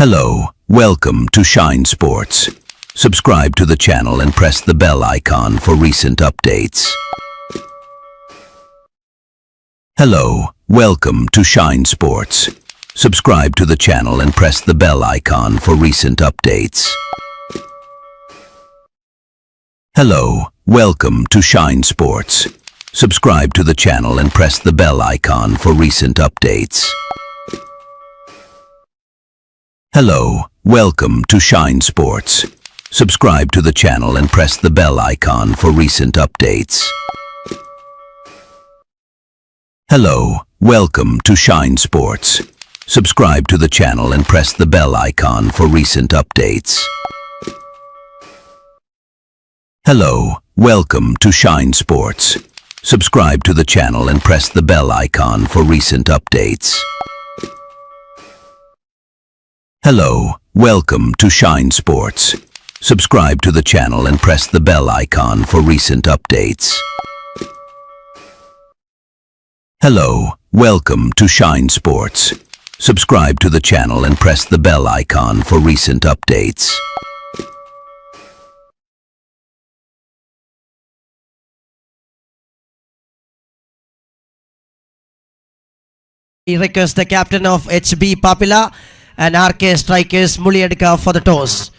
Hello, welcome to Shine Sports. Subscribe to the channel and press the bell icon for recent updates. Hello, welcome to Shine Sports. Subscribe to the channel and press the bell icon for recent updates. Hello, welcome to Shine Sports. Subscribe to the channel and press the bell icon for recent updates. Hello, welcome to Shine Sports. Subscribe to the channel and press the bell icon for recent updates. Hello, welcome to Shine Sports. Subscribe to the channel and press the bell icon for recent updates. Hello, welcome to Shine Sports. Subscribe to the channel and press the bell icon for recent updates. Hello, welcome to Shine Sports. Subscribe to the channel and press the bell icon for recent updates. Hello, welcome to Shine Sports. Subscribe to the channel and press the bell icon for recent updates. He requests the captain of HB Papila and RK strikers Muliyadika for the toss.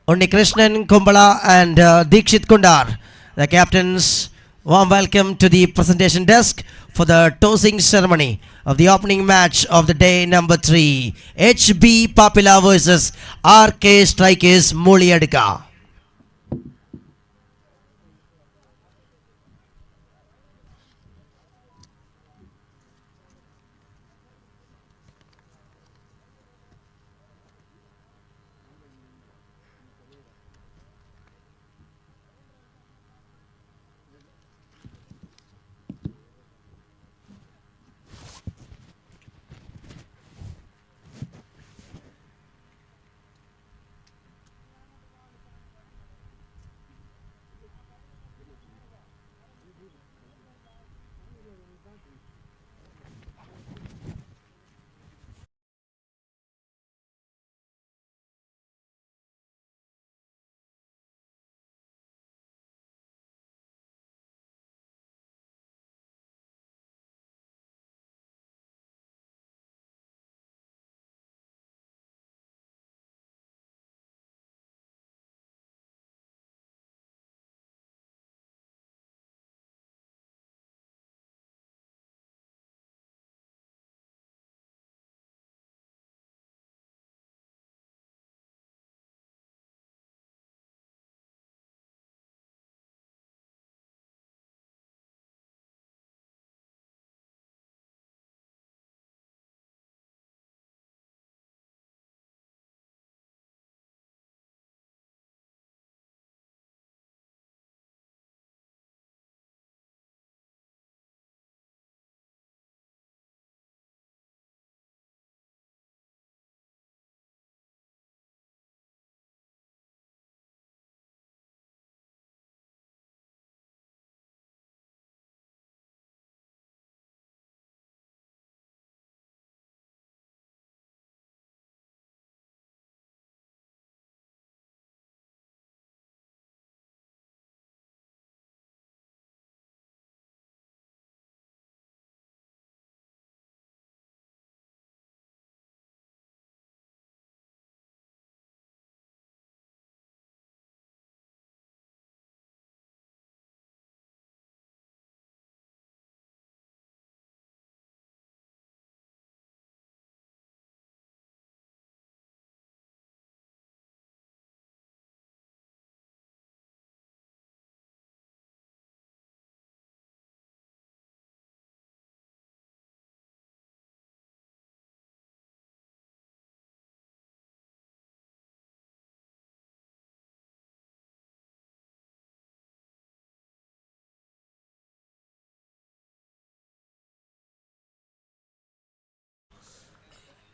Unnikrishnan Kumbala and Dikshit Kundar, the captains, warm welcome to the presentation desk for the tossing ceremony of the opening match of the day number 3. HB Papila versus RK strikers Muliyadika.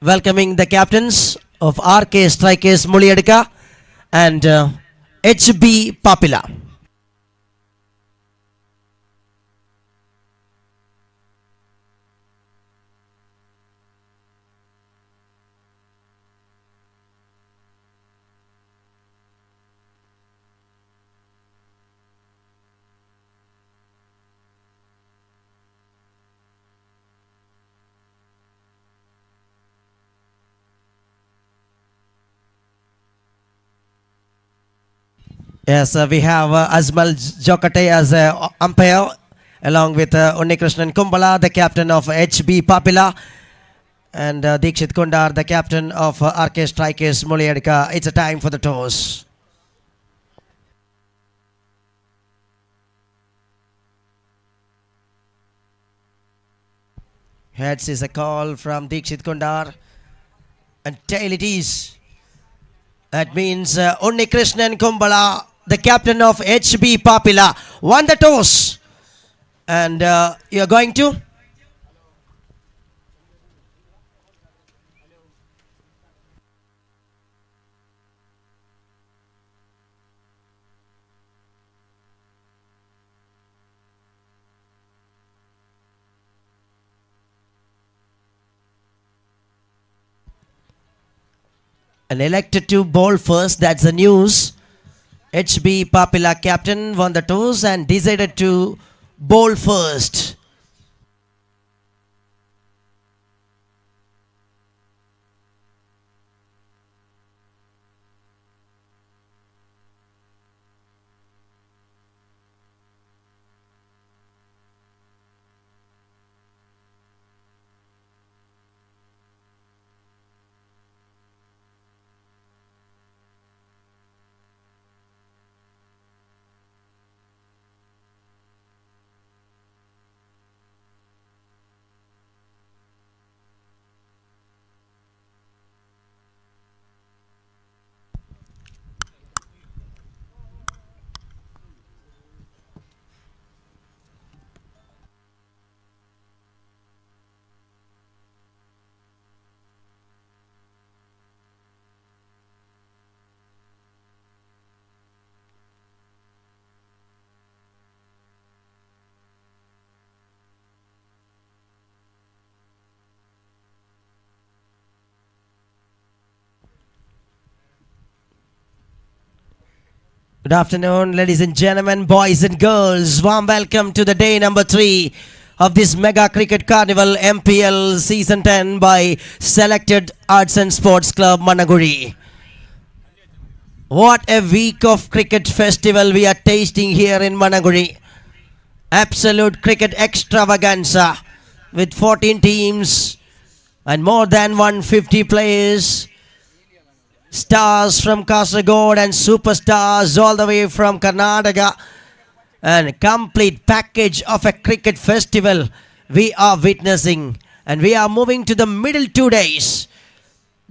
Welcoming the captains of RK strikers Muliyadika and HB Papila. Yes, we have Azmal Jokate as umpire, along with Unnikrishnan Kumbala, the captain of HB Papila, and Dikshit Kundar, the captain of RK Strikers Muliadika. It's a time for the toss. Heads is a call from Dikshit Kundar, and tail it is. That means Unnikrishnan Kumbala, the captain of HB Papila, won the toss. And you're going to? And elected to bowl first, that's the news. HB Papila captain won the toss and decided to bowl first. Good afternoon, ladies and gentlemen, boys and girls. Warm welcome to the day number 3 of this Mega Cricket Carnival MPL Season 10 by Selected Arts and Sports Club Mannamkuzhi. What a week of cricket festival we are tasting here in Mannamkuzhi. Absolute cricket extravaganza with 14 teams and more than 150 players. Stars from Kasaragod and superstars all the way from Karnataka, and a complete package of a cricket festival we are witnessing, and we are moving to the middle 2 days,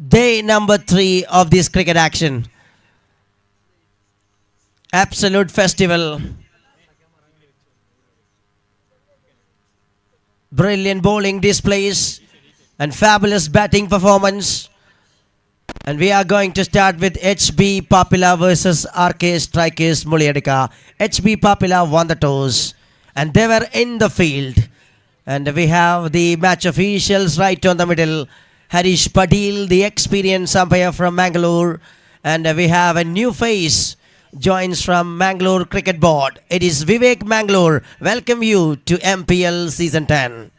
day number 3 of this cricket action. Absolute festival. Brilliant bowling displays and fabulous batting performance. And we are going to start with HB Papila versus RK Strikers Muliadika. HB Papila won the toss and they were in the field. And we have the match officials right on the middle. Harish Patil, the experienced umpire from Mangalore. And we have a new face joins from Mangalore Cricket Board. It is Vivek Mangalore. Welcome you to MPL Season 10.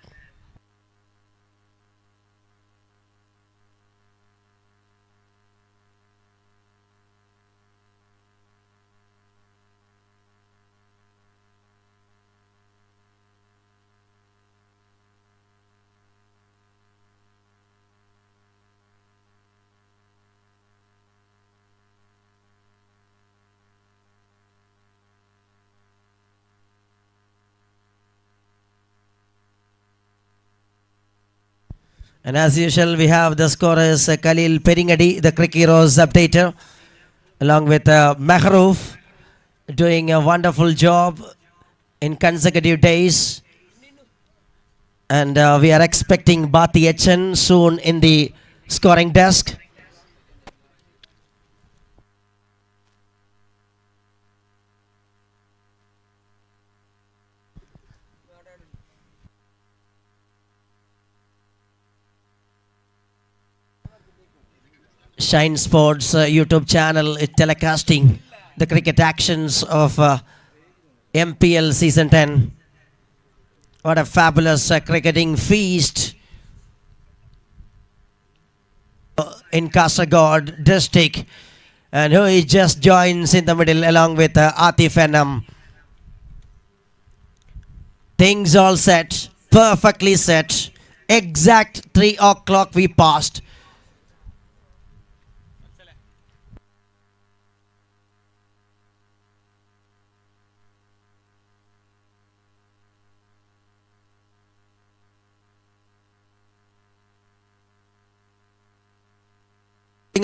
And as usual, we have the scorers Khalil Peringadi, the Cricket Heroes updater, along with Mahroof, doing a wonderful job in consecutive days. And we are expecting Bati Echen soon in the scoring desk. Shine Sports YouTube channel is telecasting the cricket actions of MPL Season 10. What a fabulous cricketing feast in Kasaragod district. And who he just joins in the middle along with Atif Enam. Things all set, perfectly set. Exact 3 o'clock we passed.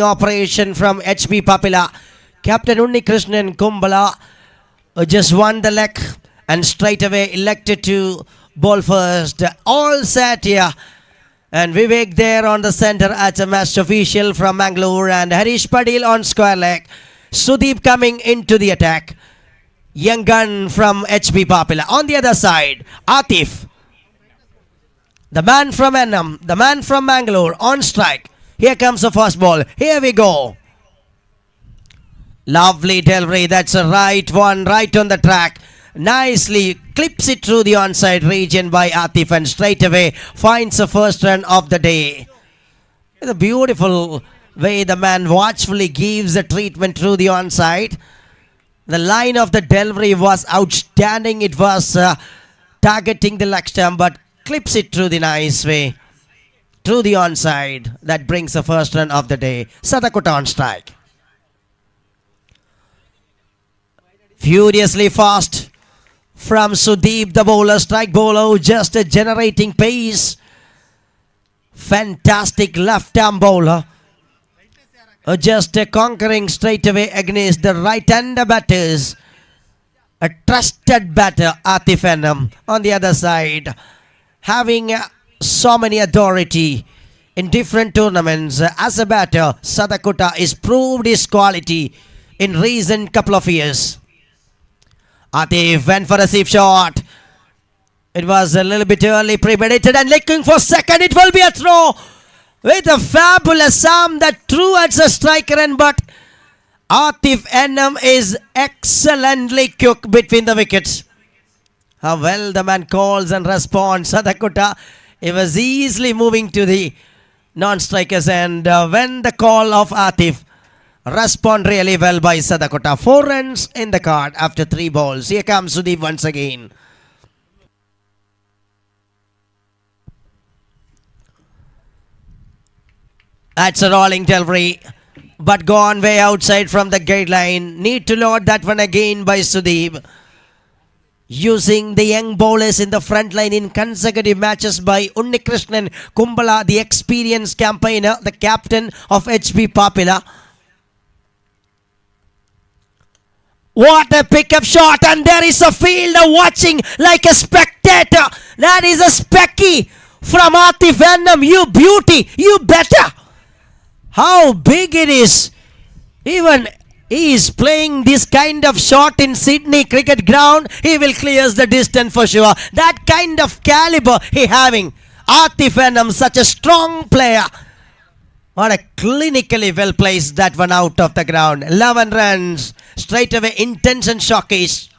Operation from HB Papila. Captain Unni Krishnan Kumbala just won the leg and straight away elected to bowl first. All set here. And Vivek there on the center as a match official from Mangalore, and Harish Padil on square leg. Sudeep coming into the attack. Young gun from HB Papila. On the other side, Atif. The man from Annam, the man from Mangalore on strike. Here comes the first ball. Here we go. Lovely delivery. That's a right one, right on the track. Nicely clips it through the onside region by Atif and straight away finds the first run of the day. It's a beautiful way the man watchfully gives the treatment through the onside. The line of the delivery was outstanding. It was targeting the leg stump, but clips it through the nice way. Through the onside. That brings the first run of the day. Sadakota on strike. Furiously fast from Sudeep, the bowler, strike bowler, just generating pace. Fantastic left-arm bowler. Just conquering straight away against the right-hander batters. A trusted batter, Atif Enam. On the other side, having so many authority in different tournaments. As a batter, Sadakota is proved his quality in recent couple of years. Atif went for a safe shot. It was a little bit early, premeditated, and looking for second. It will be a throw with a fabulous arm that threw at the striker, and but Atif Enam is excellently cooked between the wickets. How well the man calls and responds. Sadakota, he was easily moving to the non-strikers, and when the call of Atif respond really well by Sadakota. 4 runs in the card after 3 balls. Here comes Sudeep once again. That's a rolling delivery, but gone way outside from the guideline. Need to load that one again by Sudeep. Using the young bowlers in the front line in consecutive matches by Unnikrishnan Kumbala, the experienced campaigner, the captain of HB Papila. What a pickup shot, and there is a fielder watching like a spectator. That is a specky from Atif Enam. You beauty, you better. How big it is. Even he is playing this kind of shot in Sydney cricket ground. He will clear the distance for sure. That kind of caliber he having. Atif Enam, such a strong player. What a clinically well placed that one out of the ground. 11 runs. Straight away intense and shockish.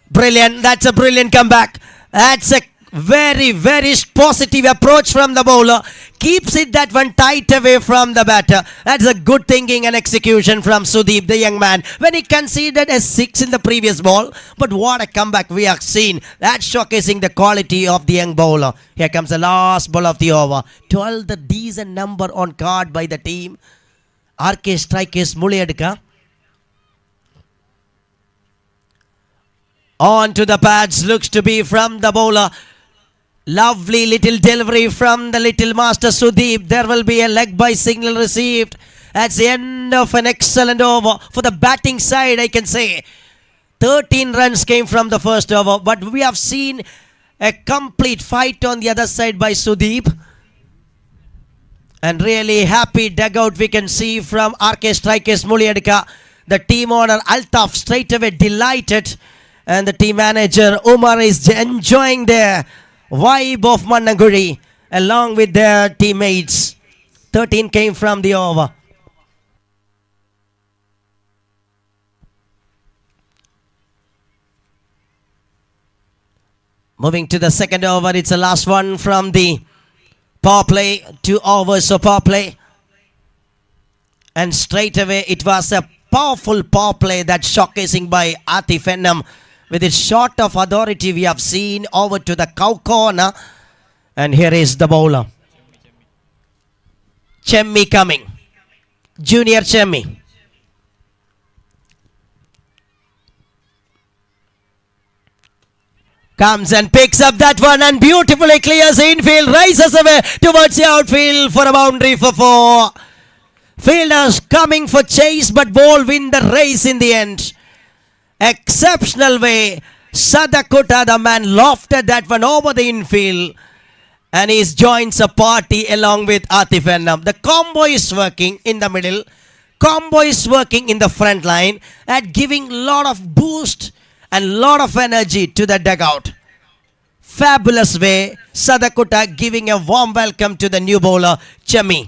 Brilliant. That's a brilliant comeback. That's a very, very positive approach from the bowler. Keeps it that one tight away from the batter. That's a good thinking and execution from Sudeep, the young man, when he conceded a 6 in the previous ball. But what a comeback we have seen. That's showcasing the quality of the young bowler. Here comes the last ball of the over. 12, the decent number on card by the team. RK strikers Muliyadka. On to the pads. Looks to be from the bowler. Lovely little delivery from the little master Sudeep. There will be a leg by signal received. That's the end of an excellent over for the batting side, I can say. 13 runs came from the first over, but we have seen a complete fight on the other side by Sudeep. And really happy dugout we can see from RK Strikers Muliyadka. The team owner Altaf straight away delighted. And the team manager Umar is enjoying their vibe of Mannamkuzhi along with their teammates. 13 came from the over. Moving to the second over, it's the last one from the power play. 2 overs of power play. And straight away, it was a powerful power play that showcasing by Atif Ennam. With its shot of authority, we have seen over to the cow corner. And here is the bowler. Chemmi coming. Junior Chemmi. Comes and picks up that one and beautifully clears the infield. Rises away towards the outfield for a boundary for 4. Fielders coming for chase, but ball win the race in the end. Exceptional way. Sadakota, the man, lofted that one over the infield. And he joins a party along with Atif Ennam. The combo is working in the middle. Combo is working in the front line and giving lot of boost and lot of energy to the dugout. Fabulous way. Sadakota giving a warm welcome to the new bowler, Chemmi.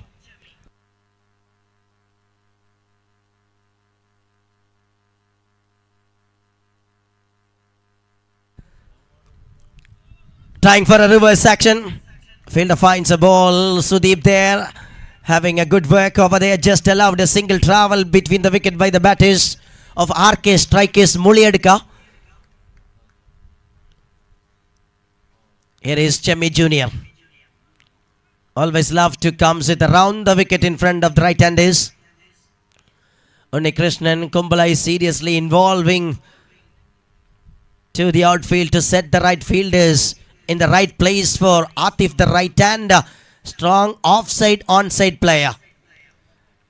Trying for a reverse action. Fielder finds a ball. Sudeep there. Having a good work over there. Just allowed a single travel between the wicket by the batters of RK Strikers Muliadka. Here is Chemmi Jr. Always love to comes with around the wicket in front of the right-handers. Krishnan Kumbala is seriously involving to the outfield to set the right fielders in the right place for Atif, the right-hander. Strong offside, onside player.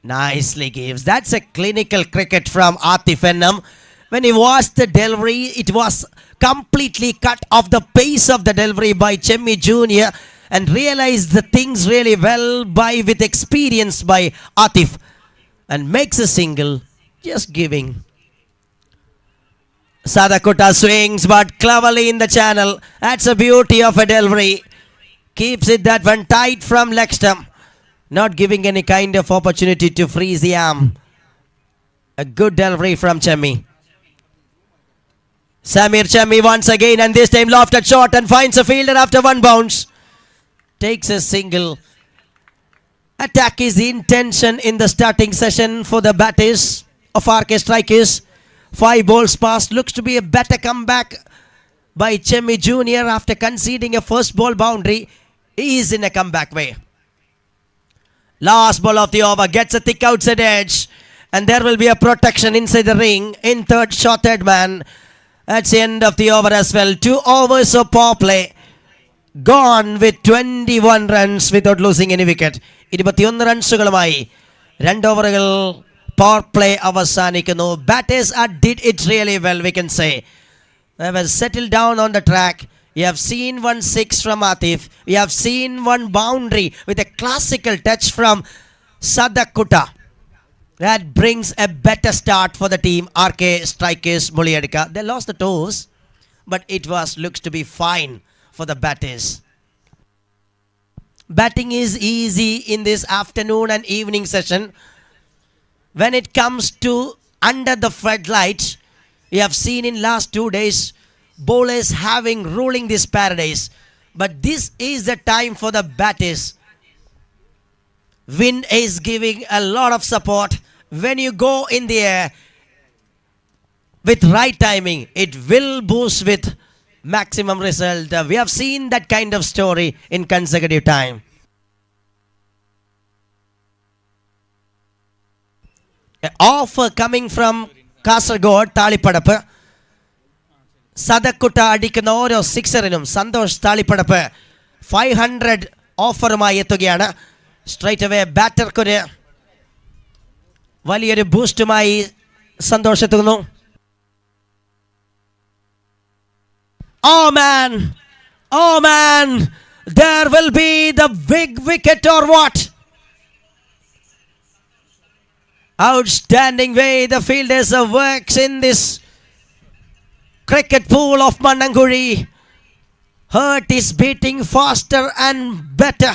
Nicely gives. That's a clinical cricket from Atif Ennam. When he watched the delivery, it was completely cut off the pace of the delivery by Chemmi Jr. and realized the things really well with experience by Atif. And makes a single, just giving. Sadakota swings, but cleverly in the channel. That's a beauty of a delivery. Keeps it that one tight from leg stump. Not giving any kind of opportunity to freeze the arm. A good delivery from Chemmi. Samir Chemmi once again, and this time lofted shot and finds a fielder after one bounce. Takes a single. Attack is the intention in the starting session for the batters of RK Strikers. 5 balls passed. Looks to be a better comeback by Chemmi Jr. after conceding a first ball boundary. He is in a comeback way. Last ball of the over. Gets a thick outside edge. And there will be a protection inside the ring. In third, shorted man. That's the end of the over as well. 2 overs of power play. Gone with 21 runs without losing any wicket. 21 റൺസുകളുമായി 2 ഓവറുകൾ power play അവസാനിക്കുന്നു. Batters did it really well, we can say. They were settled down on the track. You have seen 1 6 from Atif. You have seen 1 boundary with a classical touch from Sadakota. That brings a better start for the team, RK Strikers Muliadika. They lost the toes, but it looks to be fine for the batters. Batting is easy in this afternoon and evening session. When it comes to under the floodlights, we have seen in last 2 days bowlers having ruling this paradise. But this is the time for the batters. Wind is giving a lot of support. When you go in the air with right timing, it will boost with maximum result. We have seen that kind of story in consecutive time. An offer coming from Kasaragod, Talipadappa. Sadakutta അടിക്കുന്ന ഓരോ സിക്സറിനും സന്തോഷ് താളിപ്പടപ്പ് 500 ഓഫറുമായി എത്തുകയാണ്. Straight away ബാറ്റർക്കൊരു വലിയൊരു ബൂസ്റ്റുമായി സന്തോഷ് എത്തുന്നു. Oh man, there will be the big wicket or what? Outstanding way the fielders works in this cricket pool of Mannamkuzhi. Heart is beating faster and better.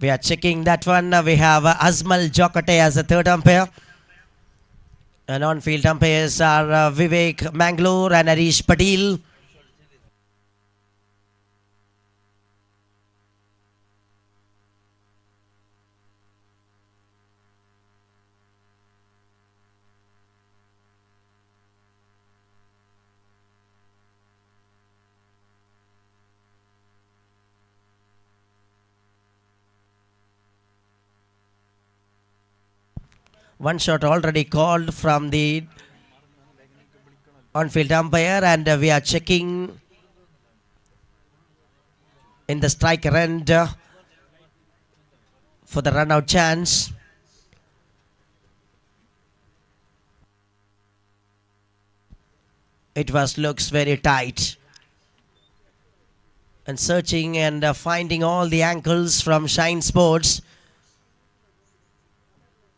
We are checking that one. We have Azmal Jokate as the third umpire. And on-field umpires are Vivek Mangalore and Harish Patil. One shot already called from the on-field umpire, and we are checking in the striker end for the run-out chance. It looks very tight. And searching and finding all the angles from Shine Sports.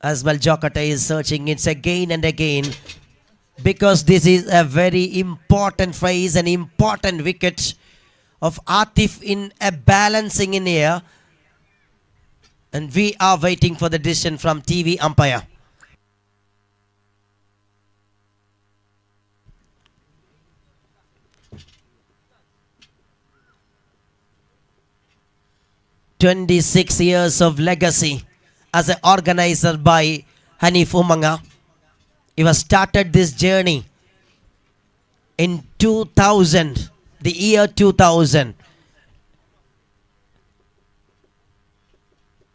Azmal Jokate is searching it again and again, because this is a very important phase, an important wicket of Atif in a balancing in air, and we are waiting for the decision from TV umpire. "26 years of legacy as an organizer by Hanif Umanga. He was started this journey in 2000, the year 2000.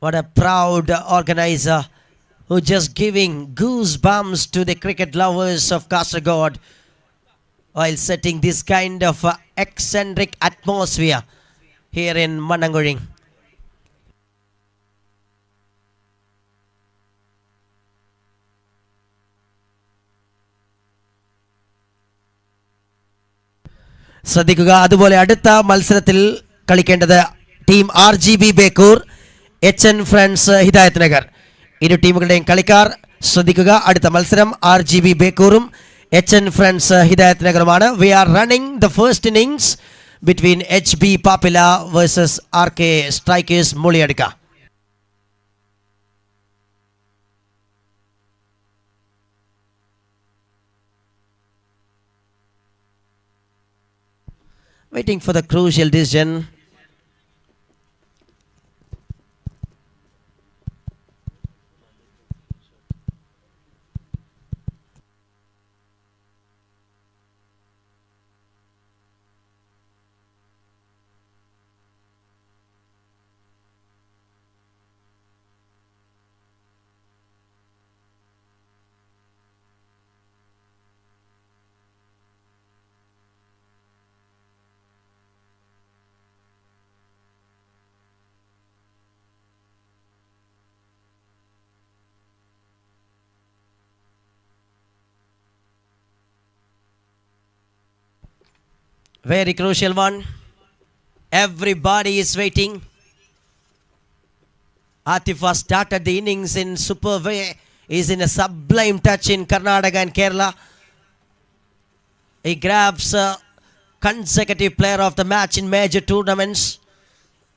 What a proud organizer who just giving goosebumps to the cricket lovers of Kasaragod while setting this kind of eccentric atmosphere here in Mannamkuzhi. ശ്രദ്ധിക്കുക. അതുപോലെ അടുത്ത മത്സരത്തിൽ കളിക്കേണ്ടത് team RGB Bekur, HN friends Hidayat Nagar. ഇരു ടീമുകളുടെയും കളിക്കാർ ശ്രദ്ധിക്കുക. അടുത്ത മത്സരം RGB ബേക്കൂറും HN ഫ്രണ്ട്സ് ഹിദായത്ത് നഗറുമാണ്. We are running the first innings between HB Papila versus RK strikers Muliyadukka. Waiting for the crucial decision. Very crucial one. Everybody is waiting. Atif has started the innings in superb way. He is in a sublime touch in Karnataka and Kerala. He grabs consecutive player of the match in major tournaments.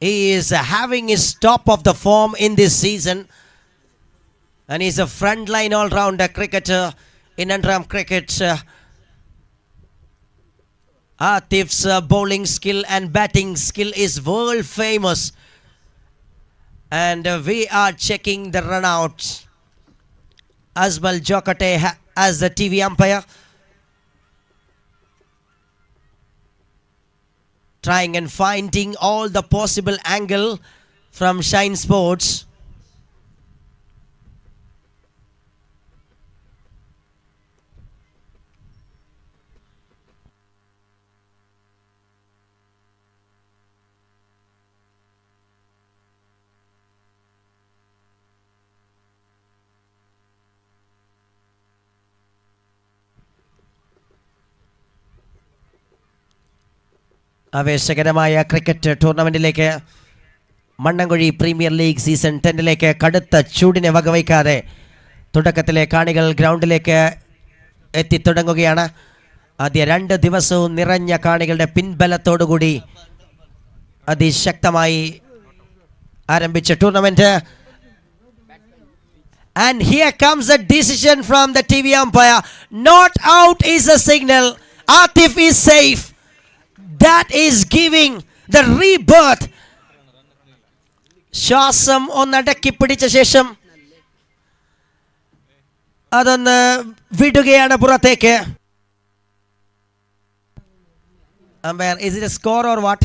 He is having his top of the form in this season. And he is a frontline all-rounder cricketer in Andaram cricket. Atif's bowling skill and batting skill is world famous. And we are checking the run-outs. Azmal Jokate as the TV umpire, trying and finding all the possible angle from Shine Sports. ആവേശകരമായ cricket ടൂർണമെന്റിലേക്ക് Mannamkuzhi premier league season 10ലേക്ക് കടുത്ത ചൂടിനെ വകവയ്ക്കാതെ തുടക്കത്തിലെ കാണികൾ ഗ്രൗണ്ടിലേക്ക് എത്തിത്തുടങ്ങുകയാണ്. ആദ്യ 2 ദിവസവും നിറഞ്ഞ കാണികളുടെ പിൻബലത്തോടുകൂടി അതിശക്തമായി ആരംഭിച്ച tournament. And here comes a decision from the TV umpire. Not out is a signal. Atif is safe. That is giving the rebirth. ശ്വാസം ഒന്നടക്കി പിടിച്ച ശേഷം അതൊന്ന് വിടുകയാണ് പുറത്തേക്ക്. Umpire, is it a score or what?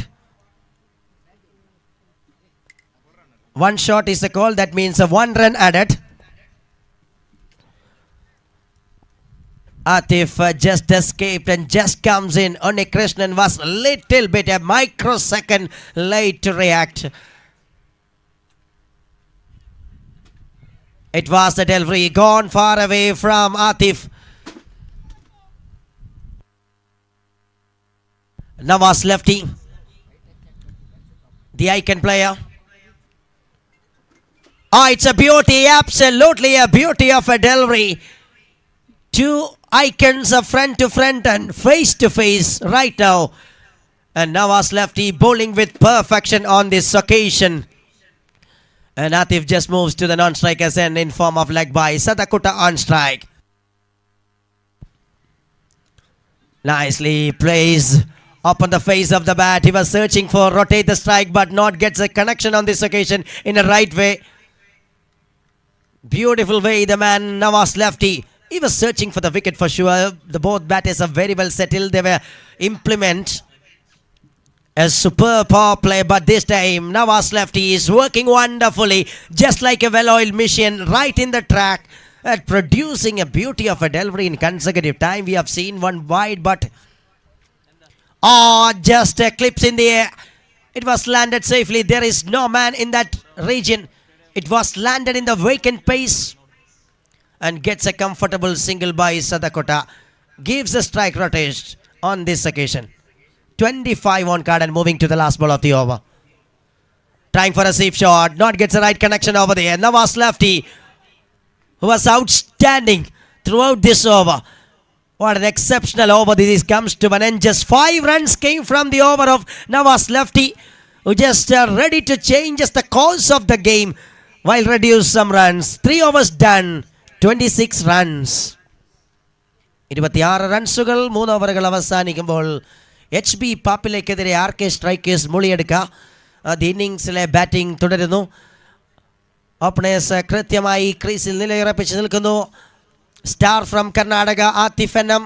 One shot is the call. That means a 1 run added. Atif just escaped and just comes in. Only Krishnan was a little bit, a microsecond late to react. It was the delivery gone far away from Atif. Nawaz lefty, the icon player. Oh, it's a beauty, absolutely a beauty of a delivery. Two icons are front to front and face to face right now. And Nawaz lefty bowling with perfection on this occasion. And Atif just moves to the non-strikers end in form of leg by Sadakuta on strike. Nicely placed up on the face of the bat. He was searching for rotate the strike but not gets a connection on this occasion in a right way. Beautiful way the man Nawaz lefty. He was searching for the wicket for sure. The both batters are very well settled. They were implement a superb power play, but this time Nawaz lefty is working wonderfully, just like a well-oiled machine, right in the track, at producing a beauty of a delivery in consecutive time. We have seen one wide, but just clips in the air. It was landed safely. There is no man in that region. It was landed in the vacant pace and gets a comfortable single by Sadakota. Gives a strike rotation on this occasion. 25 on card and moving to the last ball of the over. Trying for a safe shot. Not gets the right connection over there. Nawaz lefty, who was outstanding throughout this over. What an exceptional over this comes to an end. Just 5 runs came from the over of Nawaz lefty, who just ready to change just the course of the game while reduce some runs. 3 overs done. 26 runs. 26 റൺസുകൾ 3 ഓവറുകൾ അവസാനിക്കുമ്പോൾ HB പാപ്പിലേക്കെതിരെ RK strikers മുളിയെടുക്കുക. ആദ്യ ഇന്നിങ്സിലെ batting തുടരുന്നു. Openers കൃത്യമായി ക്രീസിൽ നിലയുറപ്പിച്ച് നിൽക്കുന്നു. സ്റ്റാർ ഫ്രം കർണാടക ആതിഫ് എനം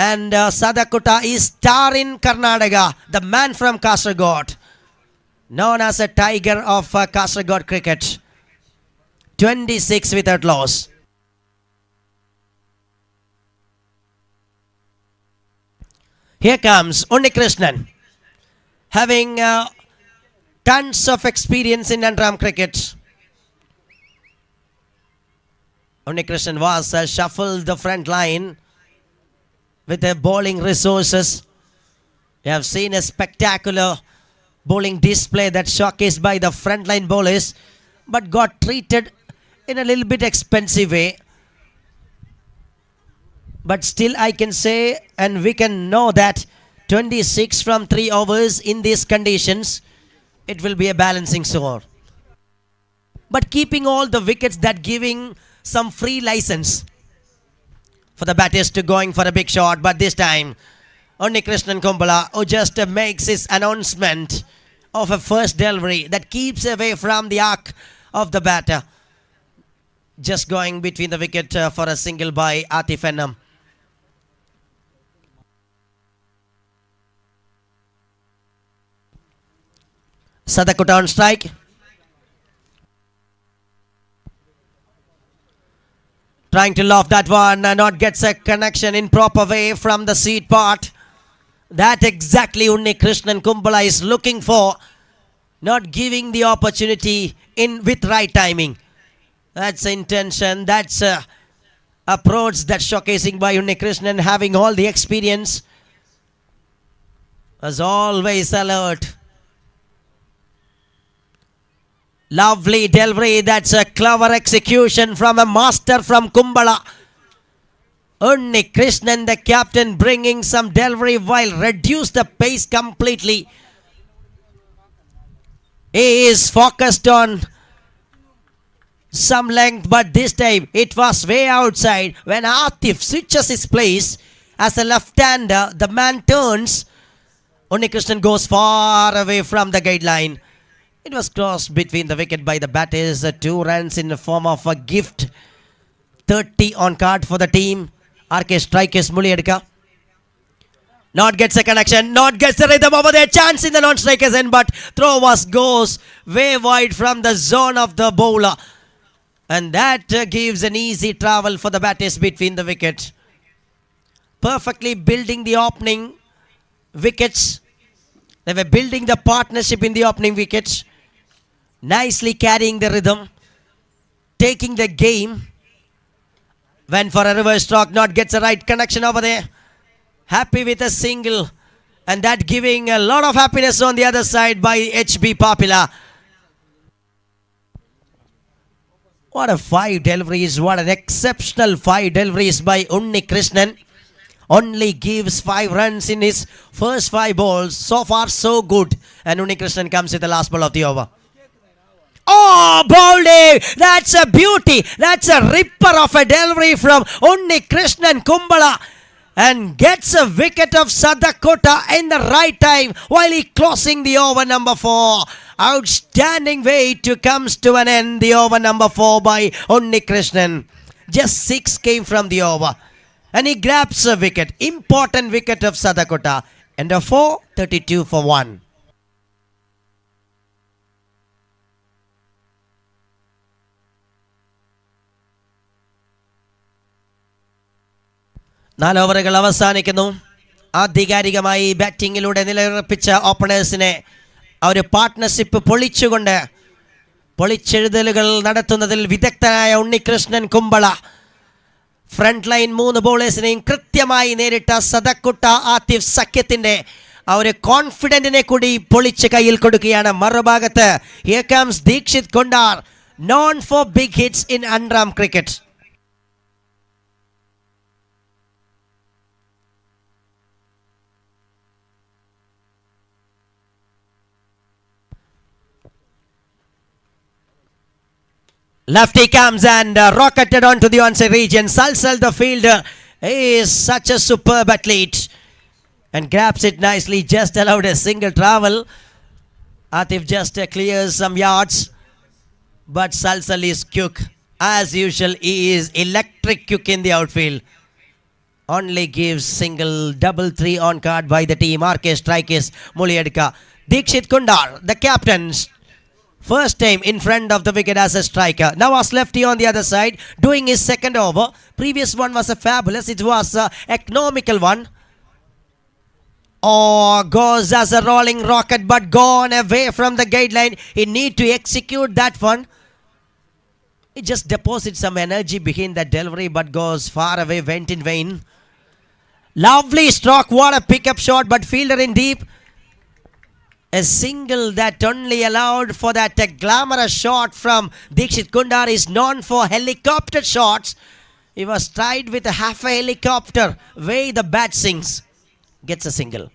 and Sadakuta is star in Karnataka, the man from Kasaragod, known as a tiger of Kasaragod cricket. 26 without loss. Here comes Unnikrishnan, having tons of experience in Andram cricket. Unnikrishnan was shuffled the front line with their bowling resources. We have seen a spectacular bowling display that showcased by the frontline bowlers, but got treated in a little bit expensive way. But still I can say and we can know that 26 from 3 overs in these conditions, it will be a balancing score. But keeping all the wickets, that giving some free license for the batters to going for a big shot. But this time Unnikrishnan Kumbala, who just makes his announcement of a first delivery that keeps away from the arc of the batter, just going between the wicket for a single by Atif Enam. Sadakuta on strike. Trying to loft that one, not gets a connection in proper way from the seat part. That exactly Unnikrishnan Kumbala is looking for, not giving the opportunity in with right timing. That's the intention, that's approach, that's showcasing by Unnikrishnan, having all the experience, as always alert. Lovely delivery, that's a clever execution from a master from Kumbala. Unnikrishnan, the captain, bringing some delivery while reduce the pace completely. He is focused on some length, but this time it was way outside. When Atif switches his place as a left-hander, the man turns. Unnikrishnan goes far away from the guideline. It was crossed between the wicket by the batters. 2 runs in the form of a gift. 30 on card for the team. RK strikers Muliyadka. Not gets a connection. Not gets the rhythm over there. Chance in the non-strikers end, but throw goes way wide from the zone of the bowler. And that gives an easy travel for the batters between the wickets. Perfectly building the opening wickets. They were building the partnership in the opening wickets. Nicely carrying the rhythm. Taking the game. Went for a reverse stroke. Not gets a right connection over there. Happy with a single. And that giving a lot of happiness on the other side by HB Papila. What a 5 deliveries. What an exceptional 5 deliveries by Unnikrishnan. Only gives 5 runs in his first 5 balls. So far so good. And Unnikrishnan comes with the last ball of the over. Oh, bowling! That's a beauty. That's a ripper of a delivery from Unnikrishnan Kumbala. And gets a wicket of Sadakota in the right time while he closing the over number 4. Outstanding way to comes to an end the over number 4 by Unnikrishnan. Just 6 came from the over. And he grabs a wicket. Important wicket of Sadakota. And a 4, 32 for 1. നാല് ഓവറുകൾ അവസാനിക്കുന്നു. ആധികാരികമായി ബാറ്റിങ്ങിലൂടെ നിലയുറപ്പിച്ച ഓപ്പണേഴ്സിനെ ആ ഒരു partnership പൊളിച്ചുകൊണ്ട് പൊളിച്ചെഴുതലുകൾ നടത്തുന്നതിൽ വിദഗ്ധനായ Unnikrishnan Kumbla front line 3 ബോളേഴ്സിനെയും കൃത്യമായി നേരിട്ട സദക്കുട്ട ആതിഫ് സഖ്യത്തിൻ്റെ ആ ഒരു കോൺഫിഡൻറ്റിനെ കൂടി പൊളിച്ച് കയ്യിൽ കൊടുക്കുകയാണ്. മറുഭാഗത്ത് ഹിയർ കംസ് ദീക്ഷിത് കൊണ്ടാർ, known for big hits in അൺറാം cricket. Lefty comes and rocketed onto the onside region. Salsal, the fielder, is such a superb athlete and grabs it nicely. Just allowed a single travel. Atif just clears some yards, but Salsal is quick. As usual, he is electric quick in the outfield. Only gives single, double, 3 on card by the team. RK strikers Muliyadka. Dikshit Kundar, the captains. First time in front of the wicket as a striker. Now was lefty on the other side doing his second over. Previous one was a fabulous. It was a economical one. Oh, goes as a rolling rocket but gone away from the guideline. He need to execute that one. He just deposits some energy behind that delivery but goes far away, went in vain. Lovely stroke. What a pickup shot, but fielder in deep. A single that only allowed for that glamorous shot from Dikshit Kundar is known for helicopter shots. He was tried with a half a helicopter way the bat sings. Gets a single.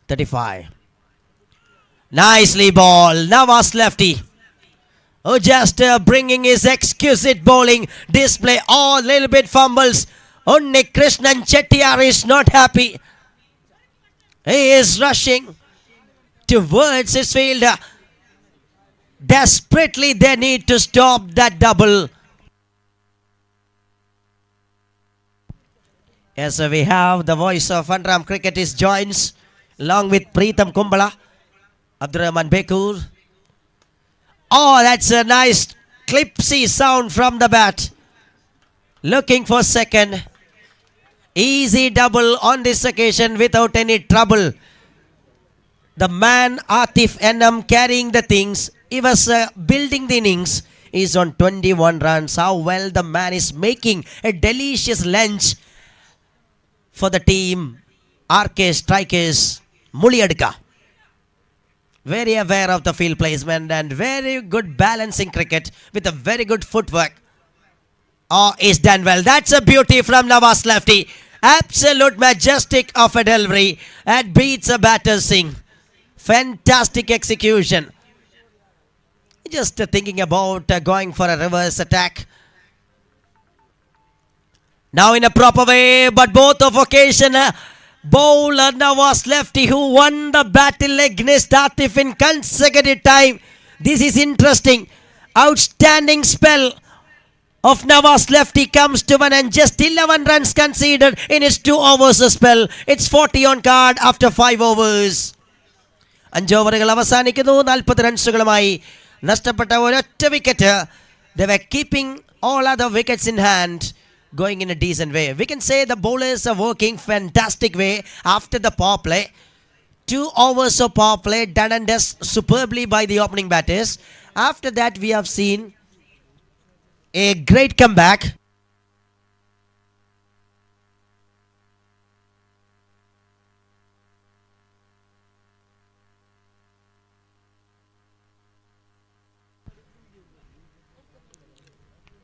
35. Nicely ball. Nawaz lefty. Oh, just bringing his exquisite bowling display. Oh, little bit fumbles. Unnikrishnan Chettiar is not happy. He is rushing towards his fielder. Desperately they need to stop that double. Yes, so we have the voice of Anram Cricket is joins along with Preetham Kumbala, Abdurrahman Bekur. Oh, that's a nice clipsy sound from the bat. Looking for second. Easy double on this occasion without any trouble. The man Atif Enam carrying the things. He was building the innings. He's on 21 runs. How well the man is making a delicious lunch for the team. RK strikers Muliyadka. Very aware of the field placement and very good balancing cricket with a very good footwork. Oh, he's done well. That's a beauty from Nawaz lefty. Absolute majestic of a delivery. That beats a batter sing. Fantastic execution. Just thinking about going for a reverse attack. Now in a proper way, but both of occasion, bowler Nawaz lefty who won the battle against Atif in consecutive time. This is interesting. Outstanding spell of Nawaz lefty comes to one and just 11 runs conceded in his 2 overs spell. It's 40 on card after 5 overs. 5 ഓവറുകൾ അവസാനിക്കുന്നു. 40 റൺസുകളുമായി നഷ്ടപ്പെട്ട ഒരൊറ്റ wicket. They were keeping all other wickets in hand, going in a decent way. We can say the bowlers are working fantastic way after the power play. 2 overs of power play done and dusted superbly by the opening batters. After that we have seen a great comeback.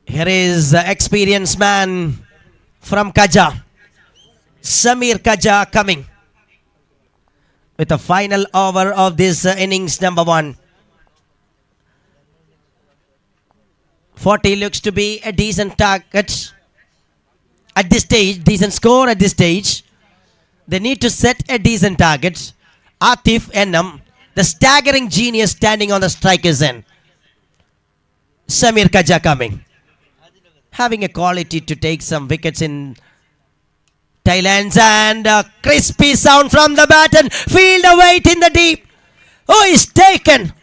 Here is the experienced man from Kaja, Samir Kaja, coming with the final over of this innings number 1. 40 looks to be a decent target at this stage, decent score at this stage. They need to set a decent target. Atif Enam, the staggering genius standing on the striker's end. Samir Kaja coming, having a quality to take some wickets in Thailand, and a crispy sound from the bat and field a weight in the deep. Oh, he's taken.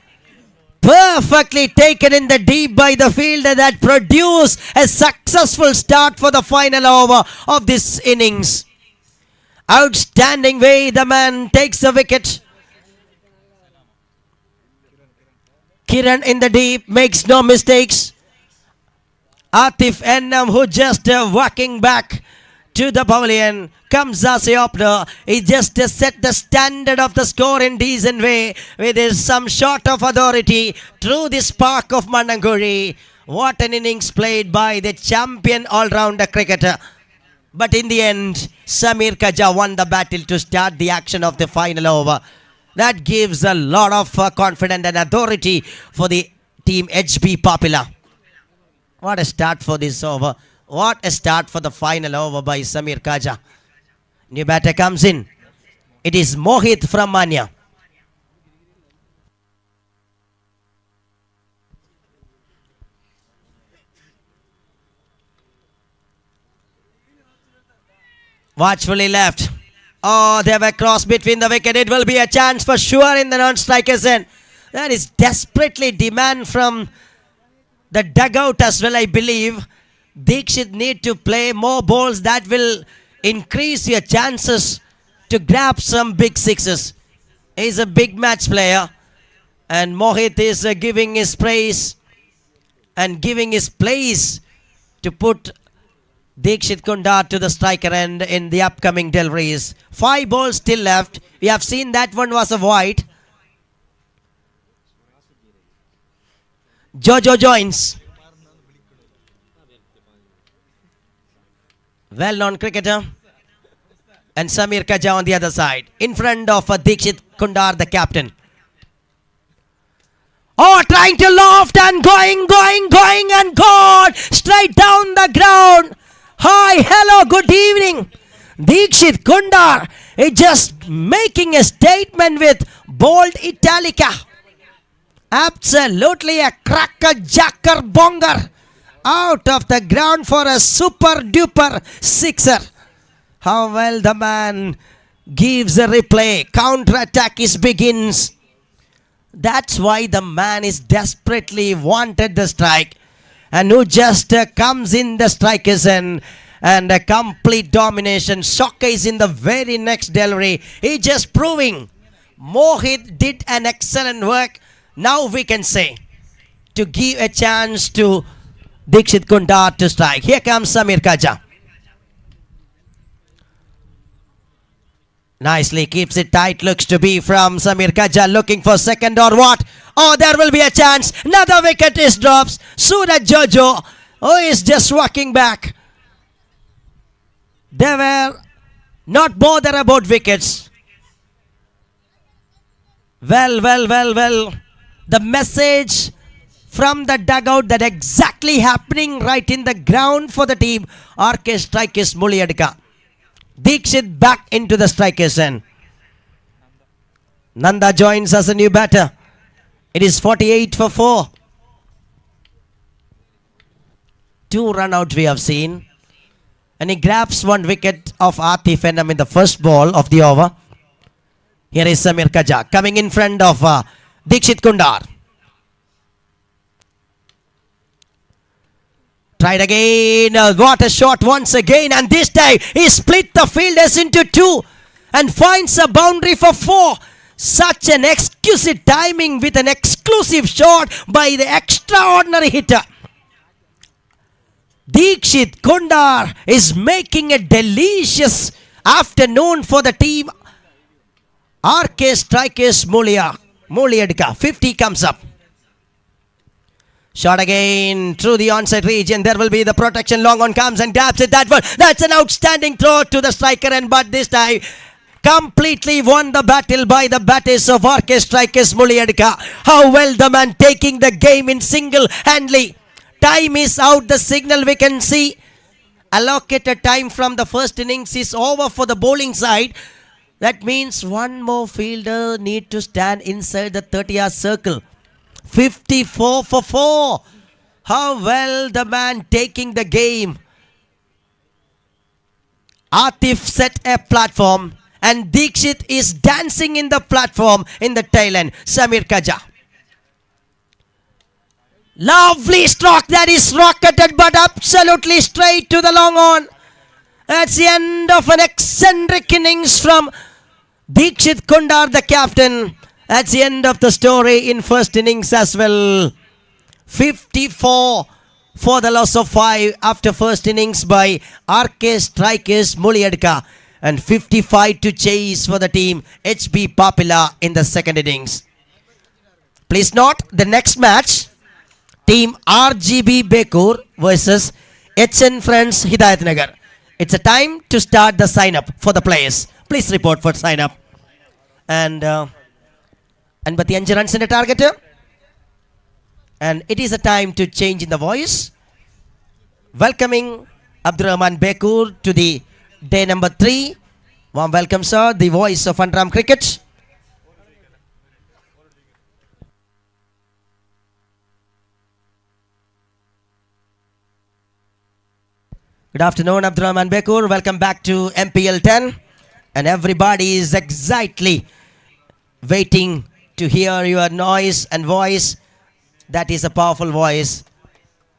Perfectly taken in the deep by the fielder that produced a successful start for the final over of this innings. Outstanding way the man takes the wicket. Kiran in the deep makes no mistakes. Atif Ennam, who just walking back to the pavilion, comes as a opener. He just set the standard of the score in decent way with his some shot of authority through the spark of Mannamkuzhi. What an innings played by the champion all-rounder cricketer. But in the end, Samir Kaja won the battle to start the action of the final over. That gives a lot of confidence and authority for the team HB Popular. What a start for this over. What a start for the final over by Samir Kaja. New batter comes in. It is Mohit from Manya. Watchfully left. Oh, they were crossed between the wicket. It will be a chance for sure in the non-striker's end. That is desperately demand from the dugout as well, I believe. Dikshit need to play more balls that will increase your chances to grab some big sixes. He's a big match player, and Mohit is giving his praise and giving his place to put Dikshit Kundar to the striker end in the upcoming deliveries. 5 balls still left. We have seen that one was a wide. Jojo joins. Well-known cricketer. And Samir Kaja on the other side. In front of Dikshit Kundar, the captain. Oh, trying to loft and going and gone. Straight down the ground. Hi, hello, good evening. Dikshit Kundar is just making a statement with bold Italica. Absolutely a cracker jacker bonger. Out of the ground for a super duper sixer. How well the man gives a replay. Counter-attack begins. That's why the man is desperately wanted the strike. And who just comes in the strikers and a complete domination. Showcase in the very next delivery. He just proving Mohit did an excellent work. Now we can say to give a chance to Dikshit Kundar to strike. Here comes Samir Kaja. Nicely keeps it tight. Looks to be from Samir Kaja, looking for second or what. Oh, there will be a chance. Another wicket is drops. Suraj Jojo, oh, is just walking back. They were not bothered about wickets. Well. The message from the dugout that exactly happening right in the ground for the team. RK strikers Muliyadka. Dikshit back into the strikers end. Nanda joins as a new batter. It is 48 for 4. 2 run out we have seen. And he grabs 1 wicket of Atif Enam in the first ball of the over. Here is Samir Kaja coming in front of Dikshit Kundar. Tried again, got a shot once again, and this time he split the fielders into 2 and finds a boundary for 4. Such an exquisite timing with an exclusive shot by the extraordinary hitter. Dikshit Kundar is making a delicious afternoon for the team. RK strikers Muliyadka. 50 comes up. Shot again through the onside region. There will be the protection. Long on comes and grabs it. That's an outstanding throw to the striker, and but this time completely won the battle by the batters of RK strikers Muliyadka. How well the man taking the game in single-handedly. Time is out. The signal we can see. Allocated time from the first innings is over for the bowling side. That means one more fielder need to stand inside the 30-yard circle. 54 for 4. How well the man taking the game. Atif set a platform and Dikshit is dancing in the platform in the tail end. Samir Kaja. Lovely stroke that is rocketed but absolutely straight to the long on. That's the end of an eccentric innings from Dikshit Kundar, the captain. That's the end of the story in first innings as well. 54 for the loss of 5 after first innings by RK strikers Muliyadka, and 55 to chase for the team HB Papila in the second innings. Please note the next match, team RGB Bekur versus HN Friends Hidayatnagar. It's a time to start the sign up for the players. Please report for sign up. And 55 runs in the target, and it is a time to change in the voice. Welcoming Abdurrahman Bekur to the day number 3. Warm welcome, sir. The voice of Andram Cricket. Good afternoon, Abdurrahman Bekur. Welcome back to MPL 10, and everybody is exactly waiting to hear your noise and voice. That is a powerful voice.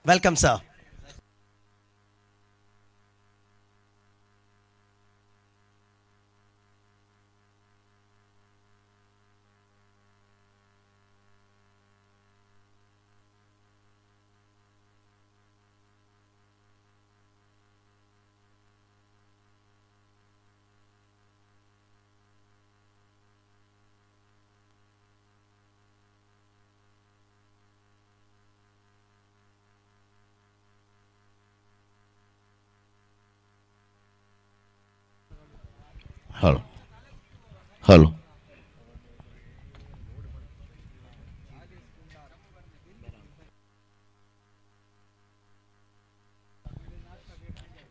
Welcome, sir. Hello. Hello.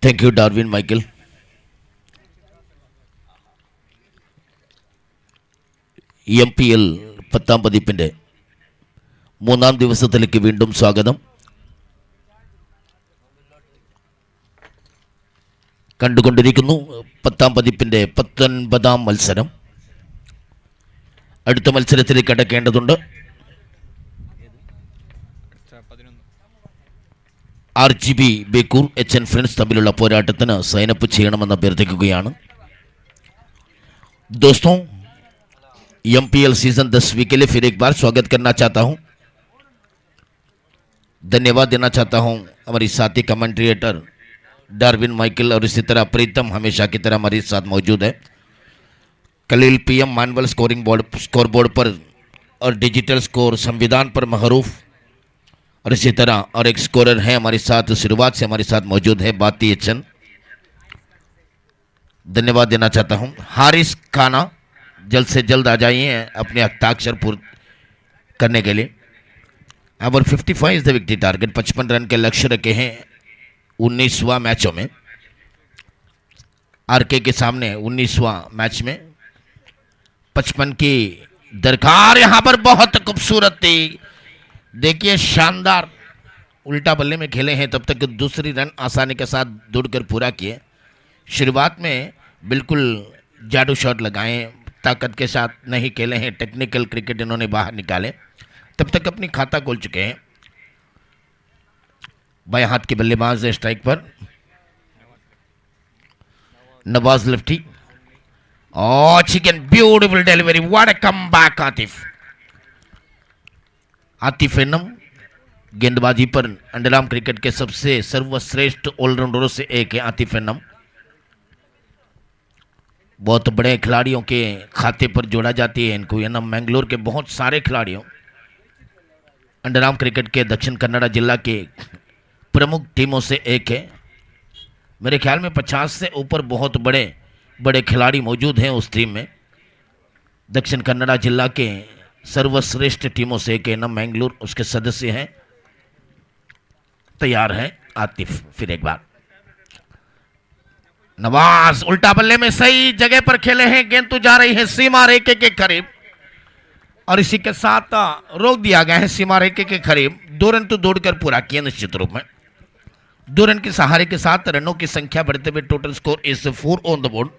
Thank you, Darwin Michael. MPL 10 പതിപ്പിൻ്റെ 3-ാം ദിവസത്തിലേക്ക് വീണ്ടും സ്വാഗതം. കണ്ടുകൊണ്ടിരിക്കുന്നു 10-ാം പതിപ്പിൻ്റെ 19-ാം മത്സരം. അടുത്ത മത്സരത്തിലേക്ക് കടക്കേണ്ടതുണ്ട്. RGB Bekur HN friends തമ്മിലുള്ള പോരാട്ടത്തിന് sign up ചെയ്യണമെന്ന് അഭ്യർത്ഥിക്കുകയാണ്. दोस्तों, MPL सीजन 10वीं के लिए फिर एक बार स्वागत करना चाहता हूं. धन्यवाद देना चाहता हूं हमारी साथी कमेंट्रेटर डार्विन माइकल और इसी तरह प्रीतम हमेशा की तरह हमारे साथ मौजूद है. कलील PM मैनुअल स्कोर बोर्ड पर और डिजिटल स्कोर संविधान पर महरूफ, और इसी तरह और एक स्कोरर है हमारे साथ, शुरुआत से हमारे साथ मौजूद है बाती HN. धन्यवाद देना चाहता हूं. हारिस खाना जल्द से जल्द आ जाइए अपने हस्ताक्षर पूर्ण करने के लिए. और 55 is the victory target. 55 run के लक्ष्य रखे हैं 19वां मैचों में। आरके के सामने 19वां मैच में 55 की दरकार। यहां पर बहुत खूबसूरत थी, देखिए शानदार उल्टा बल्ले में खेले हैं, तब तक दूसरी रन आसानी के साथ दौड़कर पूरा किए। शुरुआत में बिल्कुल जादू शॉट लगाए, ताकत के साथ नहीं खेले हैं, टेक्निकल क्रिकेट इन्होंने बाहर निकाले, तब तक अपनी खाता खोल चुके हैं। बाएं हाथ के बल्लेबाज स्ट्राइक पर नवाज लेफ्टी। और chicken beautiful delivery, what a comeback Atif annum गेंदबाजी पर अंडरआर्म क्रिकेट के सबसे सर्वश्रेष्ठ ऑलराउंडरों से एक है आतिफ एनम। बहुत बड़े खिलाड़ियों के खाते पर जोड़ा जाती है इनको। एनम मैंगलोर के बहुत सारे खिलाड़ियों अंडरआर्म क्रिकेट के दक्षिण कन्नड़ जिला के प्रमुख टीमों से एक है। मेरे ख्याल में 50 से ऊपर बहुत बड़े बड़े खिलाड़ी मौजूद हैं उस टीम में। दक्षिण कन्नड़ जिला के सर्वश्रेष्ठ टीमों से एक एनम मैंगलोर उसके सदस्य हैं। तैयार है आतिफ, फिर एक बार नवाज उल्टा बल्ले में सही जगह पर खेले हैं, गेंद तो जा रही है सीमा रेखे के करीब और इसी के साथ रोक दिया गया है सीमा रेखे के करीब। 2 रन तो दौड़कर पूरा किया निश्चित रूप में। 2 रन के सहारे के साथ रनों की संख्या बढ़ते हुए total score is 4 on the board.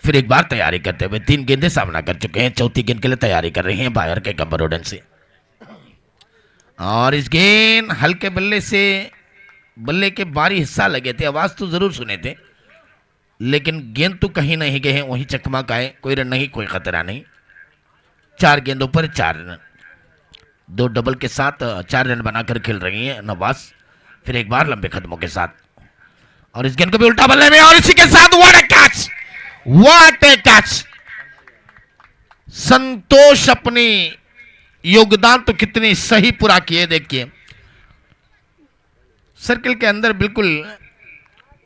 फिर एक बार तैयारी करते हुए 3 गेंदें सामना कर चुके हैं, चौथी गेंद के लिए तैयारी कर रहे हैं बाहर के कम्बरोडन से। और इस गेंद हल्के बल्ले से बल्ले के बारी हिस्सा लगे थे, आवाज तो जरूर सुने थे, लेकिन गेंद तो कहीं नहीं गए हैं, वहीं चकमा का है, कोई रन नहीं, कोई खतरा नहीं। 4 गेंदों पर 4 रन, 2 डबल के साथ 4 रन बनाकर खेल रही हैं नवाज। फिर एक बार लंबे कदमों के साथ और इस गेंद को भी उल्टा बल्ले में और इसी के साथ व्हाट ए कैच। संतोष अपनी योगदान तो कितनी सही पूरा किए, देखिए सर्कल के अंदर बिल्कुल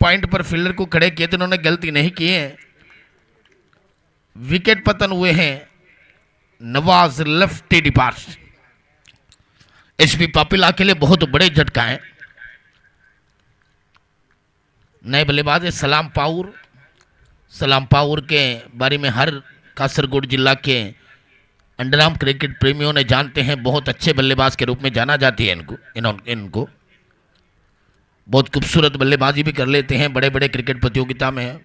पॉइंट पर फील्डर को खड़े किए, तो उन्होंने गलती नहीं की है। विकेट पतन हुए हैं नवाज लेफ्टी डिपार्ट। एचपी पापिला के लिए बहुत बड़े झटका है। नए बल्लेबाज है सलाम पाउर के बारे में हर कासरगोड जिला के अंडरआर्म क्रिकेट प्रेमियों ने जानते हैं, बहुत अच्छे बल्लेबाज के रूप में जाना जाती है इनको बहुत खूबसूरत बल्लेबाजी भी कर लेते हैं, बड़े बड़े क्रिकेट प्रतियोगिता में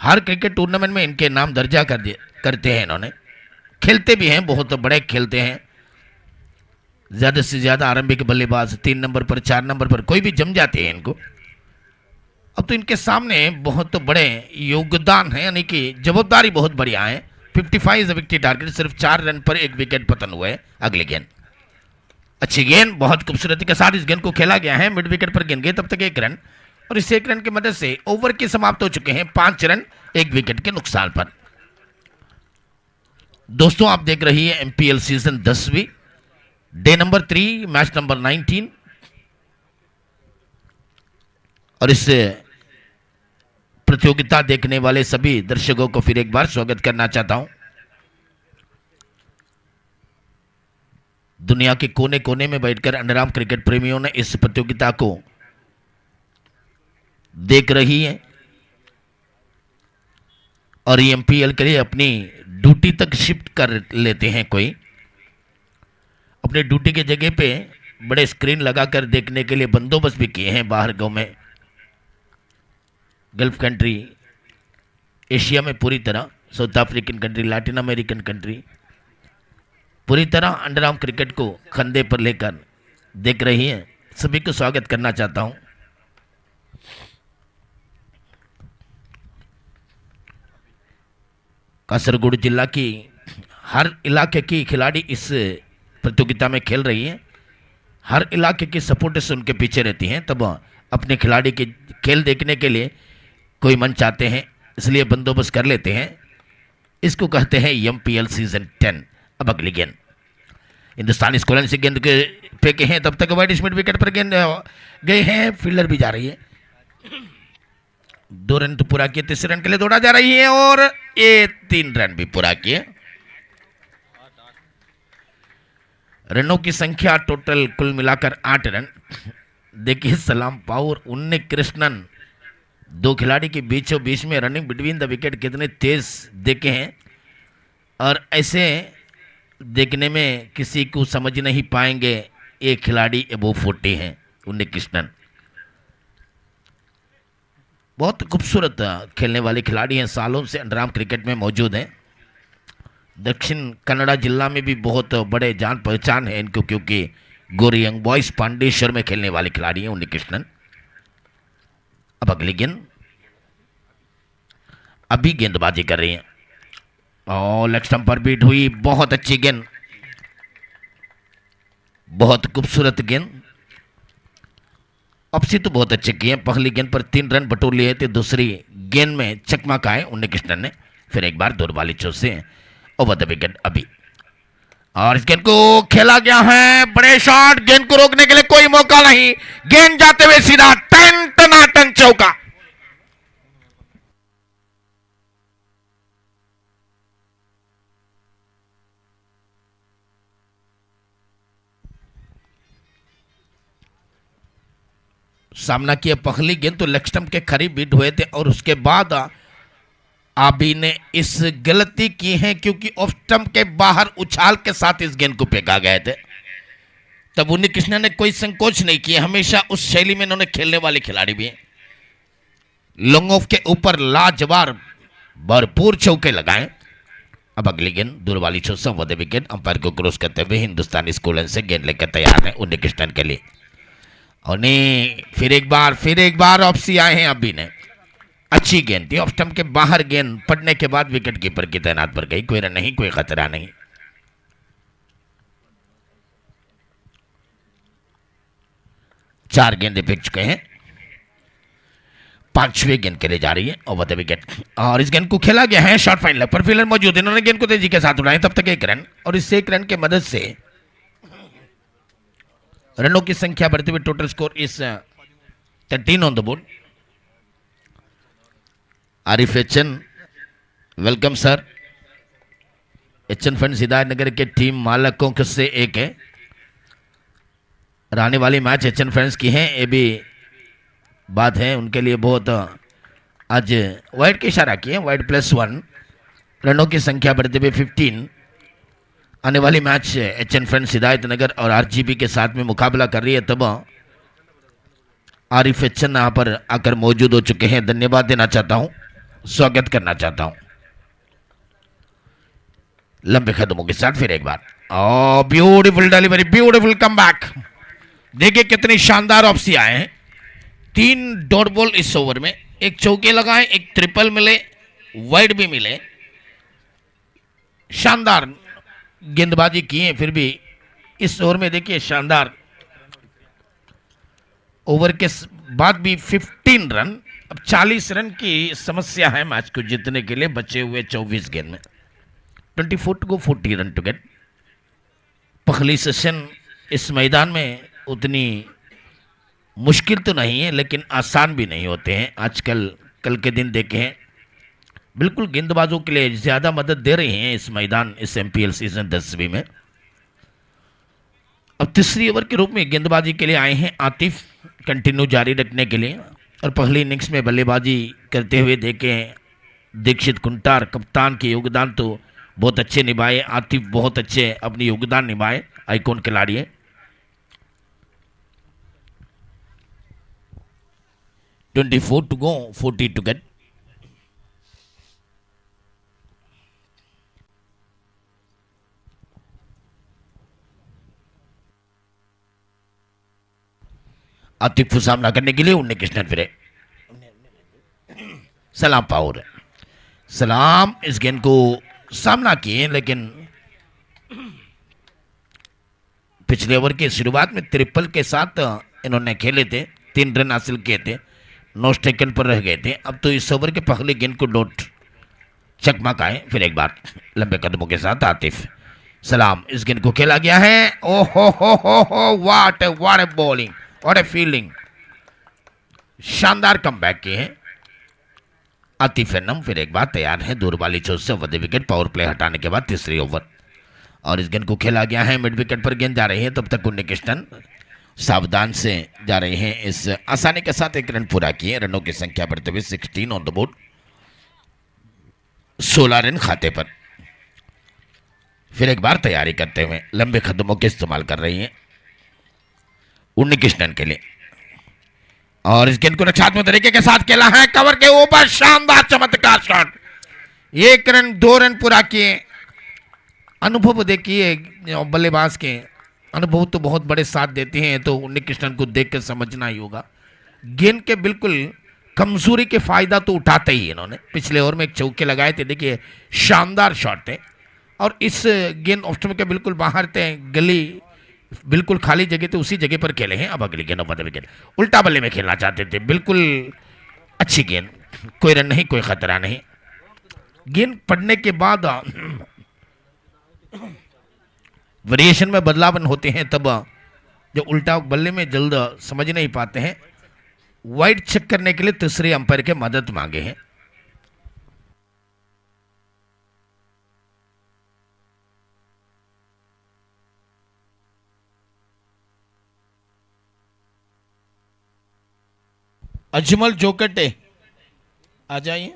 हर क्रिकेट टूर्नामेंट में इनके नाम दर्जा करते हैं। इन्होंने खेलते भी हैं, बहुत बड़े खेलते हैं, ज़्यादा से ज़्यादा आरंभिक बल्लेबाज 3 नंबर पर 4 नंबर पर कोई भी जम जाते हैं इनको। अब तो इनके सामने बहुत बड़े योगदान है, यानी कि जवाबदारी बहुत बढ़िया है। 55 इज विकेट टारगेट, सिर्फ 4 रन पर 1 विकेट पतन हुआ है। अगली गेंद अच्छी गेंद, बहुत खूबसूरती के साथ इस गेंद को खेला गया है, मिड विकेट पर गेंद गई, तब तक 1 रन और इस 1 रन की मदद से ओवर के समाप्त हो चुके हैं 5 रन 1 विकेट के नुकसान पर। दोस्तों आप देख रही है एमपीएल सीजन 10वीं डे नंबर 3 मैच नंबर 19 और इस प्रतियोगिता देखने वाले सभी दर्शकों को फिर एक बार स्वागत करना चाहता हूं। दुनिया के कोने कोने में बैठकर अंडरआर्म क्रिकेट प्रेमियों ने इस प्रतियोगिता को देख रही है और एमपीएल के लिए अपनी ड्यूटी तक शिफ्ट कर लेते हैं। कोई अपने ड्यूटी के जगह पे बड़े स्क्रीन लगाकर देखने के लिए बंदोबस्त भी किए हैं बाहर गांव में। गल्फ कंट्री, एशिया में पूरी तरह, south African country, Latin American country, पूरी तरह अंडरआर्म क्रिकेट को कंधे पर लेकर देख रही हैं। सभी को स्वागत करना चाहता हूं। कासरगोड जिला की हर इलाके की खिलाड़ी इस प्रतियोगिता में खेल रही हैं, हर इलाके की सपोर्टर्स उनके पीछे रहती हैं, तब अपने खिलाड़ी के खेल देखने के लिए कोई मंच आते हैं, इसलिए बंदोबस्त कर लेते हैं। इसको कहते हैं एमपीएल सीजन 10। अब अगली गेंद हिंदुस्तानी स्कोर से गेंद के फेंके हैं, तब तक वाइड मिड विकेट पर गेंद गए हैं, फील्डर भी जा रही है। 2 रन तो पूरा किए, तीसरे रन के लिए दौड़ा जा रही है और ये 3 रन भी पूरा किए। रनों की संख्या टोटल कुल मिलाकर 8 रन। देखिए सलाम पावर उन्नी कृष्णन, दो खिलाड़ी के बीचों बीच में रनिंग बिटवीन द विकेट कितने तेज देखे हैं, और ऐसे देखने में किसी को समझ नहीं पाएंगे एक खिलाड़ी अबो 40 हैं उन्नी कृष्णन। बहुत खूबसूरत खेलने वाले खिलाड़ी हैं, सालों से अंडरआर्म क्रिकेट में मौजूद हैं। दक्षिण कन्नड़ा जिला में भी बहुत बड़े जान पहचान है इनको, क्योंकि गोरी यंग बॉयज पांडेश्वर में खेलने वाले खिलाड़ी हैं उन्नी कृष्णन। अब अगली गेंद, अभी गेंदबाजी कर रही हैं और लेग स्टंप पर बीट हुई। बहुत अच्छी गेंद, बहुत खूबसूरत गेंद। अपसी तो बहुत अच्छे किए। पहली गेंद पर 3 रन बटोर लिए थे, दूसरी गेंद में चकमा खाए उन्नी कृष्णन ने। फिर एक बार दूर वाली चोट से ओवर द विकेट अभी, और इस गेंद को खेला गया है। बड़े शॉट, गेंद को रोकने के लिए कोई मौका नहीं, गेंद जाते हुए सीधा टनाटन चौका। सामना किया पहली गेंद तो लेग स्टंप के करीब बीट हुए थे, और उसके बाद आबी ने इस गलती की है क्योंकि ऑफ स्टंप के बाहर उछाल के साथ इस गेंद को फेंका गए थे। तब उन्नी कृष्णन ने कोई संकोच नहीं किया, हमेशा उस शैली में इन्होंने खेलने वाले खिलाड़ी भी हैं। लॉन्ग ऑफ के ऊपर लाजवाब भरपूर चौके लगाए। अब अगली गेंद दूर वाली चौक से ओवर द विकेट, अंपायर को क्रॉस करते हुए हिंदुस्तानी स्कूलन से गेंद लेकर तैयार है उन्नी कृष्णन के लिए। और नहीं, फिर एक बार ऑप्सी आए हैं अभी ने। अच्छी गेंद थी, ऑफ स्टंप के बाहर गेंद पड़ने के बाद विकेट कीपर की तैनात पर गई। कोई रन नहीं, कोई खतरा नहीं। चार गेंदें फेंक चुके हैं, पांचवें गेंद के लिए जा रही है ओवर द विकेट, और इस गेंद को खेला गया है शॉर्ट फाइन लेग पर। फील्डर मौजूद, इन्होंने गेंद को तेजी के साथ उड़ाया। तब तक 1 रन, और इस 1 रन के मदद से रनों की संख्या बढ़ते हुए टोटल स्कोर इस 13 on the board. Arif एचन, welcome sir. एचन fund Hidayatnagar के टीम मालकों से एक है। रहने वाली मैच एचन फंड्स की है, ये भी बात है उनके लिए। बहुत आज वाइड के इशारा किए, वाइड +1। रनों की संख्या बढ़ते हुए 15। आने वाली मैच एचएन फ्रेंड्स हिदायतनगर और आरजीबी के साथ में मुकाबला कर रही है। तब आरिफ एचन यहाँ पर आकर मौजूद हो चुके हैं। धन्यवाद देना चाहता हूँ, स्वागत करना चाहता हूँ। लंबे कदमों के साथ फिर एक बार, ब्यूटीफुल डिलीवरी, ब्यूटीफुल कमबैक। देखिए कितनी शानदार ऑप्सी आए हैं। 3 डॉट बॉल इस ओवर में, एक चौके लगाए, एक ट्रिपल मिले, वाइड भी मिले। शानदार गेंदबाजी किए, फिर भी इस ओवर में देखिए शानदार। ओवर के बाद भी 15 रन। अब 40 रन की समस्या है मैच को जीतने के लिए, बचे हुए 24 गेंद में 24 to go, 40 run to get. पहली सेशन इस मैदान में उतनी मुश्किल तो नहीं है, लेकिन आसान भी नहीं होते हैं। आजकल कल के दिन देखे हैं, बिल्कुल गेंदबाजों के लिए ज़्यादा मदद दे रहे हैं इस मैदान, इस एमपीएल सीजन 10वीं में। अब तीसरी ओवर के रूप में गेंदबाजी के लिए आए हैं आतिफ, कंटिन्यू जारी रखने के लिए। और पहली इनिंग्स में बल्लेबाजी करते हुए देखें दीक्षित कुंटार, कप्तान के योगदान तो बहुत अच्छे निभाए। आतिफ बहुत अच्छे अपनी योगदान निभाए, आइकॉन खिलाड़ी है। 24 to go, 40 to get. Atif को सामना करने के लिए उन्नी कृष्णन फिरे। सलाम पावर, सलाम इस गेंद को सामना किए, लेकिन पिछले ओवर की शुरुआत में ट्रिपल के साथ इन्होंने खेले थे, 3 रन हासिल किए थे, 9 सेकंड पर रह गए थे। अब तो इस ओवर के पहले गेंद को डॉट चकमा खाए। फिर एक बार लंबे कदमों के साथ आतिफ, सलाम इस गेंद को खेला गया है। ओहो हो, what a bowling, what a fielding. शानदार कमबैक किए हैं आतिफ एनम फिर एक बार तैयार है दूर वाली चोट से वधे विकेट पावर प्ले हटाने के बाद तीसरी ओवर और इस गेंद को खेला गया है मिड विकेट पर गेंद जा रही है तब तक उन्नी कृष्णन सावधान से जा रहे हैं इस आसानी के साथ एक रन पूरा किए रनों की संख्या बढ़ते हुए 16 ऑन द बोर्ड 16 रन खाते पर फिर एक बार तैयारी करते हुए लंबे कदमों के इस्तेमाल कर रही हैं उन्नी कृष्णन के लिए और इस गेंद को रक्षात्मक तरीके के साथ खेला है कवर के ऊपर शानदार चमत्कार शॉट 1 रन 2 रन पूरा किए अनुभव देखिए बल्लेबाज के अनुभव तो बहुत बड़े साथ देते हैं तो उन्नी कृष्णन को देख कर समझना ही होगा गेंद के बिल्कुल कमजोरी के फायदा तो उठाते ही इन्होंने पिछले ओवर में एक चौके लगाए थे देखिए शानदार शॉट थे और इस गेंद ऑफ स्टंप के बिल्कुल बाहर थे गली बिल्कुल खाली जगह थे उसी जगह पर खेले हैं अब अगली गेंद बदल विकेट उल्टा बल्ले में खेलना चाहते थे बिल्कुल अच्छी गेंद कोई रन नहीं कोई खतरा नहीं गेंद पड़ने के बाद वेरिएशन में बदलाव होते हैं तब जो उल्टा बल्ले में जल्द समझ नहीं पाते हैं वाइड चेक करने के लिए तीसरे अंपायर के मदद मांगे हैं अजमल जोकटे आ जाइए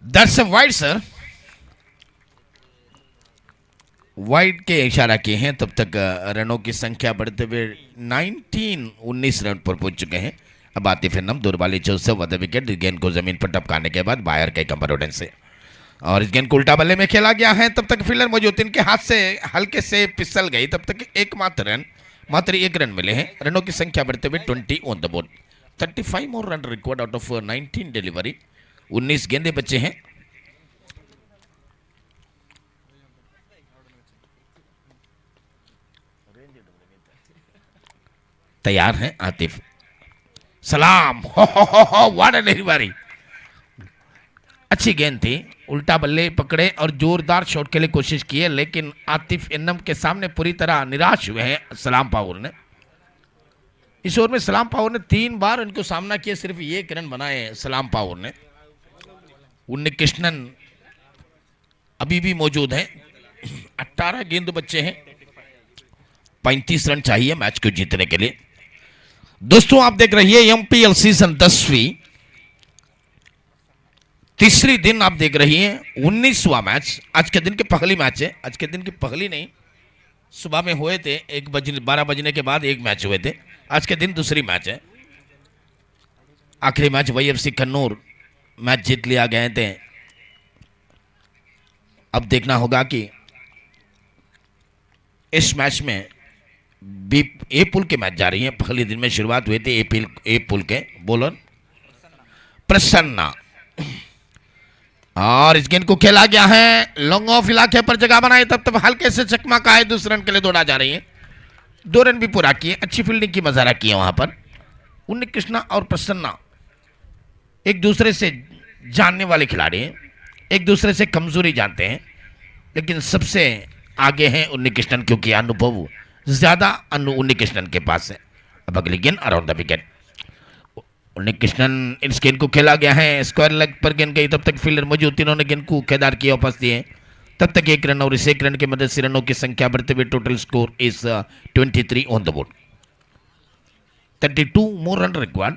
that's a wide sir wide के इशारा किए हैं तब तक रनों की संख्या बढ़ते हुए 19 रन पर पहुंच चुके हैं अब आतिफ एनम दूर वाली चोट से वधे विकेट गेंद को जमीन पर टपकाने के बाद बाहर के कमर उड़न से और इस गेंद को उल्टा बल्ले में खेला गया है तब तक फील्डर मौजूद इनके हाथ से हल्के से फिसल गई तब तक मात्र एक रन मिले हैं रनों की संख्या बढ़ते हुए 20 on the board 35 more run required out of 19 delivery 19 गेंदे बचे हैं तैयार हैं आतिफ सलाम हो व्हाट एन डिलीवरी अच्छी गेंद थी उल्टा बल्ले पकड़े और जोरदार शॉट के लिए कोशिश की है लेकिन आतिफ एनम के सामने पूरी तरह निराश हुए हैं सलाम पावर ने इस ओवर में सलाम पावर ने 3 बार इनको सामना किया सिर्फ 1 रन बनाए सलाम पावर ने उन्नी कृष्णन अभी भी मौजूद हैं 18 गेंद बच्चे हैं 35 रन चाहिए मैच को जीतने के लिए दोस्तों आप देख रही है एमपीएल सीजन 10वीं तीसरी दिन आप देख रही हैं 19वां मैच आज के दिन के पहली मैच है आज के दिन की पहली नहीं सुबह में हुए थे 12 बजने के बाद एक मैच हुए थे आज के दिन दूसरी मैच है आखिरी मैच वाईएफसी कन्नूर मैच जीत लिया गए थे अब देखना होगा कि इस मैच में ए पुल के मैच जा रही है पहले दिन में शुरुआत हुई थी ए पुल के बॉलर प्रसन्ना और इस गेंद को खेला गया है लॉन्ग ऑफ इलाके पर जगह बनाई तब हल्के से चकमा का है 2 रन के लिए दौड़ा जा रही है 2 रन भी पूरा किए अच्छी फील्डिंग की मजारा की है वहां पर उन्नी कृष्णा और प्रसन्ना एक दूसरे से जानने वाले खिलाड़ी हैं एक दूसरे से कमजोरी जानते हैं लेकिन सबसे आगे हैं उन्नी कृष्णन क्योंकि अनुभव ज्यादा उन्नी कृष्णन के पास है अब अगली गेंद अराउंड द विकेट उन्नी कृष्णन इस गेंद को खेला गया है स्क्वायर लेग पर गेंद गई तब तक फील्डर मौजूद इन्होंने गेंद को खेदार किया वापस दिए तब तक 1 रन और इस 1 रन की मदद से रनों की संख्या बढ़ते हुए total score is 23 on the board 32 more run required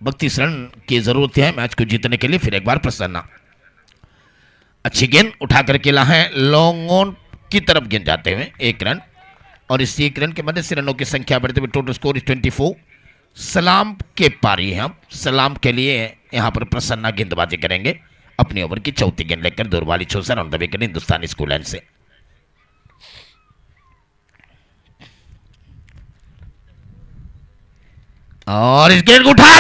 32 run की जरूरत है मैच को जीतने के लिए फिर एक बार प्रसन्ना अच्छी गेंद उठाकर खेला है लॉन्ग ऑन की तरफ गेंद जाते हुए 1 रन, और इस 1 रन के मदद से रनों की संख्या बढ़ते हुए टोटल स्कोर इज 24। सलाम के पारी हैं, हम सलाम के लिए यहां पर प्रसन्ना गेंदबाजी करेंगे अपनी ओवर की चौथी गेंद लेकर दूर वाली छोसर ऑन द विकेट हिंदुस्तानी स्कूल एंड से। और इस गेंद को उठा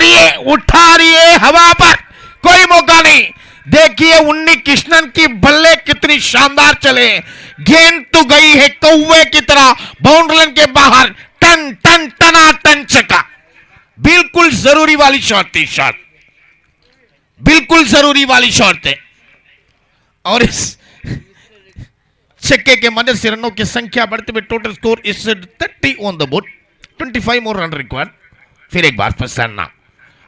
रही है हवा पर, कोई मौका नहीं। देखिए उन्नी कृष्णन की बल्ले कितनी शानदार चले, गेंद तो गई है कौवे की तरह बाउंड्री लाइन के बाहर, टन टन टना टन चका। बिल्कुल जरूरी वाली शॉट थी, शॉट बिल्कुल जरूरी वाली शॉट है, और इस छक्के के मदद से रनों की संख्या बढ़ते हुए total score is 30 on the board, 25 more run required. फिर एक बार प्रसन्ना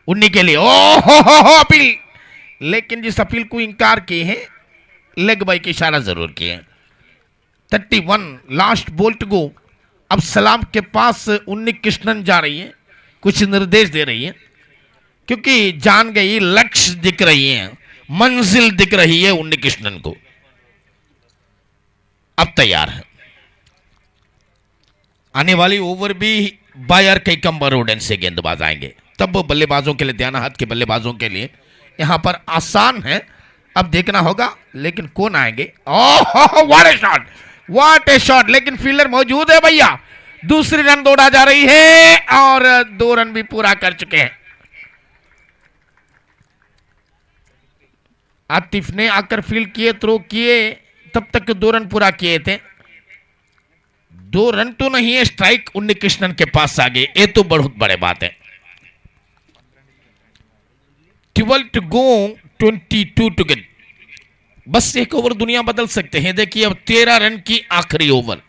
उन्नी के लिए हो अपील, लेकिन जिस अपील को इंकार किए हैं लेग बाई की इशारा जरूर किए हैं। 31 लास्ट बॉल टू गो। अब सलाम के पास उन्नी कृष्णन जा रही है, कुछ निर्देश दे रही है, क्योंकि जान गई लक्ष्य दिख रही है, मंजिल दिख रही है उन्नी कृष्णन को। अब तैयार है, आने वाली ओवर भी बायर कई कम्बर रोडन से गेंदबाज आएंगे, तब वो बल्लेबाजों के लिए, ध्यान हाथ के बल्लेबाजों के लिए यहां पर आसान है। अब देखना होगा लेकिन कौन आएंगे। Oh what A shot, what A shot, लेकिन फील्डर मौजूद है भैया। दूसरी रन दौड़ा जा रही है और 2 रन भी पूरा कर चुके हैं। आतिफ ने आकर फील्ड किए, थ्रो किए, तब तक 2 रन पूरा किए थे। 2 रन तो नहीं है, स्ट्राइक उन्नी कृष्णन के पास आ गए, ये तो बहुत बड़े बात है। 12 टू गो, 22 टू गेट। बस एक ओवर दुनिया बदल सकते हैं। देखिए अब 13 रन की आखिरी ओवर।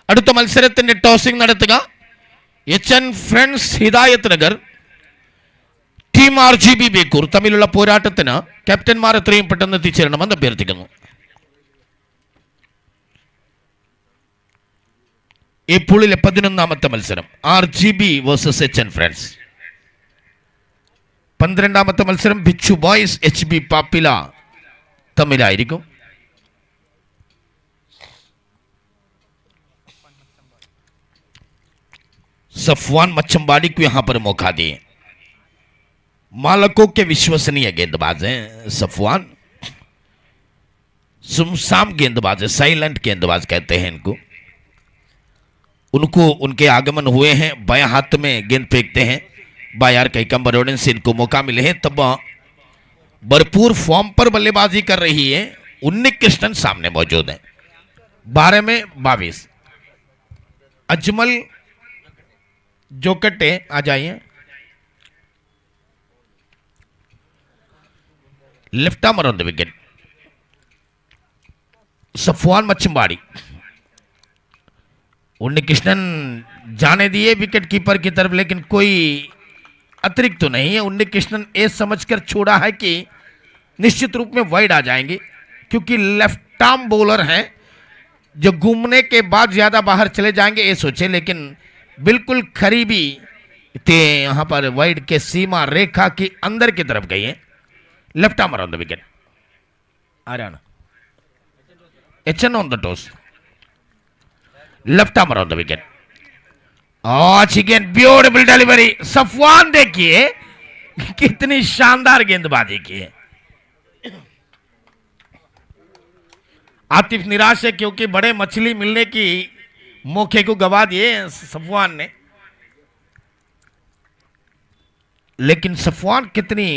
അടുത്ത മത്സരത്തിന്റെ ടോസിംഗ് നടത്തുക HN friends Hidayat Nagar team RGB Bekur തമ്മിലുള്ള പോരാട്ടത്തിന് ക്യാപ്റ്റന്മാർ എത്രയും പെട്ടെന്ന് എത്തിച്ചേരണമെന്ന് അഭ്യർത്ഥിക്കുന്നു. ഈ പൂളിലെ 11ാമത്തെ മത്സരം RGB വേഴ്സസ് HN ഫ്രണ്ട്സ്. 12ാമത്തെ മത്സരം ബിച്ചു ബോയ്സ് HB പാപ്പില തമ്മിലായിരിക്കും. सफवान मच्छम्बाड़ी को यहां पर मौका दिए। मालकों के विश्वसनीय गेंदबाज हैं सफवान, सुमसाम गेंदबाज है, साइलेंट गेंदबाज कहते हैं इनको। उनको उनके आगमन हुए हैं, बायां हाथ में गेंद फेंकते हैं, बायार कई कम बरोडन से इनको मौका मिले हैं, तब भरपूर फॉर्म पर बल्लेबाजी कर रही है। उन्नी कृष्णन सामने मौजूद है, 12 में 22। अजमल जोकटे आ जाइए, left arm on the wicket. Safwan Machhambadi, Unni Krishnan जाने दिए विकेट कीपर की तरफ, लेकिन कोई अतिरिक्त तो नहीं है। उन्नी कृष्णन ये समझकर छोड़ा है कि निश्चित रूप में वाइड आ जाएंगे, क्योंकि लेफ्ट आर्म बॉलर हैं जो घूमने के बाद ज्यादा बाहर चले जाएंगे ये सोचे, लेकिन बिल्कुल करीबी थे, यहां पर वाइड के सीमा रेखा की अंदर की तरफ गई है। Left arm on the wicket, आराना HN on the toss, left arm on the wicket. Again beautiful delivery. Safwan देखिए कितनी शानदार गेंदबाजी की है। आतिफ निराश है क्योंकि बड़े मछली मिलने की मौके को गवा दिए सफवान ने, लेकिन सफवान कितनी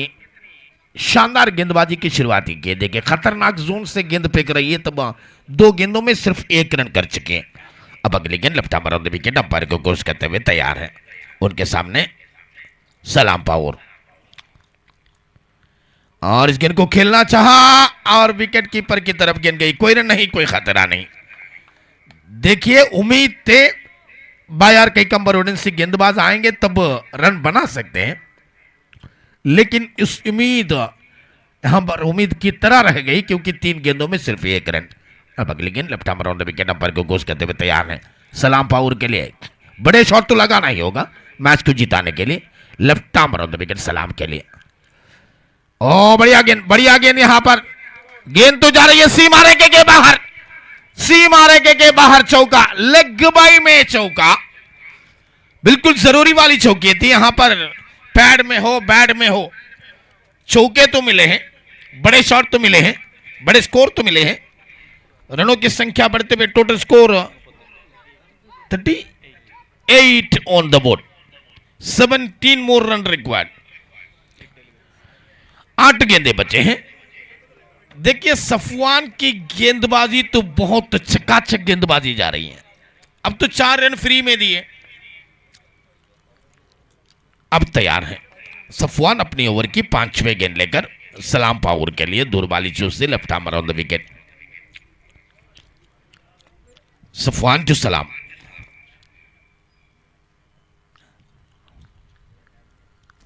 शानदार गेंदबाजी की शुरुआत की है। देखिए खतरनाक जोन से गेंद फेंक रही है, तब 2 गेंदों में सिर्फ 1 रन कर चुके हैं। अब अगली गेंद left arm on the wicket, umpire को कोर्स करते हुए तैयार है। उनके सामने सलाम पावर, और इस गेंद को खेलना चाहा और विकेट कीपर की तरफ गेंद गई, कोई रन नहीं, कोई खतरा नहीं। देखिए उम्मीद थे बायार कई कम बरोडन से गेंदबाज आएंगे तब रन बना सकते हैं, लेकिन इस उम्मीद यहां पर उम्मीद की तरह रह गई, क्योंकि 3 गेंदों में सिर्फ 1 रन। अब अगली गेंद left arm on the wicket, umpire को घोष करते हुए तैयार है। सलाम पावर के लिए बड़े शॉट तो लगाना ही होगा मैच को जिताने के लिए। Left arm on the wicket सलाम के लिए। ओ बढ़िया गेंद, बढ़िया गेंद। यहां पर गेंद तो जा रही है सीमा रेखे के बाहर, सीमा रेखे के बाहर चौका, लेग बाई में चौका, बिल्कुल जरूरी वाली चौकी थी। यहां पर पैड में हो बैड में हो, चौके तो मिले हैं, बड़े शॉट तो मिले हैं, बड़े स्कोर तो मिले हैं। रनों की संख्या बढ़ते हुए total score 38 on the board, 17 more run required. 8 गेंदे बचे हैं। देखिए सफवान की गेंदबाजी तो बहुत चकाचक गेंदबाजी जा रही है। अब तो 4 रन फ्री में दिए, अब तैयार है सफवान अपनी ओवर की 5वें गेंद लेकर सलाम पावर के लिए। दूरबाली चूज से left armer on the wicket. Safwan to Salam.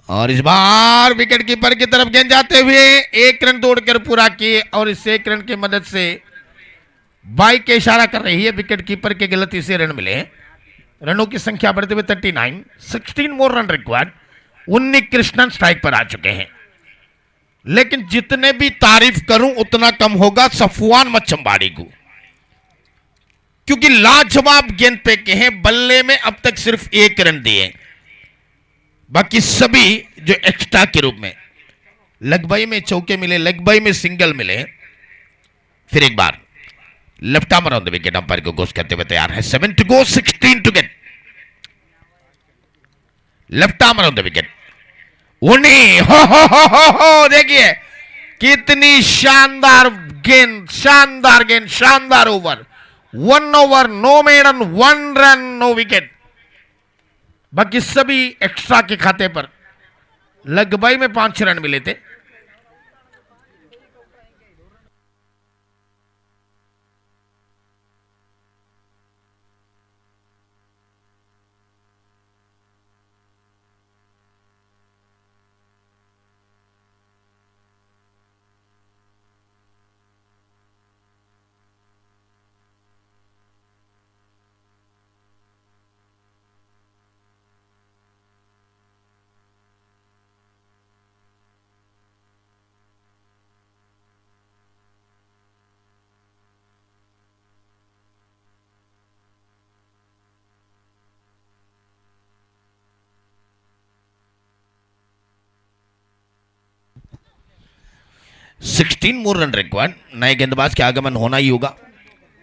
और इस बार विकेट कीपर की तरफ गेंद जाते हुए 1 रन दौड़कर पूरा किए, और इस 1 रन की मदद से बाई के इशारा कर रही है। विकेट कीपर के गलती से रन मिले हैं। रनों की संख्या बढ़ते हुए 39, 16 मोर रन रिक्वायर्ड। उन्नी कृष्णन स्ट्राइक पर आ चुके हैं, लेकिन जितने भी तारीफ करूं उतना कम होगा सफवान मच्छम्बाड़ी को, क्योंकि लाजवाब गेंद फेंके हैं। बल्ले में अब तक सिर्फ 1 रन दिए, बाकी सभी जो एक्स्ट्रा के रूप में लगबाई में चौके मिले, लगबाई में सिंगल मिले। फिर एक बार left armer on the wicket, umpire को घोष करते हुए तैयार है। 7 to go, 16 to get. Left armer on the wicket. उन्हीं हो देखिए कितनी शानदार गेंद, शानदार गेंद, शानदार over. 1 over, no maiden, 1 run, no wicket. बाकी सभी एक्स्ट्रा के खाते पर। लगबाई में 5 रन मिले थे। Sixteen more run required. नए गेंदबाज के आगमन होना ही होगा।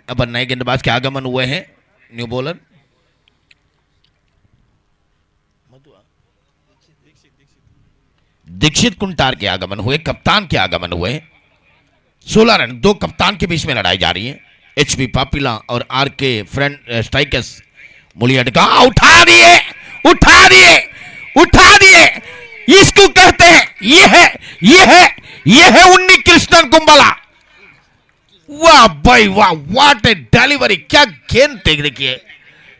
अब नए गेंदबाज के आगमन हुए हैं। न्यू बॉलर दीक्षित कुंटार के आगमन हुए, कप्तान के आगमन हुए। 16 रन, 2 कप्तान के बीच में लड़ाई जा रही है। एचबी पापिला और आर के फ्रेंड स्ट्राइकर्स मुलियडका उठा दिए, उठा दिए, उठा दिए। इसको कहते हैं, ये है उन्नी कृष्णन कुंबला। वाह भाई वाह, व्हाट ए डिलीवरी। क्या गेंद थे, देखिए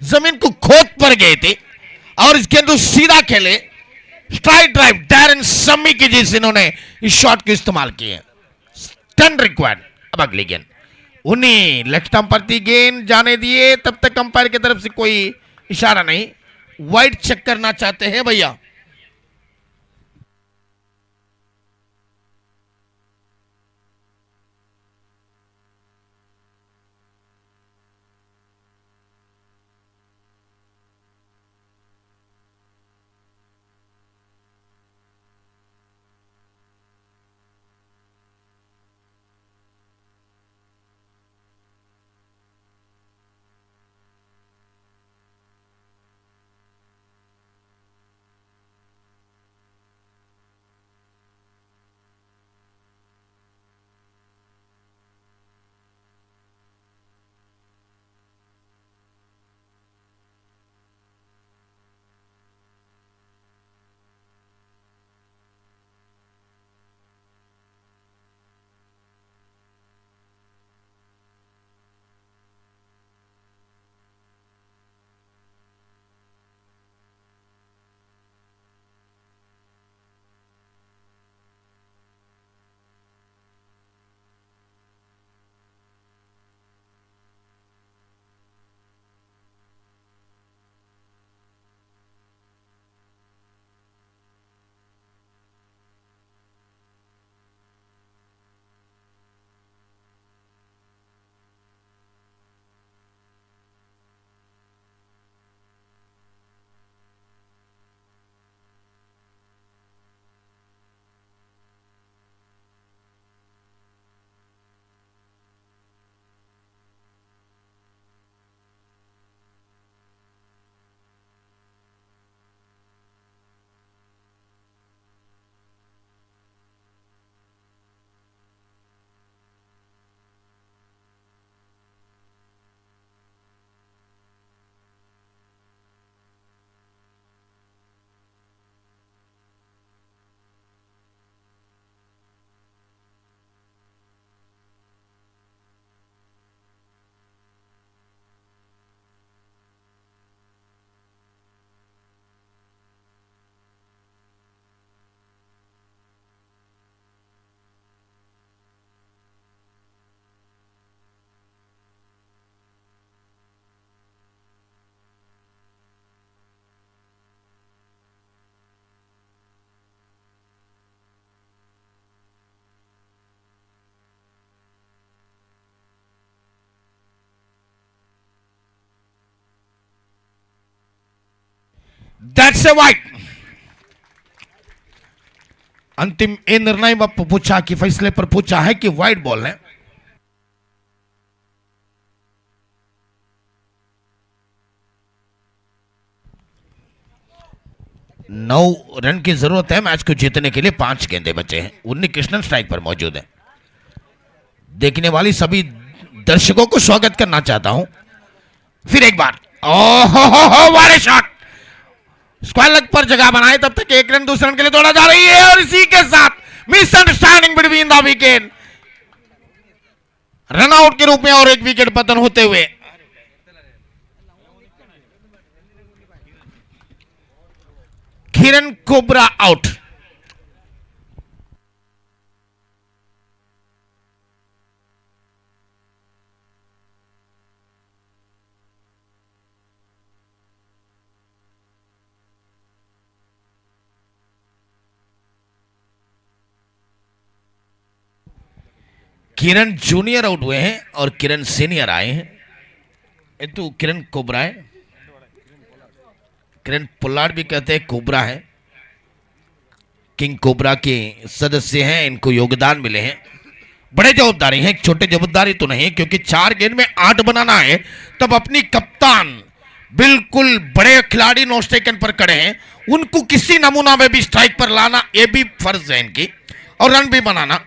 जमीन को खोद पर गए थे और इस गेंद को सीधा खेले। स्ट्राइक ड्राइव डैरन सम्मी की, जिस इन्होंने इस शॉट को इस्तेमाल किए। 10 रिक्वायर्ड। अब अगली गेंद उन्हीं लेग स्टंप पर थी, गेंद जाने दिए। तब तक अंपायर की तरफ से कोई इशारा नहीं। वाइड चेक करना चाहते हैं भैया। That's a wide. अंतिम ये निर्णय में पूछा कि फैसले पर पूछा है कि वाइड बॉल है। नौ रन की जरूरत है मैच को जीतने के लिए। 5 गेंदे बचे हैं। उन्नी कृष्णन स्ट्राइक पर मौजूद है। देखने वाली सभी दर्शकों को स्वागत करना चाहता हूं। फिर एक बार ओहो वारे शॉट। स्क्वायर लेग पर जगह बनाए तब तक 1 रन दूसरे रन के लिए दौड़ा जा रही है और इसी के साथ misunderstanding between the wicket, run out के रूप में और एक विकेट पतन होते हुए किरण कोबरा आउट। किरण जूनियर आउट हुए हैं और किरण सीनियर आए हैं। ये तो किरण कोबरा है, किरण पुल्लाड भी कहते हैं, कोबरा है। किंग कोबरा के सदस्य हैं, इनको योगदान मिले हैं। बड़े जवाबदारी हैं, छोटे जवाबदारी तो नहीं, क्योंकि 4 गेंद में 8 बनाना है। तब अपनी कप्तान बिल्कुल बड़े खिलाड़ी नो स्टेकन पर खड़े हैं, उनको किसी नमूना में भी स्ट्राइक पर लाना ये भी फर्ज है इनकी, और रन भी बनाना।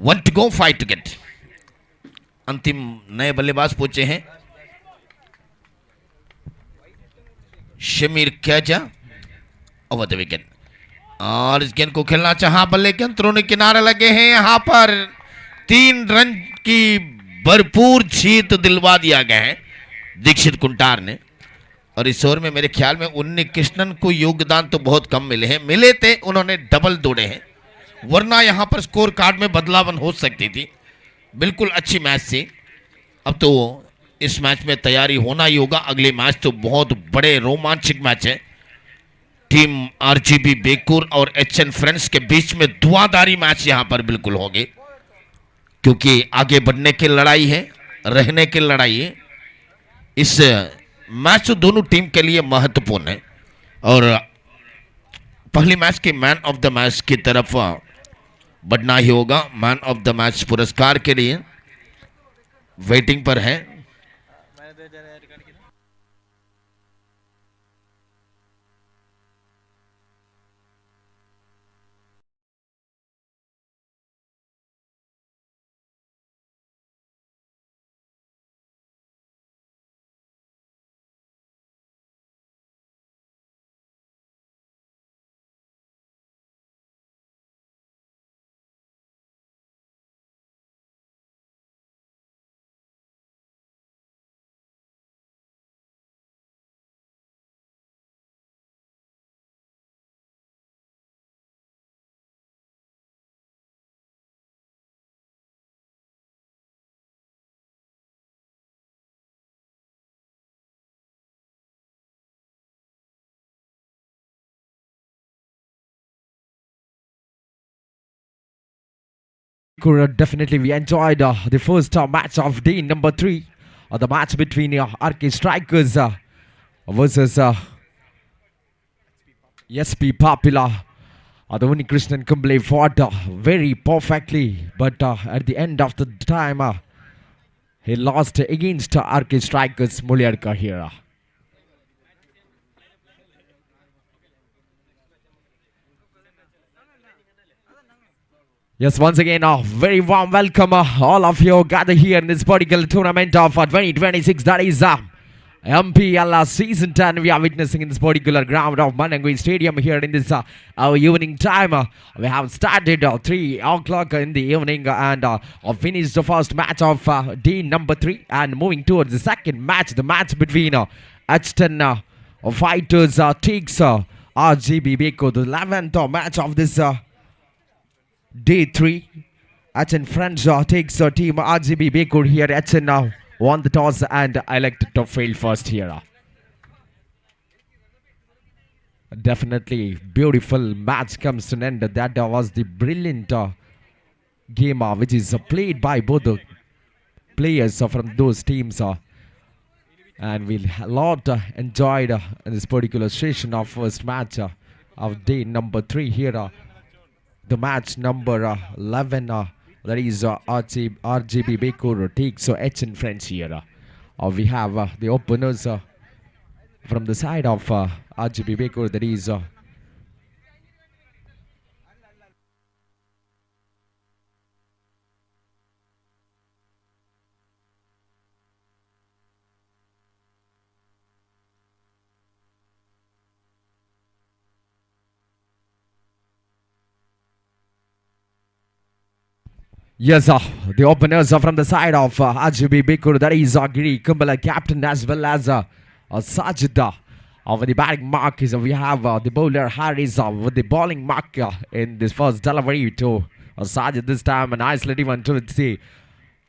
1 to go, 5 to get. अंतिम नए बल्लेबाज पहुंचे हैं शमीर कैजा ओवर द विकेट और इस गेंद को खेलना चाहा बल्ले के अंतरों ने किनारे लगे हैं। यहां पर 3 रन की भरपूर जीत दिलवा दिया गया है दीक्षित कुंटार ने। और इस ओवर में मेरे ख्याल में उन्नी कृष्णन को योगदान तो बहुत कम मिले हैं, मिले थे उन्होंने डबल दौड़े हैं, वरना यहां पर स्कोर कार्ड में बदलाव हो सकती थी। बिल्कुल अच्छी मैच थी। अब तो इस मैच में तैयारी होना ही होगा, अगले मैच तो बहुत बड़े रोमांचक मैच है। टीम आरजीबी बेकुर और एचएन फ्रेंड्स के बीच में धुआंधारी मैच यहां पर बिल्कुल होंगे, क्योंकि आगे बढ़ने की लड़ाई है, रहने की लड़ाई है। इस मैच तो दोनों टीम के लिए महत्वपूर्ण है। और पहली मैच के मैन ऑफ द मैच की तरफ बढ़ना ही होगा। मैन ऑफ द मैच पुरस्कार के लिए वेटिंग पर है। Definitely, we enjoyed the first match of day number 3, the match between RK Strikers versus SP Popular. The Uni Krishnan Kumble fought very perfectly, but at the end of the time, he lost against RK Strikers Mulyarka here. Yes, once again, a very warm welcome all of you gather here in this particular tournament of 2026, that is MPL Season 10. We are witnessing in this particular ground of Mannamkuzhi Stadium here in this our evening time. We have started 3 o'clock in the evening and finished the first match of day number 3 and moving towards the second match, the match between H10 Fighters takes RGB Beko, the 11th match of this Day 3. HN Friends takes team RGB Baker here. HN won the toss and elected to fail first here. Definitely beautiful match comes to an end. That was the brilliant game which is played by both the players from those teams. And we a lot enjoyed in this particular session of first match of day number 3 here. The match number 11, that is RGB Baker takes HN Friends here. We have the openers from the side of RGB Baker, that is yes, the openers are from the side of RGB Baker, that is Giri Kumbala, captain, as well as Sajida. With the batting mark is we have the bowler Harris with the bowling mark in this first delivery to Sajid this time. An isolated one to the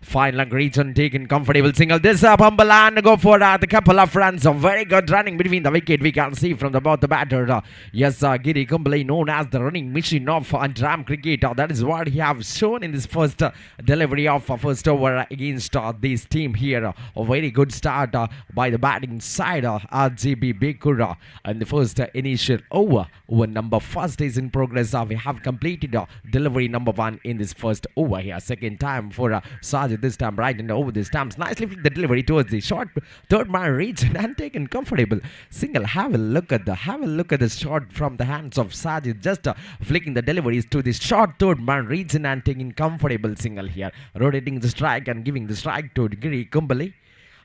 fine lung region, taking comfortable single. This Pambalan go for the couple of runs. Very good running between the wicket. We can see from about the batter. Yes, Giri Kumbale, known as the running machine of Andram cricket. That is what he have shown in this first delivery of first over against this team here. A very good start by the batting side RGB Baker in the first initial over. Over number first is in progress. We have completed delivery number 1 in this first over here. Second time for Sajid Sajid this time right and over the stamps. Nicely flicked the delivery towards the short third man region and taken comfortable single. Have a look at the shot from the hands of Sajid, just flicking the deliveries to the short third man region and taking comfortable single here, rotating the strike and giving the strike to Giri Kumbali,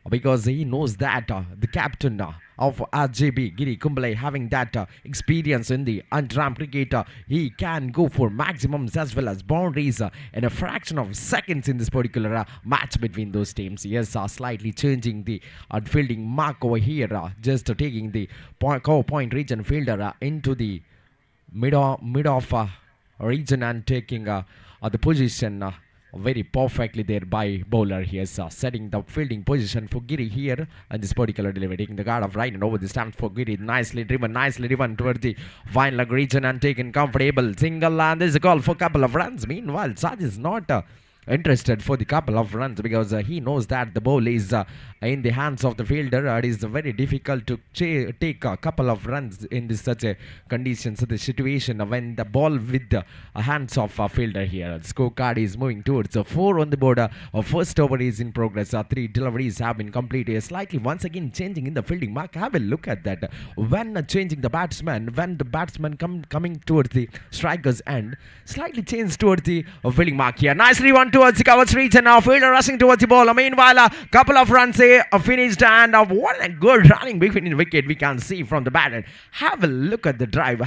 because he knows that the captain of RJB, Giri Kumbale, having that experience in the unramped cricket, he can go for maximums as well as boundaries in a fraction of seconds in this particular match between those teams. Yes, slightly changing the fielding mark over here, just taking the cover point region fielder into the mid of region and taking the position very perfectly there by bowler here, setting the fielding position for Giri here and this particular delivery, taking the guard of right and over the stamps for Giri, nicely driven towards the fine leg region and taken comfortable single, and this is a call for a couple of runs. Meanwhile, Saj is not interested for the couple of runs because he knows that the ball is in the hands of the fielder. It is very difficult to take a couple of runs in this such a conditions, the situation when the ball with the hands of a fielder here. The scorecard is moving towards 4 on the board. First over is in progress. 3 deliveries have been completed. Slightly once again changing in the fielding mark. Have a look at that. When changing the batsman, when the batsman coming towards the striker's end, slightly changed towards the fielding mark here. Nicely one towards the coverage region. Now fielder rushing towards the ball. Meanwhile, a couple of runs finished, and what a good running between the wicket we can see from the batter. Have a look at the drive.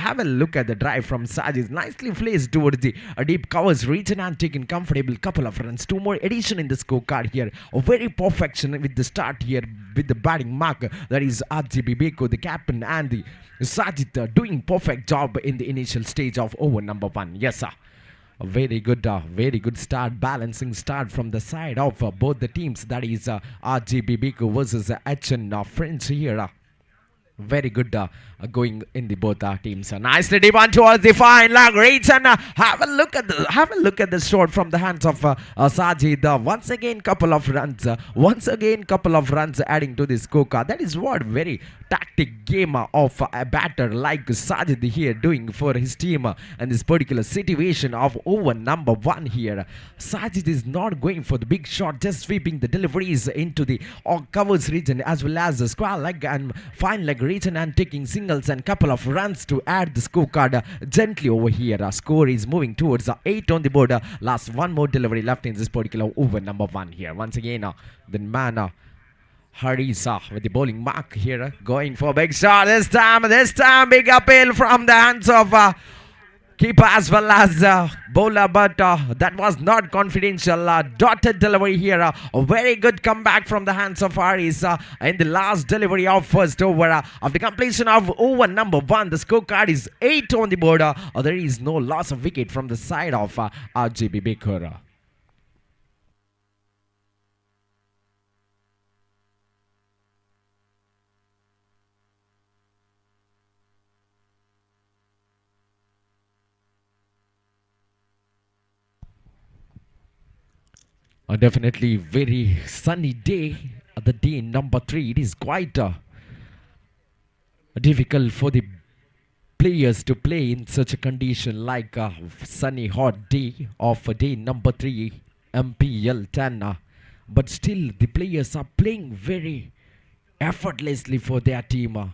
From Sajid. Nicely placed towards the deep covers region and taken comfortable couple of runs. 2 more addition in the scorecard here. A very perfection with the start here with the batting mark. That is RJB Beko, the captain, and the Sajid doing perfect job in the initial stage of over number 1. Yes, sir. A very good start, balancing start from the side of both the teams. That is RJB Beko versus HN French here. Very good going in the both teams. Nicely deep on towards the fine leg region. Have a look at the shot from the hands of Sajid. Once again couple of runs adding to the scorecard. That is what very tactic game of a batter like Sajid here doing for his team and this particular situation of over number 1 here. Sajid is not going for the big shot, just sweeping the deliveries into the covers region as well as the square leg and fine leg region and taking singles and couple of runs to add the scorecard gently over here. Score is moving towards 8 on the board. Last 1 more delivery left in this particular over number 1 here. Once again, the man Harisa with the bowling mark here, going for a big shot this time big appeal from the hands of keeper as well as bowler, but that was not confidential. Dotted delivery here. A very good comeback from the hands of Harisa in the last delivery of first over. Of the completion of over number 1, the scorecard is 8 on the board. There is no loss of wicket from the side of RJB Baker. Definitely very sunny day. The day number 3. It is quite difficult for the players to play in such a condition like a sunny hot day of day number 3 MPL 10. But still the players are playing very effortlessly for their team.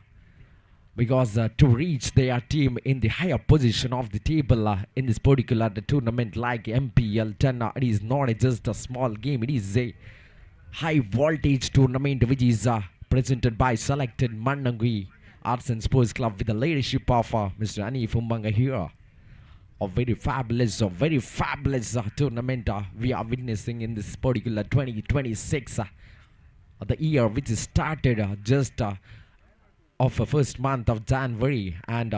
Because to reach their team in the higher position of the table in this particular tournament like MPL 10, it is not just a small game. It is a high voltage tournament which is presented by selected Mannamkuzhi Arts and Sports Club with the leadership of Mr. Anif Umbanga here. A very fabulous tournament we are witnessing in this particular 2026, the year which started just of the first month of January, and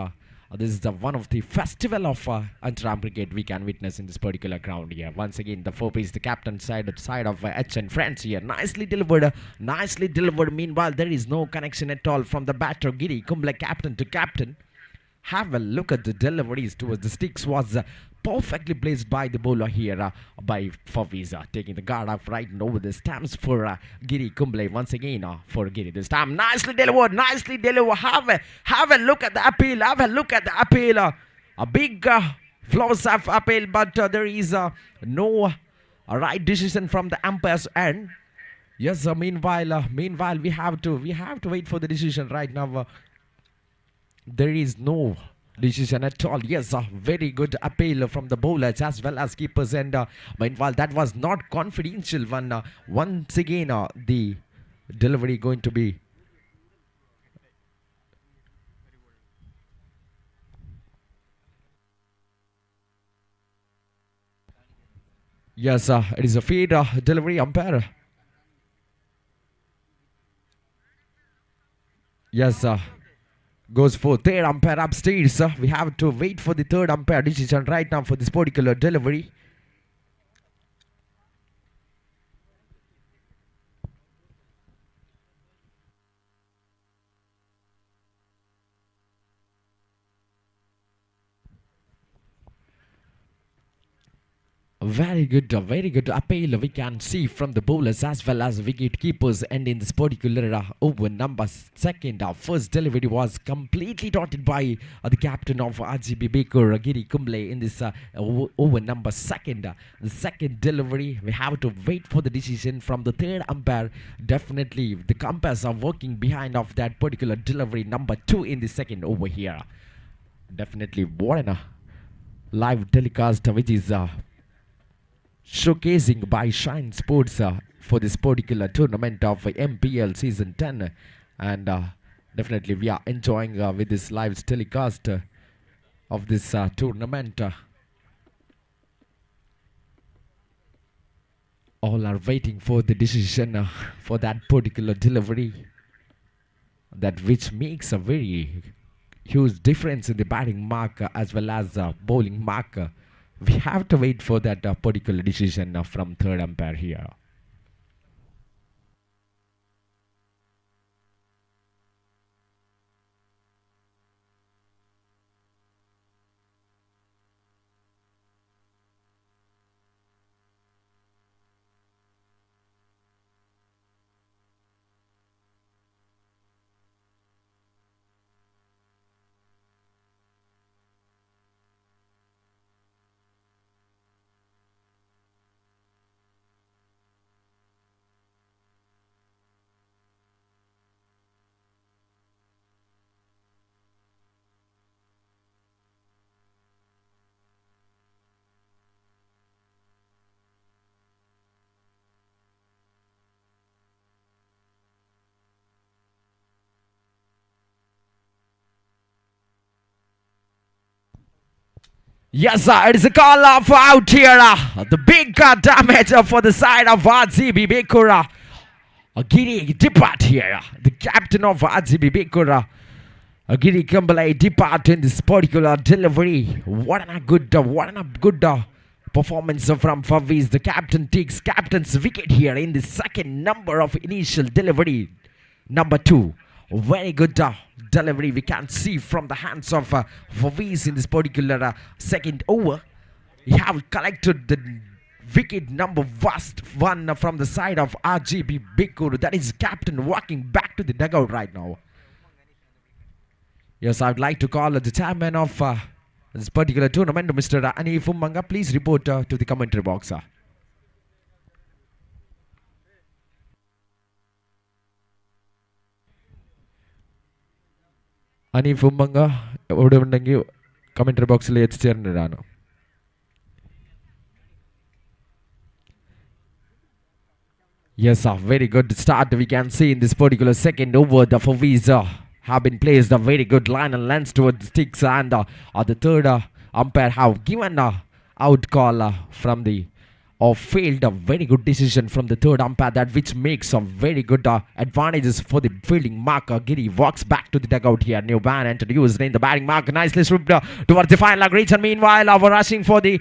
this is one of the festival of Antram Brigade we can witness in this particular ground here. Once again, the 4-piece, the captain side of HN Friends here. Nicely delivered. Meanwhile, there is no connection at all from the batter Giri Kumble, captain to captain. Have a look at the deliveries towards the sticks was perfectly placed by the bowler here by Faviza, taking the guard up right and over the stamps for Giri Kumble once again for Giri this time. Nicely delivered. Have a look at the appeal. A big flows of appeal, but there is no A right decision from the umpire's end. Yes, meanwhile, we have to wait for the decision right now. There is no decision at all. Yes, a very good appeal from the bowlers as well as keepers. And meanwhile, that was not confidential one. Once again, the delivery going to be. Yes, it is a feed delivery umpire. Yes, goes for third umpire upstairs. We have to wait for the third umpire decision right now for this particular delivery. Very good appeal we can see from the bowlers as well as wicket keepers, and in this particular over number second, first delivery was completely dotted by the captain of RGB Baker, Giri Kumble, in this over number second. The second delivery, we have to wait for the decision from the third umpire. Definitely the umpires are working behind of that particular delivery number 2 in the second over here. Definitely what a live telecast which is showcasing by Shine Sports for this particular tournament of MPL Season 10, and definitely we are enjoying with this live telecast of this tournament. All are waiting for the decision for that particular delivery, that which makes a very huge difference in the batting mark as well as bowling mark. We have to wait for that particular decision from third umpire here. Yes, it is a call off out here. The big damage for the side of RGB Baker. Giri depart here. The captain of RGB Baker, Giri Kumble, depart in this particular delivery. What a good performance from Faviz. The captain takes captain's wicket here in the second number of initial delivery, number 2. Very good delivery we can see from the hands of Faviz in this particular second over. We have collected the wicket number first one from the side of RGB Baker. That is captain walking back to the dugout right now. Yes, I would like to call the chairman of this particular tournament, Mr. Ani Fummanga. Please report to the commentary box. Ani Fummanga, എവിടെ ഉണ്ടെങ്കിൽ commentary ബോക്സിൽ എത്തിച്ചേരേണ്ടതാണ്. Yes, a very good start we can see in this particular second over. The Faviz have been placed a very good line and length towards the sticks, and the third umpire have given out call from the failed a very good decision from the third umpire, that which makes a very good advantages for the fielding marker. Giri walks back to the dugout here. New ban introduced in the batting mark, nicely swooped towards the final reach, and meanwhile rushing for the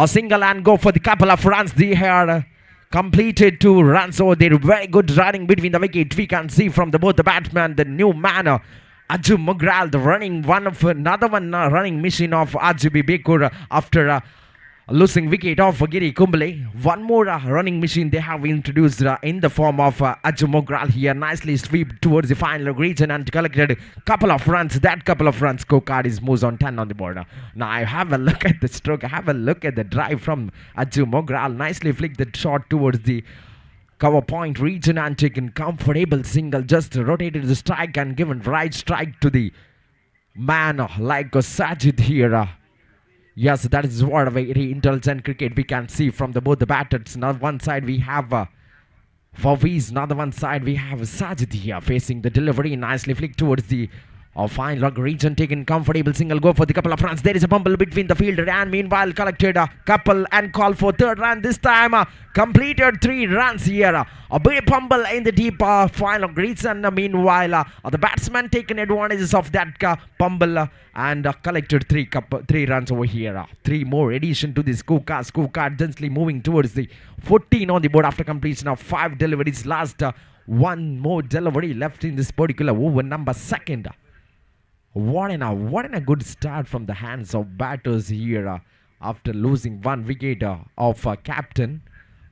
single and go for the couple of runs. The here completed 2 runs over there. Very good running between the wicket. We can see from both the batsmen, the new man Aju Mugral, the running one of another one running machine of RGB Baker after losing wicket of Giri Kumbale. One more running machine they have introduced in the form of Ajumogral here. Nicely sweep towards the final region and collected couple of runs. That couple of runs scorecard is moves on 10 on the board. Now I have a look at the stroke. Have a look at the drive from Ajumogral. Nicely flicked the shot towards the cover point region and taken comfortable single. Just rotated the strike and given right strike to the man like Sajid here. Yes, that is what a very intelligent cricket we can see from both the batters. Now one side we have Faviz, another one side we have Sajid here facing the delivery. Nicely flicked towards the fine log region, taken comfortable single, go for the couple of runs. There is a bumble between the fielder and meanwhile collected a couple and call for third run. This time completed 3 runs here. A big pumble in the deep fine log region. Meanwhile the batsman taken advantages of that pumble and collected 3 runs over here. 3 more addition to the scorecard densely moving towards the 14 on the board after completion of 5 deliveries. Last one more delivery left in this particular over number 2nd. What a good start from the hands of batters here after losing 1 wicket of captain.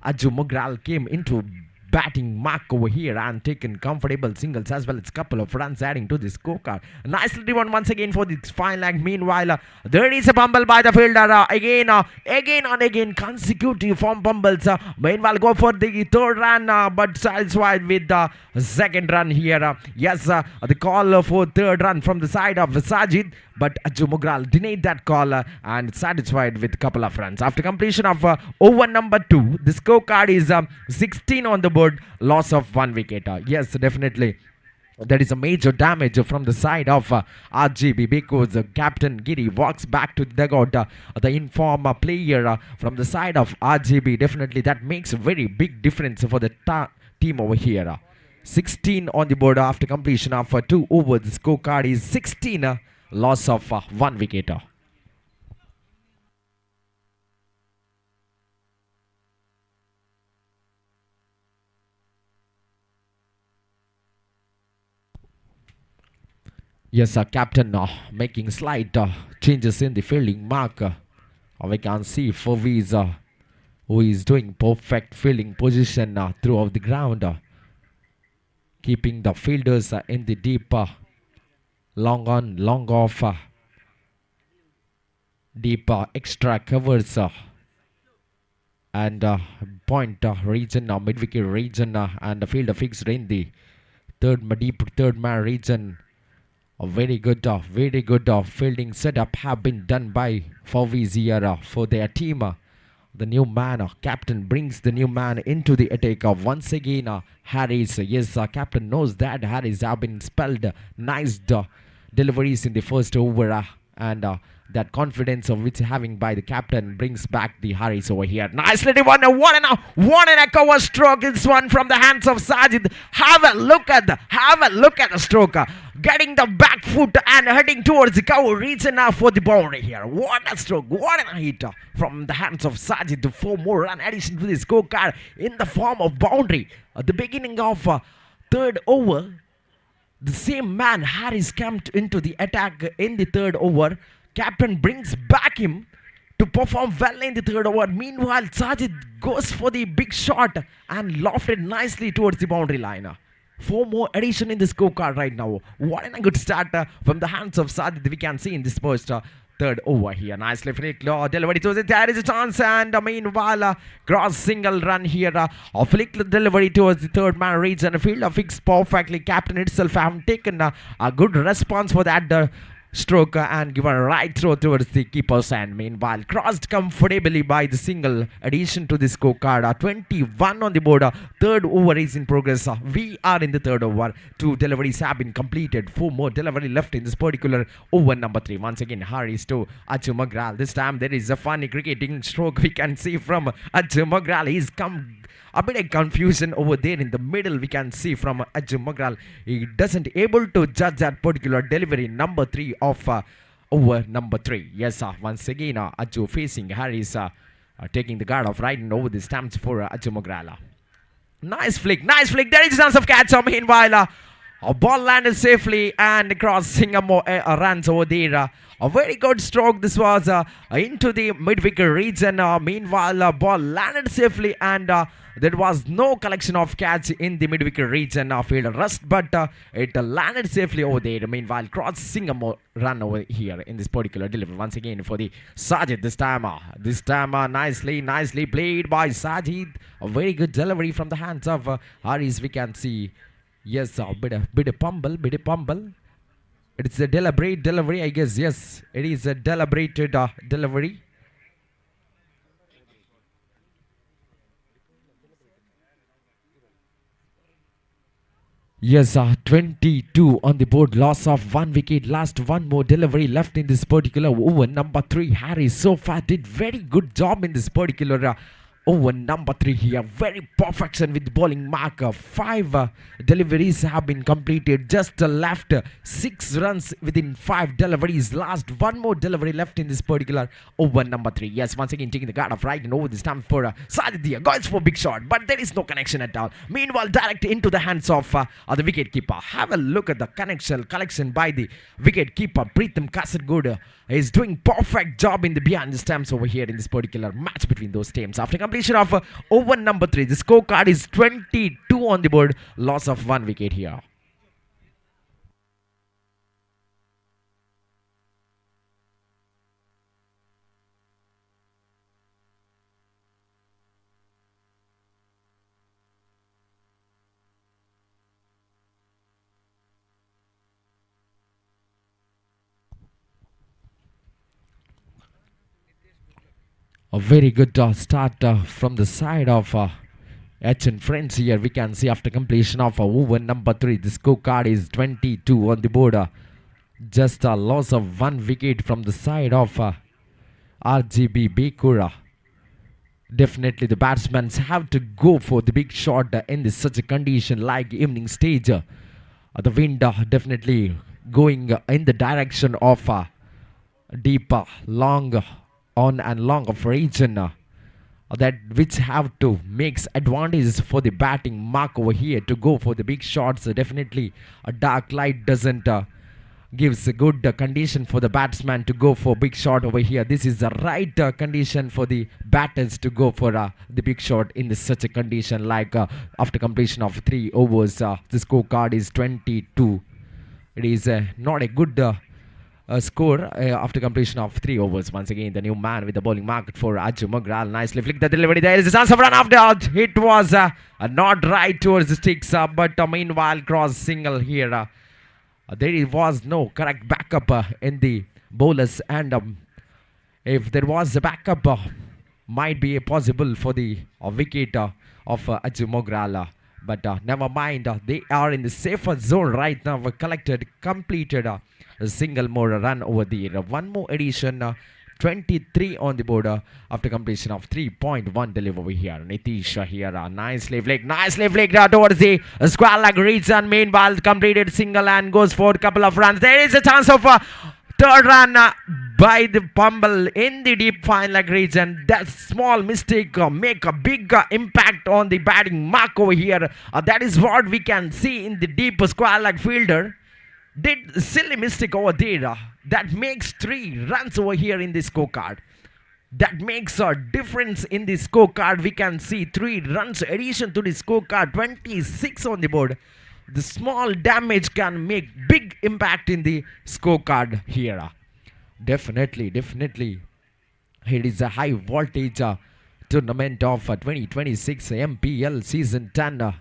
Ajumogral came into batting mark over here and taken comfortable singles as well as couple of runs adding to the scorecard. Nicely driven once again for the fine leg. Meanwhile, there is a bumble by the fielder again and again consecutive form bumbles. Meanwhile, go for the third run but satisfied with the second run here. Yes, the call for third run from the side of Sajid, but Ajumogral denied that call and satisfied with a couple of runs. After completion of over number 2, the scorecard is 16 on the board, loss of 1 wicket. Yes, definitely. There is a major damage from the side of RGB because Captain Giri walks back to the dugout. The inform player from the side of RGB, definitely that makes a very big difference for the team over here. 16 on the board after completion of 2 overs. The scorecard is 16. Loss of 1 wicket. Yes, captain making slight changes in the fielding mark. We can see Faviz who is doing perfect fielding position throughout the ground, keeping the fielders in the deep long on, long off, deep extra covers and point region, mid-wicket region and the fielder fixed in the deep third man region. A very good fielding setup have been done by Faviz here for their team. The new man, captain brings the new man into the attack. Once again, Harris, yes, captain knows that Harris have been spelled nice deliveries in the first over and that confidence of which having by the captain brings back the Harris over here. Nicely one and a cover stroke. This one from the hands of Sajid. Have a look at the stroke. Getting the back foot and heading towards the cover region for the boundary here. What a stroke, what a hit from the hands of Sajid. The 4 more run addition to the scorecard in the form of boundary. At the beginning of 3rd over, the same man Harris came into the attack in the 3rd over. Captain brings back him to perform well in the 3rd over. Meanwhile, Sajid goes for the big shot and lofted nicely towards the boundary line. 4 more addition in the scorecard right now. What a good start from the hands of Sajid we can see in this first 3rd over here. Nicely flicked delivery towards it. There is a chance and meanwhile cross single run here. Flicked delivery towards the 3rd man region. Fielder fixed perfectly. Captain itself have taken a good response for that stroke and given a right throw towards the keeper's hand. Meanwhile, crossed comfortably by the single addition to the scorecard. 21 on the board. 3rd over is in progress. We are in the 3rd over. 2 deliveries have been completed. 4 more delivery left in this particular over number 3. Once again, Harris to Ajumogral. This time there is a funny cricketing stroke we can see from Ajumogral. He's come a bit of confusion over there in the middle. We can see from Ajumogral. He doesn't able to judge that particular delivery. Number 3 of over number 3. Yes, once again, Aju facing Harris, taking the guard off right and over the stamps for Ajumogral. Nice flick. There is a chance of catch. Meanwhile, A ball landed safely and crossing runs over there. A very good stroke. This was into the mid-wicket region. Meanwhile, ball landed safely and there was no collection of catch in the mid-wicket region. Field rust, but it landed safely over there. Meanwhile, crossing a more run over here in this particular delivery. Once again for the Sajid this time. Nicely played by Sajid. A very good delivery from the hands of Haris. We can see. Yes, bit of pumble. It's a deliberate delivery, I guess. Yes, it is a deliberated delivery. Yes, 22 on the board. Loss of 1 wicket. Last one more delivery left in this particular over. Number 3, Harry so far did very good job in this particular over number 3 here. Very perfection with bowling mark. 5 deliveries have been completed. Just left 6 runs within 5 deliveries. Last one more delivery left in this particular over number 3. Yes, once again taking the guard of right and over this time for Sajid. Goes for big shot, but there is no connection at all. Meanwhile, direct into the hands of the wicket keeper. Have a look at the collection by the wicket keeper. Preetham Kasargod is doing perfect job in the behind the stumps over here in this particular match between those teams. After completion of over number 3, the scorecard is 22 on the board. Loss of 1 wicket here. A very good start from the side of H and friends here. We can see after completion of over number 3, the scorecard is 22 on the board. Just a loss of 1 wicket from the side of RGB Bekura. Definitely the batsmen have to go for the big shot in such a condition like evening stage. The wind definitely going in the direction of deep, long on and long of region that which have to makes advantages for the batting mark over here to go for the big shots. Definitely a dark light doesn't gives a good condition for the batsman to go for big shot over here. This is the right condition for the batters to go for the big shot in such a condition like after completion of 3 overs. The scorecard is 22. It is not a good score after completion of 3 overs. Once again, the new man with the bowling mark for Aju Magral. Nicely flicked the delivery. There is a chance of run after out. It was not right towards the sticks, but meanwhile, cross single here. There was no correct backup in the bowlers, and if there was a backup, might be possible for the wicket of Aju Magral. But never mind, they are in the safer zone right now. Completed a single more run over there. One more addition, 23 on the board after completion of 3.1 delivery here. Nitish here, nicely flicked towards the square leg region. Meanwhile, completed single and goes for a couple of runs. There is a chance of third run by the Pumble in the deep fine leg region. That small mistake make a big impact on the batting mark over here. That is what we can see in the deep square leg fielder. Did a silly mistake over there. That makes 3 runs over here in the scorecard. That makes a difference in the scorecard. We can see 3 runs addition to the scorecard. 26 on the board. The small damage can make big impact in the scorecard here. Definitely. It is a high voltage tournament of 2026 MPL season 10.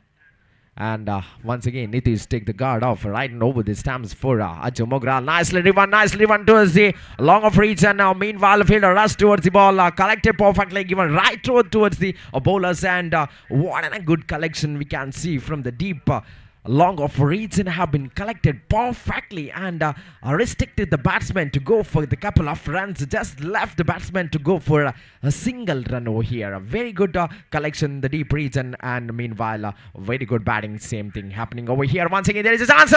And once again, Nitish take the guard off right and over the stamps for Aju Magral. Nicely driven towards the long of reach. And now, meanwhile, fielder rush towards the ball. Collected perfectly, given right towards the bowlers. And what a good collection we can see from the deep long of reach and have been collected perfectly and restricted the batsman to go for the couple of runs. Just left the batsman to go for a single run over here. A very good collection in the deep region, and meanwhile very good batting. Same thing happening over here. Once again, there is a chance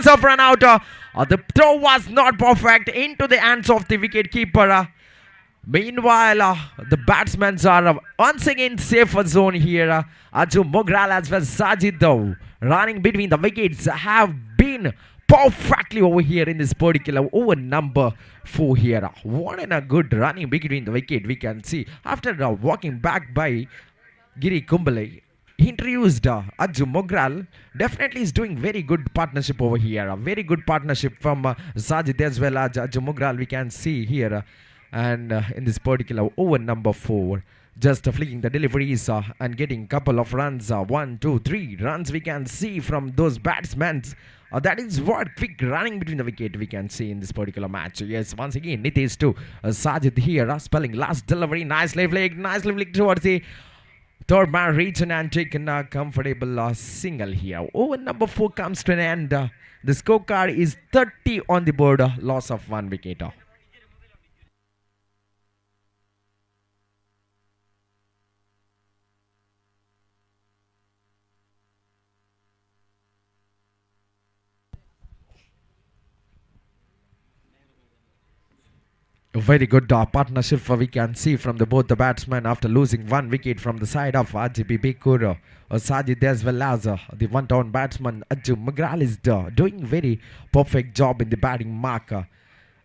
of run out. The throw was not perfect into the hands of the wicket keeper. Meanwhile, the batsmen are once again safer zone here. Aju Magral as well Sajid though running between the wickets have been perfectly over here in this particular over number 4 here. What a good running between the wicket we can see after walking back by Giri Kumbale. He introduced Ajju Mogral. Definitely is doing very good partnership over here. A very good partnership from Sajid as well as Ajju Mogral we can see here. And in this particular over number 4, just flicking the deliveries and getting couple of runs. 1, 2, 3 runs we can see from those batsmen. That is what quick running between the wicket we can see in this particular match. Yes, once again Nitesh to Sajid here, spelling last delivery. Nicely flicked towards the third man region and taken a comfortable single here. Over number 4 comes to an end. The scorecard is 30 on the board. Loss of 1 wicket. A very good partnership we can see from both the batsmen after losing 1 wicket from the side of RGB Bekur. Sajid as well as the one-down batsman Ajju Mogral is doing very perfect job in the batting mark.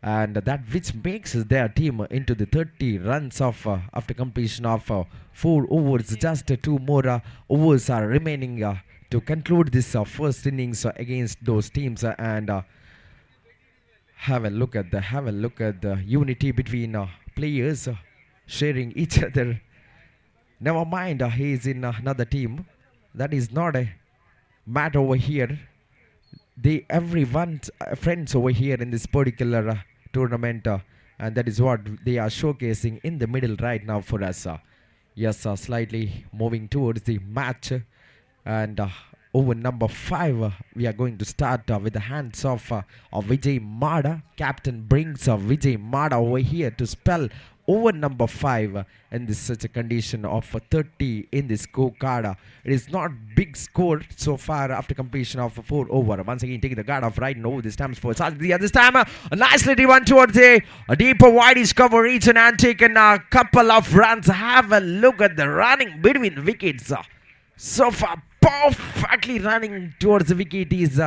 And that which makes their team into the 30 runs of after completion of 4 overs. Just 2 more overs are remaining to conclude this first innings against those teams. And have a look at the unity between players sharing each other. Never mind, he is in another team. That is not a matter over here. They everyone's friends over here in this particular tournament, and that is what they are showcasing in the middle right now for us. Yes, slightly moving towards the match, and over number 5, we are going to start with the hands of Vijay Mada. Captain brings Vijay Mada over here to spell over number 5 in this such a condition of 30 in the scorecard. It is not big score so far after completion of 4 over. Once again taking the guard off right now. This time for Sajid. This time a nicely driven towards a deeper wideish cover region and taken a couple of runs. Have a look at the running between wickets. So far perfectly running towards the wicket is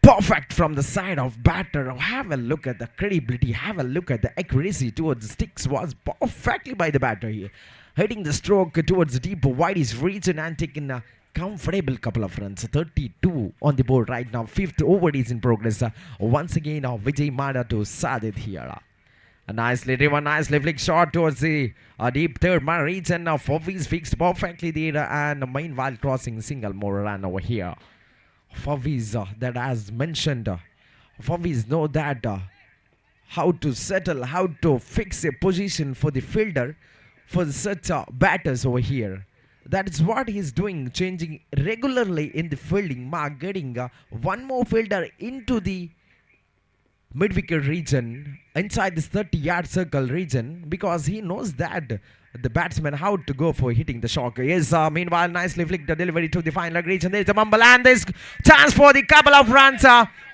perfect from the side of batter. Have a look at the credibility, have a look at the accuracy towards the sticks was perfectly by the batter here, hitting the stroke towards the deep wideish region and taking a comfortable couple of runs. 32 on the board right now. 5th over is in progress. Once again Vijay Mada to Sajid here. A nicely driven, nicely flicked shot towards the deep third man region. Faviz fixed perfectly there, and meanwhile crossing single more run over here. Faviz, that as mentioned, Faviz know that how to settle, how to fix a position for the fielder for such batters over here. That is what he's doing, changing regularly in the fielding mark, getting one more fielder into the mid-wicket region inside this 30-yard circle region, because he knows that the batsman how to go for hitting the shock. Yes, meanwhile nicely flicked the delivery to the final region. There is a mumble and this chance for the couple of runs.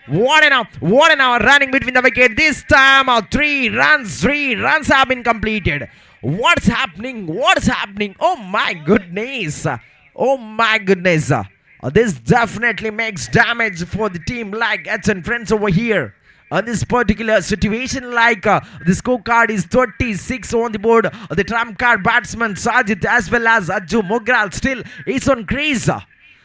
What an hour running between the wicket. This time 3 runs have been completed. What's happening? Oh my goodness. This definitely makes damage for the team like Eds and friends over here. On this particular situation, like the scorecard is 36 on the board. The trump card batsman Sajid as well as Ajju Mogral still is on crease.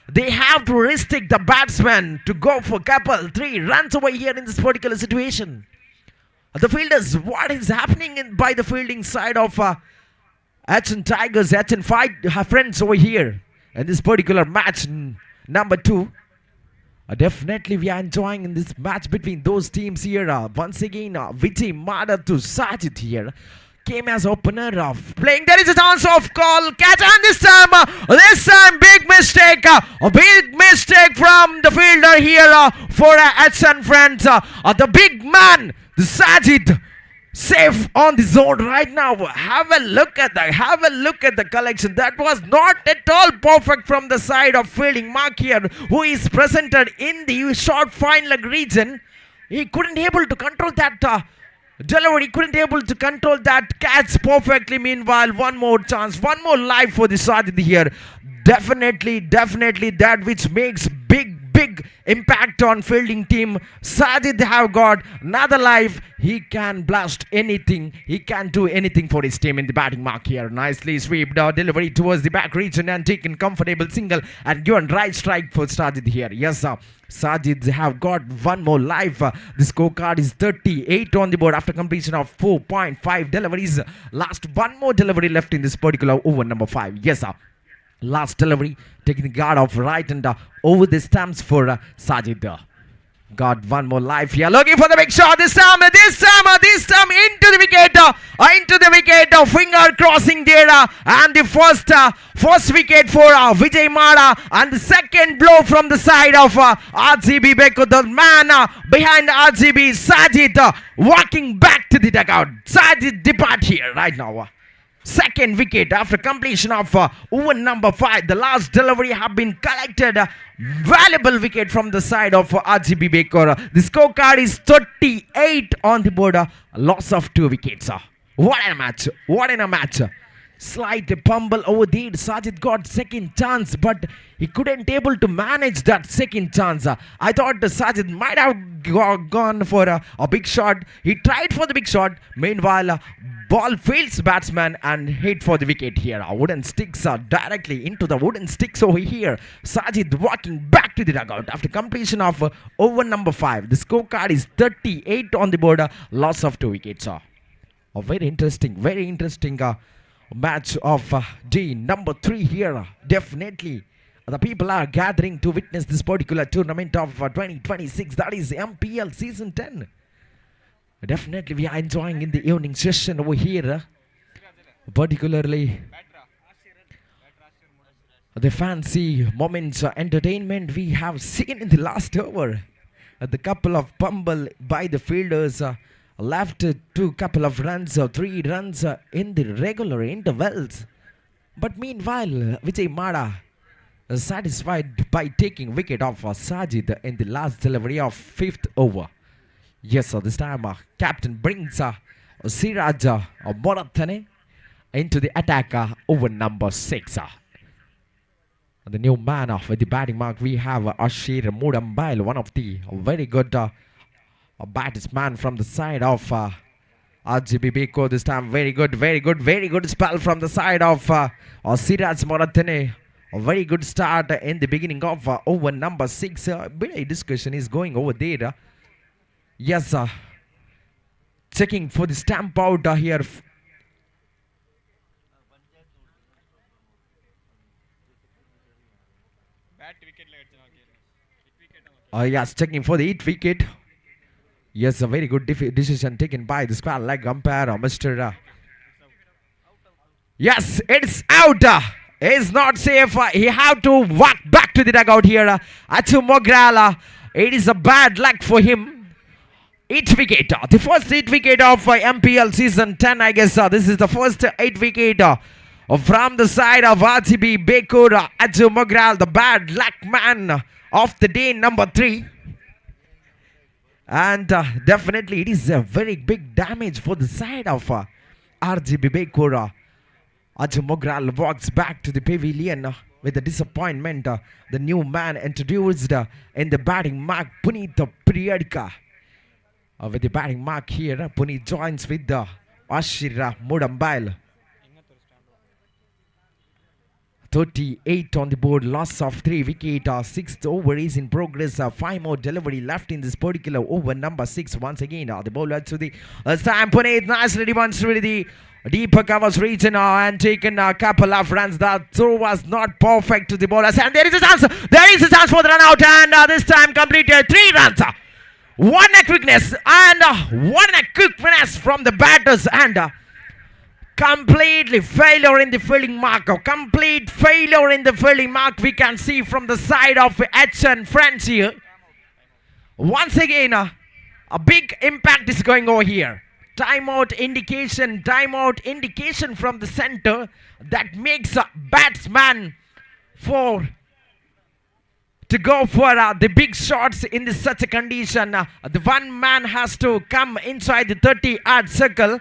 They have to restrict the batsman to go for couple 3 runs over here in this particular situation. The fielders, what is happening by the fielding side of H&M Tigers, H&M fight friends over here in this particular match number 2. Definitely we are enjoying in this match between those teams here. Once again Vijay Mada to Sajid here came as opener of playing. There is a chance of call catch, and this time big mistake, a big mistake from the fielder here for H&M friends. The big man, the Sajid, safe on the zone right now. Have a look at the collection. That was not at all perfect from the side of fielding mark here, who is presented in the short fine leg region. He couldn't able to control that delivery, couldn't able to control that catch perfectly. Meanwhile, one more chance, one more life for the Sajid here. Definitely that which makes big big impact on fielding team. Sajid have got another life. He can blast anything. He can do anything for his team in the batting mark here. Nicely swept delivery towards the back region and taken comfortable single and given right strike for Sajid here. Yes, sir. Sajid have got one more life. The scorecard is 38 on the board after completion of 4.5 deliveries. Last one more delivery left in this particular over number 5. Yes, sir. Last delivery taking the guard off right and over the stumps for Sajid. Got one more life here. Looking for the big shot this time into the wicket. Finger crossing there. And the first wicket for Vijay Mada. And the second blow from the side of RGB Beko. The man behind RGB, Sajid, walking back to the dugout. Sajid depart here right now. Second wicket after completion of over number 5. The last delivery have been collected. Valuable wicket from the side of RGB Baker. The scorecard is 38 on the board. Loss of 2 wickets. What in a match. What in a match. Slight pumble over there. Sajid got second chance, but he couldn't able to manage that second chance. I thought Sajid might have gone for a big shot. He tried for the big shot. Meanwhile, ball fails batsman and hit for the wicket here. Wooden sticks directly into the wooden sticks over here. Sajid walking back to the dugout after completion of over number 5. The scorecard is 38 on the board. Loss of 2 wickets. A very interesting match of day number 3 here. Definitely the people are gathering to witness this particular tournament of 2026, that is MPL season 10. Definitely we are enjoying in the evening session over here, particularly the fancy moments entertainment we have seen in the last over. The couple of pumble by the fielders left 2 couple of runs or 3 runs in the regular intervals. But meanwhile, Vijay Mada satisfied by taking wicket off Sajid in the last delivery of 5th over. Yes, so this time captain brings Siraj Morathane into the attack over number 6. The new man with the batting mark, we have Ashir Mudambail, one of the very good batsman from the side of RGB Beko. This time very good spell from the side of Siraj Morathane. A very good start in the beginning of over number 6. Bit of discussion is going over there. Yes, checking for the stamp out here. Yes, checking for the 8th wicket. Yes, a very good decision taken by the square leg umpire, Mr. Yes, it's out. It's not safe. He have to walk back to the dugout here. Achu Mograla. It is a bad luck for him. 8th wicket. The first 8th wicket of MPL season 10, I guess. This is the first 8th wicket from the side of RGB Bekur. Achu Mogral, the bad luck man of the day number 3. And definitely it is a very big damage for the side of RGB Bekur. Achu Mogral walks back to the pavilion with a disappointment. The new man introduced in the batting mark, Puneet Priyadka. With the batting mark here, Puneet joins with the Ashira Mudambail. 38 on the board, loss of 3 wicket. 6th over is in progress. 5 more delivery left in this particular over number 6. Once again, the bowler to the Sam Puneet nicely demonstrated the deeper covers region and taken a couple of runs. That throw was not perfect to the bowlers, and there is a chance. There is a chance for the run out, and this time completed 3 runs. One a quickness and one a quickness from the batters, and completely failure in the fielding mark. Complete failure in the fielding mark we can see from the side of H and Friends here. Once again, a big impact is going over here. Timeout indication from the center that makes a batsman to go for the big shots in such a condition. The one man has to come inside the 30-yard circle,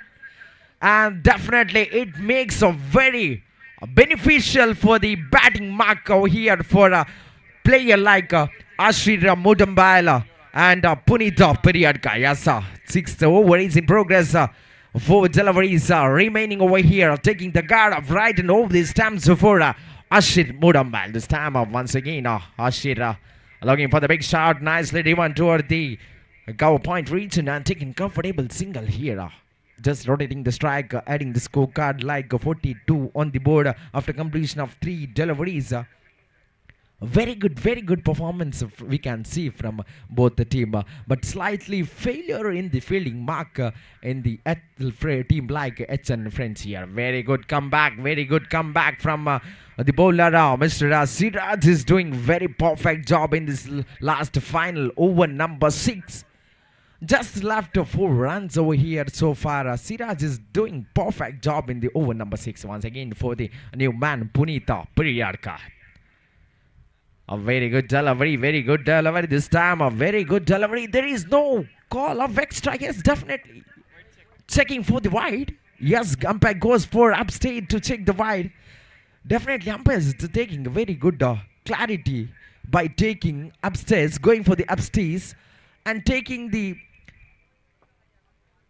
and definitely it makes a very beneficial for the batting mark over here for a player like Ashira Mudambala and Punita Periadka. Yes, 6th over is in progress. 4 deliveries remaining over here, taking the guard of right and over the stamps for Ashir Mudambal. This time once again, Ashir looking for the big shot, nicely driven toward the cover point region and taking comfortable single here. Just rotating the strike, adding the scorecard like 42 on the board after completion of 3 deliveries. Very good performance we can see from both the team, but slightly failure in the fielding mark in the team like HN Friends here. Very good comeback from the bowler. Mr. Siraj is doing very perfect job in this last final over number 6. Just left 4 runs over here so far. Siraj is doing perfect job in the over number 6 once again for the new man Punita Periyarka. A very good delivery this time. A very good delivery. There is no call of extra. Yes, definitely. Checking for the wide. Yes, umpire goes for upstate to check the wide. Definitely, umpire is taking a very good clarity by taking upstairs, going for the upstairs, and taking the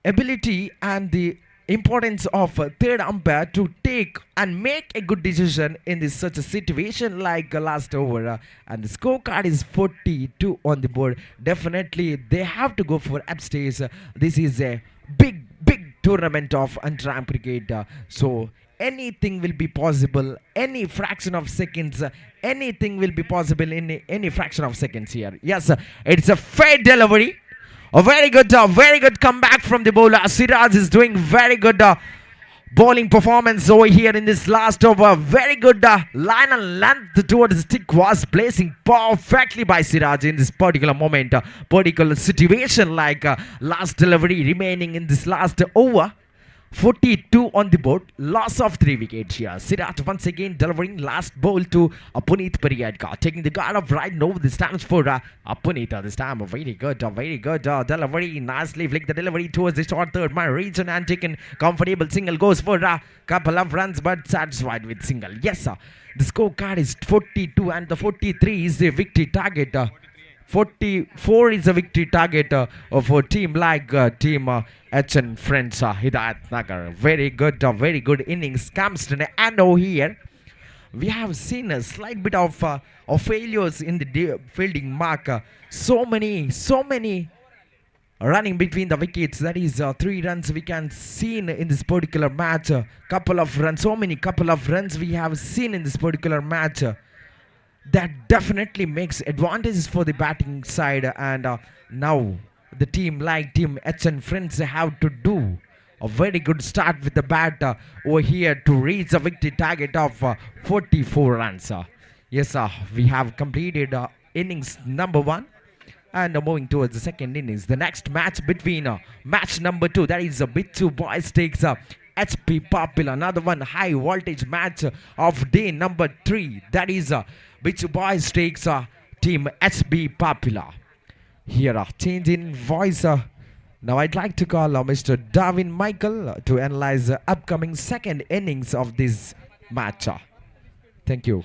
ability and the importance of third umpire to take and make a good decision in this such a situation like last over, and the scorecard is 42 on the board. Definitely they have to go for upstairs. This is a big tournament of under-arm cricket, so anything will be possible, any fraction of seconds, anything will be possible in any fraction of seconds here. Yes, it's a fair delivery. A very good comeback from the bowler. Siraj is doing very good bowling performance over here in this last over. Very good line and length towards the stick was placing perfectly by Siraj in this particular moment, particular situation like last delivery remaining in this last over. 42 on the board, loss of 3 wickets here. Siraj once again delivering last ball to Puneet Periyadka, taking the guard of right now. This time for Puneet. This time a very good delivery. Nicely flick the delivery towards the short third man region and taken comfortable single. Goes for a couple of runs but satisfied with single. Yes, the scorecard is 42 and the 43 is the victory target. 44 is a victory target of a team like team HN Friends Hidayat Nagar. Very good innings comes to the end over here. We have seen a slight bit of failures in the fielding mark. So many running between the wickets. That is 3 runs we can see in this particular couple of runs we have seen in this particular match. That definitely makes advantages for the batting side, and now the team like team HN Friends have to do a very good start with the bat over here to reach a victory target of 44 runs. Yes, we have completed innings number 1 and moving towards the second innings. The next match between match number 2, that is Bichu Boys takes HP Popular. Another one high voltage match of day number 3, that is Bichu Boys takes team HB Popular. Here change in voice. Now I'd like to call Mr. Darwin Michael to analyze the upcoming second innings of this match. Thank you.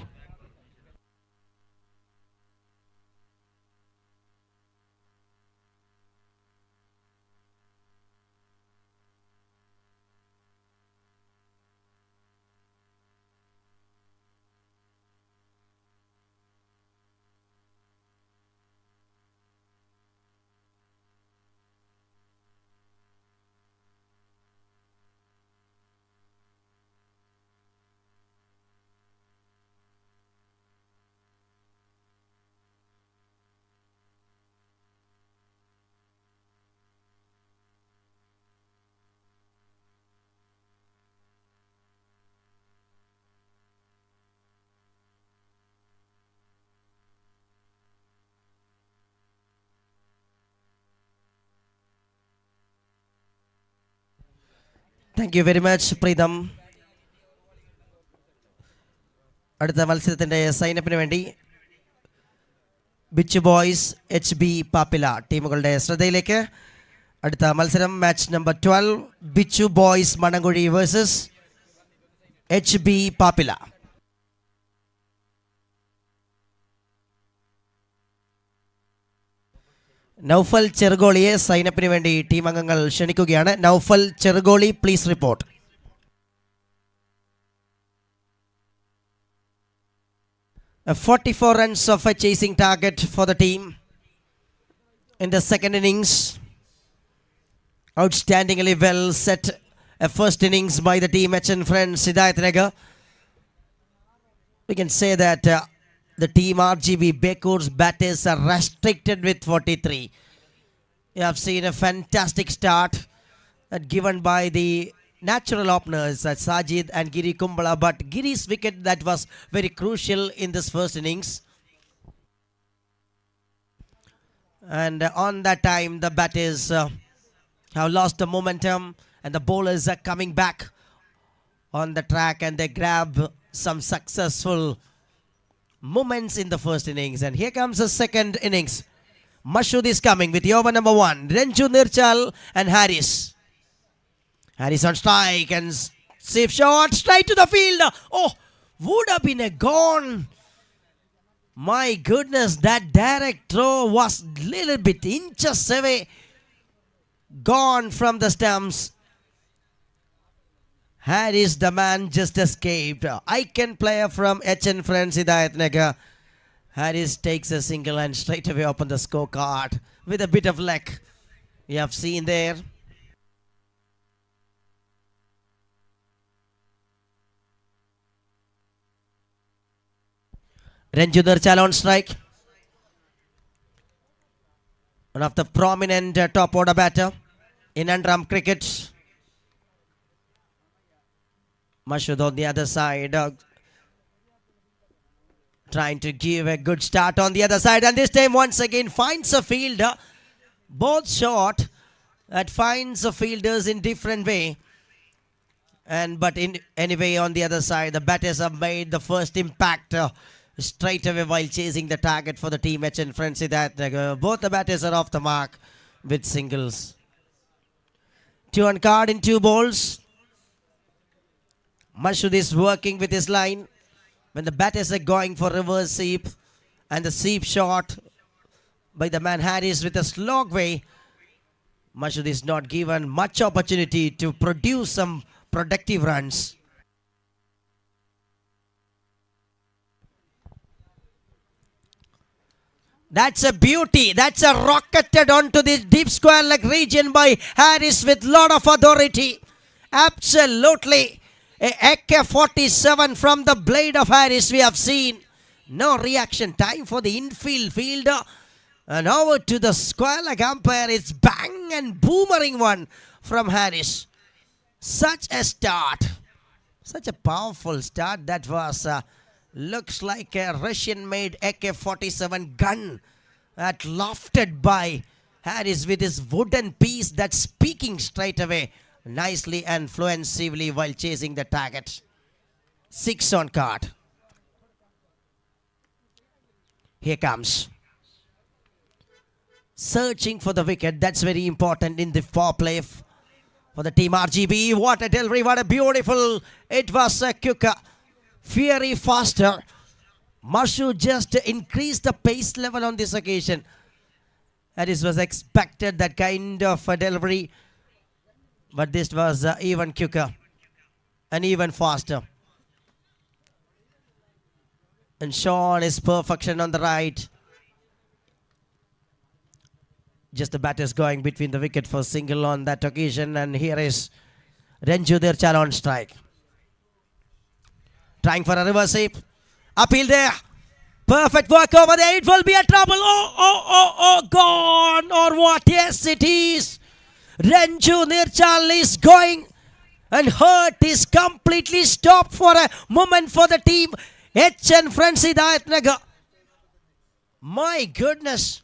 Thank you very much Pritam. അടുത്ത മത്സരത്തിൻ്റെ സൈനപ്പിന് വേണ്ടി Bichu boys HB papilla ടീമുകളുടെ ശ്രദ്ധയിലേക്ക്. അടുത്ത മത്സരം match number 12, Bichu boys Mannamkuzhi versus HB Papila. Noufal ചെറുഗോളിയെ സൈനപ്പിന് വേണ്ടി ടീം അംഗങ്ങൾ ക്ഷണിക്കുകയാണ്. Noufal Cherugoli, please report. A 44 runs of a chasing target for the team in the second innings. Outstandingly well set a first innings by the team HN friends Hidayat Nagar. We can say that the team RGB Bekur's batters are restricted with 43. You have seen a fantastic start given by the natural openers Sajid and Giri Kumbala, but Giri's wicket that was very crucial in this first innings. And on that time the batters have lost the momentum and the bowlers are coming back on the track and they grab some successful moments in the first innings. And here comes the second innings. Mashud is coming with over number 1. Renju Nirchal and Harris. Harris on strike and safe shot straight to the field. Oh, would have been a gone. My goodness, that direct throw was little bit inches away. Gone from the stumps. Harris, the man, just escaped. Icon player from HN Friends Hidayat Nagar. Harris takes a single and straight away open the scorecard with a bit of luck. You have seen there. Renju Nirchal on strike. One of the prominent top order batter in Andram cricket. Mashud on the other side. Trying to give a good start on the other side. And this time once again finds a fielder. Both short. That finds the fielders in different way. But in anyway on the other side the batters have made the first impact straight away while chasing the target for the team HN Friends Hidayat Nagar. Both the batters are off the mark with singles. 2 on card in 2 balls. Mashud is working with his line. When the batters are going for reverse sweep and the sweep shot by the man Harris with a slog way, Mashud is not given much opportunity to produce some productive runs. That's a beauty. That's a rocketed onto this deep square leg region by Harris with lot of authority. Absolutely. A AK-47 from the blade of Harris we have seen. No reaction time for the infield fielder. And over to the square leg umpire. It's bang and boomerang one from Harris. Such a start. Such a powerful start that was. Looks like a Russian-made AK-47 gun that lofted by Harris with his wooden piece that's speaking straight away nicely and fluently while chasing the target. 6 on card. Here comes. Searching for the wicket. That's very important in the power play for the team RGB. What a delivery. What a beautiful. It was a quicker. Fiery faster. Mashud just increased the pace level on this occasion. That was expected, that kind of a delivery. But this was even quicker and even faster. And Sean is perfection on the right. Just the batters going between the wicket for single on that occasion. And here is Renju Nirchal on strike. Trying for a reverse sweep. Uphill there. Perfect work over there. It will be a trouble. Oh, gone. Or what? Yes, it is. Renju Nirchal is going. And Hurt is completely stopped for a moment for the team. HN Friends Hidayat Nagar. My goodness.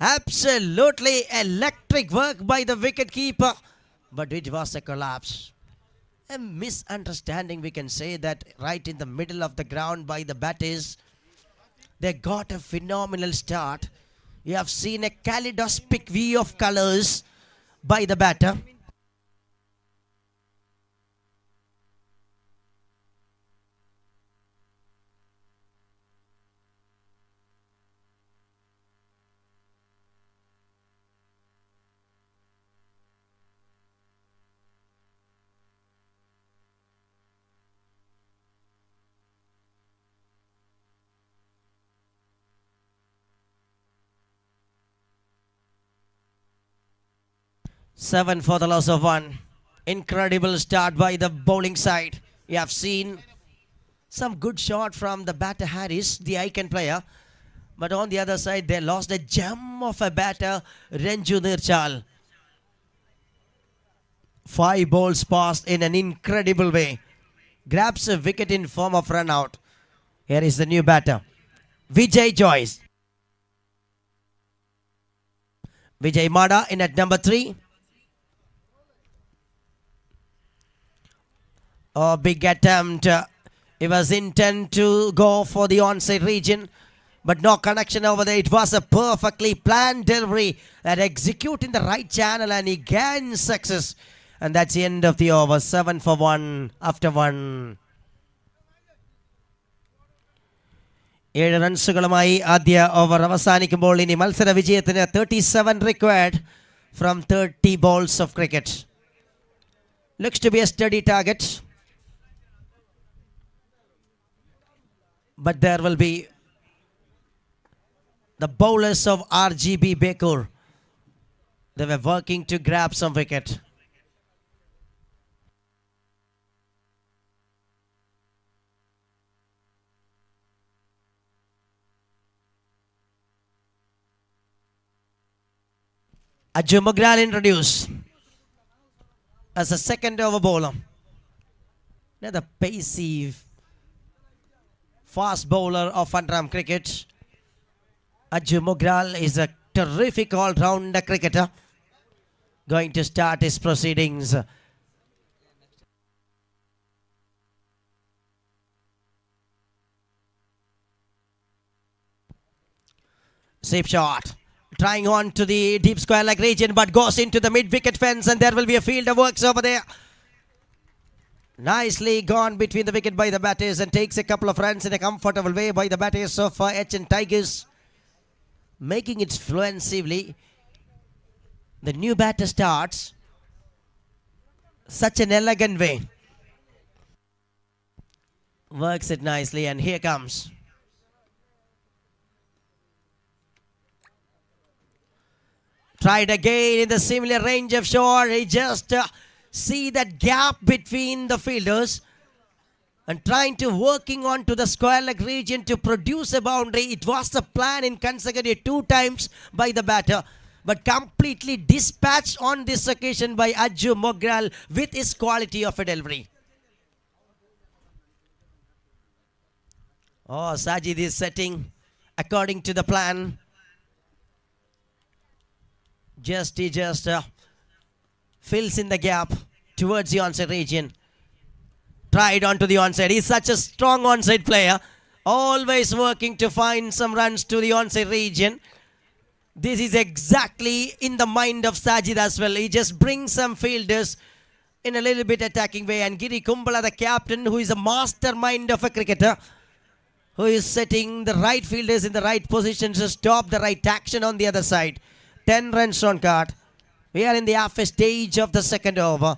Absolutely electric work by the wicket keeper. But it was a collapse. A misunderstanding, we can say that, right in the middle of the ground by the batters. They got a phenomenal start. You have seen a kaleidoscopic view of colors by the batter. 7 for the loss of 1. Incredible start by the bowling side. You have seen some good shot from the batter Harris, the icon player. But on the other side, they lost a gem of a batter, Renju Nirchal. 5 balls passed in an incredible way. Grabs a wicket in form of run out. Here is the new batter, Vijay Joyce. Vijay Mada in at number 3. A big attempt. It was intent to go for the onside region, but no connection over there. It was a perfectly planned delivery that executed in the right channel, and he gained success. And that's the end of the over. 7 for 1 after 1. 7 റൺസുകളുമായി ആദ്യ over അവസാനിക്കുമ്പോൾ ഇനി മത്സര വിജയത്തിന് 37 required from 30 balls of cricket. Looks to be a steady target, but there will be the bowlers of RGB Bekur. They were working to grab some wicket. Ajju Mugral introduced as a second over bowler. Another pacey, fast bowler of underarm cricket. Ajju Mugral is a terrific all-rounder cricketer. Going to start his proceedings. Safe shot. Trying on to the deep square leg region, but goes into the mid-wicket fence, and there will be a field of works over there. Nicely gone between the wicket by the batters, and takes a couple of runs in a comfortable way by the batters of HN Tigers, making it fluently. The new batter starts such an elegant way. Works it nicely, and here comes. Tried again in the similar range of shot. He just see that gap between the fielders and trying to working on to the square leg region to produce a boundary. It was the plan in consecutive 2 times by the batter, but completely dispatched on this occasion by Ajju Mugral with his quality of a delivery. Oh, Sajid is setting according to the plan. He just fills in the gap towards the onside region. Tried onto the onside. He's such a strong onside player. Always working to find some runs to the onside region. This is exactly in the mind of Sajid as well. He just brings some fielders in a little bit attacking way. And Giri Kumbala, the captain, who is a mastermind of a cricketer, who is setting the right fielders in the right positions to stop the right action on the other side. 10 runs on card. We are in the half stage of the second over.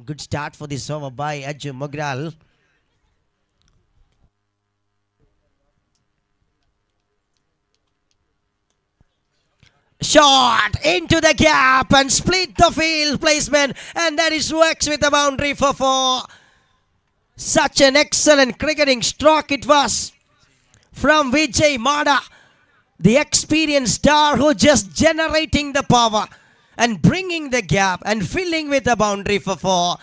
Good start for this over by Ajju Mugral. Shot into the gap and split the field placement, and that is works with a boundary for 4. Such an excellent cricketing stroke it was from Vijay Mada, the experienced star who just generating the power and bringing the gap and filling with the boundary for 4.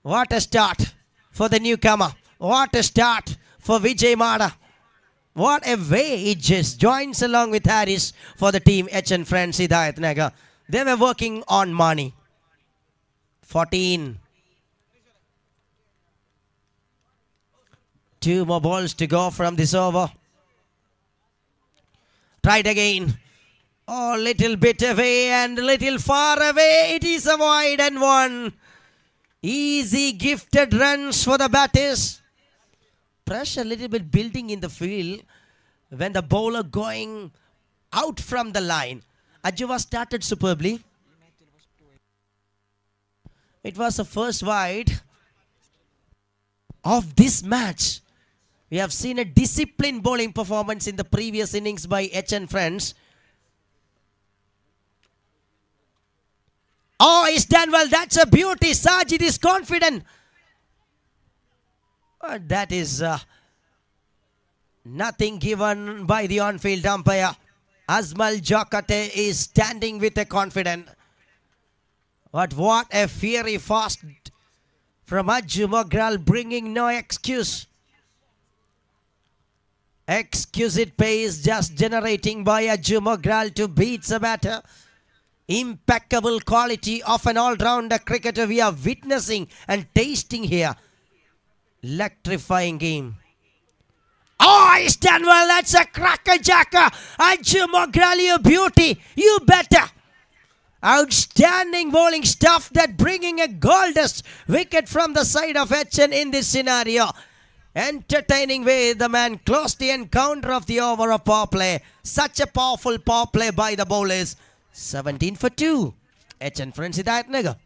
What a start for the newcomer. What a start for Vijay Mada. What a way he just joins along with Harris for the team HN Friends Hidayat Nagar. They were working on money. 14. 2 more balls to go from this over. Tried again. Oh, little bit away and little far away. It is a wide and 1. Easy gifted runs for the batters. Pressure a little bit building in the field when the bowler going out from the line. Ajwa started superbly. It was the first wide of this match. We have seen a disciplined bowling performance in the previous innings by HN Friends. Oh, it's done well. That's a beauty. Sajid is confident. That is nothing given by the on-field umpire. Azmal Jokate is standing with a confidence. But what a fiery fast from Ajju Mogral, bringing no excuse. Exquisite pace just generating by Ajju Mogral to beat the batter. Impeccable quality of an all-rounder cricketer we are witnessing and tasting here. Electrifying game. Oh, it's done well. That's a cracker-jacker. Ajju Mogral, you beauty. You better. Outstanding bowling stuff, that bringing a goldust wicket from the side of HN in this scenario. Entertaining way the man closed the encounter of the over of power play. Such a powerful power play by the bowlers. 17 for 2. HN friends hidayat naga.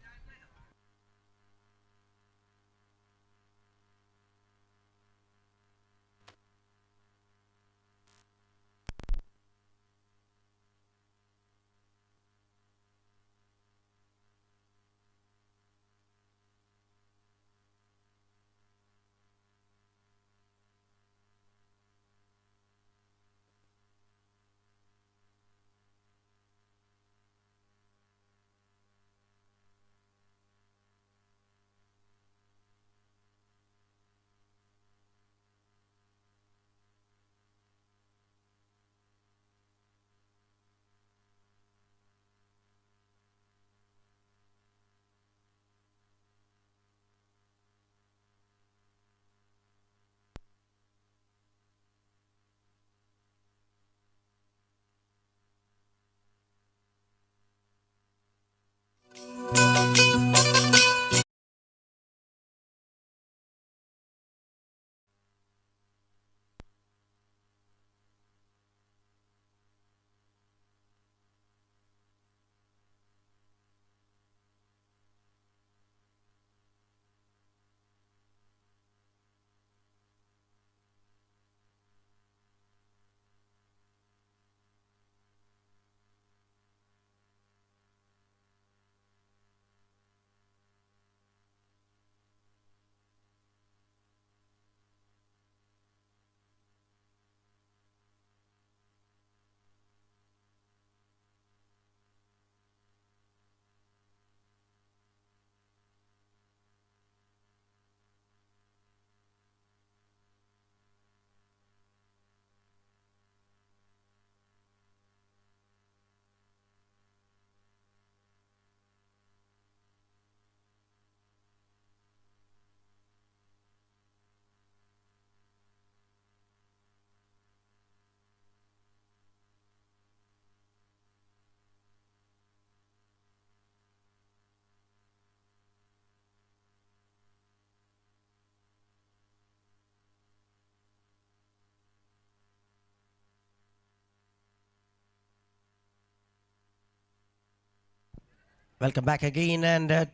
Welcome back again, and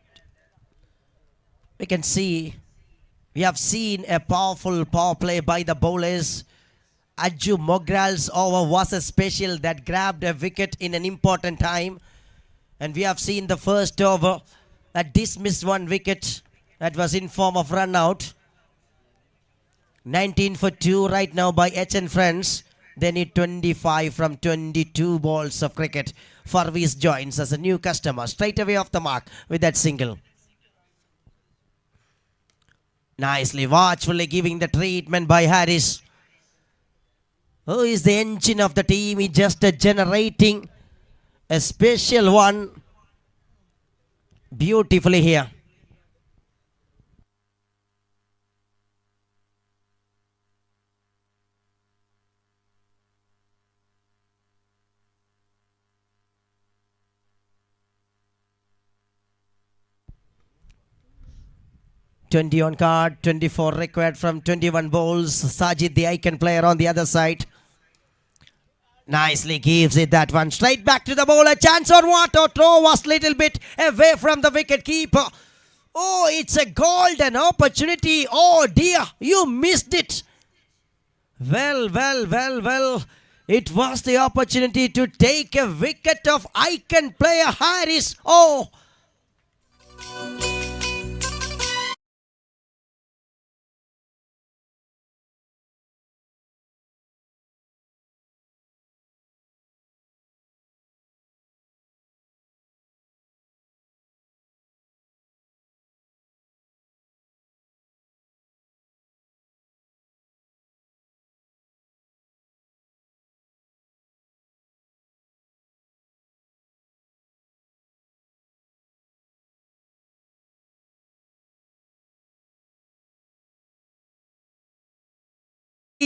we can see, we have seen a powerful power play by the bowlers. Ajju Mogral's over was a special that grabbed a wicket in an important time, and we have seen the first over that dismissed one wicket that was in form of run out. 19 for 2 right now by HN friends. They need 25 from 22 balls of cricket. Farvis joins as a new customer straight away off the mark with that single. Nicely, watchfully giving the treatment by Harris. Who is the engine of the team? He's just generating a special one beautifully here. $20 on card, 24 required from 21 bowls. Sajid, the icon player, on the other side. Nicely gives it that one. Straight back to the bowler. Chance or what? Or throw was little bit away from the wicket keeper. Oh, it's a golden opportunity. Oh dear, you missed it. Well. It was the opportunity to take a wicket of icon player Harris. Oh,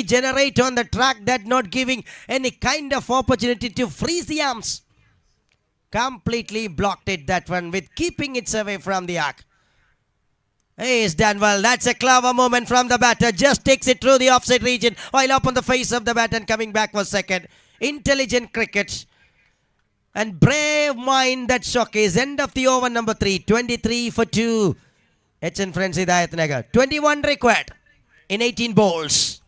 Generate on the track, that not giving any kind of opportunity to freeze the arms. Completely blocked it, that one, with keeping it away from the arc. He's done well. That's a clever moment from the batter. Just takes it through the offside region while up on the face of the bat and coming back for second. Intelligent cricket and brave mind that showcase. End of the over number 3. 23 for 2. HN Friends Hidayat Nagar. 21 required in 18 balls.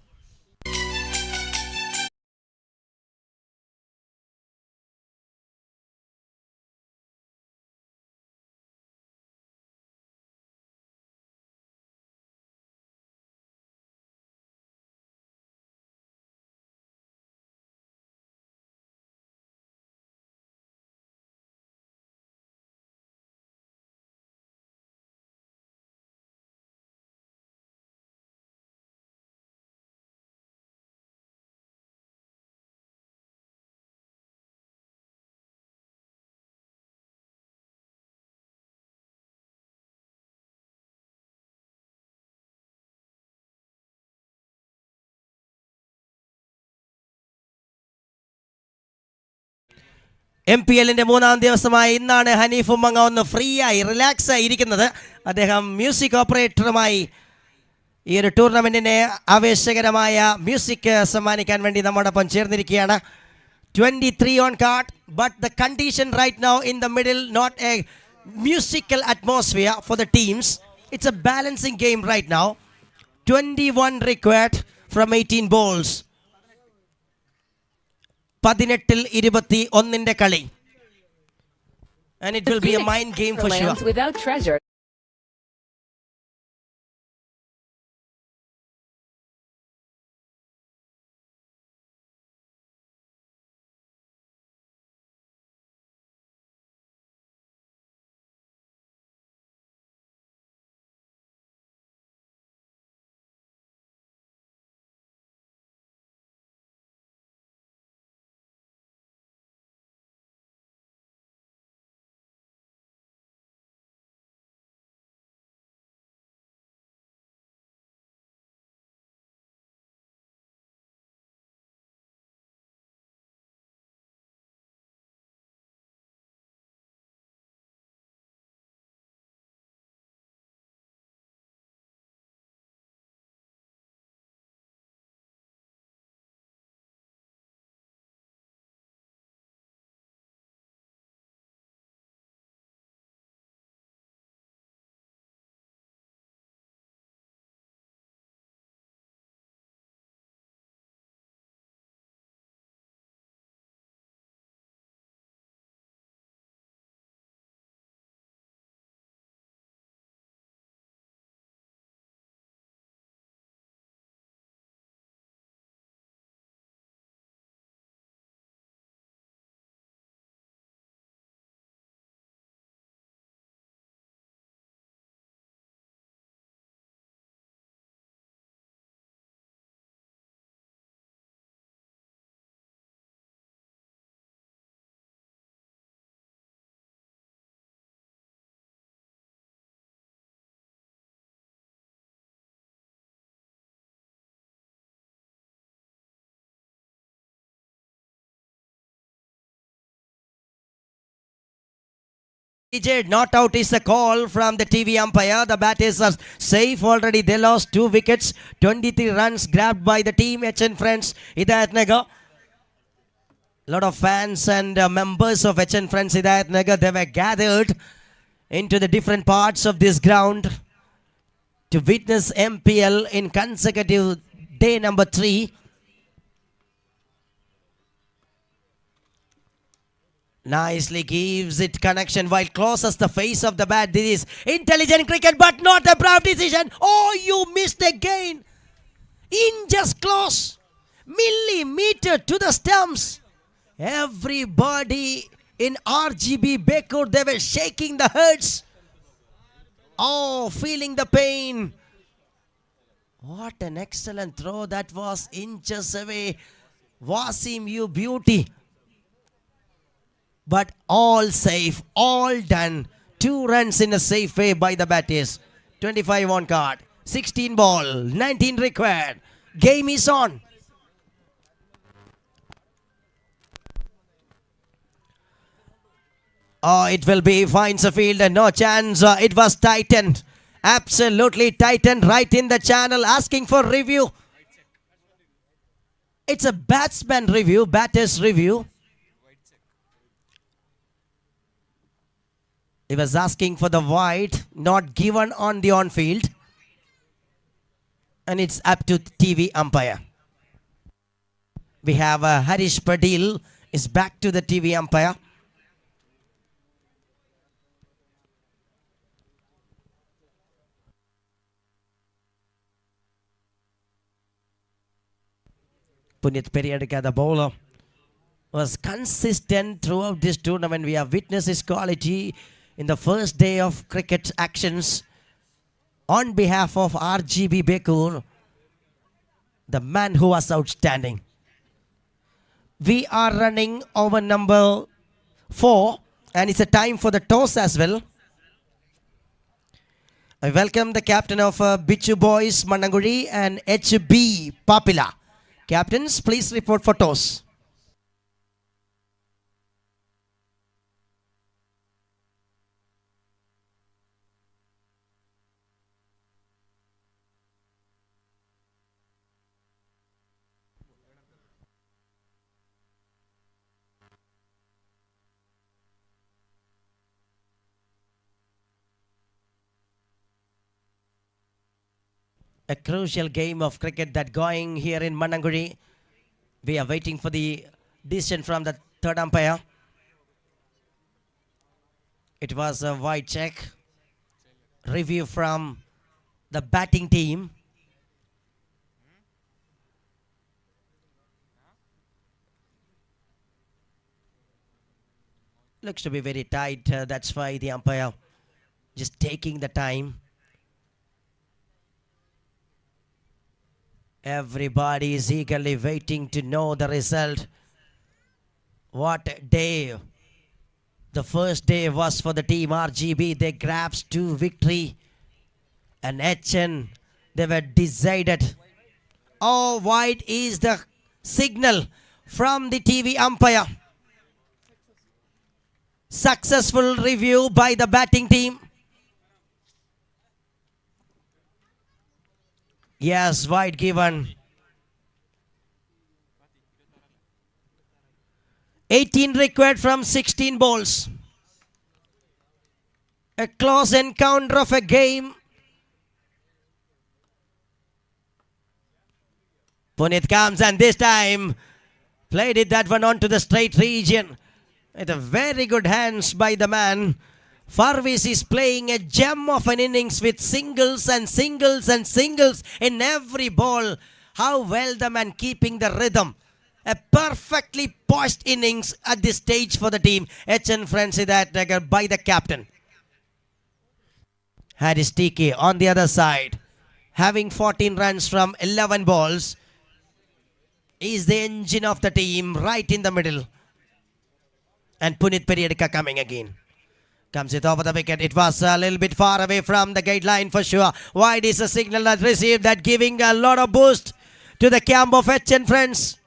MPL-ന്റെ മൂന്നാം ദിവസമായി ഇന്നാണ് ഹനീഫ് ഉമ്മങ്ങ ഒന്ന് free ആയി relax ആയി ഇരിക്കുന്നത്. അദ്ദേഹം music ഓപ്പറേറ്ററുമായി ഈ ഒരു ടൂർണമെൻറ്റിനെ ആവേശകരമായ മ്യൂസിക് സമ്മാനിക്കാൻ വേണ്ടി നമ്മോടൊപ്പം ചേർന്നിരിക്കുകയാണ്. 23 on card, but the condition right now in the middle, not a musical atmosphere for the teams. It's a balancing game right now. 21 required from 18 balls. 18-ൽ 21-ന്റെ കളി. And it will be a mind game for sure. Without treasure. Not out is the call from the TV umpire. The batters are safe already. They lost 2 wickets. 23 runs grabbed by the team. HN Friends Hidayat Nagar. A lot of fans and members of HN Friends Hidayat Nagar, they were gathered into the different parts of this ground to witness MPL in consecutive day number 3. Nicely gives it connection while closes the face of the bat. This is intelligent cricket, but not a brave decision. Oh, you missed again. Inches close. Millimeter to the stumps. Everybody in RGB Bekur, they were shaking the heads. Oh, feeling the pain. What an excellent throw that was, inches away. Wasim, you beauty. But all safe, all done. 2 runs in a safe way by the batters. 25 on card, 16 ball, 19 required. Game is on. Oh, it will be finds a fielder, no chance. It was tightened. Absolutely tightened right in the channel, asking for review. It's a batsman review, batter's review. He was asking for the wide, not given on the on-field. And it's up to TV umpire. We have Harish Padil is back to the TV umpire. Punit Periyadika, the bowler, was consistent throughout this tournament. We have witnessed his quality in the first day of cricket actions on behalf of RGB Bekur, the man who was outstanding. We are running over number 4 and it's a time for the toss as well. I welcome the captain of Bichu Boys Mannamkuzhi and HB Papila. Captains, please report for toss. A crucial game of cricket that going here in Mannamkuzhi. We are waiting for the decision from the third umpire. It was a wide check. Review from the batting team. Looks to be very tight. That's why the umpire just taking the time. Everybody is eagerly waiting to know the result. What day. The first day was for the team RGB. They grabbed 2 victory. And HN, they were decided. Oh, wide is the signal from the TV umpire. Successful review by the batting team. Yes, wide given. 18 required from 16 balls. A close encounter of a game. Punit comes and this time played it that one onto the straight region. With a very good hands by the man. Farvis is playing a gem of an innings with singles and singles and singles in every ball. How well the man keeping the rhythm. A perfectly poised innings at this stage for the team. HN Frenzy that by the captain. Harris Tiki on the other side. Having 14 runs from 11 balls. Is the engine of the team right in the middle. And Punit Periyadika coming again. Comes it over the wicket. It was a little bit far away from the guideline for sure. Wide is a signal that received, that giving a lot of boost to the camp of HN Friends.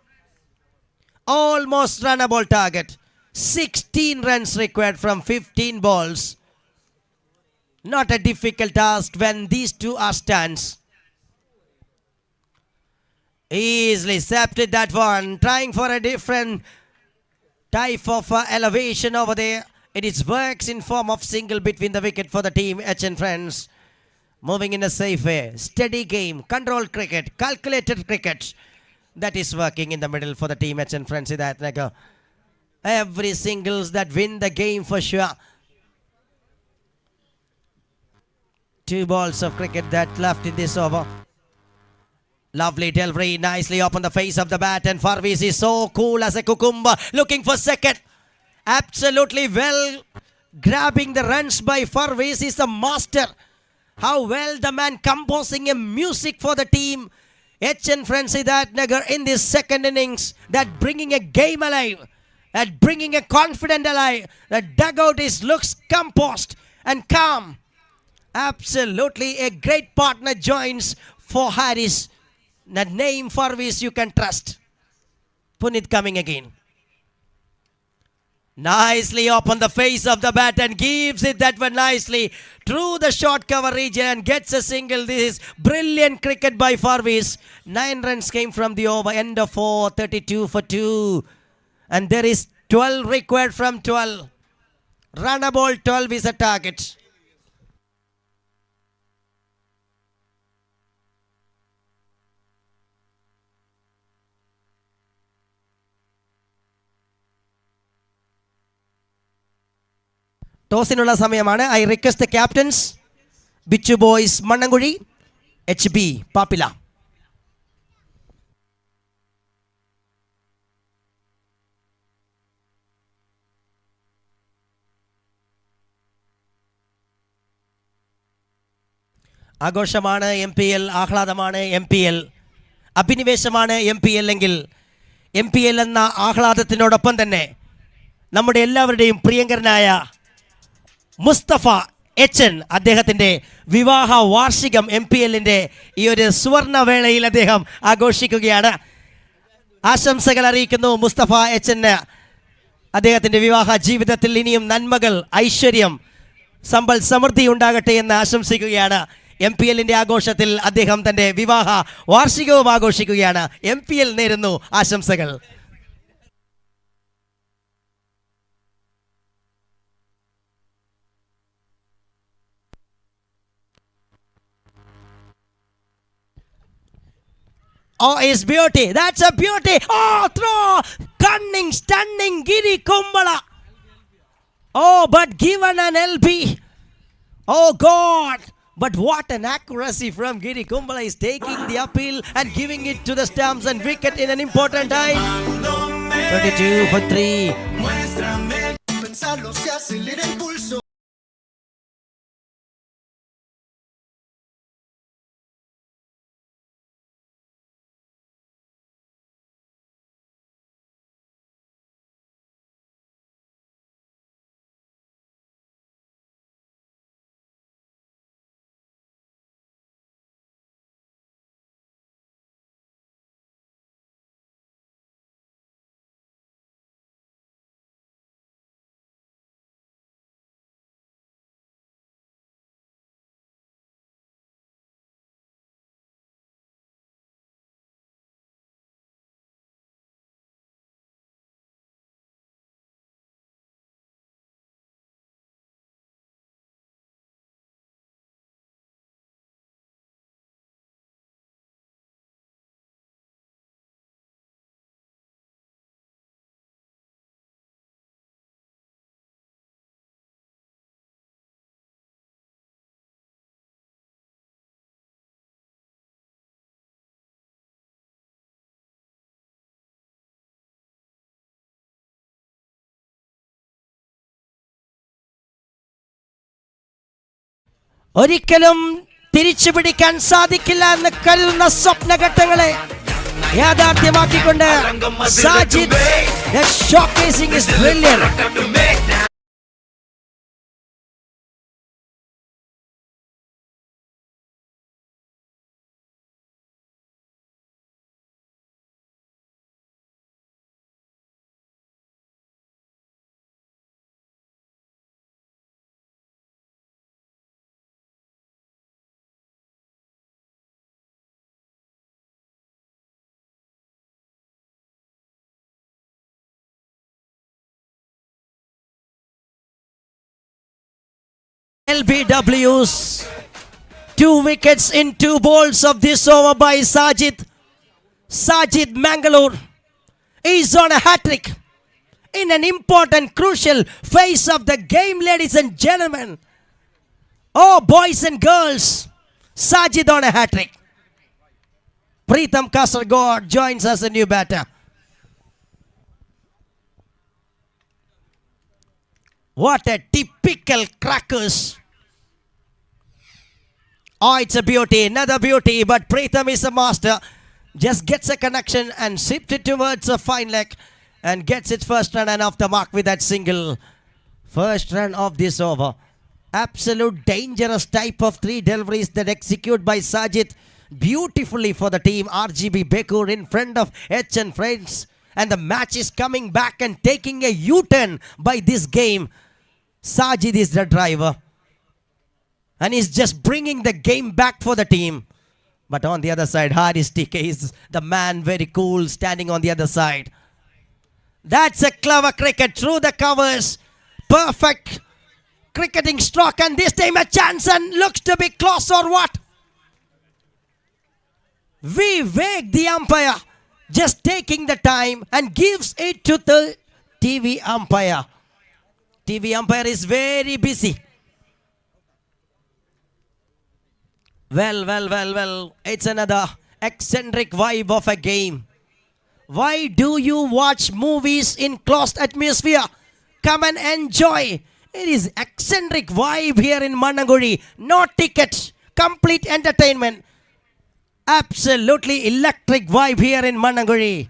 Almost runnable target. 16 runs required from 15 balls. Not a difficult task when these two are stands. Easily septed that one. Trying for a different type of elevation over there. It is works in form of single between the wicket for the team HN Friends. Moving in a safe way. Steady game. Controlled cricket. Calculated cricket. That is working in the middle for the team HN Friends. Every singles that win the game for sure. 2 balls of cricket that left in this over. Lovely delivery, nicely up on the face of the bat, and Farvis is so cool as a cucumber, looking for second. Absolutely well, grabbing the runs by Farvis is a master. How well the man composing a music for the team. HN Frenzy that Nagar in this second innings, that bringing a game alive, that bringing a confident alive. The dugout looks composed and calm. Absolutely a great partner joins for Harris. That name Farvis you can trust. Punit coming again. Nicely up on the face of the bat and gives it that one nicely through the short cover region and gets a single. This is brilliant cricket by Farvis. 9 runs came from the over. End of 4, 32 for 2. And there is 12 required from 12. Runnable 12 is a target. ടോസിനുള്ള സമയമാണ്. I request the captains Bichu boys Mannankuzhi, HB papilla. ആഘോഷമാണ് MPL, ആഹ്ലാദമാണ് MPL, അഭിനിവേശമാണ് MPL എങ്കിൽ MPL എന്ന ആഹ്ലാദത്തിനോടൊപ്പം തന്നെ നമ്മുടെ എല്ലാവരുടെയും പ്രിയങ്കരനായ Mustafa HN അദ്ദേഹത്തിൻ്റെ വിവാഹ വാർഷികം MPLൻ്റെ ഈ ഒരു സുവർണവേളയിൽ അദ്ദേഹം ആഘോഷിക്കുകയാണ്. ആശംസകൾ അറിയിക്കുന്നു മുസ്തഫ HN. അദ്ദേഹത്തിൻ്റെ വിവാഹ ജീവിതത്തിൽ ഇനിയും നന്മകൾ, ഐശ്വര്യം, സമ്പൽ സമൃദ്ധി ഉണ്ടാകട്ടെ എന്ന് ആശംസിക്കുകയാണ്. MPLൻ്റെ ആഘോഷത്തിൽ അദ്ദേഹം തൻ്റെ വിവാഹ വാർഷികവും ആഘോഷിക്കുകയാണ്. MPL നേരുന്നു ആശംസകൾ. Oh, it's beauty. That's a beauty. Oh, throw. Cunning, stunning, Giri Kumbala. Oh, but given an LB. Oh, God. But what an accuracy from Giri Kumbala. Is taking the appeal and giving it to the stumps and wicket in an important time. 22 for 3. ഒരിക്കലും തിരിച്ചു പിടിക്കാൻ സാധിക്കില്ല എന്ന് കരുതുന്ന സ്വപ്നഘട്ടങ്ങളെ യാഥാർത്ഥ്യമാക്കിക്കൊണ്ട് Sajid showcasing is brilliant. LBW's 2 wickets in 2 balls of this over by Sajid. Sajid Mangalore is on a hat-trick. in an important, crucial phase of the game, ladies and gentlemen. Oh, boys and girls, Sajid on a hat-trick. Preetham Kasargod joins us a new batter. What a typical crackers. Oh, it's a beauty, another beauty, but Preetham is a master. Just gets a connection and sips it towards a fine leg and gets its first run and off the mark with that single. First run of this over. Absolute dangerous type of three deliveries that execute by Sajid beautifully for the team. RGB Bekur in front of H and friends. And the match is coming back and taking a U-turn by this game. Sajid is the driver. And he's just bringing the game back for the team. But on the other side, Haris TK is the man, very cool, standing on the other side. That's a clever cricket through the covers. Perfect cricketing stroke, and this time a chance and looks to be close or what? Vivek, the umpire, just taking the time and gives it to the TV umpire. TV umpire is very busy. Well. It's another eccentric vibe of a game. Why do you watch movies in closed atmosphere? Come and enjoy. It is eccentric vibe here in Mannamkuzhi. No tickets. Complete entertainment. Absolutely electric vibe here in Mannamkuzhi.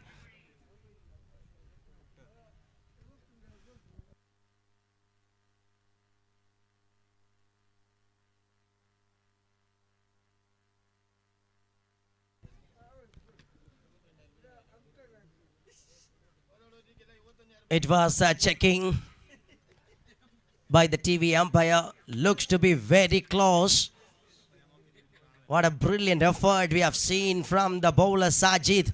It was checking by the TV umpire. Looks to be very close. What a brilliant effort we have seen from the bowler Sajid,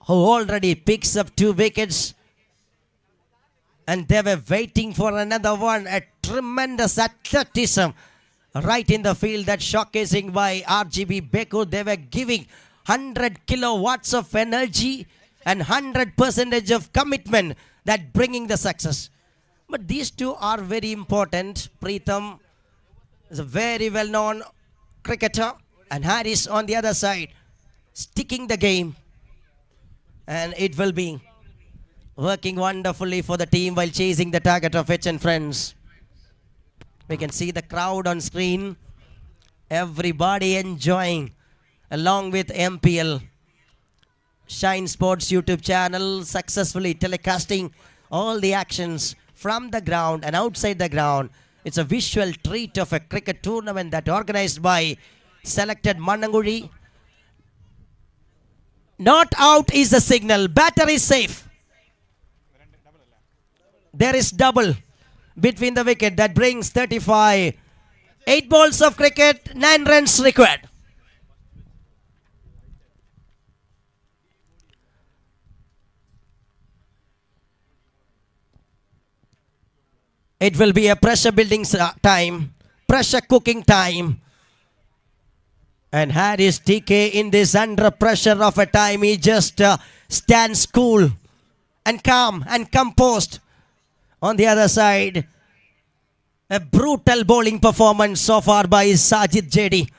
who already picks up 2 wickets. And they were waiting for another one. A tremendous athleticism right in the field, that showcasing by RGB Bekur. They were giving 100 kilowatts of energy and 100% of commitment that bringing the success. But these two are very important. Preetham is a very well-known cricketer, and Haris on the other side sticking the game, and it will be working wonderfully for the team while chasing the target of H and friends. We can see the crowd on screen, everybody enjoying along with MPL. Shine Sports YouTube channel successfully telecasting all the actions from the ground and outside the ground. It's a visual treat of a cricket tournament that organized by selected Mannamkuzhi. Not out is the signal. Batter is safe. There is double between the wicket. That brings 35. 8 balls of cricket, 9 runs required. It will be a pressure building time, pressure cooking time. And Haris TK in this under pressure of a time, he just stands cool and calm and composed. On the other side, a brutal bowling performance so far by Sajid JD.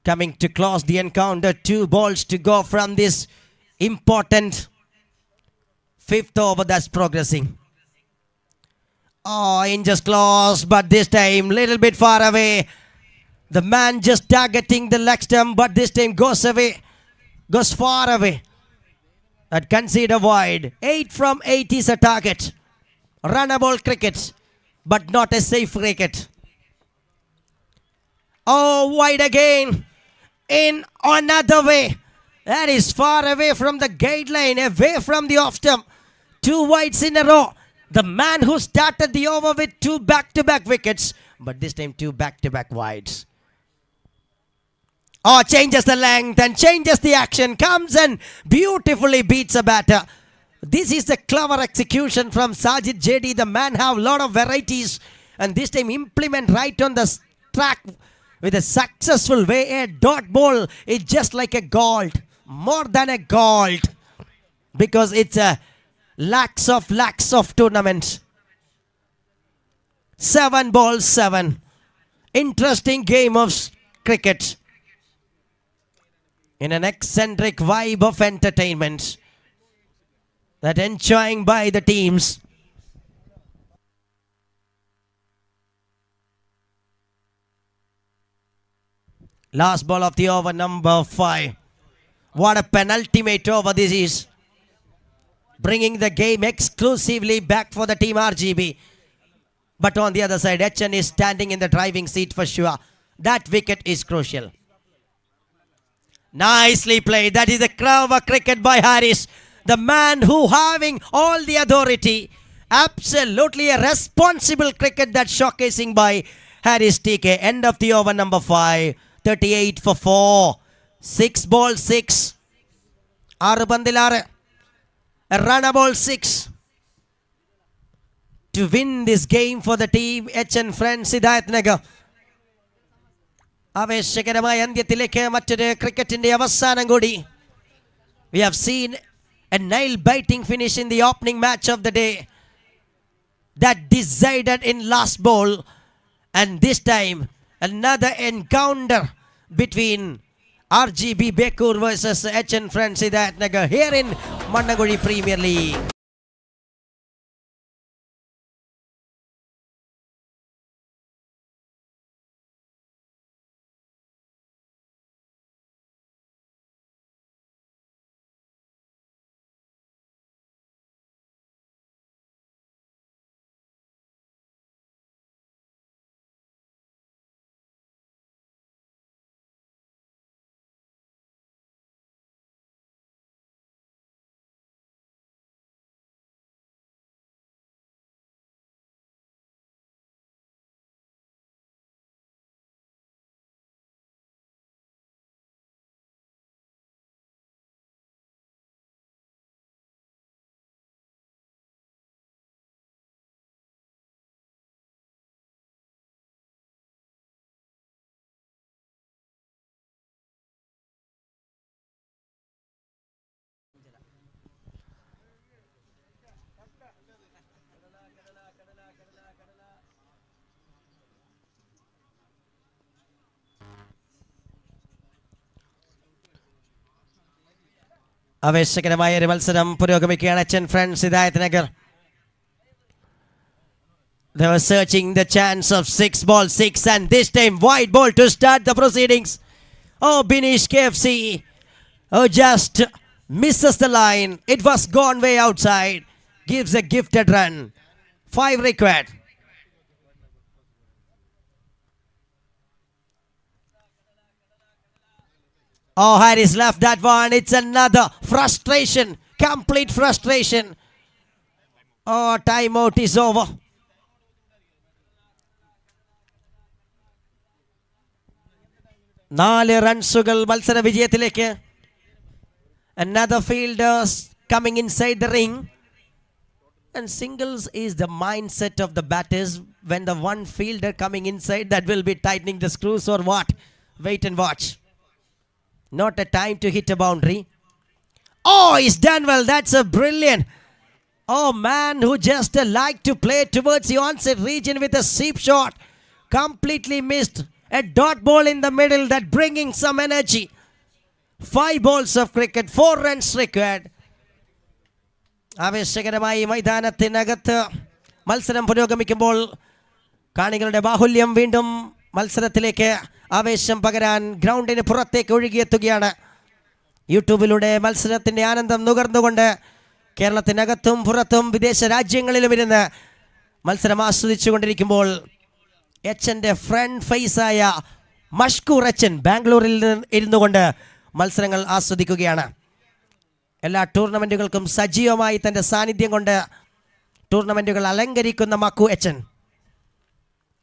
Coming to close the encounter, 2 balls to go from this important 5th over that's progressing. Oh, inches close, but this time little bit far away. The man just targeting the leg stump, but this time goes away, goes far away. That consider wide. 8 from 8 is a target. Runnable cricket, but not a safe cricket. Oh, wide again. In another way. That is far away from the guideline, away from the off stump. 2 wides in a row. The man who started the over with 2 back-to-back wickets, but this time 2 back-to-back wides. Oh, changes the length and changes the action. Comes and beautifully beats a batter. This is the clever execution from Sajid JD. The man have a lot of varieties, and this time implement right on the track with a successful way. A dot ball is just like a gold. More than a gold. because it's a lakhs of tournament. 7 balls, 7. Interesting game of cricket in an eccentric vibe of entertainment that enjoying by the teams. Last ball of the over, number 5. What a penultimate over this is. Bringing the game exclusively back for the team RGB. But on the other side, HN is standing in the driving seat for sure. That wicket is crucial. Nicely played. That is a clever cricket by Harris. The man who having all the authority. Absolutely a responsible cricket that showcasing by Harris TK. End of the over, number 5. 38 for 4. 6 ball 6. 6 പന്തിൽ 6. A run ball 6. To win this game for the team, HN Friends Hidayat Nagar. ആവേശകരമായ അന്ത്യത്തിലേക്ക് മറ്റൊരു ക്രിക്കറ്റിന്റെ അവസാനം കൂടി. We have seen a nail-biting finish in the opening match of the day that decided in last ball, and this time another encounter between RGB Bekur versus HN Friends Hidayat Nagar here in Mannamkuzhi Premier League. ആവേശകരമായ ഒരു മത്സരം പുരോഗമിക്കുകയാണ് HN Friends Hidayat Nagar. They were searching the chance of 6 ball 6, and this time wide ball to start the proceedings. Oh, Binish KFC. Oh, just misses the line. It was gone way outside. Gives a gifted run. 5 required. Oh, Harris left that one. It's another frustration. Complete frustration. Oh, timeout is over. നാല് റൺസുകൾ മത്സര വിജയത്തിലേക്ക്. Another fielder coming inside the ring. And singles is the mindset of the batters. When the one fielder coming inside, that will be tightening the screws or what? Wait and watch. Not a time to hit a boundary. Oh, he's done well. That's a brilliant. Oh, man who just like to play towards the onset region with a sweep shot. Completely missed. A dot ball in the middle that bringing some energy. 5 balls of cricket. 4 runs required. ആവേശകരമായി മൈതാനത്തിനകത്ത് മത്സരം പുരോഗമിക്കുമ്പോൾ കാണികളുടെ ബാഹുല്യം വീണ്ടും മത്സരത്തിലേക്ക് ആവേശം പകരാൻ ഗ്രൗണ്ടിന് പുറത്തേക്ക് ഒഴുകിയെത്തുകയാണ്. യൂട്യൂബിലൂടെ മത്സരത്തിൻ്റെ ആനന്ദം നുകർന്നുകൊണ്ട് കേരളത്തിനകത്തും പുറത്തും വിദേശ രാജ്യങ്ങളിലും ഇരുന്ന് മത്സരം ആസ്വദിച്ചു കൊണ്ടിരിക്കുമ്പോൾ HNന്റെ ഫ്രണ്ട് ഫേസായ മഷ്കൂർ HN ബാംഗ്ലൂരിൽ ഇരുന്നു കൊണ്ട് മത്സരങ്ങൾ ആസ്വദിക്കുകയാണ്. എല്ലാ ടൂർണമെൻറ്റുകൾക്കും സജീവമായി തൻ്റെ സാന്നിധ്യം കൊണ്ട് ടൂർണമെൻറ്റുകൾ അലങ്കരിക്കുന്ന മക്കു HN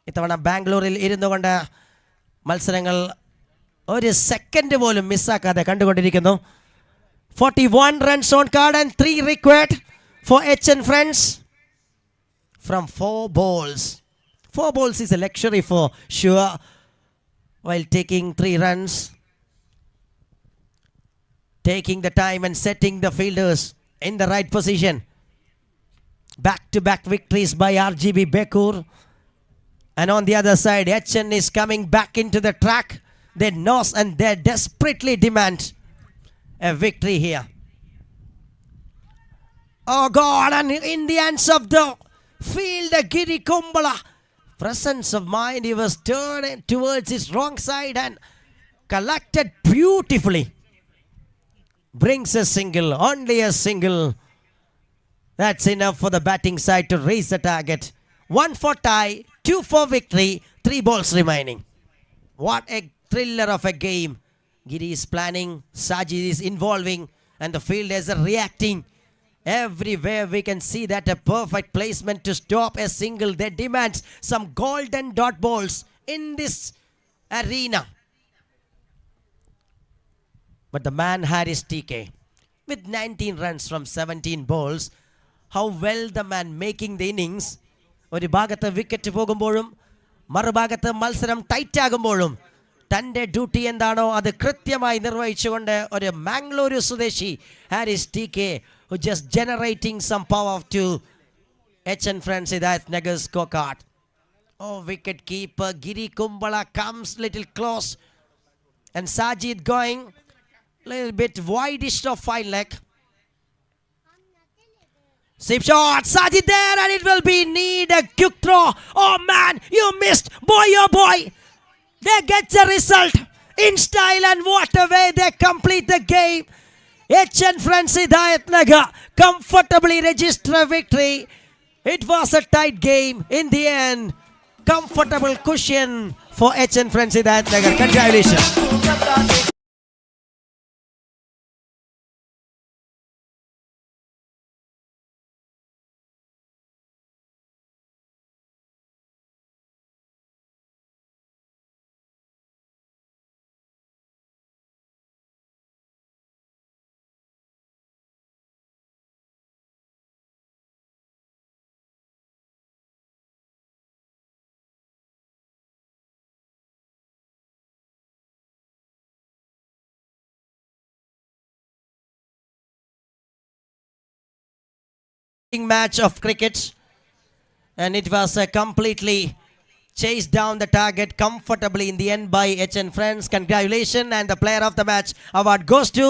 ഇത്തവണ ബാംഗ്ലൂരിൽ ഇരുന്നു കൊണ്ട് മത്സരങ്ങൾ ഒരു സെക്കൻഡ് പോലും മിസ്സാക്കാതെ കണ്ടുകൊണ്ടിരിക്കുന്നു. 41 runs on card and 3 required for HN Friends from 4 balls. 4 balls is a luxury for sure. While taking 3 runs, taking the time and setting the fielders in the right position. Back-to-back victories by RGB Bekur. And on the other side, HN is coming back into the track. They know and they desperately demand a victory here. Oh God, and in the hands of the field, Giri Kumbala. Presence of mind, he was turned towards his wrong side and collected beautifully. Brings a single, only a single. That's enough for the batting side to raise the target. 1 for tie, 2 for victory, 3 balls remaining. What a thriller of a game. Giri is planning, Sajid is involving, and the fielders are reacting. Everywhere we can see that a perfect placement to stop a single. They demand some golden dot balls in this arena. But the man Haris TK with 19 runs from 17 balls. How well the man making the innings. ഒരു ഭാഗത്ത് wicket പോകുമ്പോഴും മറുഭാഗത്ത് മത്സരം tight ആകുമ്പോഴും തൻ്റെ duty എന്താണോ അത് കൃത്യമായി നിർവഹിച്ചുകൊണ്ട് ഒരു മാംഗ്ലൂരു സ്വദേശി Haris T K who just generating some power to HN Friends Hidayat Nagar scorecard. Oh, wicket keeper Giri Kumbala comes little close and Sajid going little bit wideish of fine leg. Sweep shot, Sajid there, and it will be need a quick throw. Oh man, you missed, boy, oh boy. They get the result in style, and what a way they complete the game. HN Friends Hidayat Nagar comfortably register a victory. It was a tight game in the end. Comfortable cushion for HN Friends Hidayat Nagar. Congratulations. Match of cricket, and it was completely chased down the target comfortably in the end by HN Friends. Congratulations, and the player of the match award goes to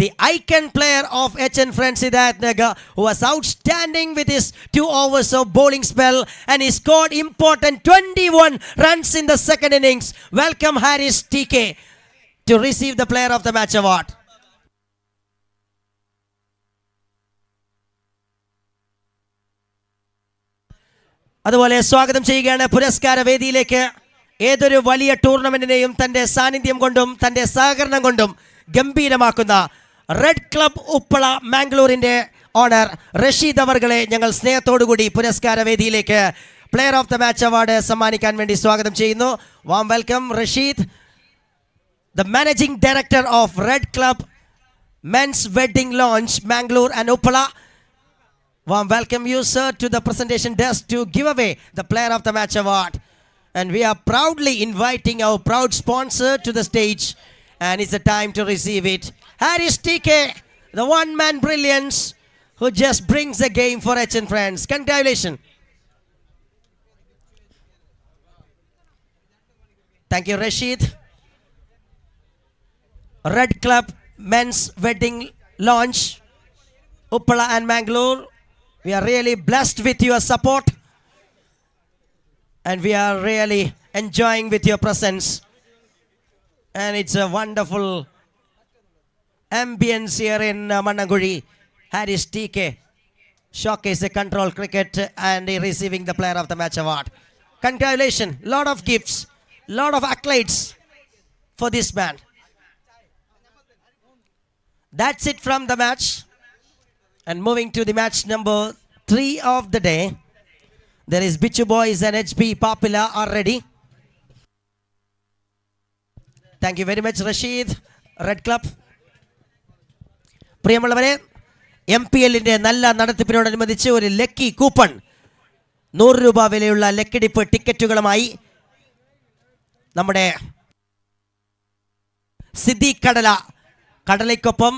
the icon player of HN Friends Hidayat Nagar, who was outstanding with his 2 overs of bowling spell, and he scored important 21 runs in the second innings. Welcome Haris TK to receive the player of the match award. അതുപോലെ സ്വാഗതം ചെയ്യുകയാണ് പുരസ്കാര വേദിയിലേക്ക്. ഏതൊരു വലിയ ടൂർണമെന്റിനെയും തന്റെ സാന്നിധ്യം കൊണ്ടും തന്റെ സഹകരണം കൊണ്ടും ഗംഭീരമാക്കുന്ന റെഡ് ക്ലബ് ഉപ്പള മാംഗ്ലൂരിന്റെ ഓണർ റഷീദ് അവർകളെ ഞങ്ങൾ സ്നേഹത്തോടുകൂടി പുരസ്കാര വേദിയിലേക്ക് player of the match award സമ്മാനിക്കാൻ വേണ്ടി സ്വാഗതം ചെയ്യുന്നു. Warm welcome Rasheed, the managing director of red club men's wedding lounge Mangalore and Uppala. Warm welcome you, sir, to the presentation desk to give away the Player of the Match award. And we are proudly inviting our proud sponsor to the stage. And it's the time to receive it. Haris TK, the one-man brilliance who just brings the game for HN Friends. Congratulations. Thank you, Rashid. Red Club Men's Wedding Launch, Uppala and Mangalore. We are really blessed with your support, and we are really enjoying with your presence. And it's a wonderful ambience here in Mannamkuzhi. Haris TK showcase the control cricket and receiving the player of the match award. Congratulations, lot of gifts, lot of accolades for this man. That's it from the match. And moving to the match number 3 of the day, there is Bichu Boys and HB Popular are ready. Thank you very much, Rashid. Red Club. പ്രിയമുള്ളവരെ, MPLന്റെ നല്ല നടത്തിപ്പിനോടനുബന്ധിച്ച് ഒരു lucky coupon 100 രൂപ വിലയുള്ള ലക്കിടിപ്പ് ടിക്കറ്റുകളുമായി നമ്മുടെ Siddique കടലയ്ക്കൊപ്പം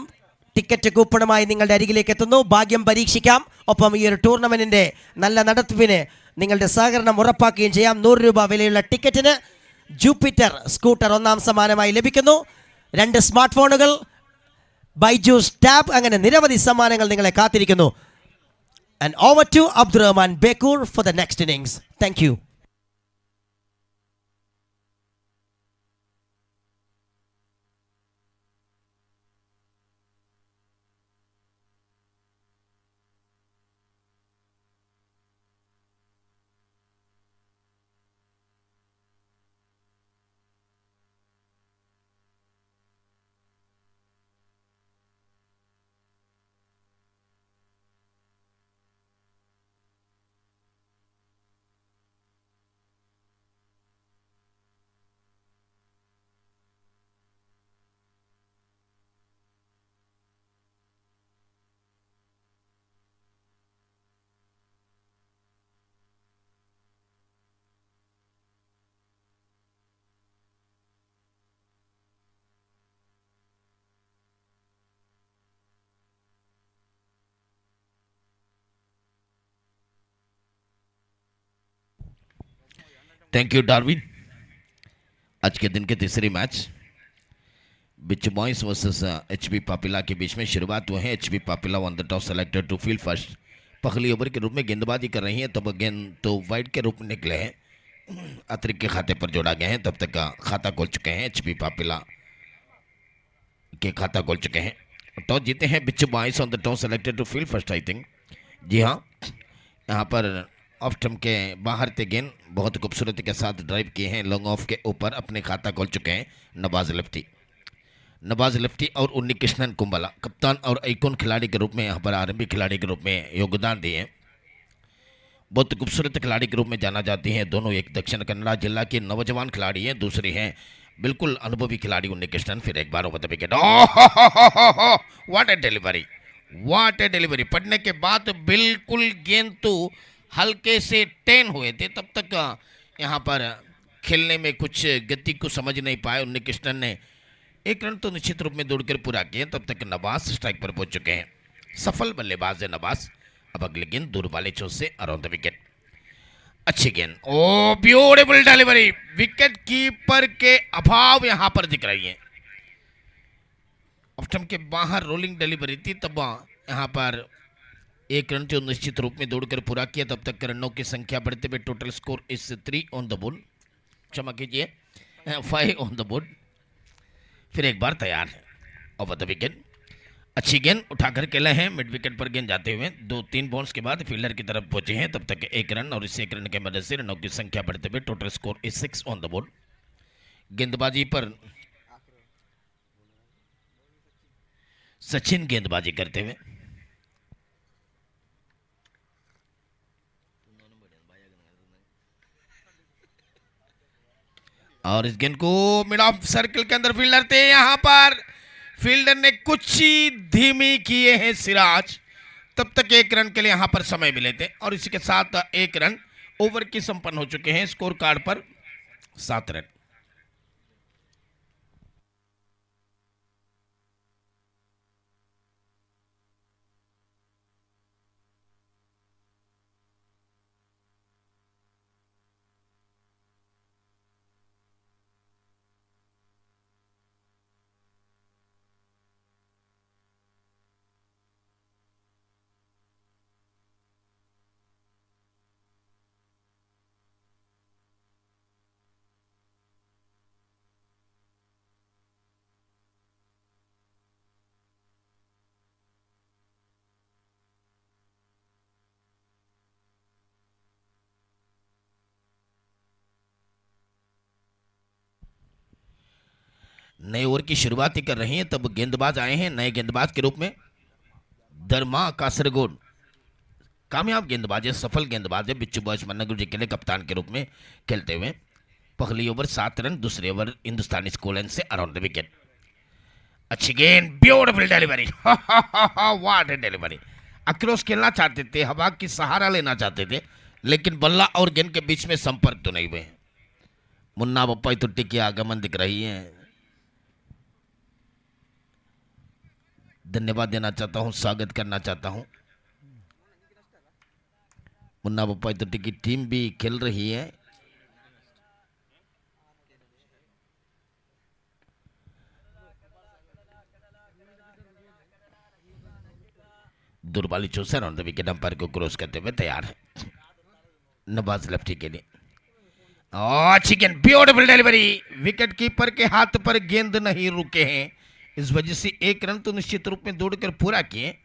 ticket കൂപ്പണുമായി നിങ്ങളുടെ അരികിലേക്ക് എത്തുന്നു. ഭാഗ്യം പരീക്ഷിക്കാം. ഒപ്പം ഈ ഒരു ടൂർണമെന്റിന്റെ നല്ല നടത്തിപ്പിന് നിങ്ങളുടെ സഹകരണം ഉറപ്പാക്കുകയും ചെയ്യാം. 100 രൂപ വിലയുള്ള ടിക്കറ്റിന് ജൂപ്പിറ്റർ സ്കൂട്ടർ ഒന്നാം സമ്മാനമായി ലഭിക്കുന്നു. 2 സ്മാർട്ട് ഫോണുകൾ, ബൈജൂസ് ടാബ്, അങ്ങനെ നിരവധി സമ്മാനങ്ങൾ നിങ്ങളെ കാത്തിരിക്കുന്നു. And over to Abdurrahman Bekur for the next innings. Thank you. Thank you Darwin. आज के दिन के तीसरे match Bichu boys versus HB Papila के बीच में शुरुआत हुए हैं। HB Papila on the toss selected to field first. पहली ओवर के रूप में गेंदबाजी कर रही हैं, तब गेंद तो वाइड के रूप में निकले हैं, अतिरिक्त के खाते पर जोड़ा गया है। तब तक का खाता खोल चुके हैं, एचबी पापिला के खाता खोल चुके हैं। टॉस जीते हैं Bichu boys on the toss selected to field first I think. जी हाँ, यहाँ पर ऑफ स्टंप के बाहर थे गेंद, बहुत खूबसूरती के साथ ड्राइव किए हैं। लॉन्ग ऑफ के ऊपर अपने खाता खोल चुके हैं नवाज लेफ्टी और उन्नी कृष्णन कुंबला कप्तान और आइकॉन खिलाड़ी के रूप में यहाँ पर आरंभी खिलाड़ी के रूप में योगदान दिए हैं। बहुत खूबसूरत खिलाड़ी के रूप में जाना जाती हैं दोनों। एक दक्षिण कन्नड़ा जिला की नौजवान खिलाड़ी हैं, दूसरी हैं बिल्कुल अनुभवी खिलाड़ी उन्नी कृष्णन। फिर एक बार over the wicket, what a delivery. पड़ने के बाद बिल्कुल गेंद तो हल्के से टेन हुए थे, तब तक यहाँ पर खेलने में कुछ गति को समझ नहीं पाए। उन्नी कृष्णन ने एक रन तो निश्चित रूप में दौड़कर पूरा किया। तब तक नवाज स्ट्राइक पर पहुंच चुके हैं। सफल बल्लेबाज है नवाज। अब अगली गेंद दूर वाले चौक से अराउंड द विकेट, अच्छी गेंद, ओ ब्यूटीफुल डिलीवरी। विकेट कीपर के अभाव यहाँ पर दिख रही है। ऑफ स्टंप के बाहर रोलिंग डिलीवरी थी, तब यहाँ पर एक रन जो निश्चित रूप में दौड़कर पूरा किया। तब तक रनों की संख्या बढ़ते हुए टोटल स्कोर इस 3 ऑन द बोर्ड, क्षमा कीजिए 5 ऑन द बोर्ड। फिर एक बार तैयार है ओवर द विकेट, अच्छी गेंद उठाकर खेले हैं। मिड विकेट पर गेंद जाते हुए 2-3 बाउंस के बाद फील्डर की तरफ पहुंचे हैं। तब तक एक रन और इस एक रन के मदद से रनों की संख्या बढ़ते हुए total score is 6 on the board. गेंदबाजी पर सचिन गेंदबाजी करते हुए, और इस गेंद को मिड ऑफ सर्कल के अंदर फील्डर थे, यहां पर फील्डर ने कुछ ही धीमी किए हैं सिराज। तब तक एक रन के लिए यहां पर समय मिले थे और इसी के साथ एक रन ओवर की संपन्न हो चुके हैं। स्कोर कार्ड पर 7 रन। नए ओवर की शुरुआत ही कर रही हैं, तब गेंदबाज आए हैं नए गेंदबाज के रूप में। धर्मा कासरगोड कामयाब गेंदबाज है, सफल गेंदबाज है। बिच्चू बॉयज मन्नाकुजी के लिए कप्तान के रूप में खेलते हुए। पहली ओवर 7 रन, दूसरी ओवर हिंदुस्तानी स्कोर से अराउंड द विकेट, अच्छी गेंद, beautiful delivery. What a delivery. Across खेलना चाहते थे, हवा की सहारा लेना चाहते थे, लेकिन बल्ला और गेंद के बीच में संपर्क तो नहीं हुए। मुन्ना बप्पा तुट्टी की आगमन दिख रही है। धन्यवाद देना चाहता हूं, स्वागत करना चाहता हूं। मुन्ना पप्पा तो की टीम भी खेल रही है। दुर्बाली चौसर ऑन द विकेट, अंपायर को क्रॉस करते हुए तैयार है नवाज लेफ्टी के लिए। अच्छी गेंद, ब्यूटीफुल डिलीवरी, विकेट कीपर के हाथ पर गेंद नहीं रुके हैं, इस वजह से एक रन तो निश्चित रूप में दौड़कर पूरा किए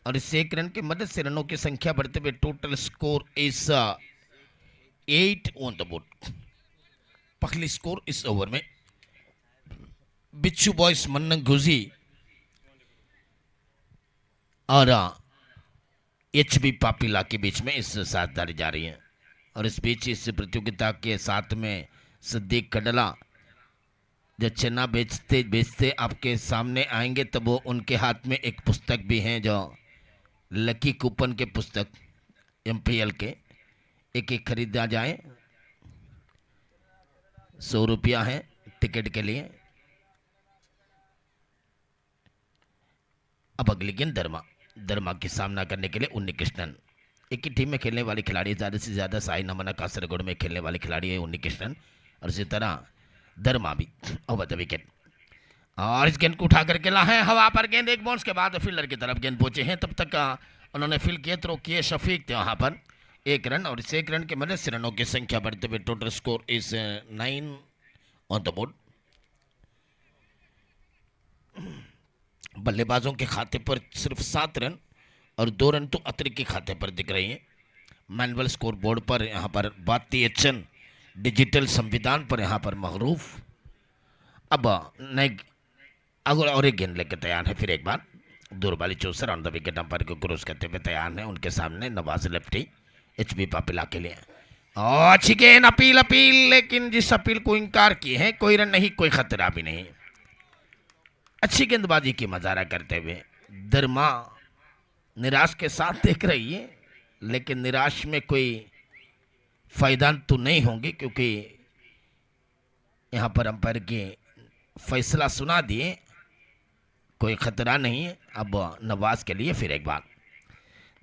और इस एक रन की मदद से रनों की संख्या बढ़ते हुए टोटल स्कोर इस 8 ऑन द बोर्ड। पहली स्कोर इस ओवर में बिच्छू बॉयज मन्नमकुझी और HB पापिला के बीच में इस साझेदारी जारी है और इस बीच इस प्रतियोगिता के साथ में सिद्दीक कडला जब चना बेचते बेचते आपके सामने आएंगे तब वो उनके हाथ में एक पुस्तक भी है जो लकी कूपन के पुस्तक MPL के एक एक खरीदा जाए, 100 रुपया है टिकट के लिए। अब अगली गेंद दरमा के सामना करने के लिए उन्नी कृष्णन, एक ही टीम में खेलने वाले खिलाड़ी, ज़्यादा से ज़्यादा साई नमना कासरगोड में खेलने वाले खिलाड़ी है उन्नी कृष्णन और इसी तरह दरमा भी। ओवर द विकेट और इस गेंद को उठा करके ला है हवा पर, गेंद एक बाउंस के बाद फील्डर की तरफ गेंद पहुंचे हैं, तब तक उन्होंने फील्ड किए, थ्रो किए, शफीक थे वहाँ पर, एक रन और इस एक रन की मदद से रनों की संख्या बढ़ते हुए टोटल स्कोर इस 9 ऑन द बोर्ड। बल्लेबाजों के खाते पर सिर्फ 7 रन और 2 रन तो अतिरिक्त के खाते पर दिख रही हैं। मैनुअल स्कोर बोर्ड पर यहाँ पर बाती एचन डिजिटल संविधान पर यहाँ पर महरूफ। अब नए अगर और एक गेंद लेकर तैयार है, फिर एक बार दूरबाली चौसर ऑन द विकेट, अंपायर को क्रॉस करते हुए तैयार है उनके सामने नवाज लेफ्टी HB पापिला के लिए। अच्छी गेंद, अपील, लेकिन जिस अपील को इनकार किए हैं, कोई रन नहीं, कोई खतरा भी नहीं। अच्छी गेंदबाजी की मजारा करते हुए दरमा निराश के साथ देख रही है, लेकिन निराश में कोई फायदा तो नहीं होंगे क्योंकि यहाँ पर अंपायर के फैसला सुना दिए, कोई खतरा नहीं है। अब नवाज के लिए फिर एक बार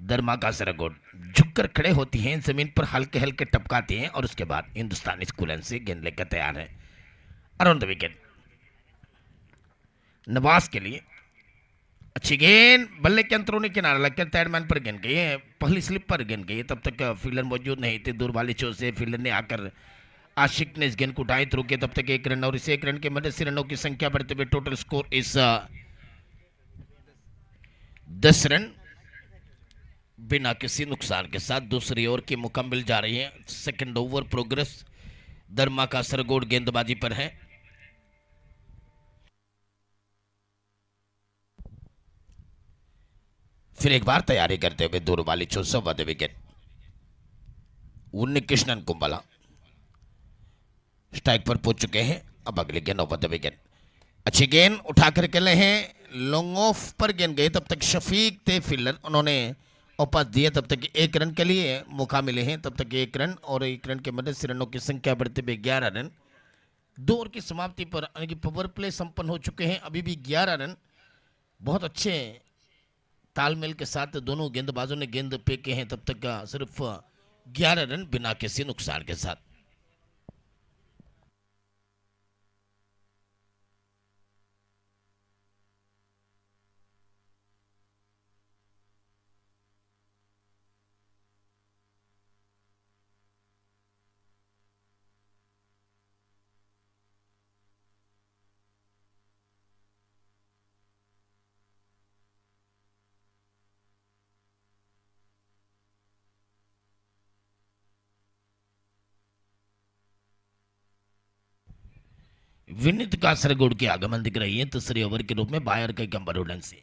दरमा का सरगोड झुककर खड़े होती हैं, जमीन पर हल्के हल्के टपकाती हैं और उसके बाद हिंदुस्तानी स्कूलन से गेंद लेकर तैयार है अराउंड द विकेट नवाज के लिए। अच्छी गेंद, बल्ले के अंतरों किनारा लगकर थर्डमैन पर गेंद गई है, पहली स्लिप पर गेंद गई है, तब तक फील्डर मौजूद नहीं थे। दूर वाली चोट से फील्डर ने आकर आशिक ने इस गेंद को उठाई, थ्रो किया, तब तक एक रन और इस एक रन के मदद से रनों की संख्या बढ़ते हुए टोटल स्कोर इस 10 रन बिना किसी नुकसान के साथ दूसरी ओवर की मुकम्मल जा रही है। सेकंड ओवर प्रोग्रेस दरमा का सरगोड गेंदबाजी पर है। फिर एक बार तैयारी करते हुए दूर वाली चौसौ वाले विकेट उन्नी कृष्णन कुंबला स्ट्राइक पर पहुंच चुके हैं। अब अगले गेंद ओवर द विकेट, अच्छी गेंद उठा करके ले हैं, लॉन्ग ऑफ पर गेंद गई, तब तक शफीक थे फील्डर, उन्होंने वापस दिए, तब तक एक रन के लिए मौका मिले हैं, तब तक एक रन और एक रन के मदद से रनों की संख्या बढ़ते हुए 11 रन। 2 ओवर की समाप्ति पर पावर प्ले संपन्न हो चुके हैं, अभी भी 11 रन बहुत अच्छे तालमेल के साथ दोनों गेंदबाजों ने गेंद फेंके हैं, तब तक सिर्फ 11 रन बिना किसी नुकसान के साथ। विनीत कासरगोड की आगमन दिख रही है तीसरे ओवर के रूप में बायर के कंबर उड़न से।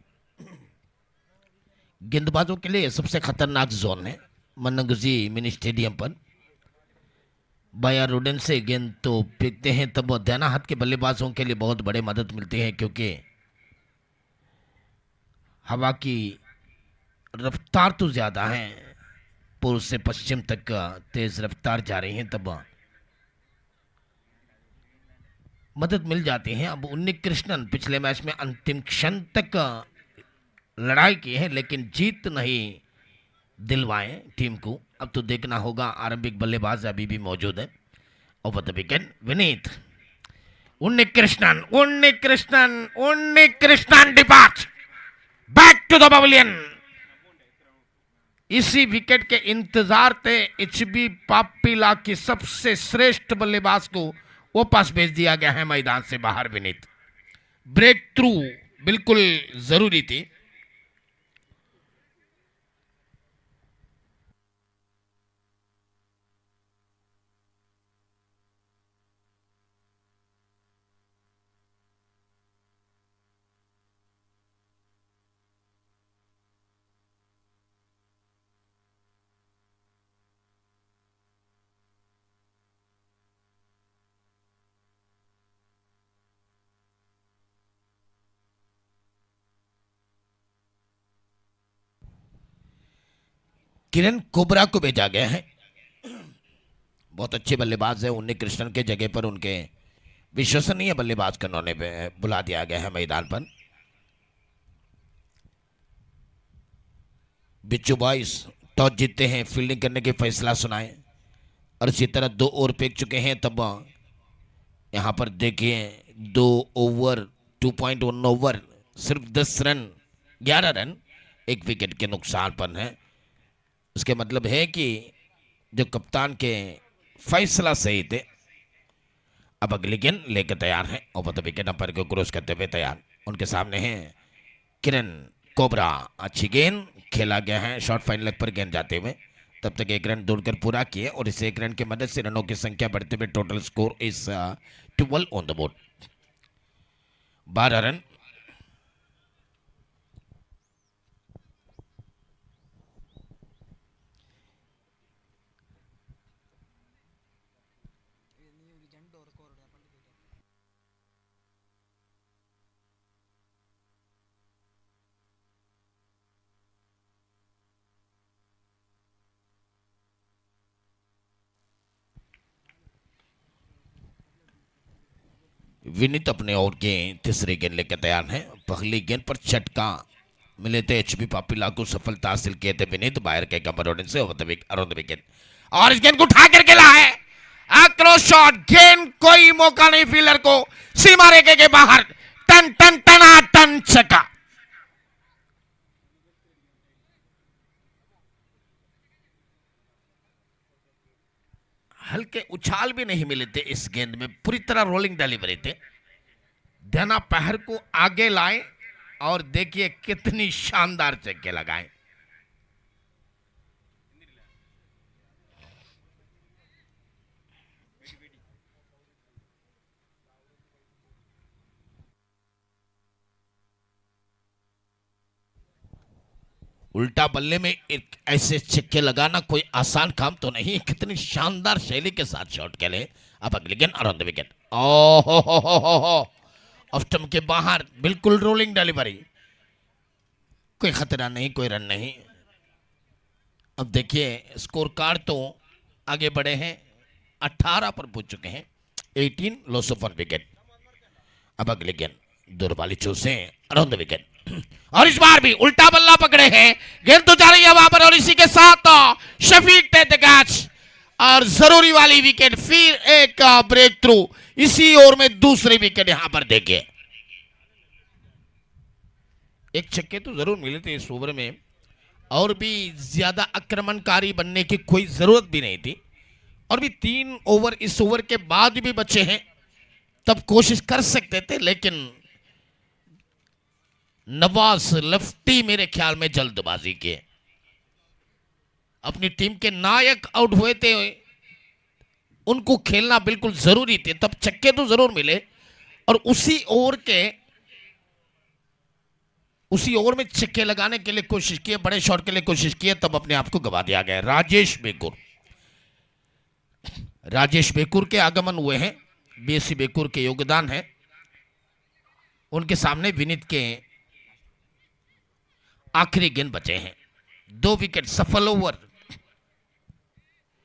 गेंदबाजों के लिए सबसे खतरनाक जोन है मन्नमकुझी मिनी स्टेडियम पर। बायर रोडन से गेंद तो फेंकते हैं तब दाना हाथ के बल्लेबाजों के लिए बहुत बड़े मदद मिलती है, क्योंकि हवा की रफ्तार तो ज़्यादा है, पूर्व से पश्चिम तक तेज रफ्तार जा रही है, तब मदद मिल जाती है। अब उन्नी कृष्णन पिछले मैच में अंतिम क्षण तक लड़ाई की है लेकिन जीत नहीं दिलवाएं टीम को। अब तो देखना होगा, आरंभिक बल्लेबाज अभी भी मौजूद है। Over the wicket Vineeth, Unnikrishnan depart back to the pavilion. इसी विकेट के इंतजार थे एचबी पापीला की सबसे श्रेष्ठ बल्लेबाज को वापस भेज दिया गया है मैदान से बाहर। विनीत ब्रेक थ्रू बिल्कुल जरूरी थी। किरण कोबरा को भेजा गया है। बहुत अच्छे बल्लेबाज है। उन्नी कृष्णन के जगह पर उनके विश्वसनीय बल्लेबाज को उन्होंने बुला दिया गया है मैदान पर। बिच्छू बॉयज टॉस जीतते हैं, फील्डिंग करने के फैसला सुनाए और इसी तरह 2 ओवर फेंक चुके हैं। तब यहां पर देखिए 2 ओवर 2.1 ओवर, सिर्फ 10 रन 11 रन 1 विकेट के नुकसान पर है। उसके मतलब है कि जो कप्तान के फैसला सही थे। अब अगली गेंद लेकर तैयार है। ओवर द विकेट अंपायर को क्रॉस करते हुए तैयार। उनके सामने है किरण कोबरा। अच्छी गेंद खेला गया है, शॉर्ट फाइन लेग पर गेंद जाते हुए। तब तक 1 रन दौड़कर पूरा किए और इस 1 रन की मदद से रनों की संख्या बढ़ते हुए total score is 12 on the board, 12 run. Vineet अपने ओवर के तीसरी गेंद लेकर तैयार है। पहली गेंद पर झटका मिले थे एचबी पापीला को, सफलता हासिल किए थे विनीत बाहर के कमर से अराउंड द विकेट और इस गेंद को उठा करके ला है। क्रॉस शॉट, गेंद कोई मौका नहीं फील्डर को, सीमा रेखे के बाहर, टन टन टना टन छक्का। हल्के उछाल भी नहीं मिले थे इस गेंद में, पूरी तरह रोलिंग डिलीवरी थे। धना पैर को आगे लाए और देखिए कितनी शानदार छक्के लगाए। उल्टा बल्ले में एक ऐसे छक्के लगाना कोई आसान काम तो नहीं। कितनी शानदार शैली के साथ शॉट खेले। अब अगली गेंद around the wicket, off stump के बाहर, बिल्कुल रोलिंग डिलीवरी, कोई खतरा नहीं, कोई रन नहीं। अब देखिए स्कोर कार्ड तो आगे बढ़े हैं, 18 पर पहुंच चुके हैं, 18 लॉस ऑफ 1 विकेट। अब अगली गेंद दूर वाली चूसे अराउंड द विकेट और इस बार भी उल्टा बल्ला पकड़े हैं, गेंद तो जा रही है वहां पर और इसी के साथ शफीक टेक द कैच और जरूरी वाली विकेट। फिर एक ब्रेक थ्रू, इसी ओवर में दूसरी विकेट यहां पर देखिए। एक छक्के तो जरूर मिले थे इस ओवर में और भी ज्यादा आक्रमणकारी बनने की कोई जरूरत भी नहीं थी। और भी 3 ओवर इस ओवर के बाद भी बचे हैं, तब कोशिश कर सकते थे, लेकिन नवाज लेफ्टी मेरे ख्याल में जल्दबाजी के, अपनी टीम के नायक आउट हुए थे, उनको खेलना बिल्कुल जरूरी थे। तब छक्के तो जरूर मिले और उसी ओवर में छक्के लगाने के लिए कोशिश किए, बड़े शॉट के लिए कोशिश किए, तब अपने आप को गवा दिया गया। राजेश बेकुर के आगमन हुए हैं, बीएससी बेकुर के योगदान है। उनके सामने विनीत के आखिरी गेंद बचे हैं। 2 विकेट सफल ओवर,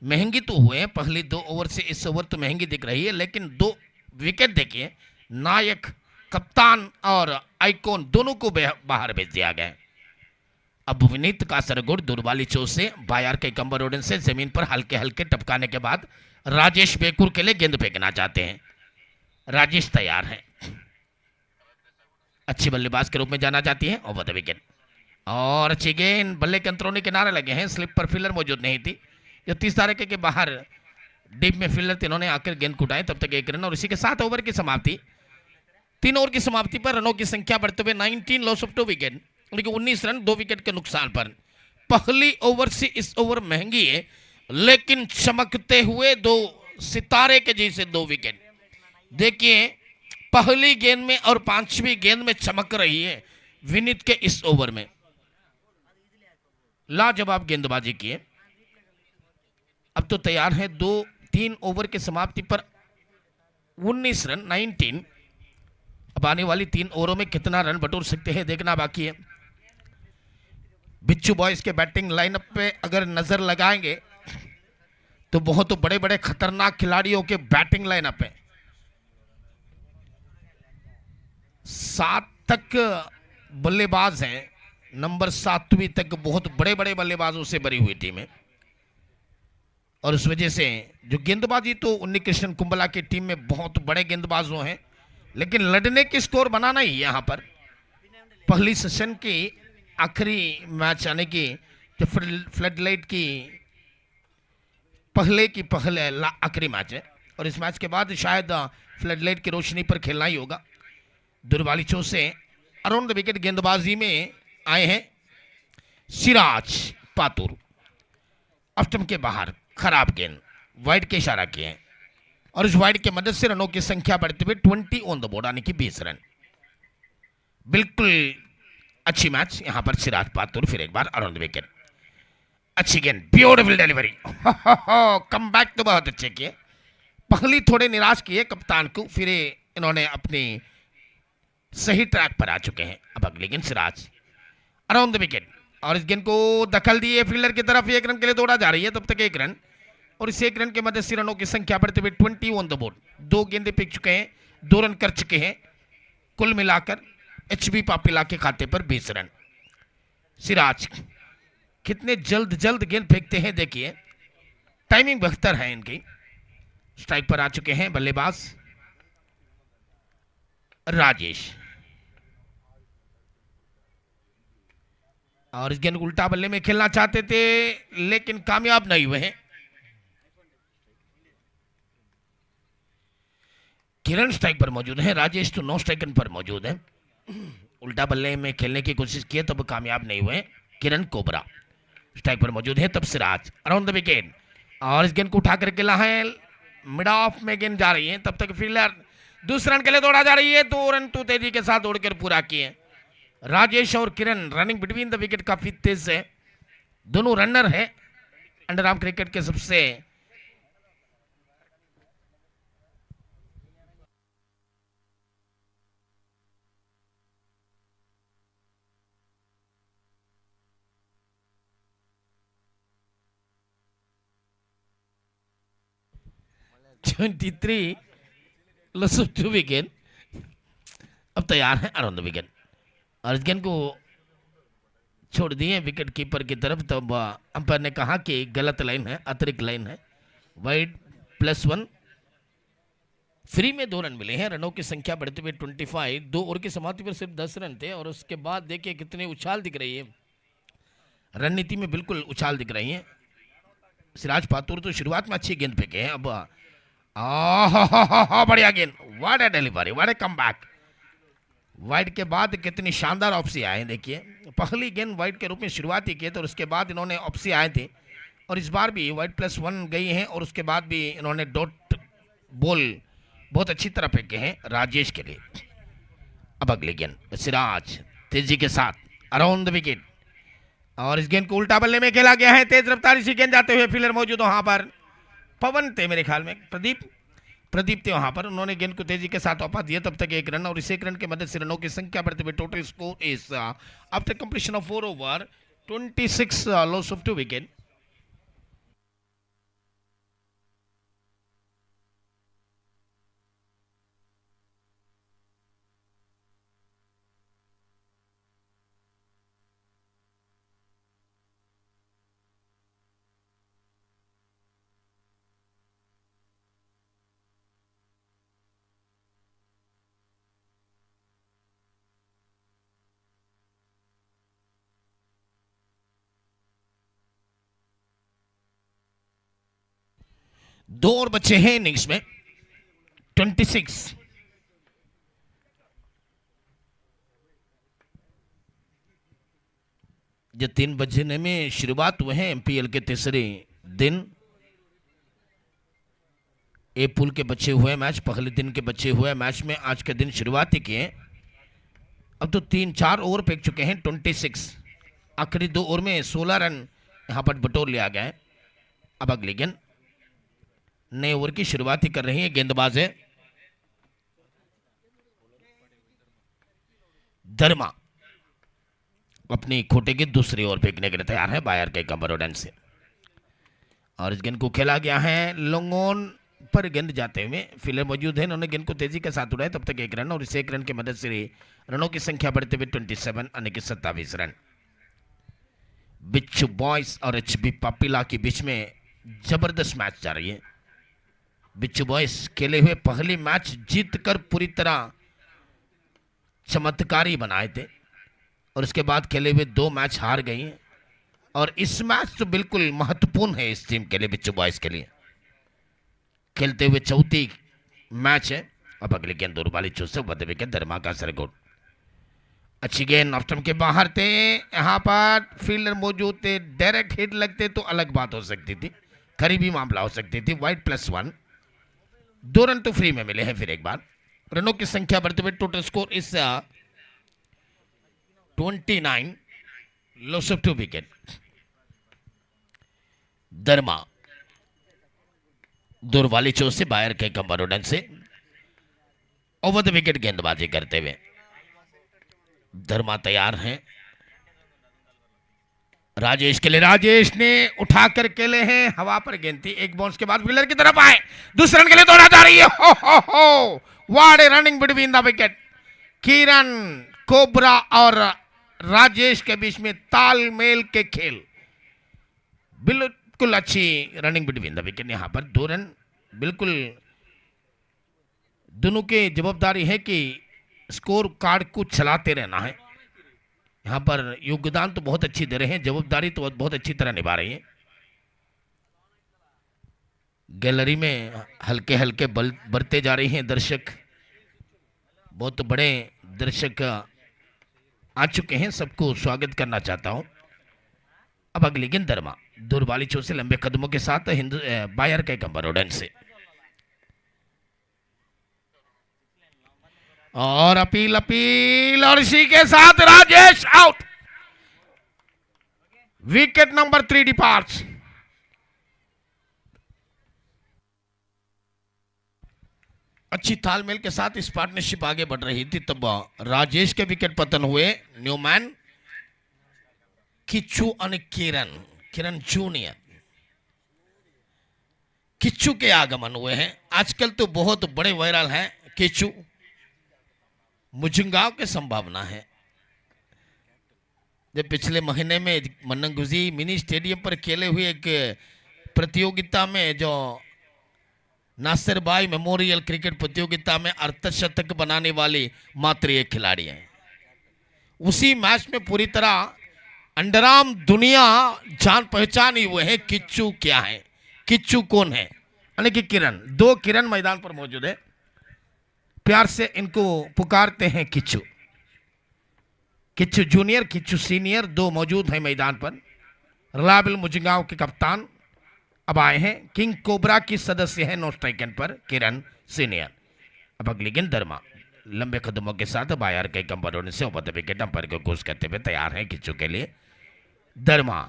महंगी तो हुए हैं, पहली 2 ओवर से इस ओवर तो महंगी दिख रही है, लेकिन 2 विकेट देखिए, नायक, कप्तान और आइकॉन दोनों को बाहर भेज दिया गया। अब विनीत का सरगुड़ दूर वाली चोट से बायर के कंबर रोडन से जमीन पर हल्के हल्के टपकाने के बाद राजेश बेकुर के लिए गेंद फेंकना चाहते हैं। राजेश तैयार हैं, अच्छी बल्लेबाज के रूप में जाना जाती है ओवर द विकेट। और अच्छी गेंद, बल्ले के अंतरों किनारे लगे हैं, स्लिप पर फील्डर मौजूद नहीं थी। जो 30 तारीख के बाहर डीप में फील्डर तीनों ने आकर गेंद कुटाए, तब तक 1 रन। और इसी के 7 ओवर की समाप्ति, 3 ओवर की समाप्ति पर रनों की संख्या बढ़ते हुए 19 लॉस ऑफ 2 विकेट, लेकिन 19 रन 2 विकेट के नुकसान पर। पहली ओवर से इस ओवर महंगी है, लेकिन चमकते हुए 2 सितारे के जैसे 2 विकेट। देखिए पहली गेंद में और 5वीं गेंद में चमक रही है विनीत के इस ओवर में, लाजवाब गेंदबाजी की है। अब तो तैयार है 2-3 ओवर की समाप्ति पर 19 रन 19। अब आने वाली 3 ओवरों में कितना रन बटोर सकते हैं देखना बाकी है। बिच्छू बॉयज के बैटिंग लाइनअप पे अगर नजर लगाएंगे तो बहुत बड़े बड़े खतरनाक खिलाड़ियों के बैटिंग लाइनअप है। 7 तक बल्लेबाज हैं, नंबर 7वीं तक बहुत बड़े बड़े बल्लेबाजों से भरी हुई टीम है। और उस वजह से जो गेंदबाजी तो उन्नी कृष्णन कुंबला की टीम में बहुत बड़े गेंदबाजों हैं, लेकिन लड़ने की स्कोर बनाना ही यहाँ पर पहली सेशन की आखिरी मैच आने की, जो फ्लड लाइट की पहले आखिरी मैच है। और इस मैच के बाद शायद फ्लड लाइट की रोशनी पर खेलना ही होगा। दुर्वाली चोट से अराउंड द विकेट गेंदबाजी में आए हैं सिराज पातुर। ऑफ के बाहर खराब गेंद, वाइड के इशारा किए हैं और इस वाइड के मदद से रनों की संख्या बढ़ते हुए 20 ऑन द बोर्ड, यानी कि 20 रन। बिल्कुल अच्छी मैच यहां पर सिराज पातुर, फिर एक बार अराउंड द विकेट। अच्छी गेंद, ब्यूटीफुल डिलीवरी, कम बैक तो बहुत अच्छे किए। पहली थोड़े निराश किए कप्तान को, फिर इन्होंने अपनी सही ट्रैक पर आ चुके हैं। अब अगली गेंद सिराज अराउंड द विकेट और इस गेंद को दखल दिए फील्डर की तरफ, 1 रन के लिए दौड़ा जा रही है, तब तक 1 रन। और इस 1 रन के मदद से रनों की संख्या बढ़ते हुए 20 ऑन द बोर्ड। 2 गेंदे फेंक चुके हैं, 2 रन कर चुके हैं, कुल मिलाकर एचबी पापिला के खाते पर 20 रन। सिराज कितने जल्द गेंद फेंकते हैं, देखिए टाइमिंग बेहतर है इनकी। स्ट्राइक पर आ चुके हैं बल्लेबाज राजेश और इस गेंद उल्टा बल्ले में खेलना चाहते थे लेकिन कामयाब नहीं हुए हैं। किरण स्ट्राइक पर मौजूद है, राजेश तो नो स्ट्राइक पर मौजूद है। उल्टा बल्ले में खेलने की कोशिश की तब कामयाब नहीं हुए। किरण कोबरा स्ट्राइक पर मौजूद है, तब सिराज अराउंड द विकेट और इस गेंद को उठा करके ला है, मिड ऑफ में गेंद जा रही है, तब तक फील्डर 2 रन के लिए दौड़ा जा रही है। 2 रन तो तेजी के साथ दौड़कर पूरा किए। राजेश और किरण रनिंग बिटवीन द विकेट काफी तेज है, दोनों रनर है। अंडर आर्म क्रिकेट के सबसे (23) विकेट अब तैयार है अराउंड द विकेट और इस गेंद को छोड़ दिए विकेट कीपर की तरफ। तब अंपायर ने कहा कि गलत लाइन है, अतिरिक्त लाइन है, वाइड +1। फ्री में 2 रन मिले हैं, रनों की संख्या बढ़ते हुए 25। 2 ओवर की समाप्ति पर सिर्फ 10 रन थे और उसके बाद देखिए कितने उछाल दिख रही है, रणनीति में बिल्कुल उछाल दिख रही है। सिराज पातुर तो शुरुआत में अच्छी गेंद फेंके हैं। अब बढ़िया गेंद, what a delivery, what a comeback. Wide के बाद कितनी शानदार ऑप्सी आए, देखिए पहली गेंद वाइड के रूप में शुरुआत ही की तो उसके बाद इन्होंने ऑप्सी आए थे और इस बार भी वाइड +1 गई हैं और उसके बाद भी इन्होंने डॉट बॉल बहुत अच्छी तरह फेंके हैं राजेश के लिए। अब अगली गेंद सिराज तेजी के साथ अराउंड द विकेट और इस गेंद को उल्टा बल्ले में खेला गया है, तेज रफ्तारी से गेंद जाते हुए फील्डर मौजूद वहां पर पवन थे, मेरे ख्याल में प्रदीप थे वहां पर। उन्होंने गेंद को तेजी के साथ वापस दिया, तब तक 1 रन और इस 1 रन की मदद से रनों की संख्या बढ़ते हुए total score is after completion of 4 over 26 loss of 2 wicket. 2 और बच्चे हैं इनिंग्स में। 26। जो 3 बजने में शुरुआत हुए हैं एमपीएल के तीसरे दिन। ए पुल के बचे हुए मैच, पहले दिन के बचे हुए मैच में आज के दिन शुरुआत ही किए। अब तो 3-4 ओवर फेंक चुके हैं। 26। आखिरी 2 ओवर में 16 रन यहां पर बटोर लिया गया है। अब अगली गेंद नए ओवर की शुरुआत ही कर रही है गेंदबाज है धर्मा। अपनी खोटे की दूसरी ओर फेंकने के लिए तैयार है बायर के कम्बरोडन से। और इस गेंद को खेला गया है लॉन्ग ऑन पर। गेंद जाते हुए फील्डर मौजूद है, उन्होंने गेंद को तेजी के साथ उड़ाया। तब तक 1 रन और इस 1 रन की मदद से रनों की संख्या बढ़ते हुए 27 यानी कि 27 रन। बिच्छू बॉयज और एचबी पापिला के बीच में जबरदस्त मैच जा रही है। बिच्छू बॉयज खेले हुए पहली मैच जीतकर पूरी तरह चमत्कारी बनाए थे और उसके बाद खेले हुए 2 मैच हार गई हैं। और इस मैच तो बिल्कुल महत्वपूर्ण है इस टीम के लिए, बिच्छू बॉयज के लिए। खेलते हुए चौथी मैच है। अब अगली गेंद दूर वाली चूज से बदले के धर्मा का सरगोट। अच्छी गेंद ऑफ स्टंप के बाहर थे, यहां पर फील्डर मौजूद थे। डायरेक्ट हिट लगते तो अलग बात हो सकती थी, करीबी मामला हो सकती थी। वाइड +1, 2 रन तो फ्री में मिले हैं। फिर एक बार रनों की संख्या बढ़ते हुए टोटल स्कोर इस 29, लॉस ऑफ 2 विकेट। धर्मा दूर वाली चोट से बायर के कम्बरोडन से ओवर द विकेट गेंदबाजी करते हुए धर्मा तैयार हैं राजेश के लिए। राजेश ने उठाकर केले हैं, हवा पर गेंद थी। एक बाउंस के बाद फील्डर की तरफ आए, दूसरे रन के लिए दौड़ा जा रही है। हो what a running between the wicket. Kiran cobra और राजेश के बीच में तालमेल के खेल, बिल्कुल अच्छी रनिंग बिटवीन द विकेट। यहां पर 2 रन, बिल्कुल दोनों की जवाबदारी है कि स्कोर कार्ड को चलाते रहना है। यहां पर योगदान तो बहुत अच्छी दे रहे हैं, जवाबदारी तो बहुत अच्छी तरह निभा रही है। गैलरी में हल्के हल्के बढ़ते जा रही हैं दर्शक, बहुत बड़े दर्शक आ चुके हैं, सबको स्वागत करना चाहता हूं। अब अगली गेंद धर्मा दूर वाली चोट से लंबे कदमों के साथ बायर के कम्बरोडन से। और अपील और इसी के साथ Rajesh out. Wicket number 3 departs. अच्छी तालमेल के साथ इस पार्टनरशिप आगे बढ़ रही थी, तब राजेश के विकेट पतन हुए। न्यूमैन, किच्चू और किरण जूनियर, किच्चू के आगमन हुए हैं। आजकल तो बहुत बड़े वायरल हैं किच्चू, मुझुंगांव की संभावना है। जब पिछले महीने में मन्नमकुझी मिनी स्टेडियम पर खेले हुए एक प्रतियोगिता में, जो नासिर भाई मेमोरियल क्रिकेट प्रतियोगिता में अर्धशतक बनाने वाली मात्र एक खिलाड़ी है, उसी मैच में पूरी तरह अंडराम दुनिया जान पहचान ही हुए हैं किच्चू क्या है, किच्चू कौन है। यानी कि किरण, 2 किरण मैदान पर मौजूद है, प्यार से इनको पुकारते हैं किच्चू। किच्चू जूनियर, किच्चू सीनियर 2 मौजूद हैं मैदान पर। रिलायबल मुझगांव के कप्तान अब आए हैं। किंग कोबरा की सदस्य है नो स्ट्राइकन पर किरण सीनियर। अब अगली गेंद धर्मा लंबे कदमों के साथ बायर के कंपरों से ओवर द विकेट अंपायर को कोस करते हुए तैयार हैं किच्चू के लिए। धर्मा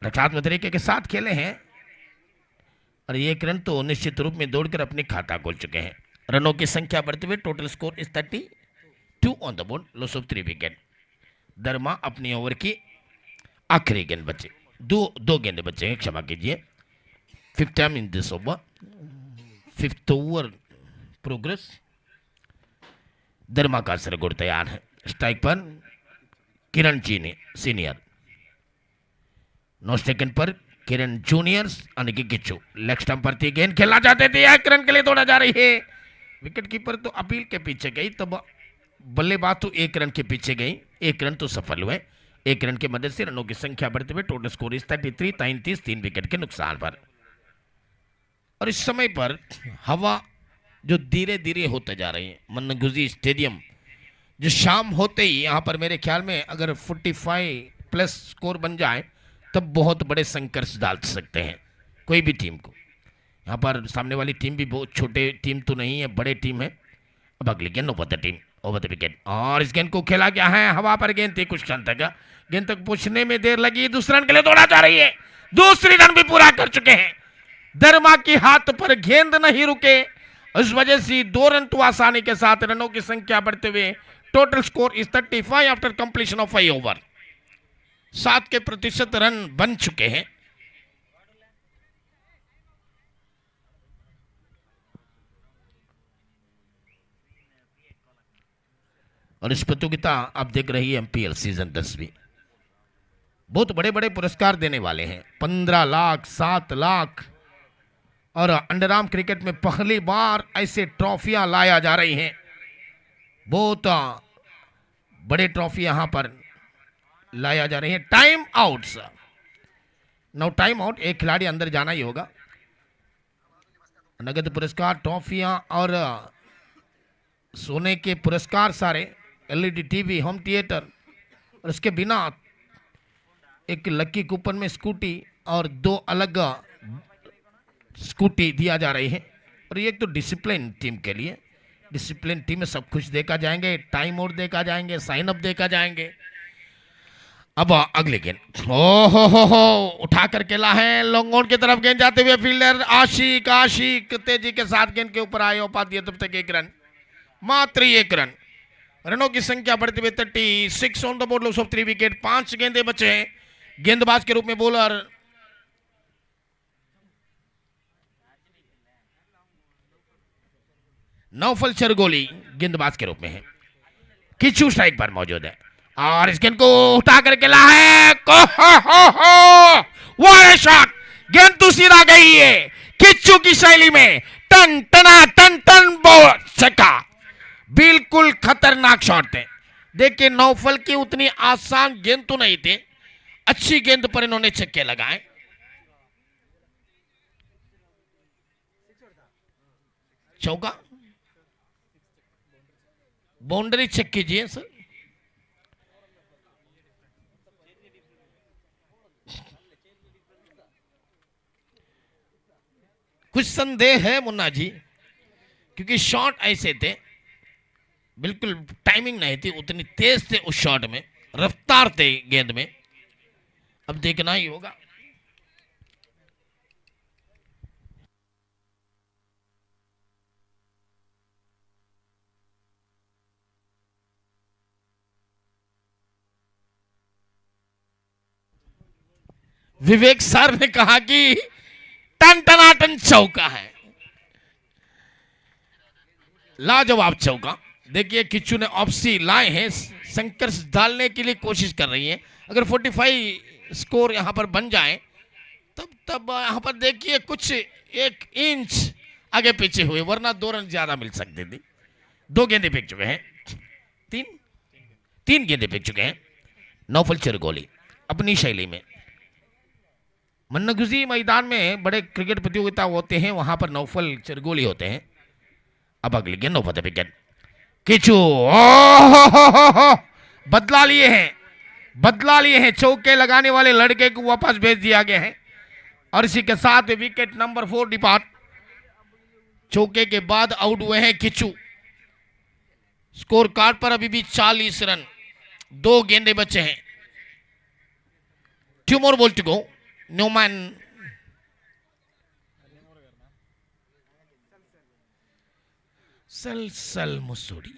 रक्षात्मक तरीके के साथ खेले हैं और ये रन तो निश्चित रूप में दौड़कर अपने खाता खोल चुके हैं। रनों की संख्या बढ़ते हुए total score is 32 on the board, loss of 3 wicket. Dharma अपनी ओवर की आखिरी गेंद बचे, दो गेंदे बचे हैं, क्षमा कीजिए। 5th time in this over, 5th over progress. Dharma का सरगोड़ तैयार है। स्ट्राइक पर Kiran ji senior, non striker पर किरण जूनियर्स यानी कि किच्चू। लेग स्टंप पर थी, गेंद खेलना चाहते थे, 1 रन के लिए दौड़ा जा रही है। विकेट कीपर तो अपील के पीछे गई, तब बल्लेबाज तो 1 रन के पीछे गई, 1 रन तो सफल हुए। 1 रन की मदद से रनों की संख्या बढ़ते हुए टोटल स्कोर इस 33 3 विकेट के नुकसान पर। और इस समय पर हवा जो धीरे धीरे होते जा रही है, मन्नगुझी स्टेडियम जो शाम होते ही यहाँ पर मेरे ख्याल में अगर 45 प्लस स्कोर बन जाए तब बहुत बड़े संघर्ष डाल सकते हैं कोई भी टीम को। यहाँ पर सामने वाली टीम भी बहुत छोटे टीम तो नहीं है, बड़े टीम है। अब अगली गेंद over the team, over the wicket, और इस गेंद को खेला गया है, हवा पर गेंद थी कुछ क्षण तक, गेंद तक पहुंचने में देर लगी, दूसरे रन के लिए दौड़ा जा रही है, दूसरी रन भी पूरा कर चुके हैं। दरमा की हाथ पर गेंद नहीं रुके, इस वजह से 2 रन तो आसानी के साथ रनों की संख्या बढ़ते हुए total score is 35 after completion of 5 over. 7% run बन चुके हैं। और इस प्रतियोगिता आप देख रही है एमपीएल सीजन 10 भी बहुत बड़े बड़े पुरस्कार देने वाले हैं, 15 लाख, 7 लाख, और अंडरआर्म क्रिकेट में पहली बार ऐसे ट्रॉफियां लाया जा रही हैं। बहुत बड़े ट्रॉफी यहां पर लाया जा रही है। Time out, no time out, एक खिलाड़ी अंदर जाना ही होगा। नगद पुरस्कार, ट्रॉफियां और सोने के पुरस्कार सारे, एलईडी टीवी, होम थिएटर, और इसके बिना एक लकी कूपन में स्कूटी और 2 अलग स्कूटी दिया जा रही है। और ये तो डिसिप्लिन टीम के लिए, डिसिप्लिन टीम में सब कुछ देखा जाएंगे, टाइम आउट देखा जाएंगे, साइन अप देखा जाएंगे। अब अगले गेंद, हो उठा करके ला है, लॉन्ग ऑन की तरफ गेंद जाते हुए फील्डर आशिक तेजी के साथ गेंद के ऊपर आए, औपा दिया तब तक 1 रन, मात्र 1 रन। रनों की संख्या बढ़ते हुए 36 on the board, loss of 3 wicket. 5 गेंदे बचे हैं। गेंदबाज के रूप में बॉलर नौफल चरगोली गेंदबाज के रूप में है। किचू स्ट्राइक पर मौजूद है और इस गेंद को उठा करके ला है, व्हाट अ शॉट, गेंद दूसरी आ गई है किच्चू की शैली में, टन टना टन टन बॉल छक्का, बिल्कुल खतरनाक शॉट थे। देखिए नौफल की उतनी आसान गेंद तो नहीं थी, अच्छी गेंद पर इन्होंने छक्के लगाए। चौका, बाउंड्री चेक कीजिए सर। कुछ संदेह है मुन्ना जी, क्योंकि शॉट ऐसे थे, बिल्कुल टाइमिंग नहीं थी, उतनी तेज थे उस शॉट में, रफ्तार थे गेंद में। अब देखना ही होगा। विवेक सर ने कहा कि टन टनाटन चौका है, लाजवाब चौका। देखिए किच्चू ने ऑप्सी लाए हैं, संघर्ष डालने के लिए कोशिश कर रही है। अगर 45 स्कोर यहां पर बन जाए तब यहां पर देखिए कुछ 1 इंच आगे पीछे हुए, वरना 2 रन ज्यादा मिल सकते थे। 2 गेंदे फेंक चुके हैं, 3 गेंदे फेंक चुके हैं नौफल चरगोली अपनी शैली में। मन्नगुझी मैदान में बड़े क्रिकेट प्रतियोगिता होते हैं, वहां पर नौफल चरगोली होते हैं। अब अगली गेंद नौफल विकेट, किचू बदला लिए हैं, चौके लगाने वाले लड़के को वापस भेज दिया गया है और इसी के साथ विकेट नंबर 4 डिपार्ट। चौके के बाद आउट हुए हैं किचू। स्कोर कार्ड पर अभी भी 40 रन, 2 गेंदे बचे हैं। 2 more ball to go। न्यूमैन सल मुसोड़ी,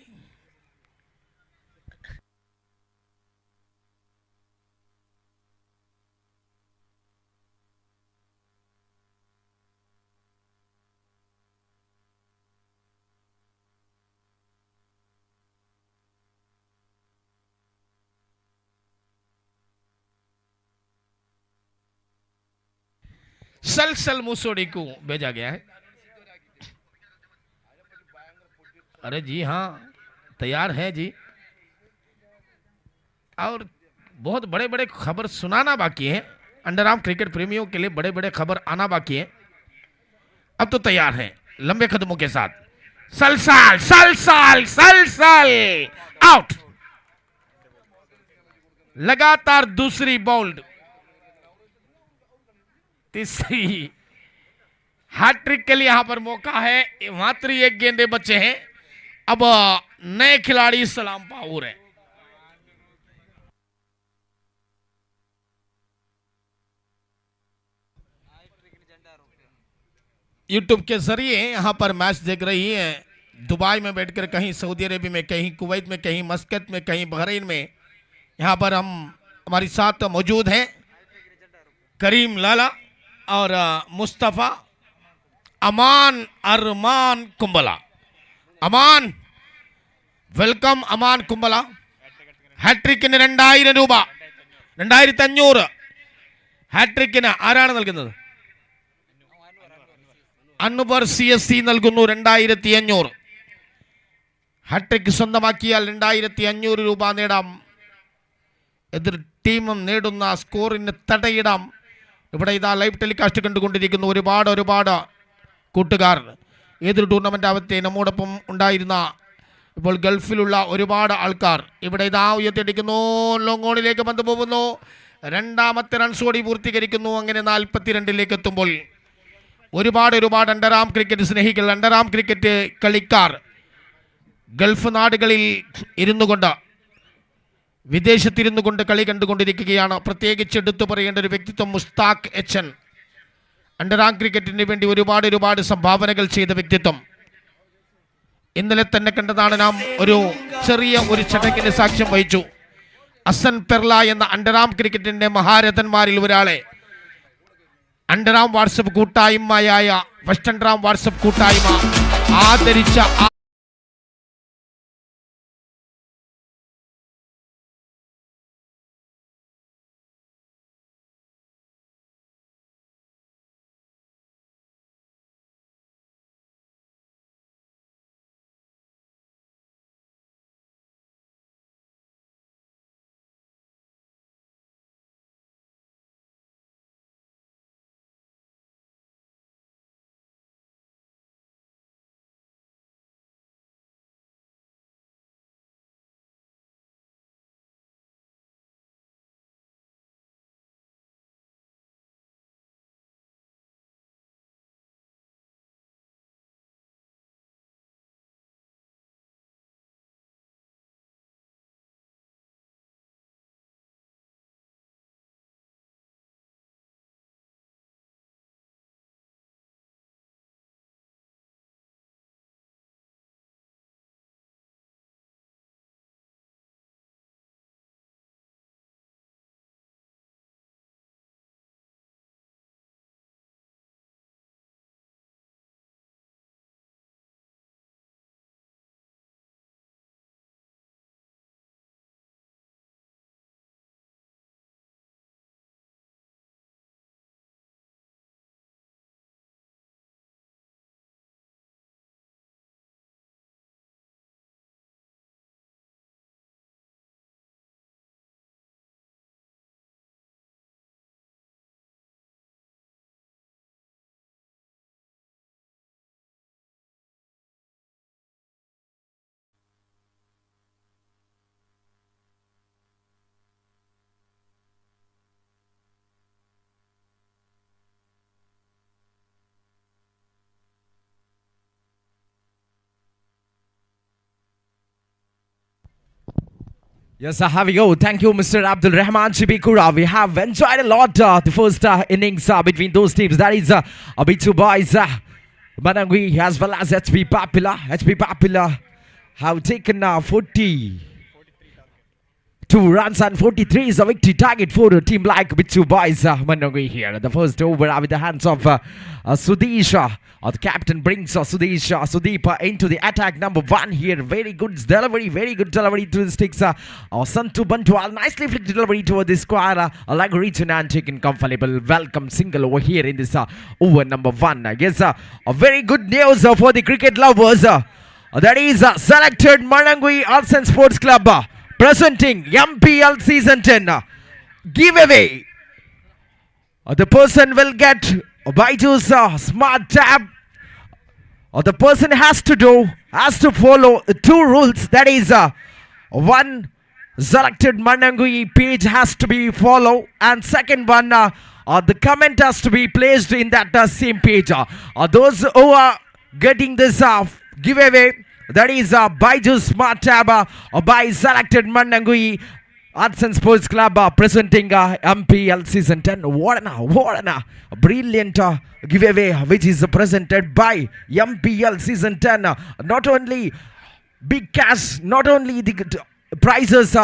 सल मुसोड़ी को भेजा गया है। अरे जी हाँ, तैयार है जी, और बहुत बड़े बड़े खबर सुनाना बाकी है। अंडरआर्म क्रिकेट प्रेमियों के लिए बड़े बड़े खबर आना बाकी है। अब तो तैयार हैं लंबे कदमों के साथ. सलसाल सलसाल सलसाल आउट. लगातार दूसरी बॉल्ड, तीसरी हैट्रिक के लिए यहां पर मौका है. मात्र एक गेंदे बचे हैं. अब नए खिलाड़ी सलाम पाऊर है. यूट्यूब के जरिए यहां पर मैच देख रही है. दुबई में बैठकर, कहीं सऊदी अरेबिया में, कहीं कुवैत में, कहीं मस्कत में, कहीं बहरीन में. यहां पर हम हमारे साथ मौजूद हैं करीम लाला और मुस्तफ़ा अमान अरमान कुंबला. अमान, വെൽക്കം അമാൻ കുമ്പള. ഹാട്രിക്കിന് 2000 രൂപ, 2500. ഹാട്രിക്കിന് ആരാണ് നൽകുന്നത്? അൻവർ CSC നൽകുന്നു 2500. ഹാട്രിക് സ്വന്തമാക്കിയാൽ 2500 രൂപ നേടാം. എതിർ ടീമും നേടുന്ന സ്കോറിന് തടയിടാം. ഇവിടെ ഇതാ ലൈവ് ടെലികാസ്റ്റ് കണ്ടുകൊണ്ടിരിക്കുന്നു ഒരുപാട് കൂട്ടുകാർ. ഏതൊരു ടൂർണമെൻ്റ് ആവത്തെ നമ്മോടൊപ്പം ഉണ്ടായിരുന്ന, ഇപ്പോൾ ഗൾഫിലുള്ള ഒരുപാട് ആൾക്കാർ ഇവിടെ ഇതാ ഉയർത്തിയടിക്കുന്നു. ലോങ്ങോണിലേക്ക് പന്ത് പോകുന്നു. രണ്ടാമത്തെ റൺസോടി പൂർത്തീകരിക്കുന്നു. അങ്ങനെ 42 എത്തുമ്പോൾ ഒരുപാട് അണ്ടർആം ക്രിക്കറ്റ് സ്നേഹികൾ, അണ്ടർആം ക്രിക്കറ്റ് കളിക്കാർ ഗൾഫ് നാടുകളിൽ ഇരുന്നു കൊണ്ട്, വിദേശത്തിരുന്നു കൊണ്ട് കളി കണ്ടുകൊണ്ടിരിക്കുകയാണ്. പ്രത്യേകിച്ച് എടുത്തു പറയേണ്ട ഒരു വ്യക്തിത്വം മുസ്താഖ് എച്ചൻ. അണ്ടർആം ക്രിക്കറ്റിന് വേണ്ടി ഒരുപാട് സംഭാവനകൾ ചെയ്ത വ്യക്തിത്വം. ഇന്നലെ തന്നെ കണ്ടതാണ് നാം. ചെറിയ ഒരു ചടങ്ങിന് സാക്ഷ്യം വഹിച്ചു. അസൻ പെർല എന്ന അണ്ടർആം ക്രിക്കറ്റിന്റെ മഹാരഥന്മാരിൽ ഒരാളെ അണ്ടർആം വാട്സപ്പ് കൂട്ടായ്മയായ വെസ്റ്റ് അണ്ടർആം വാട്സപ്പ് കൂട്ടായ്മ ആദരിച്ച Yes, here we go. Thank you, Mr. Abdul Rahman Shibikura. We have enjoyed a lot the first innings between those teams. That is Abitu Boys, Mannamkuzhi, as well as HP Papila. HP Papila have taken 42 runs and 43 is a victory target for a team like Bichu Boys. Mannamkuzhi here. The first over with the hands of Sudesh. The captain brings Sudeep into the attack number 1 here. Very good delivery to the sticks. Santu Bantwal nicely flicked delivery toward the square. Like region and taken comfortable. Welcome single over here in this over number 1. I guess a very good news for the cricket lovers. That is selected Mannamkuzhi Arts and Sports Club. Presenting MPL Season 10 giveaway. The person will get Byju's Smart Tab the person has to follow two rules. That is, one selected Mannamkuzhi page has to be followed, and second one, the comment has to be placed in that same page. Those who are getting this giveaway, that is Baiju Smart Tab by selected Mannamkuzhi Arts and Sports Club presenting MPL Season 10. What an brilliant giveaway which is presented by MPL Season 10. Not only big cash, not only the prizes,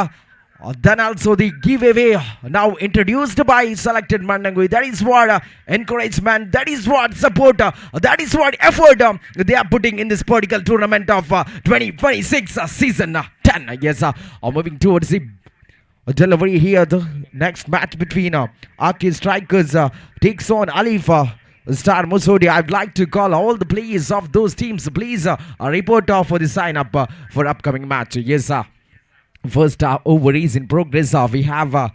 then also the giveaway now introduced by selected Mannamkuzhi. That is what encouragement, that is what support, that is what effort they are putting in this particular tournament of 2026 Season 10. Yes, moving towards the delivery here. The next match between RK Strikers takes on Alif Star Musodi. I'd like to call all the players of those teams. Please report for the sign up for upcoming match. Yes, first over is in progress. We have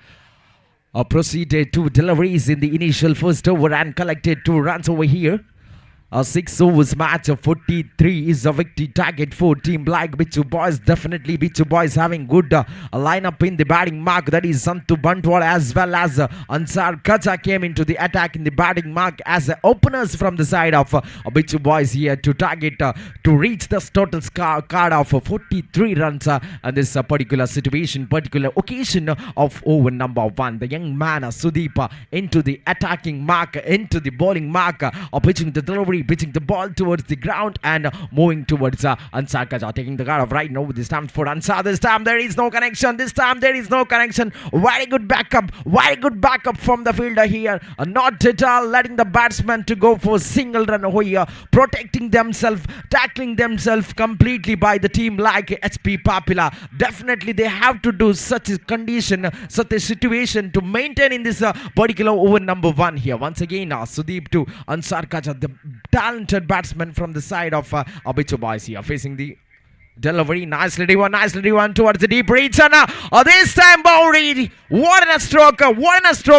proceeded to deliveries in the initial first over and collected 2 runs over here. 6 overs match of 43 is a victory target for Team Black. Bichu Boys, definitely Bichu Boys having good lineup in the batting mark. That is Santu Bantwal as well as Ansar Kacha came into the attack in the batting mark as openers from the side of Bichu Boys here to target to reach the total card of 43 runs and this particular situation, particular occasion of over number 1. The young man Sudeep into the attacking mark, into the bowling mark, pitching the delivery, pitching the ball towards the ground and moving towards Ansar Kaja, taking the card of right now. This time for Ansar, this time there is no connection, very good backup from the fielder here, not at all letting the batsman to go for single run over here, protecting themselves, tackling themselves completely by the team like HP Papila. Definitely they have to do such a condition, such a situation to maintain in this particular over number 1 here. Once again Sudeep to Ansar Kaja, the talented batsman from the side of Bichu Boys here, facing the delivery. Nicely driven towards the deep reach, and this time boundary. What a stroke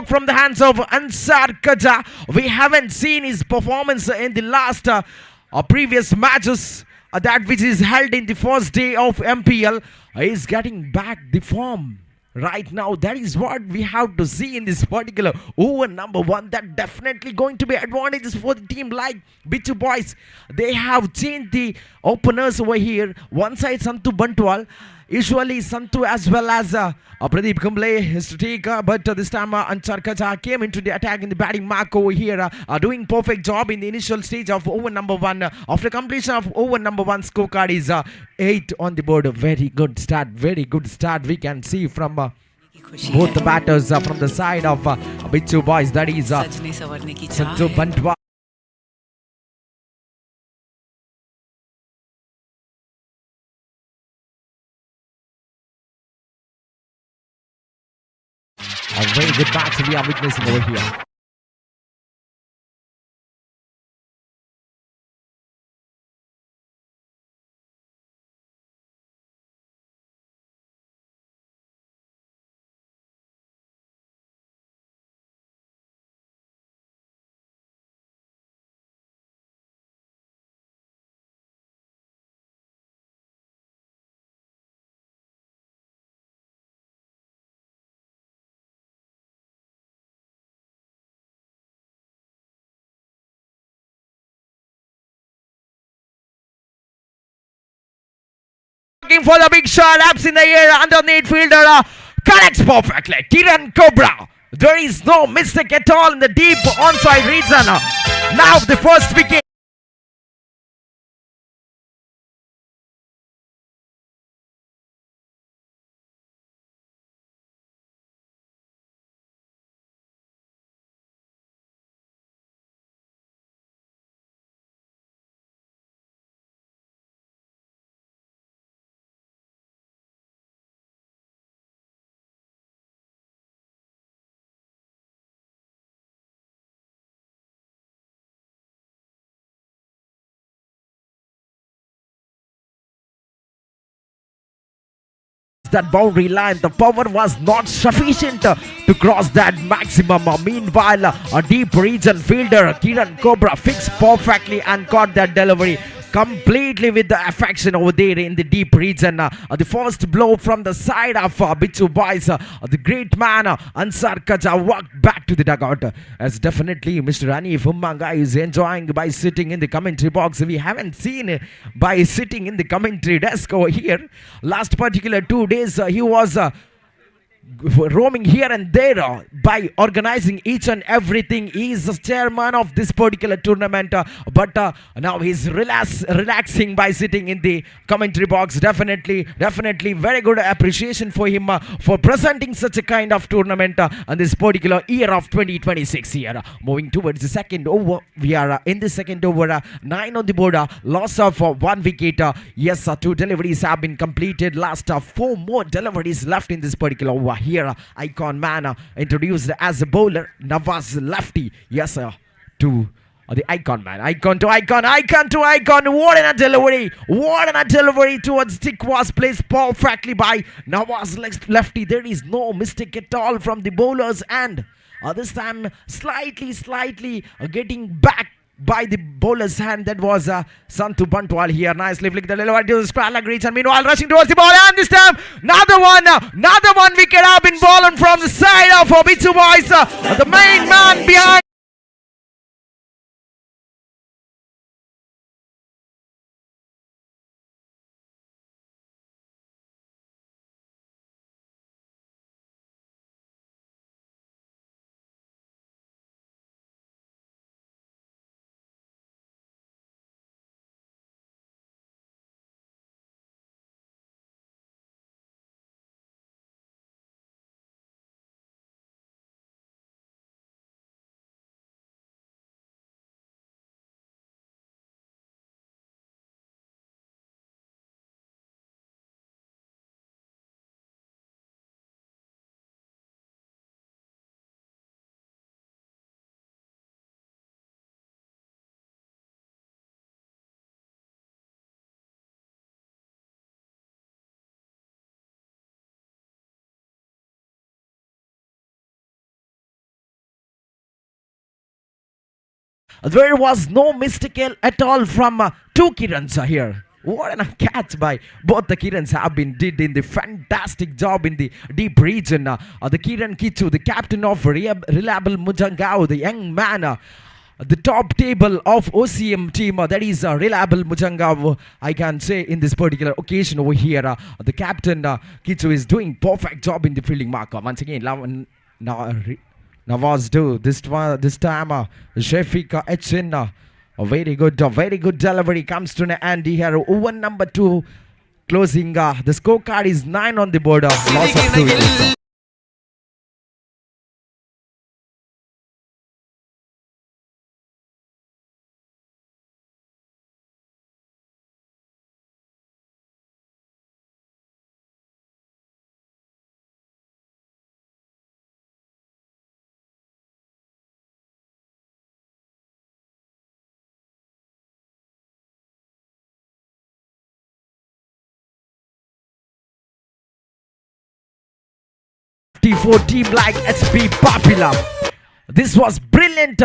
from the hands of Ansar Kaja. We haven't seen his performance in the last previous matches that which is held in the first day of MPL. Is getting back the form right now. That is what we have to see in this particular over number 1. That definitely going to be advantages for the team like Bichu Boys. They have changed the openers over here. One side Santu Bantwal, usually Santu as well as Pradeep Kumble is to take, but this time Ansar Kaja came into the attack in the batting mark over here, doing perfect job in the initial stage of over number 1. After completion of over number 1, scorecard is 8 on the board. A very good start we can see from both the batters from the side of Bichu Boys. That is Santu Bantwal. A very good match we are witnessing over here. Looking for the big shot, ups in the air, underneath fielder connects perfectly. Kiran Cobra. There is no mistake at all in the deep onside region. Now the first wicket. That boundary line, the power was not sufficient to cross that maximum. Meanwhile, a deep region fielder Kiran Cobra fixed perfectly and caught that delivery completely with the affection over there in the deep region. The first blow from the side of Bichu boys. The great man Ansar Kaja walked back to the dugout. As definitely Mr. Anif Ummanga is enjoying by sitting in the commentary box. We haven't seen by sitting in the commentary desk over here. Last particular 2 days he was roaming here and there by organizing each and everything. He is the chairman of this particular tournament, but now he's relaxing by sitting in the commentary box. Definitely very good appreciation for him for presenting such a kind of tournament on this particular year of 2026 here. Moving towards the second over, we are in the second over, 9 on the board, loss of 1 wicket. Yes, 2 deliveries have been completed. Last 4 more deliveries left in this particular over. Here, icon man introduced as a bowler, Nawaz Lefty. Yes, to the icon man. Icon to icon. What a delivery towards stick was placed perfectly by Nawaz Lefty. There is no mistake at all from the bowler's end. This time, slightly getting back by the bowler's hand. That was Santu Bantwal here. Nicely flicked the delivery to the square leg reach, and meanwhile rushing towards the ball, and this time another one wicket have been bowled from the side of Bichu boys. The main man behind. There was no mistake at all from 2 Kirans here. What a catch by both the Kirans have been did in the fantastic job in the deep region. The Kiran Kichu, the captain of Reliable Mujangao, the young man, the top table of OCM team, that is Reliable Mujangao, I can say in this particular occasion over here. The captain Kichu is doing perfect job in the fielding marker. Once again, Nawaz do this time Shafika Etchin, a very good delivery comes to an end here. Over number 2 closing the scorecard is 9 on the board, loss of 2 wickets. For team like HB Popular. This was brilliant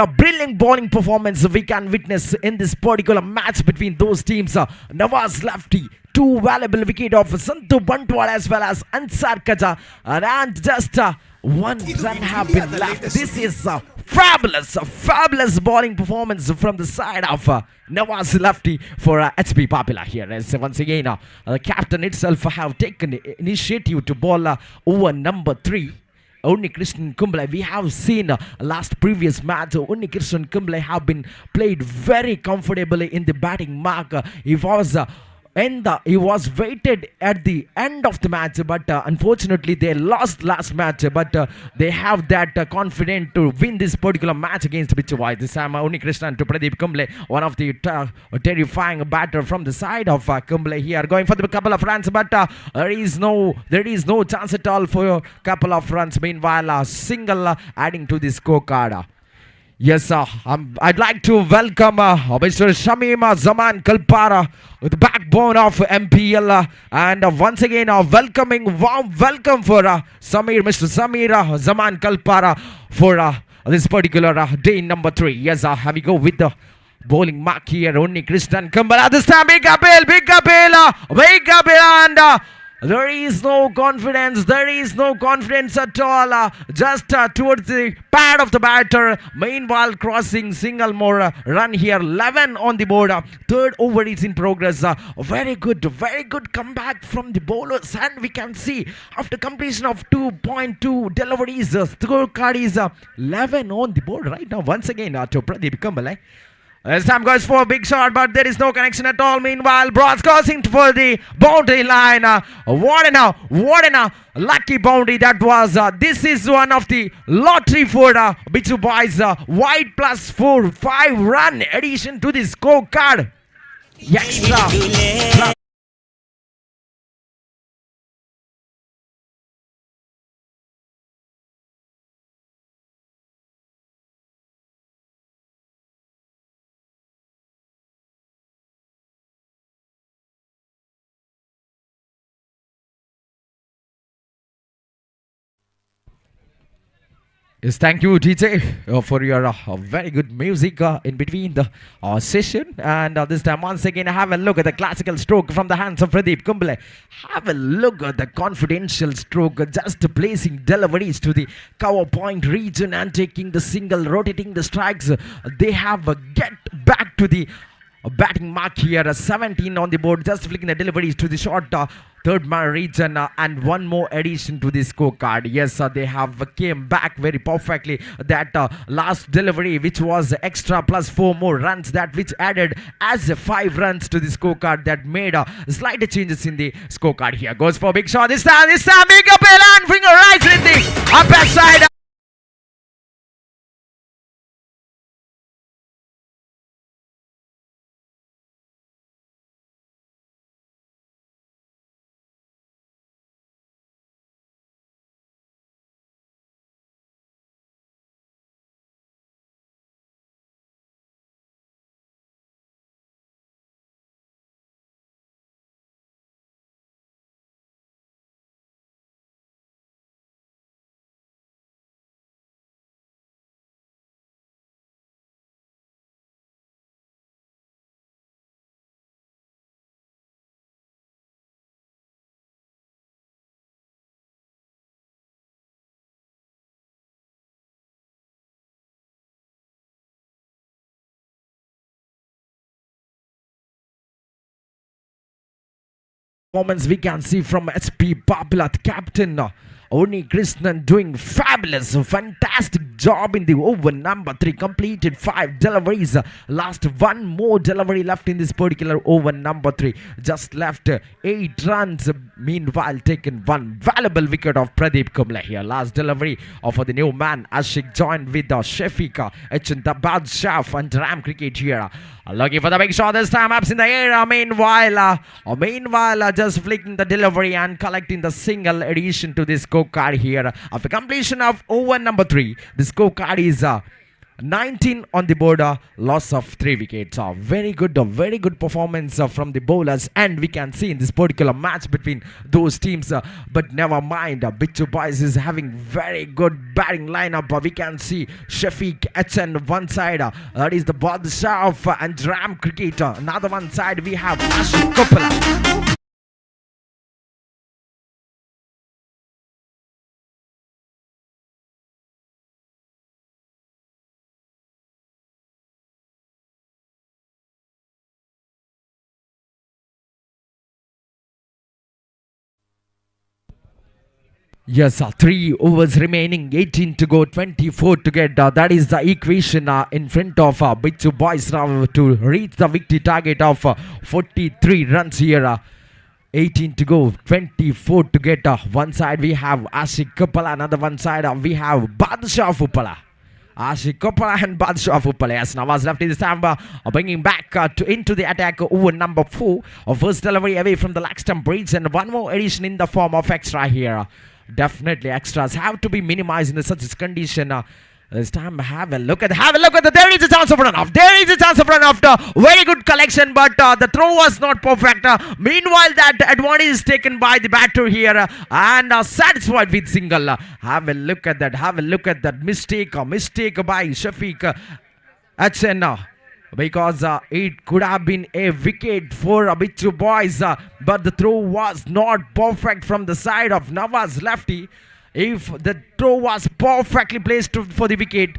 bowling performance we can witness in this particular match between those teams. Nawaz Lefty, 2 valuable wicket of Santu Bantwal as well as Ansar Kaja, and just 1 run have been left. This is fabulous bowling performance from the side of Nawaz Lefty for HB Popular here. As once again, the captain itself have taken initiative to bowl over number 3. Unnikrishnan Kumble. We have seen last previous match. Unnikrishnan Kumble have been played very comfortably in the batting mark. He was waited at the end of the match, but unfortunately they lost last match. But they have that confidence to win this particular match against Bichu. This time Unnikrishnan to Pradeep Kumble, one of the terrifying batter from the side of Kumble here, going for the couple of runs, but there is no chance at all for a couple of runs. Meanwhile, a single adding to the scorecard. Yes, I'd like to welcome Mr. Shamim Zaman Kalpara, the backbone of MPL, and once again warm welcome for Mr. Samir Zaman Kalpara for this particular day number 3. Yes, have we go with the bowling mark here. Only Krishnan Kumbala. This time big appeal, and there is no confidence. There is no confidence at all. Just towards the pad of the batter. Meanwhile, crossing single more run here. 11 on the board. Third over is in progress. Very good comeback from the bowlers. And we can see after completion of 2.2 deliveries, the scorecard is 11 on the board right now. Once again to Pradeep Kumbala. This time goes for a big shot, but there is no connection at all. Meanwhile, Broad's crossing for the boundary line. What a lucky boundary that was. This is one of the lottery for Bichu boys. Wide plus 5 run addition to the scorecard. Extra. Yes, thank you, DJ, for your very good music in between the session. And this time, once again, have a look at the classical stroke from the hands of Pradeep Kumbale. Have a look at the confidential stroke, just placing deliveries to the cover point region and taking the single, rotating the strikes. They have get back to the batting mark here. 17 on the board, just flicking the deliveries to the short third man region and one more addition to the scorecard. Yes, they have came back very perfectly. That last delivery, which was extra plus 4 more runs, that which added as 5 runs to the scorecard, that made slight changes in the scorecard. Here goes for big shot. This time big appeal and finger right in the upper side. Moments we can see from SP Papila, captain Oni Krishnan, doing fabulous, fantastic job in the over number 3. Completed 5 deliveries. Last one more delivery left in this particular over number 3. Just left 8 runs. Meanwhile, taken one valuable wicket of Pradeep Kumbale here. Last delivery for the new man Ashik, joined with Shafika, Echin, the Badshaf and Ram cricket here. Looking for the big shot this time, ups in the air. Meanwhile, just flicking the delivery and collecting the single addition to this scorecard here. After completion of over number 3, the scorecard is 19 on the board, loss of 3 wickets. Very good performance from the bowlers, and we can see in this particular match between those teams. But never mind, Bichu boys is having very good batting lineup. We can see Shafiq Echan one side, that is the Badshah and Ram cricket. Another one side we have Ashik Kopala. Yes, 3 overs remaining, 18 to go, 24 to get. That is the equation in front of Bichu boys now to reach the victory target of 43 runs here. 18 to go, 24 to get. One side we have Ashik Kopala, another one side we have Badshah Uppala. Ashik Kopala and Badshah Uppala. Yes, Nawaz left in this time, bringing back into the attack over number 4. First delivery away from the leg stump breach, and one more addition in the form of extra here. Definitely extras have to be minimized in such a condition. This time have a look at the, there is a chance of run off. Very good collection, but the throw was not perfect. Meanwhile, that advantage is taken by the batter here and satisfied with single. Have a look at that mistake by Shafiq Echan. because it could have been a wicket for Bichu boys, but the throw was not perfect from the side of Nawaz lefty. If the throw was perfectly placed for the wicket,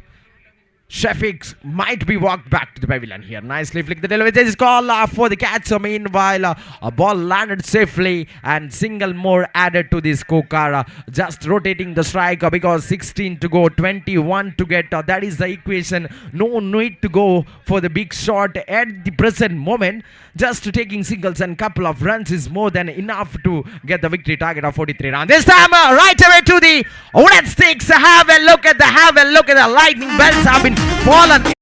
Shafiq might be walked back to the pavilion here. Nicely flicked the delivery. This is call for the catch. So meanwhile, a ball landed safely and single more added to the scorecard. Just rotating the strike because 16 to go, 21 to get. That is the equation. No need to go for the big shot at the present moment. Just taking singles and couple of runs is more than enough to get the victory target of 43 runs. This time right away to the wooden sticks. Have a look at the lightning bells have been fallen.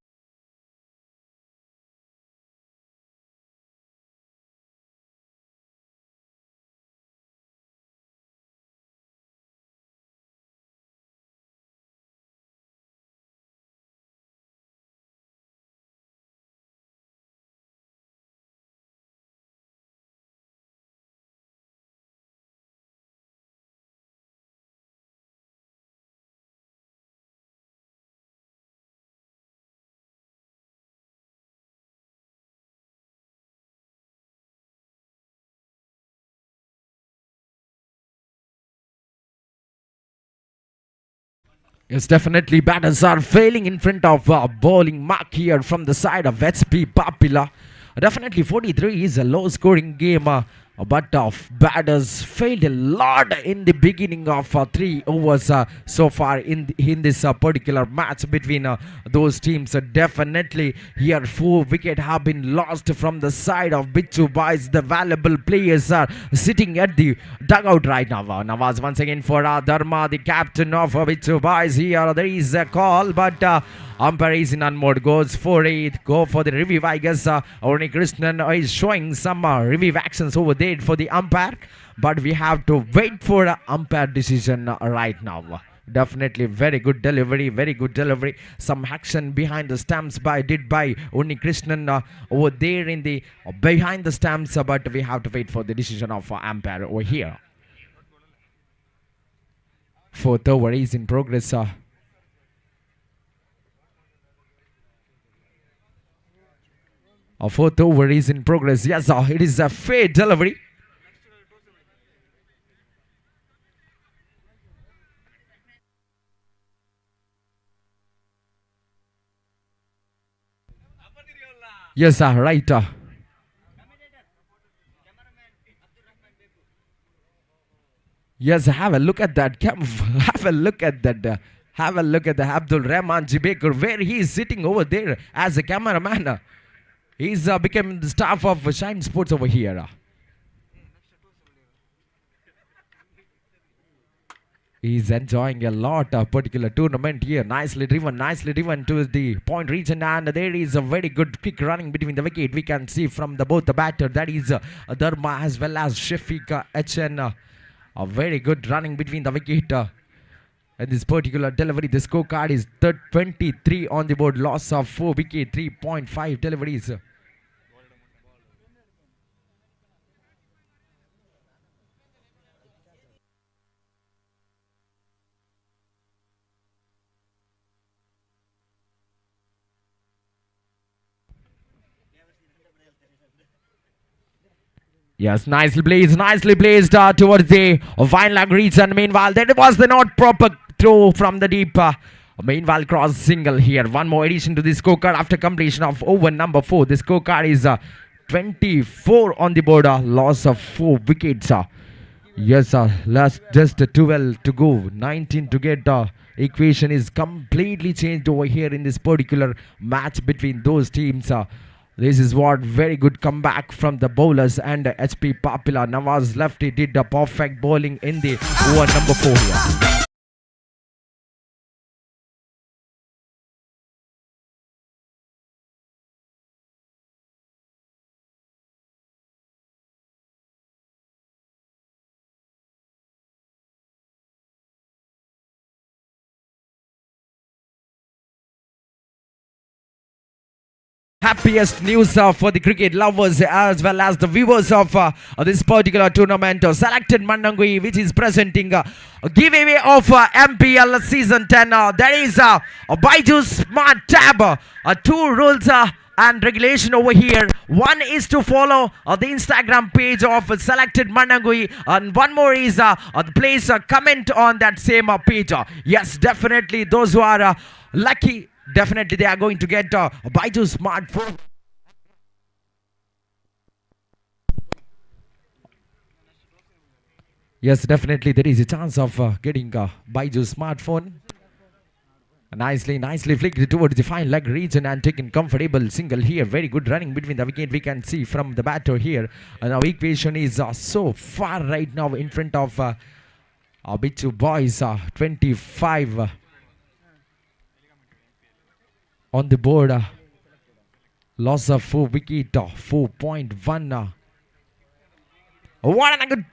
Yes, definitely batters are failing in front of bowling mark here from the side of HP Papila. Definitely 43 is a low scoring game, but batters failed a lot in the beginning of 3 overs so far in this particular match between those teams. Definitely here 4 wickets have been lost from the side of Bichu boys. The valuable players are sitting at the dugout right now. Nawaz once again for Dharma, the captain of Bichu boys. Here there is a call, but umpire is in unmode, goes for it, go for the review. I guess Orni Krishnan is showing some review actions over there for the umpire, but we have to wait for the umpire decision right now. Definitely very good delivery. Some action behind the stumps by Orni Krishnan over there in the behind the stumps, but we have to wait for the decision of umpire over here. Fourth over is in progress. A fourth over is in progress. Yes, it is a fair delivery. Yes, right. Yes, have a look at that. Have a look at that. Have a look at the Abdul Rahman Jibaker, where he is sitting over there as a cameraman. He's become the staff of Shine Sports over here. He's enjoying a lot of particular tournament here. Nicely driven to the point region, and there is a very good quick running between the wicket. We can see from both the batter, that is Dharma as well as Shafiq HN. A very good running between the wicket. And this particular delivery, the scorecard is 23 on the board. Loss of 4 wicket, 3.5 deliveries. Yes, nicely placed towards the fine leg region. Meanwhile, that was the not proper throw from the deep. Meanwhile, cross single here. One more addition to the scorecard after completion of over number 4. The scorecard is 24 on the board. Loss of 4 wickets. Yes, last just 12 to go. 19 to get. Equation is completely changed over here in this particular match between those teams. This is what very good comeback from the bowlers and HP Papila. Nawaz lefty did a perfect bowling in the over number 4 here. Happiest news for the cricket lovers as well as the viewers of this particular tournament. Selected Mannamkuzhi, which is presenting a giveaway of MPL season 10. That is Byju's Smart Tab. 2 rules and regulation over here. One is to follow the Instagram page of selected Mannamkuzhi, and one more is place a comment on that same page. Yes, definitely those who are lucky, definitely they are going to get a Baidu smartphone. Yes, definitely there is a chance of getting a Baidu smartphone. Nicely flicked towards the fine leg region and taken comfortable single here. Very good running between the wicket. We can see from the batter here. And our equation is so far right now in front of our Bichu boys. 25 on the board. Loss of 4 wicket. 4.1. What a good.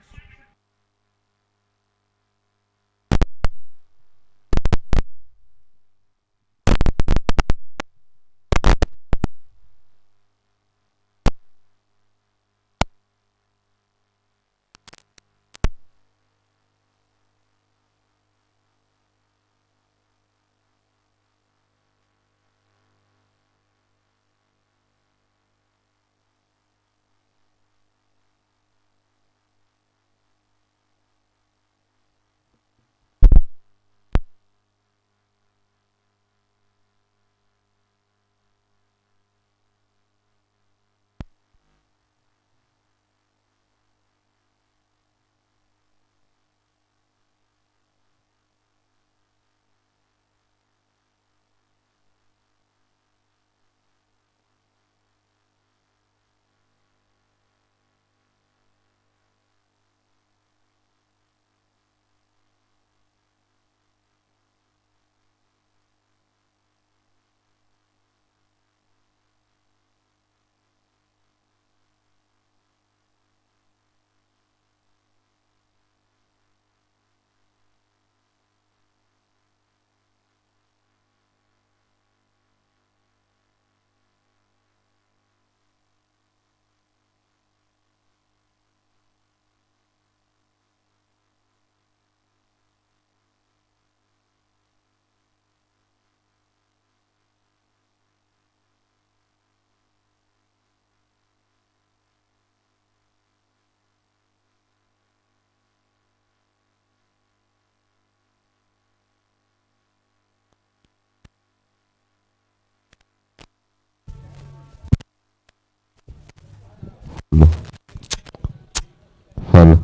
Hello.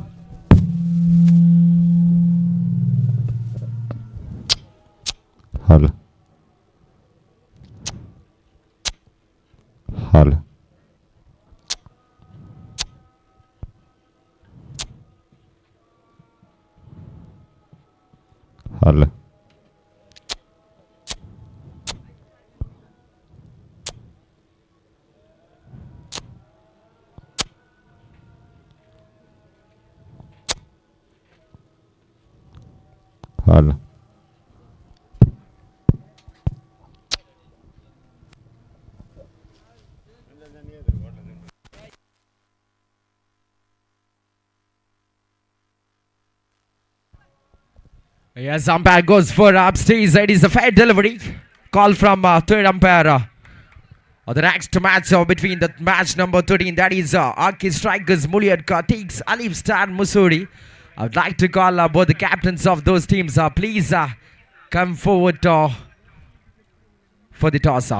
Hello. Hello. Hello. Hello. Yes, umpire goes for upstairs. It is a fair delivery. Call from third umpire. The next match between the match number 13, that is Arki Strikers Muliadka takes Alif Star Mussoorie. I would like to call both the captains of those teams. Please come forward for the toss.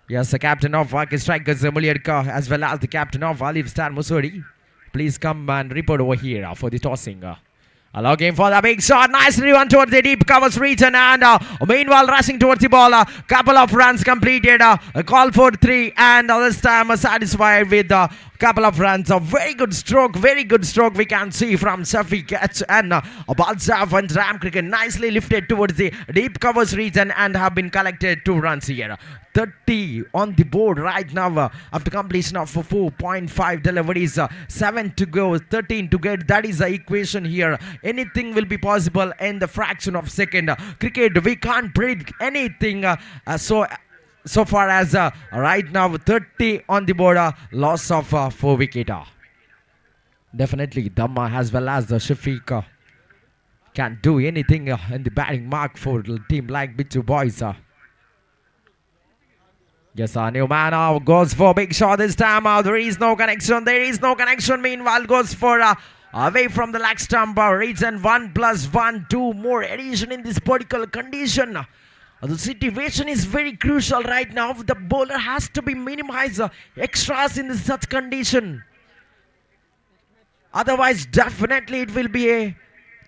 Yes, the captain of Arki Strikers Muliadka as well as the captain of Alif Star Mussoorie. Please come and report over here for the tossing. Looking for the big shot. Nicely run towards the deep covers region, and meanwhile rushing towards the ball. Couple of runs completed. A call for 3, and this time satisfied with a couple of runs. A very good stroke we can see from Safi catch, and Balsaf and Ram Cricket nicely lifted towards the deep covers region and have been collected 2 runs here. 30 on the board right now after completion of 4.5 deliveries. 7 to go, 13 to get. That is the equation here. Anything will be possible in the fraction of second. Cricket, we can't predict anything. So far as right now 30 on the board. Loss of 4 wicket. Definitely Dhamma as well as the Shafiq can do anything in the batting mark for a team like Bichu boys. Yes, new man goes for big shot this time. There is no connection. There is no connection. Meanwhile, goes for away from the leg stump. Region 1+1. 2 more addition in this particular condition. The situation is very crucial right now. The bowler has to be minimized extras in such condition. Otherwise, definitely it will be a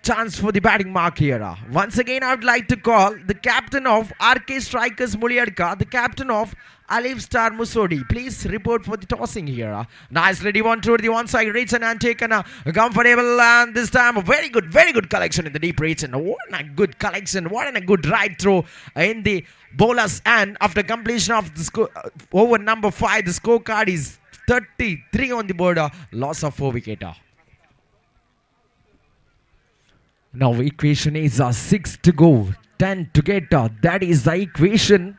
chance for the batting mark here. Once again, I would like to call the captain of RK Strikers Muliadka, the captain of Alif Star Musodi. Please report for the tossing here. Nicely driven toward the one side region and taken a comfortable, and this time a very good collection in the deep region. What a good collection, what a good right throw in the bowler's hand after completion of the over number 5. The scorecard is 33 on the board, loss of 4 wicket. Now equation is 6 to go, 10 to get. That is the equation.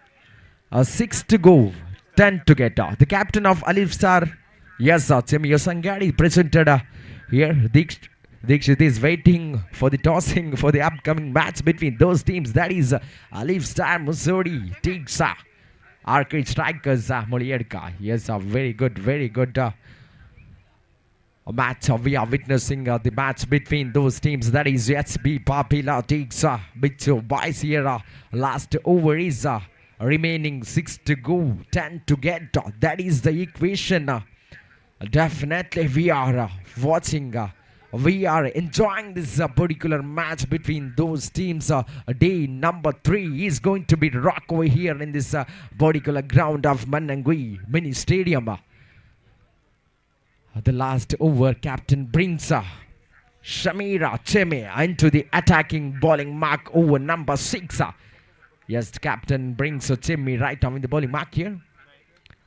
6 to go, 10 to get. The captain of Alif Star, yes, Chemi Yosangari presented here. Dikshit is waiting for the tossing for the upcoming match between those teams. That is Alif Star Musori, Tiksa, Arcade Strikers, Muliadka. Yes, very good match. We are witnessing the match between those teams. That is HB Papila takes Bicho Boys here. Last over is remaining 6 to go, 10 to get. That is the equation. Definitely we are watching. We are enjoying this particular match between those teams. Day number 3 is going to be rock over here in this particular ground of Mannamkuzhi Mini Stadium. The last over, captain brings Shamira Cheme into the attacking bowling mark over number 6. Yes, captain brings Cheme right now in the bowling mark here.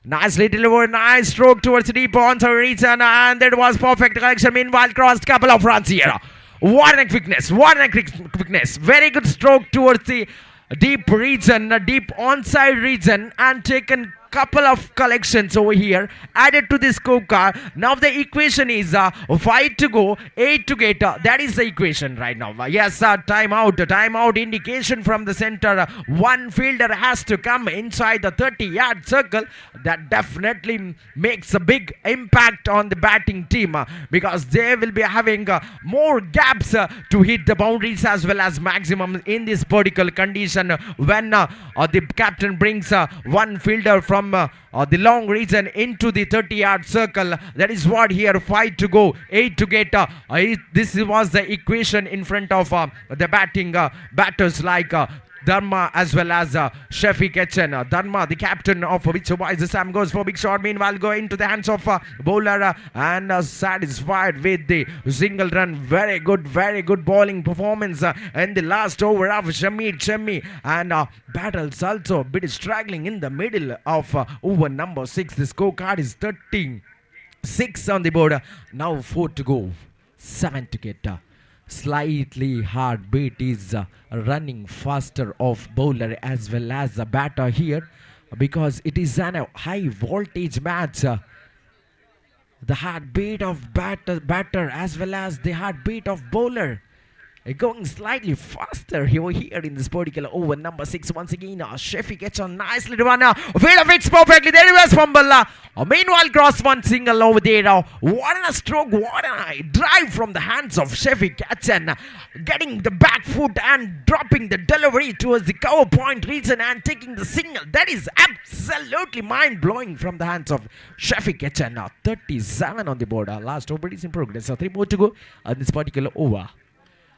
Nicely delivered, nice stroke towards the deep on region, and that was perfect collection. Meanwhile, crossed couple of runs here. What a quickness, Very good stroke towards the deep region, deep onside region, and taken couple of collections over here added to this scorecard. Now the equation is 5 to go, 8 to get. That is the equation right now. Yes, timeout indication from the center. One fielder has to come inside the 30-yard circle. That definitely makes a big impact on the batting team because they will be having more gaps to hit the boundaries as well as maximum in this particular condition when the captain brings one fielder from the long region into the 30-yard circle. That is what here, 5 to go, 8 to get. This was the equation in front of the batting batters like Dharma as well as Shafiq Etchen. Dharma, the captain of Bicho Boys, this time goes for big shot. Meanwhile, going to the hands of bowler and satisfied with the single run. Very good bowling performance in the last over of Shamir Chemi. And battles also a bit struggling in the middle of over number 6. The scorecard is 36 on the board. Now 4 to go, 7 to get. Slightly hard beat is running faster of bowler as well as the batter here because it is a high voltage match. The heartbeat of batter as well as the heartbeat of bowler going slightly faster here in this particular over number 6. Once again, Shafiq gets on nicely to one. Fielder fits perfectly. There he was fumble. Meanwhile, cross one single over there. What a stroke, what a drive from the hands of Shafiq Etchen. Getting the back foot and dropping the delivery towards the cover point region and taking the single. That is absolutely mind-blowing from the hands of Shafiq Etchen. 37 on the board. Last over is in progress. 3 more to go on this particular over.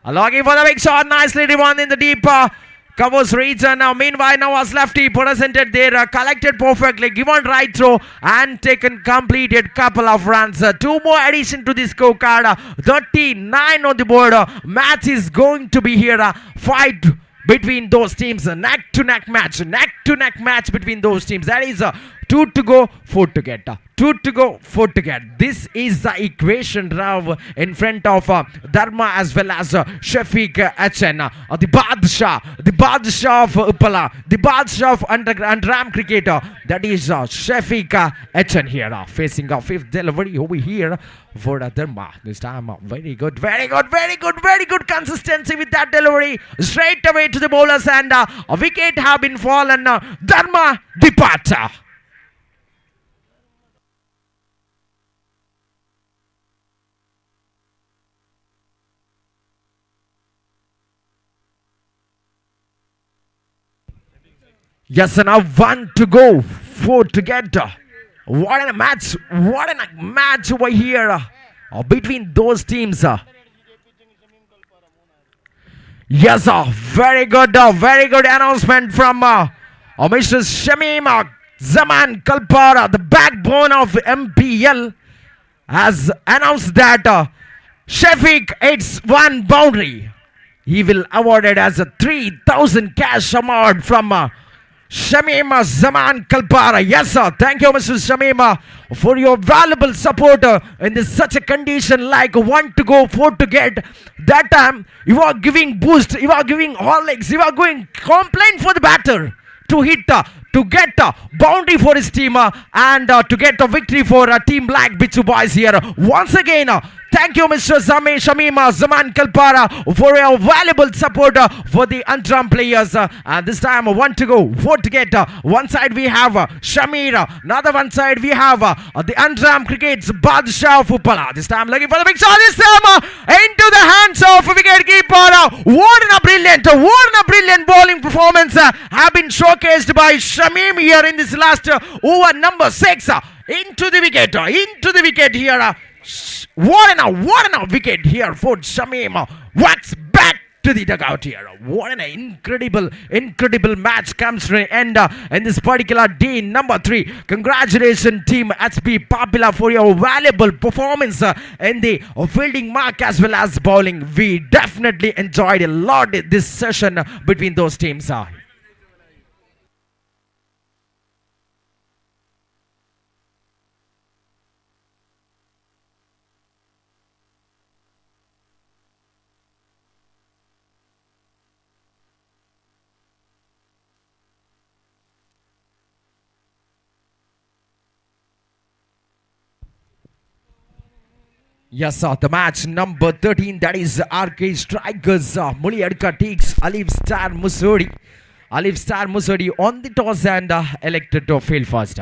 Logging for the big shot, nicely driven in the deep covers region. Now, meanwhile, now was lefty presented there, collected perfectly, given right throw and taken completed couple of runs. 2 more addition to the scorecard. 39 on the board. Match is going to be here. Fight between those teams, neck to neck match between those teams. That is 2 to go, 4 to get. 2 to go, 4 to get. This is the equation now in front of Dharma as well as Shafiq Etchen. The Badshah of Uppala, the Badshah of Undergram cricketer. That is Shafiq Etchen here, facing a 5th delivery over here for Dharma. This time, very good consistency with that delivery. Straight away to the bowlers and a wicket have been fallen. Dharma departs. Yes, and now one to go, four to get. What a match! What a match over here between those teams. Yes, very good announcement from Mr. Shamim Zaman Kalpara, the backbone of MPL, has announced that Shafiq hits one boundary. He will awarded as a 3,000 cash award from Shamima Zaman Kalpara. Yes, sir. Thank you, Mr. Shamima, for your valuable support in this such a condition like one to go, four to get. That time, you are giving boost, you are giving all legs, you are going complaint for the batter to hit, to get a boundary for his team and to get a victory for team like Bichu Boys here. Once again, thank you, Mr. Shamima Zaman Kalpara, for your valuable support for the Antram players. And this time, one to go, four to get. One side we have Shamir, another one side we have the Antram Cricket's Badshah of Uppala. This time, looking for the big shot. This time, into the hands of wicket keeper. What a brilliant bowling performance have been showcased by Shamim here in this last over number 6. Into the wicket here. What a wicket here for Shamim. Whacks back to the dugout here. What an incredible match comes to an end in this particular day number 3. Congratulations, team HP Papila, for your valuable performance in the fielding mark as well as bowling. We definitely enjoyed a lot this session between those teams. Yes, the match number 13, that is RK Strikers. Muliadka takes Alif Star Musodi. Alif Star Musodi on the toss and elected to field first.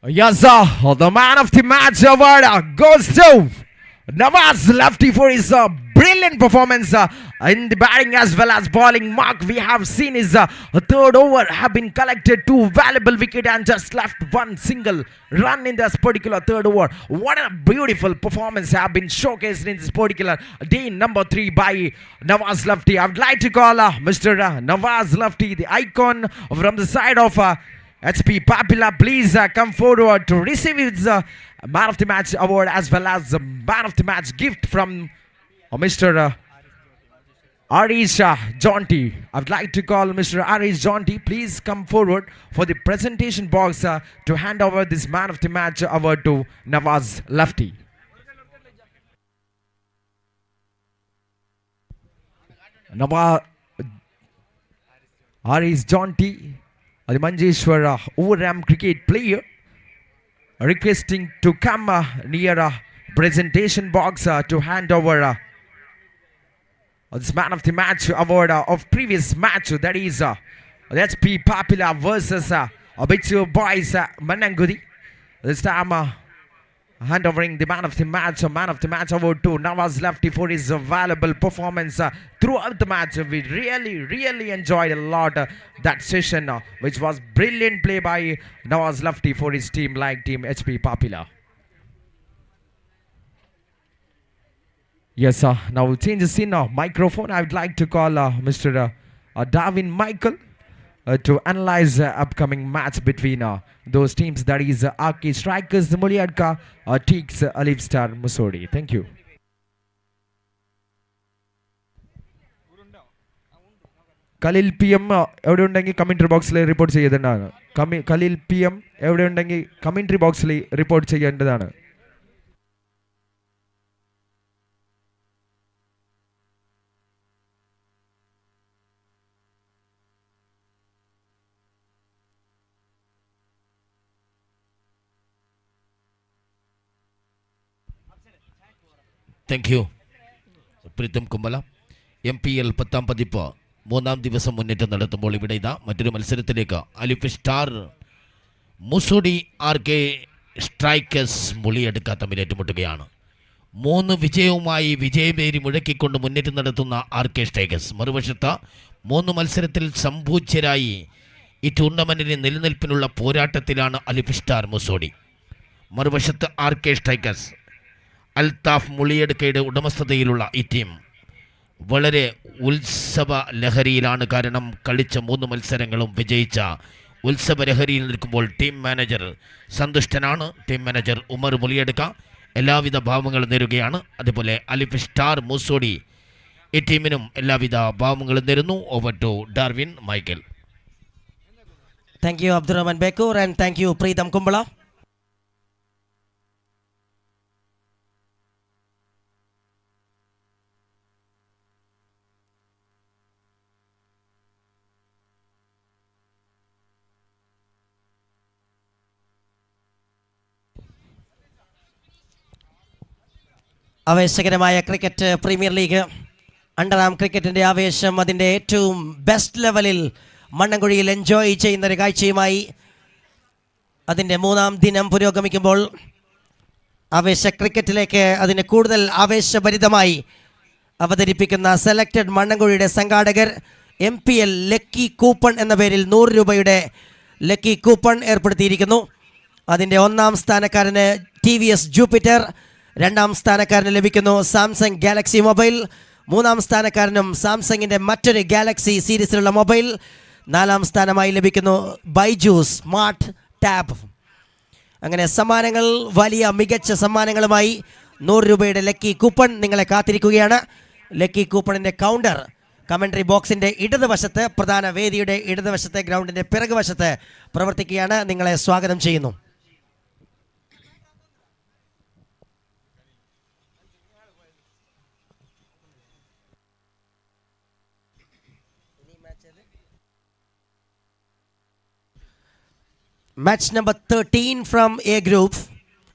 Yes, sir. The man of the match award goes to Nawaz Lefty for his brilliant performance in the batting as well as bowling. Mark, we have seen his third over have been collected, 2 valuable wicket and just left 1 single run in this particular third over. What a beautiful performance have been showcased in this particular day number 3 by Nawaz Lefty. I would like to call Mr. Nawaz Lefty, the icon from the side of HP Papila, please come forward to receive his Man of the Match award as well as the Man of the Match gift from Mr. Arish Jonty. I would like to call Mr. Arish Jonty. Please come forward for the presentation box to hand over this Man of the Match award to Nawaz Lefty. Nawaz Arish Jonty, the Manjeshwar Overram cricket player, requesting to come near a presentation box to hand over this Man of the Match award of previous match, that is HP Papila versus Bichu Boys Mannamkuzhi. This time hand-overing the Man of the Match award to Nawaz Lefty for his valuable performance throughout the match. We really enjoyed a lot that session, which was brilliant play by Nawaz Lefty for his team like Team HP Papila. Yes, now we'll change the scene now. Microphone, I would like to call Mr. Darwin Michael to analyze the upcoming match between those teams, that is RK Strikers Muliadka takes Alif Star Musodi. Thank you. Khalil PM എവിടെ ഉണ്ടെങ്കിൽ commentary ബോക്സിൽ report ചെയ്യേണ്ടതാണ്. Khalil PM എവിടെ ഉണ്ടെങ്കിൽ commentary ബോക്സിൽ report ചെയ്യേണ്ടതാണ്. Thank you Preetham Kumbla. MPL 10ാം പതിപ്പ് 3ാം ദിവസം മുന്നേറ്റം നടത്തുമ്പോൾ ഇവിടെ ഇതാ മറ്റൊരു മത്സരത്തിലേക്ക് അലിഫ് സ്റ്റാർ മുസോഡി RK സ്ട്രൈക്കേഴ്സ് മുളിയെടുക്ക തമ്മിൽ ഏറ്റുമുട്ടുകയാണ്. 3 വിജയവുമായി വിജയപേരി മുഴക്കിക്കൊണ്ട് മുന്നേറ്റം നടത്തുന്ന RK സ്ട്രൈക്കേഴ്സ്, മറുവശത്ത് 3 മത്സരത്തിൽ സംപൂജ്യരായി ഈ ടൂർണമെൻറ്റിന് നിലനിൽപ്പിനുള്ള പോരാട്ടത്തിലാണ് അലിഫ് സ്റ്റാർ മുസോഡി. മറുവശത്ത് RK സ്ട്രൈക്കേഴ്സ് അൽത്താഫ് മുളിയെടുക്കയുടെ ഉടമസ്ഥതയിലുള്ള ഈ ടീം വളരെ ഉത്സവ ലഹരിയിലാണ്. കാരണം കളിച്ച 3 മത്സരങ്ങളും വിജയിച്ച ഉത്സവ ലഹരിയിൽ നിൽക്കുമ്പോൾ ടീം മാനേജർ സന്തുഷ്ടനാണ്. ടീം മാനേജർ ഉമർ മുളിയെടുക്ക എല്ലാവിധ ഭാവങ്ങളും നേരുകയാണ്. അതുപോലെ അലിഫ് സ്റ്റാർ മുസോഡി ഈ ടീമിനും എല്ലാവിധ ഭാവങ്ങളും നേരുന്നു. Over to Darwin Michael. Thank you, Abdurrahman Bekur, and thank you, Preetham Kumbala. ആവേശകരമായ ക്രിക്കറ്റ് പ്രീമിയർ ലീഗ് അണ്ടറാം ക്രിക്കറ്റിൻ്റെ ആവേശം അതിൻ്റെ ഏറ്റവും ബെസ്റ്റ് ലെവലിൽ മണ്ണൻകുഴിയിൽ എൻജോയ് ചെയ്യുന്നൊരു കാഴ്ചയുമായി അതിൻ്റെ 3ാം ദിനം പുരോഗമിക്കുമ്പോൾ ആവേശ ക്രിക്കറ്റിലേക്ക് അതിനെ കൂടുതൽ ആവേശഭരിതമായി അവതരിപ്പിക്കുന്ന സെലക്റ്റഡ് മണ്ണൻകുഴിയുടെ സംഘാടകർ MPL ലക്കി കൂപ്പൺ എന്ന പേരിൽ 100 രൂപയുടെ ലക്കി കൂപ്പൺ ഏർപ്പെടുത്തിയിരിക്കുന്നു. അതിൻ്റെ 1ാം സ്ഥാനക്കാരന് TVS ജൂപ്പിറ്റർ, 2ാം സ്ഥാനക്കാരന് ലഭിക്കുന്നു സാംസങ് ഗാലക്സി മൊബൈൽ, 3ാം സ്ഥാനക്കാരനും സാംസങ്ങിൻ്റെ മറ്റൊരു ഗാലക്സി സീരീസിലുള്ള മൊബൈൽ, 4ാം സ്ഥാനമായി ലഭിക്കുന്നു ബൈജൂസ് സ്മാർട്ട് ടാബ്. അങ്ങനെ സമ്മാനങ്ങൾ, വലിയ മികച്ച സമ്മാനങ്ങളുമായി 100 രൂപയുടെ ലക്കി കൂപ്പൺ നിങ്ങളെ കാത്തിരിക്കുകയാണ്. ലക്കി കൂപ്പണിൻ്റെ കൗണ്ടർ കമൻട്രി ബോക്സിൻ്റെ ഇടതുവശത്ത്, പ്രധാന വേദിയുടെ ഇടതുവശത്തെ ഗ്രൗണ്ടിൻ്റെ പിറകുവശത്ത് പ്രവർത്തിക്കുകയാണ്. നിങ്ങളെ സ്വാഗതം ചെയ്യുന്നു. Match number 13 from A group,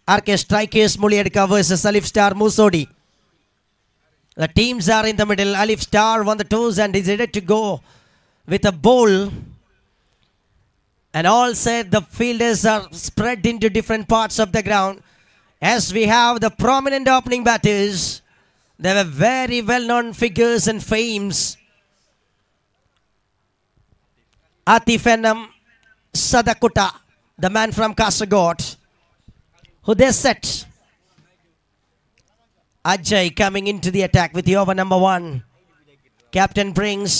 RK Strikers Muliyadka versus Alif Star Musodi. The teams are in the middle. Alif Star won the toss and decided to go with a bowl. And all said the fielders are spread into different parts of the ground. As we have the prominent opening batters, they were very well-known figures and fames. Atif Enam Sadakuta, the man from Kasaragod, who they set. Ajay coming into the attack with the over number 1. Captain brings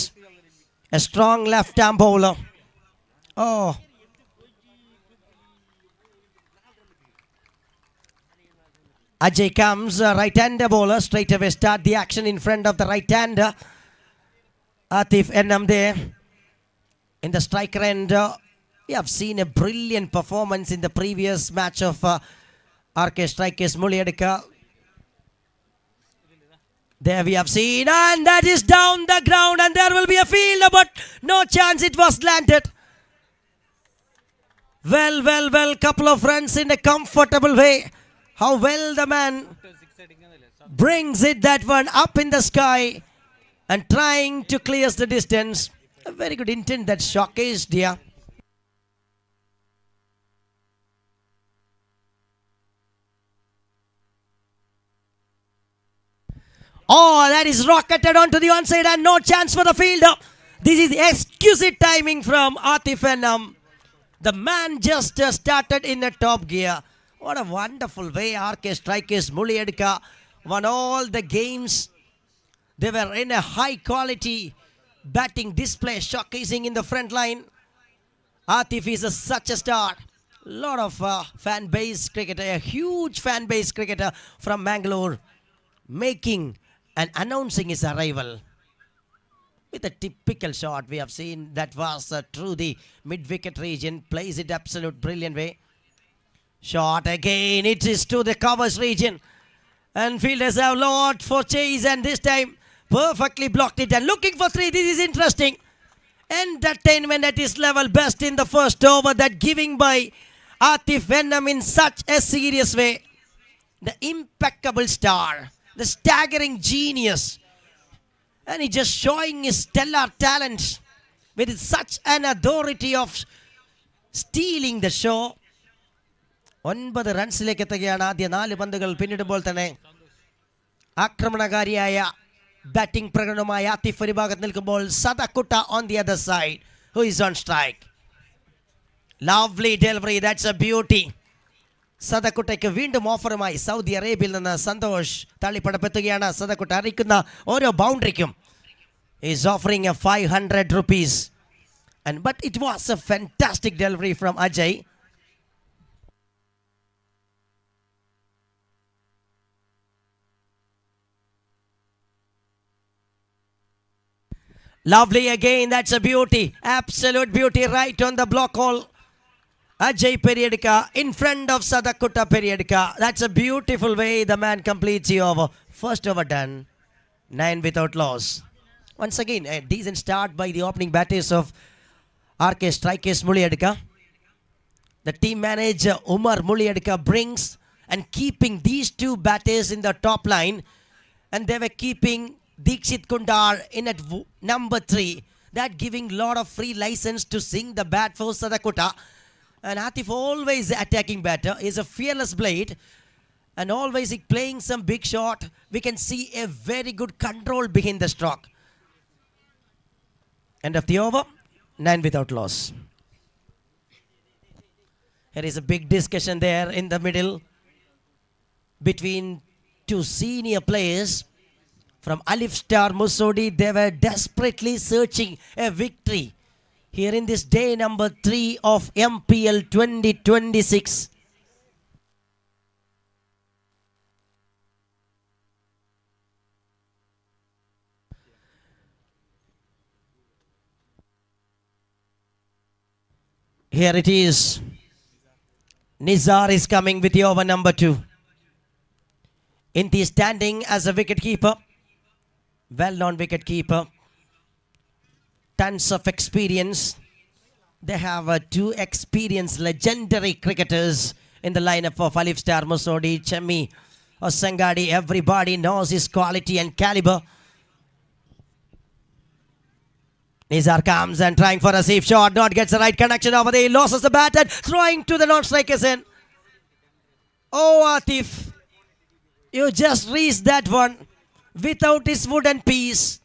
a strong left-arm bowler. Oh. Ajay comes, right-hander bowler, straight away start the action in front of the right-hander. Atif Enam there in the striker end. We have seen a brilliant performance in the previous match of RK Strikers Muliyadka. There we have seen, and that is down the ground, and there will be a field, but no chance, it was landed. Well, couple of runs in a comfortable way. How well the man brings it, that one up in the sky and trying to clear the distance. A very good intent that showcased here. Oh, that is rocketed onto the onside and no chance for the fielder. This is exquisite timing from Atif Enam. The man just started in the top gear. What a wonderful way RK Strikers Muliyadka won all the games. They were in a high quality batting display, showcasing in the front line. Atif is such a star. Lot of fan base cricketer, a huge fan base cricketer from Mangalore, making and announcing his arrival with a typical shot. We have seen that was through the mid-wicket region, plays it absolute brilliant way. Shot again, it is to the covers region, and fielders have lot for chase, and this time perfectly blocked it and looking for 3. This is interesting. Entertainment at its level best in the first over, that giving by Atif Enam in such a serious way. The impeccable star The staggering genius. And he's just showing his stellar talent with such an authority of stealing the show. 9 റൺസിലേക്ക് എത്തുകയാണ് ആദ്യ 4 പന്തുകൾ പിന്നിടുമ്പോൾ തന്നെ. ആക്രമണകാരിയായ batting പ്രകടനവുമായി Atif ഒരു ഭാഗത്ത് നിൽക്കുമ്പോൾ സദക്കുട്ട on the other side who is on strike. Lovely delivery, that's a beauty. സദക്കുട്ടയ്ക്ക് വീണ്ടും ഓഫറുമായി Saudi അറേബ്യയിൽ നിന്ന് സന്തോഷ് തള്ളിപ്പടപ്പെത്തുകയാണ്. സദക്കുട്ട അറിയിക്കുന്ന ഓരോ ബൗണ്ടറിക്കും is offering a 500 rupees. But it was a fantastic delivery from Ajay. Lovely again, that's a beauty. Absolute beauty right on the block hole. Ajay Periodika in front of Sadakutta Periodika. That's a beautiful way the man completes the over. First over done. 9 without loss. Once again, a decent start by the opening batters of RK Strikers Muliadika. The team manager Umar Muliadika brings and keeping these two batters in the top line. And they were keeping Dikshit Kundar in at number 3. That giving lot of free license to sing the bat for Sadakutta. And Atif always attacking batter. Is a fearless blade. And always playing some big shot. We can see a very good control behind the stroke. End of the over. 9 without loss. There is a big discussion there in the middle between two senior players. From Alif Star Musodi, they were desperately searching a victory here in this day number 3 of MPL 2026. Here it is. Nizar is coming with the over number 2. Inti standing as a wicket keeper. Well-known wicket keeper. Tons of experience. They have two experienced legendary cricketers in the lineup of Alif Star Musodi, Chemi Osangadi. Everybody knows his quality and caliber. Nizar comes and trying for a safe shot. Not gets the right connection over there. He loses the bat and throwing to the non-strikers in. Oh, Atif. You just reached that one without his wooden piece.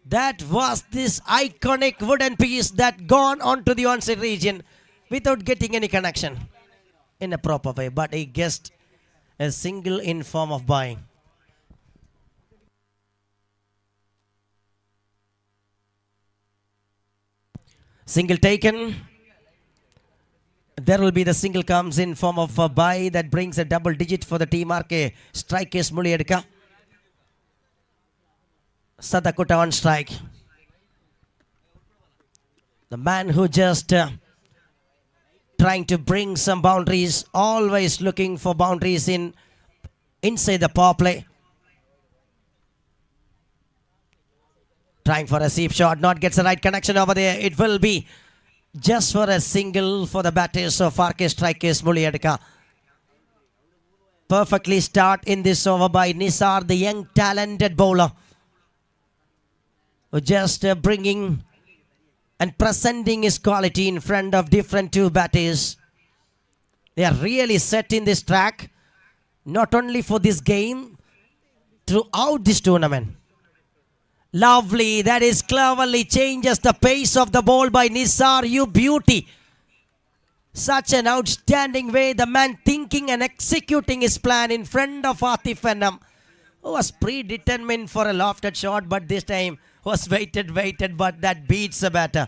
That was this iconic wooden piece that gone onto the onside region without getting any connection in a proper way. But he guessed a single in form of buying. Single taken. There will be the single comes in form of a buy that brings a double digit for the team RK Strikers Muliadika. Sadakutta on strike. The man who just trying to bring some boundaries, always looking for boundaries inside the power play. Trying for a safe shot, not gets the right connection over there. It will be just for a single for the batters of RK Strikers Muliadika. Perfectly start in this over by Nisar, the young talented bowler. Just bringing and presenting his quality in front of different two batters. They are really set in this track, not only for this game, throughout this tournament. Lovely, that is cleverly changes the pace of the ball by Nisar. You beauty. Such an outstanding way, the man thinking and executing his plan in front of Atif Annam, who was predetermined for a lofted shot, but this time was waited, but that beats the batter.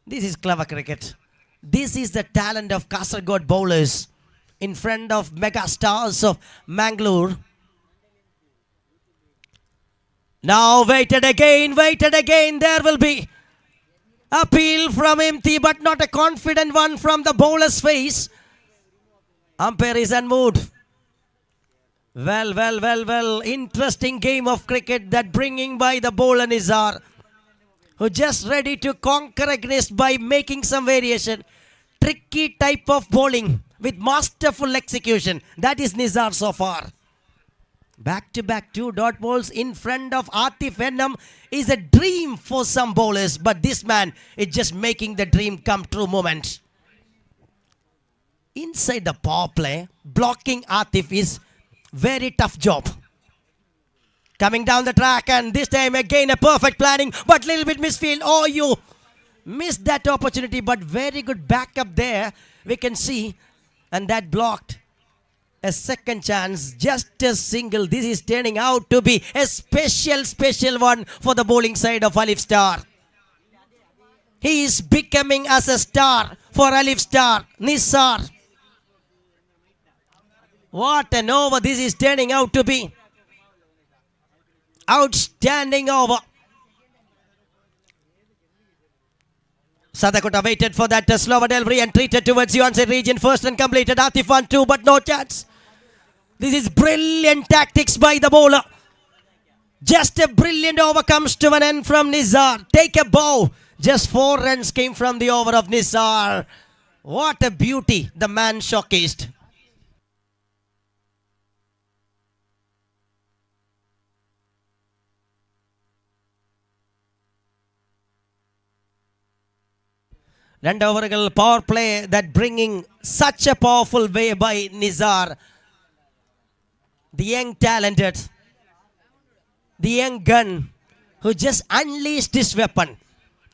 This is clever cricket. This is the talent of Kasaragod bowlers in front of mega stars of Mangalore. Now waited again. There will be appeal from Imti, but not a confident one from the bowler's face. Umpire is unmoved. Well. Interesting game of cricket that bringing by the bowler Nizar, who just ready to conquer against by making some variation. Tricky type of bowling. with masterful execution. That is Nizar so far. Back-to-back 2 dot balls in front of Atif Venom is a dream for some bowlers, but this man is just making the dream come true moment. Inside the power play, blocking Atif is very tough job. Coming down the track, and this time again a perfect planning, but little bit misfield. Oh, you missed that opportunity, but very good backup there. We can see, and that blocked a second chance, just a single. This is turning out to be a special one for the bowling side of Alif Star. He is becoming as a star for Alif Star. Nisar. What an over this is turning out to be. Outstanding over. Sadakota waited for that slower delivery and treated towards the onside region first and completed. Atif 1-2, but no chance. This is brilliant tactics by the bowler. Just a brilliant over comes to an end from Nizar. Take a bow. Just 4 runs came from the over of Nizar. What a beauty the man showcased. And overall power play that bringing such a powerful way by Nizar. The young talented, the young gun who just unleashed this weapon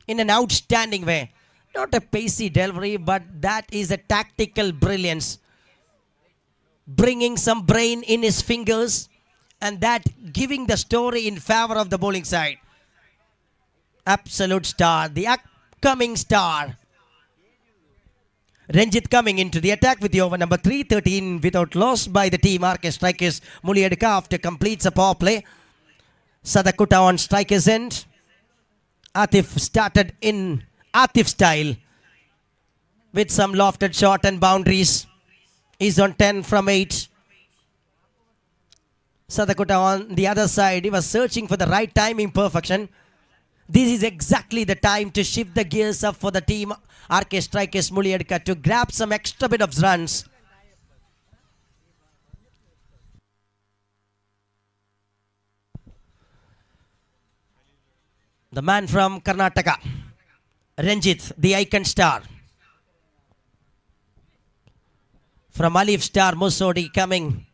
in an outstanding way. Not a pacey delivery, but that is a tactical brilliance. Bringing some brain in his fingers and that giving the story in favor of the bowling side. Absolute star, the upcoming star. Ranjit coming into the attack with the over number 313 without loss by the team. RK strikers Muliyadka after completes a power play. Sadakuta on strikers end. Atif started in Atif style with some lofted shot and boundaries. He's on 10 from 8. Sadakuta on the other side. He was searching for the right timing perfection. This is exactly the time to shift the gears up for the team RK strikers Muliyadka to grab some extra bit of runs. The man from Karnataka, Ranjit, the icon star. From Alif Star, Musodi coming.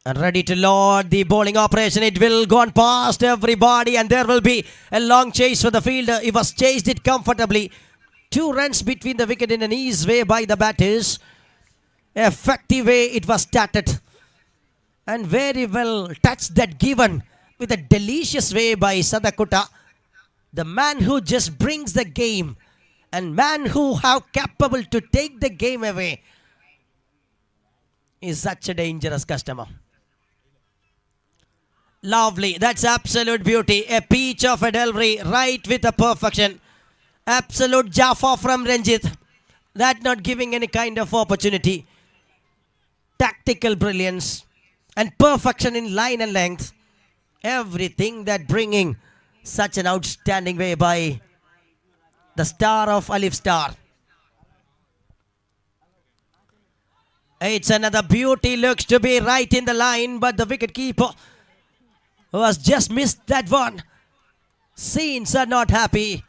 And ready to load the bowling operation. It will go on past everybody and there will be a long chase for the fielder. He was chased it comfortably. 2 runs between the wicket in an ease way by the batters. Effective way it was started. And very well touched that given with a delicious way by Sadakuta. The man who just brings the game and man who have capable to take the game away is such a dangerous customer. Lovely. That's absolute beauty. A peach of a delivery right with a perfection. Absolute Jaffa from Ranjit. That not giving any kind of opportunity. Tactical brilliance and perfection in line and length. Everything that bringing such an outstanding way by the star of Alif Star. It's another beauty. Looks to be right in the line, but the wicket keeper who has just missed that one. Scenes are not happy.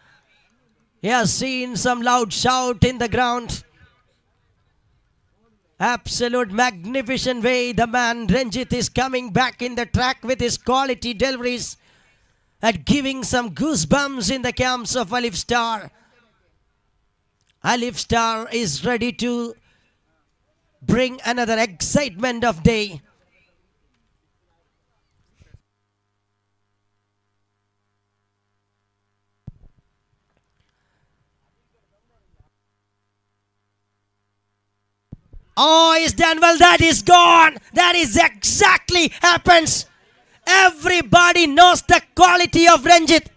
He has seen some loud shout in the ground. Absolute magnificent way the man Ranjit is coming back in the track with his quality deliveries and giving some goosebumps in the camps of Alif Star. Alif Star is ready to bring another excitement of day. Oh, he's done well. That is gone. That is exactly happens. Everybody knows the quality of Ranjit.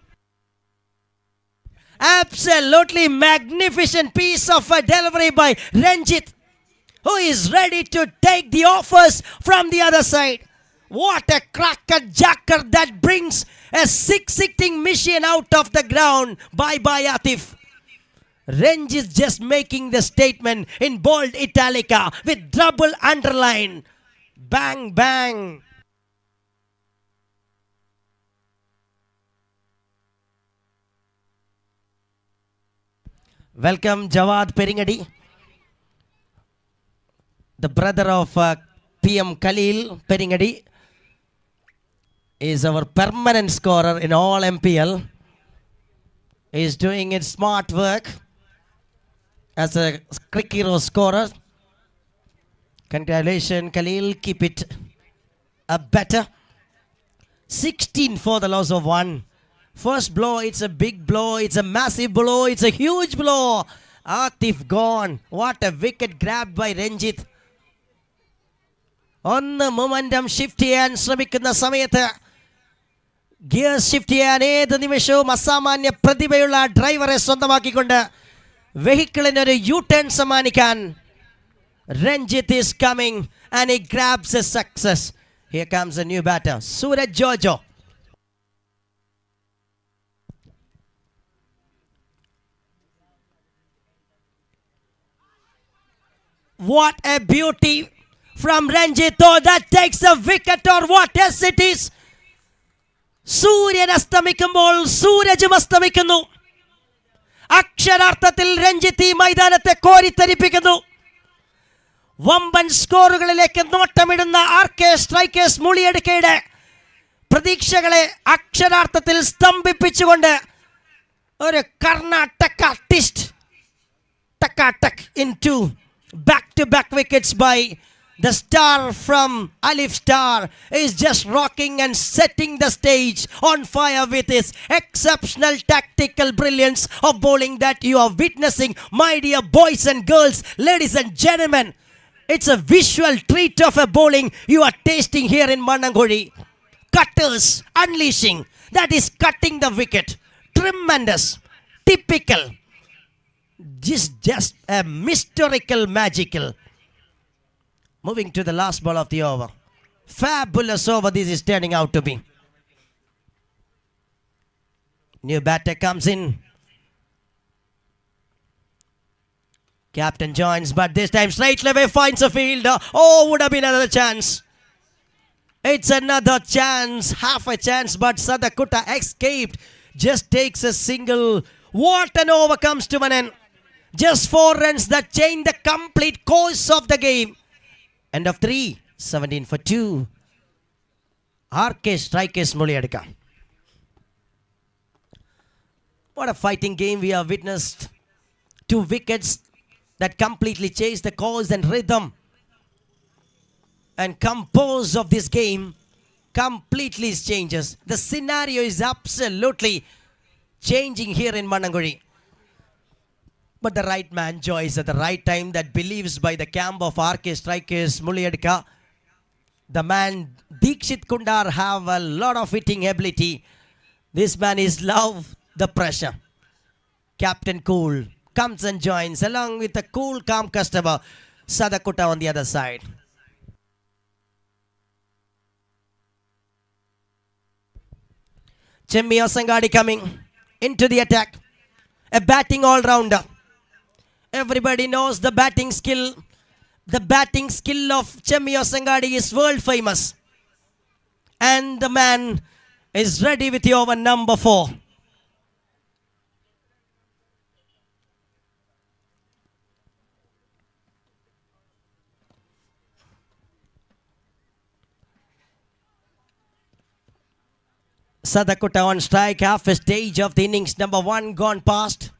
Absolutely magnificent piece of a delivery by Ranjit, who is ready to take the offers from the other side. What a cracker jacker that brings a 6 hitting mission out of the ground. Bye bye Atif. Ranjit just making the statement in bold italica with double underline. Bang, bang. Welcome Jawad Peringadi, the brother of PM Khalil Peringadi, is our permanent scorer in all MPL. He is doing it smart work as a quick hero scorer. Congratulations Khalil, keep it up better. 16 for the loss of 1. First blow, it's a big blow, it's a massive blow, it's a huge blow. Atif gone. What a wicked grab by Ranjit. ഒന്ന് momentum shift ചെയ്യാൻ ശ്രമിക്കുന്ന സമയത്ത് gear shift ചെയ്യാൻ ഏത് നിമിഷവും അസാമാന്യ പ്രതിഭയുള്ള ഡ്രൈവറെ സ്വന്തമാക്കിക്കൊണ്ട് വെഹിക്കിളിന് ഒരു യു ടേൺ സമ്മാനിക്കാൻ Ranjit is coming and he grabs a success. Here comes a new batter, Suraj Jojo. What a beauty from Ranjit. Oh, that takes a wicket or what? Yes, it is. സൂര്യൻ അസ്തമിക്കുമ്പോൾ സൂരജും അസ്തമിക്കുന്നു. അക്ഷരാർത്ഥത്തിൽ രഞ്ജിത്ത് ഈ മൈതാനത്തെ കോരിത്തരിപ്പിക്കുന്നു. വമ്പൻ സ്കോറുകളിലേക്ക് നോട്ടമിടുന്ന RK strikers മുളിയെടുക്കയുടെ പ്രതീക്ഷകളെ അക്ഷരാർത്ഥത്തിൽ സ്തംഭിപ്പിച്ചുകൊണ്ട് ഒരു Karnataka twist tuck into back-to-back wickets by the star from Alif Star is just rocking and setting the stage on fire with his exceptional tactical brilliance of bowling that you are witnessing, my dear boys and girls, ladies and gentlemen. It's a visual treat of a bowling you are tasting here in Mannamkuzhi. Cutters unleashing, that is cutting the wicket. Tremendous, typical, just a mystical, magical. Moving to the last ball of the over. Fabulous over this is turning out to be. New batter comes in. Captain joins, but this time straight away finds a fielder. Oh, would have been another chance. It's another chance, half a chance, but Sadakutta escaped. Just takes a single. What an over comes to an end. Just 4 runs that change the complete course of the game. End of 3, 17 for 2. RK strikers Muliadika. What a fighting game we have witnessed. 2 wickets that completely change the course and rhythm and compose of this game completely changes. The scenario is absolutely changing here in Mannamkuzhi. But the right man joins at the right time, that believes by the camp of RK strikers Muliadika. The man Dikshit Kundar have a lot of hitting ability. This man is love the pressure. Captain Cool comes and joins along with the cool, calm customer Sadakutta on the other side. Chemmi Osangadi coming into the attack. A batting all-rounder. Everybody knows the batting skill. The batting skill of Chemmi Osangadi is world famous. And the man is ready with the over number 4. Sadakutta on strike, half a stage of the innings number 1 gone past.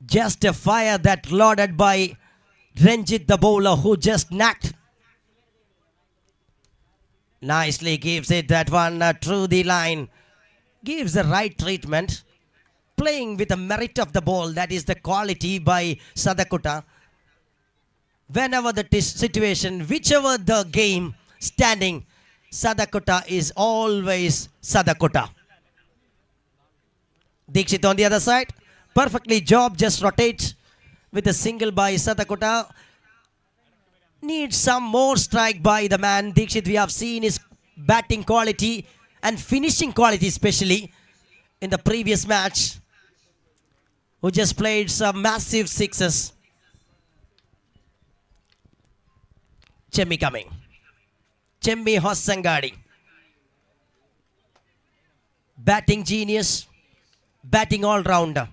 Just a fire that lauded by Ranjit the bowler, who just knocked. Nicely gives it that one through the line. Gives the right treatment. Playing with the merit of the ball, that is the quality by Sadakutta. Whenever the situation, whichever the game standing, Sadakutta is always Sadakutta. Dikshit on the other side. Perfectly job, just rotates with a single by Sadakutta. Needs some more strike by the man Dikshit. We have seen his batting quality and finishing quality especially. in the previous match, who just played some massive sixes. Chemmi coming. Chemmi Hossangadi. Batting genius. Batting all-rounder.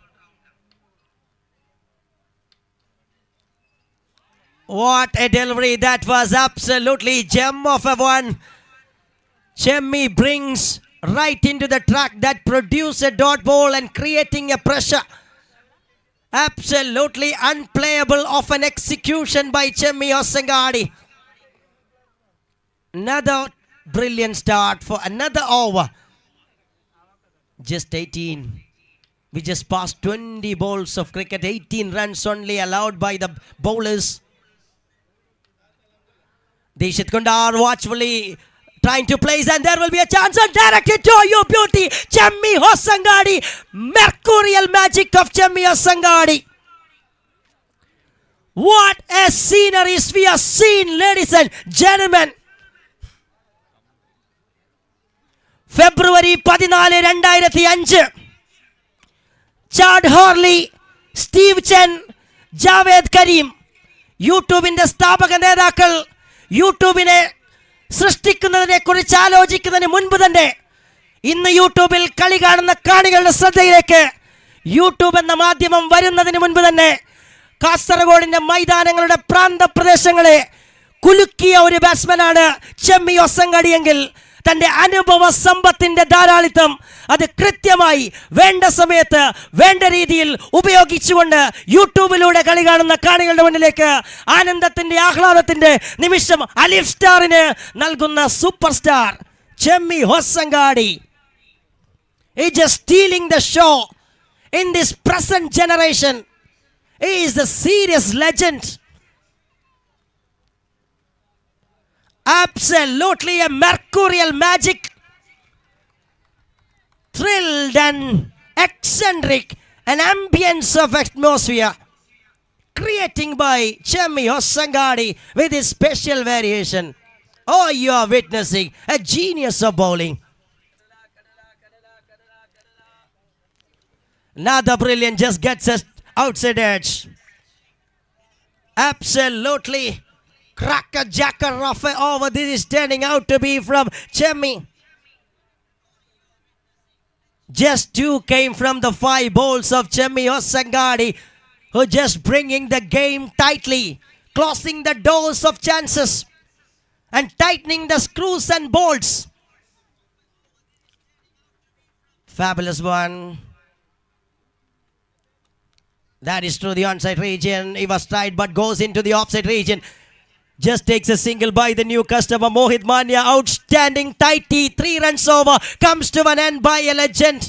What a delivery. That was absolutely gem of a one. Chemmi brings right into the track that produced a dot ball and creating a pressure. Absolutely unplayable of an execution by Chemmi Hossangadi. Another brilliant start for another over. Just 18. We just passed 20 balls of cricket. 18 runs only allowed by the bowlers. Dikshit Kundar watchfully trying to place, and there will be a chance and directed to you beauty. Chemmi Hossangadi. Mercurial magic of Chemmi Hossangadi. What a sceneries we have seen, ladies and gentlemen. February 14, 2005. Chad Hurley, Steve Chen, Javed Karim. യൂട്യൂബിന്റെ സ്ഥാപക നേതാക്കൾ യൂട്യൂബിനെ സൃഷ്ടിക്കുന്നതിനെ കുറിച്ച് ആലോചിക്കുന്നതിന് മുൻപ് തന്നെ ഇന്ന് യൂട്യൂബിൽ കളി കാണുന്ന കാണികളുടെ ശ്രദ്ധയിലേക്ക് യൂട്യൂബ് എന്ന മാധ്യമം വരുന്നതിന് മുൻപ് തന്നെ കാസർഗോഡിന്റെ മൈതാനങ്ങളുടെ പ്രാന്തപ്രദേശങ്ങളെ കുലുക്കിയ ഒരു ബാറ്റ്സ്മാനാണ് ചെമ്മി ഹൊസങ്കടി എങ്കിൽ തൻ്റെ അനുഭവ സമ്പത്തിന്റെ ധാരാളിത്തം അത് കൃത്യമായി വേണ്ട സമയത്ത് വേണ്ട രീതിയിൽ ഉപയോഗിച്ചുകൊണ്ട് യൂട്യൂബിലൂടെ കളി കാണുന്ന കാണികളുടെ മുന്നിലേക്ക് ആനന്ദത്തിന്റെ ആഹ്ലാദത്തിന്റെ നിമിഷം അലിഫ് സ്റ്റാറിന് നൽകുന്ന super star Chemmi Hosangadi. He is just stealing the show in this present generation. He is a serious legend. Absolutely a mercurial magic. Thrilled and eccentric, an ambience of atmosphere creating by Chemmi Hossangadi with his special variation. Oh, you are witnessing a genius of bowling. Another brilliant just gets us outside edge. Absolutely cracker-jacker of a over. This is turning out to be from Chemmi. Just two came from the 5 bowls of Chemmi Hossangadi, who just bringing the game tightly, closing the doors of chances and tightening the screws and bolts. Fabulous one. That is through the onside region. He was tried but goes into the offside region. Just takes a single by the new customer Mohit Mania. Outstanding tighty. 3 runs over. Comes to an end by a legend.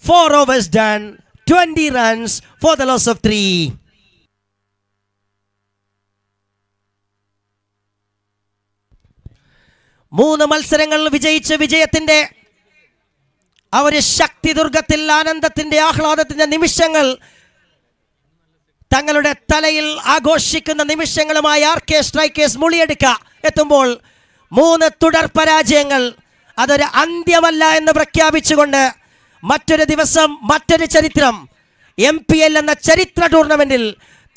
4 overs done. 20 runs for the loss of 3. മൂന്ന് മത്സരങ്ങൾ വിജയിച്ച് വിജയത്തിന്റെ ആ ഒരു ശക്തി ദുർഗത്തിൽ ആനന്ദത്തിന്റെ ആഹ്ലാദത്തിന്റെ നിമിഷങ്ങൾ തങ്ങളുടെ തലയിൽ ആഘോഷിക്കുന്ന നിമിഷങ്ങളുമായി ആർ.കെ. സ്ട്രൈക്കേഴ്സ് മുളിയെടുക്ക എത്തുമ്പോൾ 3 തുടർ പരാജയങ്ങൾ അതൊരു അന്ത്യമല്ല എന്ന് പ്രഖ്യാപിച്ചുകൊണ്ട് മറ്റൊരു ദിവസം മറ്റൊരു ചരിത്രം MPL എന്ന ചരിത്ര ടൂർണമെന്റിൽ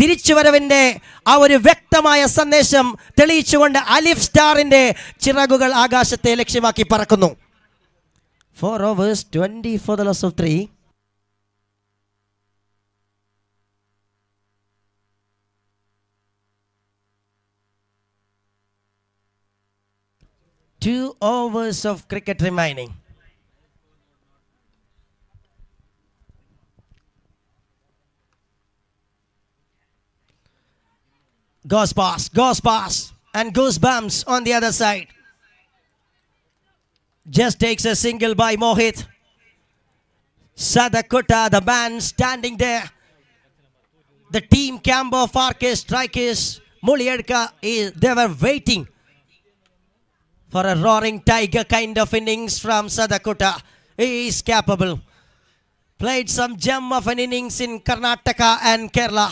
തിരിച്ചുവരവിൻ്റെ ആ ഒരു വ്യക്തമായ സന്ദേശം തെളിയിച്ചുകൊണ്ട് അലിഫ് സ്റ്റാറിന്റെ ചിറകുകൾ ആകാശത്തെ ലക്ഷ്യമാക്കി പറക്കുന്നു. 4 overs 20 for the loss of 3. Two overs of cricket remaining. Goes past, and goosebumps on the other side. Just takes a single by Mohit. Sadakutta, the man standing there. The team camp of R.K. Strikers, Muliedka, they were waiting for a roaring tiger kind of innings from Sadakutta. He is capable. Played some gem of an innings in Karnataka and Kerala.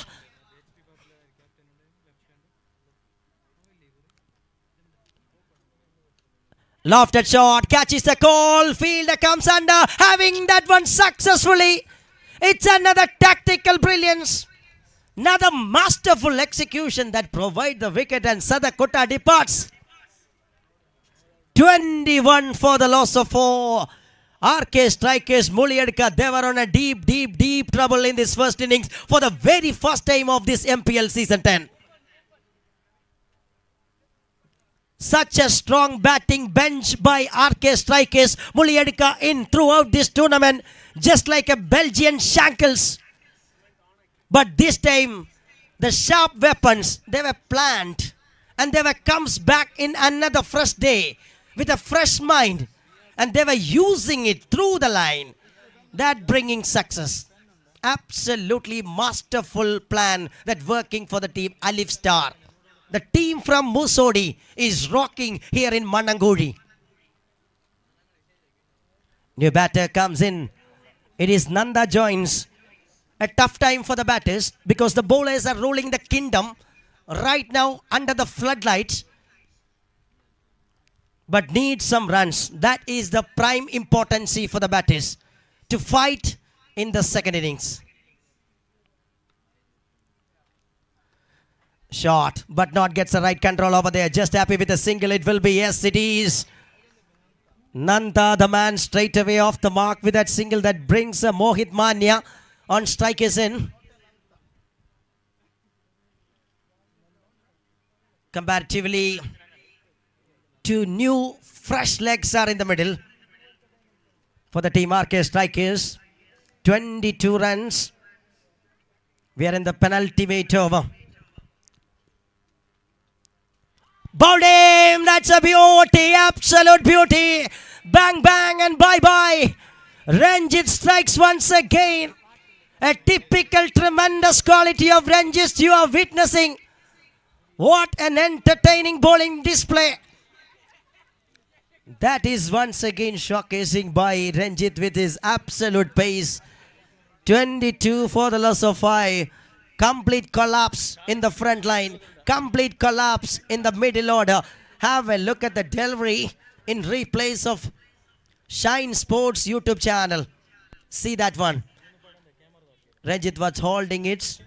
Lofted shot, catches the call, fielder comes under, having that one successfully. It's another tactical brilliance. Another masterful execution that provides the wicket, and Sadakota departs. 21 for the loss of 4. RK strikers Muliadka, they were on a deep trouble in this first innings for the very first time of this MPL season 10. Such a strong batting bench by RK strikers Muliadka in throughout this tournament, just like a Belgian shankles. But this time, the sharp weapons, they were planned, and they were comes back in another fresh day with a fresh mind, and they were using it through the line, that bringing success. Absolutely masterful plan that working for the team Alif Star. The team from Musodi is rocking here in Mannamkuzhi. New batter comes in. It is Nanda joins. A tough time for the batters because the bowlers are ruling the kingdom right now under the floodlights, but need some runs. That is the prime importance for the batters to fight in the second innings. Shot, but not gets the right control over there. Just happy with a single. It will be. Yes, it is. Nanda, the man, straight away off the mark with that single that brings Mohit Manya on strikers in. Comparatively, two new fresh legs are in the middle for the team RK strikers. 22 runs. We are in the penultimate over. Bowled him, that's a beauty, absolute beauty. Bang, bang, and bye-bye. Ranjit strikes once again. A typical tremendous quality of Ranjit you are witnessing. What an entertaining bowling display. That is once again showcasing by Ranjit with his absolute pace. 22 for the loss of 5. Complete collapse in the front line. Complete collapse in the middle order. Have a look at the delivery in replays of Shine Sports YouTube channel. See that one. Ranjit was holding it.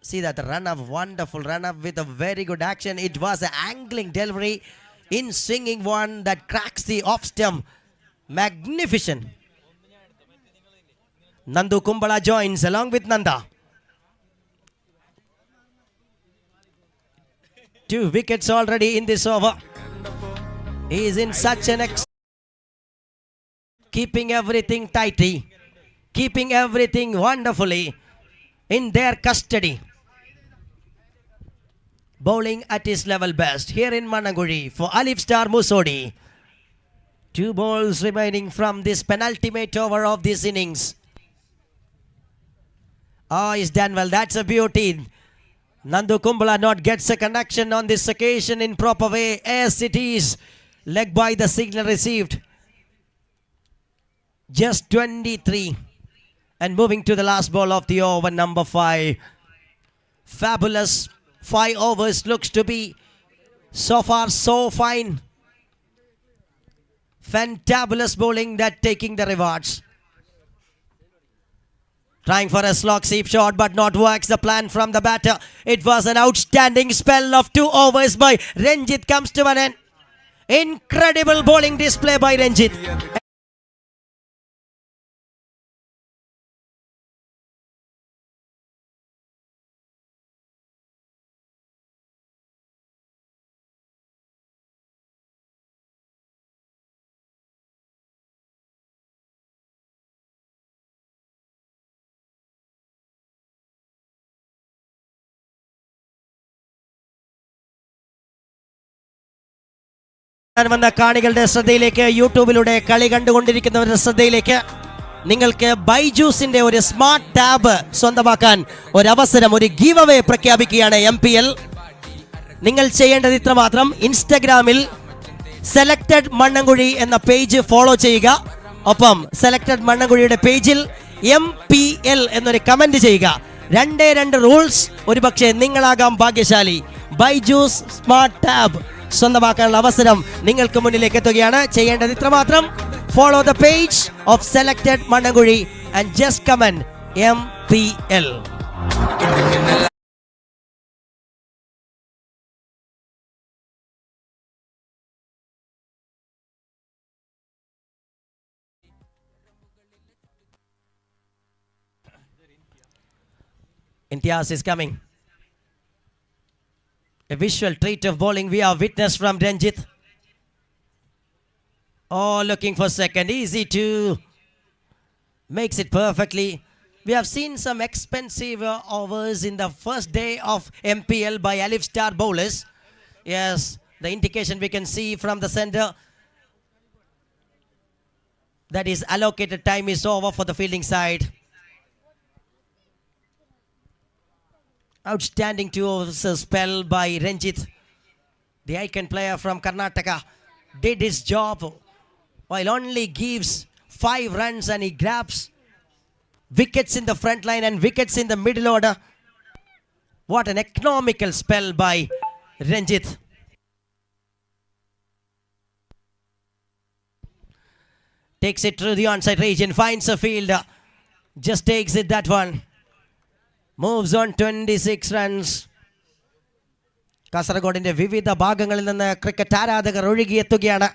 See that run-up, wonderful run-up with a very good action. It was an angling delivery in swinging one that cracks the off-stump. Magnificent. Nandu Kumbala joins along with Nanda. 2 wickets already in this over. He is in such an keeping everything tighty, keeping everything wonderfully in their custody. Bowling at his level best here in Mannamkuzhi for Alif Star Musodi. 2 balls remaining from this penultimate over of this innings. Oh, he's done well. That's a beauty. Nandu Kumbala not gets a connection on this occasion in proper way. As it is, leg by the signal received. Just 23. And moving to the last ball of the over, number 5. Fabulous 5 overs looks to be so far so fine. Fantabulous bowling that taking the rewards. Trying for a slog sweep shot but not works the plan from the batter. It was an outstanding spell of 2 overs by Ranjit comes to an end. Incredible bowling display by Ranjit. വന്ന കാണികളുടെ ശ്രദ്ധയിലേക്ക്, യൂട്യൂബിലൂടെ കളി കണ്ടുകൊണ്ടിരിക്കുന്നവരുടെ ശ്രദ്ധയിലേക്ക്, നിങ്ങൾക്ക് ബൈജൂസിന്റെ ഒരു smart tab സ്വന്തമാക്കാൻ ഒരവസരം, ഒരു ഗീവ് അവേ പ്രഖ്യാപിക്കുകയാണ് MPL. നിങ്ങൾ ചെയ്യേണ്ടത് ഇത്രമാത്രം: ഇൻസ്റ്റഗ്രാമിൽ സെലക്ടഡ് മണ്ണംകുഴി എന്ന പേജ് ഫോളോ ചെയ്യുക. ഒപ്പം സെലക്ടഡ് മണ്ണംകുഴിയുടെ പേജിൽ MPL എന്നൊരു കമന്റ് ചെയ്യുക. 2 റൂൾസ്. ഒരുപക്ഷെ നിങ്ങളാകാം ഭാഗ്യശാലി. ബൈജൂസ് സ്മാർട്ട് ടാബ് സ്വന്തമാക്കാനുള്ള അവസരം നിങ്ങൾക്ക് മുന്നിലേക്ക് എത്തുകയാണ്. ചെയ്യേണ്ടത് ഇത്രമാത്രം: follow the page of selected Mannankuzhi and just comment MPL. Imtiaz is coming. A visual treat of bowling we have witnessed from Ranjit. Oh, looking for second. Easy to makes it perfectly. We have seen some expensive overs in the first day of MPL by Alif Star bowlers. Yes, the indication we can see from the center that is allocated time is over for the fielding side. Outstanding 2 overs spell by Ranjit. The icon player from Karnataka did his job while only gives 5 runs, and he grabs wickets in the front line and wickets in the middle order. What an economical spell by Ranjit. Takes it through the onside region, finds a fielder, just takes it that one. Moves on 26 runs. കാസർഗോഡിന്റെ വിവിധ ഭാഗങ്ങളിൽ നിന്ന് cricket ആരാധകർ ഒഴുകിയെത്തുകയാണ്.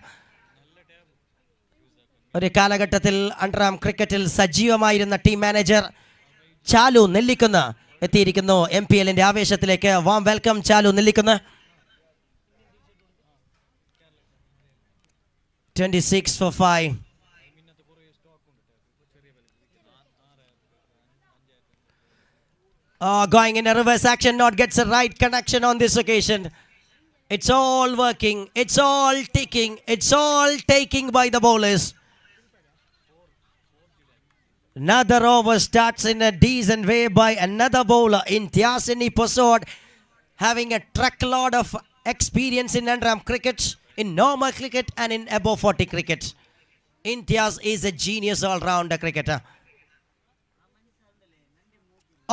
ഒരു കാലഘട്ടത്തിൽ underarm ക്രിക്കറ്റിൽ സജീവമായിരുന്ന team manager Chalu Nellikunnu എത്തിയിരിക്കുന്നു MPLന്റെ ആവേശത്തിലേക്ക്. Warm welcome Chalu Nellikunnu. 26 for 5. Going in a reverse action, not gets a right connection on this occasion. It's all working, it's all ticking, it's all taking by the bowlers. Another over starts in a decent way by another bowler, Imtiaz Posod, having a truckload of experience in under-arm cricket, in normal cricket and in above 40 cricket. Imtiaz is a genius all-rounder cricketer.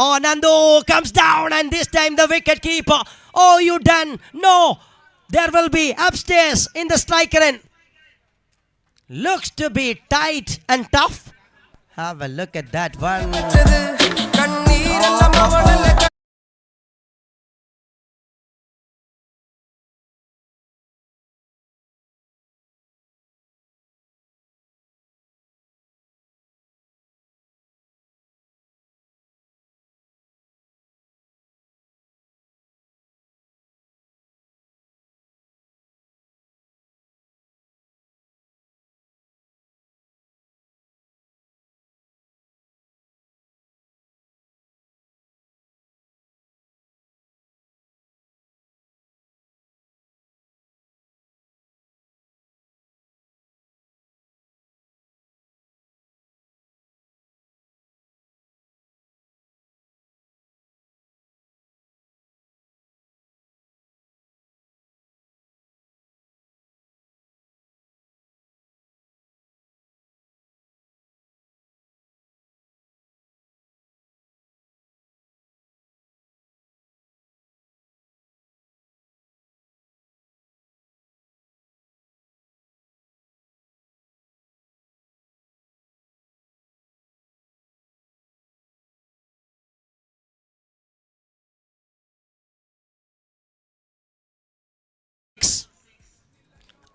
Oh, Nandu comes down, and this time the wicket keeper. Oh, you done? No, there will be upstairs in the striker end. Looks to be tight and tough. Have a look at that one.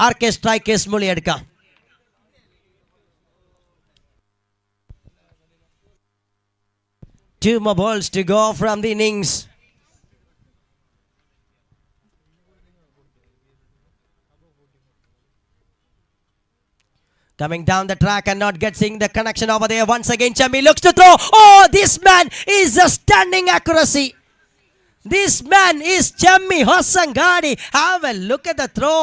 RK strikers മുളിയെടുക്കാം. Two more balls to go from the innings. Coming down the track and not getting the connection over there. Once again, Chambi looks to throw. Oh, this man is a stunning accuracy. This man is Chammi Hossangadi. Have a look at the throw.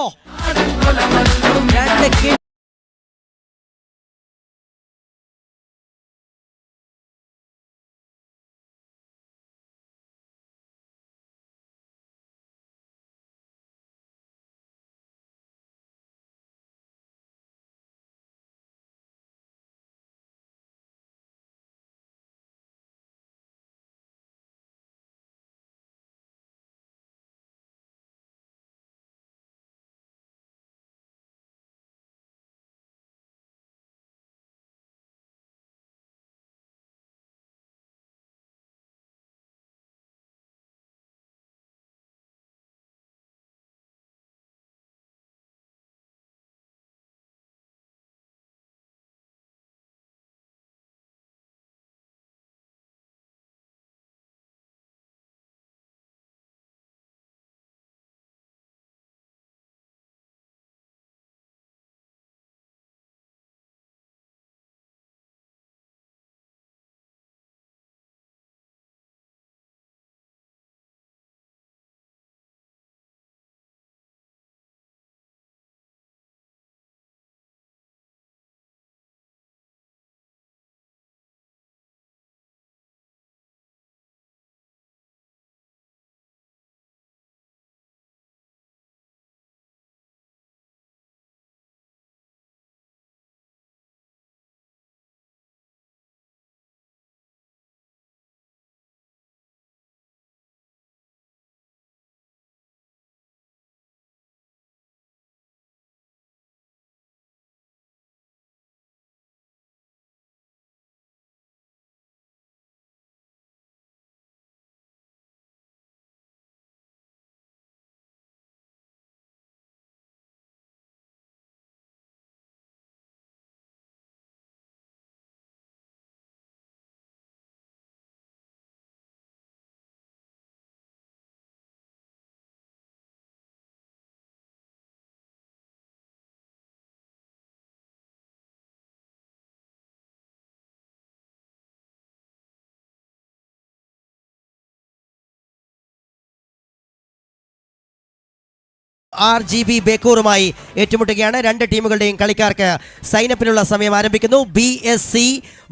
RGB ബേക്കൂറുമായി ഏറ്റുമുട്ടുകയാണ്. രണ്ട് ടീമുകളുടെയും കളിക്കാർക്ക് സൈനപ്പിനുള്ള സമയം ആരംഭിക്കുന്നു. BSC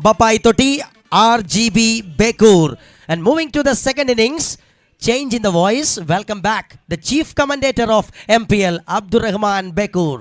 ബപ്പായി തൊട്ടി, RGB Bekur. And moving to the second innings, change in the voice. Welcome back the chief commentator of MPL, Abdurrahman Bekur.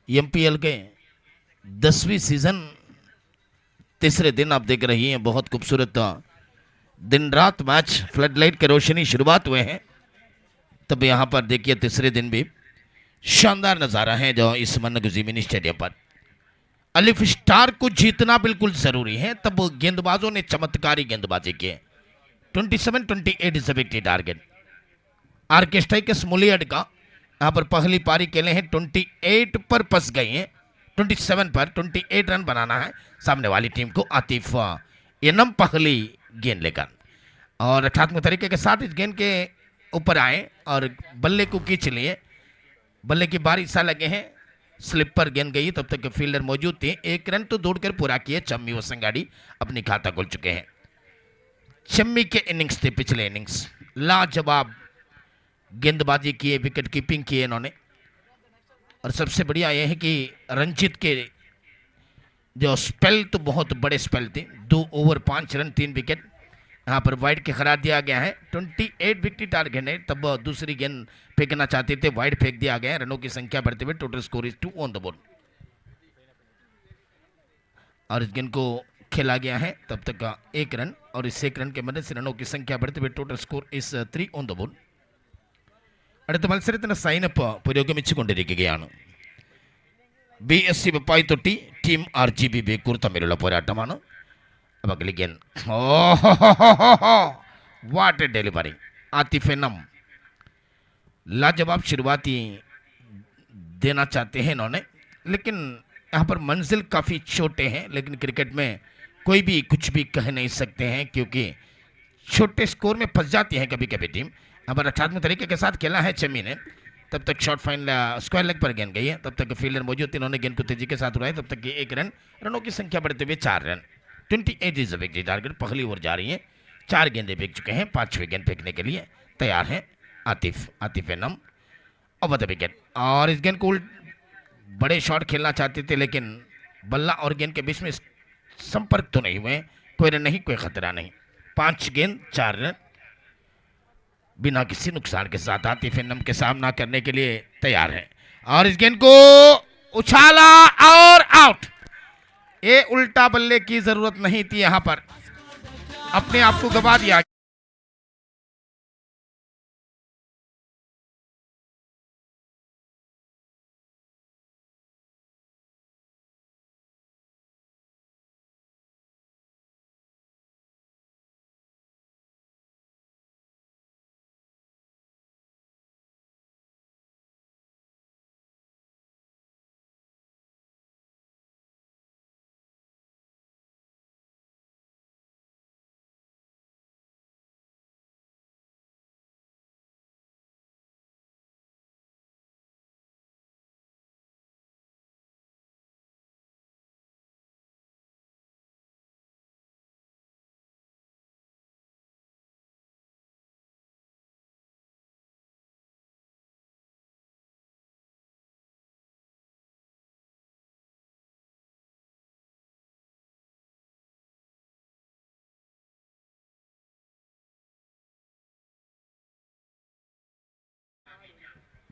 MPL के 10वीं season तीसरे दिन आप देख रही हैं। बहुत खूबसूरत दिन रात मैच, फ्लड लाइट के रोशनी शुरुआत हुए हैं। तब यहाँ पर देखिए तीसरे दिन भी शानदार नज़ारा है जो इस मन्नमकुझी मिनी स्टेडियम पर। अलिफ स्टार को जीतना बिल्कुल ज़रूरी है। तब गेंदबाजों ने चमत्कारी गेंदबाजी की। 27-28 इज विक्ट्री टारगेट। आर्केस्ट्रा के स्मूलियड का यहाँ पर पहली पारी खेले हैं, 28 पर फंस गई हैं। 27 पर 28 रन बनाना है सामने वाली टीम को। आतिफ एनम पहली गेंद लेकर और रक्षात्मक तरीके के साथ इस गेंद के ऊपर आए और बल्ले को खींच लिए। बल्ले की बारी सा लगे हैं, स्लिप पर गेंद गई। तब तक फील्डर मौजूद थे। एक रन तो दौड़कर पूरा किए। चम्मी व संगाड़ी अपनी खाता खोल चुके हैं। चम्मी के इनिंग्स थे पिछले इनिंग्स, लाजवाब गेंदबाजी किए, विकेट कीपिंग किए इन्होंने। और सबसे बढ़िया यह है कि रंजीत के जो स्पेल तो बहुत बड़े स्पेल थे। 2 ओवर 5 रन 3 विकेट यहाँ पर वाइड के करार दिया गया है। 28 विकेट टारगेट है। तब दूसरी गेंद फेंकना चाहते थे, वाइड फेंक दिया गया है। रनों की संख्या बढ़ते हुए total score is 2 on the board और इस गेंद को खेला गया है। तब तक का 1 रन और इस 1 रन के मदद से रनों की संख्या बढ़ते हुए total score is 3 on the board. അടുത്ത മത്സരത്തിന് സൈനപ്പ് പുരോഗമിച്ചുകൊണ്ടിരിക്കുകയാണ്. BSC ബപ്പായി തൊട്ടി ടീം RGB ബേക്കൂർ തമ്മിലുള്ള പോരാട്ടമാണ്. अब अगली गेंद, what a delivery, Atif annum लाजवाब शुरुआती देना चाहते हैं इन्होंने, लेकिन यहाँ पर मंजिल काफ़ी छोटे हैं. लेकिन क्रिकेट में कोई भी कुछ भी कह नहीं सकते हैं क्योंकि छोटे स्कोर में फंस जाती है कभी कभी टीम. यहाँ पर रक्षात्मक तरीके के साथ खेला है चमी ने. तब तक शॉर्ट फाइन स्क्वायर लेग पर गेंद गई है. तब तक फील्डर मौजूद थे, इन्होंने गेंद को तेजी के साथ उड़ाया. तब तक 1 रन, रनों की संख्या बढ़ते हुए 4 रन. 28 is wicket target. पहली ओवर जा रही है. 4 गेंदें फेंक चुके हैं. 5वीं गेंद फेंकने के लिए तैयार हैं आतिफ एनम. अब विकेट और इस गेंद को बड़े शॉट खेलना चाहते थे लेकिन बल्ला और गेंद के बीच में संपर्क तो नहीं हुए. कोई रन नहीं, कोई खतरा नहीं. 5 गेंद 4 रन बिना किसी नुकसान के साथ आतिफ एनम के सामना करने के लिए तैयार है. और इस गेंद को उछाला और आउट. ये उल्टा बल्ले की जरूरत नहीं थी, यहां पर अपने आप को गवा दिया.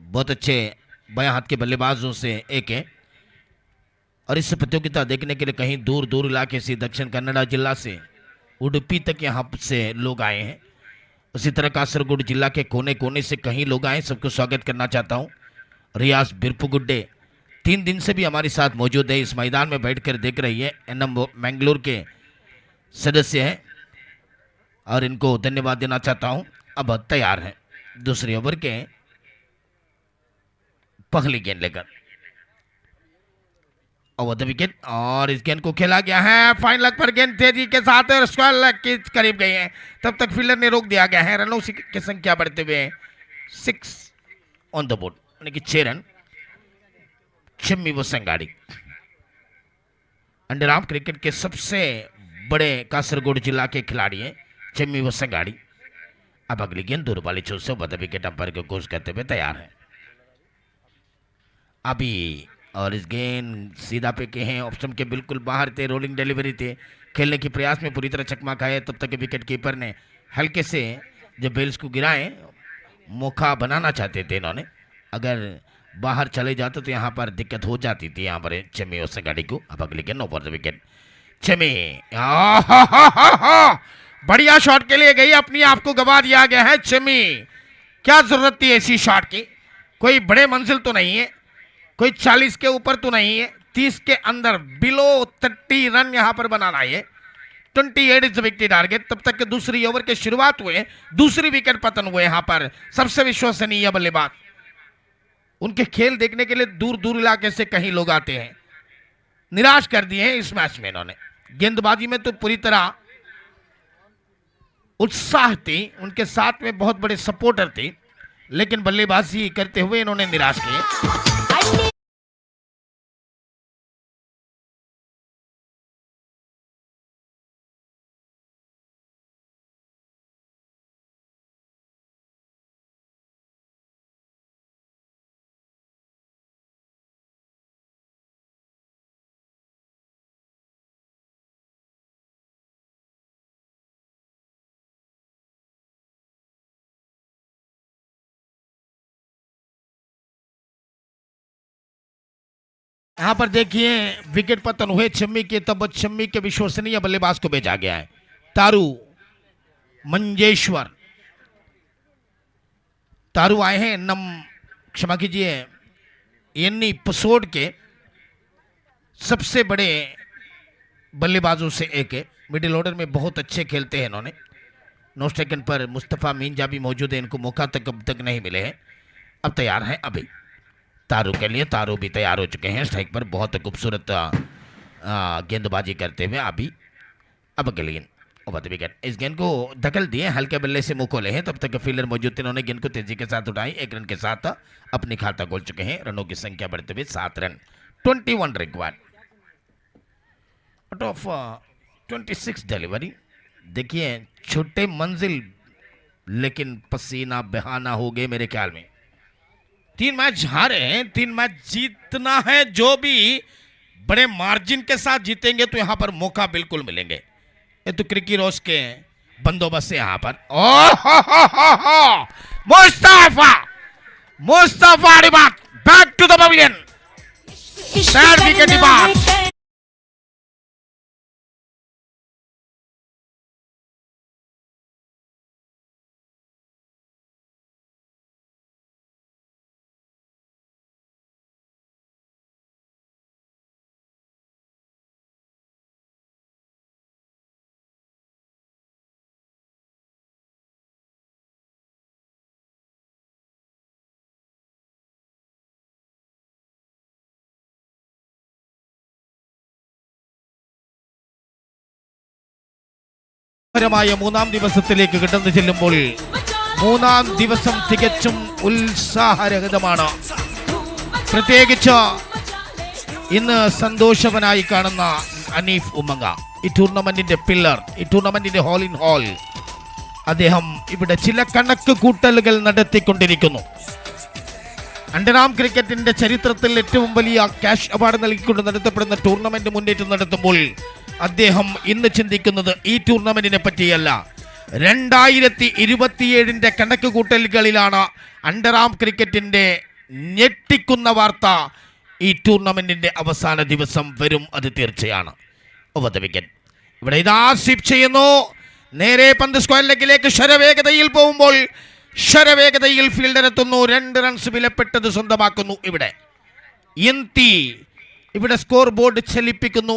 बहुत अच्छे बाएं हाथ के बल्लेबाजों से एक है और इस प्रतियोगिता देखने के लिए कहीं दूर दूर इलाके से दक्षिण कन्नड़ जिला से उडुपी तक यहाँ से लोग आए हैं। उसी तरह कासरगोड जिला के कोने कोने से कहीं लोग आए, सबको स्वागत करना चाहता हूँ। रियाज बिरपुगुड्डे 3 दिन से भी हमारे साथ मौजूद है, इस मैदान में बैठकर देख रही है। एनएम मैंगलोर के सदस्य हैं और इनको धन्यवाद देना चाहता हूँ। अब तैयार हैं दूसरे ओवर के पहली गेंद लेकर। ओवर द विकेट और इस गेंद को खेला गया है फाइन लेग पर। गेंद तेजी के साथ स्क्वायर लेग के करीब गई है, तब तक फील्डर ने रोक दिया गया है। रनों की संख्या बढ़ते हुए 6 ऑन द बोर्ड, यानी कि 6 रन। चिम्मी वसंगाड़ी अंडरआर्म क्रिकेट के सबसे बड़े कासरगोड जिला के खिलाड़ी हैं चिम्मी वसंगाड़ी। अब अगली गेंद दूर वाली चोट से ओवर द विकेट अंपायर को कोच करते हुए तैयार है अभी। और इस गेंद सीधा पे के हैं, ऑफ स्टंप के बिल्कुल बाहर थे, रोलिंग डिलीवरी थे। खेलने के प्रयास में पूरी तरह चकमा खाए, तब तक विकेट कीपर ने हल्के से जब बेल्स को गिराए, मौका बनाना चाहते थे इन्होंने। अगर बाहर चले जाते तो यहाँ पर दिक्कत हो जाती थी यहाँ पर चमी वसंगाड़ी को। अब अगली गेंद ओवर द विकेट चमी बढ़िया शॉट के लिए गई, अपनी आप को गवा दिया गया है चमी। क्या जरूरत थी ऐसी शॉट की? कोई बड़े मंजिल तो नहीं है, कोई 40 के ऊपर तो नहीं है, 30 के अंदर बिलो 30 रन यहां पर बनाना है। 28 इज द विकेट टारगेट। तब तक के दूसरी ओवर के शुरुआत हुए, दूसरी विकेट पतन हुए। यहां पर सबसे विश्वसनीय बल्लेबाज, उनके खेल देखने के लिए दूर दूर इलाके से कहीं लोग आते हैं। निराश कर दिए हैं इस मैच में इन्होंने। गेंदबाजी में तो पूरी तरह उत्साह थी, उनके साथ में बहुत बड़े सपोर्टर थे, लेकिन बल्लेबाजी करते हुए इन्होंने निराश किए। यहां पर देखिए विकेट पतन हुए छिम्मी के, तब छिम्मी के विश्वसनीय बल्लेबाज को भेजा गया है तारू मंजेश्वर। तारू आए हैं क्षमा कीजिए एन्नी पसोड के सबसे बड़े बल्लेबाजों से एक है। मिडिल ऑर्डर में बहुत अच्छे खेलते हैं इन्होंने। नो स्टेकन पर मुस्तफ़ा मींजा भी मौजूद है, इनको मौका तक अब तक नहीं मिले हैं। अब तैयार हैं अभी तारू के लिए। तारू भी तैयार हो चुके हैं स्ट्राइक पर, बहुत खूबसूरत गेंदबाजी करते हुए अभी। अब अगली गेंद ओवर द विकेट। इस गेंद को धकल दिए, हल्के बल्ले से मुंह खोले हैं, तब तक फील्डर मौजूद थे, उन्होंने गेंद को तेजी के साथ उठाई। 1 रन के साथ अपनी खाता खोल चुके हैं। रनों की संख्या बढ़ते हुए 7 run. 21 required out of 26 delivery. देखिए छोटे मंजिल लेकिन पसीना बहाना हो गए मेरे ख्याल में। 3 मैच हारे हैं, 3 मैच जीतना है। जो भी बड़े मार्जिन के साथ जीतेंगे तो यहां पर मौका बिल्कुल मिलेंगे। ये तो क्रिकी रोज के बंदोबस्त है यहां पर। Mustafa back to the pavilion. Third wicket बात। മൂന്നാം ദിവസത്തിലേക്ക് കടന്നു ചെല്ലുമ്പോൾ മൂന്നാം ദിവസം തികച്ചും ഉത്സാഹരഹിതമാണ്. പ്രത്യേകിച്ച് ഇന്ന് സന്തോഷവനായി കാണുന്ന അനീഫ് ഉമ്മങ്ങ, ഈ ടൂർണമെന്റിന്റെ പില്ലർ, ഈ ടൂർണമെന്റിന്റെ ഹോൾ ഇൻ ഹോൾ. അദ്ദേഹം ഇവിടെ ചില കണക്ക് കൂട്ടലുകൾ നടത്തിക്കൊണ്ടിരിക്കുന്നു. അണ്ടർആം ക്രിക്കറ്റിന്റെ ചരിത്രത്തിൽ ഏറ്റവും വലിയ ക്യാഷ് അവാർഡ് നൽകിക്കൊണ്ട് നടത്തപ്പെടുന്ന ടൂർണമെന്റ് മുന്നേറ്റം നടത്തുമ്പോൾ അദ്ദേഹം ഇന്ന് ചിന്തിക്കുന്നത് ഈ ടൂർണമെന്റിനെ പറ്റിയല്ല. 2027 കണക്ക് കൂട്ടലുകളിലാണ് അണ്ടർആം ക്രിക്കറ്റിന്റെ ഞെട്ടിക്കുന്ന വാർത്ത ഈ ടൂർണമെന്റിന്റെ അവസാന ദിവസം വരും, അത് തീർച്ചയാണ്. Over the wicket. ഇവിടെ ഇതാ സ്വിപ്പ് ചെയ്യുന്നു, നേരെ പന്ത് സ്ക്വയർ ലെഗിലേക്ക് ശരവേഗതയിൽ പോകുമ്പോൾ ശരവേഗതയിൽ ഫീൽഡർ എത്തുന്നു. 2 റൺസ് വിലപ്പെട്ടത് സ്വന്തമാക്കുന്നു. ഇന്തി ഇവിടെ സ്കോർ ബോർഡ് ചലിപ്പിക്കുന്നു.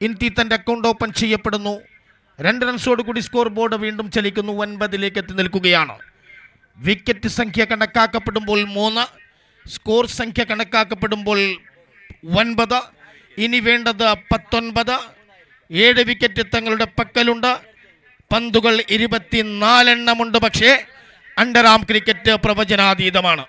ഇന്തി തൻ്റെ അക്കൗണ്ട് ഓപ്പൺ ചെയ്യപ്പെടുന്നു. 2 റൺസോടുകൂടി സ്കോർ ബോർഡ് വീണ്ടും ചലിക്കുന്നു. 9 എത്തി നിൽക്കുകയാണ്. വിക്കറ്റ് സംഖ്യ കണക്കാക്കപ്പെടുമ്പോൾ 3, സ്കോർ സംഖ്യ കണക്കാക്കപ്പെടുമ്പോൾ 9. ഇനി വേണ്ടത് 19. 7 വിക്കറ്റ് തങ്ങളുടെ പക്കലുണ്ട്. പന്തുകൾ 24 എണ്ണമുണ്ട്. പക്ഷേ അണ്ടർആം ക്രിക്കറ്റ് പ്രവചനാതീതമാണ്.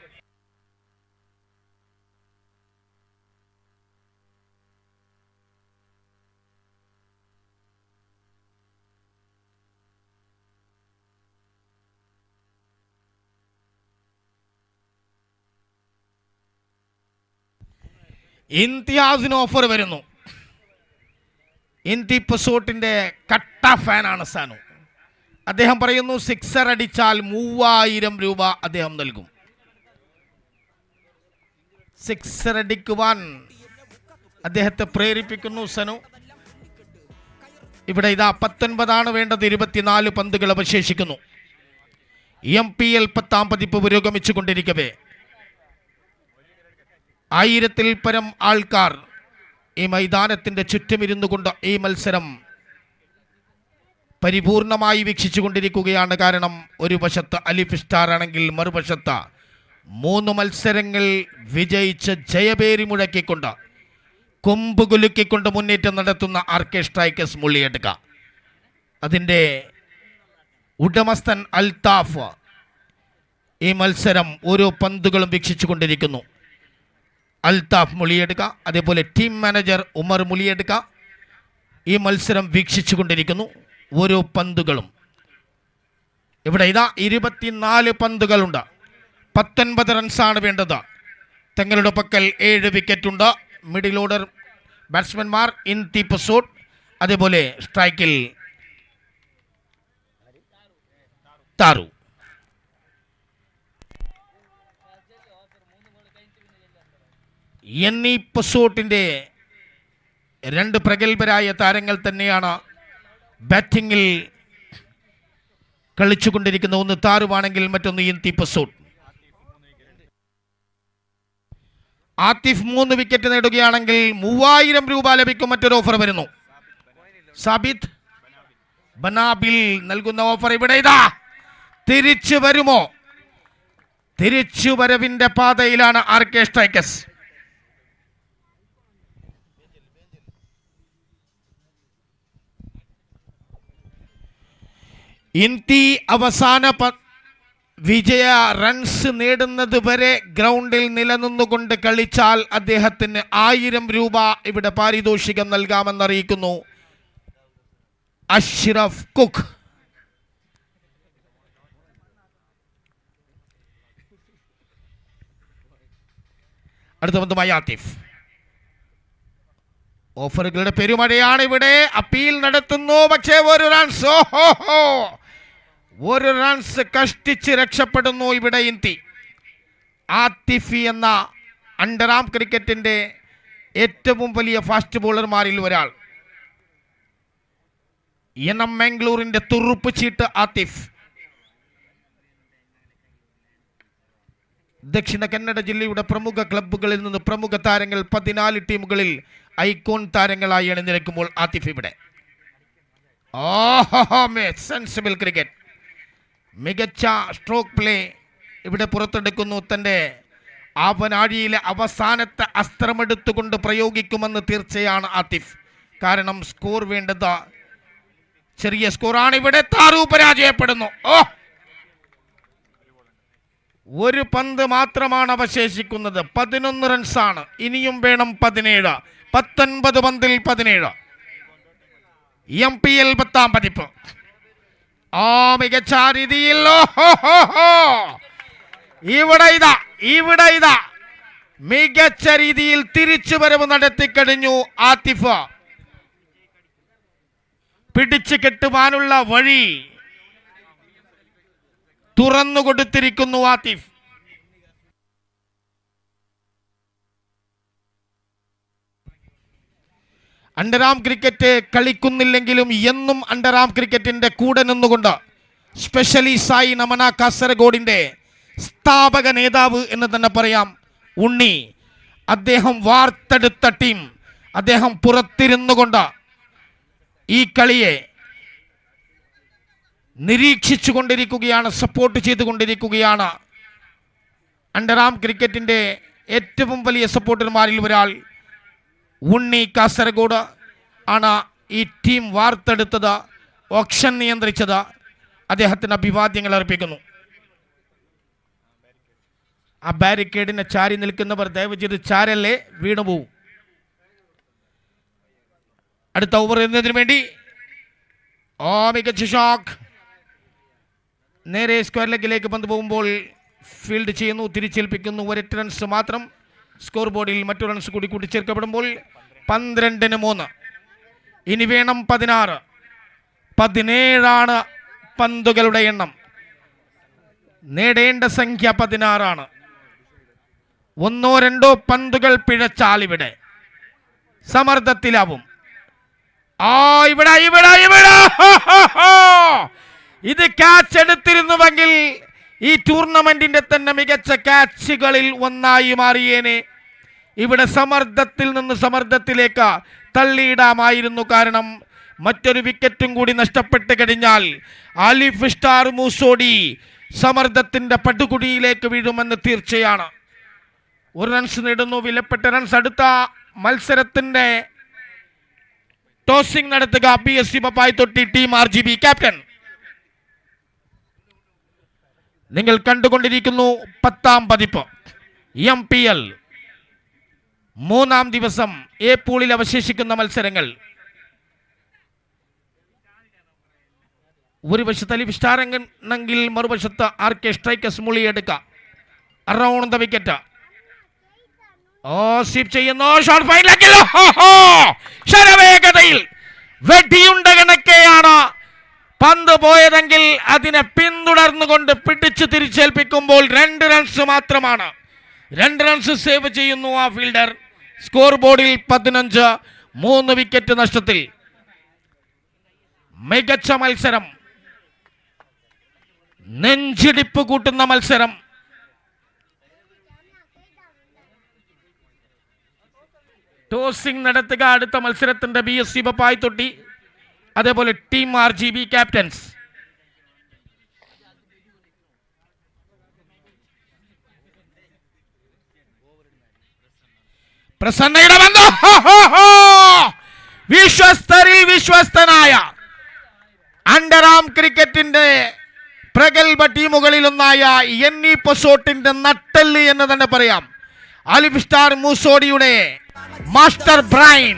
ഇംതിയാസിന് ഓഫർ വരുന്നു. ഇന്തി പസോട്ടിന്റെ കട്ട ഫാനാണ് സാനു. അദ്ദേഹം പറയുന്നു 6 അടിച്ചാൽ 3000 രൂപ അദ്ദേഹം നൽകും. 6 അടിക്കുവാൻ അദ്ദേഹത്തെ പ്രേരിപ്പിക്കുന്നു സനു. ഇവിടെ ഇതാ 19 വേണ്ടത്. 24 പന്തുകൾ അവശേഷിക്കുന്നു. MPL 10ാം പതിപ്പ് പുരോഗമിച്ചു കൊണ്ടിരിക്കവേ 1000-ൽ പരം ആൾക്കാർ ഈ മൈതാനത്തിന്റെ ചുറ്റുമിരുന്നു കൊണ്ട് ഈ മത്സരം പരിപൂർണമായി വീക്ഷിച്ചു കൊണ്ടിരിക്കുകയാണ്. കാരണം ഒരു വശത്ത് അലിഫ് സ്റ്റാർ ആണെങ്കിൽ മറുവശത്ത് 3 മത്സരങ്ങൾ വിജയിച്ച് ജയപേരി മുഴക്കിക്കൊണ്ട് കൊമ്പ് കുലുക്കിക്കൊണ്ട് മുന്നേറ്റം നടത്തുന്ന RK സ്ട്രൈക്കേഴ്സ് മുള്ളിയെടുക്ക. അതിൻ്റെ ഉടമസ്ഥൻ അൽത്താഫ് ഈ മത്സരം ഓരോ പന്തുകളും വീക്ഷിച്ചു കൊണ്ടിരിക്കുന്നു. അൽത്താഫ് മുളിയെടുക്ക, അതേപോലെ ടീം മാനേജർ ഉമർ മുളിയെടുക്ക ഈ മത്സരം വീക്ഷിച്ചു കൊണ്ടിരിക്കുന്നു. ഓരോ പന്തുകളും ഇവിടെ ഇതാ 24 പന്തുകളുണ്ട്. 19 റൺസാണ് വേണ്ടത്. തങ്ങളുടെ പക്കൽ 7 വിക്കറ്റുണ്ട്. മിഡിൽ ഓർഡർ ബാറ്റ്സ്മാൻമാർ ഇന്തി പസോട്ട്, അതേപോലെ സ്ട്രൈക്കിൽ താറു. എന്നീ പസോട്ടിൻ്റെ 2 പ്രഗത്ഭരായ താരങ്ങൾ തന്നെയാണ് ബാറ്റിങ്ങിൽ കളിച്ചുകൊണ്ടിരിക്കുന്ന. ഒന്ന് താറുവാണെങ്കിൽ മറ്റൊന്ന് ഇന്തി പസോട്ട്. ആതിഫ് 3 വിക്കറ്റ് നേടുകയാണെങ്കിൽ 3000 രൂപ ലഭിക്കും. മറ്റൊരു ഓഫർ വരുന്നു. സാബിത്ത് ബനാബിൽ നൽകുന്ന ഓഫർ ഇവിടെ ഇതാ തിരിച്ചു വരുമോ? തിരിച്ചു വരവിന്റെ പാതയിലാണ് RK സ്ട്രൈക്കേഴ്സ്. ഇന്തി അവസാന വിജയ റൺസ് നേടുന്നത് വരെ ഗ്രൗണ്ടിൽ നിലനിന്നുകൊണ്ട് കളിച്ചാൽ അദ്ദേഹത്തിന് 1000 രൂപ ഇവിടെ പാരിതോഷികം നൽകാമെന്നറിയിക്കുന്നു അഷ്റഫ് കുക്ക്. അടുത്ത പന്തുമായി ആതിഫ്. ഓഫറുകളുടെ പെരുമഴയാണ് ഇവിടെ. അപ്പീൽ നടത്തുന്നു, പക്ഷേ ഒരു റൺസ് കഷ്ടിച്ച് രക്ഷപ്പെടുന്നു ഇവിടെ ഇന്തി. ആതിഫി എന്ന അണ്ടർആം ക്രിക്കറ്റിന്റെ ഏറ്റവും വലിയ ഫാസ്റ്റ് ബോളർമാരിൽ ഒരാൾ. മംഗ്ലൂരിന്റെ തുറുപ്പ് ചീട്ട് ആതിഫ്. ദക്ഷിണ കന്നഡ ജില്ലയുടെ പ്രമുഖ ക്ലബ്ബുകളിൽ നിന്ന് പ്രമുഖ താരങ്ങൾ 14 ടീമുകളിൽ ഐക്കോൺ താരങ്ങളായി അണിനിരക്കുമ്പോൾ ആതിഫ് ഇവിടെ. സെൻസിബിൾ ക്രിക്കറ്റ്, മികച്ച സ്ട്രോക്ക് പ്ലേ ഇവിടെ പുറത്തെടുക്കുന്നു. തൻ്റെ ആവനാഴിയിലെ അവസാനത്തെ അസ്ത്രമെടുത്തുകൊണ്ട് പ്രയോഗിക്കുമെന്ന് തീർച്ചയാണ് ആതിഫ്. കാരണം സ്കോർ വേണ്ടത് ചെറിയ സ്കോറാണ്. ഇവിടെ താറു പരാജയപ്പെടുന്നു. ഒരു പന്ത് മാത്രമാണ് അവശേഷിക്കുന്നത്. 11 റൺസാണ്. ഇനിയും വേണം 17. 19 പന്തിൽ 17. MPL 10ാം പതിപ്പ്. മികച്ച രീതിയിൽ ഇവിടെ ഇതാ മികച്ച രീതിയിൽ തിരിച്ചുവരവ് നടത്തിക്കഴിഞ്ഞു ആതിഫ്. പിടിച്ചു കെട്ടുവാനുള്ള വഴി തുറന്നു കൊടുത്തിരിക്കുന്നു ആതിഫ്. അണ്ടർആം ക്രിക്കറ്റ് കളിക്കുന്നില്ലെങ്കിലും എന്നും അണ്ടർആം ക്രിക്കറ്റിൻ്റെ കൂടെ നിന്നുകൊണ്ട് സ്പെഷ്യലി സായി നമന കാസർഗോഡിൻ്റെ സ്ഥാപക നേതാവ് എന്ന് തന്നെ പറയാം ഉണ്ണി. അദ്ദേഹം വാർത്തെടുത്ത ടീം, അദ്ദേഹം പുറത്തിരുന്നു കൊണ്ട് ഈ കളിയെ നിരീക്ഷിച്ചു കൊണ്ടിരിക്കുകയാണ്, സപ്പോർട്ട് ചെയ്തുകൊണ്ടിരിക്കുകയാണ്. അണ്ടർആം ക്രിക്കറ്റിൻ്റെ ഏറ്റവും വലിയ സപ്പോർട്ടർമാരിൽ ഒരാൾ ഉണ്ണി കാസർഗോഡ് ആണ്. ഈ ടീം വാർത്തെടുത്തത്, ഓപ്ഷൻ നിയന്ത്രിച്ചത്. അദ്ദേഹത്തിന് അഭിവാദ്യങ്ങൾ അർപ്പിക്കുന്നു. ആ ബാരിക്കേഡിനെ ചാരി നിൽക്കുന്നവർ ദയവ് ചെയ്ത് ചാരല്ലേ, വീണുപോകും. അടുത്ത ഓവർ എന്നതിന് വേണ്ടി മികച്ച ഷോക്ക്. നേരെ സ്ക്വയർ ലെഗിലേക്ക് പന്ത് പോകുമ്പോൾ ഫീൽഡ് ചെയ്യുന്നു, തിരിച്ചേൽപ്പിക്കുന്നു. 1 റൺസ് മാത്രം. സ്കോർ ബോർഡിൽ മറ്റു റൺസ് കൂടി കൂട്ടിച്ചേർക്കപ്പെടുമ്പോൾ 12-3. ഇനി വേണം 16. 17 പന്തുകളുടെ എണ്ണം. നേടേണ്ട സംഖ്യ 16. 1-2 പന്തുകൾ പിഴച്ചാൽ ഇവിടെ സമ്മർദ്ദത്തിലാവും. ഇവിടെ ഇത് ക്യാച്ച് എടുത്തിരുന്നുവെങ്കിൽ ഈ ടൂർണമെന്റിന്റെ തന്നെ മികച്ച ക്യാച്ചുകളിൽ ഒന്നായി മാറിയേനെ. ഇവിടെ സമ്മർദ്ദത്തിൽ നിന്ന് സമ്മർദ്ദത്തിലേക്ക് തള്ളിയിടാമായിരുന്നു. കാരണം മറ്റൊരു വിക്കറ്റും കൂടി നഷ്ടപ്പെട്ട് കഴിഞ്ഞാൽ ആലിഫ് സ്റ്റാർ മൂസോടി സമ്മർദ്ദത്തിന്റെ പടുകുടിയിലേക്ക് വീഴുമെന്ന് തീർച്ചയാണ്. 1 റൺസ് നേടുന്നു, വിലപ്പെട്ട റൺസ്. അടുത്ത മത്സരത്തിന്റെ ടോസിംഗ് നടത്തുക BSC പപ്പായി തൊട്ടി ടീം RGB ക്യാപ്റ്റൻ. നിങ്ങൾ കണ്ടുകൊണ്ടിരിക്കുന്നു 10ാം പതിപ്പ് MPL 3ാം ദിവസം എ പൂളിൽ അവശേഷിക്കുന്ന മത്സരങ്ങൾ. ഒരു വശത്ത് അലിഫ് സ്റ്റാർ എങ്കിൽ മറുവശത്ത് RK സ്ട്രൈക്കേഴ്സ് മുളിയെടുക്കുക. Around the wicket. സ്വീപ് ചെയ്യുന്നു. ഷോട്ട് ഫൈനൽ ശരവേഗതയിൽ വെടിയുണ്ട കണക്കെയാണ് പന്ത് പോയതെങ്കിൽ അതിനെ പിന്തുടർന്നുകൊണ്ട് പിടിച്ചു തിരിച്ചേൽപ്പിക്കുമ്പോൾ 2 റൺസ് മാത്രമാണ്. 2 റൺസ് സേവ് ചെയ്യുന്നു ആ ഫീൽഡർ. സ്കോർ ബോർഡിൽ 15, 3 വിക്കറ്റ് നഷ്ടത്തിൽ. മികച്ച മത്സരം, നെഞ്ചിടിപ്പ് കൂട്ടുന്ന മത്സരം. ടോസിംഗ് നടത്തുക അടുത്ത മത്സരത്തിന്റെ BSC പപ്പായി തൊട്ടി, അതേപോലെ ടീം RGB ക്യാപ്റ്റൻസ്. പ്രസന്നയുടെ ബന്ധു, വിശ്വസ്തരിൽ വിശ്വസ്തനായ അണ്ടർആം ക്രിക്കറ്റിന്റെ പ്രഗത്ഭ ടീമുകളിലൊന്നായ എന്നീ പൊസോട്ടിന്റെ നട്ടെല്ല് എന്ന് തന്നെ പറയാം. ആലിഫ് സ്റ്റാർ മൂസോഡിയുടെ മാസ്റ്റർ ബ്രൈൻ.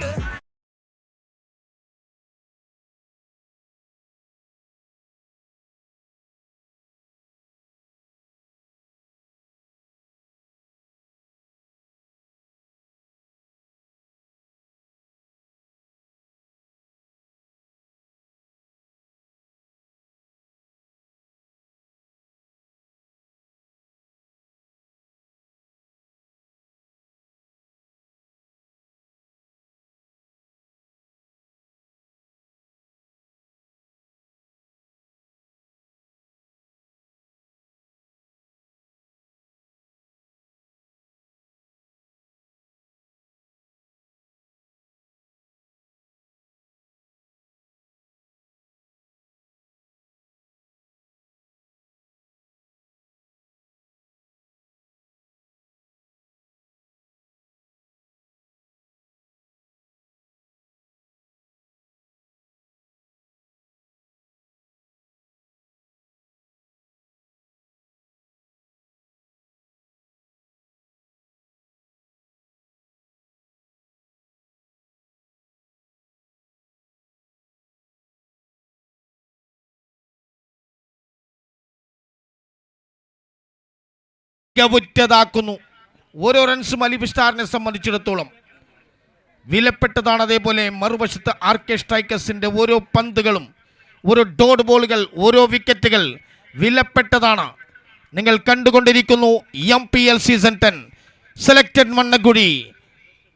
ാക്കുന്നു. ഓരോ റൺസും അലിഫ് സ്റ്റാറിനെ സംബന്ധിച്ചിടത്തോളം വിലപ്പെട്ടതാണ്. അതേപോലെ മറുവശത്ത് RK സ്ട്രൈക്കേഴ്സിന്റെ ഓരോ പന്തുകളും, ഓരോ ഡോട്ട് ബോളുകൾ, ഓരോ വിക്കറ്റുകൾ വിലപ്പെട്ടതാണ്. നിങ്ങൾ കണ്ടുകൊണ്ടിരിക്കുന്നു MPL സീസൺ 10 സെലക്ടഡ് മണ്ണക്കുഴി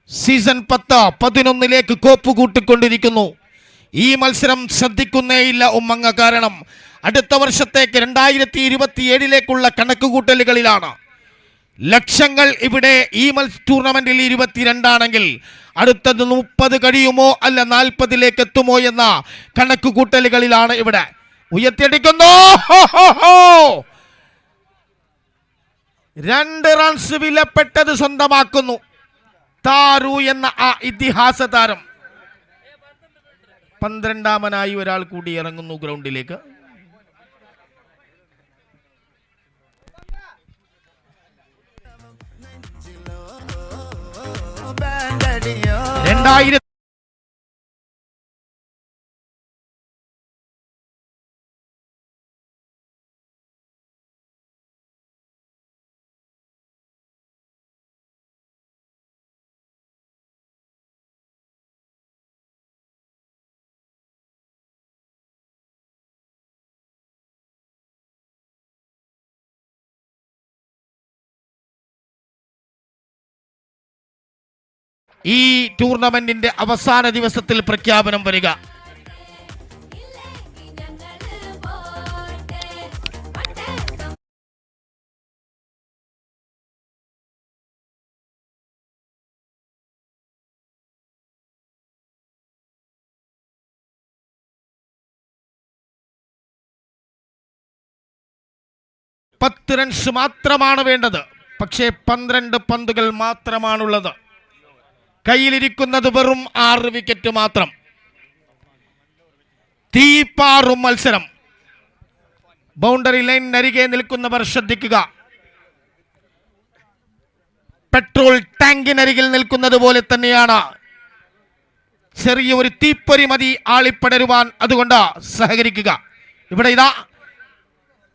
സീസൺ 10-11 കോപ്പ് കൂട്ടിക്കൊണ്ടിരിക്കുന്നു. ഈ മത്സരം ശ്രദ്ധിക്കുന്നേയില്ല ഉമ്മങ്ങ. കാരണം അടുത്ത വർഷത്തേക്ക് 2027 കണക്കുകൂട്ടലുകളിലാണ്. ലക്ഷങ്ങൾ ഇവിടെ ഈ ടൂർണമെന്റിൽ 22 ആണെങ്കിൽ അടുത്തത് 30 കഴിയുമോ അല്ല 40 എത്തുമോ എന്ന കണക്കുകൂട്ടലുകളിലാണ് ഇവിടെ. ഉയർത്തിയടിക്കുന്നു, 2 റൺസ് വിലപ്പെട്ടത് സ്വന്തമാക്കുന്നു താരു എന്ന ആ ഇതിഹാസ താരം. 12ാമനായി ഒരാൾ കൂടി ഇറങ്ങുന്നു ഗ്രൗണ്ടിലേക്ക്. ഈ ടൂർണമെന്റിന്റെ അവസാന ദിവസത്തിൽ പ്രഖ്യാപനം വരിക. പത്ത് റൺസ് മാത്രമാണ് വേണ്ടത്. പക്ഷേ 12 പന്തുകൾ മാത്രമാണുള്ളത്. കയ്യിലിരിക്കുന്നത് വെറും 6 വിക്കറ്റ് മാത്രം. തീപ്പാറും മത്സരം. ബൗണ്ടറി ലൈൻ അരികെ നിൽക്കുന്നവർ ശ്രദ്ധിക്കുക. പെട്രോൾ ടാങ്കിനരികിൽ നിൽക്കുന്നത് പോലെ തന്നെയാണ്. ചെറിയ ഒരു തീപ്പൊരി മതി ആളിപ്പടരുവാൻ. അതുകൊണ്ട് സഹകരിക്കുക. ഇവിടെ ഇതാ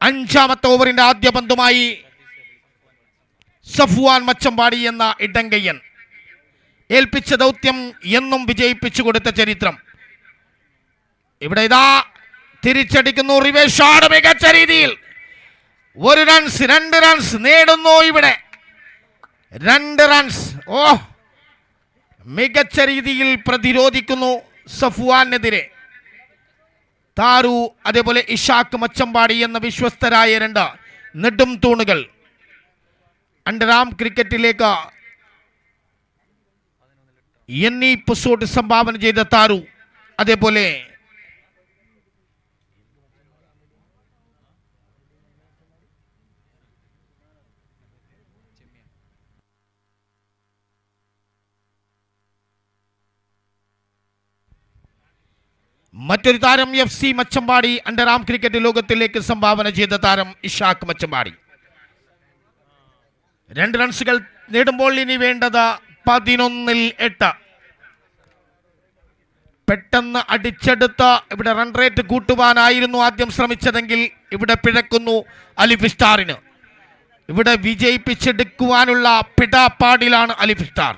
5ാമത്തെ ഓവറിന്റെ ആദ്യ പന്തുമായി സഫ്വാൻ മച്ചമ്പാടി എന്ന ഇടങ്കയ്യൻ. ഏൽപ്പിച്ച ദൗത്യം എന്നും വിജയിപ്പിച്ചു കൊടുത്ത ചരിത്രം. ഇവിടെ ഇതാ തിരിച്ചടിക്കുന്നു. റിവേഷാണ് മികച്ച രീതിയിൽ. 1 റൺസ് 2 റൺസ് നേടുന്നു ഇവിടെ. 2 റൺസ്. മികച്ച രീതിയിൽ പ്രതിരോധിക്കുന്നു സഫ്വാനെതിരെ. താരു അതേപോലെ ഇഷാഖ് മച്ചമ്പാടി എന്ന വിശ്വസ്തരായ 2 നെടും തൂണുകൾ അണ്ടർആം ക്രിക്കറ്റിലേക്ക് എന്നീ എപ്പിസോഡ് സംഭാവന ചെയ്ത താരു. അതേപോലെ മറ്റൊരു താരം FC മച്ചമ്പാടി. അണ്ടർആം ക്രിക്കറ്റ് ലോകത്തിലേക്ക് സംഭാവന ചെയ്ത താരം ഇഷാഖ് മച്ചമ്പാടി. 2 റൺസുകൾ നേടുമ്പോൾ ഇനി വേണ്ടത് 11-8. പെട്ടെന്ന് അടിച്ചെടുത്ത് ഇവിടെ റൺ റേറ്റ് കൂട്ടുവാനായിരുന്നു ആദ്യം ശ്രമിച്ചതെങ്കിൽ ഇവിടെ പിഴക്കുന്നു അലിഫ് സ്റ്റാറിന്. ഇവിടെ വിജയിപ്പിച്ചെടുക്കുവാനുള്ള പിടാപ്പാടിലാണ് അലിഫ് സ്റ്റാർ.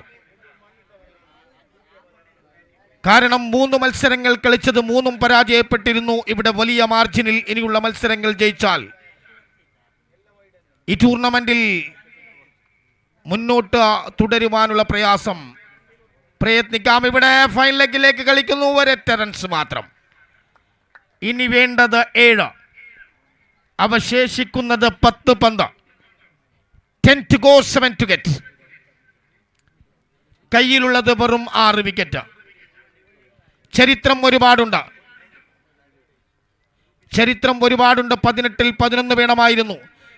കാരണം 3 മത്സരങ്ങൾ കളിച്ചത് 3ഉം പരാജയപ്പെട്ടിരുന്നു. ഇവിടെ വലിയ മാർജിനിൽ ഇനിയുള്ള മത്സരങ്ങൾ ജയിച്ചാൽ ഈ ടൂർണമെന്റിൽ മുന്നോട്ട് തുടരുവാനുള്ള പ്രയാസം. പ്രയത്നിക്കാം. ഇവിടെ ഫൈനൽ ലെഗിലേക്ക് കളിക്കുന്നു. 1 റൺസ് മാത്രം. ഇനി വേണ്ടത് 7. അവശേഷിക്കുന്നത് 10 പന്ത്. 10 to go, 7 to get. കയ്യിലുള്ളത് വെറും 6 വിക്കറ്റ്. ചരിത്രം ഒരുപാടുണ്ട്. 18-ൽ 11 വേണമായിരുന്നു.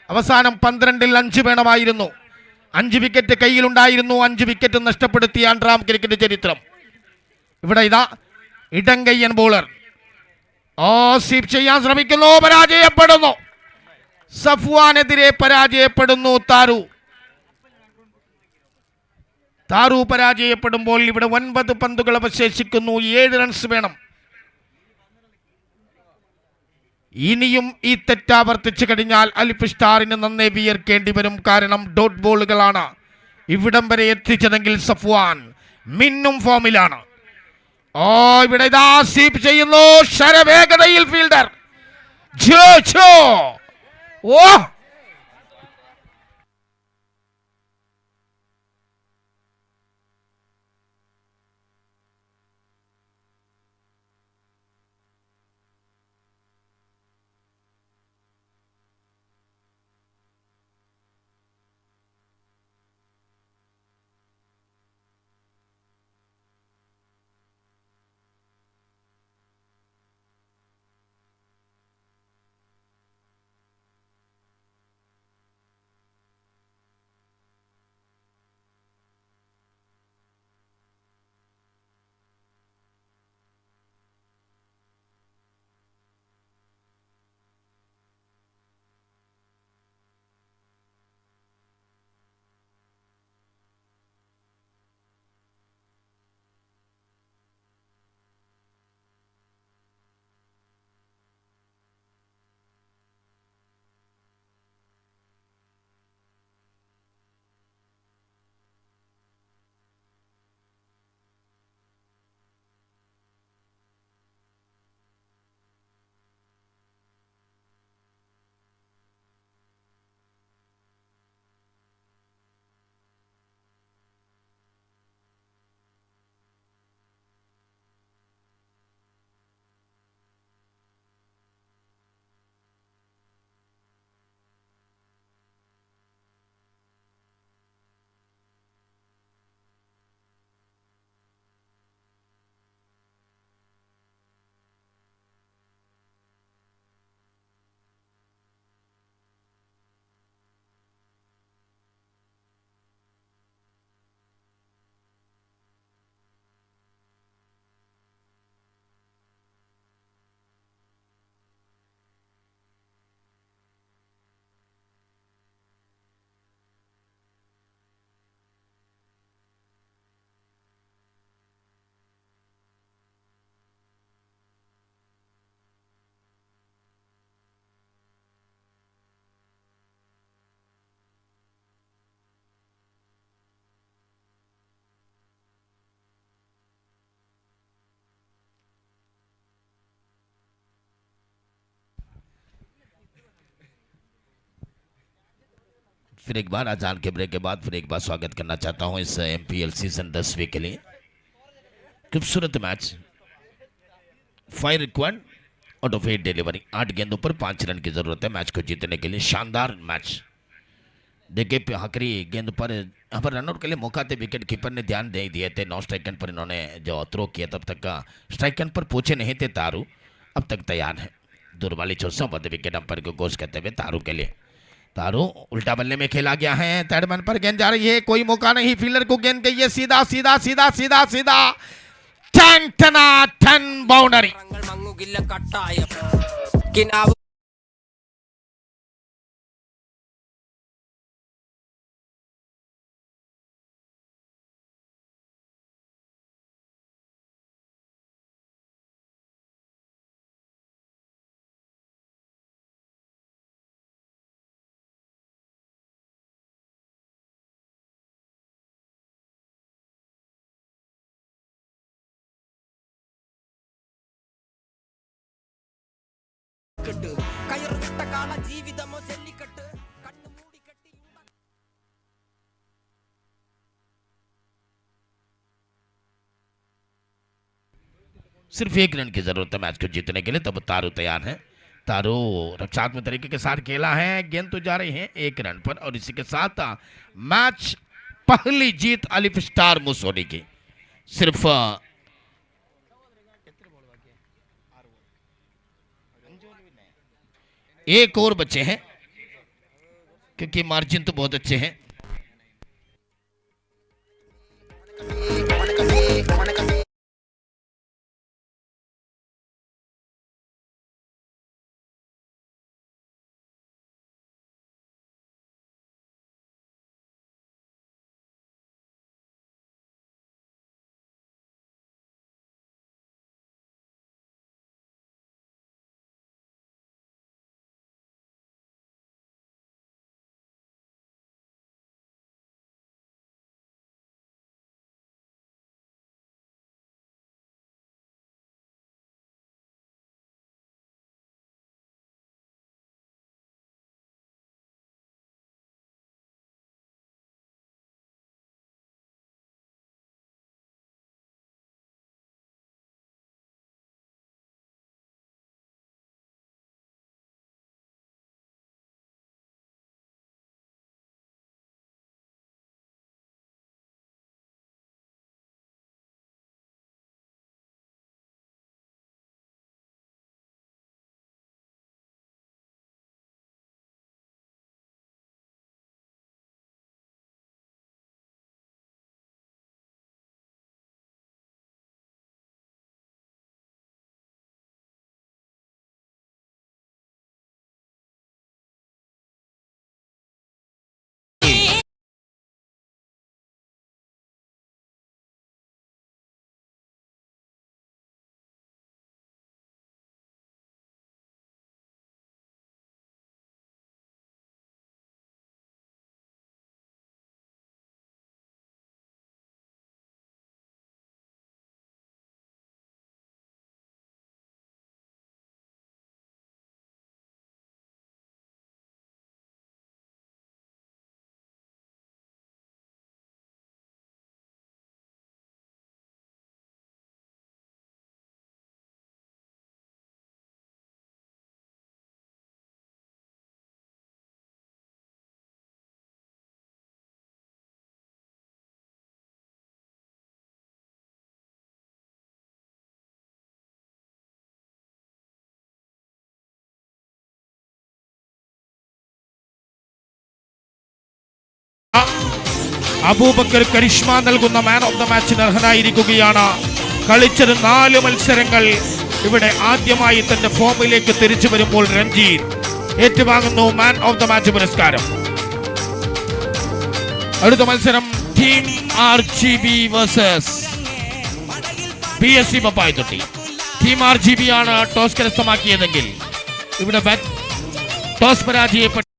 അവസാനം 12-ൽ 5 വേണമായിരുന്നു. 5 വിക്കറ്റ് കയ്യിലുണ്ടായിരുന്നു. 5 വിക്കറ്റ് നഷ്ടപ്പെടുത്തിയ അണ്ടർആം ക്രിക്കറ്റ് ചരിത്രം. ഇവിടെ ഇതാ ഇടങ്കയ്യൻ ബോളർ സ്വീപ് ചെയ്യാൻ ശ്രമിക്കുന്നു. പരാജയപ്പെടുന്നു. സഫ്വാനെതിരെ പരാജയപ്പെടുന്നു താരു. പരാജയപ്പെടുമ്പോൾ ഇവിടെ 9 പന്തുകൾ അവശേഷിക്കുന്നു. 7 റൺസ് വേണം. ഇനിയും ഈ തെറ്റാവർത്തിച്ചു കഴിഞ്ഞാൽ അലിഫ് സ്റ്റാറിന് നന്നേ വിയർക്കേണ്ടി വരും. കാരണം ഡോട്ട് ബോളുകളാണ് ഇവിടം വരെ എത്തിച്ചതെങ്കിൽ സഫ്വാൻ മിന്നും ഫോമിലാണ്. ഇവിടെ ഇതാ സ്വീപ് ചെയ്യുന്നു. ശരവേഗതയിൽ ഫീൽഡർ. फिर एक बार अजान के ब्रेक के बाद फिर एक बार स्वागत करना चाहता हूं इस एमपीएल सीजन 10वीं के लिए। खूबसूरत match, 5 required out of 8 delivery, 8 गेंदों पर 5 रन की जरूरत है मैच को जीतने के लिए। शानदार मैच। देखिए आखिरी गेंद पर यहाँ पर रनआउट के लिए मौका थे, विकेट कीपर ने ध्यान दे दिए थे। 9 स्ट्राइक पर इन्होंने जो थ्रो किया तब तक का स्ट्राइक पर पहुंचे नहीं थे तारू, अब तक तैयार है। दूर वाली चौसों पर विकेट अंपायर को घोष करते हुए तारू के लिए। तारू उल्टा बल्ले में खेला गया है, थर्ड मैन पर गेंद जा रही है, कोई मौका नहीं, फील्डर को गेंद गई है सीधा सीधा सीधा सीधा सीधा, टन टना टन बाउंड्री। सिर्फ 1 रन की जरूरत है मैच को जीतने के लिए, तब तारू तैयार है। तारू रक्षात्मक तरीके के साथ खेला है, गेंद तो जा रही है 1 रन पर, और इसी के साथ मैच पहली जीत अलिफ स्टार मुसोनी की। सिर्फ एक और बचे हैं क्योंकि मार्जिन तो बहुत अच्छे हैं। അബൂബക്കർ കരിഷ്മ നൽകുന്ന മാൻ ഓഫ് ദ മാച്ചിന് അർഹനായിരിക്കുകയാണ്. കളിച്ചത് 4 മത്സരങ്ങൾ. ഇവിടെ ആദ്യമായി തന്റെ ഫോമിലേക്ക് തിരിച്ചു വരുമ്പോൾ രഞ്ജീത് ഏറ്റുവാങ്ങുന്നു മാൻ ഓഫ് ദ മാച്ച് പുരസ്കാരം. അടുത്ത മത്സരം team RGB versus PSC Pappayathotti. Team RGB ആണ് ടോസ് കരസ്ഥമാക്കിയതെങ്കിൽ ഇവിടെ ടോസ് പരാജയപ്പെട്ടു.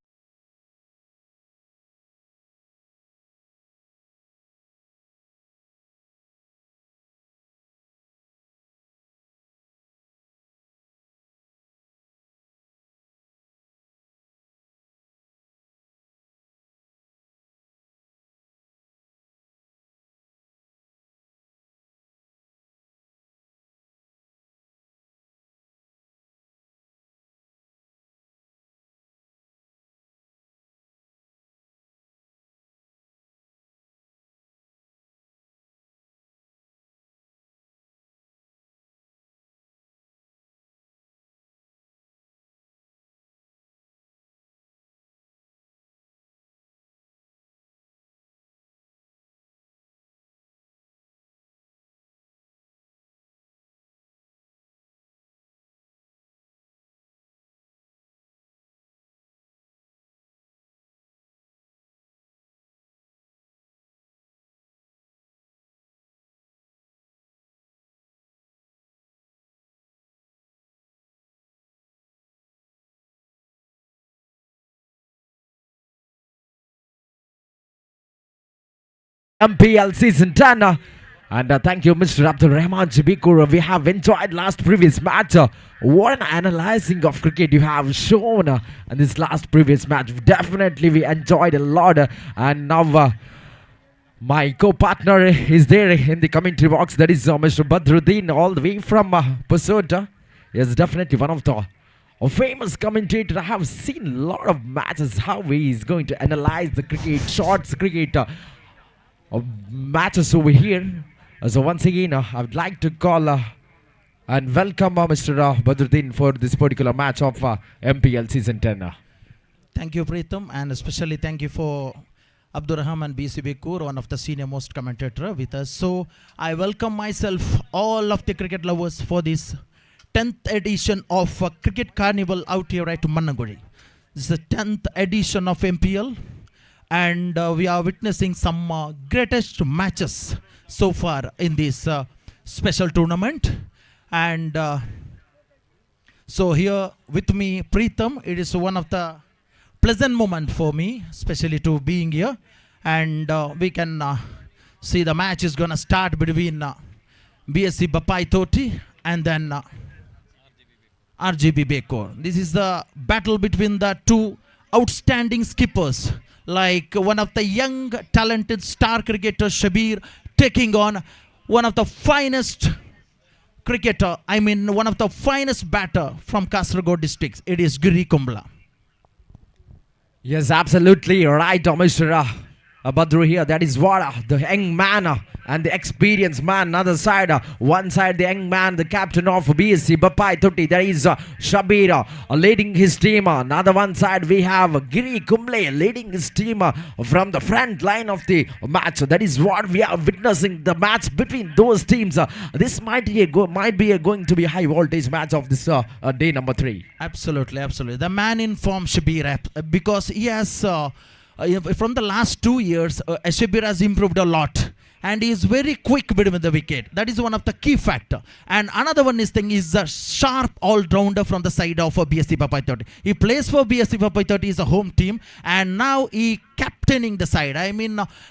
MPL season 10. And thank you, Mr. Abdul Rahman Jibikur. We have enjoyed last previous match. What an analyzing of cricket you have shown in this last previous match. Definitely we enjoyed a lot. And now my co-partner is there in the commentary box. That is Mr. Badruddin, all the way from Pasota. Yes, definitely one of the famous commentator. I have seen a lot of matches, how he is going to analyze the cricket, shots cricket matches over here. So once again, I would like to call and welcome Mr. Badruddin for this particular match of MPL season 10. Thank you, Pritham, and especially thank you for Abdurrahman BCB Kur, one of the senior most commentator with us. So I welcome myself, all of the cricket lovers, for this 10th edition of Cricket Carnival out here at Mannamkuzhi. This is the 10th edition of MPL, and we are witnessing some greatest matches so far in this special tournament. And so here with me, Pritham, it is one of the pleasant moment for me, especially to being here. And we can see the match is gonna start between BSC Bapai Toti and then RGB Bekor. This is the battle between the two outstanding skippers, like one of the young talented star cricketer Shabir taking on one of the finest cricketer, one of the finest batter from Kasaragod districts. It is Giri Kumbla. Yes, absolutely right, Mr. Badru here. That is what the young man and the experienced man. Another side, one side the young man, the captain of BSC Bapai Tutti. That is Shabir leading his team. Another one side we have Giri Kumble leading his team from the front line of the match. That is what we are witnessing, the match between those teams. This might be going to be a high voltage match of this day number 3. Absolutely, absolutely. The man in form, Shabir, because he has from the last 2 years, Shabir has improved a lot. And he is very quick between the wicket. That is one of the key factor. And another one is a sharp all-rounder from the side of BSC Papai 30. He plays for BSC Papai 30, is a home team, and now he captaining the side.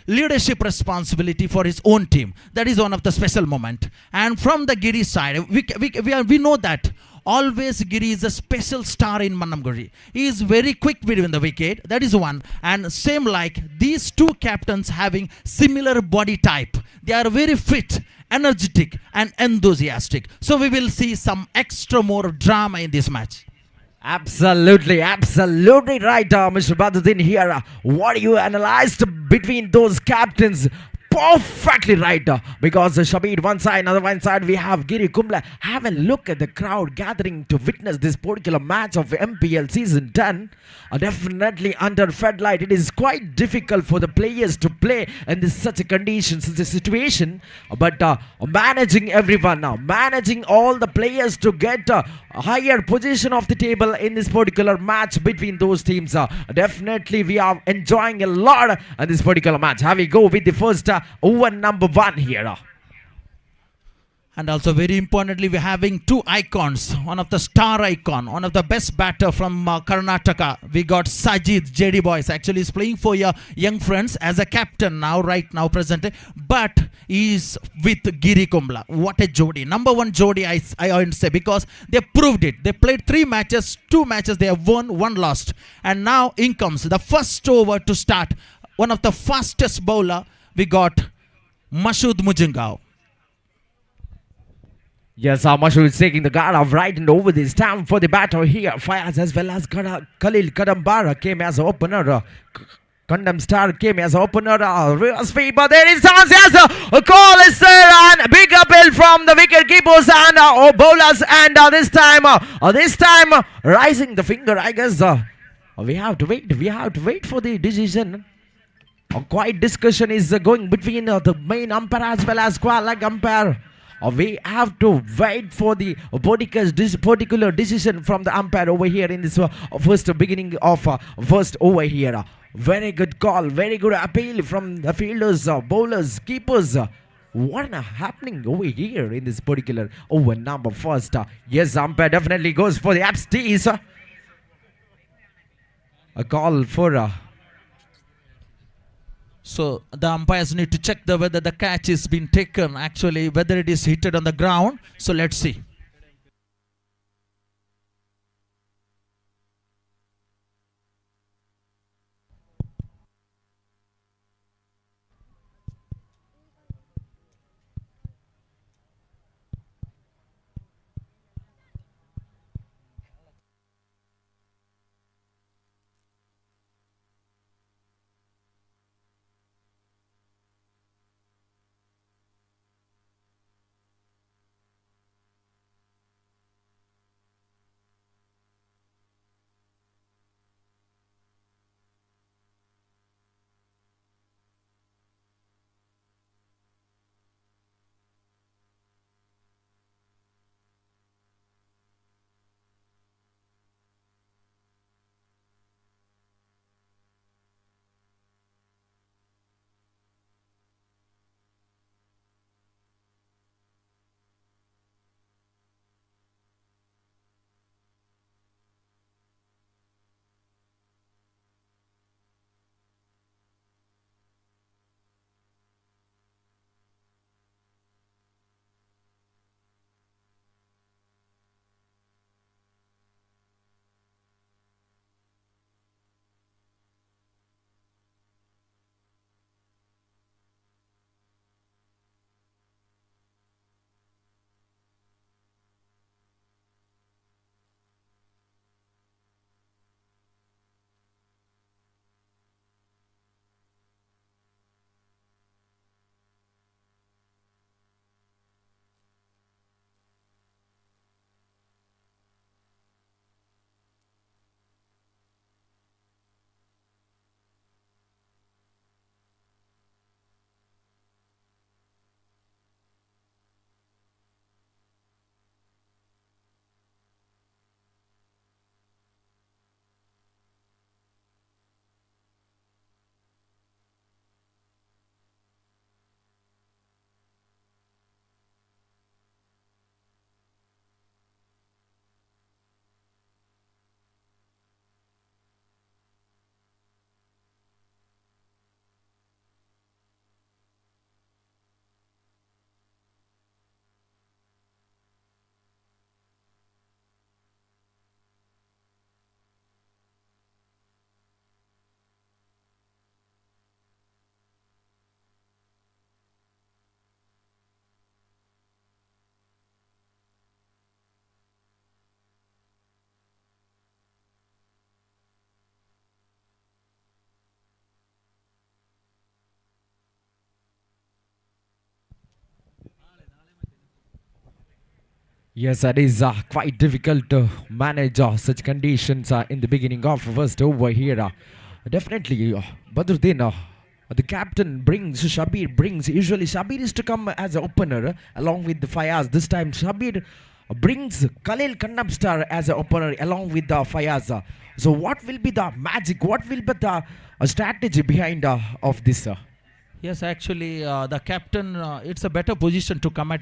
Leadership responsibility for his own team. That is one of the special moment. And from the Giri side, we know that always Giri is a special star in Mannamkuzhi. He is very quick between the wicket. That is one. And same like these two captains having similar body type. They are very fit, energetic and enthusiastic. So we will see some extra more drama in this match. Absolutely right, Mr. Badruddin here. What you analyzed between those captains? Perfectly right, because Shabir one side, another one side we have Giri Kumble. Have a look at the crowd gathering to witness this particular match of MPL season 10. Definitely under floodlight, it is quite difficult for the players to play in this such a condition, such a situation. But managing everyone now, managing all the players to get a higher position of the table in this particular match between those teams. Definitely we are enjoying a lot in this particular match. Have we go with the first over number 1 here. And also very importantly, we're having two icons. One of the star icon, one of the best batter from Karnataka. We got Sajid JD Boys. Actually, he's playing for your young friends as a captain now, right now, present. But he's with Giri Kumbla. What a jodi. Number 1 jodi, I want to say, because they proved it. They played 3 matches, 2 matches they have won, 1 lost. And now in comes the first over to start. One of the fastest bowler, we got Mashood Mujingao. Yes, Mashood is taking the guard of right and over this time for the batter here. Fires as well as Khalil Kadambara came as an opener. Kandam Star came as an opener. Real speed, but there is chance. Yes, a call is there, and big appeal from the wicket keepers and bowlers. And this time rising the finger. I guess we have to wait. We have to wait for the decision. A quiet discussion is going between the main umpire as well as leg umpire. We have to wait for the particular decision from the umpire over here in this first beginning of first over here. Very good call, very good appeal from the fielders, bowlers, keepers. What happening over here in this particular over number first? Yes, umpire definitely goes for the abstees. A call for So the umpires need to check whether the catch is been taken, actually whether it is hit on the ground. So let's see. Yes, it is quite difficult to manage such conditions in the beginning of first over here. Definitely, Badruddin, the captain brings, Shabir brings, usually Shabir is to come as an opener along with the Fayaz. This time Shabir brings Khalil Kannabstar as an opener along with the Fayaz. So what will be the magic? What will be the strategy behind of this? Yes, actually, the captain, it's a better position to come at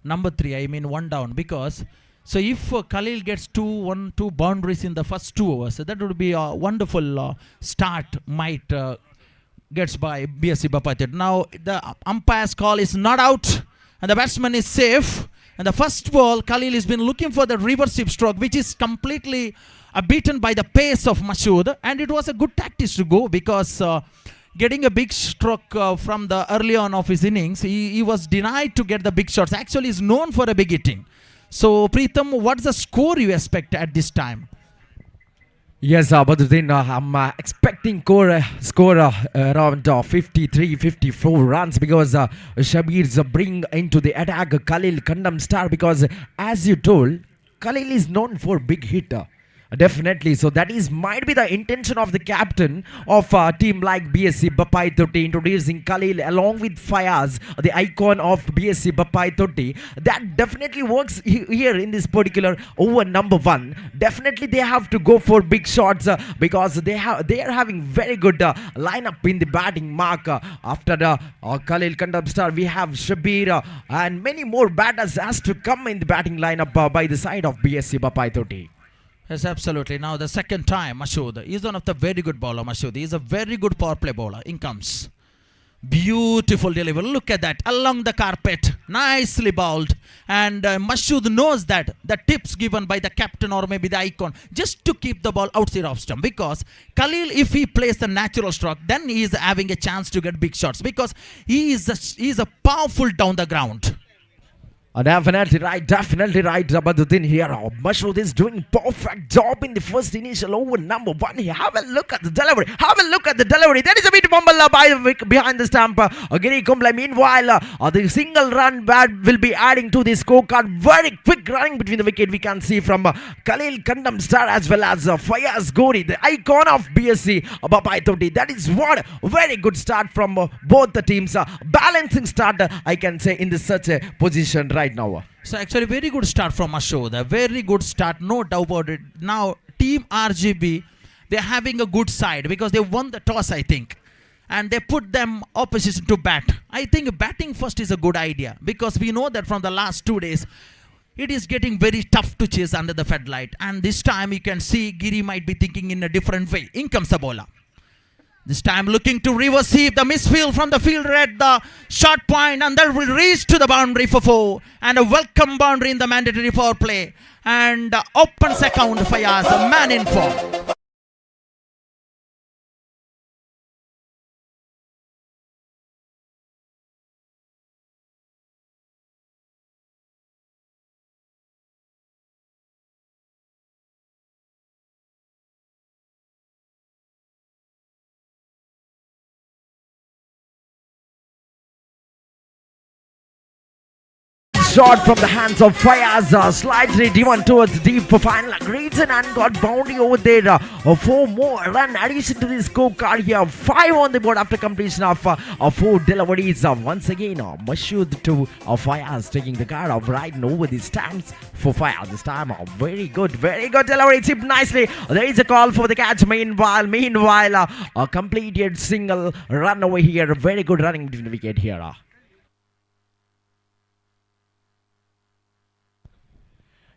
number 3, I mean 1 down, because so if Khalil gets 2 boundaries in the first 2 overs, that would be a wonderful start, might gets by BSC Bapatit. Now, the umpire's call is not out, and the batsman is safe. And the first ball, Khalil has been looking for the reverse hip stroke, which is completely beaten by the pace of Mashood, and it was a good tactic to go, because getting a big stroke from the early on of his innings, he was denied to get the big shots. Actually, he's known for a big hitting. So, Preetham, what's the score you expect at this time? Yes, Badruddin, I'm expecting score around 53, 54 runs, because Shabir's bring into the attack Khalil Kannamstar, because as you told, Khalil is known for big hitter. Definitely, so that is might be the intention of the captain of a team like BSC Bapai Totti, introducing Khalil along with Fayaz, the icon of BSC Bapai Totti. That definitely works here in this particular over number 1. Definitely, they have to go for big shots because they are having very good lineup in the batting mark. After Khalil Kannabstar, we have Shabir and many more batters has to come in the batting lineup by the side of BSC Bapai Totti. Yes, absolutely. Now the second time, Mashood is one of the very good bowler. Mashood is a very good power play bowler. In comes Beautiful delivery. Look at that. Along the carpet. Nicely bowled. And Mashood knows that the tips given by the captain or maybe the icon just to keep the ball outside of stump. Because Khalil, if he plays the natural stroke, then he is having a chance to get big shots. Because he is a powerful down the ground. Definitely right, Zabaduddin here. Mashood is doing perfect job in the first initial over number 1. Have a look at the delivery. There is a bit bumble behind the stump. Giri Kumble. Meanwhile, the single run bat will be adding to the scorecard. Very quick running between the wicket. We can see from Khalil Kandam Star as well as Fayaz Gori, the icon of BSC, Bapai Toti. That is what very good start from both the teams. Balancing start, I can say, in this such a position right now. So actually very good start from Ashod. A very good start, no doubt about it. Now team RGB, they're having a good side because they won the toss, I think. And they put them opposition to bat. I think batting first is a good idea because we know that from the last 2 days, it is getting very tough to chase under the floodlight. And this time you can see Giri might be thinking in a different way. In comes the bowler. This time looking to reverse sweep the misfield from the fielder at the short point, and that will reach to the boundary for 4. And a welcome boundary in the mandatory power play. And opens account for Yaz, a man in form. Shot from the hands of Fayaz, slightly driven towards deep for final reason and got boundary over there. 4 more run addition to the scorecard here. 5 on the board after completion of 4 deliveries. Once again, Mashood to Fayaz taking the card of right over the stamps for Fayaz. This time, very good delivery. Chipped nicely. There is a call for the catch. Meanwhile, a completed single run over here. Very good running between the wicket here.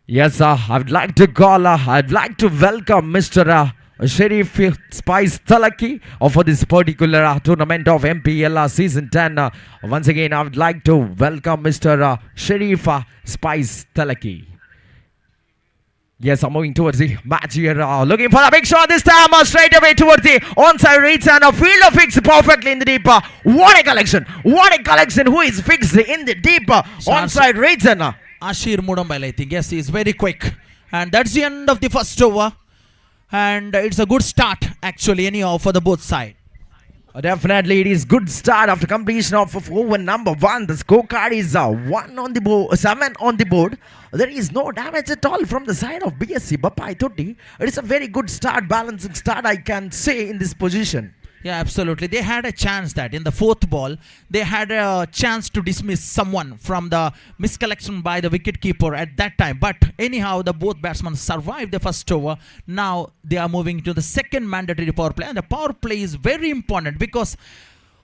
Yes, I'd like to welcome Mr. Sharif Spice Talaki for this particular tournament of MPL Season 10. Once again, I would like to welcome Mr. Sharif Spice Talaki. Yes, I'm moving towards the match here. Looking for a big shot this time. Straight away towards the onside reach and a fielder fixed perfectly in the deep. What a collection. Who is fixed in the deep onside reach? Ashir Mudambail, I think. Yes, he is very quick. And that's the end of the first over. And it's a good start, actually, anyhow, for the both sides. Definitely, it is good start after completion of over number 1. The scorecard is 1 on the board, 7 on the board. There is no damage at all from the side of BSC Bapai Toti. It is a very good start, balancing start, I can say, in this position. Yeah, absolutely. They had a chance that in the 4th ball, they had a chance to dismiss someone from the miscollection by the wicketkeeper at that time. But anyhow, the both batsmen survived the first over. Now they are moving to the second mandatory power play. And the power play is very important because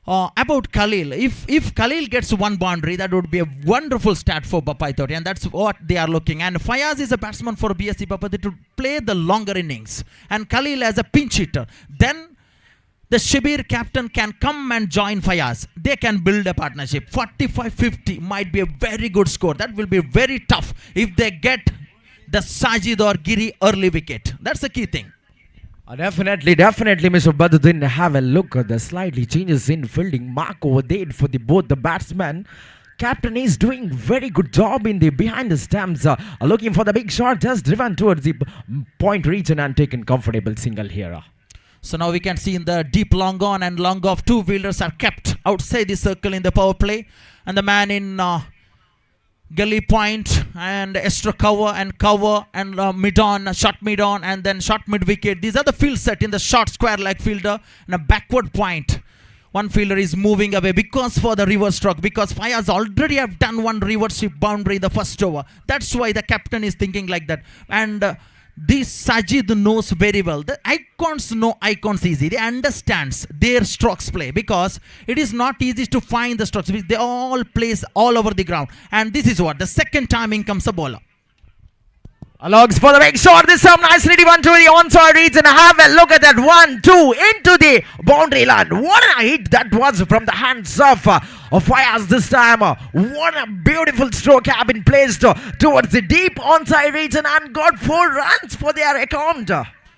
about Khalil, if Khalil gets 1 boundary, that would be a wonderful start for Bapai Toti. And that's what they are looking. And Fayaz is a batsman for BSC Bapai to play the longer innings. And Khalil as a pinch hitter. Then the Shibir captain can come and join Fayaz. They can build a partnership. 45-50 might be a very good score. That will be very tough if they get the Sajid or Giri early wicket. That's the key thing. Definitely, Mr. Baduddin. Have a look at the slightly changes in fielding mark over there for both the batsmen. Captain is doing very good job in the behind the stumps. Looking for the big shot, just driven towards the point region and taken comfortable single here. So now we can see in the deep long on and long off, 2 fielders are kept outside the circle in the power play. And the man in gully point and extra cover and mid-on, short mid-on and then short mid-wicket. These are the field set in the short square-like fielder and a backward point. One fielder is moving away because for the reverse stroke, because Fayaz already have done 1 reverse sweep boundary in the first over. That's why the captain is thinking like that. And this Sajid knows very well. The icons know icons easy. They understands their strokes play because it is not easy to find the strokes. They all place all over the ground. And this is what the second time in comes a bowler. Alogs for the big shot. This time nicely one to the onside region. Have a look at that 1-2 into the boundary line. What a hit that was from the hands of Fayaz this time. What a beautiful stroke have been placed towards the deep onside region and got 4 runs for their account.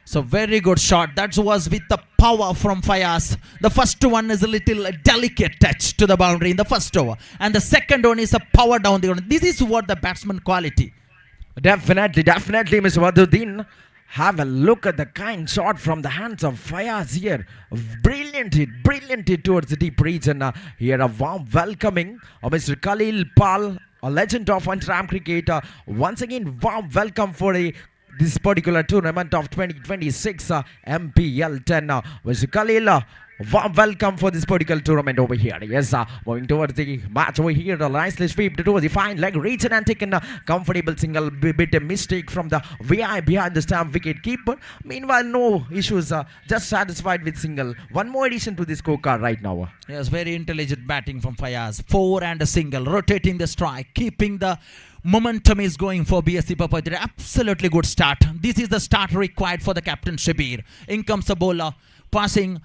So very good shot. That was with the power from Fayaz. The first one is a little delicate touch to the boundary in the first over. And the second one is a power down the ground. This is what the batsman quality. Definitely, Mr. Waduddin. Have a look at the kind shot from the hands of Fayaz here. Brilliant hit towards the deep region. Here a warm welcoming of Mr. Khalil Pal, a legend of one-tram cricket. Once again, warm welcome for this particular tournament of 2026 MPL 10. Mr. Khalil, warm welcome for this particular tournament over here. Yes, moving towards the match over here. Nicely swept towards the fine leg region and taken a comfortable single bit of mistake from the VI behind the stump wicket keeper. Meanwhile, no issues. Just satisfied with single. One more addition to the scorecard right now. Yes, very intelligent batting from Fayaz. 4 and a single, rotating the strike, keeping the momentum is going for BSC Papaya. Absolutely good start. This is the start required for the captain Shabir. In comes the bowler, passing.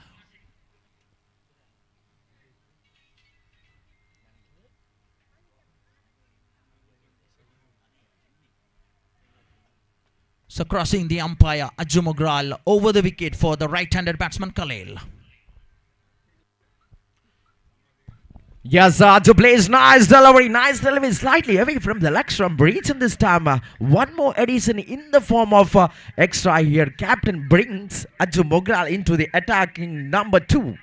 So crossing the umpire, Ajumogral over the wicket for the right-handed batsman Khalil. Yes, to plays nice delivery, slightly away from the leg stump breach, and this time one more addition in the form of extra here. Captain brings Ajumogral into the attacking number 2.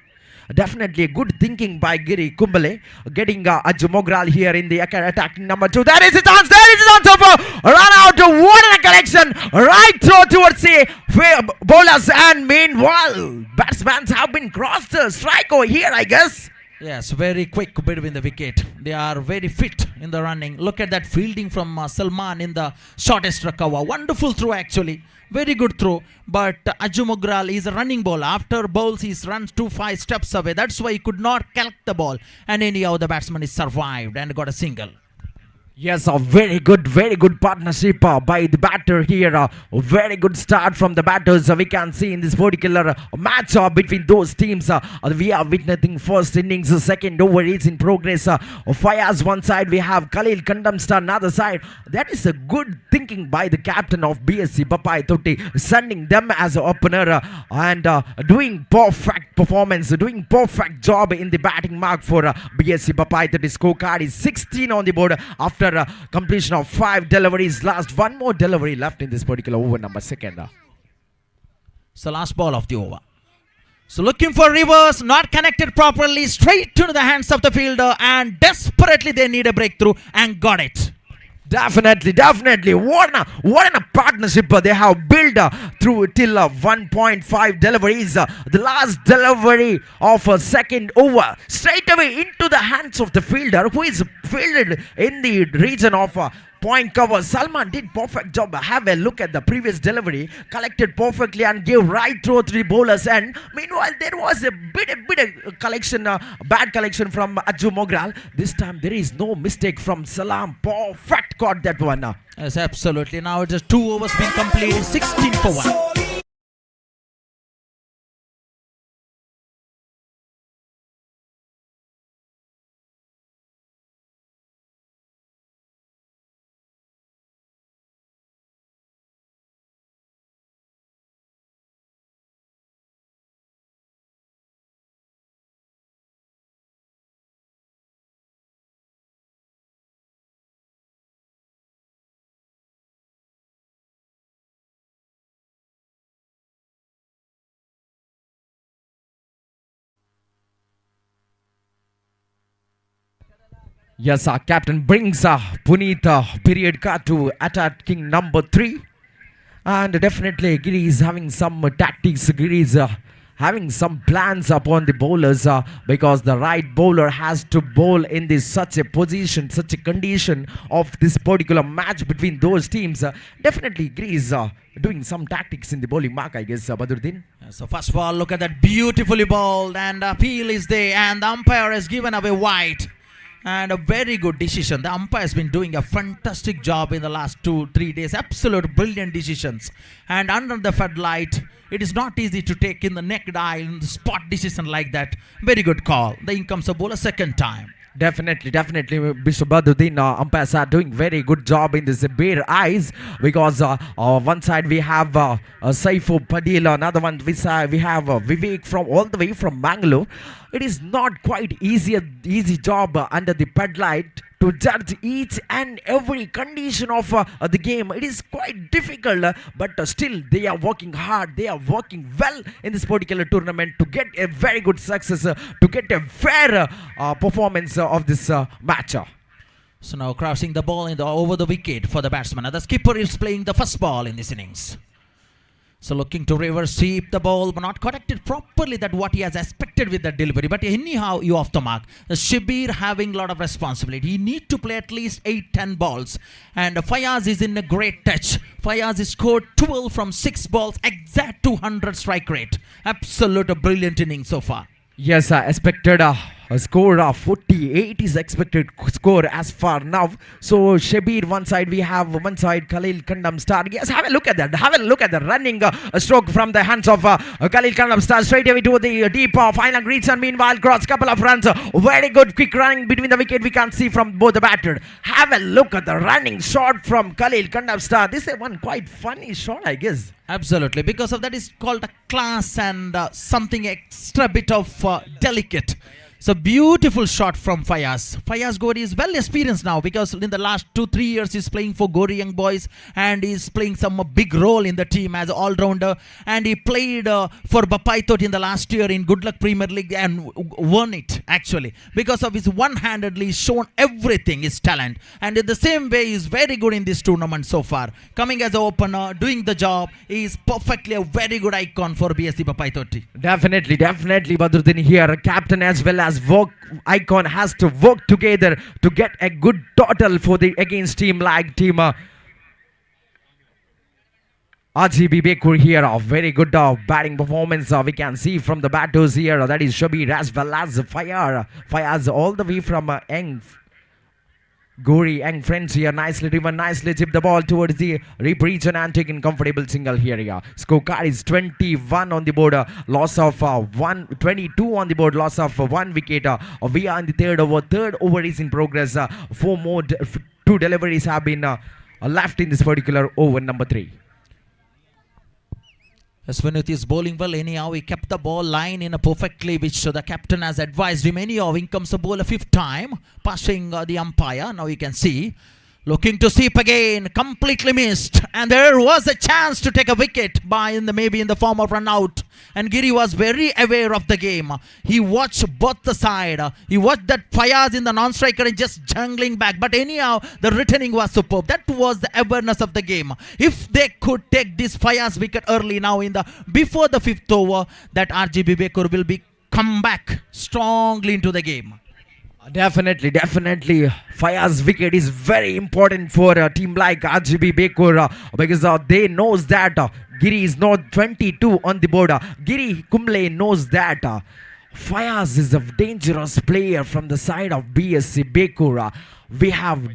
Definitely a good thinking by Giri Kumbale, getting Ajumogral here in the attacking number 2. There is a chance of run out. What a collection right throw towards the bowlers, and meanwhile batsmen have been crossed the strike over here, I guess. Yes, very quick between the wicket. They are very fit in the running. Look at that fielding from Salman in the shortest recover. Wonderful throw actually. Very good throw. But Ajumogral is a running ball. After bowls, he runs 2-5 steps away. That's why he could not collect the ball. And anyhow, the batsman is survived and got a single. Yes, a very good partnership by the batter here. Very good start from the batters. We can see in this particular match between those teams. We are witnessing first innings, second over is in progress. Fayaz one side, we have Khalil Kandamstar another side. That is a good thinking by the captain of BSC, Bapai Totti, sending them as an opener and doing perfect performance, doing perfect job in the batting mark for BSC Bapai Totti. Scorecard is 16 on the board after completion of 5 deliveries. Last one more delivery left in this particular over, number 2nd. So last ball of the over. So looking for reverse, not connected properly, straight to the hands of the fielder, and desperately they need a breakthrough and got it. Definitely. What a partnership they have built through till 1.5 deliveries. The last delivery of a second over straight away into the hands of the fielder, who is fielded in the region of point cover. Salman did perfect job. Have a look at the previous delivery, collected perfectly and gave right throw to the bowlers. And meanwhile, there was a bit of collection, bad collection from Ajumogral. This time there is no mistake from Salam. Perfect caught that one. Yes, absolutely. Now it is 2 overs being completed, 16 for 1. Yes, captain brings Puneet period card to attacking number 3. And definitely Giri is having some tactics. Giri is having some plans upon the bowlers because the right bowler has to bowl in this such a position, such a condition of this particular match between those teams. Definitely Giri is doing some tactics in the bowling mark, I guess, Badruddin. So first of all, look at that beautifully bowled, and appeal is there, and the umpire has given away wide. and a very good decision. The umpire has been doing a fantastic job in the last 2-3 days. Absolute brilliant decisions. And under the floodlight, it is not easy to take in the naked eye in the spot decision like that. Very good call. The in comes a ball a second time. Definitely, Mr. Badruddin, umpires are doing very good job in this bare eyes because one side we have Saifu Padil, another one we have Vivek from all the way from Bangalore. It is not quite easy job under the floodlight to judge each and every condition of the game. It is quite difficult, but still they are working hard. They are working well in this particular tournament to get a very good success, to get a fair performance of this match. So now crossing the ball over the wicket for the batsman. The skipper is playing the first ball in this innings. So looking to reverse sweep the ball, but not corrected properly that what he has expected with the delivery. But anyhow, you off the mark. The Shabir having a lot of responsibility. He need to play at least 8-10 balls. And Fayaz is in a great touch. Fayaz has scored 12 from 6 balls, exact 200 strike rate. Absolute brilliant inning so far. Yes, expected a score of 48 is expected score as far now. So Shabir one side, we have one side Khalil Kandam Star. Yes, have a look at that. Have a look at the running stroke from the hands of Khalil Kandam Star straight away to the deep final reach, and meanwhile cross couple of runs. Very good quick running between the wicket. We can see from both the batter. Have a look at the running shot from Khalil Kandam Star. This is one quite funny shot, I guess. Absolutely, because of that is called a class and something extra bit of delicate. It's a beautiful shot from Fayaz. Fayaz Gori is well experienced now because in the last 2-3 years he's playing for Gori Young Boys and he's playing some big role in the team as all-rounder, and he played for Bapaitot in the last year in Good Luck Premier League and won it actually because of his one-handedly shown everything, his talent, and in the same way he's very good in this tournament so far. Coming as an opener, doing the job, he is perfectly a very good icon for BSC Bapaitot. Definitely, Badruddin here, captain as well as icon has to work together to get a good total for the against team like team RGB Bakur here. A very good batting performance we can see from the batters here. That is Shabir as well as Fayaz all the way from Gori and friends here, nicely driven, nicely tipped the ball towards the rip region and taken comfortable single here. Scorecard is 21 on the board, loss of 22 on the board, loss of 1 wicket. We are in the third over is in progress. 2 deliveries have been left in this particular over number 3. As Vinith is bowling well, anyhow, he kept the ball line in a perfectly, which the captain has advised him. Anyhow, in comes the ball a 5th time, passing the umpire. Now you can see, looking to sweep again, completely missed. And there was a chance to take a wicket maybe in the form of run out. And Giri was very aware of the game. He watched both the side. He watched that Fayaz in the non-striker and just jungling back. But anyhow, the returning was superb. That was the awareness of the game. If they could take this Fayaz wicket early now before the 5th over, that RGB Bakur will come back strongly into the game. Definitely. Fayaz wicket is very important for a team like RGB Bakur because they knows that Giri is not 22 on the board. Giri Kumble knows that Fayaz is a dangerous player from the side of BSC Bakur. We have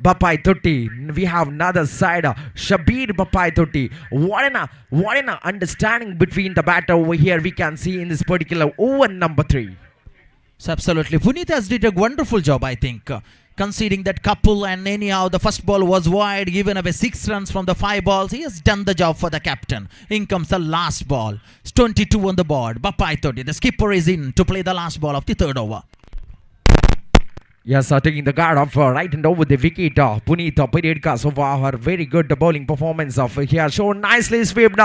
Bapaitot. We have another side, Shabir Bapaitot. What an understanding between the batter over here we can see in this particular over number 3. So absolutely, Puneet has did a wonderful job, I think, conceding that couple, and anyhow the first ball was wide, given away 6 runs from the 5 balls. He has done the job for the captain. In comes the last ball. It's 22 on the board. Bapaitot, the skipper, is in to play the last ball of the 3rd over. Yes, taking the guard off right and over the wicket. Puneet Piredka so far her very good bowling performance of here. Shown nicely swept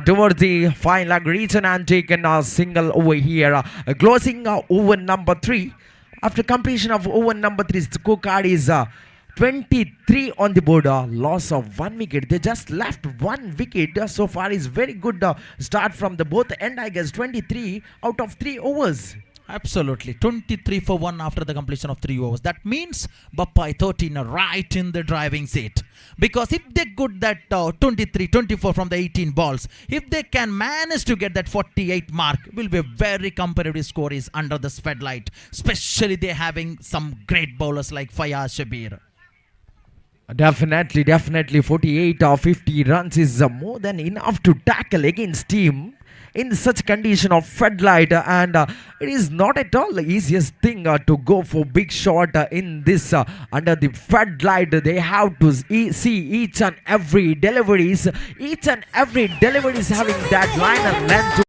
towards the fine leg region and taken a single over here. Closing over number 3. After completion of over number 3, the scorecard is 23 on the board. Loss of 1 wicket. They just left 1 wicket. So far is very good start from the both end, I guess. 23 out of 3 overs. Absolutely. 23 for 1 after the completion of 3 overs. That means Bappai 13 are right in the driving seat. Because if they get that 23, 24 from the 18 balls, if they can manage to get that 48 mark, will be a very competitive score is under the spotlight. Especially they having some great bowlers like Fayaz Shabir. Definitely 48 or 50 runs is more than enough to tackle against team in such condition of floodlight, and it is not at all the easiest thing to go for big shot in this under the floodlight. They have to see each and every deliveries, having that line and length.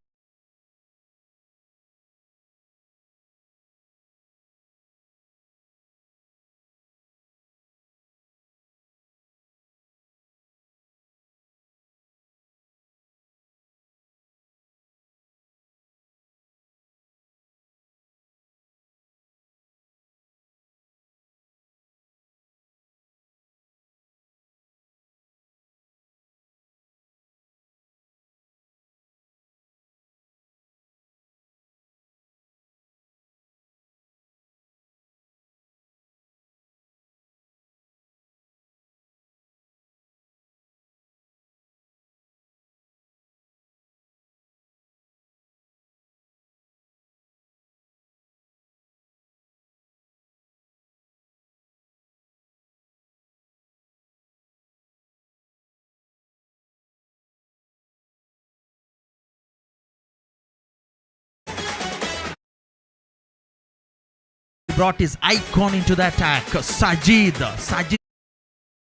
Brought his icon into the attack. Sajid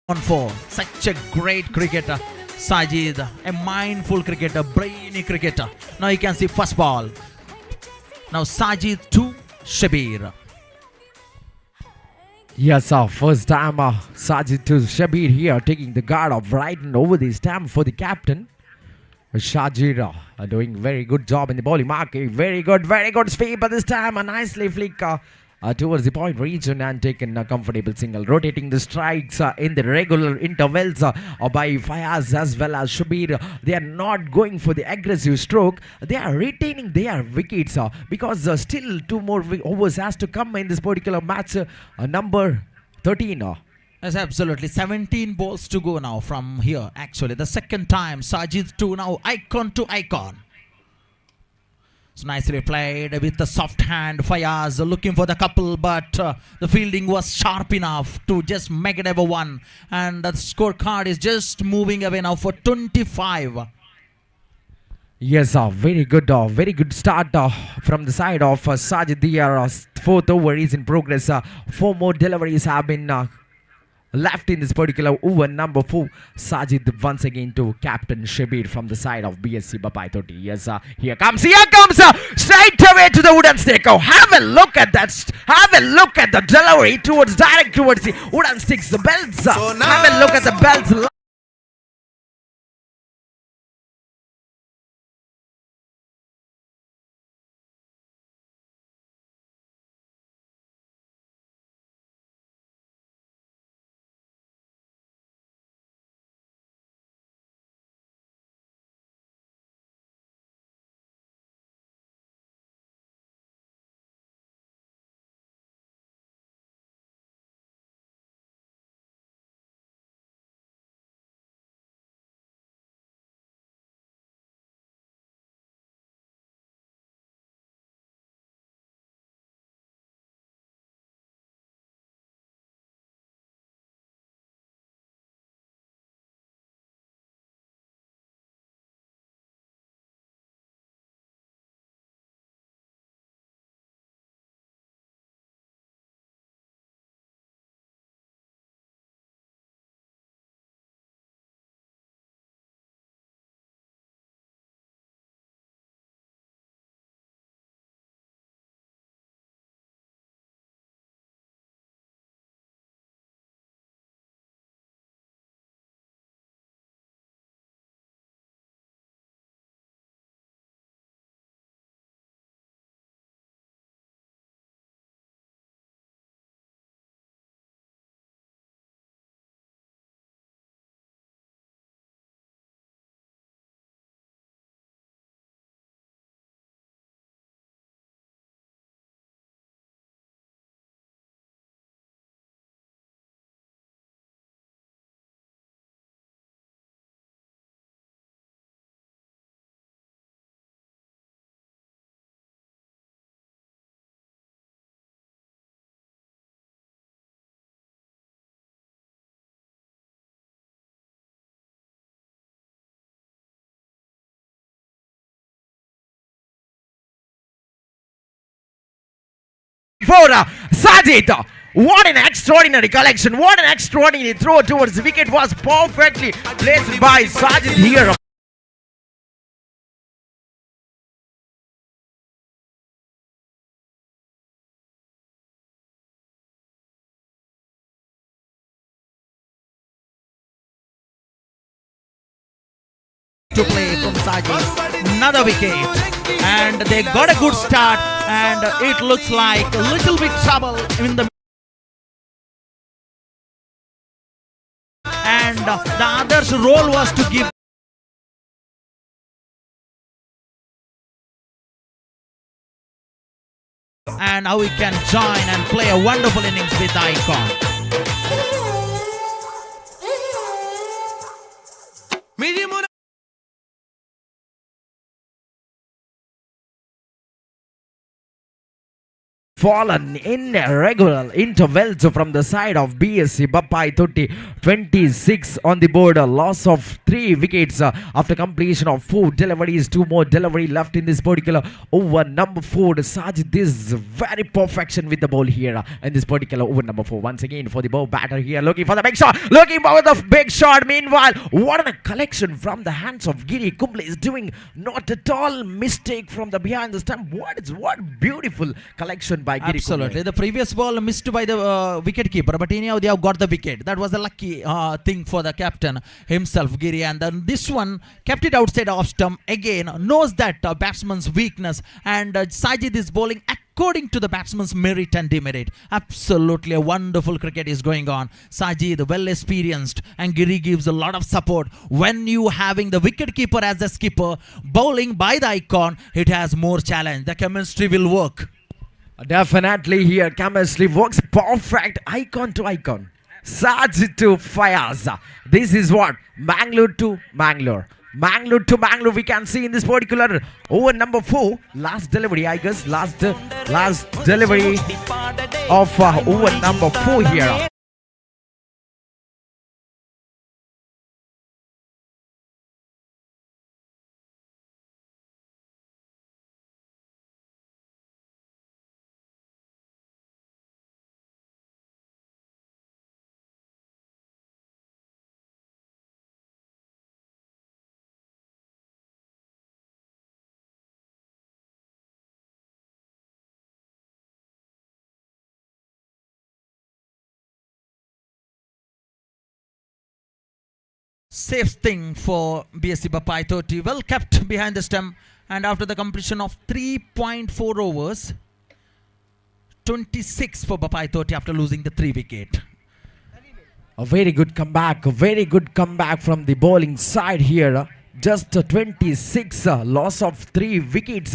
on for such a great cricketer. Sajid, a mindful cricketer, brainy cricketer. Now you can see first ball. Now Sajid to Shabir. Yes, first time Sajid to Shabir here taking the guard of right and over the stamp for the captain. Shajira doing very good job in the bowling marking. Very good sweep, but this time a nicely flick towards the point region and taken a comfortable single. Rotating the strikes in the regular intervals by Fayaz as well as Shabir. They are not going for the aggressive stroke. They are retaining their wickets because still 2 more overs has to come in this particular match. Number 13. Yes, absolutely. 17 balls to go now from here. Actually, the second time Sajid to now icon to icon. It's nicely played with the soft hand. Fayaz looking for the couple, but the fielding was sharp enough to just make it ever one. And the scorecard is just moving away now for 25. Yes, very good start from the side of Sajid. The fourth over is in progress. 4 more deliveries have been left in this particular over. Number 4, Sajid once again to Captain Shabir from the side of BSC Bappai 30. Yes, here comes, straight away to the wooden stick. Oh, have a look at that. Have a look at the delivery direct towards the wooden sticks, the belts. Have a look at the belts. 4. Sajid. What an extraordinary collection. What an extraordinary throw towards the wicket was perfectly placed by Sajid here. To play from Sajid. Another wicket. And they got a good start. And it looks like a little bit trouble in the. And the other's role was to give. And how he can join and play a wonderful innings with Icon. Fallen in regular intervals from the side of BSC Bappai Totti. 26 on the board, a loss of 3 wickets after completion of 4 deliveries. 2 more delivery left in this particular over number 4. Sajid is very perfection with the ball here in this particular over number 4. Once again for the ball batter here, looking for the big shot, looking for the big shot. Meanwhile, what a collection from the hands of Giri Kumble is doing. Not at all mistake from the behind the stump. What beautiful collection by Giri Absolutely. Kumble. The previous ball missed by the wicket keeper, but anyhow they have got the wicket. That was a lucky thing for the captain himself, Giri. And then this one kept it outside off stump. Again, knows that batsman's weakness. And Sajid is bowling according to the batsman's merit and demerit. Absolutely a wonderful cricket is going on. Sajid, well experienced, and Giri gives a lot of support. When you having the wicket keeper as a skipper, bowling by the Icon, it has more challenge. The chemistry will work. Definitely here, chemistry works perfect. Icon to Icon. Sajid to Fayaz. This is what? Bangalore to Bangalore. Bangalore to Bangalore, we can see in this particular over number 4. Last delivery, I guess. Last delivery of over number 4 here. Safe thing for BSC Bappai Totti. Well kept behind the stump. And after the completion of 3.4 overs, 26 for Bappai Totti after losing the 3 wicket. A very good comeback. A very good comeback from the bowling side here. Just 26, loss of 3 wickets.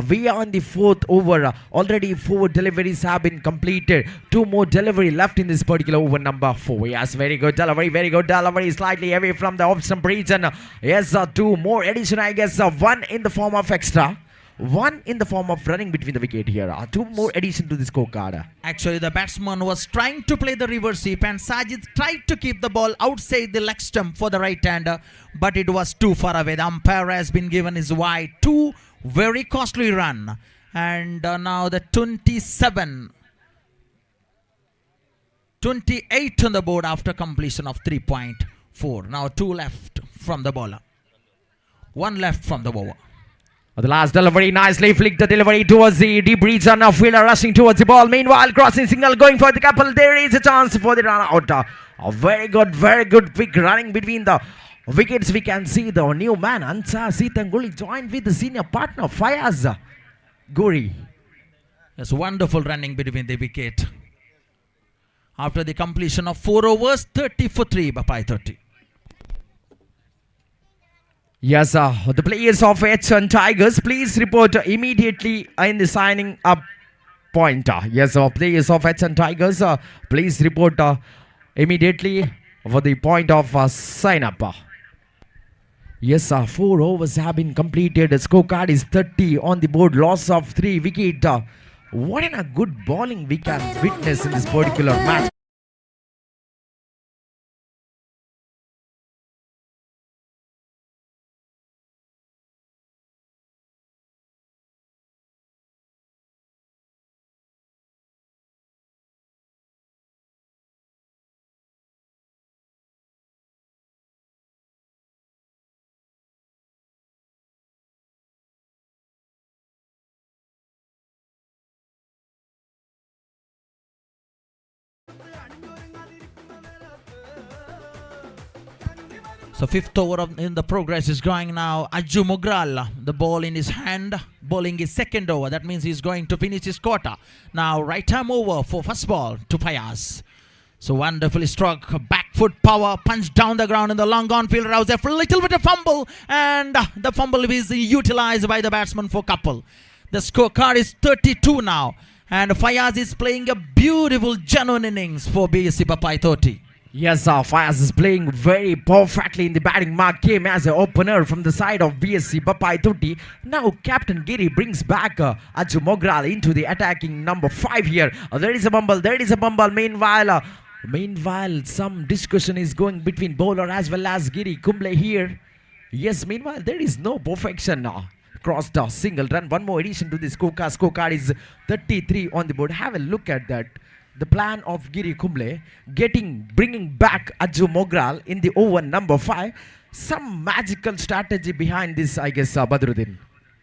We are on the 4th over. Already 4 deliveries have been completed. 2 more delivery left in this particular over number 4. Yes, very good delivery. Very good delivery. Slightly away from the off-stump region. Yes, 2 more addition, I guess. 1 in the form of extra. 1 in the form of running between the wicket here. 2 more addition to the scorecard. Actually, the batsman was trying to play the reverse sweep, and Sajid tried to keep the ball outside the leg stump for the right-hander, but it was too far away. The umpire has been given his wide. 2 very costly run. And now the 28 on the board after completion of 3.4. Now 2 left from the bowler. 1 left from the bowler. The last delivery, nicely flicked the delivery towards the deep region of fielder rushing towards the ball. Meanwhile, crossing signal going for the couple. There is a chance for the run out. A very good quick running between the wickets. We can see the new man, Ansar Sitanguli, joined with the senior partner, Fayaz Guri. Yes, wonderful running between the wicket. After the completion of 4 overs, 30 for 3, Bappai Totti. Yes, the players of H1 Tigers, please report immediately in the signing up point. Yes, players of H1 Tigers, please report immediately for the point of sign up. Yes, 4 overs have been completed. The scorecard is 30 on the board. Loss of 3 wicket. What a good bowling we can witness in this particular match. So fifth over in the progress is going now. Ajju Mogral, the ball in his hand, bowling his second over. That means he's going to finish his quarter. Now right arm over for first ball to Fayaz. So wonderfully struck, back foot power, punch down the ground in the long on field. Rouse a little bit of fumble, and the fumble is utilized by the batsman for couple. The scorecard is 32 now, and Fayaz is playing a beautiful genuine innings for BSC Bapai 30. Yes, Fayaz is playing very perfectly in the batting mark. Came as an opener from the side of BSC Bapai 30. Now Captain Giri brings back Ajju Mogral into the attacking number 5 here. There is a bumble. Meanwhile, some discussion is going between bowler as well as Giri Kumble here. Yes, meanwhile, there is no perfection now. Crossed a single run. One more addition to the scorecard. Scorecard is 33 on the board. Have a look at that. The plan of Giri Kumble bringing back Ajju Mogral in the over number 5. Some magical strategy behind this, I guess, Badruddin.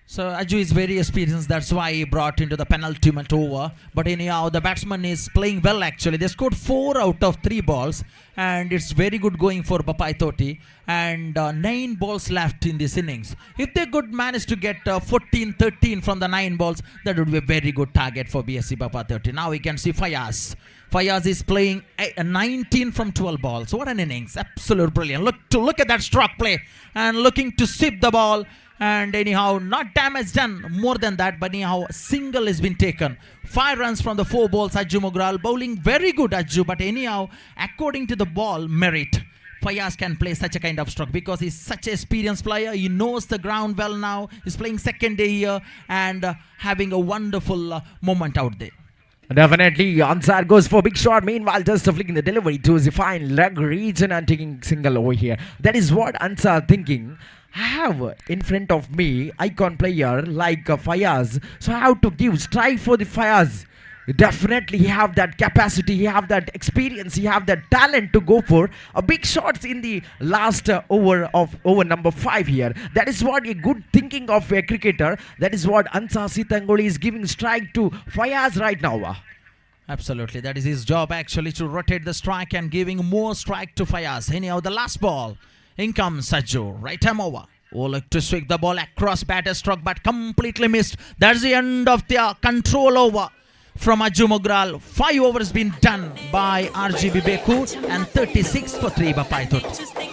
So Ajju is very experienced, that's why he brought into the penultimate over. But anyhow, the batsman is playing well actually. They scored 4 out of 3 balls, and it's very good going for Bapai 30. And 9 balls left in this innings. If they could manage to get 14-13 from the 9 balls, that would be a very good target for BSC Bapai 30. Now we can see Fayaz. Fayaz is playing 19 from 12 balls. What an innings. Absolute brilliant. Look at that stroke play, and looking to sweep the ball. And anyhow, not damage done more than that, but anyhow, single has been taken. 5 runs from the 4 balls. Ajju Mogral bowling very good, Ajju, but anyhow, according to the ball merit, Fayaz can play such a kind of stroke because he's such an experienced player. He knows the ground well now. He's playing second day here and having a wonderful moment out there. Definitely, Ansar goes for big shot. Meanwhile, just flicking the delivery to the fine leg region and taking single over here. That is what Ansar thinking. I have in front of me icon player like Fayaz, so I have to give strike for the Fayaz. Definitely he have that capacity, he have that experience, he have that talent to go for a big shots in the last over number 5 here. That is what a good thinking of a cricketer. That is what Ansar Sitangoli is giving strike to Fayaz right now. Absolutely, that is his job actually, to rotate the strike and giving more strike to Fayaz. Anyhow, the last ball. In comes Ajju, right arm over. Look to swing the ball across, batter struck but completely missed. That's the end of the control over from Ajju Mogral. 5 overs been done by RGB Beku and 36 for 3 Bapai 30.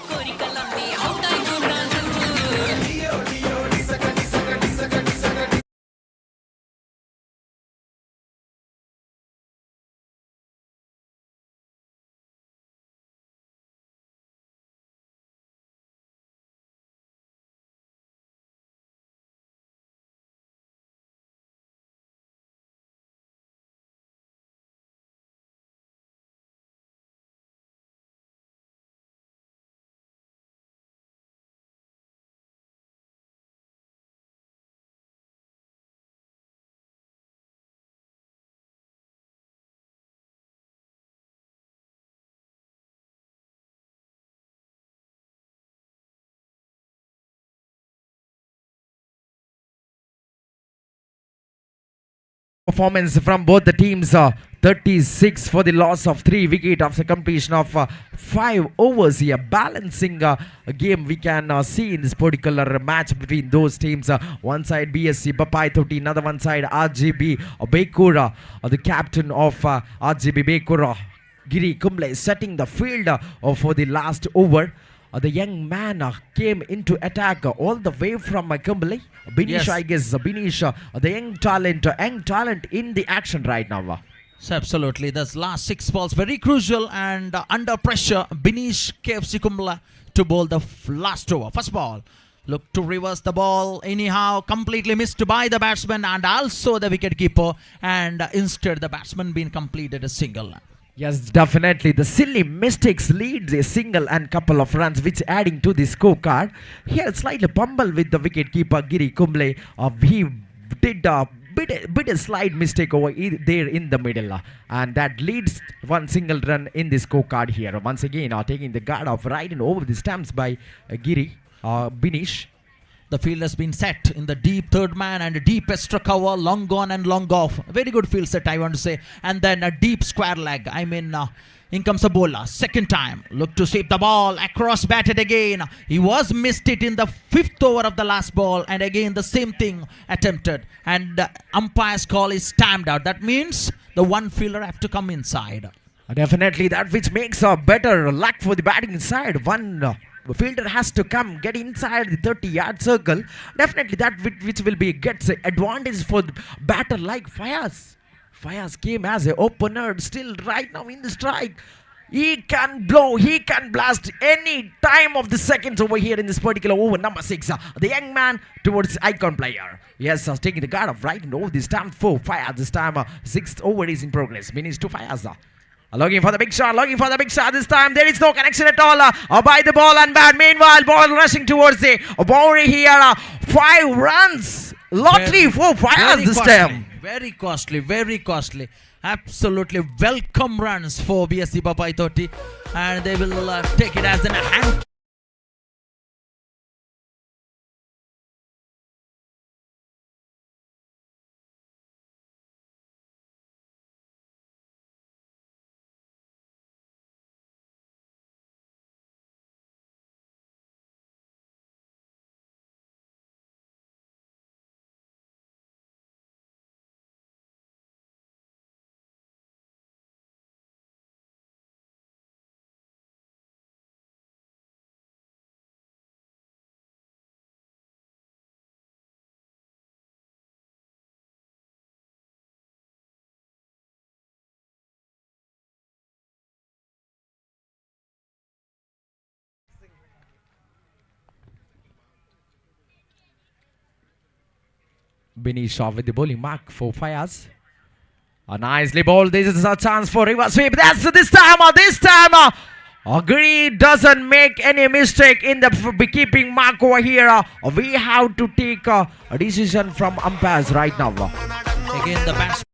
Performance from both the teams, 36 for the loss of 3 wickets after completion of 5 overs here. Balancing a game we can see in this particular match between those teams. One side BSC Bapai 30, another one side RGB Bekura, the captain of RGB Bekura, Giri Kumble, setting the field for the last over. The young man came into attack all the way from Kumble. Binish, yes. I guess Binish, the young talent in the action right now. So absolutely, this last 6 balls very crucial, and under pressure, Binish KFC Kumble to bowl the last over. First ball, look to reverse the ball, anyhow completely missed by the batsman and also the wicket keeper, and instead the batsman being completed a single. Yes, definitely. The silly mistakes leads a single and couple of runs, which adding to the scorecard. Here, slightly bumble with the wicketkeeper Giri Kumble. He did bit a slight mistake over there in the middle, and that leads one single run in the scorecard here. Once again, taking the guard off right and over the stumps by Giri Binish. The field has been set in the deep third man and a deep extra cover, long gone and long off. Very good field set, I want to say. And then a deep square leg. In comes a bowler. Second time. Look to sweep the ball. Across batted again. He was missed it in the fifth over of the last ball. And again the same thing attempted. And umpire's call is stamped out. That means the one fielder have to come inside. Definitely that which makes a better luck for the batting side. One fielder has to come get inside the 30-yard circle. Definitely that which will be gets advantage for the batter like Fayaz. Fayaz came as an opener, still right now in the strike. He can blow, he can blast any time of the seconds over here in this particular over. Number 6, the young man towards icon player. Yes, taking the guard of right and over this time for Fayaz. This time 6th over is in progress. Means to Fayaz. Looking for the big shot, this time there is no connection at all by the ball and bat. Meanwhile, ball rushing towards the boundary here. 5 runs, lottery for Fayaz this time. Very costly. Absolutely welcome runs for BSC Papai Toti, and they will take it as an hand. Benisha with the bowling mark for Fayaz. A nicely bowled. This is a chance for reverse sweep. That's this time. Agri doesn't make any mistake in the keeping mark over here. We have to take a decision from umpires right now. Again the batsman.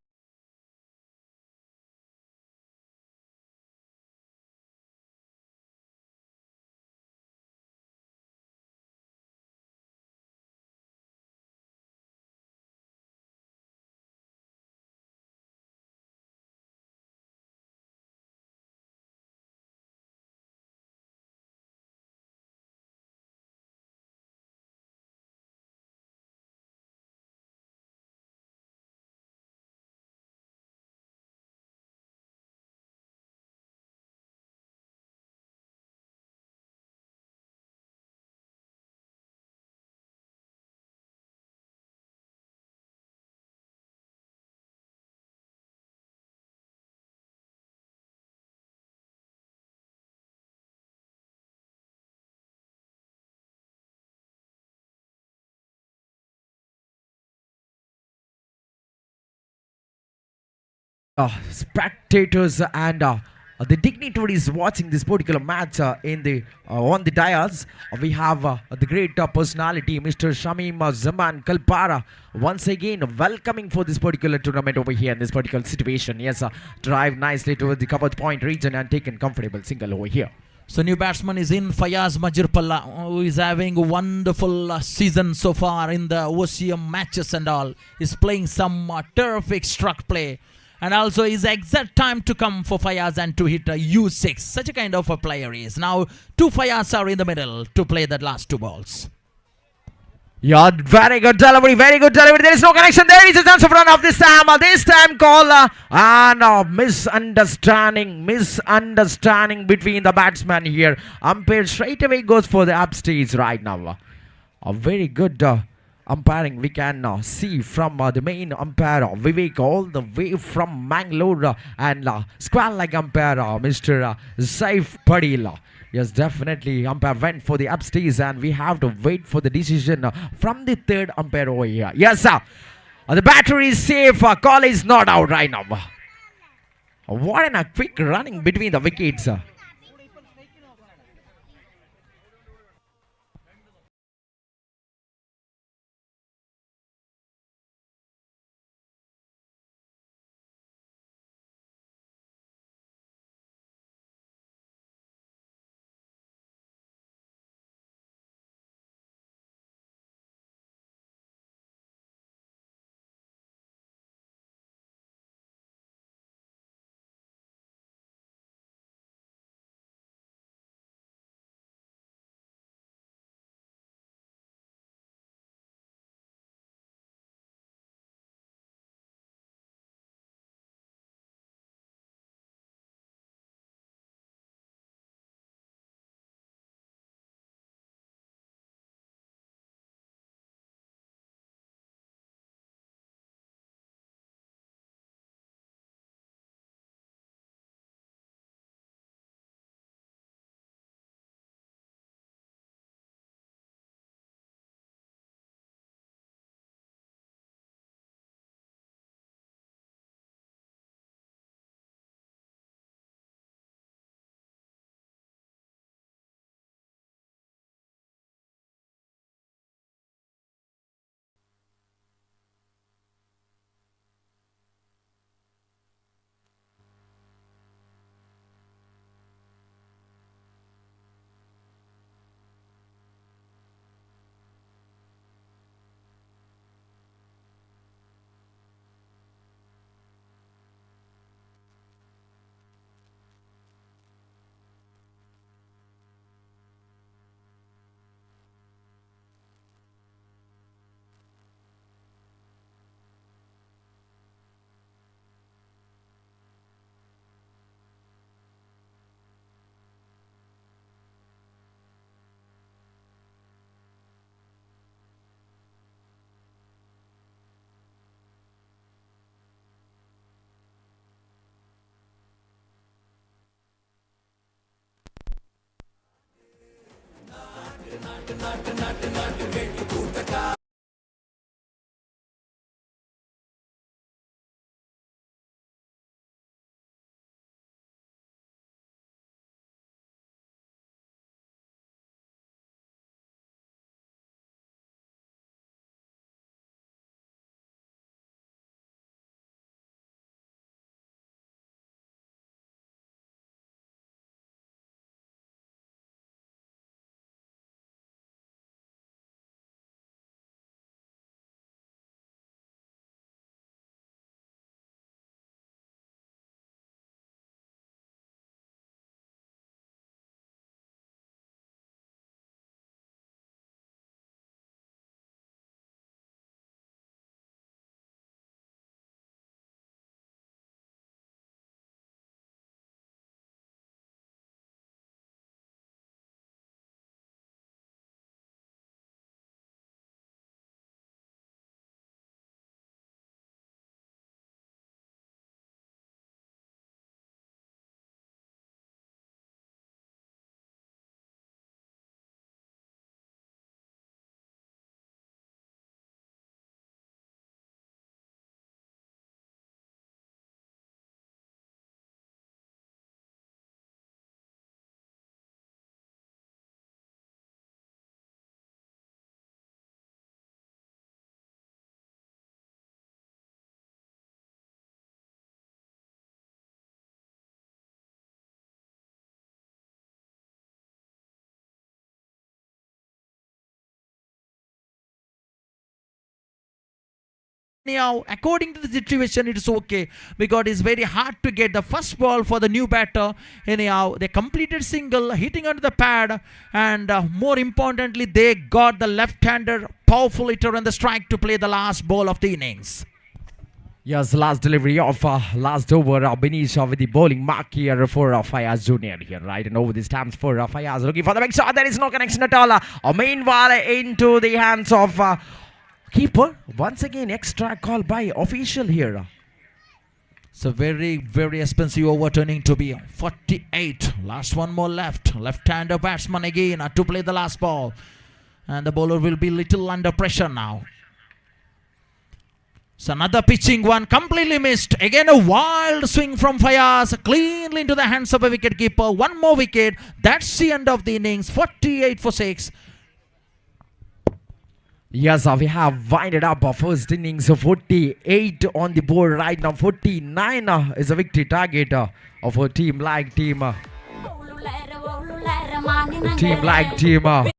Spectators and the dignitaries watching this particular match in the on the dais. We have the great personality, Mr. Shamim Zaman Kalpara, once again welcoming for this particular tournament over here in this particular situation. Yes, drive nicely towards the covered point region and taken comfortable single over here. So new batsman is in Fayaz Majirpalla, who is having a wonderful season so far in the OCM matches and all. He's playing some terrific struck play. And also his exact time to come for Fayaz and to hit a U6. Such a kind of a player he is. Now 2 Fayaz are in the middle to play the last 2 balls. Yeah, very good delivery. There is no connection. There is a chance of run off this time. This time call and misunderstanding between the batsmen here. Umpire straight away goes for the upstage right now. A very good umpiring we can see from the main umpire Vivek all the way from Mangalore and square leg umpire Mr. Saif Padilla. Yes, definitely umpire went for the upstage and we have to wait for the decision from the third umpire over here. Yes sir, the battery is safe. Call is not out right now. What a quick running between the wickets. Anyhow, according to the situation, it is okay because it's very hard to get the first ball for the new batter. Anyhow, they completed single, hitting under the pad, and more importantly, they got the left-hander powerful hitter on the strike to play the last ball of the innings. Yes, last delivery of last over Benish with the bowling mark here for Fayaz Junior here, right? And over the stamps for Fayaz looking for the big shot. There is no connection at all. Meanwhile, into the hands of keeper. Once again, extra call by official here. So very, very expensive over turning to be 48. Last one more left. Left-hander batsman again to play the last ball. And the bowler will be little under pressure now. So another pitching one, completely missed. Again a wild swing from Fayaz, cleanly into the hands of a wicket keeper. One more wicket. That's the end of the innings. 48 for 6. Yes, we have winded up our first innings. 48 on the board right now. 49 is a victory target of a team like team. Team like team.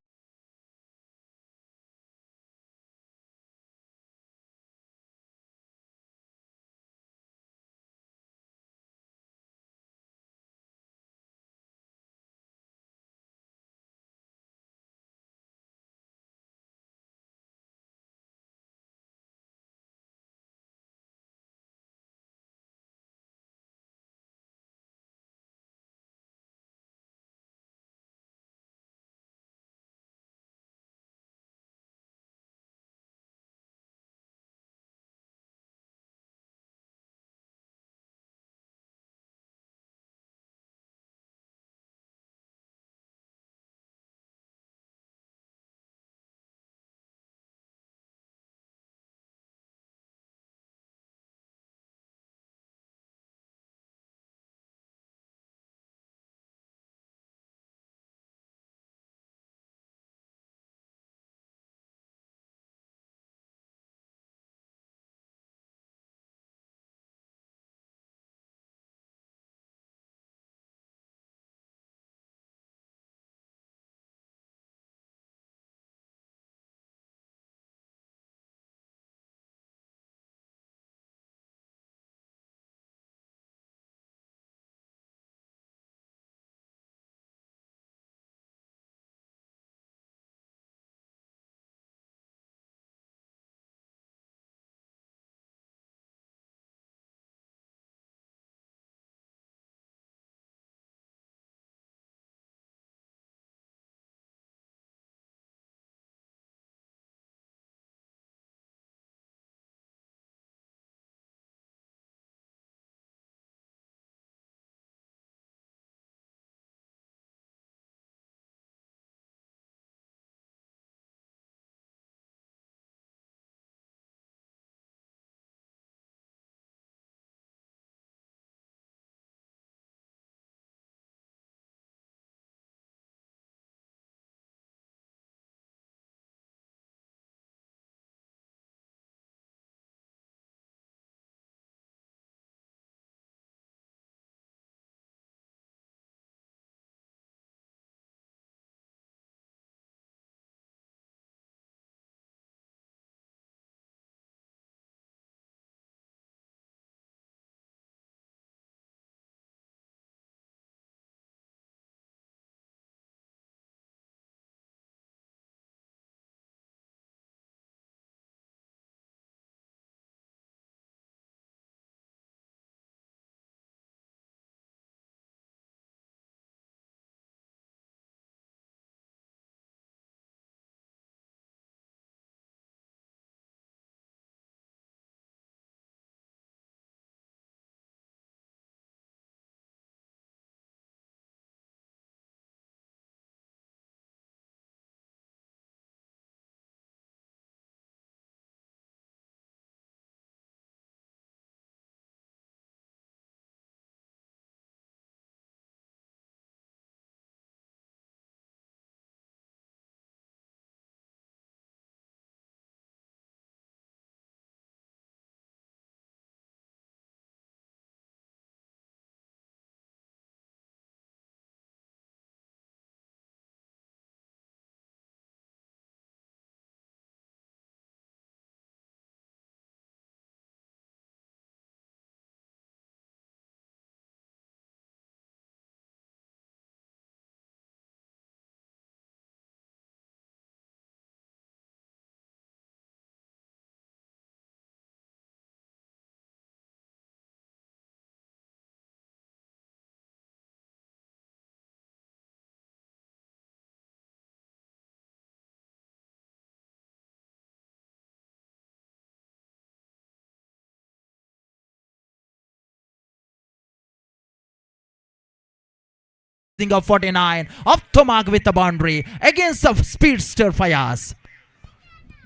of 49 off the mark with the boundary against the speedster Fayaz.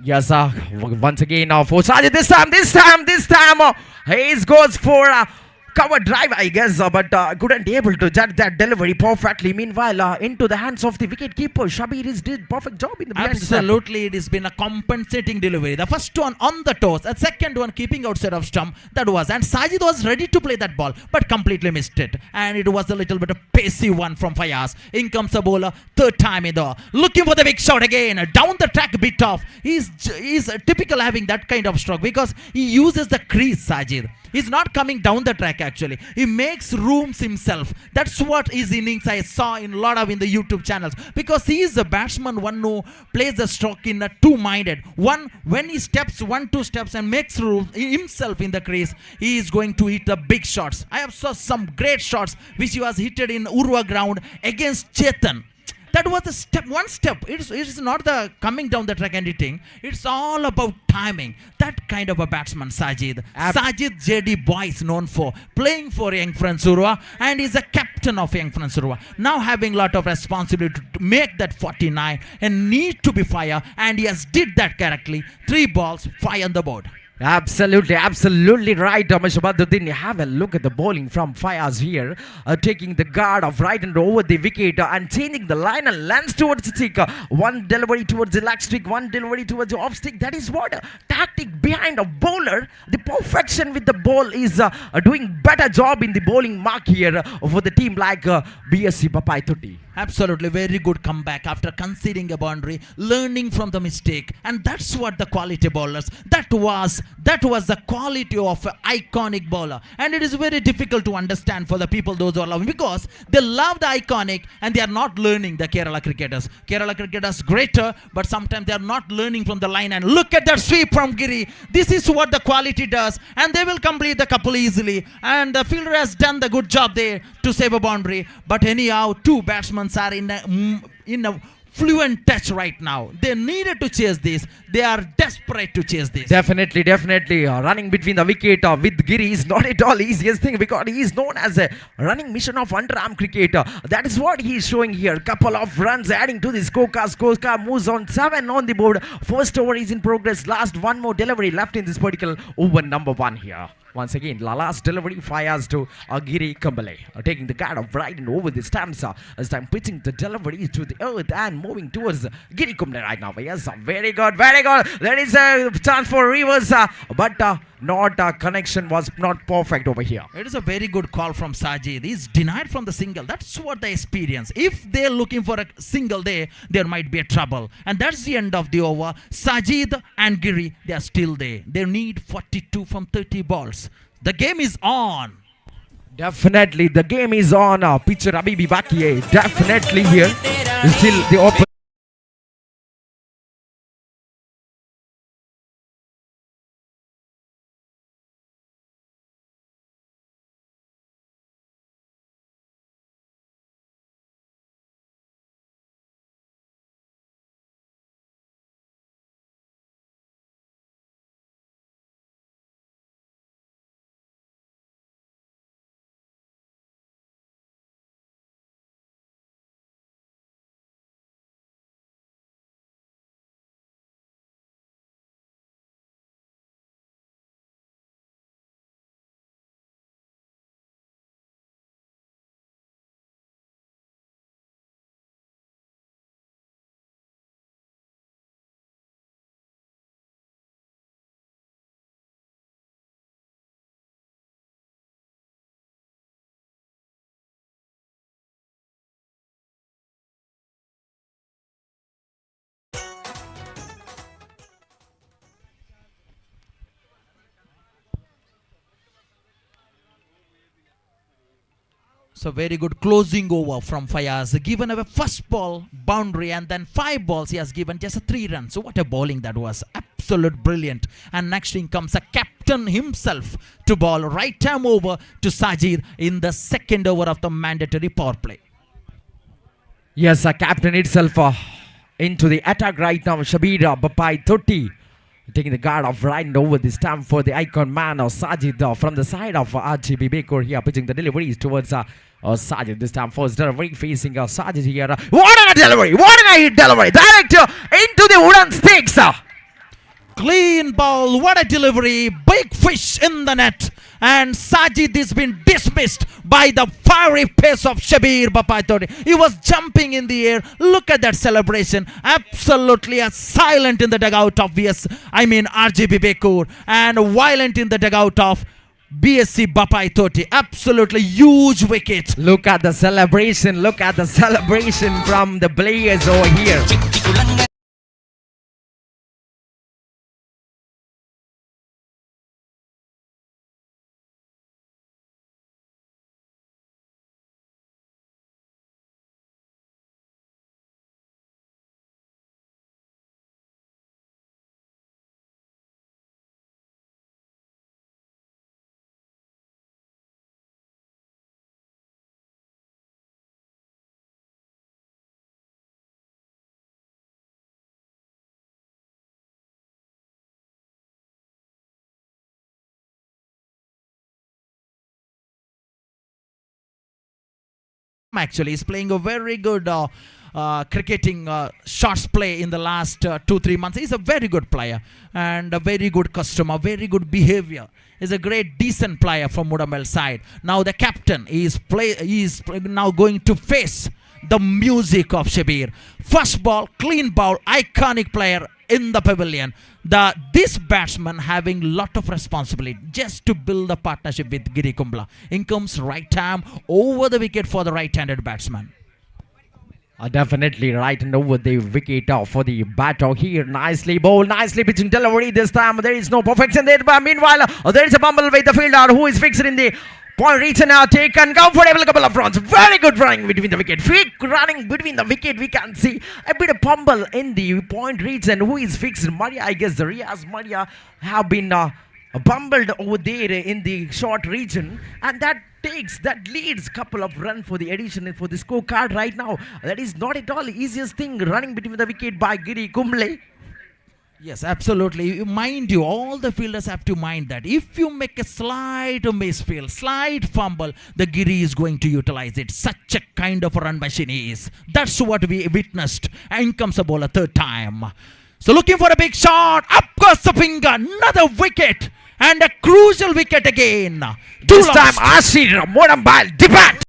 Yes, once again, for Sajid, this time, he goes for cover drive, I guess, but couldn't able to judge that delivery perfectly. Meanwhile, into the hands of the wicket keeper, Shabir is did perfect job in the behind the stump. Absolutely, it has been a compensating delivery. The first one on the toes, the second one keeping outside of stump. That was, and Sajid was ready to play that ball, but completely missed it. And it was a little bit of pacey one from Fayaz. In comes the bowler, third time in the looking for the big shot again. Down the track, bit off. He's typical having that kind of stroke because he uses the crease, Sajid. He's not coming down the track actually. He makes rooms himself. That's what his innings I saw in a lot of in the YouTube channels. Because he is a batsman, one who plays the stroke in a two-minded. One, when he steps 1-2 steps and makes room himself in the crease, he is going to hit the big shots. I have saw some great shots which he was hitted in Urva ground against Chetan. That was the step, one step. It's not the coming down the track and hitting. It's all about timing. That kind of a batsman, Sajid. Sajid JD Boy is known for playing for Young Friends Urva and is a captain of Young Friends Urva. Now having a lot of responsibility to make that 49 and need to be fire, and he has did that correctly. 3 balls, 5 on the board. Absolutely right, Mr. Badruddin. Have a look at the bowling from Fayaz here, taking the guard of right and over the wicket and changing the line and lands towards the stick. One delivery towards the leg stick, one delivery towards the off stick. That is what tactic behind a bowler. The perfection with the ball is doing better job in the bowling mark here for the team like BSC Papai Thutti. Absolutely, very good comeback after conceding a boundary, learning from the mistake, and that's what the quality bowlers. That was the quality of an iconic bowler, and it is very difficult to understand for the people those who are loving because they love the iconic and they are not learning the Kerala cricketers. Kerala cricketers greater, but sometimes they are not learning from the line. And look at that sweep from Giri. This is what the quality does, and they will complete the couple easily. And the fielder has done the good job there to save a boundary. But anyhow, 2 batsmen are in a fluent touch right now. They needed to chase this. They are desperate to chase this. Definitely. Running between the wicket with Giri is not at all easiest thing because he is known as a running mission of underarm cricket. That is what he is showing here. Couple of runs adding to the scorecard. Scorecard moves on 7 on the board. First over is in progress. Last one more delivery left in this particular over number 1 here. Once again, last delivery fires to Giri Kumbale, taking the guard of right and over the stamps. As time pitching the delivery to the earth and moving towards Giri Kumbale right now. Yes, very good. There is a chance for reverse, but not connection was not perfect over here. It is a very good call from Sajid. He's denied from the single. That's what they experience. If they're looking for a single there might be a trouble. And that's the end of the over. Sajid and Giri, they are still there. They need 42 from 30 balls. The game is on. Definitely, the game is on. Pitcher Abibi Bakiye, definitely here. Still the open. So very good closing over from Fayaz. Given a first ball boundary and then 5 balls he has given just a 3 runs. So what a bowling that was. Absolute brilliant. And next in comes a captain himself to bowl right arm over to Sajid in the second over of the mandatory power play. Yes, captain itself into the attack right now. Shabir Papai Thutti taking the guard of right over this time for the icon man of Sajid from the side of RGB Baker here, pitching the deliveries towards Sajid this time. First delivery facing Sajid here. What a delivery! What a delivery! Direct into the wooden sticks. Clean ball, what a delivery, big fish in the net, and Sajid has been dismissed by the fiery pace of Shabir Bapaitodi. He was jumping in the air. Look at that celebration, absolutely silent in the dugout of RGB Bekur, and violent in the dugout of BSC Bapaitoti. Absolutely huge wicket. Look at the celebration, from the players over here. Actually, he's playing a very good cricketing shots play in the last 2-3 months. He's a very good player and a very good customer, very good behavior. He's a great decent player from Mudamel side. Now the captain is now going to face the music of Shabir. First ball, clean ball, iconic player in the pavilion. This batsman having lot of responsibility just to build a partnership with Giri Kumbla. In comes right arm over the wicket for the right-handed batsman. Definitely right and over the wicket for the batter here. Nicely bowled, nicely pitching delivery this time. There is no perfection there, but meanwhile there is a bumble with the fielder who is fixed in the point reach and now taken comfortable couple of runs. Very good running between the wicket. Quick running between the wicket. We can see a bit of pumble in the point reach and who is fixed? Maria, I guess the Riaz Maria have been bumbled over there in the short region, and that leads couple of run for the addition for the scorecard right now. That is not at all easiest thing, running between the wicket by Giri Kumble. Yes, absolutely. Mind you, all the fielders have to mind that if you make a slight misfield, slight fumble, the Giri is going to utilize it. Such a kind of a run machine he is. That's what we witnessed. And comes the ball a third time. So looking for a big shot. Up goes the finger. Another wicket. And a crucial wicket again. This time Ashir Modambal debate.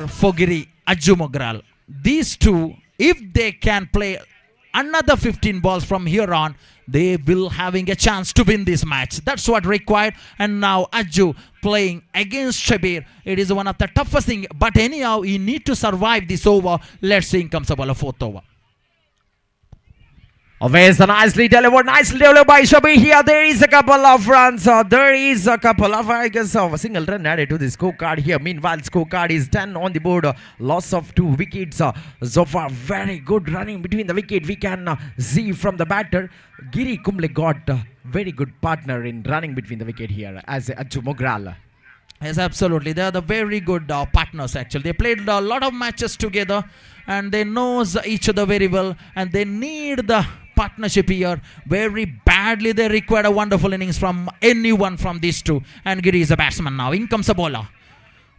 For Giri Ajumogral. These two, if they can play another 15 balls from here on, they will having a chance to win this match. That's what required. And now Aju playing against Shabir. It is one of the toughest thing. But anyhow, he need to survive this over. Let's see in comes about a fourth over. Always nicely delivered by Shabir here. There is a couple of runs. There is a couple of, I guess, a single run added to the scorecard here. Meanwhile, scorecard is 10 on the board. Loss of 2 wickets. So far, very good running between the wicket. We can see from the batter. Giri Kumble got a very good partner in running between the wicket here as Aju Mogral. Yes, absolutely. They are the very good partners actually. They played a lot of matches together and they knows each other very well and they need the partnership here very badly. They require a wonderful innings from anyone from these two. And Giri is a batsman now. In comes a bowler.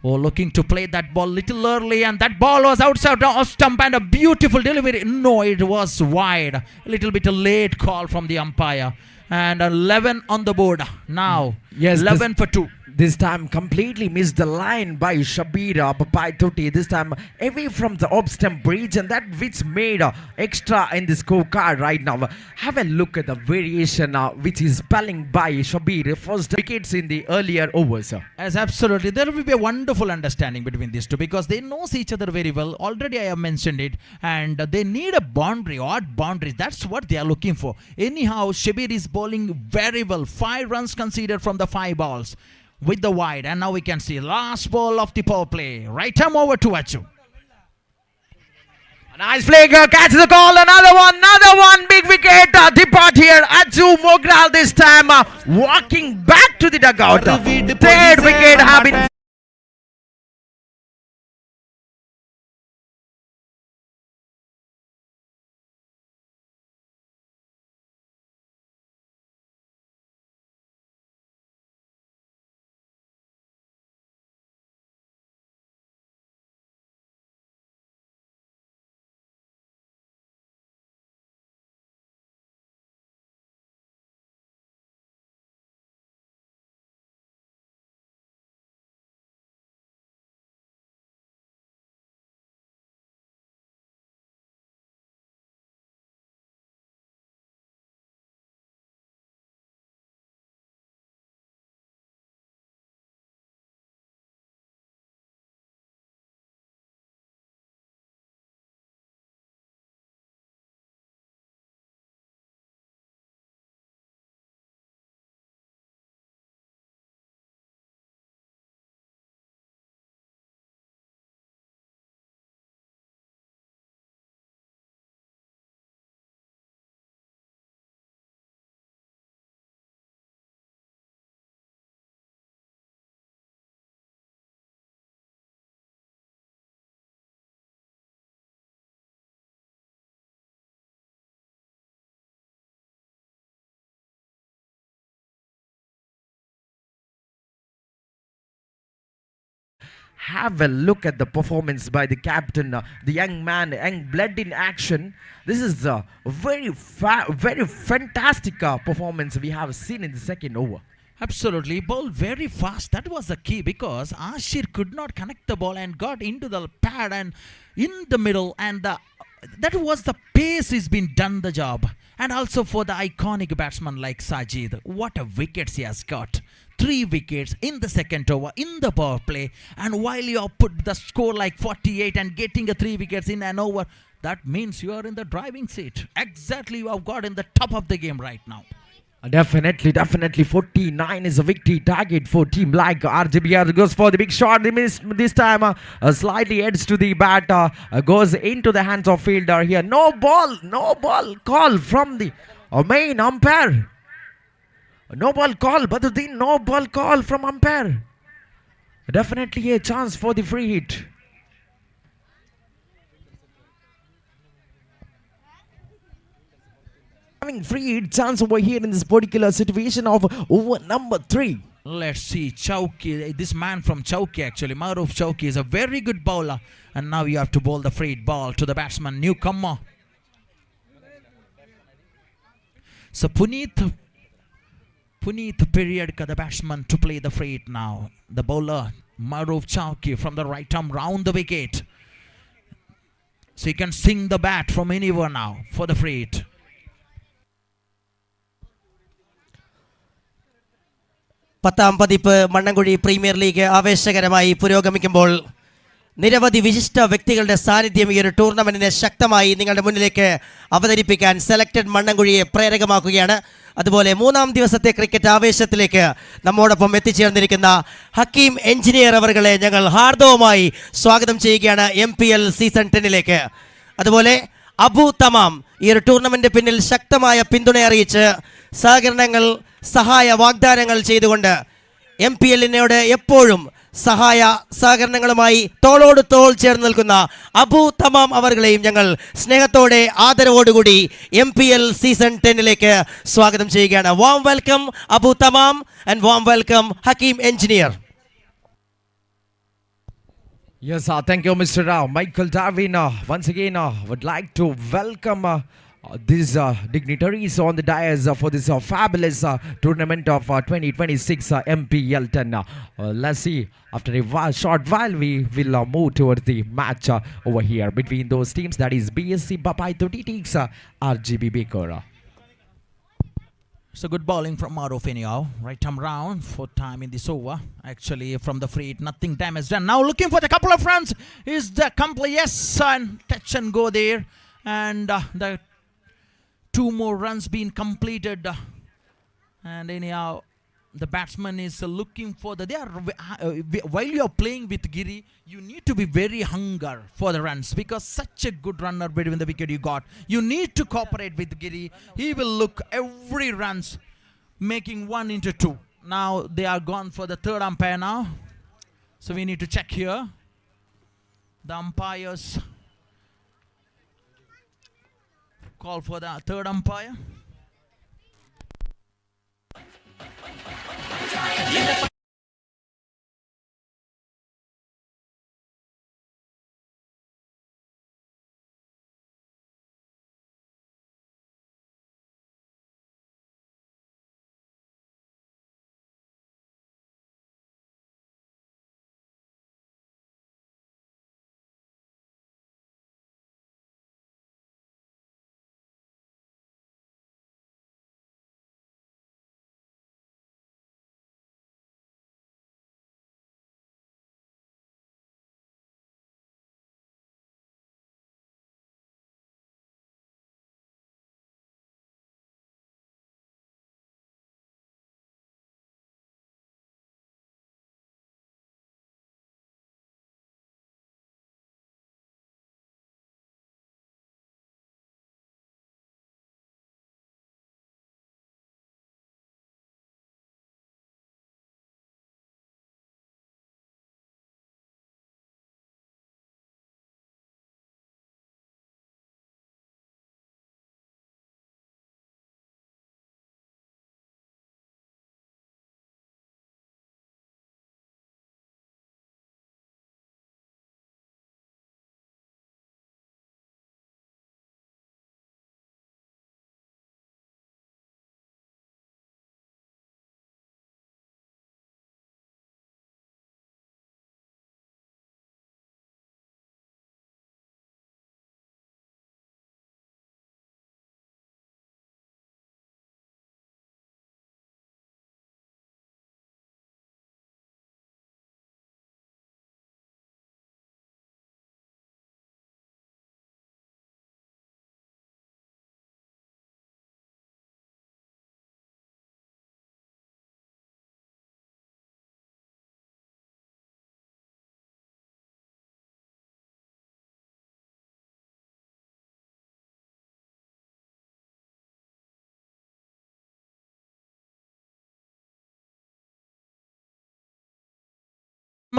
Oh, looking to play that ball little early, and that ball was outside off stump, and a beautiful delivery. No, it was wide. A little bit a late call from the umpire, and 11 on the board now. Yes, 11 for 2. This time completely missed the line by Shabira Papaituti. This time away from the off stump bridge, and that which made extra in the scorecard right now. Have a look at the variation which is spelling by Shabir. First wickets in the earlier overs. As absolutely, there will be a wonderful understanding between these two because they know each other very well. Already I have mentioned it, and they need a boundary, odd boundaries. That's what they are looking for. Anyhow, Shabir is bowling very well. 5 runs conceded from the 5 balls. With the wide, and now we can see last ball of the power play. Right arm over to Achu. A nice flaker, catch the call, another one, big wicket, depart here. Achu Mogral this time walking back to the dugout. Third wicket have been have a look at the performance by the captain, the young man, young blood in action. This is a very fantastic performance we have seen in the second over. Absolutely, ball very fast. That was the key because Ashir could not connect the ball and got into the pad and in the middle, and that was the pace has been done the job. And also for the iconic batsman like Sajid, what a wickets he has got. 3 wickets in the second over in the power play, and while you have put the score like 48 and getting a 3 wickets in an over, that means you are in the driving seat. Exactly, you have got in the top of the game right now. Definitely 49 is a victory target for team like RGBR. Goes for the big shot. They miss this time, slightly heads to the bat, goes into the hands of fielder here. No ball call from the main umpire. No ball call, Badruddin, no ball call from umpire. Definitely a chance for the free hit. Having free hit chance over here in this particular situation of over number 3. Let's see, Chowki, this man from Chowki actually, Maruf Chowki is a very good bowler, and now you have to bowl the free hit ball to the batsman, newcomer. So Puneet period the batsman to play the free hit now. The bowler, Maruf Chowki from the right arm round the wicket. So he can swing the bat from anywhere now for the free hit. പത്താം പതിപ്പ് മണ്ണൻകുഴി premier league ആവേശകരമായി പുരോഗമിക്കുമ്പോൾ നിരവധി വിശിഷ്ട വ്യക്തികളുടെ സാന്നിധ്യം ഈ ഒരു ടൂർണമെന്റിനെ ശക്തമായി നിങ്ങളുടെ മുന്നിലേക്ക് അവതരിപ്പിക്കാൻ സെലക്ടഡ് മണ്ണൻകുഴിയെ പ്രേരകമാക്കുകയാണ്. അതുപോലെ 3-ാം ദിവസത്തെ ക്രിക്കറ്റ് ആവേശത്തിലേക്ക് നമ്മോടൊപ്പം എത്തിച്ചേർന്നിരിക്കുന്ന ഹക്കീം എഞ്ചിനീയർ അവറുകളെ ഞങ്ങൾ ഹാർദവമായി സ്വാഗതം ചെയ്യുകയാണ് MPL സീസൺ 10ലേക്ക്. അതുപോലെ അബു തമാം ഈ ഒരു ടൂർണമെന്റ് പിന്നിൽ ശക്തമായ പിന്തുണ അറിയിച്ച് സഹകരണങ്ങൾ സഹായ വാഗ്ദാനങ്ങൾ ചെയ്തുകൊണ്ട് MPLനോട് എപ്പോഴും സഹായ സഹകരണങ്ങളുമായി തോളോട് തോൾ ചേർന്ന് നിൽക്കുന്ന അബു തമാം അവർകളെയും ഞങ്ങൾ സ്നേഹത്തോടെ ആദരവോടുകൂടി MPL സീസൺ 10ലേക്ക് സ്വാഗതം ചെയ്യുകയാണ്. Warm welcome Abu Thamam and warm welcome Hakeem engineer. Yes, thank you, Mr. Michael Darwin. Once again, would like to welcome these dignitaries on the dais for this fabulous tournament of 2026 MPL 10. Let's see, after a short while, we will move towards the match over here between those teams, that is BSC Bapai 30 takes RGB Baker. So good bowling from Maruf anyhow. Right arm round, fourth time in this over. Actually, from the free hit, nothing damage done. Now looking for the couple of runs. Is the complete yes and touch and go there, and the two more runs being completed. And anyhow, the batsman is looking for the. They are while you are playing with Giri, you need to be very hunger for the runs, because such a good runner between the wicket you got. You need to cooperate with Giri. He will look every runs, making 1 into 2. Now they are gone for the third umpire now, so we need to check here. The umpires call for the third umpire.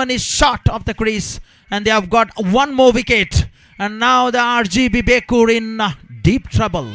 Is short of the crease, and they have got one more wicket, and now the RGB Bekur in deep trouble.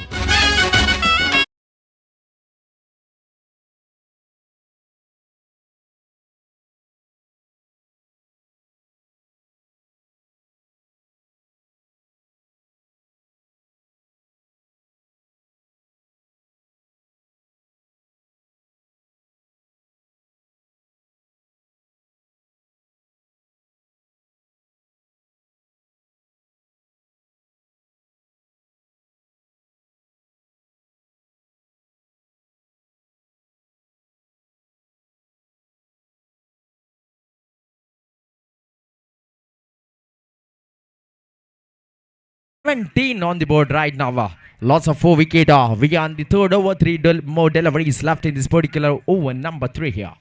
Seventeen on the board right now. Lots of 4 wicket. We are on the third over. 3 more deliveries left in this particular over number 3 here.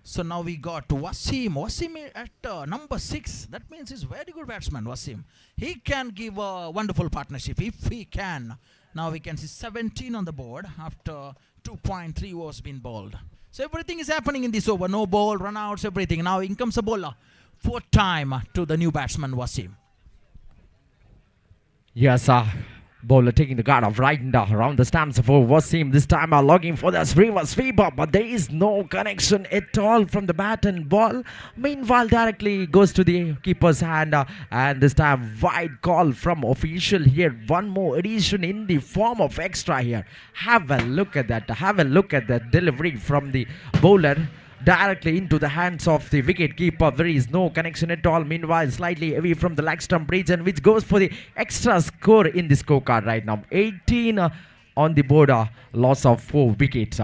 So now we got Wasim. Wasim at number 6. That means he's very good batsman, Wasim. He can give a wonderful partnership if he can. Now we can see 17 on the board after 2.3 overs been bowled. So everything is happening in this over. No ball, run outs, everything. Now in comes a bowler. 4th time to the new batsman, Wasim. Yes, Bowler taking the guard of right and around the stands for Wasim. This time are logging for the reverse sweeper, but there is no connection at all from the bat and ball. Meanwhile, directly goes to the keeper's hand, and this time wide call from official here. One more addition in the form of extra here. Have a look at that. Have a look at that delivery from the bowler. Directly into the hands of the wicket keeper. There is no connection at all. Meanwhile, slightly away from the leg stump region, which goes for the extra score in the scorecard right now. 18 on the board, loss of 4 wickets.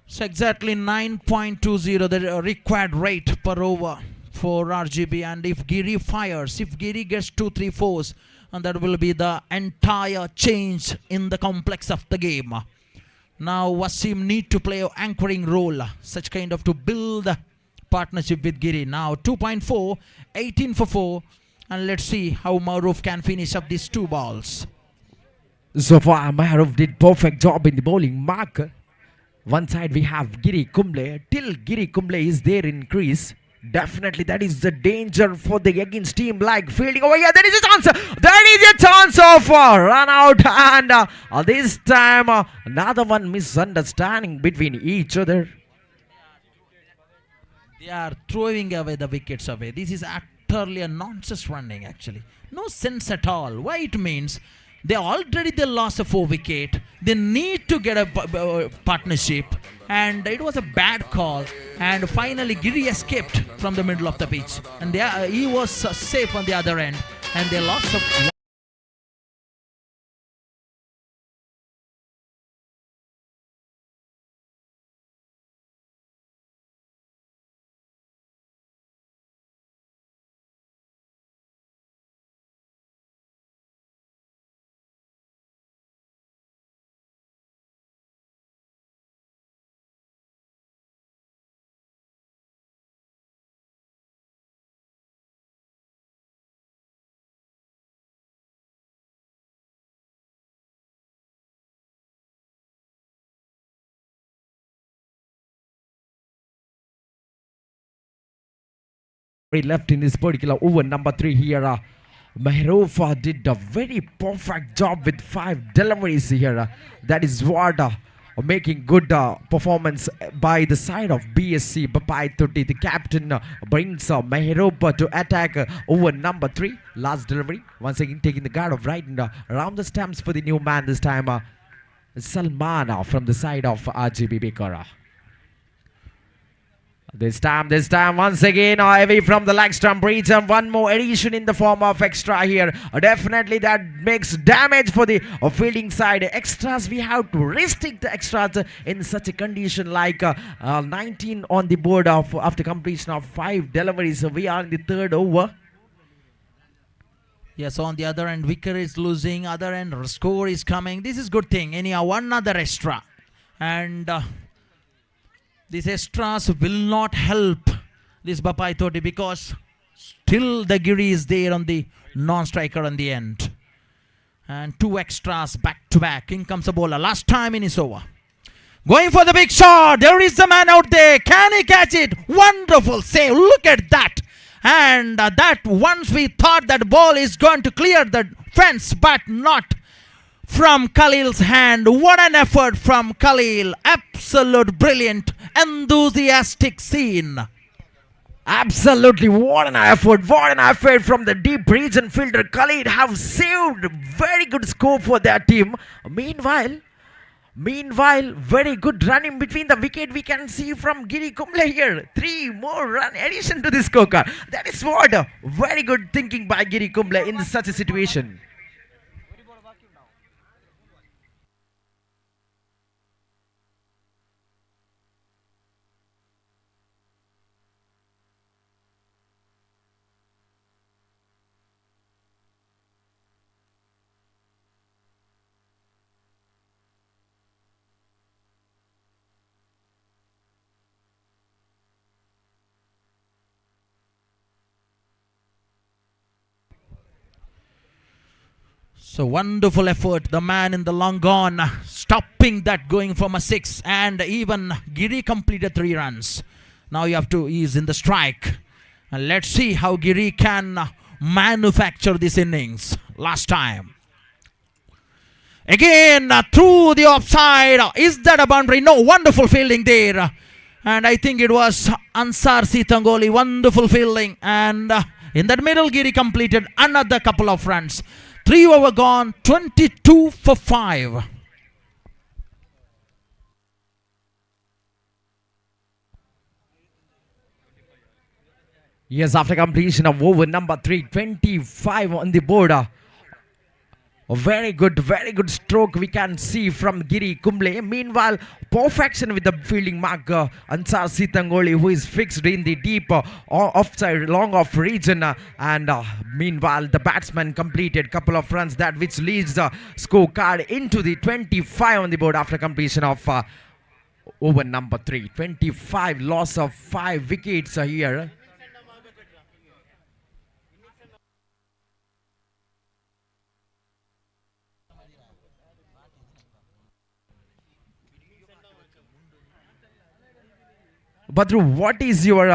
So exactly 9.20 the required rate per over for RGB, and if Giri fires, if Giri gets 2-3 fours, and that will be the entire change in the complex of the game. Now Wasim need to play an anchoring role, such kind of to build a partnership with Giri. Now 2.4, 18 for 4, and let's see how Maruf can finish up these 2 balls. So far, Maruf did perfect job in the bowling mark. One side we have Giri Kumble. Till Giri Kumble is there in crease, definitely that is the danger for the against team like fielding over here. There is a chance. There is a chance of run out, and this time another one misunderstanding between each other. They are throwing away the wickets away. This is utterly a nonsense running actually. No sense at all. Why it means they lost a 4 wicket. They need to get a partnership, and it was a bad call. And finally, Giri escaped from the middle of the pitch, and he was safe on the other end. And they lost a Left in this particular over number 3 here. Mehrova did a very perfect job with 5 deliveries here. That is what making good performance by the side of BSC. Bapai Tutti, the captain, brings Mehrova to attack over number 3. Last delivery, once again taking the guard of right and around the stamps for the new man this time. Salman from the side of RGB Baker. This time, once again, away from the leg stump region. One more addition in the form of extra here. Definitely that makes damage for the fielding side. Extras, we have to restrict the extras in such a condition like 19 on the board after completion of 5 deliveries. So we are in the 3rd over. Yes, on the other end, wicket is losing. Other end, score is coming. This is good thing. Anyhow, one other extra. And these extras will not help this Bapai Toti, because still the Giri is there on the non-striker on the end. And 2 extras back to back. In comes the bowler. Last time in his over. Going for the big shot. There is the man out there. Can he catch it? Wonderful save. Look at that. And that once we thought that ball is going to clear the fence, but not from Khalil's hand. What an effort from Khalil. Absolute brilliant, enthusiastic scene. Absolutely, what an effort from the deep region fielder. Khalil have saved very good score for their team. Meanwhile, very good running between the wicket we can see from Giri Kumble here. 3 more run addition to this scorecard. That is what very good thinking by Giri Kumble in such a situation. So wonderful effort. The man in the long on stopping that going from a 6, and even Giri completed 3 runs. Now you have to ease in the strike. And let's see how Giri can manufacture this innings. Last time. Again, through the offside. Is that a boundary? No, wonderful fielding there. And I think it was Ansar Sitangoli. Wonderful fielding. And in that middle, Giri completed another couple of runs. 3 over gone, 22 for 5. Yes, after completion of over number 3, 25 on the board. A very good stroke we can see from Giri Kumble. Meanwhile, perfection with the fielding mark, Ansar Sitangoli, who is fixed in the deep offside, long off region. And meanwhile, the batsman completed couple of runs, that which leads the scorecard into the 25 on the board after completion of over number 3. 25, loss of 5 wickets here. Badru, what is your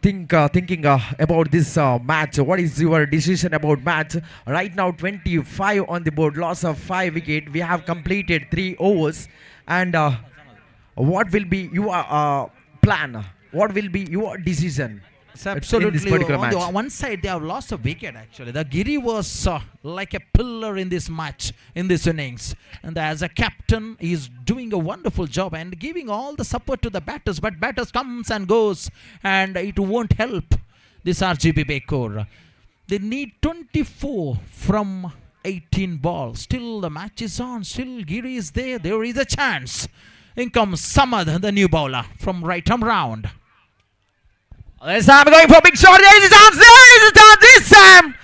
thinking about this match? What is your decision about match? Right now, 25 on the board, loss of 5 wicket. We have completed 3 overs. And what will be your plan? What will be your decision? Absolutely. In this particular On match? the one side, they have lost a wicket actually. The Giri was like a pillar in this match, in this innings. And as a captain, he is doing a wonderful job and giving all the support to the batters. But batters comes and goes, and it won't help this RGB Bekor. They need 24 from 18 balls. Still the match is on. Still Giri is there. There is a chance. In comes Samad, the new bowler from right arm round. This time going for a big shot. There is a chance. There is a chance.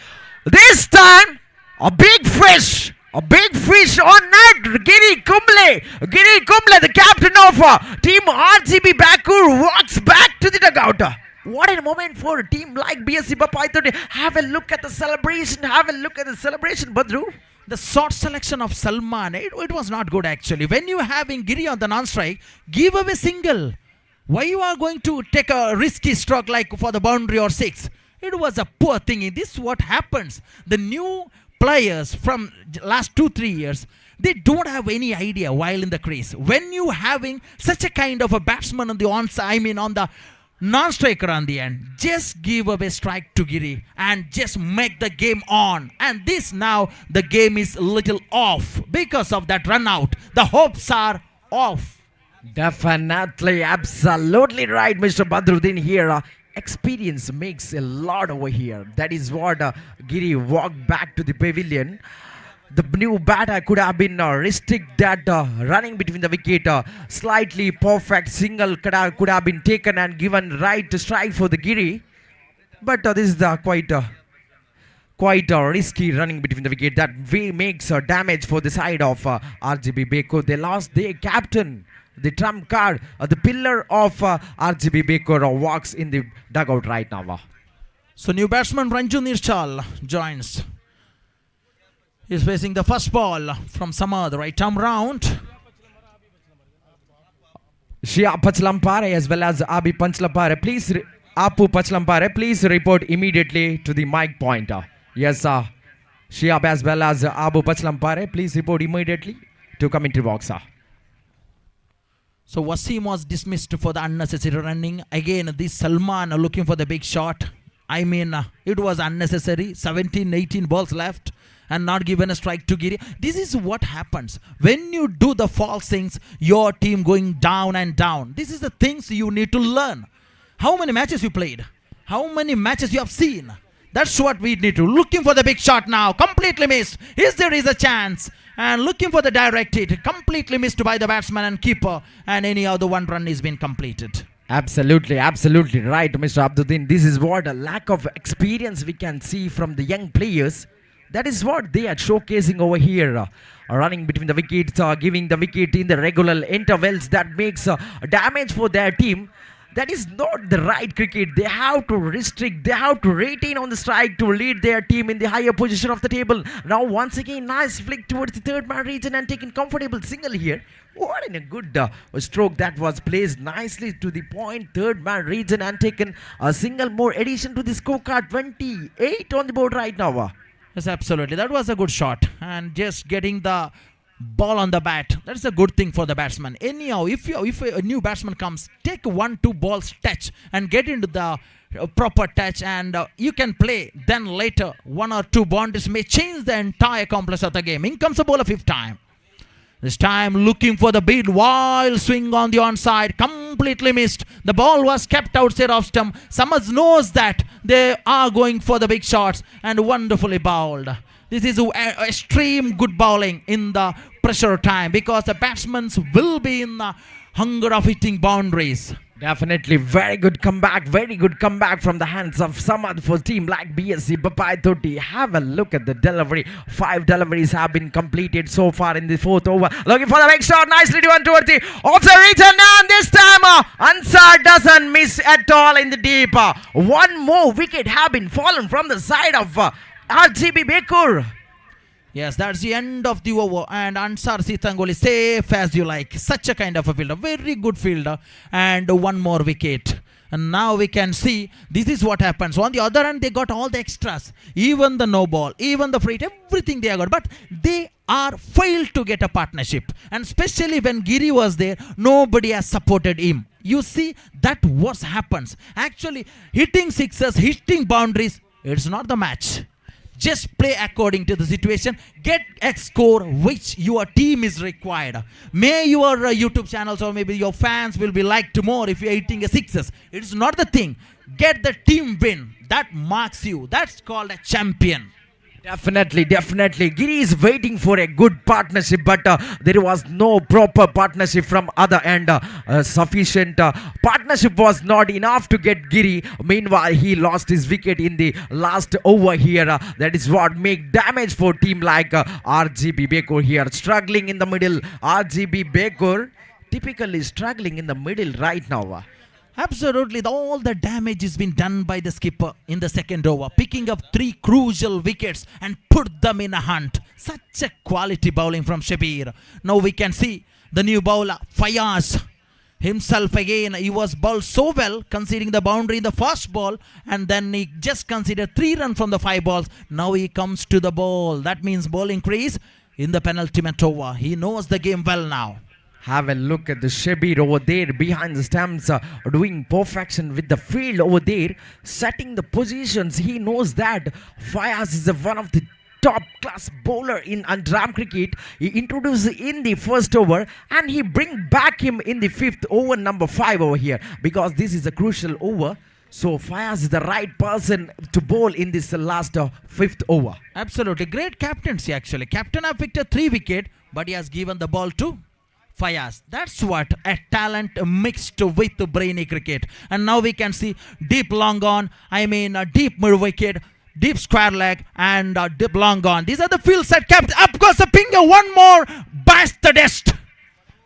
This time, a big fish. A big fish on net. Giri Kumble. Giri Kumble, the captain of team RGB Bakur, walks back to the dugout. What a moment for a team like BSC Bapai. Have a look at the celebration. Badru. The short selection of Salman, it was not good actually. When you having Giri on the non-strike, give away single. Why you are going to take a risky stroke like for the boundary or 6? It was a poor thing. This is what happens. The new players from last 2-3 years, they don't have any idea while in the crease. When you having such a kind of a batsman on the onside, on the non-striker on the end, just give away strike to Giri and just make the game on. And this now, the game is a little off because of that run out. The hopes are off. Definitely, absolutely right, Mr. Badruddin here. Experience makes a lot over here. That is what Giri walked back to the pavilion. The new batter could have been restrict that running between the wicket. Slightly perfect single could have been taken and given right to strike for the Giri. But this is quite risky running between the wicket. That makes damage for the side of RGB Beko. They lost their captain. The trump card, the pillar of RGB Bekor walks in the dugout right now. So new batsman Ranju Nirchal joins. He's facing the first ball from Samad, right arm round. Shia Pachlampare as well as Abi Panchlampare. Please, Apu Pachlampare, please report immediately to the mic pointer. Yes, Shia as well as Abu Pachlampare, please report immediately to commentary box. So Wasim was dismissed for the unnecessary running. Again, this Salman looking for the big shot. It was unnecessary. 17, 18 balls left and not given a strike to Giri. This is what happens. When you do the false things, your team going down and down. This is the things you need to learn. How many matches you played? How many matches you have seen? That's what we need to. Looking for the big shot now. Completely missed. There is a chance. And looking for the direct hit. Completely missed by the batsman and keeper. And any other one run is been completed. Absolutely right, Mr. Abduddin. This is what a lack of experience we can see from the young players. That is what they are showcasing over here. Running between the wickets, giving the wicket in the regular intervals. That makes damage for their team. That is not the right cricket. They have to restrict, they have to retain on the strike to lead their team in the higher position of the table. Now once again, nice flick towards the third man region and taking comfortable single here. What in a good stroke that was placed nicely to the point, third man region, and taken a single more addition to the scorecard. 28 on the board right now. Yes, absolutely. That was a good shot. And just getting the ball on the bat, that's a good thing for the batsman. Anyhow, if a new batsman comes, take 1-2 balls touch and get into the proper touch, and you can play. Then later, 1 or 2 boundaries may change the entire complex of the game. In comes the bowler fifth time. This time looking for the beat, wild swing on the onside, completely missed. The ball was kept outside of stump. Summers knows that they are going for the big shots, and wonderfully bowled. This is extreme good bowling in the pressure time, because the batsmen will be in the hunger of hitting boundaries. Definitely very good comeback from the hands of Samad for team like BSC Bapai Thoti. Have a look at the delivery. 5 deliveries have been completed so far in the 4th over. Looking for the big shot, nicely driven towards the offside region, and this time Ansar doesn't miss at all in the deep. One more wicket have been fallen from the side of RGB Bekur. Yes, that's the end of the over, and Ansar Sitangoli safe as you like. Such a kind of a fielder, very good fielder, and one more wicket. And now we can see this is what happens. On the other hand, they got all the extras, even the no ball, even the free hit, everything they got, but they are failed to get a partnership. And especially when Giri was there, nobody has supported him. You see, that what happens. Actually, hitting sixes, hitting boundaries, it's not the match. Just play according to the situation. Get a score which your team is required. May your YouTube channels or maybe your fans will be liked more if you're hitting a sixes. It's not the thing. Get the team win. That marks you. That's called a champion. Definitely. Giri is waiting for a good partnership, but there was no proper partnership from other end. Sufficient partnership was not enough to get Giri. Meanwhile, he lost his wicket in the last over here. That is what make damage for team like RGB Bekur here. Struggling in the middle. RGB Bekur typically struggling in the middle right now. Absolutely, all the damage has been done by the skipper in the 2nd over, picking up 3 crucial wickets and put them in a hunt. Such a quality bowling from Shabir. Now we can see the new bowler, Fayaz himself again. He was bowled so well, conceding the boundary in the first ball, and then he just considered 3 runs from the 5 balls. Now he comes to the ball. That means bowling crease in the penultimate over. He knows the game well now. Have a look at the Shabir over there behind the stumps, doing perfection with the field over there, setting the positions. He knows that Fayaz is one of the top class bowler in Andram cricket. He introduced in the 1st over, and he bring back him in the 5th over, number 5 over here, because this is a crucial over. So Fayaz is the right person to bowl in this last 5th over. Absolutely, great captaincy actually. Captain have picked a 3 wicket, but he has given the ball to Fayaz. That's what a talent mixed with brainy cricket. And now we can see deep long on, deep mid wicket, deep square leg, and deep long on. These are the field set kept. Up goes the finger, one more, bash the dust.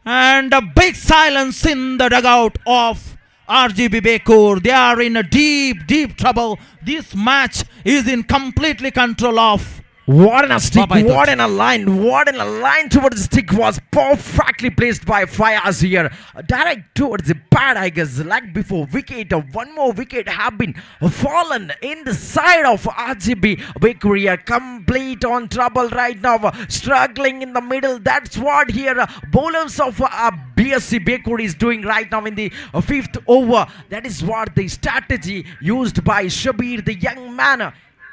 And a big silence in the dugout of RGB Bekur. They are in a deep trouble. This match is in completely control of. What in a stick, what in a line towards the stick was perfectly placed by Fayaz here. Direct towards the pad, I guess, like before. Wicket, 1 more wicket have been fallen in the side of RGB Bekur here. Complete on trouble right now, struggling in the middle. That's what here bowlers of BSC Bekur is doing right now in the 5th over. That is what the strategy used by Shabir, the young man.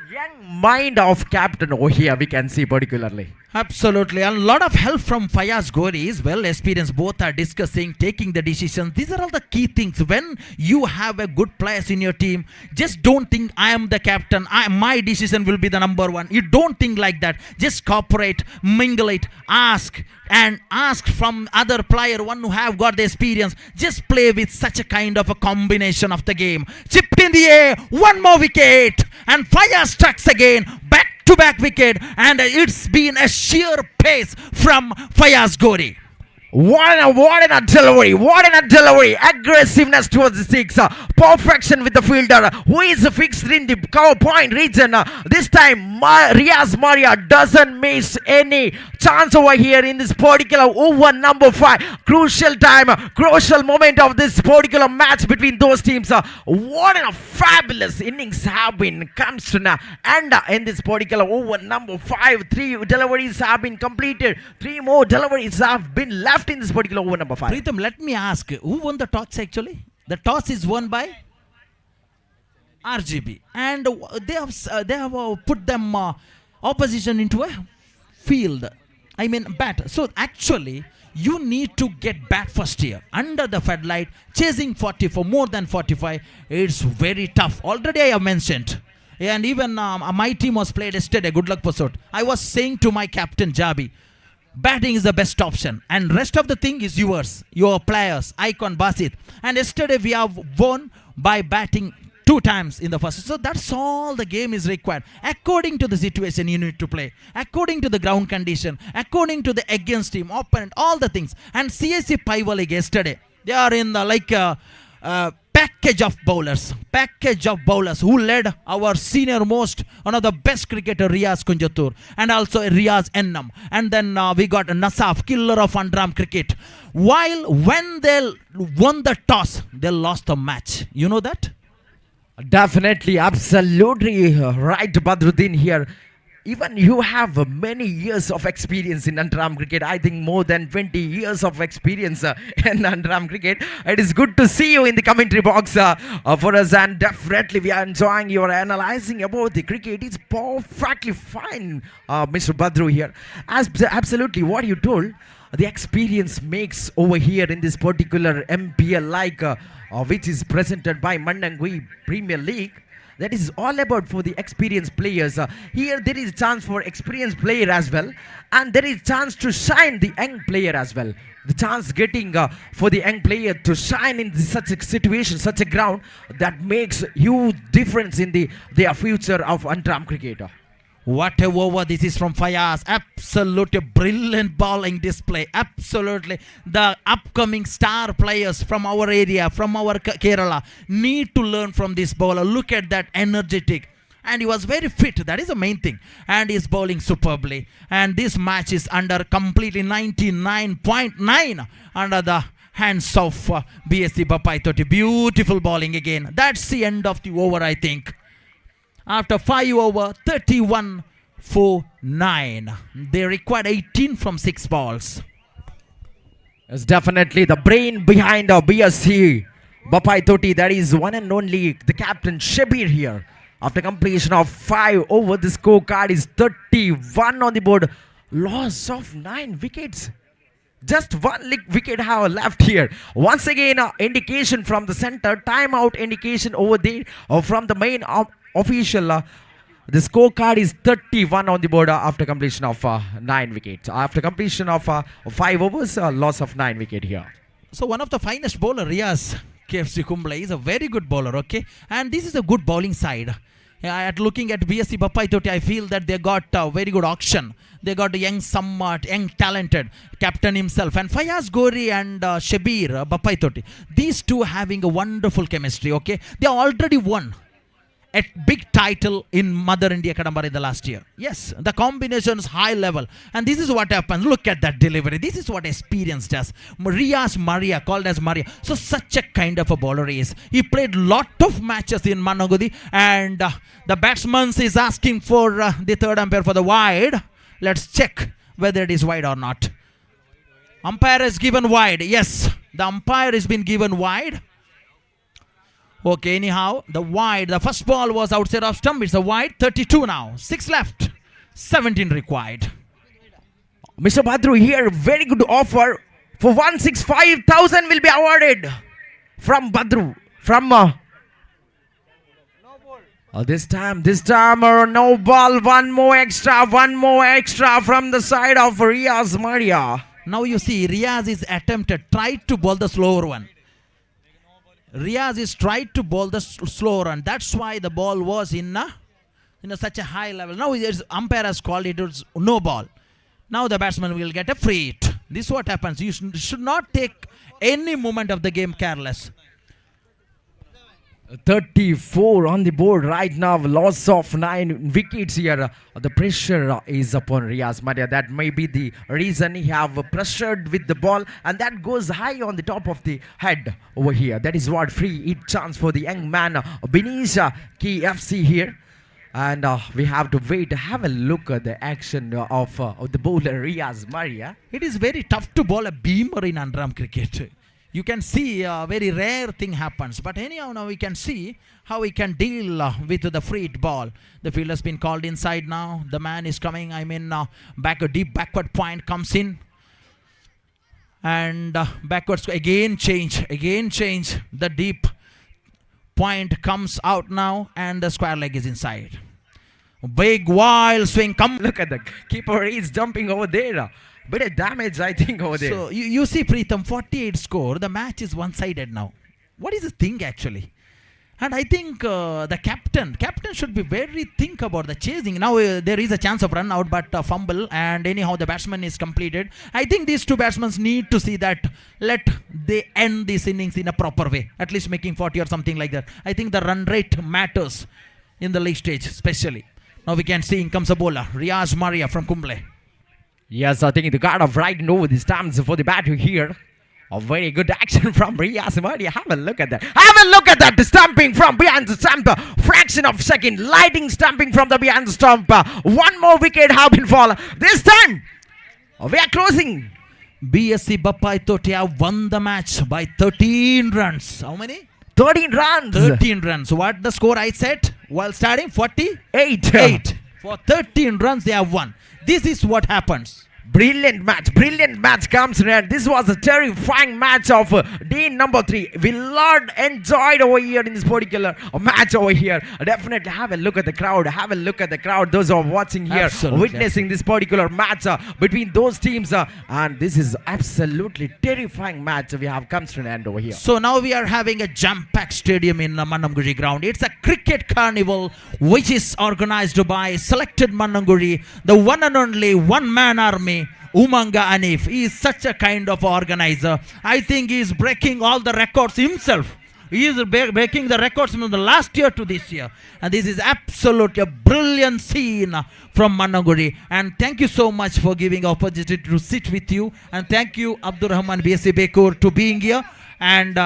Young mind of captain over here, we can see particularly. Absolutely, and a lot of help from Fayaz Gori is well experienced. Both are discussing, taking the decisions. These are all the key things. When you have a good players in your team, just don't think I am the captain, my decision will be the number 1. You don't think like that. Just cooperate, mingle it, ask from other player, one who have got the experience. Just play with such a kind of a combination of the game. Chipped in the air, 1 more wicket, and Fayaz strikes again. Back-to-back wicket, and it's been a sheer pace from Fayaz Gori. What in a delivery, aggressiveness towards the 6, perfection with the fielder who is fixed in the cover point region. This time Riaz Maria doesn't miss any chance over here in this particular over number 5. Crucial time, crucial moment of this particular match between those teams. What a fabulous innings have been comes to now. And in this particular over number 5, 3 deliveries have been completed. 3 more deliveries have been left in this particular over number 5. Pritham, let me ask, who won the toss actually? The toss is won by RGB, and they have put them opposition into a field. I mean bat. So actually, you need to get bat first here under the floodlight, chasing 40 for more than 45. It's very tough. Already I have mentioned. And even my team was played yesterday. Good luck pursuit. I was saying to my captain Jabi, batting is the best option, and rest of the thing is yours, your players, Icon Basit. And yesterday we have won by batting 2 times in the first. So that's all the game is required. According to the situation you need to play, according to the ground condition, according to the against team, opponent, all the things. And CSC Piva League yesterday, they are in the package of bowlers who led our senior most, one of the best cricketer Riaz Kunjatur, and also Riaz Ennam. And then we got Nasaf, killer of Andram cricket. While when they won the toss, they lost the match. You know that? Definitely, absolutely right, Badruddin here. Even you have many years of experience in Andram cricket. I think more than 20 years of experience in Andram cricket. It is good to see you in the commentary box for us, and definitely we are enjoying your analyzing about the cricket. It's perfectly fine, Mr. Badru here. Absolutely, what you told, the experience makes over here in this particular MPL which is presented by Mannamkuzhi Premier League. That is all about for the experienced players. Here there is chance for experienced player as well, and there is chance to shine the young player as well. The chance getting for the young player to shine in such a situation, such a ground, that makes huge difference in their future of Andram cricket. What a over this is from Fayaz. Absolutely brilliant bowling display. Absolutely. The upcoming star players from our area, from our Kerala, need to learn from this bowler. Look at that, energetic. And he was very fit. That is the main thing. And he's bowling superbly. And this match is under completely 99.9 under the hands of BSC Bapai Toti. Beautiful bowling again. That's the end of the over, I think. After 5 over, 31 for 9. They required 18 from 6 balls. It's definitely the brain behind BSC Bapai Toti. That is one and only the captain Shabir here. After completion of 5 over, the scorecard is 31 on the board. Loss of 9 wickets. Just 1 wicket have left here. Once again, indication from the center. Timeout indication over there from the main official. The scorecard is 31 on the board after completion of 9 wickets. After completion of 5 overs, loss of 9 wicket here. So one of the finest bowler, Riaz KFC Kumble, is a very good bowler, okay? And this is a good bowling side. At looking at BSC Bapai Toti, I feel that they got a very good auction. They got a young, somewhat young, talented captain himself. And Fayaz Gori and Shabir Bapai Toti, these two having a wonderful chemistry, okay? They already won a big title in Mother India Kadambar in the last year. Yes, the combination is high level. And this is what happens. Look at that delivery. This is what experience does. Riaz Maria, called as Maria. So such a kind of a bowler he is. He played lot of matches in Mannamkuzhi, and the batsman is asking for the third umpire for the wide. Let's check whether it is wide or not. Umpire has given wide. Yes, the umpire has been given wide. Okay, anyhow, the wide, the first ball was outside of stump. It's a wide, 32 now. 6 left, 17 required. Mr. Badru here, very good offer for 165,000 will be awarded from Badru. From this time, no ball, one more extra from the side of Riaz Maria. Now you see, Riaz is tried to bowl the slower one. Riaz is tried to bowl the slower one. That's why the ball was in such a high level. Now umpire has called it was no ball. Now the batsman will get a free hit. This is what happens. You should not take any moment of the game careless. 34 on the board right now. Loss of 9 wickets here. The pressure is upon Riaz Maria. That may be the reason he have pressured with the ball, and that goes high on the top of the head over here. That is what free hit chance for the young man Benisha Key FC here. And we have to wait. Have a look at the action of the bowler Riaz Maria. It is very tough to bowl a beamer in underarm cricket. You can see a very rare thing happens. But anyhow, now we can see how we can deal with the free hit ball. The field has been called inside now. The man is coming. Back a deep backward point comes in. And backwards again change. The deep point comes out now. And the square leg is inside. Big wild swing. Look at the keeper is jumping over there. Bit of damage, I think, over there. So you see, Preetham, 48 score. The match is one-sided now. What is the thing actually? And I think the captain should be very think about the chasing. Now there is a chance of run out, but fumble, and anyhow the batsman is completed. I think these two batsmen need to see that they end these innings in a proper way, at least making 40 or something like that. I think the run rate matters in the late stage, especially. Now we can see in comes a bowler, Riaz Maria from Kumble. Yes, I think the guard of right over the stamps for the batter here. A very good action from Riaz Maria. Have a look at that. Have a look at that. The stamping from behind the stump. Fraction of second. Lighting stamping from the behind the stump. One more wicket have been fallen. This time, we are closing. BSC Bappai Totia won the match by 13 runs. How many? 13 runs. 13 runs. What the score I said while starting? 48. 8. For 13 runs they have won. This is what happens. Brilliant match comes in. This was a terrifying match of day number 3. We enjoyed over here in this particular match over here. Definitely have a look at the crowd. Those who are watching here, witnessing this particular match between those teams. And this is absolutely terrifying match we have comes to an end over here. So now we are having a jam-packed stadium in Mannamkuzhi ground. It's a cricket carnival which is organized by selected Mannamkuzhi, the one and only one-man army. Umanga Anif, he is such a kind of organizer. I think he is breaking all the records himself. He is breaking the records from the last year to this year. And this is absolutely a brilliant scene from Mannamkuzhi. And thank you so much for giving opportunity to sit with you. And thank you, Abdur Rahman BSC Bekur, to being here and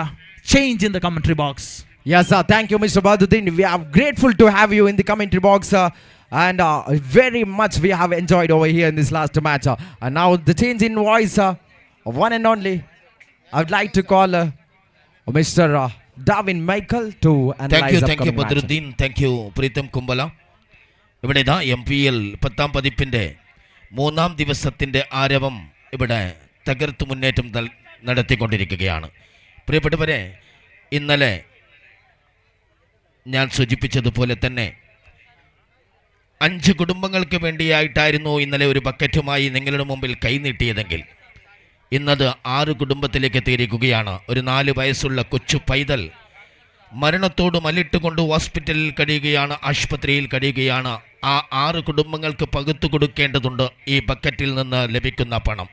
change in the commentary box. Yes, thank you, Mr. Baduddin. We are grateful to have you in the commentary box. And very much we have enjoyed over here in this last match. And now the change in voice of one and only, I would like to call Mr. Darwin Michael to analyze thank you, Badruddin. Thank you, Preetham Kumbala. ഇവിടെ ഇതാ MPL 10ാം പതിപ്പിൻ്റെ 3ാം ദിവസത്തിൻ്റെ ആരവം ഇവിടെ തകർത്തു മുന്നേറ്റം നടത്തിക്കൊണ്ടിരിക്കുകയാണ്. പ്രിയപ്പെട്ടവരെ, ഇന്നലെ ഞാൻ സൂചിപ്പിച്ചതുപോലെ തന്നെ 5 കുടുംബങ്ങൾക്ക് വേണ്ടിയായിട്ടായിരുന്നു ഇന്നലെ ഒരു ബക്കറ്റുമായി നിങ്ങളുടെ മുമ്പിൽ കൈനീട്ടിയതെങ്കിൽ ഇന്നത് 6 കുടുംബത്തിലേക്ക് എത്തിയിരിക്കുകയാണ്. ഒരു 4 വയസ്സുള്ള കൊച്ചു പൈതൽ മരണത്തോട് മല്ലിട്ടുകൊണ്ട് ഹോസ്പിറ്റലിൽ കഴിയുകയാണ്, ആശുപത്രിയിൽ കഴിയുകയാണ്. ആ 6 കുടുംബങ്ങൾക്ക് പകുത്തു കൊടുക്കേണ്ടതുണ്ട് ഈ ബക്കറ്റിൽ നിന്ന് ലഭിക്കുന്ന പണം.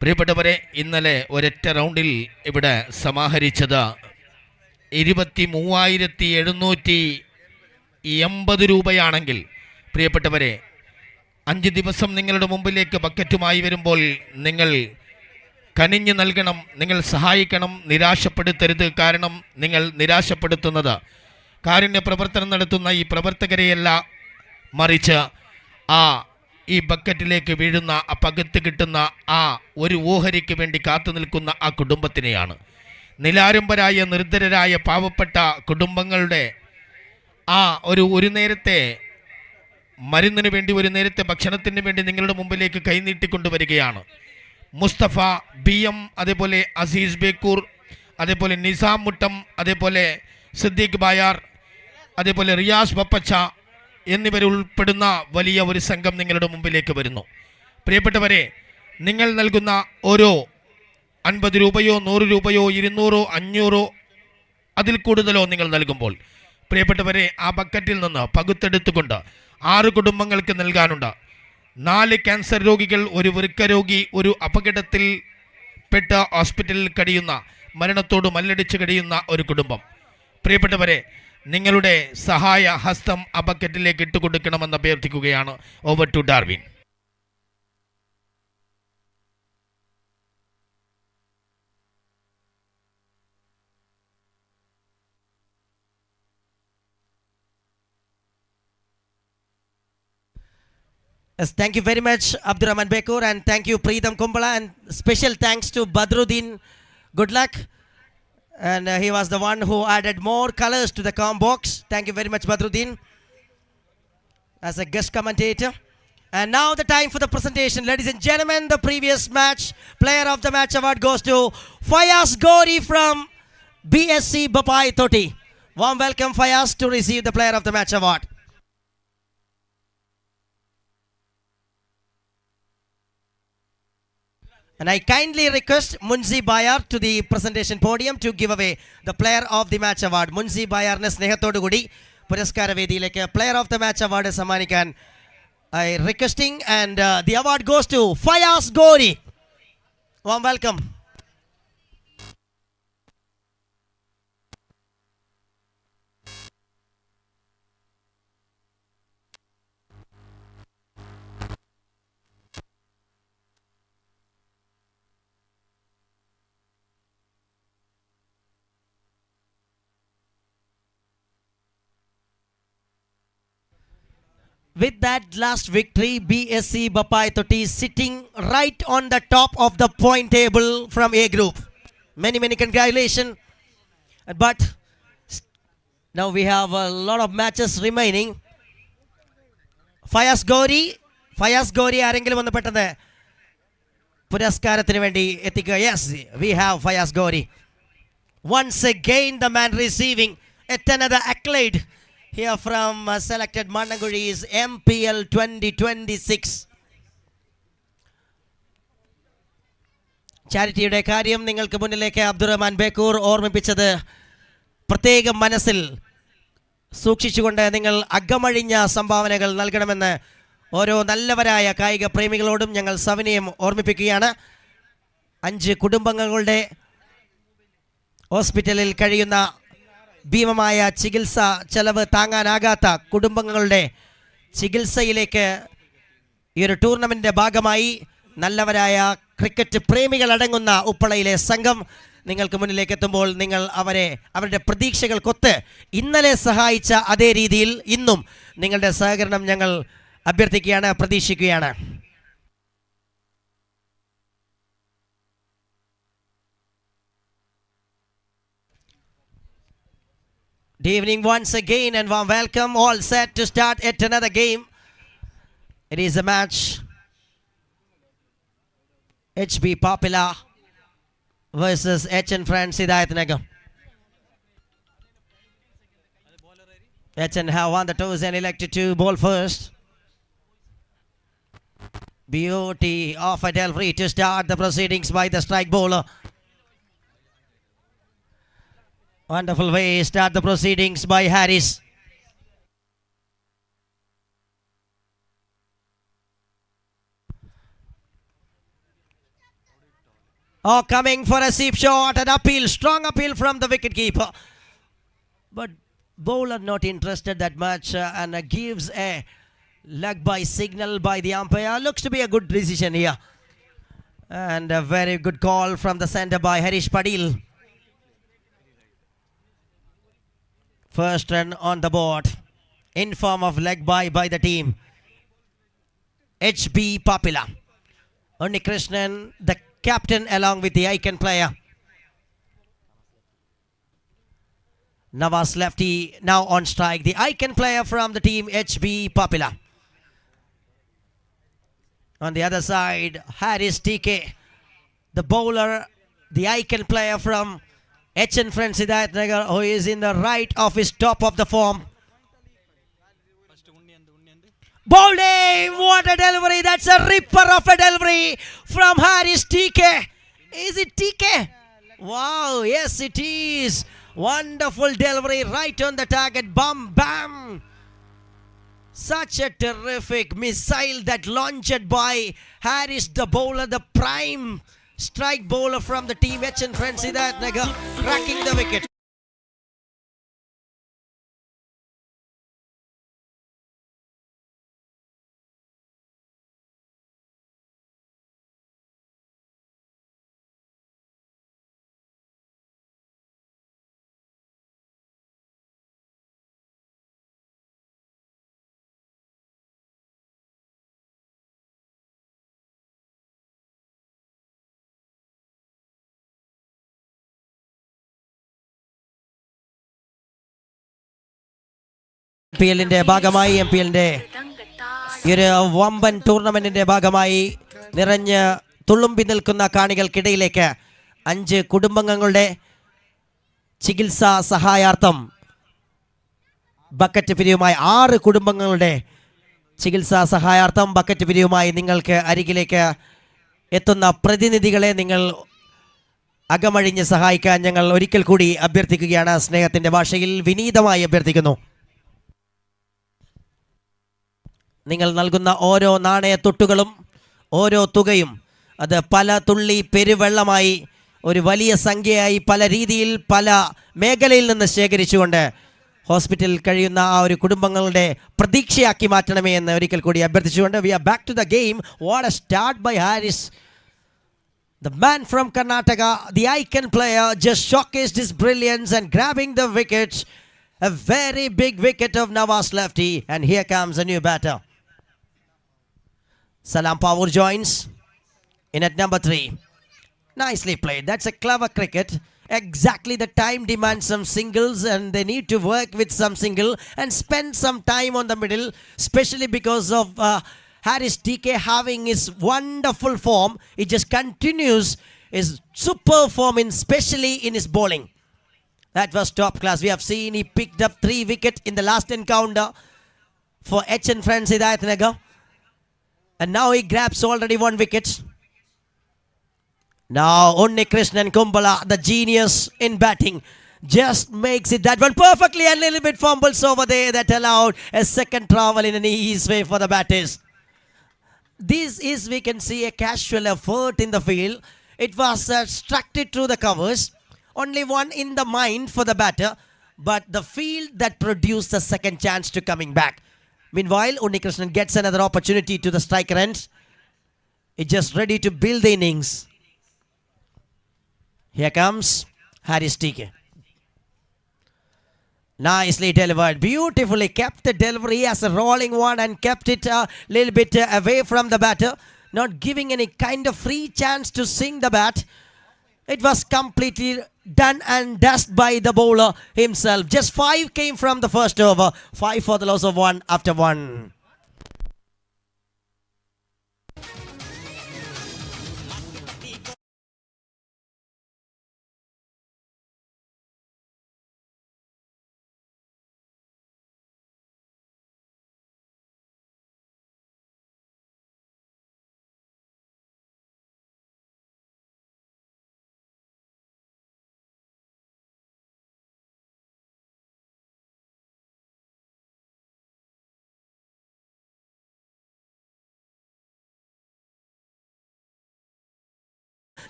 പ്രിയപ്പെട്ടവരെ, ഇന്നലെ ഒരൊറ്റ റൗണ്ടിൽ ഇവിടെ സമാഹരിച്ചത് 23,780 രൂപയാണെങ്കിൽ, പ്രിയപ്പെട്ടവരെ, 5 ദിവസം നിങ്ങളുടെ മുമ്പിലേക്ക് ബക്കറ്റുമായി വരുമ്പോൾ നിങ്ങൾ കനിഞ്ഞു നൽകണം, നിങ്ങൾ സഹായിക്കണം, നിരാശപ്പെടുത്തരുത്. കാരണം നിങ്ങൾ നിരാശപ്പെടുത്തുന്നത് കാരുണ്യ പ്രവർത്തനം നടത്തുന്ന ഈ പ്രവർത്തകരെയല്ല, മറിച്ച് ഈ ബക്കറ്റിലേക്ക് വീഴുന്ന ആ പകുത്ത് കിട്ടുന്ന ആ ഒരു ഓഹരിക്ക് വേണ്ടി കാത്തു നിൽക്കുന്ന ആ കുടുംബത്തിനെയാണ്. നിലാരംബരായ നിർദ്ധരരായ പാവപ്പെട്ട കുടുംബങ്ങളുടെ ഒരു നേരത്തെ മരുന്നിന് വേണ്ടി, ഒരു നേരത്തെ ഭക്ഷണത്തിന് വേണ്ടി നിങ്ങളുടെ മുമ്പിലേക്ക് കൈനീട്ടിക്കൊണ്ടുവരികയാണ്. മുസ്തഫ BM, അതേപോലെ അസീസ് ബേക്കൂർ, അതേപോലെ നിസാം മുട്ടം, അതേപോലെ സിദ്ദീഖ് ബായാർ, അതേപോലെ റിയാസ് ബപ്പച്ച എന്നിവരുൾപ്പെടുന്ന വലിയ ഒരു സംഘം നിങ്ങളുടെ മുമ്പിലേക്ക് വരുന്നു. പ്രിയപ്പെട്ടവരെ, നിങ്ങൾ നൽകുന്ന ഓരോ 50 രൂപയോ 100 രൂപയോ 200 500 അതിൽ കൂടുതലോ നിങ്ങൾ നൽകുമ്പോൾ, പ്രിയപ്പെട്ടവരെ, ആ ബക്കറ്റിൽ നിന്ന് പകുത്തെടുത്തുകൊണ്ട് 6 കുടുംബങ്ങൾക്ക് നൽകാനുണ്ട്. 4 ക്യാൻസർ രോഗികൾ, ഒരു വൃക്ക രോഗി, ഒരു അപകടത്തിൽപ്പെട്ട ഹോസ്പിറ്റലിൽ കഴിയുന്ന, മരണത്തോട് മല്ലടിച്ച് കഴിയുന്ന ഒരു കുടുംബം. പ്രിയപ്പെട്ടവരെ, നിങ്ങളുടെ സഹായ ഹസ്തം ആ ബക്കറ്റിലേക്ക് ഇട്ടുകൊടുക്കണമെന്ന് അഭ്യർത്ഥിക്കുകയാണ്. Over to Darwin. Yes, thank you very much, Abdurrahman Bekur, and thank you, Preetham Kumbala, and special thanks to Badruddin. Good luck. And he was the one who added more colors to the com box. Thank you very much, Badruddin, as a guest commentator. And now the time for the presentation. Ladies and gentlemen, the previous match, Player of the Match award goes to Fayaz Gori from BSC Bapai Toti. Warm welcome, Fayaz, to receive the Player of the Match award. And I kindly request Munzi Bayar to the presentation podium to give away the Player of the Match award. Munzi Bayarne സ്നേഹത്തോടു കൂടി പുരസ്കാര വേദിയിലേക്ക് Player of the Match award സമ്മാനിക്കാൻ I requesting, and the award goes to Fayaz Gori. Warm welcome. With that last victory, BSC Bapai Toti is sitting right on the top of the point table from A group. Many congratulations. But now we have a lot of matches remaining. Fayaz Gori ആരെങ്കിലും ഒന്ന് പെട്ടെന്ന് പുരസ്കാരത്തിന് വേണ്ടി എത്തിക്കുക. Yes, we have Fayaz Gori. Once again, the man receiving yet another accolade here from selected Mannamkuzhi's MPL 2026. ചാരിറ്റിയുടെ കാര്യം നിങ്ങൾക്ക് മുന്നിലേക്ക് അബ്ദുറഹ്മാൻ ബേക്കൂർ ഓർമ്മിപ്പിച്ചത് പ്രത്യേകം മനസ്സിൽ സൂക്ഷിച്ചുകൊണ്ട് നിങ്ങൾ അകമഴിഞ്ഞ സംഭാവനകൾ നൽകണമെന്ന് ഓരോ നല്ലവരായ കായിക പ്രേമികളോടും ഞങ്ങൾ സവിനയം ഓർമ്മിപ്പിക്കുകയാണ്. 5 കുടുംബങ്ങളുടെ ഹോസ്പിറ്റലിൽ കഴിയുന്ന ഭീമമായ ചികിത്സ ചെലവ് താങ്ങാനാകാത്ത കുടുംബങ്ങളുടെ ചികിത്സയിലേക്ക് ഈ ഒരു ടൂർണമെൻറ്റിൻ്റെ ഭാഗമായി നല്ലവരായ ക്രിക്കറ്റ് പ്രേമികളടങ്ങുന്ന ഉപ്പളയിലെ സംഘം നിങ്ങൾക്ക് മുന്നിലേക്ക് എത്തുമ്പോൾ നിങ്ങൾ അവരുടെ പ്രതീക്ഷകൾക്കൊത്ത് ഇന്നലെ സഹായിച്ച അതേ രീതിയിൽ ഇന്നും നിങ്ങളുടെ സഹകരണം ഞങ്ങൾ അഭ്യർത്ഥിക്കുകയാണ്, പ്രതീക്ഷിക്കുകയാണ്. Good evening once again and warm welcome. All set to start yet another game. It is a match. HB Popular versus HN Friends Hidayat Nagar. HN have won the toss and elected to bowl first. Beauty of a delivery to start the proceedings by the strike bowler. Wonderful way start the proceedings by Harris. Oh, coming for a sweep shot, an appeal, strong appeal from the wicket keeper. But bowler not interested that much and gives a leg by signal by the umpire. Looks to be a good decision here. And a very good call from the centre by Harish Padil. First run on the board in form of leg by the team. HB Popular. Unni Krishnan, the captain, along with the icon player. Nawaz lefty now on strike. The icon player from the team HB Popular. On the other side, Harris TK, the bowler, the icon player from HN Friends Hidayat Nagar, who is in the right of his top of the form. Bowling! What a delivery! That's a ripper of a delivery from Harris TK. Is it TK? Wow, yes it is. Wonderful delivery right on the target. Bam, bam. Such a terrific missile that launched by Harris, the bowler, the prime strike bowler from the team HN Friends Hidayat Nagar, cracking the wicket. എല്ലിന്റെ ഭാഗമായി എല്ലിന്റെ ഈ ഒരു വമ്പൻ ടൂർണമെന്റിന്റെ ഭാഗമായി നിറഞ്ഞ് തുളുമ്പി നിൽക്കുന്ന കാണികൾക്കിടയിലേക്ക് 5 കുടുംബങ്ങളുടെ ചികിത്സാ സഹായാർത്ഥം ബക്കറ്റ് പിരിവുമായി 6 കുടുംബങ്ങളുടെ ചികിത്സാ സഹായാർത്ഥം ബക്കറ്റ് പിരിവുമായി നിങ്ങൾക്ക് അരികിലേക്ക് എത്തുന്ന പ്രതിനിധികളെ നിങ്ങൾ അകമഴിഞ്ഞ് സഹായിക്കാൻ ഞങ്ങൾ ഒരിക്കൽ കൂടി അഭ്യർത്ഥിക്കുകയാണ്. സ്നേഹത്തിൻ്റെ ഭാഷയിൽ വിനീതമായി അഭ്യർത്ഥിക്കുന്നു. നിങ്ങൾ നൽകുന്ന ഓരോ നാണയത്തൊട്ടുകളും ഓരോ തുകയും അത് പല തുള്ളി പെരുവെള്ളമായി ഒരു വലിയ സംഖ്യയായി പല രീതിയിൽ പല മേഖലയിൽ നിന്ന് ശേഖരിച്ചുകൊണ്ട് ഹോസ്പിറ്റലിൽ കഴിയുന്ന ആ ഒരു കുടുംബങ്ങളുടെ പ്രതീക്ഷയാക്കി മാറ്റണമേ എന്ന് ഒരിക്കൽ കൂടി അഭ്യർത്ഥിച്ചുകൊണ്ട് we are back to the game. What a start by Haris. The man from Karnataka, the icon player, just showcased his brilliance and grabbing the wicket. A very big wicket of Nawaz lefty. And here comes a new batter. Salam Power joins in at number 3. Nicely played. That's a clever cricket. Exactly the time demands some singles and they need to work with some single and spend some time on the middle, especially because of Haris TK having his wonderful form. He just continues his super form, especially in his bowling. That was top class. We have seen he picked up 3 wickets in the last encounter for H and Friends Hidayat Nagar. And now he grabs already 1 wicket. Now Unni Krishnan Kumbala, the genius in batting, just makes it that one perfectly. A little bit fumbles over there that allowed a second travel in an easy way for the batters. This is, we can see, a casual effort in the field. It was struck it through the covers. Only one in the mind for the batter, but the field that produced the second chance to coming back. Meanwhile, Unni Krishnan gets another opportunity to the striker end. It's just ready to build the innings. Here comes Haris TK. Nicely delivered, beautifully kept the delivery as a rolling one and kept it a little bit away from the batter, not giving any kind of free chance to swing the bat. It was completely done and dust by the bowler himself. Just 5 came from the first over, 5 for the loss of 1 after 1.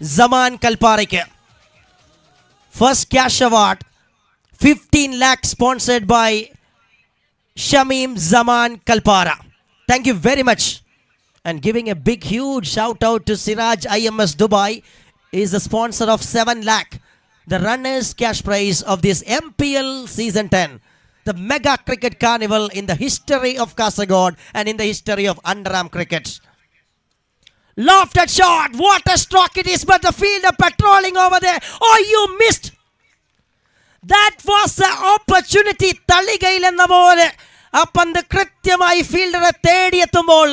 Zaman Kalparike. First cash award, 15 lakh sponsored by Shamim Zaman Kalpara. Thank you very much. And giving a big huge shout out to Siraj IMS Dubai, is the sponsor of 7 lakh. The runners cash prize of this MPL season 10. The mega cricket carnival in the history of Kasaragod and in the history of underarm cricket. Lofted shot, what a stroke it is, but the fielder patrolling over there. Oh, you missed. That was the opportunity. Taligayil enna pole upon the krithyamayi fielder thedi ettumbol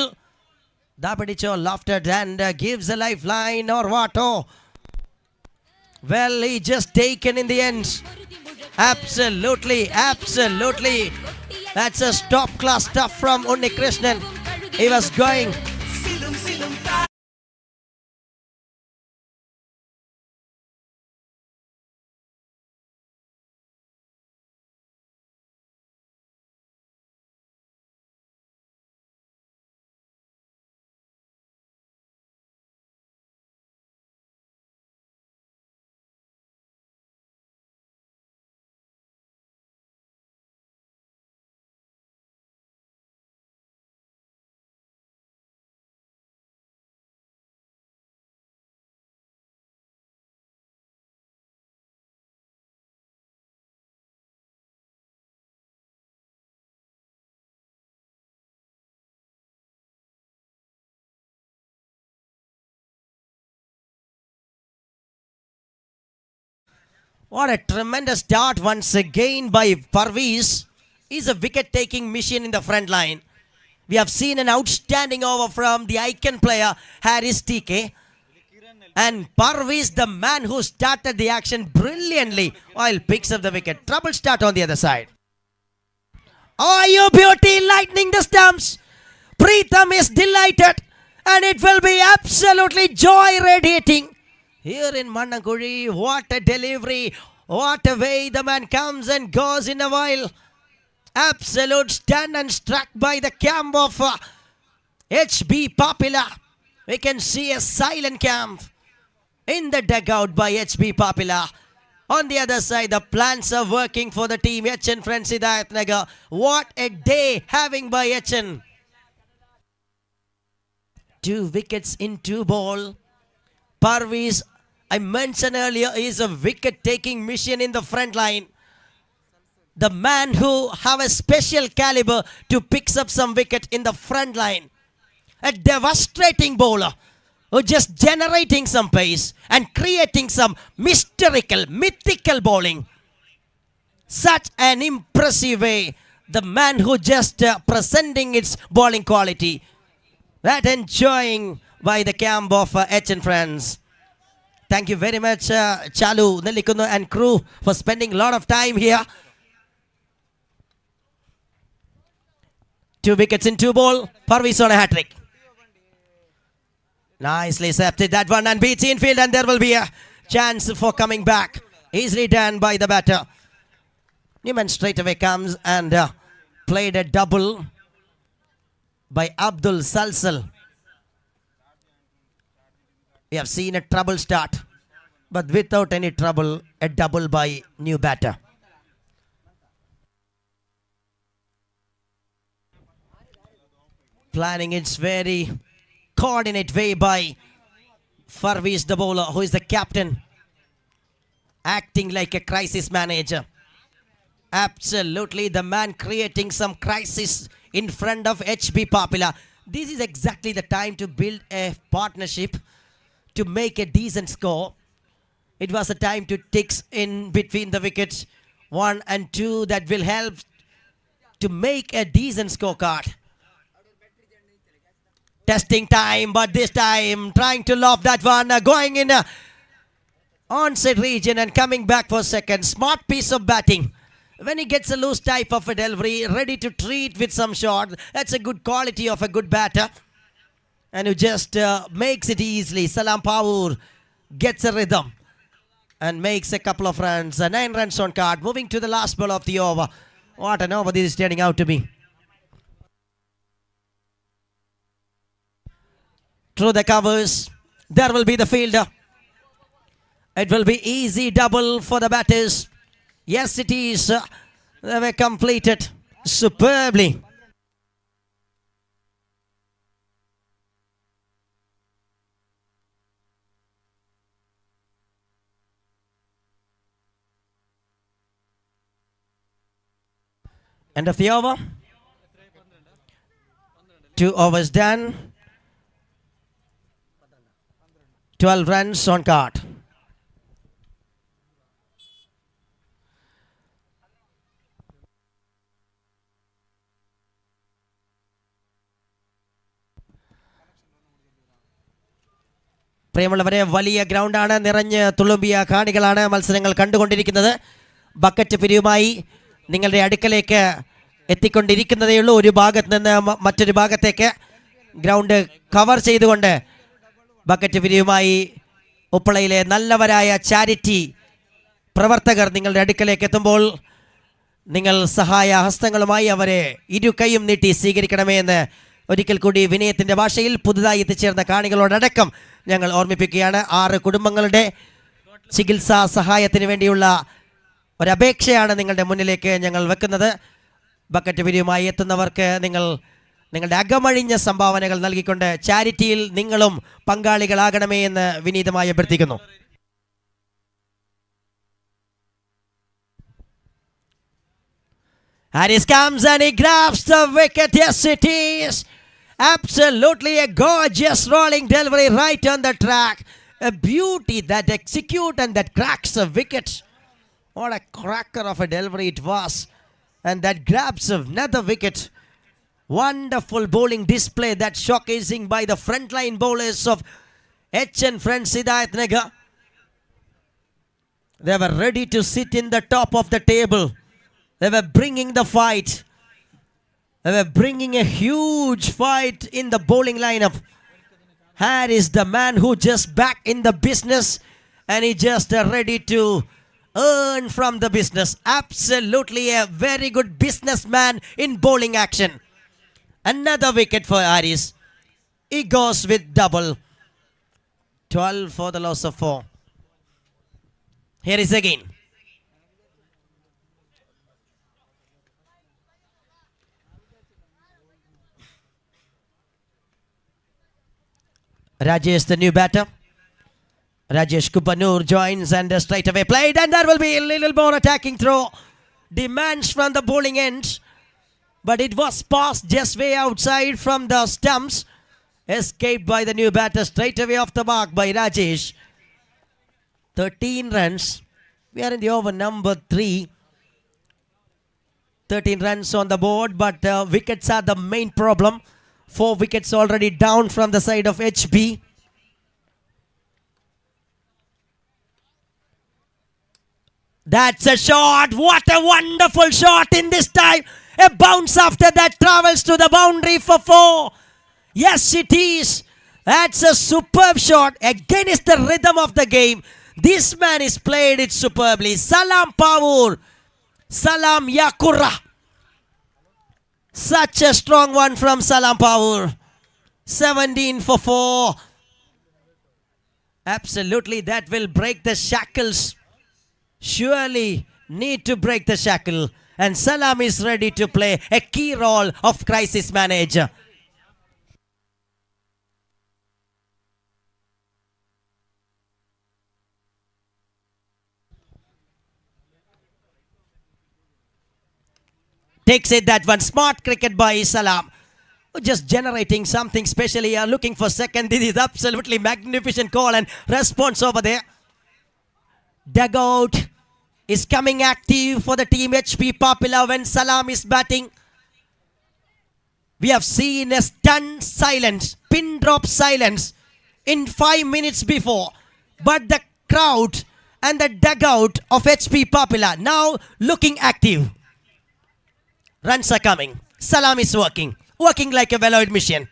Dabadicho lofted and gives a lifeline or what? Oh, well, he just taken in the end. Absolutely, absolutely. That's a top class stuff from Unni Krishnan. He was going. What a tremendous start once again by Parveez. is a wicket-taking machine in the front line. We have seen an outstanding over from the icon player Harris TK. And Parviz, the man who started the action brilliantly, while picks up the wicket. Trouble start on the other side. Oh, you beauty, lightning the stumps. Preetham is delighted, and it will be absolutely joy radiating. Here in Mannamkuzhi, what a delivery, what a way the man comes and goes in a while. Absolute stand and struck by the camp of HB Popular. We can see a silent camp in the dugout by HB Popular. On the other side, the plans are working for the team. HN Friends Hidayat Nagar. What a day having by HN. 2 wickets in 2 ball. Parviz, I mentioned earlier, is a wicket-taking machine in the front line. The man who have a special caliber to picks up some wicket in the front line. A devastating bowler who just generating some pace and creating some mythical bowling. Such an impressive way. The man who just presenting its bowling quality. That enjoying by the camp of HN Friends. Thank you very much, Chalu, Nellikunnu and crew for spending a lot of time here. 2 wickets in 2 ball. Parviz on a hat-trick. Nicely accepted that one and beats infield, and there will be a chance for coming back. Easily done by the batter. Newman straight away comes and played a double by Abdul Salsal. We have seen a trouble start, but without any trouble, a double by new batter. Planning its very coordinate way by Parviz the bowler, who is the captain, acting like a crisis manager. Absolutely the man creating some crisis in front of HB Popular. This is exactly the time to build a partnership to make a decent score. It was a time to ticks in between the wickets 1 and 2 that will help to make a decent scorecard. Testing time, but this time trying to lob that one, going in onside region and coming back for second. Smart piece of batting. When he gets a loose type of a delivery, ready to treat with some shot, that's a good quality of a good batter. And who just makes it easily. Salam Power gets a rhythm and makes a couple of runs. 9 runs on card. Moving to the last ball of the over. What an over this is turning out to be. Through the covers, there will be the fielder. It will be easy double for the batters. Yes, it is. They were completed superbly. End of the over. 2 overs done. 12 runs on card. പ്രിയമുള്ളവരെ, വലിയ ഗ്രൗണ്ടാണ്, നിറഞ്ഞ് തുളുമ്പിയ കാണികളാണ് മത്സരങ്ങൾ കണ്ടുകൊണ്ടിരിക്കുന്നത്. Bucket പിരിവുമായി നിങ്ങളുടെ അടുക്കലേക്ക് എത്തിക്കൊണ്ടിരിക്കുന്നതേയുള്ളൂ. ഒരു ഭാഗത്ത് നിന്ന് മറ്റൊരു ഭാഗത്തേക്ക് ഗ്രൗണ്ട് കവർ ചെയ്തുകൊണ്ട് ബക്കറ്റ് പിരിവുമായി ഉപ്പളയിലെ നല്ലവരായ ചാരിറ്റി പ്രവർത്തകർ നിങ്ങളുടെ അടുക്കലേക്ക് എത്തുമ്പോൾ നിങ്ങൾ സഹായ ഹസ്തങ്ങളുമായി അവരെ ഇരുകൈയും നീട്ടി സ്വീകരിക്കണമേ എന്ന് ഒരിക്കൽ കൂടി വിനയത്തിൻ്റെ ഭാഷയിൽ പുതുതായി എത്തിച്ചേർന്ന കാണികളോടടക്കം ഞങ്ങൾ ഓർമ്മിപ്പിക്കുകയാണ്. 6 കുടുംബങ്ങളുടെ ചികിത്സാ സഹായത്തിന് വേണ്ടിയുള്ള ഒരപേക്ഷയാണ് നിങ്ങളുടെ മുന്നിലേക്ക് ഞങ്ങൾ വെക്കുന്നത്. ബക്കറ്റ് പിരിവുമായി എത്തുന്നവർക്ക് നിങ്ങളുടെ അകമഴിഞ്ഞ സംഭാവനകൾ നൽകിക്കൊണ്ട് ചാരിറ്റിയിൽ നിങ്ങളും പങ്കാളികളാകണമേ എന്ന് വിനീതമായി അഭ്യർത്ഥിക്കുന്നു. Harris comes and he grabs the wicket. Yes, it is. Absolutely a gorgeous rolling delivery right on the track. A beauty that execute and that cracks the wicket. What a cracker of a delivery it was. And that grabs another wicket. Wonderful bowling display that showcasing by the frontline bowlers of H and Friends Hidayat Nagar. They were ready to sit in the top of the table. They were bringing the fight. They were bringing a huge fight in the bowling lineup. Harris, the man who just back in the business, and he just ready to earn from the business. Absolutely a very good businessman in bowling action. Another wicket for Harris. He goes with double. 12 for the loss of 4. Here is again. Rajesh, the new batter. Rajesh Kupanur joins and straight away played, and there will be a little more attacking throw. Demands from the bowling end, but it was passed just way outside from the stumps. Escaped by the new batter, straight away off the mark by Rajesh. 13 runs. We are in the over number 3. 13 runs on the board, but wickets are the main problem. 4 wickets already down from the side of HB. That's a shot. What a wonderful shot in this time. A bounce after that travels to the boundary for 4. Yes, it is. That's a superb shot. Again, it's the rhythm of the game. This man is played it superbly. Salam Pavur. Salam Yakura. Such a strong one from Salam Pavur. 17 for 4. Absolutely, that will break the shackles. Surely need to break the shackle. And Salam is ready to play a key role of crisis manager. Takes it that one. Smart cricket by Salam. Just generating something special here. Looking for second. This is absolutely magnificent call and response over there. Dugout is coming active for the team HP Popular when Salam is batting. We have seen a stunned silence, pin drop silence in 5 minutes before. But the crowd and the dugout of HP Popular now looking active. Runs are coming. Salam is working like a well-oiled machine.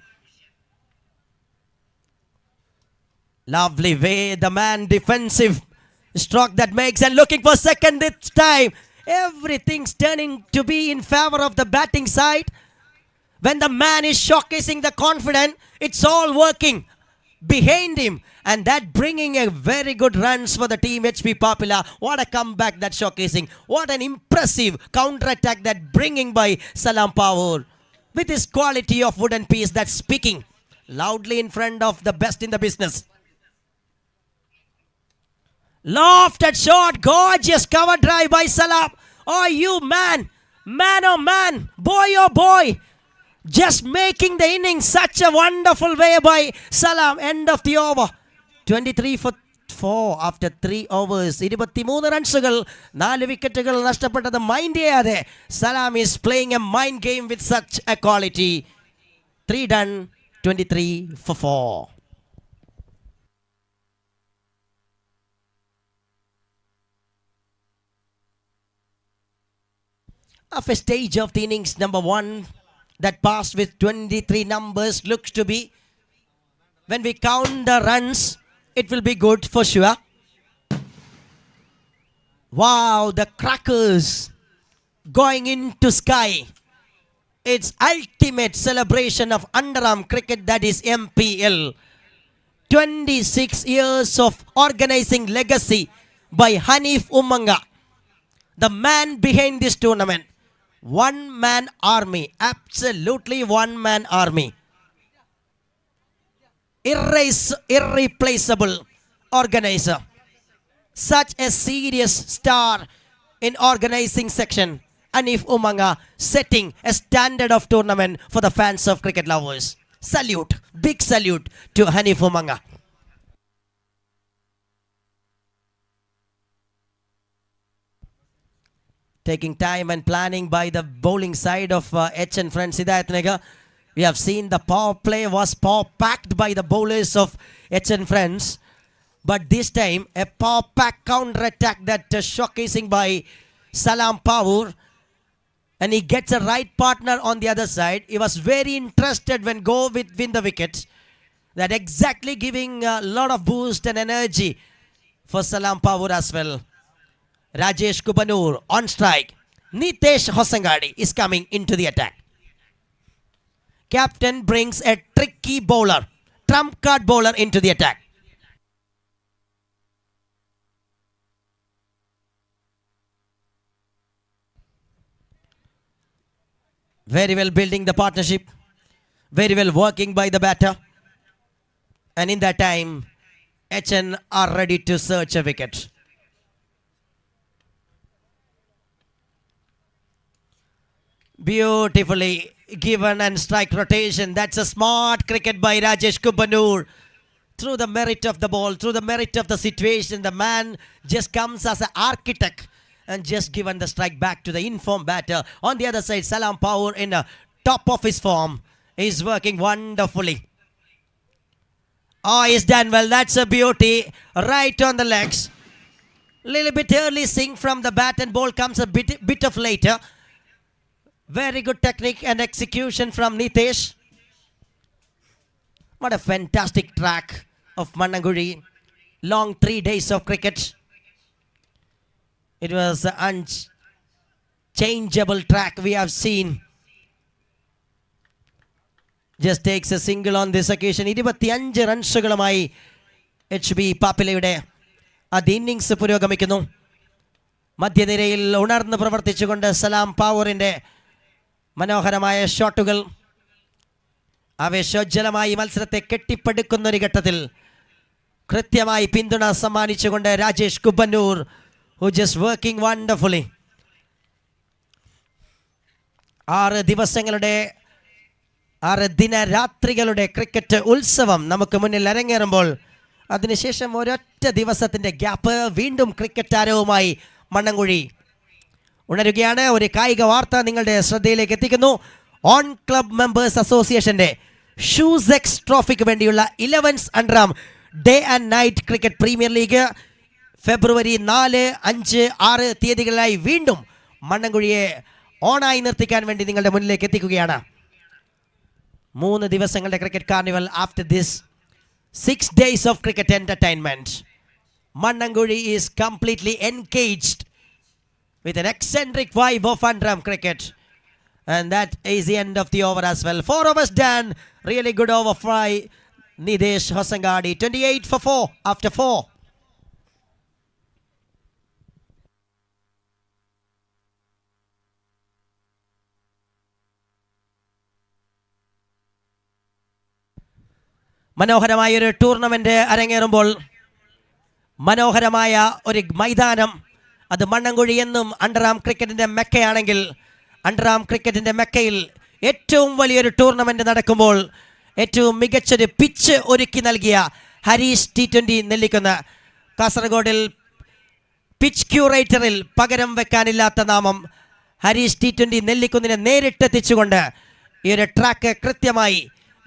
Lovely way the man defensive stroke that makes, and looking for second this time. Everything's turning to be in favor of the batting side. When the man is showcasing the confidence, it's all working behind him, and that bringing a very good runs for the team HP Popular. What a comeback that showcasing. What an impressive counter-attack that bringing by Salam Pavur. With his quality of wooden piece that's speaking loudly in front of the best in the business. Lofted shot, gorgeous cover drive by Salam. Oh, you man, oh man, boy oh boy. Just making the innings such a wonderful way by Salam. End of the over. 23 for 4 after 3 overs. 23 റൺസുകൾ 4 വിക്കറ്റുകൾ നഷ്ടപ്പെട്ടത് mind ചെയ്യാതെ Salam is playing a mind game with such a quality. 3 done, 23 for 4. Of a stage of the innings number 1 that passed with 23 numbers looks to be, when we count the runs, it will be good for sure. Wow, the crackers going into sky. It's ultimate celebration of underarm cricket, that is MPL. 26 years of organizing legacy by Hanif Umanga, the man behind this tournament. One-man army, absolutely one-man army. Irreplaceable organizer. Such a serious star in organizing section. Hanif Umanga setting a standard of tournament for the fans of cricket lovers. Salute, big salute to Hanif Umanga. Taking time and planning by the bowling side of H and Friends Hidayatnagar. We have seen the power play was power packed by the bowlers of H and Friends. But this time, a power pack counter attack that showcasing by Salam Power. And he gets a right partner on the other side. He was very interested when go with win the wicket. That exactly giving a lot of boost and energy for Salam Power as well. Rajesh Kubanur on strike. Nitesh Hosangadi is coming into the attack. Captain brings a tricky bowler, trump card bowler into the attack. Very well building the partnership. Very well working by the batter. And in that time, HN are ready to search a wicket. Beautifully given and strike rotation. That's a smart cricket by Rajesh Kubanur. Through the merit of the ball, through the merit of the situation, the man just comes as an architect and just given the strike back to the informed batter. On the other side, Salam Power in the top of his form is working wonderfully. Oh, he's done well. That's a beauty. Right on the legs. Little bit early sink from the bat and ball comes a bit of later. Very good technique and execution from Nitesh. What a fantastic track of Mannamkuzhi. Long 3 days of cricket. It was an unchangeable track we have seen. Just takes a single on this occasion. 25 റൺസുകളുമായി HB പാപ്പിലയുടെ ആദ്യ innings പുരോഗമിക്കുന്നു. മധ്യനിരയിൽ ഉണർന്ന് പ്രവർത്തിച്ചുകൊണ്ട് സലാം പവറിൻ്റെ മനോഹരമായ ഷോട്ടുകൾ ആവേശോജ്വലമായി മത്സരത്തെ കെട്ടിപ്പടുക്കുന്ന ഒരു ഘട്ടത്തിൽ കൃത്യമായി പിന്തുണ സമ്മാനിച്ചുകൊണ്ട് Rajesh കുബന്നൂർ who just working wonderfully. 6 ദിവസങ്ങളുടെ 6 ദിനരാത്രികളുടെ ക്രിക്കറ്റ് ഉത്സവം നമുക്ക് മുന്നിൽ അരങ്ങേറുമ്പോൾ അതിനുശേഷം ഒരൊറ്റ ദിവസത്തിൻ്റെ ഗ്യാപ്പ് വീണ്ടും ക്രിക്കറ്റ് താരവുമായി മണ്ണംകുഴി ഉണരുകയാണ്. ഒരു കായിക വാർത്ത നിങ്ങളുടെ ശ്രദ്ധയിലേക്ക് എത്തിക്കുന്നു. ഓൺ ക്ലബ് മെമ്പേഴ്സ് അസോസിയേഷൻ്റെ ഷൂസ് എക്സ് ട്രോഫിക്ക് വേണ്ടിയുള്ള 11th underarm day and night cricket premier league ഫെബ്രുവരി 4, 5, 6 തീയതികളിലായി വീണ്ടും മണ്ണംകുഴിയെ ഓണായി നിർത്തിക്കാൻ വേണ്ടി നിങ്ങളുടെ മുന്നിലേക്ക് എത്തിക്കുകയാണ്. 3 ദിവസങ്ങളുടെ cricket carnival after this 6 days of cricket entertainment. Mannamkuzhi is completely engaged with an eccentric vibe of underarm cricket. And that is the end of the over as well. 4 overs done. Really good over by Nidesh Hosangadi. 28 for 4 after 4. മനോഹരമായ ഒരു tournament അരങ്ങേറുമ്പോൾ മനോഹരമായ ഒരു മൈതാനം അത് മണ്ണംകുഴി എന്നും underarm ക്രിക്കറ്റിൻ്റെ മെക്കയാണെങ്കിൽ underarm ക്രിക്കറ്റിൻ്റെ മെക്കയിൽ ഏറ്റവും വലിയൊരു tournament നടക്കുമ്പോൾ ഏറ്റവും മികച്ചൊരു പിച്ച് ഒരുക്കി നൽകിയ ഹരീഷ് T20 നെല്ലിക്കുന്ന്. കാസർഗോഡിൽ പിച്ച് ക്യൂറേറ്ററിൽ പകരം വെക്കാനില്ലാത്ത നാമം ഹരീഷ് T20 നെല്ലിക്കുന്നിനെ നേരിട്ടെത്തിച്ചുകൊണ്ട് ഈ ഒരു ട്രാക്ക് കൃത്യമായി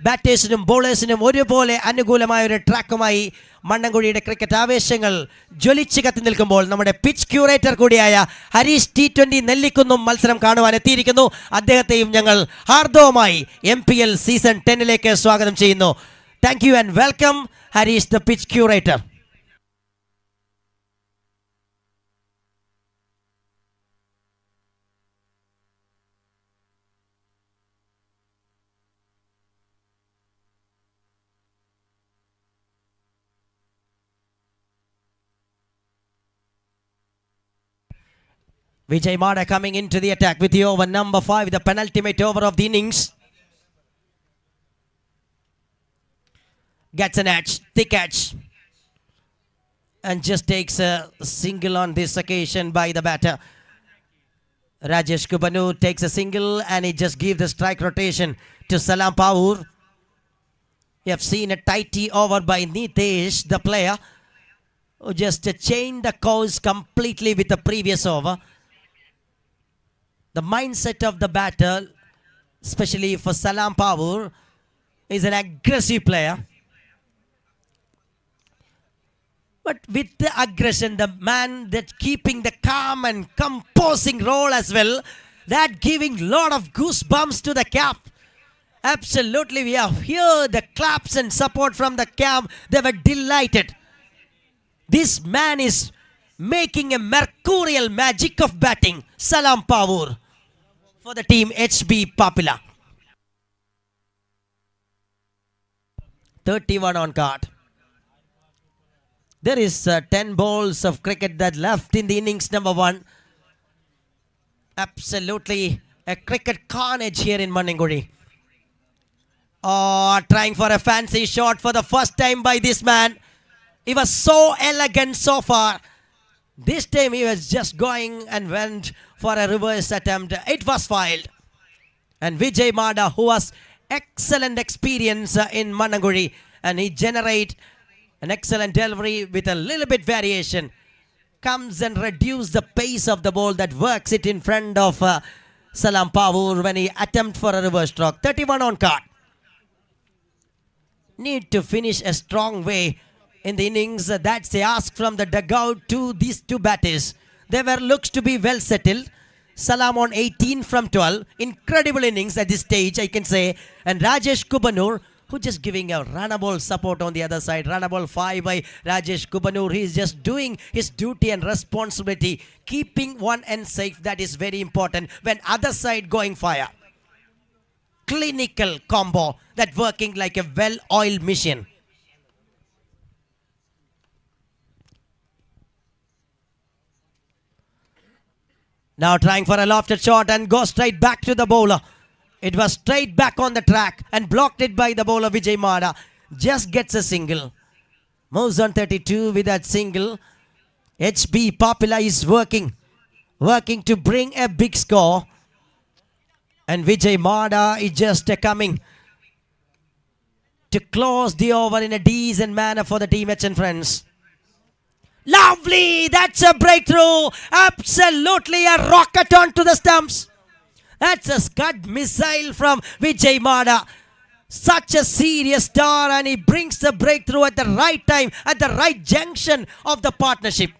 ബാറ്റേഴ്സിനും ബോളേഴ്സിനും ഒരുപോലെ അനുകൂലമായ ഒരു ട്രാക്കുമായി മണ്ണംകുഴിയുടെ ക്രിക്കറ്റ് ആവേശങ്ങൾ ജ്വലിച്ച് കത്തി നിൽക്കുമ്പോൾ നമ്മുടെ പിച്ച് ക്യൂറേറ്റർ കൂടിയായ ഹരീഷ് T20 നെല്ലിക്കുന്നും മത്സരം കാണുവാൻ എത്തിയിരിക്കുന്നു. അദ്ദേഹത്തെയും ഞങ്ങൾ ഹാർദവമായി MPL സീസൺ 10 സ്വാഗതം ചെയ്യുന്നു. Thank you and welcome Harish the pitch curator. Vijay Mada coming into the attack with the over number 5, the penultimate over of the innings. Gets an edge, thick edge. And just takes a single on this occasion by the batter. Rajesh Kubanu takes a single and he just gives the strike rotation to Salam Power. You have seen a tighty over by Nitesh, the player, who just changed the course completely with the previous over. The mindset of the battle, especially for Salam Power, is an aggressive player. But with the aggression, the man that keeping the calm and composing role as well, that giving lot of goosebumps to the camp. Absolutely, we have heard the claps and support from the camp. They were delighted. This man is making a mercurial magic of batting. Salam Power for the team HB Papila. 31 on card. There is 10 balls of cricket that left in the innings number 1. Absolutely a cricket carnage here in Mannamkuzhi. Oh, trying for a fancy shot for the first time by this man. He was so elegant so far. This time he was just going and went for a reverse attempt. It was filed. And Vijay Mada, who has excellent experience in Mannamkuzhi, and he generate an excellent delivery with a little bit variation, comes and reduce the pace of the ball that works it in front of Salam Power when he attempt for a reverse stroke. 31 on card. Need to finish a strong way in the innings. That's the ask from the dugout to these two batters. They were looks to be well settled. Salam on 18 from 12. Incredible innings at this stage, I can say. And Rajesh Kubanur, who just giving a runnable support on the other side. Runnable 5 by Rajesh Kubanur. He is just doing his duty and responsibility. Keeping one end safe. That is very important when other side going fire. Clinical combo that working like a well-oiled machine. Now trying for a lofted shot and go straight back to the bowler. It was straight back on the track and blocked it by the bowler Vijay Mada. Just gets a single. Moves on 32 with that single. HB Papila is working to bring a big score. And Vijay Mada is just coming to close the over in a decent manner for the team and friends. Lovely! That's a breakthrough! Absolutely a rocket onto the stumps. That's a Scud missile from Vijay Mada. Such a serious star, and he brings the breakthrough at the right time, at the right junction of the partnership.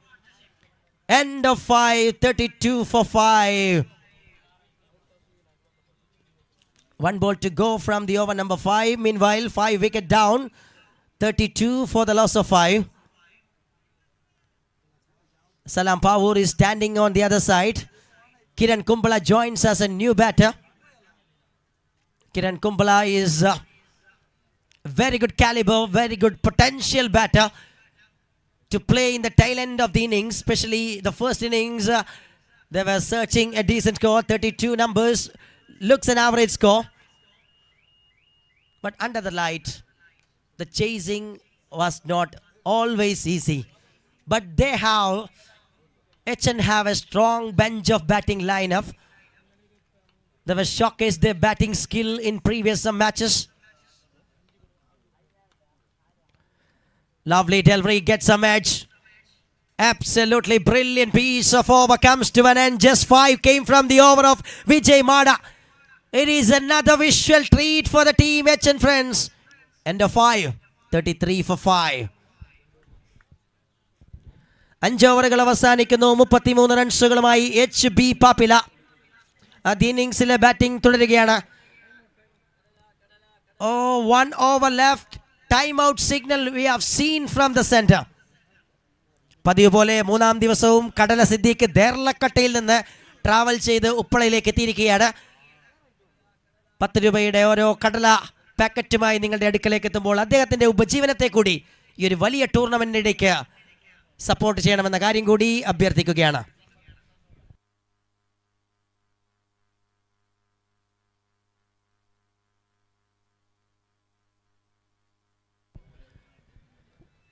End of 5, 32 for 5. One ball to go from the over number 5. Meanwhile, 5 wicket down. 32 for the loss of 5. Salam Power is standing on the other side. Kiran Kumbala joins as a new batter. Kiran Kumbala is very good caliber, very good potential batter to play in the tail end of the innings, especially the first innings. They were searching a decent score, 32 numbers, looks an average score. But under the light, the chasing was not always easy. But they have a strong bench of batting lineup. They were showcased their batting skill in previous matches. Lovely delivery, gets some edge. Absolutely brilliant piece of over comes to an end. Just 5 came from the over of Vijay Mada. It is another visual treat for the team, H and friends. End of 5, 33 for 5. 5 ഓവറുകൾ അവസാനിക്കുന്നു. 33 റൺസുകളുമായി HB papilla. ആദ്യ ഇന്നിംഗ്സിലെ batting തുടരുകയാണ്. 1 over left. Time out signal we have seen from the center. പതിവ് പോലെ മൂന്നാം ദിവസവും കടല സിദ്ദീഖ് ദേർലക്കട്ടയിൽ നിന്ന് travel ചെയ്ത് ഉപ്പളയിലേക്ക് എത്തിയിരിക്കുകയാണ്. 10 രൂപയുടെ ഓരോ കടല പാക്കറ്റുമായി നിങ്ങളുടെ അടുക്കലേക്ക് എത്തുമ്പോൾ അദ്ദേഹത്തിൻ്റെ ഉപജീവനത്തെ കൂടി ഈ ഒരു വലിയ ടൂർണമെൻറ്റിലേക്ക് സപ്പോർട്ട് ചെയ്യണമെന്ന കാര്യം കൂടി അഭ്യർത്ഥിക്കുകയാണ്.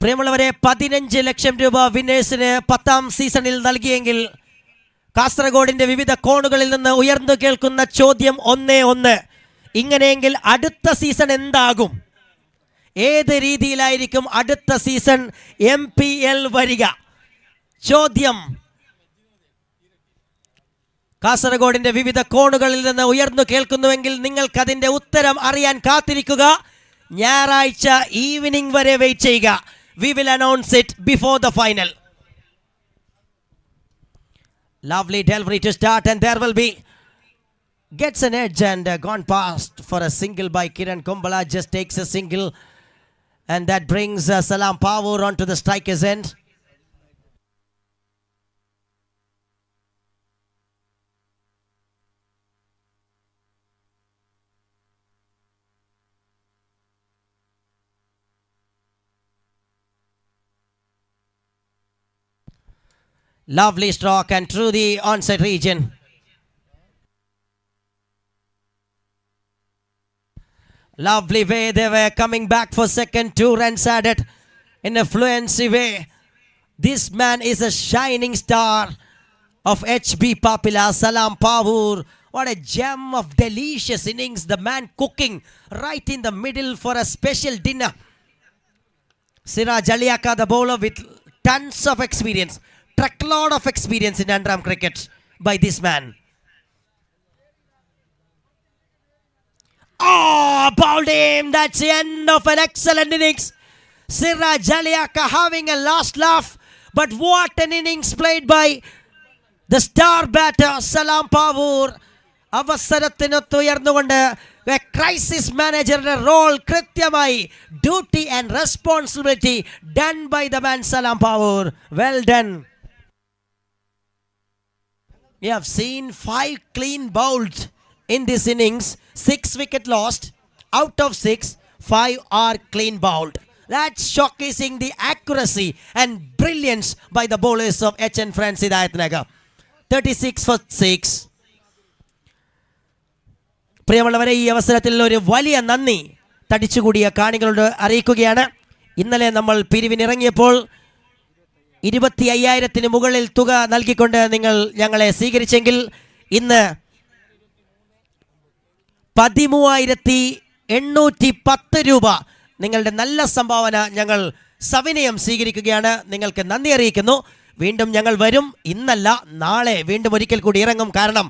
പ്രിയമുള്ളവരെ, 15 ലക്ഷം രൂപ വിന്നേഴ്സിന് 10ാം സീസണിൽ നൽകിയെങ്കിൽ കാസർഗോഡിന്റെ വിവിധ കോണുകളിൽ നിന്ന് ഉയർന്നു കേൾക്കുന്ന ചോദ്യം 1-1. ഇങ്ങനെയെങ്കിൽ അടുത്ത സീസൺ എന്താകും? ഏത് രീതിയിലായിരിക്കും അടുത്ത സീസൺ MPL വരിക? ചോദ്യം. കാസർഗോഡിന്റെ വിവിധ കോണുകളിൽ നിന്ന് ഉയർന്നു കേൾക്കുന്നുവെങ്കിൽ നിങ്ങൾക്കതിന്റെ ഉത്തരം അറിയാൻ കാത്തിരിക്കുക. ഞായറാഴ്ച ഈവനിംഗ് വരെ വെയിറ്റ് ചെയ്യുക. We will announce it before the final. Lovely delivery to start, and there will be gets an edge and gone past for a single by Kiran Kumbala. Just takes a single, and that brings Salam Power onto the striker's end. Lovely stroke and through the onside region. Lovely way they were coming back for second. 2 runs added in a fluency way. This man is a shining star of HB Papila, Salam Pavur. What a gem of delicious innings. The man cooking right in the middle for a special dinner. Siraj Aliaka, the bowler with tons of experience. Truckload of experience in underarm cricket by this man. Oh, bowled him. That's the end of an excellent innings. Siraj Aliaka having a last laugh. But what an innings played by the star batter Salam Pavur. അവസരത്തിനൊത്തുയർന്നുകൊണ്ട് a crisis manager role കൃത്യമായി duty and responsibility done by the man Salam Pavur. Well done. We have seen 5 clean bowled in this innings. 6 wicket lost. Out of 6, 5 are clean bowled. That's showcasing the accuracy and brilliance by the bowlers of HN Friends Hidayat Nagar. 36 for 6. പ്രിയമുള്ളവരെ, ഈ അവസരത്തിൽ ഒരു വലിയ നന്ദി തടിച്ചുകൂടിയ കാണികളോട് അറിയിക്കുകയാണ്. ഇന്നലെ നമ്മൾ പിരിവിനിറങ്ങിയപ്പോൾ 25,000 മുകളിൽ തുക നൽകിക്കൊണ്ട് നിങ്ങൾ ഞങ്ങളെ സ്വീകരിച്ചെങ്കിൽ ഇന്ന് 13,810 രൂപ നിങ്ങളുടെ നല്ല സംഭാവന ഞങ്ങൾ സവിനയം സ്വീകരിക്കുകയാണ്. നിങ്ങൾക്ക് നന്ദി അറിയിക്കുന്നു. വീണ്ടും ഞങ്ങൾ വരും. ഇന്നല്ല, നാളെ വീണ്ടും ഒരിക്കൽ കൂടി ഇറങ്ങും. കാരണം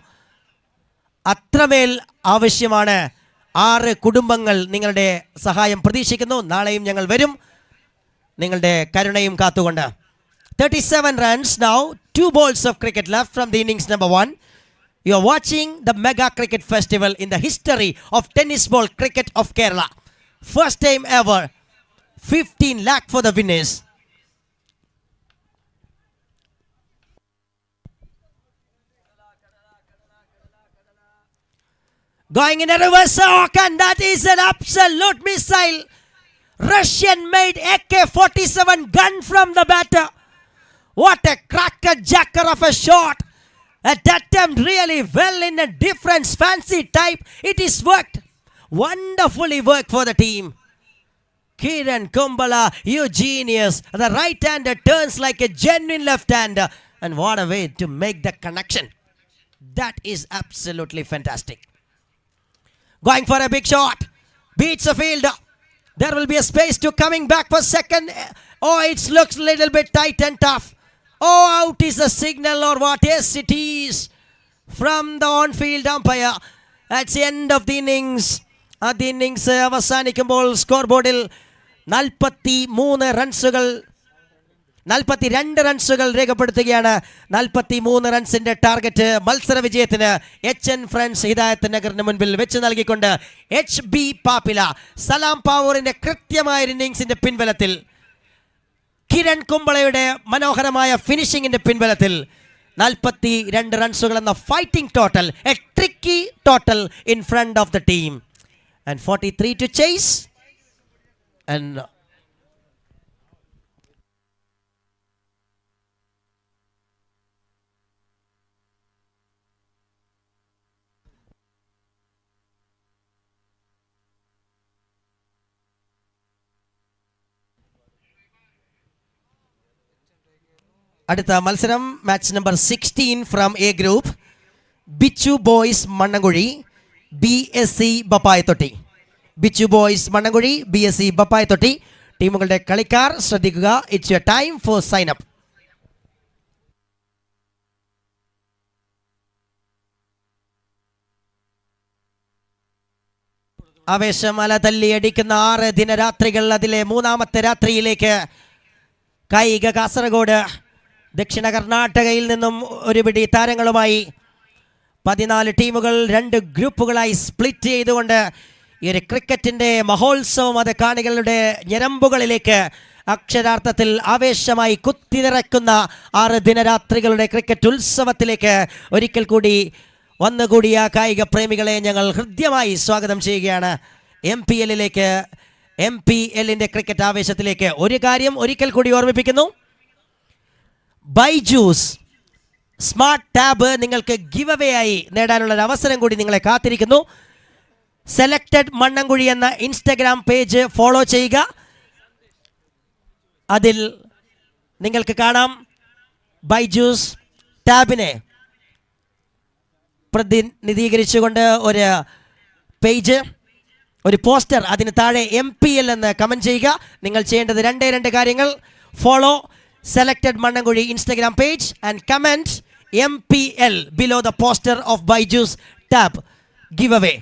അത്രമേൽ ആവശ്യമാണ്. 6 കുടുംബങ്ങൾ നിങ്ങളുടെ സഹായം പ്രതീക്ഷിക്കുന്നു. നാളെയും ഞങ്ങൾ വരും, നിങ്ങളുടെ കരുണയും കാത്തുകൊണ്ട്. 37 runs now, 2 balls of cricket left from the innings number 1. You are watching the mega cricket festival in the history of tennis ball cricket of Kerala. First time ever, 15 lakh for the winners. Going in a reverse arc, and that is an absolute missile. Russian made AK-47 gun from the batter. What a cracker-jacker of a shot. That attempt really well in a different fancy type. It is worked. Wonderfully worked for the team. Kiran Kumbala, you genius. The right-hander turns like a genuine left-hander. And what a way to make the connection. That is absolutely fantastic. Going for a big shot. Beats the fielder. There will be a space to coming back for second. Oh, it looks a little bit tight and tough. Oh, out is the signal or what? Yes, it is from the on-field umpire. That's the end of the innings. At the innings അവസാനിക്കുമ്പോൾ score ബോർഡിൽ 42 റൺസുകൾ രേഖപ്പെടുത്തുകയാണ്. 43 റൺസിന്റെ target മത്സര വിജയത്തിന് HN friends ഹിദായത്ത് നഗറിന് മുൻപിൽ വെച്ച് നൽകിക്കൊണ്ട് HB papilla സലാം പാവൂറിന്റെ കൃത്യമായ ഇന്നിംഗ്സിന്റെ പിൻബലത്തിൽ, കിരൺ കുംബളയുടെ മനോഹരമായ ഫിനിഷിംഗിന്റെ പിൻബലത്തിൽ 42 റൺസുകൾ എന്ന fighting total, a tricky total in front of the team. And 43 to chase. And അടുത്ത മത്സരം match number 16 from A group. Bichu boys Mannankuzhi, BSC Bappayathotti. Bichu boys Mannankuzhi, BSC Bappayathotti ടീമുകളുടെ കളിക്കാർ ശ്രദ്ധിക്കുക. It's your time for sign up. ആവേശം അല തല്ലിയടിക്കുന്ന 6 ദിനരാത്രികൾ, അതിലെ 3ാമത്തെ രാത്രിയിലേക്ക് കായിക കാസർഗോഡ് ദക്ഷിണ കർണാടകയിൽ നിന്നും ഒരു പിടി താരങ്ങളുമായി 14 ടീമുകൾ 2 ഗ്രൂപ്പുകളായി സ്പ്ലിറ്റ് ചെയ്തുകൊണ്ട് ഈ ഒരു ക്രിക്കറ്റിൻ്റെ മഹോത്സവം അത് കാണികളുടെ ഞരമ്പുകളിലേക്ക് അക്ഷരാർത്ഥത്തിൽ ആവേശമായി കുത്തിനിറക്കുന്ന 6 ദിനരാത്രികളുടെ ക്രിക്കറ്റ് ഉത്സവത്തിലേക്ക് ഒരിക്കൽ കൂടി വന്നുകൂടിയ കായിക പ്രേമികളെ ഞങ്ങൾ ഹൃദ്യമായി സ്വാഗതം ചെയ്യുകയാണ്. MPLലേക്ക്, MPLൻ്റെ ക്രിക്കറ്റ് ആവേശത്തിലേക്ക്. ഒരു കാര്യം ഒരിക്കൽ കൂടി ഓർമ്മിപ്പിക്കുന്നു, ബൈജൂസ് സ്മാർട്ട് ടാബ് നിങ്ങൾക്ക് ഗിവ് അവേ ആയി നേടാനുള്ളൊരു അവസരം കൂടി നിങ്ങളെ കാത്തിരിക്കുന്നു. സെലക്റ്റഡ് മണ്ണംകുഴി എന്ന ഇൻസ്റ്റഗ്രാം പേജ് ഫോളോ ചെയ്യുക. അതിൽ നിങ്ങൾക്ക് കാണാം ബൈജൂസ് ടാബിനെ പ്രതിനിധീകരിച്ചുകൊണ്ട് ഒരു പേജ്, ഒരു പോസ്റ്റർ, അതിന് താഴെ MPL എന്ന് കമൻറ്റ് ചെയ്യുക. നിങ്ങൾ ചെയ്യേണ്ടത് 2 കാര്യങ്ങൾ: follow selected Mannamkuzhi Instagram page and comment MPL below the poster of Byju's tab give away.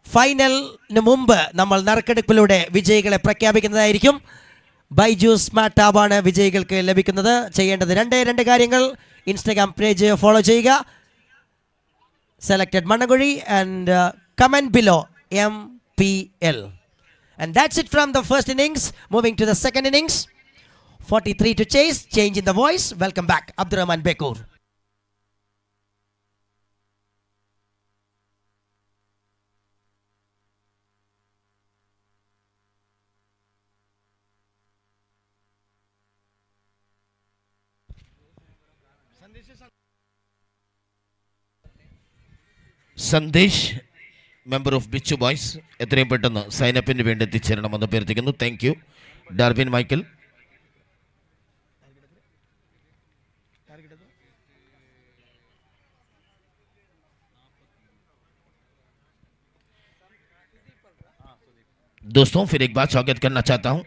ഫൈനലിന് മുമ്പ് നമ്മൾ നറുക്കെടുപ്പിലൂടെ വിജയികളെ പ്രഖ്യാപിക്കുന്നതായിരിക്കും. ബൈജൂസ് സ്മാർട്ട് ടാബാണ് വിജയികൾക്ക് ലഭിക്കുന്നത്. ചെയ്യേണ്ടത് 2 കാര്യങ്ങൾ: ഇൻസ്റ്റഗ്രാം പേജ് ഫോളോ ചെയ്യുക, selected Mannamkuzhi, and comment below MPL. And that's it from the first innings. Moving to the second innings, 43 to chase, change in the voice. Welcome back, Abdurrahman Bekoor. Sandesh, member of Bichu boys, എത്രയും പെട്ടെന്ന് സൈനപ്പിന് വേണ്ടി എത്തിച്ചേരണമെന്ന് അഭ്യർത്ഥിക്കുന്നു. Thank you. Darwin Michael. दोस्तों फिर एक बार स्वागत करना चाहता हूं.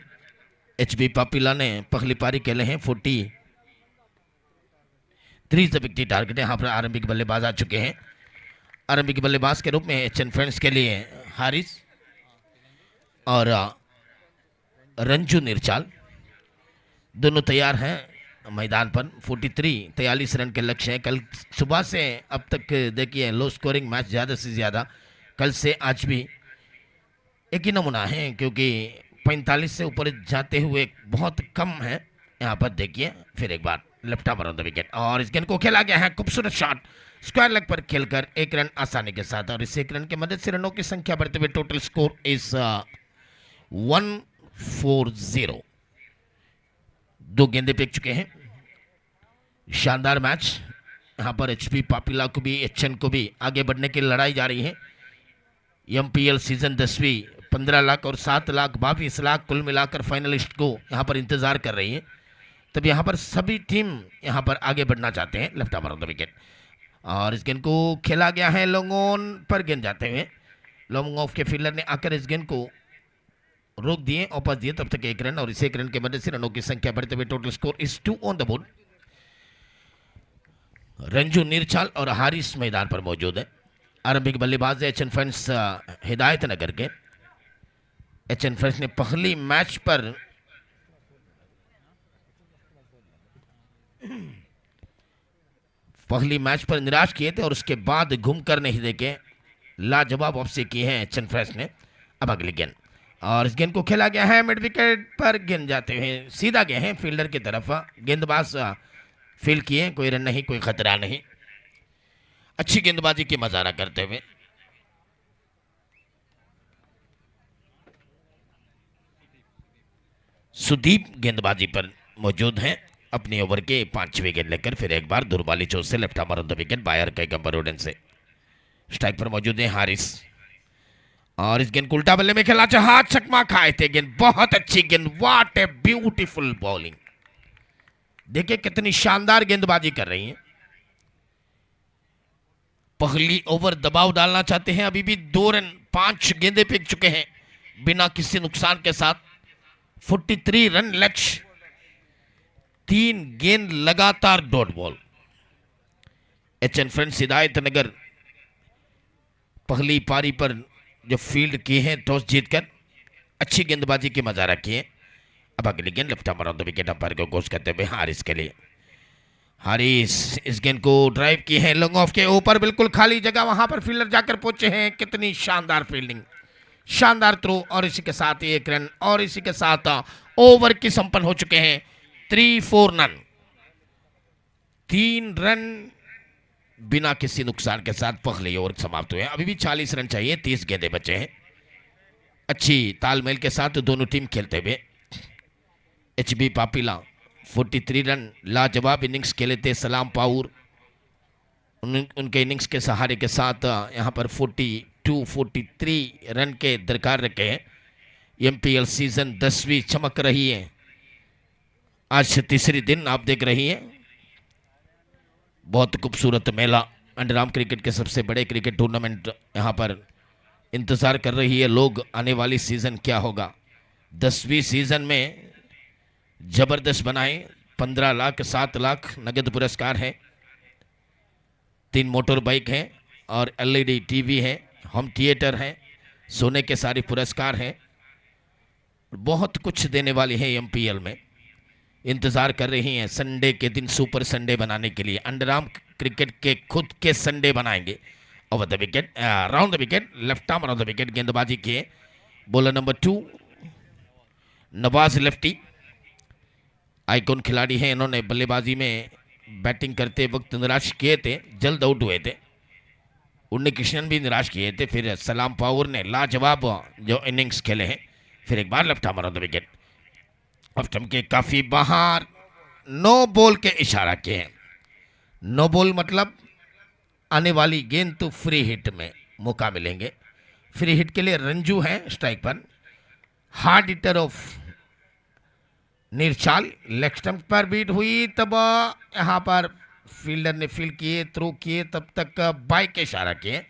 HB पापिला ने पहली पारी खेले हैं. 43 द विकेट टारगेट. यहाँ पर आरंभिक बल्लेबाज आ चुके हैं. आरंभिक बल्लेबाज के रूप में HN फ्रेंड्स के लिए हारिस और रंजू निरचाल दोनों तैयार हैं मैदान पर. 43 रन के लक्ष्य हैं. कल सुबह से अब तक देखिए लो स्कोरिंग मैच ज़्यादा से ज़्यादा. कल से आज भी एक ही नमूना है, क्योंकि 45 से ऊपर जाते हुए बहुत कम है. यहाँ पर देखिए फिर एक बार left arm on the wicket और इस गेंद को खेला गया है. खूबसूरत शॉट स्क्वायर लेग पर खेलकर 1 रन आसानी के साथ, और इस 1 रन की मदद से रनों की संख्या बढ़ते हुए टोटल स्कोर इस 140. 2 गेंदे फेंक चुके हैं. शानदार मैच. यहाँ पर HB पापिला को भी HN को भी आगे बढ़ने की लड़ाई जारी है. MPL सीजन 10वीं 15 लाख और 7 लाख 22 लाख कुल मिलाकर फाइनलिस्ट को यहाँ पर इंतजार कर रही है. तब यहाँ पर सभी टीम यहाँ पर आगे बढ़ना चाहते हैं. Left arm on the wicket और इस गेंद को खेला गया है लॉन्ग ऑन पर. गेंद जाते हुए लॉन्ग ऑफ के फील्डर ने आकर इस गेंद को रोक दिए, वापस दिए. तब तक 1 रन और इस 1 रन के मदद से रनों की संख्या बढ़ते हुए टोटल स्कोर इस 2 ऑन द बोर्ड. रंजू निरचाल और हारिस मैदान पर मौजूद है. आरंभिक बल्लेबाज HN फ्रेंड्स हिदायत नगर के. HN फ्रेंड्स ने पहली मैच पर निराश किए थे और उसके बाद घूमकर नहीं देखे लाजवाब वापसी की है HN फ्रेंड्स ने. अब अगली गेंद और इस गेंद को खेला गया है मिड विकेट पर. गेंद जाते हुए सीधा गए हैं फील्डर की तरफ. गेंदबाज फील्ड किए, कोई रन नहीं, कोई खतरा नहीं. अच्छी गेंदबाजी की मजारा करते हुए सुदीप गेंदबाजी पर मौजूद हैं अपनी ओवर के 5वें गेंद लेकर. फिर एक बार दुर्बाली चोट से left arm on the wicket बायर के कंबरोडन से. स्ट्राइक पर मौजूद है हारिस और इस गेंद को उल्टा बल्ले में खेला, हाथ चकमा खाए थे. गेंद बहुत अच्छी गेंद. What a beautiful bowling. देखिए कितनी शानदार गेंदबाजी कर रही हैं. पहली ओवर दबाव डालना चाहते हैं. अभी भी 2 रन 5 गेंदे फेंक चुके हैं बिना किसी नुकसान के साथ. 43 रन लक्ष्य. 3 गेंद लगातार डॉट बॉल. HN फ्रेंड्स हिदायत नगर पहली पारी पर जो फील्ड किए हैं टॉस जीतकर अच्छी गेंदबाजी की मजा रखी है। अब अगली गेंद left arm on the wicket umpire को कोच करते हुए हारिस के लिए। हारिस इस गेंद को ड्राइव की है लॉन्ग ऑफ के ऊपर, बिल्कुल खाली जगह, वहां पर फील्डर जाकर पहुंचे हैं। कितनी शानदार फील्डिंग, शानदार थ्रो, और इसी के साथ एक रन, और इसी के साथ ओवर की संपन्न हो चुके हैं। 3-4 रन, 3 रन बिना किसी नुकसान के साथ पहले ओवर समाप्त हुए हैं। अभी भी 40 रन चाहिए, 30 गेंदे बचे हैं। अच्छी तालमेल के साथ दोनों टीम खेलते हुए। HB पापिला 43 रन, लाजवाब इनिंग्स खेले थे सलाम पाउर। उनके इनिंग्स के सहारे के साथ यहाँ पर 42-43 रन के दरकार रखे हैं। MPL सीजन 10वीं चमक रही है। आज तीसरी दिन आप देख रही हैं। बहुत खूबसूरत मेला, अंडर आर्म क्रिकेट के सबसे बड़े क्रिकेट टूर्नामेंट यहाँ पर इंतज़ार कर रही है लोग। आने वाली सीज़न क्या होगा। 10वीं सीज़न में ज़बरदस्त बनाए। 15 लाख 7 लाख नगद पुरस्कार है, 3 मोटर बाइक हैं और LED टीवी है, होम थिएटर है, सोने के सारे पुरस्कार हैं। बहुत कुछ देने वाली है MPL में। इंतज़ार कर रही हैं संडे के दिन सुपर संडे बनाने के लिए। अंडर आर्म क्रिकेट के खुद के संडे बनाएंगे। Over the wicket, round the wicket, left arm around the wicket गेंदबाजी किए bowler number 2 Nawaz lefty. Icon खिलाड़ी हैं, इन्होंने बल्लेबाजी में बैटिंग करते वक्त निराश किए थे, जल्द आउट हुए थे। उन्नी कृष्णन भी निराश किए थे, फिर सलाम पावर ने लाजवाब जो इनिंग्स खेले हैं। फिर एक बार left arm around the wicket, off के काफ़ी बाहर, नो बॉल के इशारा किए हैं। नो बॉल मतलब आने वाली गेंद तो फ्री हिट में मौका मिलेंगे। फ्री हिट के लिए रंजू हैं स्ट्राइक पर। Hard hitter of Nirchal leg stump पर बीट हुई, तब यहाँ पर फील्डर ने फील्ड किए, थ्रो किए, तब तक बाइक के इशारा किए,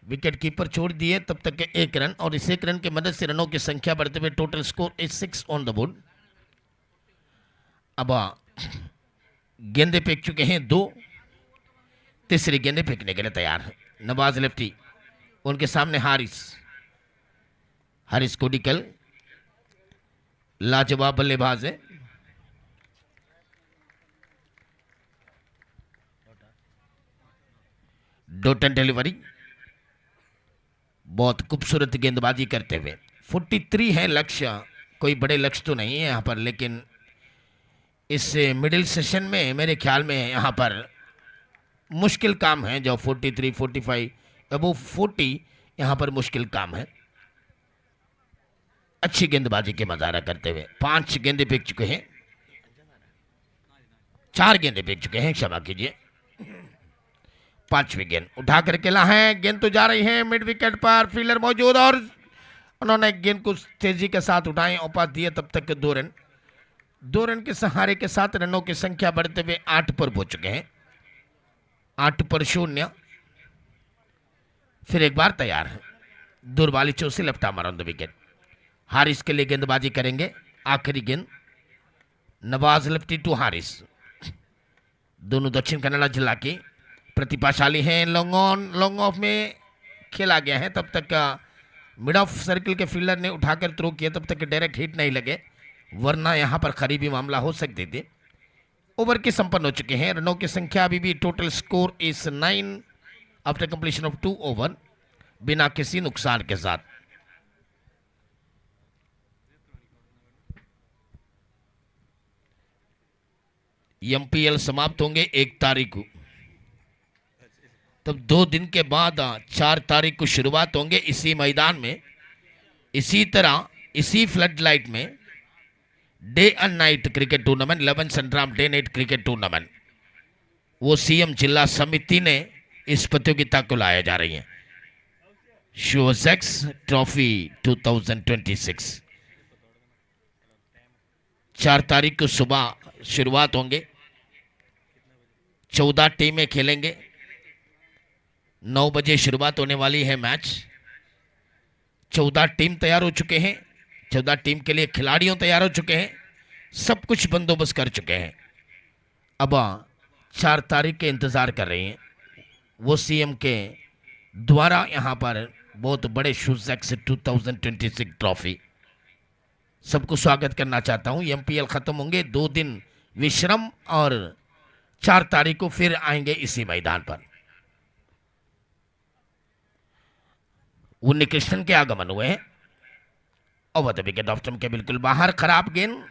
विकेट कीपर छोड़ दिए, तब तक के 1 रन, और इस 1 रन की मदद से रनों की संख्या बढ़ते हुए total score is 6 on the board. अब गेंदे फेंक चुके हैं 2, तीसरी गेंदे फेंकने के लिए तैयार है नवाज लेफ्टी। उनके सामने हारिस कोडिकल लाजवाब बल्लेबाज है। डोटन डिलीवरी, बहुत खूबसूरत गेंदबाजी करते हुए। 43 है लक्ष्य, कोई बड़े लक्ष्य तो नहीं है यहाँ पर, लेकिन इस मिडिल सेशन में मेरे ख्याल में यहाँ पर मुश्किल काम है। जो 43, 45 अबो 40 यहाँ पर मुश्किल काम है। अच्छी गेंदबाजी के मजारा करते हुए 5 गेंदे फेंक चुके हैं, 4 गेंदे फेंक चुके हैं, क्षमा कीजिए। 5वीं गेंद उठा करके ला है, गेंद तो जा रही है मिड विकेट पर, फील्डर मौजूद और उन्होंने गेंद को तेजी के साथ उठाए और पास दिए। तब तक 2 रन, 2 रन के सहारे के साथ रनों की संख्या बढ़ते हुए 8 पर पहुंच चुके हैं। 8 पर 0। फिर एक बार तैयार है दूर वाली चौसी left arm around the wicket. Haris के लिए गेंदबाजी करेंगे। आखिरी गेंद नवाज लेफ्टी टू हारिस। दोनों दक्षिण कन्नड़ जिला के प्रतिभाशाली हैं। लॉन्ग ऑन लॉन्ग ऑफ में खेला गया है। तब तक मिड ऑफ सर्किल के फील्डर ने उठाकर थ्रो किया, तब तक डायरेक्ट हिट नहीं लगे, वरना यहां पर खरीबी मामला हो सकती थी। ओवर के संपन्न हो चुके हैं। रनों की संख्या अभी भी total score is 9 after completion of 2 over, बिना किसी नुकसान के साथ। MPL समाप्त होंगे 1 तारीख को, तब 2 दिन के बाद 4 तारीख को शुरुआत होंगे इसी मैदान में, इसी तरह इसी फ्लड लाइट में day and night cricket tournament, 11 संग्राम डे नाइट क्रिकेट टूर्नामेंट, वो CM जिला समिति ने इस प्रतियोगिता को लाया जा रही है। शोजेक्स ट्रॉफी 2026 4 तारीख को सुबह शुरुआत होंगे। 14 टीमें खेलेंगे। 9 बजे शुरुआत होने वाली है मैच। 14 टीम तैयार हो चुके हैं। 14 टीम के लिए खिलाड़ियों तैयार हो चुके हैं। सब कुछ बंदोबस्त कर चुके हैं। अब 4 तारीख के इंतज़ार कर रहे हैं। वो CM के द्वारा यहाँ पर बहुत बड़े शुजैक से 2026 ट्रॉफी। सबको स्वागत करना चाहता हूं। एमपीएल खत्म होंगे, 2 दिन विश्राम और 4 तारीख को फिर आएंगे इसी मैदान पर। उन्नी कृष्णन के आगमन हुए हैं। Over the wicket off stump के बिल्कुल बाहर। खराब गेंद,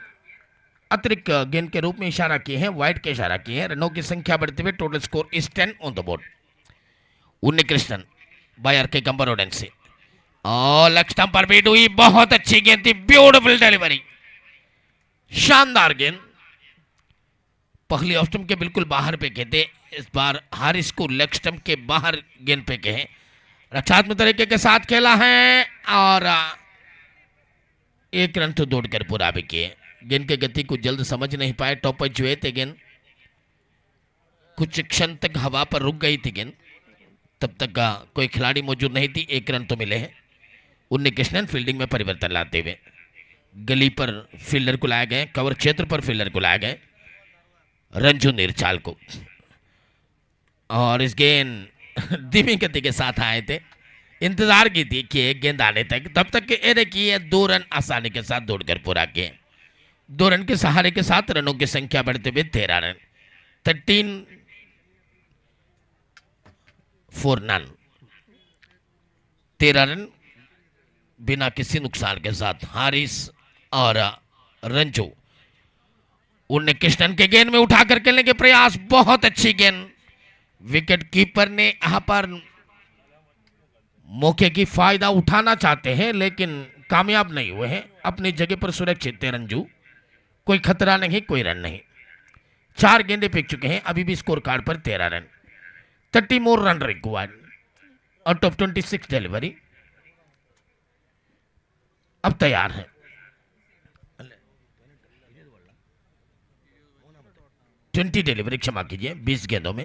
अतिरिक्त गेंद के रूप में इशारा किए हैं, वाइड के इशारा किए हैं। रनों की संख्या बढ़ते हुए total score is 10 on the board. उन्नी कृष्णन बायर के कंबर ओडेन से और लेग स्टंप पर बीट हुई। बहुत अच्छी गेंद थी, ब्यूटीफुल डिलीवरी, शानदार गेंद। पहली ऑफ स्टंप के बिल्कुल बाहर फेंके थे, इस बार हारिस को लेग स्टंप के बाहर गेंद फेंके हैं। रक्षात्मक तरीके के साथ खेला है और 1 रन तो दौड़कर पूरा भी किए। गेंद की गति को जल्द समझ नहीं पाए, टॉप पर जुए थे गेंद, कुछ क्षण तक हवा पर रुक गई थी गेंद, तब तक का कोई खिलाड़ी मौजूद नहीं थी। 1 रन तो मिले हैं। उन्नी कृष्णन फील्डिंग में परिवर्तन लाते हुए गली पर फील्डर को लाए गए, कवर क्षेत्र पर फील्डर को लाए गए, रंजू निरचाल को। और इस गेंद धीमी गति के साथ आए थे, इंतजार की थी कि एक गेंद आने तक, तब तक ये देखिए 2 रन आसानी के साथ दौड़कर पूरा किए। 2 रन के सहारे के साथ रनों की संख्या बढ़ते हुए 13 रन, 13 4 नन, 13 रन बिना किसी नुकसान के साथ हारिस और रंजू। उन्नी कृष्णन के गेंद में उठाकर खेलने के प्रयास, बहुत अच्छी गेंद। विकेट कीपर ने यहां पर मौके की फायदा उठाना चाहते हैं लेकिन कामयाब नहीं हुए हैं। अपनी जगह पर सुरक्षित है रंजू, कोई खतरा नहीं, कोई रन नहीं। 4 गेंदे फेंक चुके हैं, अभी भी स्कोर कार्ड पर 13 run, 30 more run required out of 26 delivery. अब तैयार है। 20 डिलीवरी, क्षमा कीजिए, 20 गेंदों में।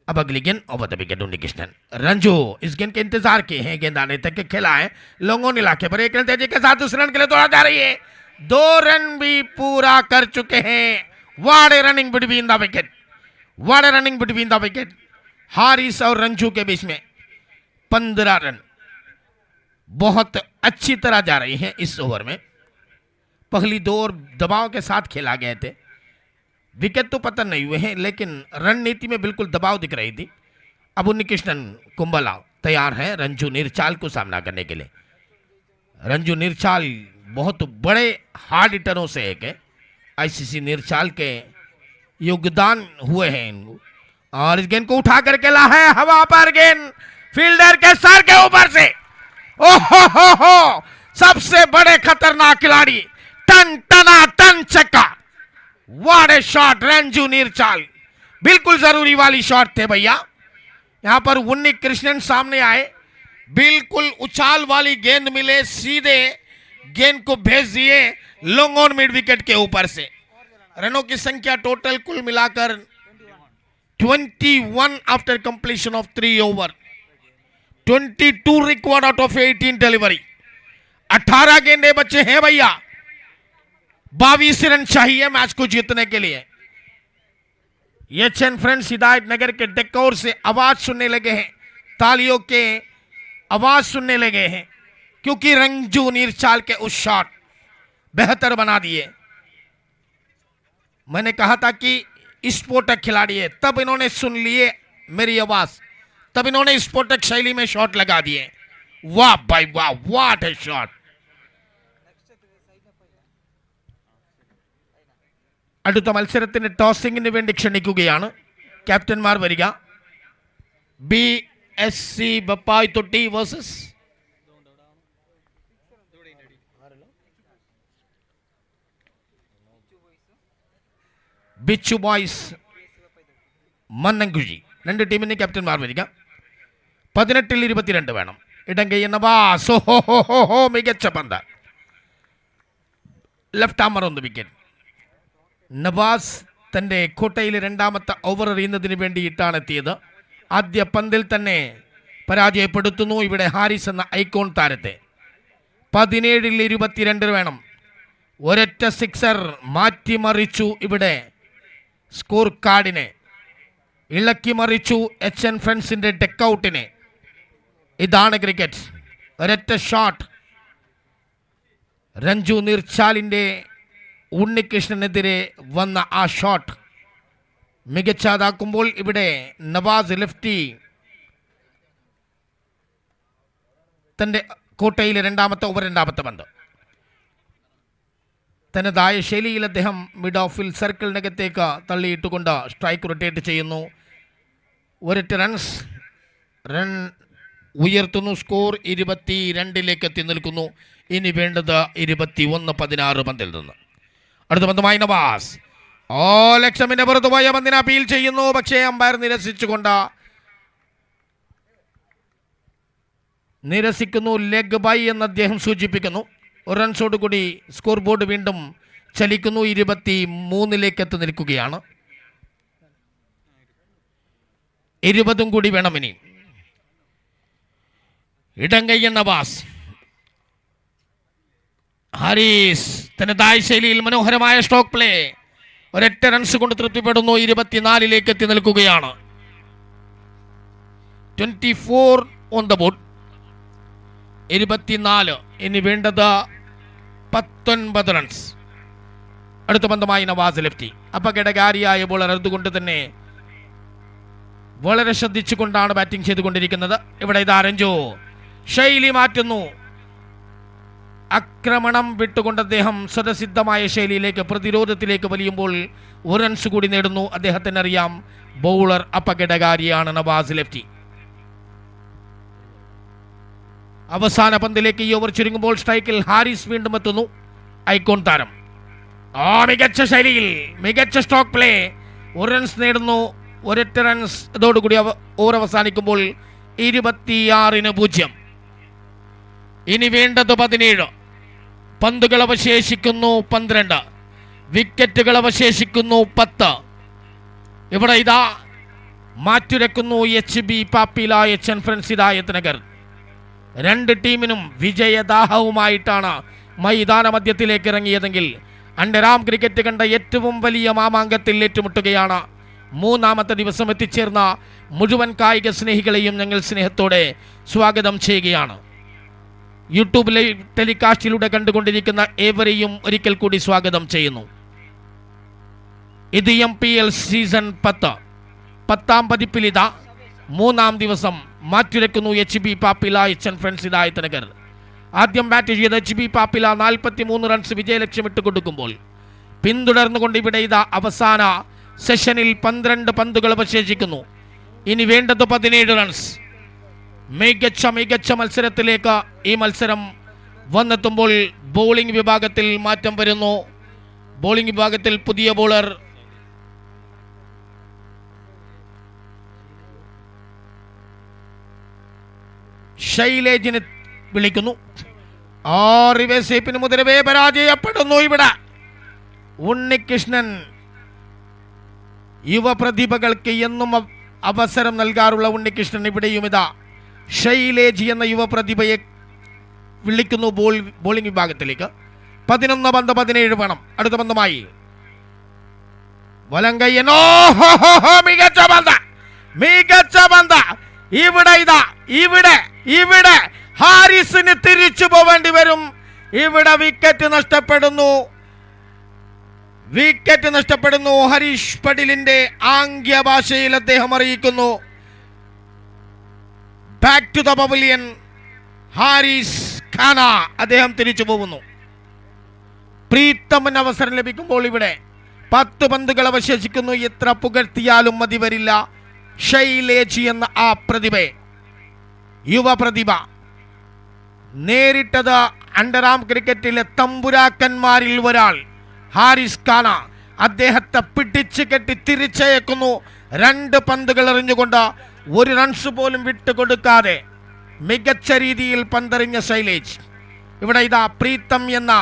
अब अगली गेंद ओवर द विकेट उन्नी कृष्णन। रंजू इस गेंद के इंतजार किए हैं, गेंद आने तक खेला है। लोंगोन इलाके पर 1 रन तेजी के साथ 2 रन के लिए दौड़ा जा रही है। 2 रन भी पूरा कर चुके हैं। What a running between the wicket, what a running between the wicket. Haris और रंजू के बीच में 15 रन बहुत अच्छी तरह जा रही है इस ओवर में। पहली 2 ओवर दबाव के साथ खेला गए थे, विकेट तो पतन नहीं हुए हैं लेकिन रणनीति में बिल्कुल दबाव दिख रही थी। अब उन्नी कृष्णन कुंबला तैयार है रंजू निरचाल को सामना करने के लिए। रंजू निरचाल बहुत बड़े हार्ड हिटरों से एक है, आईसीसी निरचाल के योगदान हुए हैं। और इस गेंद को उठा कर खेला है, हवा पर गेंद फील्डर के सर के ऊपर से। ओहो, सबसे बड़े खतरनाक खिलाड़ी, टन टना टन चक्का। व्हाट ए शॉट रंजू निरचाल, बिल्कुल जरूरी वाली शॉट थे भैया। यहां पर उन्नी कृष्णन सामने आए, बिल्कुल उछाल वाली गेंद मिले, सीधे गेंद को भेज दिए लॉन्ग ऑन मिड विकेट के ऊपर से। रनों की संख्या टोटल कुल मिलाकर 21 after completion of 3 over, 22 required out of 18 delivery. 18 गेंदे बचे हैं भैया, 22 रन चाहिए मैच को जीतने के लिए। ये चंद फ्रेंड्स हिदायत नगर के डेकोर से आवाज सुनने लगे हैं, तालियों के आवाज सुनने लगे हैं, क्योंकि रंजू निरचाल के उस शॉट बेहतर बना दिए। मैंने कहा था कि स्फोटक खिलाड़ी है, तब इन्होंने सुन लिए मेरी आवाज, तब इन्होंने स्फोटक शैली में शॉट लगा दिए। वाह भाई वाह, व्हाट ए शॉट। അടുത്ത മത്സരത്തിന്റെ ടോസിംഗിന് വേണ്ടി ക്ഷണിക്കുകയാണ് ക്യാപ്റ്റന്മാർ വരിക. BSC ബപ്പായ് തൊട്ടി വേഴ്സസ് ബിച്ചു ബോയ്സ് മന്നംകുഴി. 2 ടീമിന് ക്യാപ്റ്റന്മാർ വരിക. 18-22 വേണം. ഇടങ്കൈ നവാസ്, ഹോ മികച്ച പന്ത്, ലെഫ്റ്റ് ആമർ ഓൺ ദ വിക്കറ്റ്. നവാസ് തൻ്റെ കോട്ടയിൽ 2ാമത്തെ ഓവർ എറിയുന്നതിന് വേണ്ടിയിട്ടാണ് എത്തിയത്. ആദ്യ പന്തിൽ തന്നെ പരാജയപ്പെടുത്തുന്നു ഇവിടെ ഹാരിസ് എന്ന ഐക്കോൺ താരത്തെ. 17-22 വേണം. ഒരൊറ്റ സിക്സർ മാറ്റിമറിച്ചു ഇവിടെ സ്കോർ കാർഡിനെ, ഇളക്കി മറിച്ചു HN ഫ്രണ്ട്സിൻ്റെ ഡെക്കൗട്ടിനെ. ഇതാണ് ക്രിക്കറ്റ്. ഒരൊറ്റ ഷോട്ട് രഞ്ജു നീർച്ചാലിൻ്റെ ഉണ്ണികൃഷ്ണനെതിരെ വന്ന ആ ഷോട്ട് മികച്ചതാക്കുമ്പോൾ ഇവിടെ നവാസ് ലെഫ്റ്റി തൻ്റെ കോട്ടയിലെ രണ്ടാമത്തെ ഓവർ രണ്ടാമത്തെ പന്ത് തനതായ ശൈലിയിൽ അദ്ദേഹം മിഡ് ഓഫിൽ സർക്കിളിനകത്തേക്ക് തള്ളിയിട്ടുകൊണ്ട് സ്ട്രൈക്ക് റൊട്ടേറ്റ് ചെയ്യുന്നു. ഒരൊറ്റ റൺ ഉയർത്തുന്നു. സ്കോർ 22 എത്തി നിൽക്കുന്നു. ഇനി വേണ്ടത് 21-16 പന്തിൽ നിന്ന്. അടുത്ത പന്തുമായി നവാസ്. ലക്ഷ്യമിന്റെ പുറത്തു പോയ പന്തിനെ അപ്പീൽ ചെയ്യുന്നു. പക്ഷേ അമ്പയർ നിരസിക്കുന്നു. ലെഗ് ബൈ എന്ന് അദ്ദേഹം സൂചിപ്പിക്കുന്നു. ഒരു റൺസോട് കൂടി സ്കോർ ബോർഡ് വീണ്ടും ചലിക്കുന്നു. 23 എത്തി നിൽക്കുകയാണ്. 20 കൂടി വേണം ഇനി. ഇടങ്കയ്യൻ നവാസ്. ഹാരിസ് തനതായ ശൈലിയിൽ മനോഹരമായ സ്ട്രോക്ക് പ്ലേ. ഒരൊറ്റ റൺസ് കൊണ്ട് തൃപ്തിപ്പെടുന്നു. 24 എത്തി നിൽക്കുകയാണ്. 24 ഓൺ ദ ബോർഡ്. 24. ഇനി വേണ്ടത് 19 റൺസ്. അടുത്ത പന്തമായി നവാസ് ലെഫ്റ്റി. അപകടകാരിയായ ബോളർ അതുകൊണ്ട് തന്നെ വളരെ ശ്രദ്ധിച്ചുകൊണ്ടാണ് ബാറ്റിംഗ് ചെയ്തുകൊണ്ടിരിക്കുന്നത്. ഇവിടെ ഇതാ രഞ്ജു ശൈലി മാറ്റുന്നു. ആക്രമണം വിട്ടുകൊണ്ട് അദ്ദേഹം സ്വതസിദ്ധമായ ശൈലിയിലേക്ക് പ്രതിരോധത്തിലേക്ക് വലിയുമ്പോൾ ഒരു റൺസ് കൂടി നേടുന്നു. അദ്ദേഹത്തിന് അറിയാം ബൗളർ അപകടകാരിയാണ് നവാസ് ലെഫ്റ്റി. അവസാന പന്തിലേക്ക് ഈ ഓവർ ചുരുങ്ങുമ്പോൾ സ്ട്രൈക്കിൽ ഹാരിസ് വീണ്ടും എത്തുന്നു. ഐക്കോൺ താരം മികച്ച ശൈലിയിൽ മികച്ച സ്ട്രോക്ക് പ്ലേ. ഒരു റൺസ് നേടുന്നു. ഒരൊറ്റ റൺസ് ഇതോടുകൂടി ഓവർ അവസാനിക്കുമ്പോൾ 26-0. ഇനി വേണ്ടത് 17. പന്തുകൾ അവശേഷിക്കുന്നു 12. വിക്കറ്റുകൾ അവശേഷിക്കുന്നു 10. ഇവിടെ ഇതാ മാറ്റുരക്കുന്നു HB പാപ്പീല HN friends Hidayat Nagar. രണ്ട് ടീമിനും വിജയദാഹവുമായിട്ടാണ് മൈതാന മധ്യത്തിലേക്ക് ഇറങ്ങിയതെങ്കിൽ അണ്ടരാം ക്രിക്കറ്റ് കണ്ട ഏറ്റവും വലിയ മാമാങ്കത്തിൽ ഏറ്റുമുട്ടുകയാണ്. മൂന്നാമത്തെ ദിവസം എത്തിച്ചേർന്ന മുഴുവൻ കായിക സ്നേഹികളെയും ഞങ്ങൾ സ്നേഹത്തോടെ സ്വാഗതം ചെയ്യുകയാണ്. യൂട്യൂബ് ലൈവ് ടെലികാസ്റ്റിലൂടെ കണ്ടുകൊണ്ടിരിക്കുന്ന ഏവരെയും ഒരിക്കൽ കൂടി സ്വാഗതം ചെയ്യുന്നു. ഇത് MPL സീസൺ 10 പതിപ്പിലിത മൂന്നാം ദിവസം മാറ്റുരക്കുന്നു HB പാപ്പീല HN friends Hidayat Nagar. ആദ്യം ബാറ്റ് ചെയ്ത HB പാപ്പീല 43 റൺസ് വിജയലക്ഷ്യമിട്ട് കൊടുക്കുമ്പോൾ പിന്തുടർന്നുകൊണ്ട് ഇവിടെ ഇതാ അവസാന സെഷനിൽ 12 പന്തുകൾ അവശേഷിക്കുന്നു. ഇനി വേണ്ടത് 17 റൺസ്. മികച്ച മത്സരത്തിലേക്ക് ഈ മത്സരം വന്നെത്തുമ്പോൾ ബോളിംഗ് വിഭാഗത്തിൽ മാറ്റം വരുന്നു. ബോളിംഗ് വിഭാഗത്തിൽ പുതിയ ബോളർ ശൈലേജിനെ വിളിക്കുന്നു. റിവേഴ്സ് മുതലവേ പരാജയപ്പെടുന്നു. ഇവിടെ ഉണ്ണികൃഷ്ണൻ യുവപ്രതിഭകൾക്ക് എന്നും അവസരം നൽകാറുള്ള ഉണ്ണികൃഷ്ണൻ ഇവിടെയും ഇതാ ശൈലേജ് എന്ന യുവപ്രതിഭയെ വിളിക്കുന്നു ബോളിംഗ് വിഭാഗത്തിലേക്ക്. 11 പന്ത് 17 വേണം. അടുത്ത പന്തുമായി വലങ്കയ്യനോ മികച്ച പന്ത്. ഇവിടെ ഹാരിസിന് തിരിച്ചു പോവേണ്ടി വരും. ഇവിടെ വിക്കറ്റ് നഷ്ടപ്പെടുന്നു. ഹരീഷ് പടിലിന്റെ ആംഗ്യ ഭാഷയിൽ അദ്ദേഹം അറിയിക്കുന്നു back to the pavilion. Haris Khan അദ്ദേഹം തിരിച്ചു പോകുന്നു. പ്രീത്തമിന് അവസരം ലഭിക്കുമ്പോൾ ഇവിടെ 10 പന്തുകൾ അവശേഷിക്കുന്നു. എത്ര പുകഴ്ത്തിയാലും മതി വരില്ല ശൈലേജ് എന്ന ആ യുവപ്രതിഭ. നേരിട്ടത് അണ്ടറാം ക്രിക്കറ്റിലെ തമ്പുരാക്കന്മാരിൽ ഒരാൾ ഹാരിസ് ഖാന. അദ്ദേഹത്തെ പിടിച്ചു കെട്ടി തിരിച്ചയക്കുന്നു. 2 പന്തുകൾ എറിഞ്ഞുകൊണ്ട് 1 റൺസ് പോലും വിട്ടുകൊടുക്കാതെ മികച്ച രീതിയിൽ പന്തെറിഞ്ഞ ശൈലേജ്. ഇവിടെ ഇതാ പ്രീത്തം എന്ന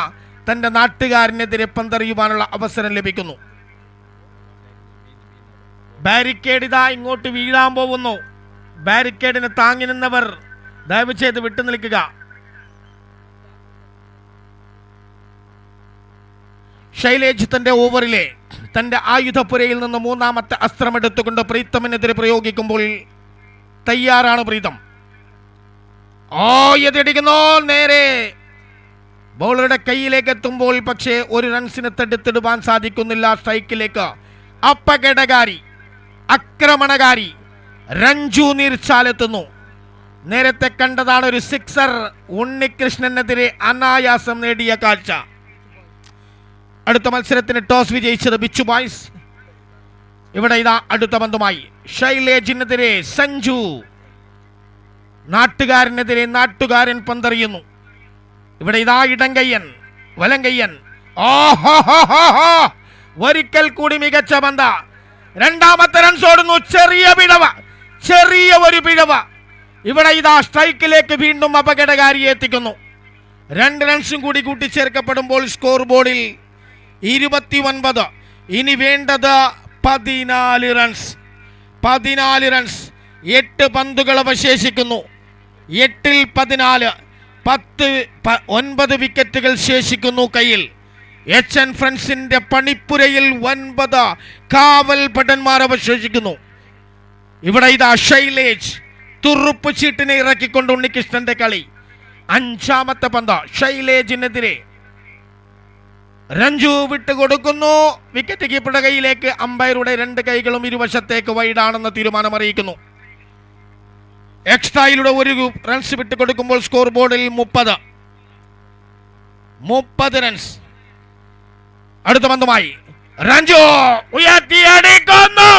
തൻ്റെ നാട്ടുകാരനെതിരെ പന്തെറിയുവാനുള്ള അവസരം ലഭിക്കുന്നു. ബാരിക്കേഡ് ഇതാ ഇങ്ങോട്ട് വീഴാൻ പോകുന്നു. ബാരിക്കേഡിന് താങ്ങി നിന്നവർ ദയവ് ചെയ്ത് വിട്ടു നിൽക്കുക. ശൈലേജ് തൻ്റെ ഓവറിലെ തൻ്റെ ആയുധപ്പുരയിൽ നിന്ന് മൂന്നാമത്തെ അസ്ത്രമെടുത്തുകൊണ്ട് പ്രീത്തമിനെതിരെ പ്രയോഗിക്കുമ്പോൾ തയ്യാറാണ് പ്രീതം. എത്തിടിക്കുന്നു നേരെ ബൗളറുടെ കയ്യിലേക്ക് എത്തുമ്പോൾ പക്ഷേ ഒരു റൺസിന് തടുത്തിടുവാൻ സാധിക്കുന്നില്ല. സ്ട്രൈക്കിലേക്ക് അപകടകാരി ആക്രമണകാരി രഞ്ജു നീർച്ചാലെത്തുന്നു. നേരത്തെ കണ്ടതാണ് ഒരു സിക്സർ ഉണ്ണികൃഷ്ണനെതിരെ അനായാസം നേടിയ കാഴ്ച. അടുത്ത മത്സരത്തിന് ടോസ് വിജയിച്ചത് ബിച്ചു ബോയ്സ്. ഇവിടെ ഇതാ അടുത്ത പന്തുമായി ഷൈലേജിനെതിരെ സഞ്ജു. നാട്ടുകാരനെതിരെ നാട്ടുകാരൻ പന്തെറിയുന്നു. ഇവിടെ ഇതാ ഇടങ്കയ്യൻ വലങ്കയ്യൻ. ഒരിക്കൽ കൂടി മികച്ച പന്ത. രണ്ടാമത്തെ റൺസ് ഓടുന്നു. ചെറിയ ഒരു പിഴവ്. ഇവിടെ ഇതാ സ്ട്രൈക്കിലേക്ക് വീണ്ടും അപകടകാരിയെ എത്തിക്കുന്നു. 2 റൺസും കൂടി കൂട്ടിച്ചേർക്കപ്പെടുമ്പോൾ സ്കോർ ബോർഡിൽ 29. ഇനി വേണ്ടത് 14 റൺസ്. 8 പന്തുകൾ അവശേഷിക്കുന്നു. 8ൽ 14, 9 വിക്കറ്റുകൾ ശേഷിക്കുന്നു കയ്യിൽ. HN ഫ്രണ്ട്സിന്റെ പണിപ്പുരയിൽ 9 കാവൽ ഭടന്മാർ അവശേഷിക്കുന്നു. ഇവിടെ ഇതാ ഷൈലേജ് തുറുപ്പ് ചീട്ടിനെ ഇറക്കിക്കൊണ്ട് ഉണ്ണികൃഷ്ണന്റെ കളി. 5ാമത്തെ പന്ത് ഷൈലേജിനെതിരെ രഞ്ജു വിട്ടുകൊടുക്കുന്നു. വിക്കറ്റ് കീപ്പറുടെ കയ്യിലേക്ക്. അമ്പയറുടെ 2 കൈകളും ഇരുവശത്തേക്ക് വൈഡാണെന്ന് തീരുമാനം അറിയിക്കുന്നു. എക്സ്ട്രായിലൂടെ 1 റൺസ് വിട്ടുകൊടുക്കുമ്പോൾ സ്കോർ ബോർഡിൽ 30 റൺസ്. അടുത്ത പന്തുമായി രഞ്ജു ഉയർത്തിയടിക്കുന്നു.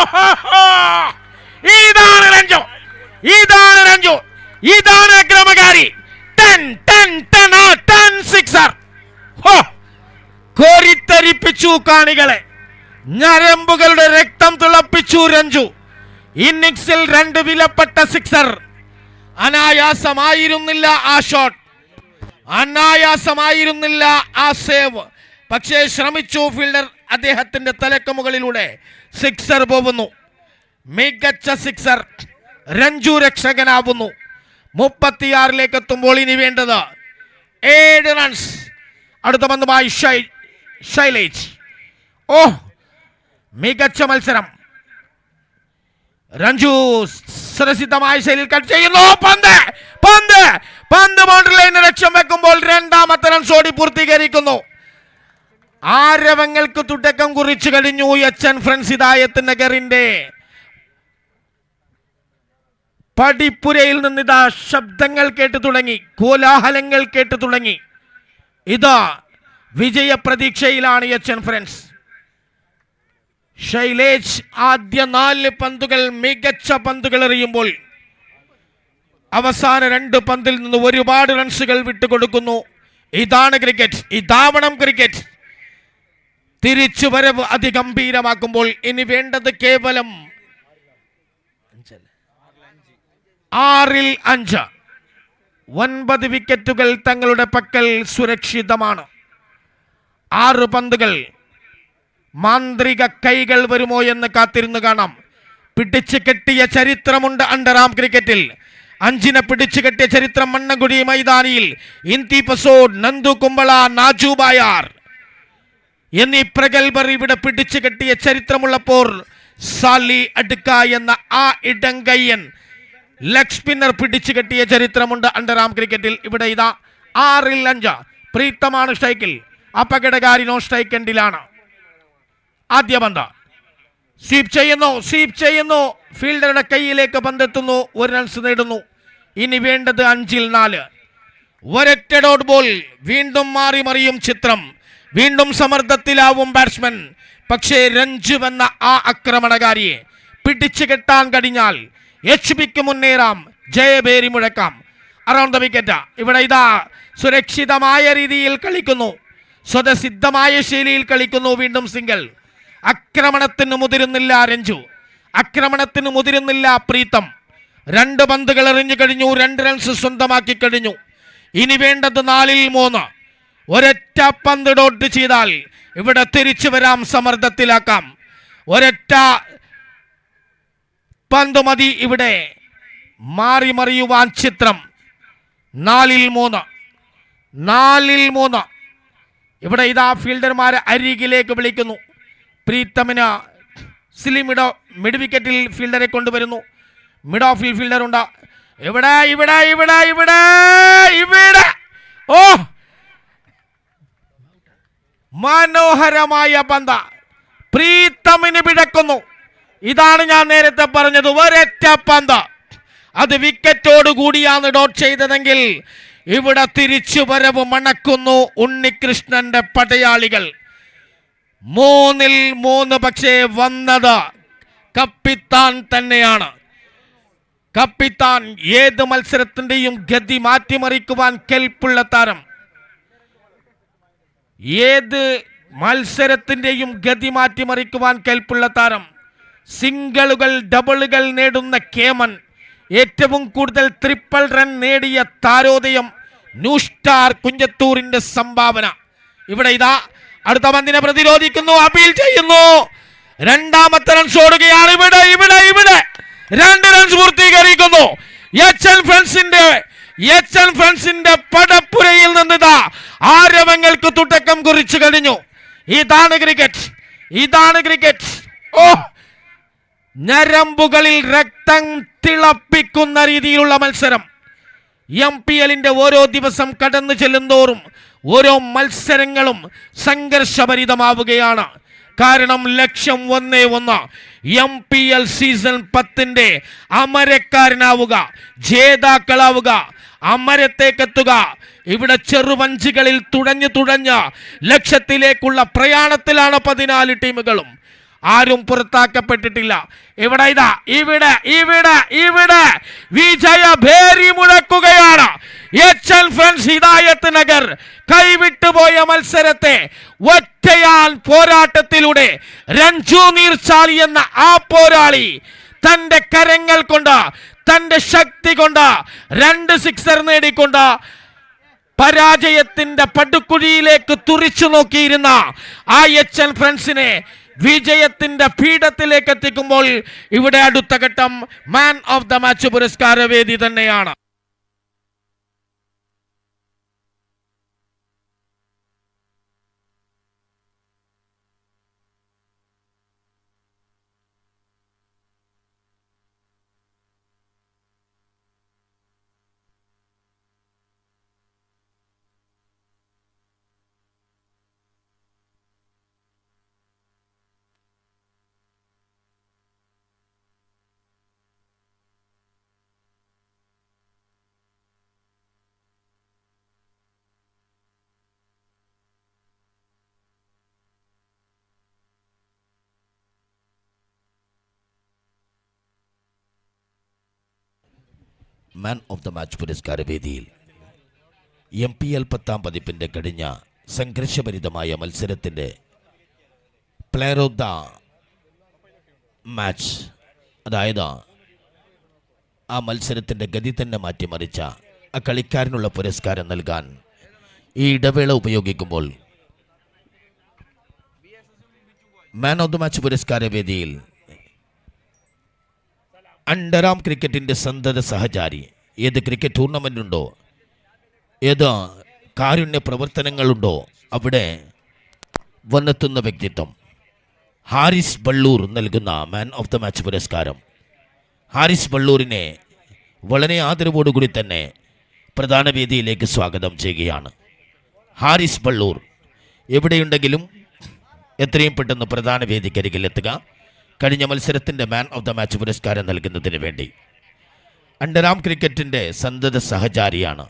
ഇതാണ് രഞ്ജു, ഇതാണ് അക്രമകാരി. 10 സിക്സർ. കോരിത്തരിപ്പിച്ചു കാണികളെ. ഞരമ്പുകളുടെ രക്തം തിളപ്പിച്ചു രഞ്ജു. ഇന്നിംഗ്സിൽ 2 വിലപ്പെട്ട സിക്സർ. അനായാസമായിരുന്നില്ല ആ ഷോട്ട്, അനായാസമായിരുന്നില്ല ആ സേവ്. പക്ഷേ ശ്രമിച്ചു ഫീൽഡർ. അദ്ദേഹത്തിന്റെ തലക്ക് മുകളിലൂടെ സിക്സർ പോകുന്നു. മികച്ച സിക്സർ. രഞ്ജു രക്ഷകനാവുന്നു. 36ലേക്ക് എത്തുമ്പോൾ ഇനി വേണ്ടത് 7 റൺസ്. അടുത്ത പന്തുമായി ഷൈലേജ്. മികച്ച മത്സരം. രഞ്ജു സുരക്ഷിതമായ ശൈലിയിൽ കട്ട് ചെയ്യുന്നു. പന്ത് ബൗണ്ടറി ലൈന് ലക്ഷ്യം വെക്കുമ്പോൾ 2ാമത്തെ റൺസ് ഓടി പൂർത്തീകരിക്കുന്നു. ആരവങ്ങൾക്ക് തുടക്കം കുറിച്ചു കഴിഞ്ഞു HN ഫ്രണ്ട്സ്. ഹിദായത്ത് നഗറിന്റെ പടിപ്പുരയിൽ നിന്നിതാ ശബ്ദങ്ങൾ കേട്ടു തുടങ്ങി, കോലാഹലങ്ങൾ കേട്ടു തുടങ്ങി. ഇതാ വിജയപ്രതീക്ഷയിലാണ് HN ഫ്രണ്ട്സ്. ഷൈലേജ് ആദ്യ 4 പന്തുകൾ മികച്ച പന്തുകൾ എറിയുമ്പോൾ അവസാന 2 പന്തിൽ നിന്ന് ഒരുപാട് റൺസുകൾ വിട്ടുകൊടുക്കുന്നു. ഇതാണ് ക്രിക്കറ്റ്, ഇതാവണം ക്രിക്കറ്റ്. തിരിച്ചു വരവ് അതിഗംഭീരമാക്കുമ്പോൾ ഇനി വേണ്ടത് കേവലം 6ൽ 5. 9 വിക്കറ്റുകൾ തങ്ങളുടെ പക്കൽ സുരക്ഷിതമാണ്. 6 പന്തുകൾ. മാന്ത്രിക കൈകൾ വരുമോ എന്ന് കാത്തിരുന്ന് കാണാം. പിടിച്ചു കെട്ടിയ ചരിത്രമുണ്ട് അണ്ടറാം ക്രിക്കറ്റിൽ. 5നെ പിടിച്ചു കെട്ടിയ ചരിത്രം മണ്ണൻകുഴി മൈതാനിയിൽ ഇന്തി പസോഡ്, നന്ദു കുമ്പള, നാജു ബായാർ എന്നീ പ്രഗത്ഭർ ഇവിടെ പിടിച്ചു കെട്ടിയ ചരിത്രമുള്ളപ്പോൾ സാലി അടുക്ക എന്ന ആ ഇടങ്കയ്യൻ ലെഗ് സ്പിന്നർ പിടിച്ചു കെട്ടിയ ചരിത്രമുണ്ട് അണ്ടറാം ക്രിക്കറ്റിൽ. ഇവിടെ ഇതാ 6ൽ 5. പ്രീത്തമാണ് സ്ട്രൈക്കിൽ, അപകടകാരി നോൺ സ്ട്രൈക്ക് എൻഡിലാണ്. ആദ്യ പന്ത് സ്വീപ് ചെയ്യുന്നു. ഫീൽഡറുടെ കയ്യിലേക്ക് പന്തെത്തുന്നു. 1 റൺസ് നേടുന്നു. ഇനി വേണ്ടത് 5ൽ 4. ഒരൊറ്റ ഡോട്ട് ബോൾ. വീണ്ടും മാറി മറിയും ചിത്രം. വീണ്ടും സമ്മർദ്ദത്തിലാവും ബാറ്റ്സ്മാൻ. പക്ഷേ രഞ്ജു എന്ന ആ ആക്രമണകാരിയെ പിടിച്ചു കെട്ടാൻ കഴിഞ്ഞാൽ HBക്ക് മുന്നേറാം, ജയഭേരി മുഴക്കാം. Around the wicket. ഇവിടെ ഇതാ സുരക്ഷിതമായ രീതിയിൽ കളിക്കുന്നു, സ്വതസിദ്ധമായ ശൈലിയിൽ കളിക്കുന്നു. വീണ്ടും സിംഗിൾ. ആക്രമണത്തിന് മുതിരുന്നില്ല രഞ്ജു, ആക്രമണത്തിന് മുതിരുന്നില്ല പ്രീതം. 2 പന്തുകൾ എറിഞ്ഞു കഴിഞ്ഞു. 2 റൺസ് സ്വന്തമാക്കി കഴിഞ്ഞു. ഇനി വേണ്ടത് 4ൽ 3. ഒരൊറ്റ പന്ത് ഡോട്ട് ചെയ്താൽ ഇവിടെ തിരിച്ചു വരാം, സമ്മർദ്ദത്തിലാക്കാം. ഒരൊറ്റ പന്ത് മതി ഇവിടെ മാറി മറിയുവാൻ ചിത്രം. 4ൽ 3. ഇവിടെ ഇതാ ഫീൽഡർമാരെ അരികിലേക്ക് വിളിക്കുന്നു. പ്രീതമിന് മിഡ് വിക്കറ്റിൽ ഫീൽഡറെ കൊണ്ടുവരുന്നു. മിഡ് ഓഫിൽ ഫീൽഡറുണ്ട്. ഇവിടെ ഇവിടെ ഇവിടെ ഇവിടെ ഇവിടെ ഓ മനോഹരമായ പന്ത പ്രീതമിന് പിഴക്കുന്നു. ഇതാണ് ഞാൻ നേരത്തെ പറഞ്ഞത്, ഒരൊറ്റ പന്ത്. അത് വിക്കറ്റോട് കൂടിയാണ് ഡോട്ട് ചെയ്തതെങ്കിൽ ഇവിടെ തിരിച്ചു വരവ് മണക്കുന്നു ഉണ്ണികൃഷ്ണന്റെ പടയാളികൾ. 3-3. പക്ഷേ വന്നത് കപ്പിത്താൻ തന്നെയാണ്. കപ്പിത്താൻ ഏത് മത്സരത്തിന്റെയും ഗതി മാറ്റിമറിക്കുവാൻ കെൽപ്പുള്ള താരം, ഏത് മത്സരത്തിന്റെയും ഗതി മാറ്റിമറിക്കുവാൻ കെൽപ്പുള്ള താരം, സിംഗിളുകൾ ഡബിളുകൾ നേടുന്ന കേമൻ, ഏറ്റവും കൂടുതൽ ട്രിപ്പിൾ റൺ നേടിയ താരോദയം, ന്യൂ സ്റ്റാർ കുഞ്ചത്തൂരിന്റെ സംഭാവന. ഇവിടെ ഇതാ അടുത്ത പന്തിനെ പ്രതിരോധിക്കുന്നു, അപ്പീൽ ചെയ്യുന്നു. രണ്ടാമത്തെ റൺസ് ഓടുകയാണ്. ഇവിടെ ഇവിടെ ഇവിടെ 2 റൺസ് പൂർത്തീകരിക്കുന്നു. എച്ച് എൻ ഫ്രണ്ട്സിന്റെ പടപ്പുരയിൽ നിന്നിതാ ആരവങ്ങൾക്ക് തുടക്കം കുറിച്ചു കഴിഞ്ഞു. ഇതാണ് ക്രിക്കറ്റ്, ഇതാണ് ക്രിക്കറ്റ്. ഓ, ഞരമ്പുകളിൽ രക്തം തിളപ്പിക്കുന്ന രീതിയിലുള്ള മത്സരം. MPL-ന്റെ ഓരോ ദിവസം കടന്നു ചെല്ലുന്തോറും ഓരോ മത്സരങ്ങളും സംഘർഷഭരിതമാവുകയാണ്. കാരണം ലക്ഷ്യം 1-1. MPL സീസൺ 10-ന്റെ അമരക്കാരനാവുക, ജേതാക്കളാവുക, അമരത്തേക്കെത്തുക. ഇവിടെ ചെറുവഞ്ചികളിൽ തുഴഞ്ഞ് ലക്ഷ്യത്തിലേക്കുള്ള പ്രയാണത്തിലാണ് 14 ടീമുകളും. ആരും പുറത്താക്കപ്പെട്ടിട്ടില്ല. ഇവിടെ ഇതാ ഇവിടെ ഇവിടെ ഇവിടെ വിജയഭേരി മുഴക്കുകയാണ്. എച്ച് ഫ്രണ്ട്സ് ഹിദായത്ത് നഗർ കൈവിട്ടുപോയ മത്സരത്തെ ഒറ്റയാൻ പോരാട്ടത്തിലൂടെ രഞ്ജു നീർച്ചാലി എന്ന ആ പോരാളി തന്റെ കരങ്ങൾ കൊണ്ട്, തന്റെ ശക്തി കൊണ്ട് 2 സിക്സർ നേടിക്കൊണ്ട് പരാജയത്തിന്റെ പടുകുഴിയിലേക്ക് തുറിച്ചു നോക്കിയിരുന്ന ആ എച്ച് ഫ്രണ്ട്സിനെ വിജയത്തിന്റെ പീഠത്തിലേക്ക് എത്തിക്കുമ്പോൾ ഇവിടെ അടുത്ത ഘട്ടം മാൻ ഓഫ് ദ മാച്ച് പുരസ്കാര വേദി തന്നെയാണ്. മാൻ ഓഫ് ദ മാച്ച് പുരസ്കാര വേദിയിൽ MPL 10-ാം പതിപ്പിന്റെ കഴിഞ്ഞ സംഘർഷഭരിതമായ മത്സരത്തിന്റെ പ്ലെയർ ഓഫ് ദ മാച്ച്, അതായത് ആ മത്സരത്തിന്റെ ഗതി തന്നെ മാറ്റിമറിച്ച ആ കളിക്കാരനുള്ള പുരസ്കാരം നൽകാൻ ഈ ഇടവേള ഉപയോഗിക്കുമ്പോൾ മാൻ ഓഫ് ദ മാച്ച് പുരസ്കാര വേദിയിൽ അണ്ടറാം ക്രിക്കറ്റിൻ്റെ സന്തത സഹചാരി, ഏത് ക്രിക്കറ്റ് ടൂർണമെൻ്റ് ഉണ്ടോ, ഏത് കാരുണ്യ പ്രവർത്തനങ്ങളുണ്ടോ അവിടെ വന്നെത്തുന്ന വ്യക്തിത്വം ഹാരിസ് ബള്ളൂർ നൽകുന്ന മാൻ ഓഫ് ദ മാച്ച് പുരസ്കാരം. ഹാരിസ് ബള്ളൂരിനെ വളരെ ആദരവോടുകൂടി തന്നെ പ്രധാന വേദിയിലേക്ക് സ്വാഗതം ചെയ്യുകയാണ്. ഹാരിസ് ബള്ളൂർ എവിടെയുണ്ടെങ്കിലും എത്രയും പെട്ടെന്ന് പ്രധാന വേദിക്കരികിലെത്തുക. കഴിഞ്ഞ മത്സരത്തിൻ്റെ മാൻ ഓഫ് ദ മാച്ച് പുരസ്കാരം നൽകുന്നതിന് വേണ്ടി അണ്ടറാം ക്രിക്കറ്റിൻ്റെ സന്തത സഹചാരിയാണ്.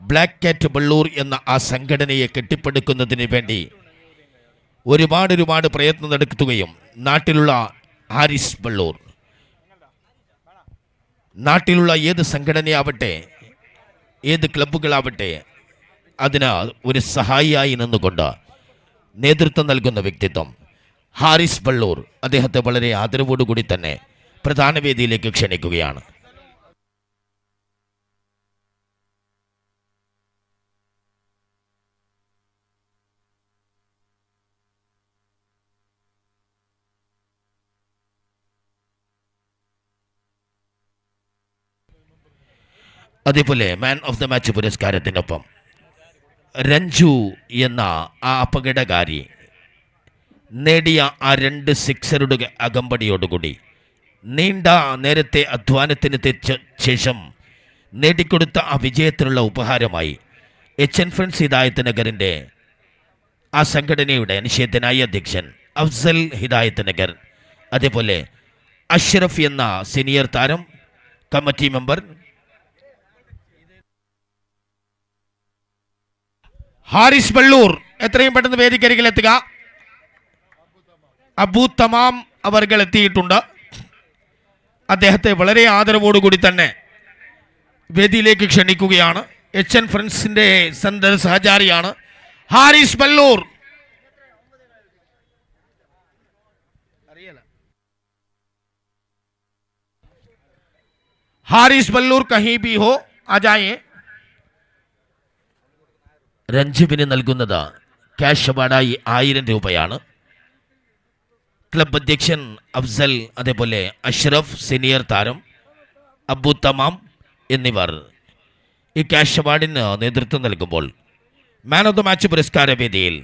ബ്ലാക്ക് കാറ്റ് ബള്ളൂർ എന്ന ആ സംഘടനയെ കെട്ടിപ്പടുക്കുന്നതിന് വേണ്ടി ഒരുപാട് പ്രയത്നം നടത്തുകയും നാട്ടിലുള്ള ഹാരിസ് ബള്ളൂർ നാട്ടിലുള്ള ഏത് സംഘടനയാവട്ടെ, ഏത് ക്ലബ്ബുകളാവട്ടെ, അതിന് ഒരു സഹായിയായി നിന്നുകൊണ്ട് നേതൃത്വം നൽകുന്ന വ്യക്തിത്വം ഹാരിസ് ബള്ളൂർ. അദ്ദേഹത്തെ വളരെ ആദരവോടുകൂടി തന്നെ പ്രധാന വേദിയിലേക്ക് ക്ഷണിക്കുകയാണ്. അതേപോലെ മാൻ ഓഫ് ദ മാച്ച് പുരസ്കാരത്തിനൊപ്പം രഞ്ജു എന്ന ആ അപകടകാരി നേടിയ ആ 2 സിക്സറുടെ അകമ്പടിയോടുകൂടി നീണ്ട നേരത്തെ അധ്വാനത്തിന് ശേഷം നേടിക്കൊടുത്ത ആ വിജയത്തിനുള്ള ഉപഹാരമായി എച്ച് എൻ ഫ്രണ്ട്സ് ഹിദായത്ത് നഗറിൻ്റെ ആ സംഘടനയുടെ നിഷേധനായ അധ്യക്ഷൻ അഫ്സൽ ഹിദായത്ത് നഗർ, അതേപോലെ അഷ്റഫ് എന്ന സീനിയർ താരം, കമ്മിറ്റി മെമ്പർ ഹാരിസ് ബള്ളൂർ എത്രയും പെട്ടെന്ന് വേദിക്കരികിലെത്തുക. അബു തമാം അവർകൾ എത്തിയിട്ടുണ്ട്. അദ്ദേഹത്തെ വളരെ ആദരവോടുകൂടി തന്നെ വേദിയിലേക്ക് ക്ഷണിക്കുകയാണ്. എച്ച് എൻ ഫ്രണ്ട്സിൻ്റെ സഹചാരിയാണ് ഹാരിസ് ബള്ളൂർ. ഹാരിസ് ബള്ളൂർ കഹീ ബി ഹോ ആ ജായേ. രഞ്ജുവിന് നൽകുന്നത് ക്യാഷ് അവാർഡായി 1000 രൂപയാണ്. ക്ലബ് അധ്യക്ഷൻ അഫ്സൽ, അതേപോലെ അഷ്റഫ്, സീനിയർ താരം അബു തമാം എന്നിവർ ഈ ക്യാഷ് അവാർഡിന് നേതൃത്വം നൽകുമ്പോൾ മാൻ ഓഫ് ദ മാച്ച് പുരസ്കാര വേദിയിൽ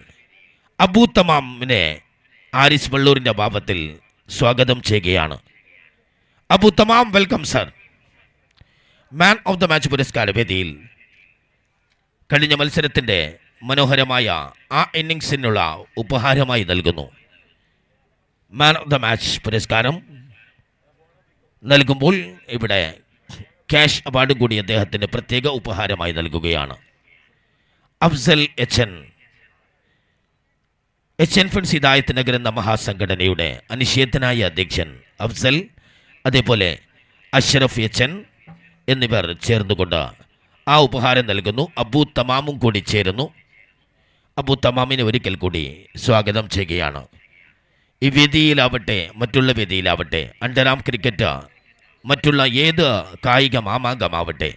അബു തമാമിനെ ഹാരിസ് ബള്ളൂരിൻ്റെ അഭാവത്തിൽ സ്വാഗതം ചെയ്യുകയാണ്. Abu Thamam, welcome sir. Man of the match പുരസ്കാര വേദിയിൽ കഴിഞ്ഞ മത്സരത്തിൻ്റെ മനോഹരമായ ആ ഇന്നിങ്സിനുള്ള ഉപഹാരമായി നൽകുന്നു. മാൻ ഓഫ് ദ മാച്ച് പുരസ്കാരം നൽകുമ്പോൾ ഇവിടെ ക്യാഷ് അവാർഡ് കൂടി അദ്ദേഹത്തിന് പ്രത്യേക ഉപഹാരമായി നൽകുകയാണ്. Afsal H N friends Hidayat Nagar എന്ന മഹാസംഘടനയുടെ അനിഷേധനായ അധ്യക്ഷൻ അഫ്സൽ, അതേപോലെ അഷ്റഫ് എച്ച് എൻ എന്നിവർ ചേർന്നുകൊണ്ട് ആ ഉപഹാരം നൽകുന്നു. അബു തമാമും കൂടി ചേരുന്നു. അബു തമാമിനെ ഒരിക്കൽ കൂടി സ്വാഗതം ചെയ്യുകയാണ്. ഈ വേദിയിലാവട്ടെ മറ്റുള്ള വേദിയിലാവട്ടെ, അണ്ടറാം ക്രിക്കറ്റ്, മറ്റുള്ള ഏത് കായിക മാമാങ്കമാവട്ടെ,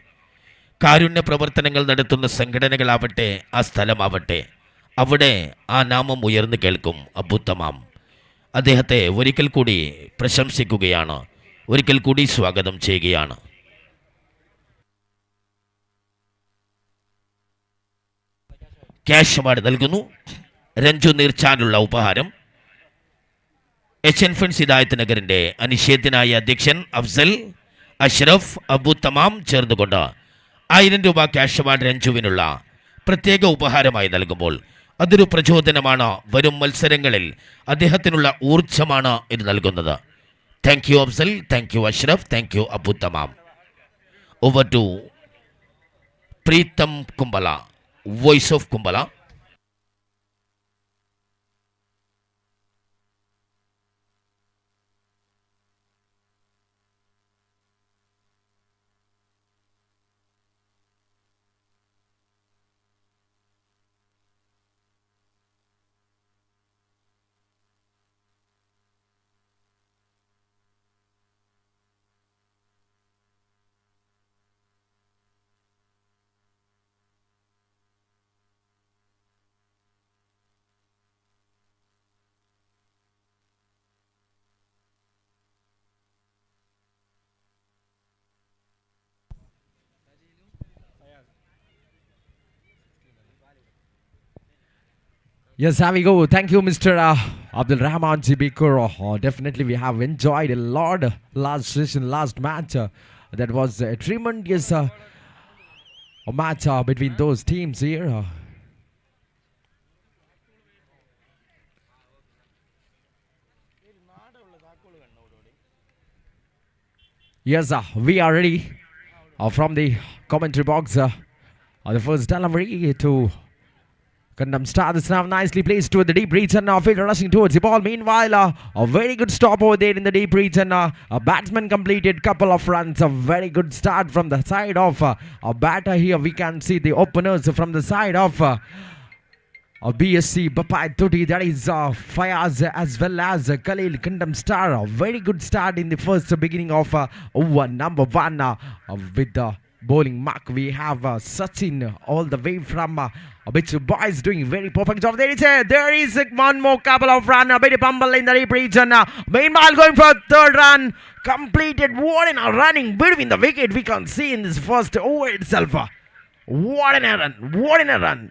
കാരുണ്യ പ്രവർത്തനങ്ങൾ നടത്തുന്ന സംഘടനകളാവട്ടെ, ആ സ്ഥലമാവട്ടെ, അവിടെ ആ നാമം ഉയർന്നു കേൾക്കും. അബു തമാം അദ്ദേഹത്തെ ഒരിക്കൽ കൂടി പ്രശംസിക്കുകയാണ്, ഒരിക്കൽ കൂടി സ്വാഗതം ചെയ്യുകയാണ്. ക്യാഷ് അവാർഡ് നൽകുന്നു. രഞ്ജു നീർച്ചാനുള്ള ഉപഹാരം എച്ച് എൻ ഫ്രണ്ട്സ് ഹിദായത്ത് നഗറിൻ്റെ അനിഷേധ്യനായ അധ്യക്ഷൻ അഫ്സൽ, അഷ്റഫ്, അബു തമാം ചേർന്നുകൊണ്ട് 1000 രൂപ ക്യാഷ് അവാർഡ് രഞ്ജുവിനുള്ള പ്രത്യേക ഉപഹാരമായി നൽകുമ്പോൾ അതൊരു പ്രചോദനമാണ്. വരും മത്സരങ്ങളിൽ അദ്ദേഹത്തിനുള്ള ഊർജ്ജമാണ് ഇത് നൽകുന്നത്. Thank you Afsal, thank you Ashraf, thank you Abu Thamam. Over to Preetham Kumbala, voice of Kumbala. Yes, here we go. Thank you, Mr. Abdul Rahman Jibikur. Definitely, we have enjoyed a lot last session, last match. That was a tremendous match between those teams here. Yes, we are ready from the commentary box. The first delivery to Kandam Star. This now nicely placed toward the deep region. Fielder rushing towards the ball. Meanwhile, a very good stop over there in the deep region. A batsman completed couple of runs. A very good start from the side of a batter here. We can see the openers from the side of BSC Bapai Tuti. That is Fayaz as well as Khalil Kandam Star. A very good start in the first beginning of over number 1 with the bowling mark. We have Sachin all the way from which boys doing very perfect job. There is one more couple of run. A bit of bumble in the deep region. Meanwhile, going for third run. Completed. What in a running between the wicket we can see in this first over itself. What in a run. What in a run.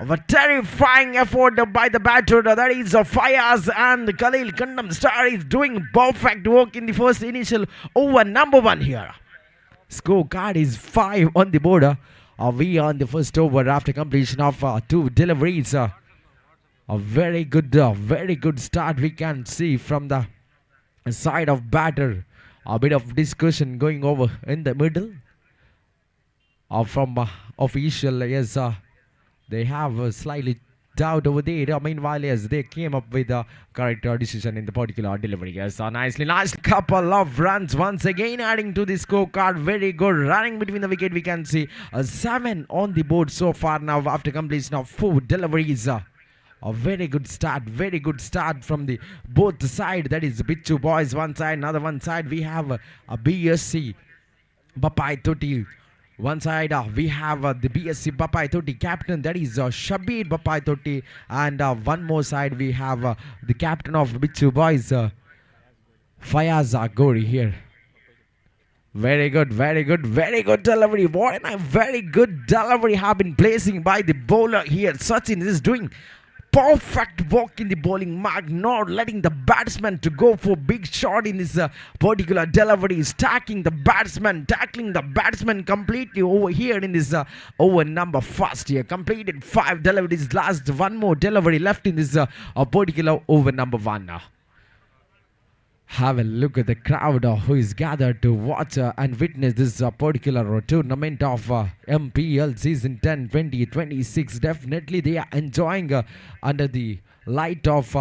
Of a terrifying effort by the batter. That is Fayaz, and Khalil Kandam Star is doing perfect work in the first initial over number 1 here. Scorecard is 5 on the board. We on the first over after completion of 2 deliveries. A very good start we can see from the side of batter. A bit of discussion going over in the middle. From official, yes, they have slightly doubt over there. Meanwhile, yes, they came up with a correct decision in the particular delivery. Yes, nice couple of runs once again adding to the scorecard. Very good running between the wicket. We can see 7 on the board so far now after completion of 4 deliveries. A very good start from the both side. That is Bichu boys one side, another one side. We have a BSC Bapai Toti. One side we have the BSC Bapai Toti captain, that is Shabir Bapai Toti, and one more side we have the captain of Bichu boys, Fayaz Agori here. Very good delivery. What a very good delivery have been placing by the bowler here. Sachin is doing perfect work in the bowling mark, not letting the batsman to go for big shot in this particular delivery, tackling the batsman completely over here in this over number first here. Completed 5 deliveries, last one more delivery left in this particular over number 1. Have a look at the crowd who is gathered to watch and witness this particular tournament of MPL season 10 2026. Definitely they are enjoying under the light of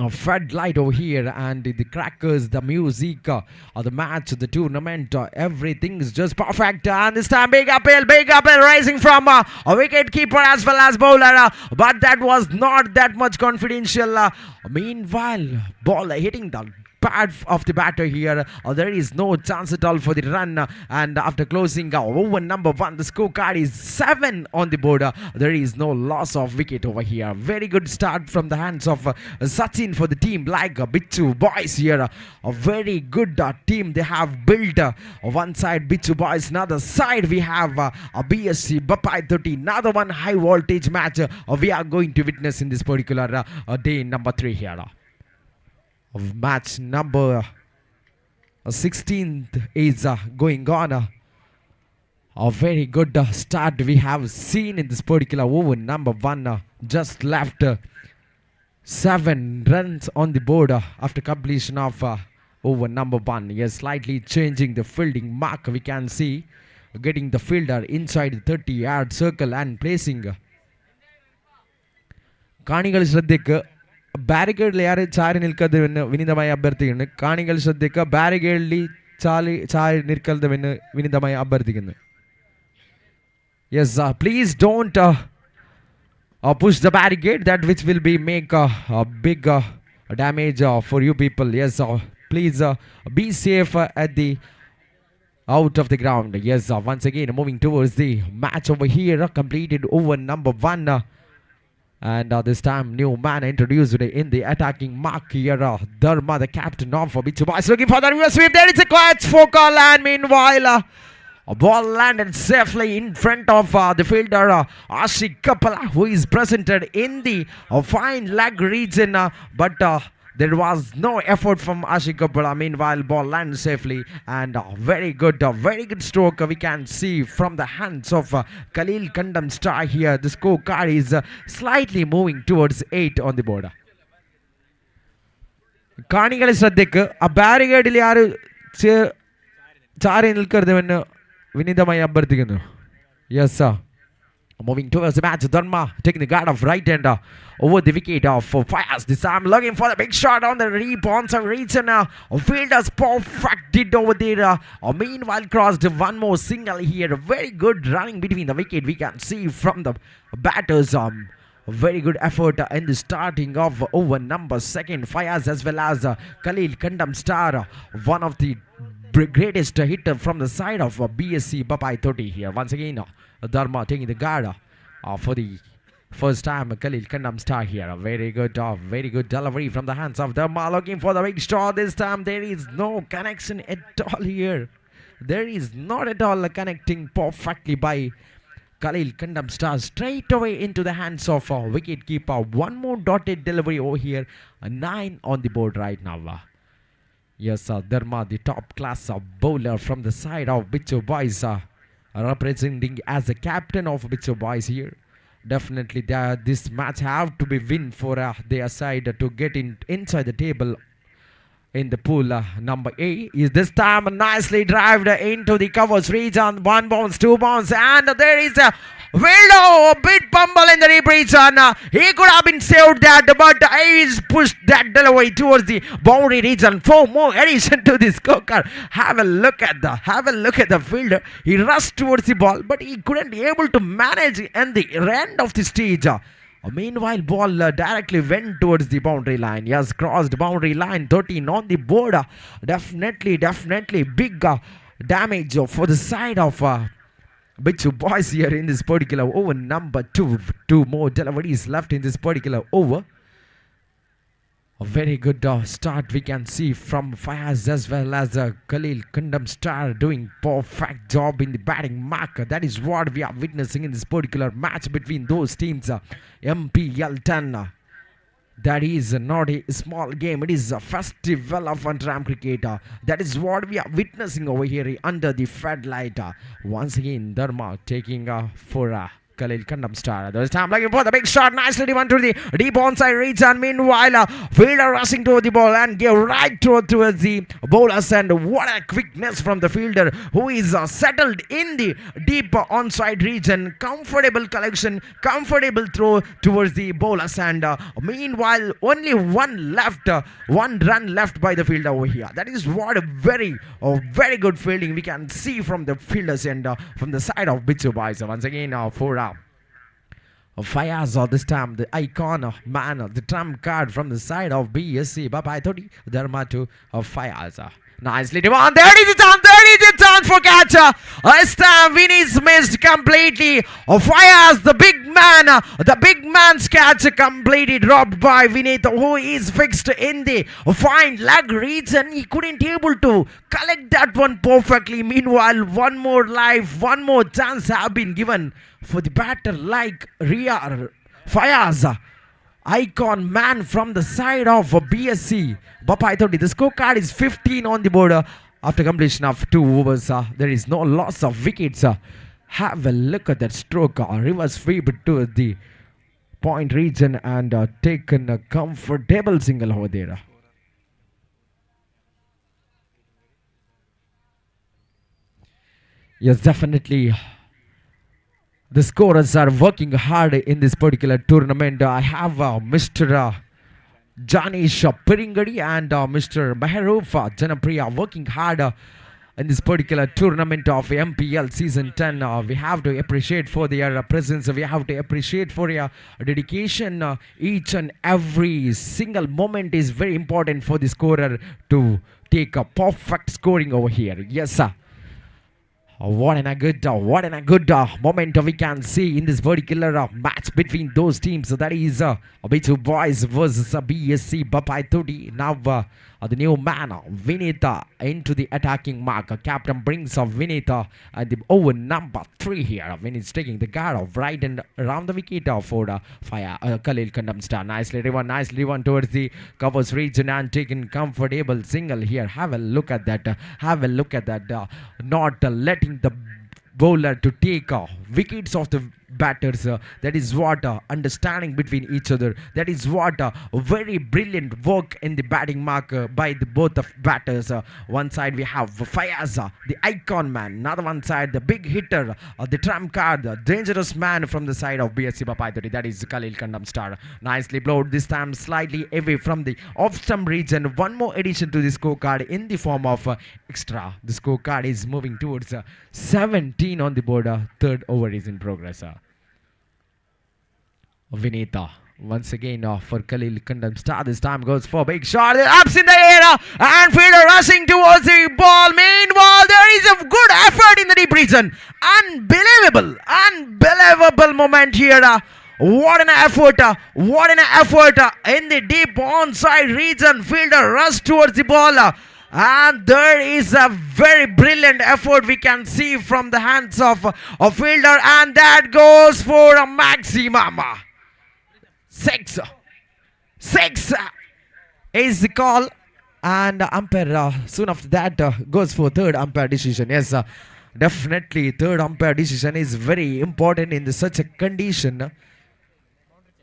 Fed light over here, and the crackers, the music, the match, the tournament, everything is just perfect. And this time big appeal rising from a wicket keeper as well as bowler, but that was not that much confidential. Meanwhile, ball hitting the pad of the batter here. There is no chance at all for the run, and after closing over number 1, the scorecard is 7 on the board. There is no loss of wicket over here. Very good start from the hands of Sachin for the team like Bichu boys here. A very good team they have built. One side Bichu boys, another side we have a BSC Bapai 30. Another one high voltage match we are going to witness in this particular day number 3 here. Of match number 16th is going on. A very good start we have seen in this particular over number 1. Just left 7 runs on the board after completion of over number 1. Yes, slightly changing the fielding mark. We can see getting the fielder inside the 30-yard circle and placing കാണികൾ ശ്രദ്ധയ്ക്ക് ബാരിക്കേഡിൽ ആര് ചാരി നിൽക്കരുതെന്ന് വിനീതമായി അഭ്യർത്ഥിക്കുന്നു. കാണികൾ ശ്രദ്ധയ്ക്ക് ബാരിക്കേഡിൽ ചാരി നിൽക്കരുതെന്ന് വിനീതമായി അഭ്യർത്ഥിക്കുന്നു. Yes, please don't push the barricade, that which will be make a big damage for you people. Yes, please be safe at the out of the ground. Yes, once again moving towards the match over here. Completed over number 1. And this time new man introduced in the attacking mark here. Dharma, the captain of Bichu boys, looking for the reverse sweep. There is a quiet focal, and meanwhile a ball landed safely in front of the fielder Ashik Kapala, who is presented in the fine leg region, but there was no effort from Ashik Kapala. Meanwhile, ball landed safely, and very good stroke we can see from the hands of Khalil Kandam Star here. The scorecard is slightly moving towards 8 on the board. കാണികളെ ശ്രദ്ധയ്ക്ക് ആ ബാരിക്കേഡിൽ ആര് ചാരി നിൽക്കരുതെന്ന് വിനീതമായി അഭ്യർത്ഥിക്കുന്നു. Yes, sir. Moving towards the match, Dharma taking the guard of right hand over the wicket for Fires. This time looking for the big shot on the rebound region. Fielders perfect did over there. Meanwhile crossed one more single here. Very good running between the wicket we can see from the batters. Very good effort in the starting of over number 2. Fires as well as Khalil Kandam Star, one of the greatest hitter from the side of BSC Bapai 30 here. Once again Dharma taking the guard for the first time. Khalil Kandam Star here. Very good delivery from the hands of Dharma, looking for the big shot. This time there is no connection at all here. There is not at all connecting perfectly by Khalil Kandam Star straight away into the hands of wicket keeper. One more dotted delivery over here. 9 on the board right now. Yes, Dharma, the top class bowler from the side of Bicho Boys, representing as the captain of Bicho Boys here. Definitely, this match have to be win for their side to get inside the table in the pool. Number 8 is this time nicely drived into the covers region. 1 bounce, 2 bounce, and there is a Willow, a bit bumble in the deep region. He could have been saved that, but he's pushed that delivery towards the boundary region. 4 more addition to the scorecard. Have a look at the fielder. He rushed towards the ball, but he couldn't be able to manage in the end of the stage. Meanwhile, ball directly went towards the boundary line. Yes, crossed boundary line. 13 on the board. Definitely big damage for the side of Bichu Boys here in this particular over. Number 2. 2 more deliveries left in this particular over. A very good start we can see from Fayaz as well as Khalil Kundam Star doing perfect job in the batting mark. That is what we are witnessing in this particular match between those teams. MPL 10. That is not a small game. It is a festival of one-tram cricket. That is what we are witnessing over here under the floodlight. Once again, Dharma taking for Khalil Kandam Star. This time looking for the big shot. Nicely driven to the deep onside reach. And meanwhile, fielder rushing toward the ball and give right towards the bowlers. And what a quickness from the fielder who is settled in the deep onside region. Comfortable collection, comfortable throw towards the bowlers. And meanwhile, only one run left by the fielder over here. That is what a very good fielding we can see from the fielders and from the side of Bichu Boys. Once again, for Fayaz, this time the icon man, the trump card from the side of BSC. Bye-bye, Dharma to Fayaz. Nicely done. There is a chance for catcher. This time Vinny's missed completely. Fayaz, the big man's catch completely dropped by Vinith, who is fixed in the fine leg region. He couldn't able to collect that one perfectly. Meanwhile, one more chance have been given for the batter like Fayaz, icon man from the side of BSC. Bapai Thodi, the scorecard is 15 on the board after completion of 2 overs. There is no loss of wickets. Have a look at that stroke. Reverse sweep to the point region and taken a comfortable single over there. Yes, definitely. The scorers are working hard in this particular tournament. I have Mr. Janish Piringadi and Mr. Mehroof Janapriya working hard in this particular tournament of MPL Season 10. We have to appreciate for their presence. We have to appreciate for their dedication. Each and every single moment is very important for the scorer to take a perfect scoring over here. Yes, sir. What a good moment we can see in this particular match between those teams. That is Bichu Boys versus BSC Bapai Thodi. Now the new man Vinita into the attacking mark. Captain brings Vinita at the over number 3 here. Vinita's taking the guard of right and around the wicket for Khalil Kandam Star. Nicely driven towards the covers region and taking comfortable single here. Have a look at that. Not letting the bowler to take wickets of the batters. That is what understanding between each other. That is what very brilliant work in the batting mark by both of batters. One side we have Fayaz, the icon man. Another one side the big hitter, the trump card, the dangerous man from the side of BSC Bapai. That is Khalil Kandam Star. Nicely blowed, this time slightly away from the off-stump region. One more addition to the scorecard in the form of extra. The scorecard is moving towards 17 on the board. Third over is in progress. Vinita once again for Khalil Kandam Star. This time goes for a big shot. Ups in the air and fielder rushing towards the ball. Meanwhile, there is a good effort in the deep region. Unbelievable moment here. What an effort in the deep onside region. Fielder rushed towards the ball. And there is a very brilliant effort we can see from the hands of a fielder. And that goes for a maximum. 6 is the call. And umpire soon after that goes for third umpire decision. Yes, definitely third umpire decision is very important in such a condition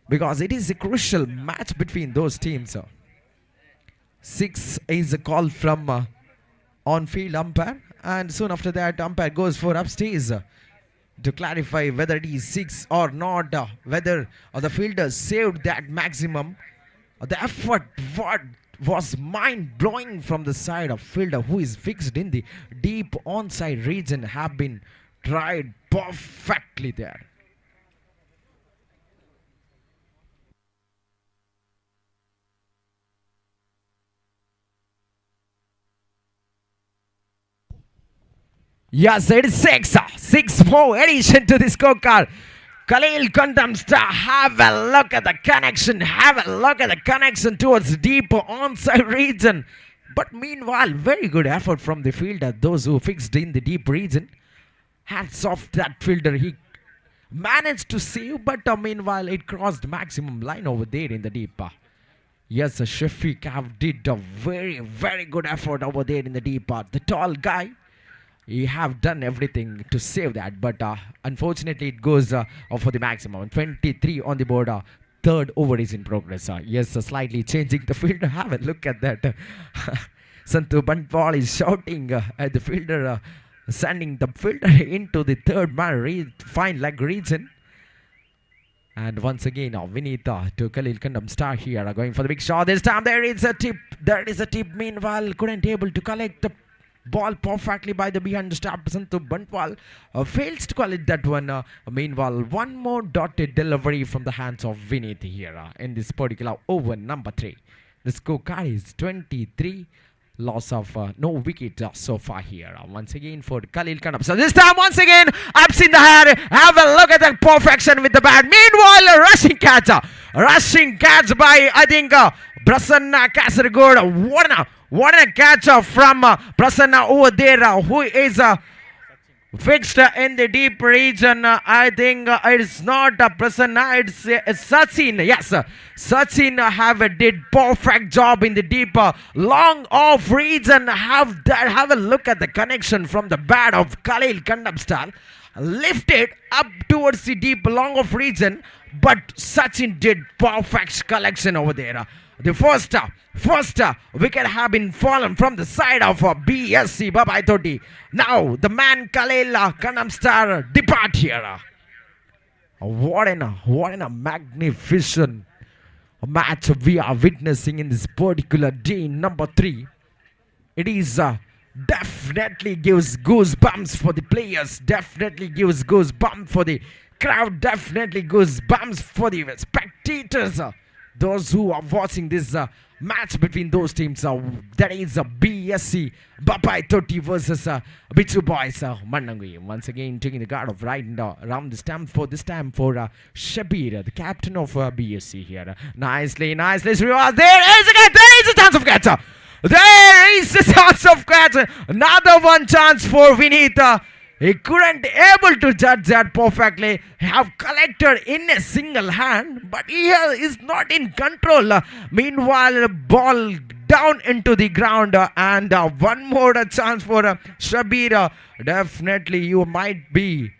because it is a crucial match between those teams. Six is a call from on-field umpire, and soon after that umpire goes for upstairs to clarify whether it is six or not, whether the fielder saved that maximum. The effort what was mind-blowing from the side of fielder who is fixed in the deep onside region have been tried perfectly there. Yes, it is six. 6-4 addition to the scorecard. Khalil condemns to have a look at the connection. Have a look at the connection towards the deep onside region. But meanwhile, very good effort from the fielder. Those who fixed in the deep region. Hats off that fielder. He managed to save, but meanwhile, it crossed maximum line over there in the deep. Yes, Shafiq have did a very, very good effort over there in the deep. The tall guy. You have done everything to save that, but unfortunately it goes for the maximum. 23 on the board. Third over is in progress. Yes, slightly changing the fielder. Have a look at that. Santu Bantwal is shouting at the fielder, sending the fielder into the third man fine leg region. And once again, Vinita to Khalil Kandam star here, going for the big shot. This time there is a tip. There is a tip. Meanwhile, couldn't able to collect the ball perfectly by the behind stop. Santu Bantwal fails to collect that one. Meanwhile, one more dotted delivery from the hands of Vinith here in this particular over number 3. The scorecard is 23. Loss of no wicket so far here. Once again for Khalil Kandam. So this time once again, ups in the air. Have a look at that perfection with the bat. Meanwhile, a rushing catch. Rushing catch by, I think, Prasanna Kasaragod. What a catch from Prasanna over there, who is fixed in the deep region. I think it's not Prasanna, it's Sachin. Yes, Sachin have did perfect job in the deep long off region. Have a look at the connection from the bat of Khalil Kandam. Lifted up towards the deep long off region, but Sachin did perfect collection over there. The first wicket have been fallen from the side of BSC Babai Toti. Now the man Khalil Kandam depart here. What a magnificent match we are witnessing in this particular day number 3. It is definitely gives goosebumps for the players. Definitely gives goosebumps for the crowd. Definitely goosebumps for the spectators. Those who are watching this match between those teams, that is BSC Babai Toti versus Bichu Boys Mannamkuzhi. Once again taking the guard of right and around the stamp for this time for Shabir, the captain of BSC here. Nicely. There is a chance of catch. There is a chance of catch. Another one chance for Vinita. He couldn't able to judge that perfectly. Have collected in a single hand, but he is not in control. Meanwhile, ball down into the ground, and one more chance for Shabir. Definitely, you might be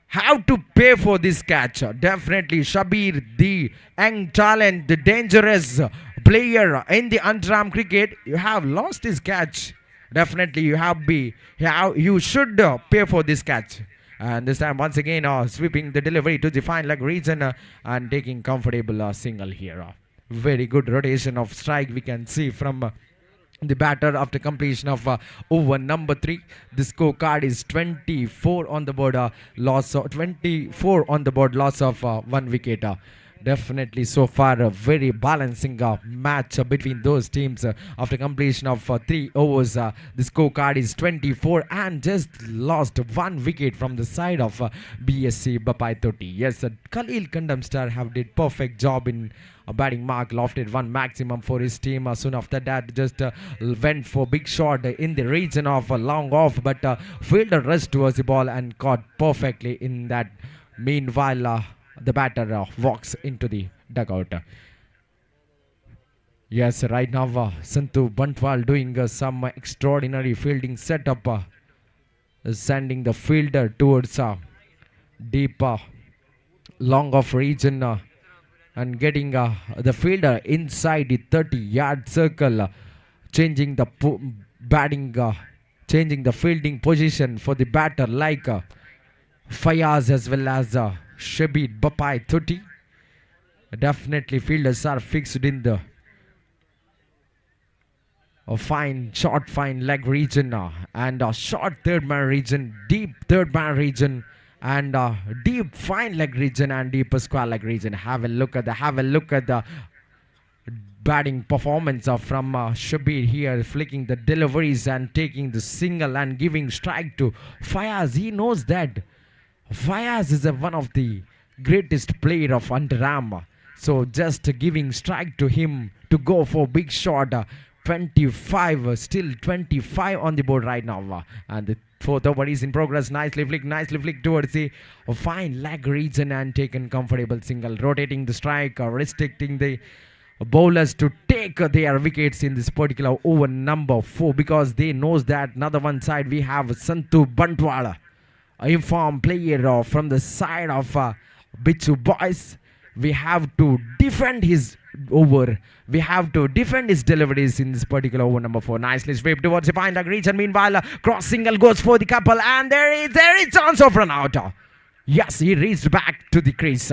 have to pay for this catch. Definitely, Shabir, the young talent, the dangerous player in the under-arm cricket, you have lost his catch. Definitely you should pay for this catch. And this time once again sweeping the delivery to the fine leg region and taking comfortable single here. Very good rotation of strike we can see from the batter after completion of over number 3. The scorecard is 24 on the board, loss of 24 on the board, loss of 1 wicket. Definitely so far a very balancing match between those teams. After completion of 3 overs, the scorecard is 24 and just lost 1 wicket from the side of BSC Babai Toti. Yes, Khalil Kandam have did perfect job in batting mark, lofted 1 maximum for his team. Soon after that just went for big shot in the region of long off, but fielder rushed towards the ball and caught perfectly in that. Meanwhile, the batter walks into the dugout. Yes, right now Santu Bantwal doing some extraordinary fielding setup, sending the fielder towards deep long off region and getting the fielder inside the 30-yard circle, changing the batting, changing the fielding position for the batter like Fayaz as well as Shabir Bapai 30. Definitely fielders are fixed in the a fine short fine leg region and a short third man region, deep third man region, and deep fine leg region and deep square leg region. Have a look at the batting performance from Shabir here, flicking the deliveries and taking the single and giving strike to Fayaz. He knows that Fayaz is one of the greatest player of underarm, so just giving strike to him to go for big shot. 25, still 25 on the board right now, and the fourth over is in progress. Nicely flick towards the fine leg region and taken comfortable single, rotating the strike, restricting the bowlers to take their wickets in this particular over number 4, because they knows that another one side we have Santu Bantwala, a informed player from the side of Bichu boys. We have to defend his over. We have to defend his deliveries in this particular over number 4. Nicely swept towards the fine leg region. Meanwhile, cross single goes for the couple, and there is chance of run out. Yes, he reached back to the crease.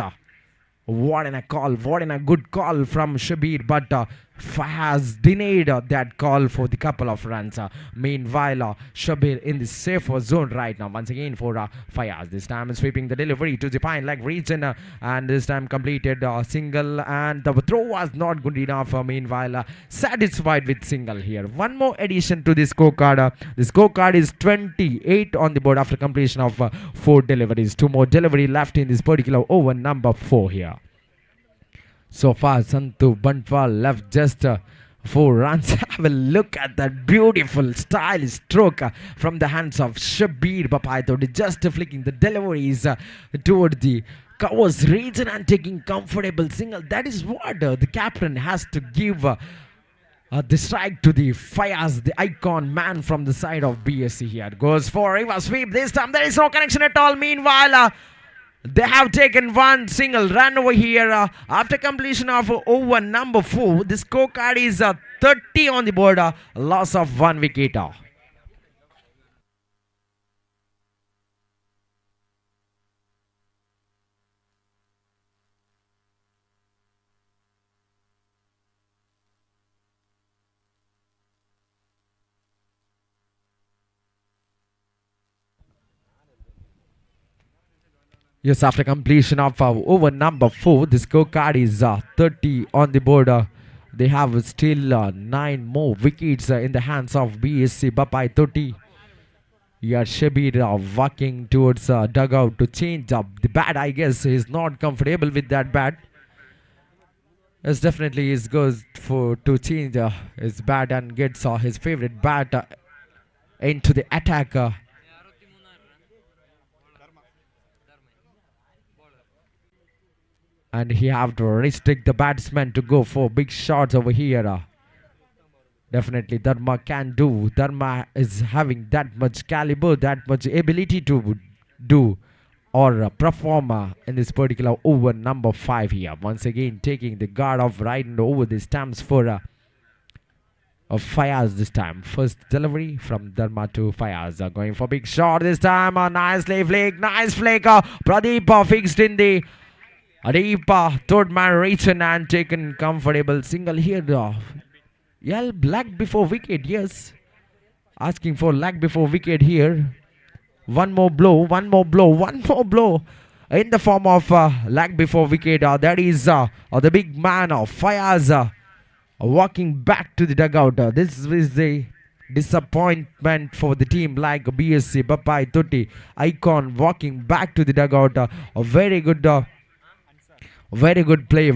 What a call, what a good call from Shabir, but Fayaz denied that call for the couple of runs. Meanwhile, Shabir in the safer zone right now. Once again for Fayaz. This time sweeping the delivery to the fine leg region, and this time completed single, and the throw was not good enough. Meanwhile, satisfied with single here. One more addition to the scorecard. The scorecard is 28 on the board after completion of 4 deliveries. 2 more delivery left in this particular over number 4 here. So far, Santu Bantwal left just 4 runs. Have a look at that beautiful stylish stroke from the hands of Shabir Bapai, just flicking the deliveries toward the covers region and taking comfortable single. That is what the captain has to give the strike to the Fayaz, the icon man from the side of BSC here. Goes for reverse sweep. This time there is no connection at all. Meanwhile, they have taken 1 single run over here after completion of over number 4. The scorecard is 30 on the board, loss of 1 wicket. Yes, after completion of over number 4, the scorecard is 30 on the board. They have still 9 more wickets in the hands of BSC Bapai 30. Here Shabir walking towards dugout to change up the bat. I guess he's not comfortable with that bat. Yes, definitely he goes for to change his bat and gets his favorite bat into the attack. And he have to restrict the batsman to go for big shots over here. Definitely Dharma can do. Dharma is having that much caliber, that much ability to do or perform in this particular over number 5 here. Once again taking the guard off right and over the stamps for Fayaz this time. First delivery from Dharma to Fayaz. Going for big shot this time. Nicely flick, nice flick. Pradeep fixed in the deep third man region and taken comfortable single here. Yeah, lag before wicket, yes. Asking for lag before wicket here. One more blow in the form of lag before wicket. That is the big man of Fayaz walking back to the dugout. This is the disappointment for the team like BSC Bapai 30 icon walking back to the dugout. A very good play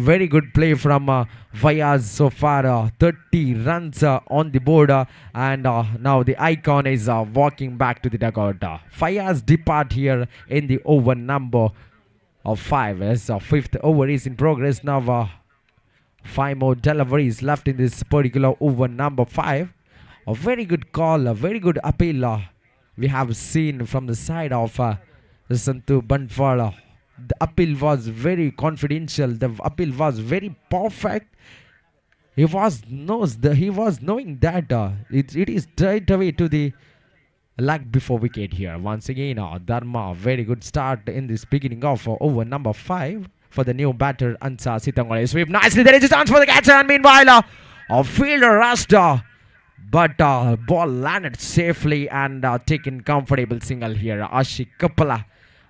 from Fayaz so far. 30 runs on the board, and now the icon is walking back to the dugout. Fayaz depart here in the over number of 5 as 5th over is in progress now. 5 more deliveries left in this particular over number 5. A very good call, a very good appeal we have seen from the side of Santu Banfala. The appeal was very confidential. The appeal was very perfect. He was knowing that it is straight away to the leg before wicket here. Once again, Dharma, very good start in this beginning of over number 5 for the new batter Ansar Sitangole. Sweep nicely. There is a chance for the catcher, and meanwhile, a fielder rushed, but ball landed safely and taken comfortable single here. Ashik Kapala.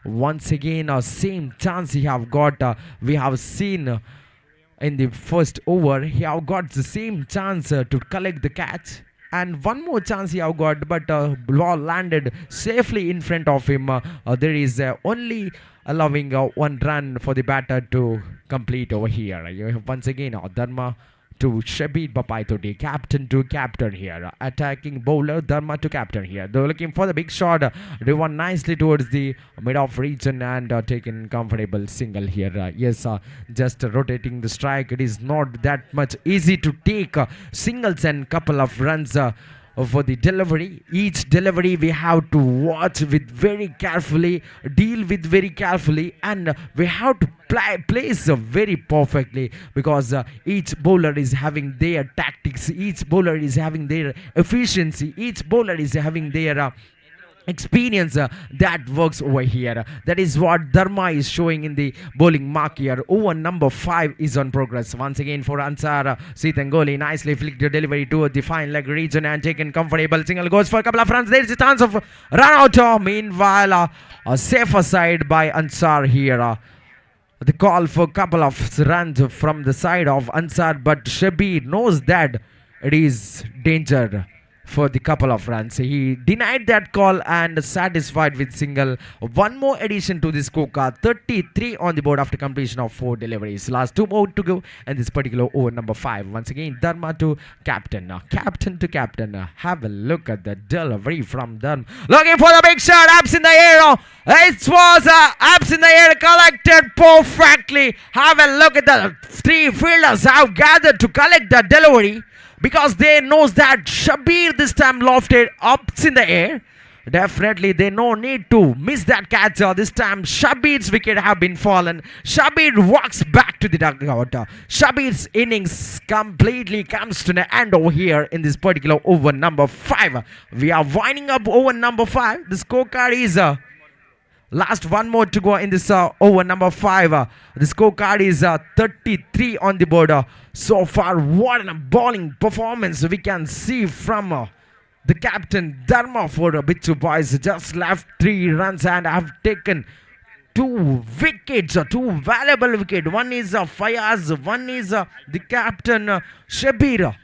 Once again, same chance he have got. We have seen in the first over, he have got the same chance to collect the catch. And one more chance he have got, but ball landed safely in front of him. There is only allowing 1 run for the batter to complete over here. You have once again Dharma to Shabir Bapaitoti, captain to captain here. Attacking bowler Dharma to captain here. They're looking for the big shot. They won nicely towards the mid-off region and taken comfortable single here. Yes, just rotating the strike. It is not that much easy to take singles and couple of runs for the delivery. Each delivery we have to watch with very carefully, deal with very carefully, and we have to place very perfectly, because each bowler is having their tactics, each bowler is having their efficiency, each bowler is having their experience that works over here. That is what Dharma is showing in the bowling mark here. Over number 5 is on progress. Once again for Ansar Sitangoli, nicely flicked the delivery to the fine leg region and taken comfortable single. Goes for a couple of runs. There is a chance of run out. Meanwhile, a safer side by Ansar here. The call for a couple of runs from the side of Ansar, but Shabir knows that it is danger for the couple of runs. He denied that call and satisfied with single. One more addition to the scorecard. 33 on the board after completion of 4 deliveries. Last 2 more to go in this particular over number 5. Once again, Dharma to captain. Captain to captain. Have a look at the delivery from Dharma. Looking for the big shot. Abs in the air. It was abs in the air, collected perfectly. Have a look at the 3 fielders have gathered to collect the delivery, because they knows that Shabir this time lofted ups in the air. Definitely they no need to miss that catch. This time Shabir's wicket have been fallen. Shabir walks back to the dugout. Shabir's innings completely comes to an end over here in this particular over number 5. We are winding up over number 5. The scorecard is last 1 more to go in this over number 5. The scorecard is 33 on the board. So far, what a bowling performance we can see from the captain Dharma for Bichu boys. Just left 3 runs and have taken 2 wickets, 2 valuable wickets. One is Fayaz, one is the captain Shabir.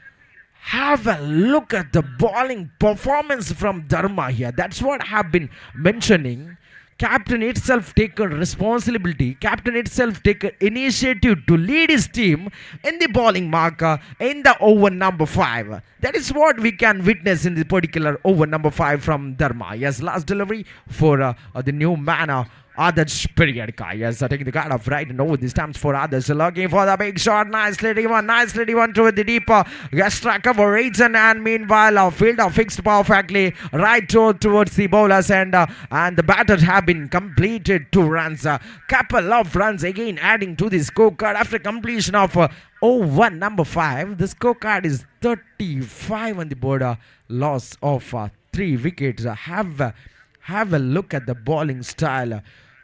Have a look at the bowling performance from Dharma here. That's what I have been mentioning. Captain itself take a responsibility. Captain itself take an initiative to lead his team in the bowling marker in the over number 5. That is what we can witness in the particular over number 5 from Dharma. Yes, last delivery for the new man. Others period. Yes, taking the card off right and over this time for others. Looking for the big shot. Nicely driven to the deeper extra cover region, and meanwhile fielder fixed perfectly right towards the bowlers, and the batters have been completed 2 runs. Couple of runs again adding to the scorecard after completion of over number 5. The scorecard is 35 on the board. Loss of 3 wickets. Have a look at the bowling style.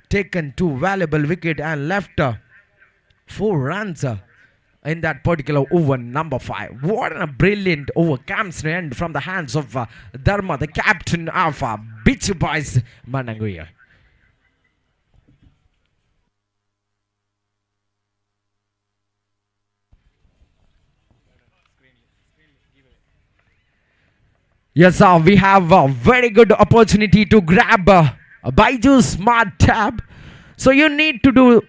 Taken 2 valuable wickets and left 4 runs in that particular over number 5. What a brilliant over comes to end from the hands of Dharma, the captain of Bichu Boys Mannamkuzhi. Yes, we have a very good opportunity to grab a Baiju Smart Tab. So you need to do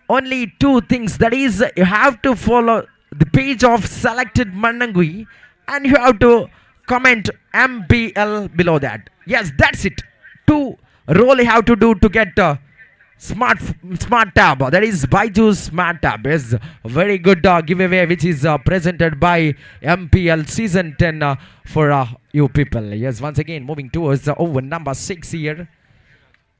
only 2 things. That is, you have to follow the page of selected Mannamkuzhi and you have to comment MBL below that. Yes, that's it. 2 role you have to do to get Smart tab, that is Byju's smart tab, is very good giveaway which is presented by MPL season 10 for you people. Yes, once again moving towards over number 6 here.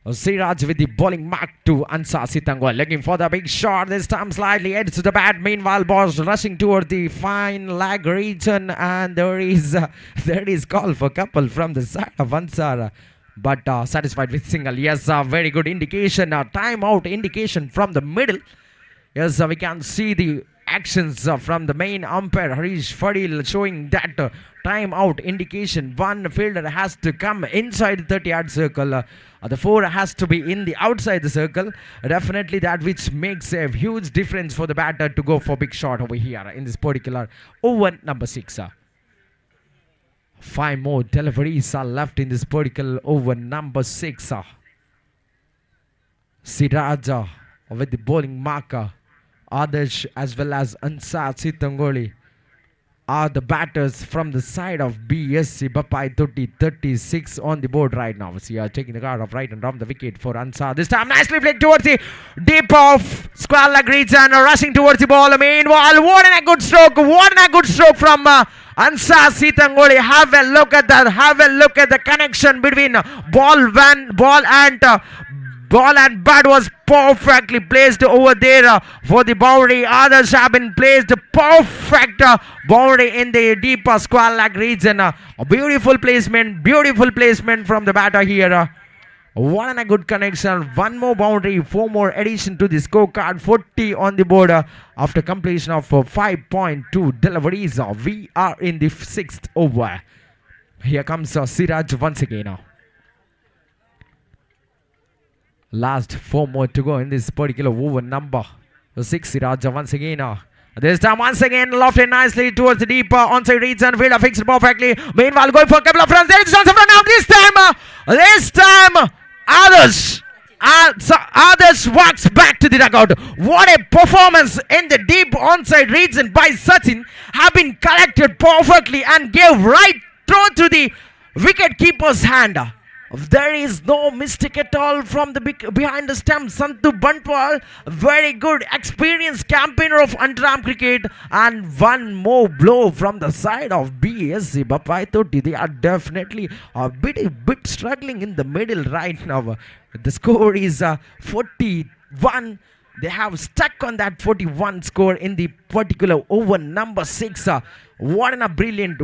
Siraj with the bowling mark to Ansar Sitangwal, looking for the big shot, this time slightly edge to the bat. Meanwhile, balls rushing toward the fine leg region, and there is call for couple from the side of Ansar, but satisfied with single. Yes, very good indication, timeout indication from the middle. Yes, we can see the actions from the main umpire Harish Fadil showing that timeout indication. One fielder has to come inside the 30-yard circle. The 4 has to be in the outside the circle. Definitely that which makes a huge difference for the batter to go for big shot over here in this particular over number 6. 5 more deliveries are left in this particular over number 6. Siraj with the bowling marker. Adarsh as well as Ansar Sitangoli are the batters from the side of BSC Bapai 36 on the board right now. So you are taking the guard of right and round the wicket for Ansar. This time nicely flicked towards the deep of square leg region, rushing towards the ball. Meanwhile, what a good stroke! What a good stroke from Ansar Sitangoli. Have a look at that. Have a look at the connection between ball and bat was perfectly placed over there for the boundary. Others have been placed perfect boundary in the deep square leg region. A beautiful placement from the batter here. What a good connection. One more boundary, 4 more addition to the scorecard. 40 on the board after completion of 5.2 deliveries. We are in the 6th over. Here comes Siraj once again. Last 4 more to go in this particular over number 6. Siraj once again. This time once again lofted nicely towards the deep onside region. Fielder fixed perfectly. Meanwhile, going for a couple of runs. There is chance of run out. This time, Others walks back to the dugout. What a performance in the deep onside region by Sachin. Have been collected perfectly and gave right throw to the wicket keeper's hand. There is no mistake at all from the behind the stump. Santu Bantwal, very good experienced campaigner of under-arm cricket, and one more blow from the side of BSC. Bapai Toti, they are definitely a bit struggling in the middle right now. The score is 41. They have stuck on that 41 score in the particular over number 6. What a brilliant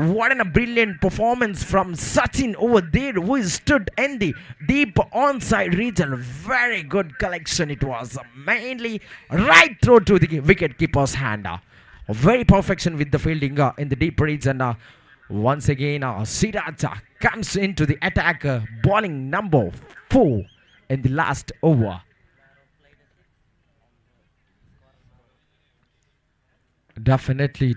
performance from Sachin over there, who stood in the deep onside region. Very good collection it was, mainly right through to the wicket keeper's hand. Very perfection with the fielding in the deep region. Once again, Siraj comes into the attack, bowling number 4 in the last over. Definitely,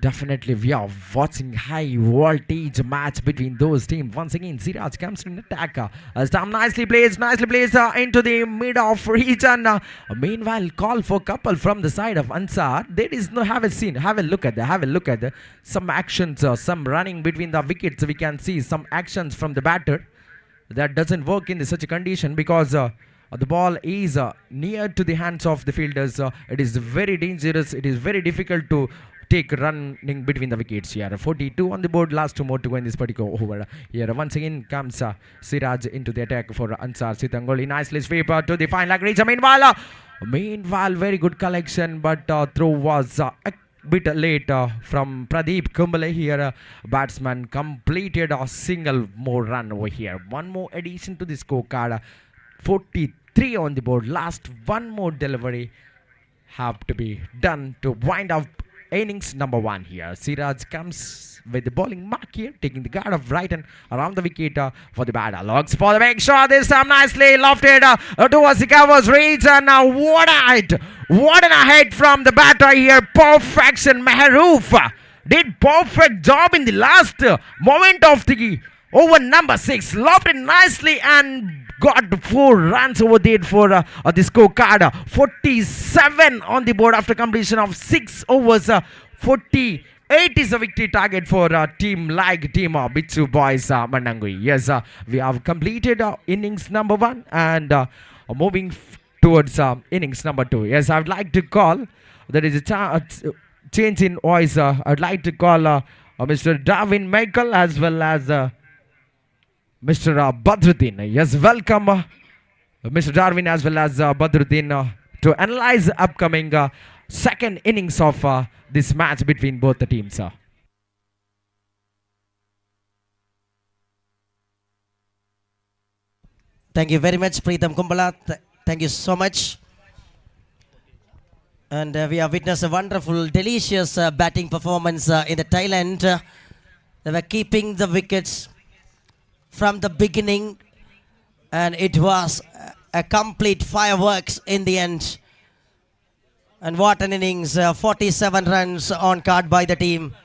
we are watching high voltage match between those teams. Once again, Siraj comes in attack. Stam nicely plays into the mid of region. Meanwhile, call for couple from the side of Ansar. There is no, have a look at the some actions, some running between the wickets. We can see some actions from the batter. That doesn't work in such a condition because the ball is near to the hands of the fielders. It is very dangerous. It is very difficult to take running between the wickets here. 42 on the board. Last 2 more to go in this particular over. Here once again comes Siraj into the attack for Ansar Sitangoli. Nicely sweep to the fine leg reach. Meanwhile, very good collection, but throw was a bit late from Pradeep Kumbale here. Batsman completed a single more run over here. One more addition to the scorecard. 43 on the board. Last 1 more delivery have to be done to wind up innings number 1 here. Siraj comes with the bowling mark here, taking the guard of right and around the wicket for the batter. Looks for the big shot. This time nicely lofted towards the cover's reach, and what a hit from the batter here. Perfection. Mehroof did perfect job in the last moment of the over number 6. Lofted nicely and got 4 runs over there for the scorecard. 47 on the board after completion of 6 overs. 48 is a victory target for team Bitsu Boys Mannamkuzhi. Yes, we have completed innings number 1 and moving towards innings number 2. Yes, I would like to call. There is a change in voice. I'd like to call Mr. Darwin Michael as well as Mr. Badruddin. Yes, welcome Mr. Darwin as well as Badruddin to analyze upcoming second innings of this match between both the teams. Thank you very much, Preetham Kumbala. Thank you so much. And we have witnessed a wonderful, delicious batting performance in the Thailand. They were keeping the wickets from the beginning, and it was a complete fireworks in the end. And what an innings, 47 runs on card by the team.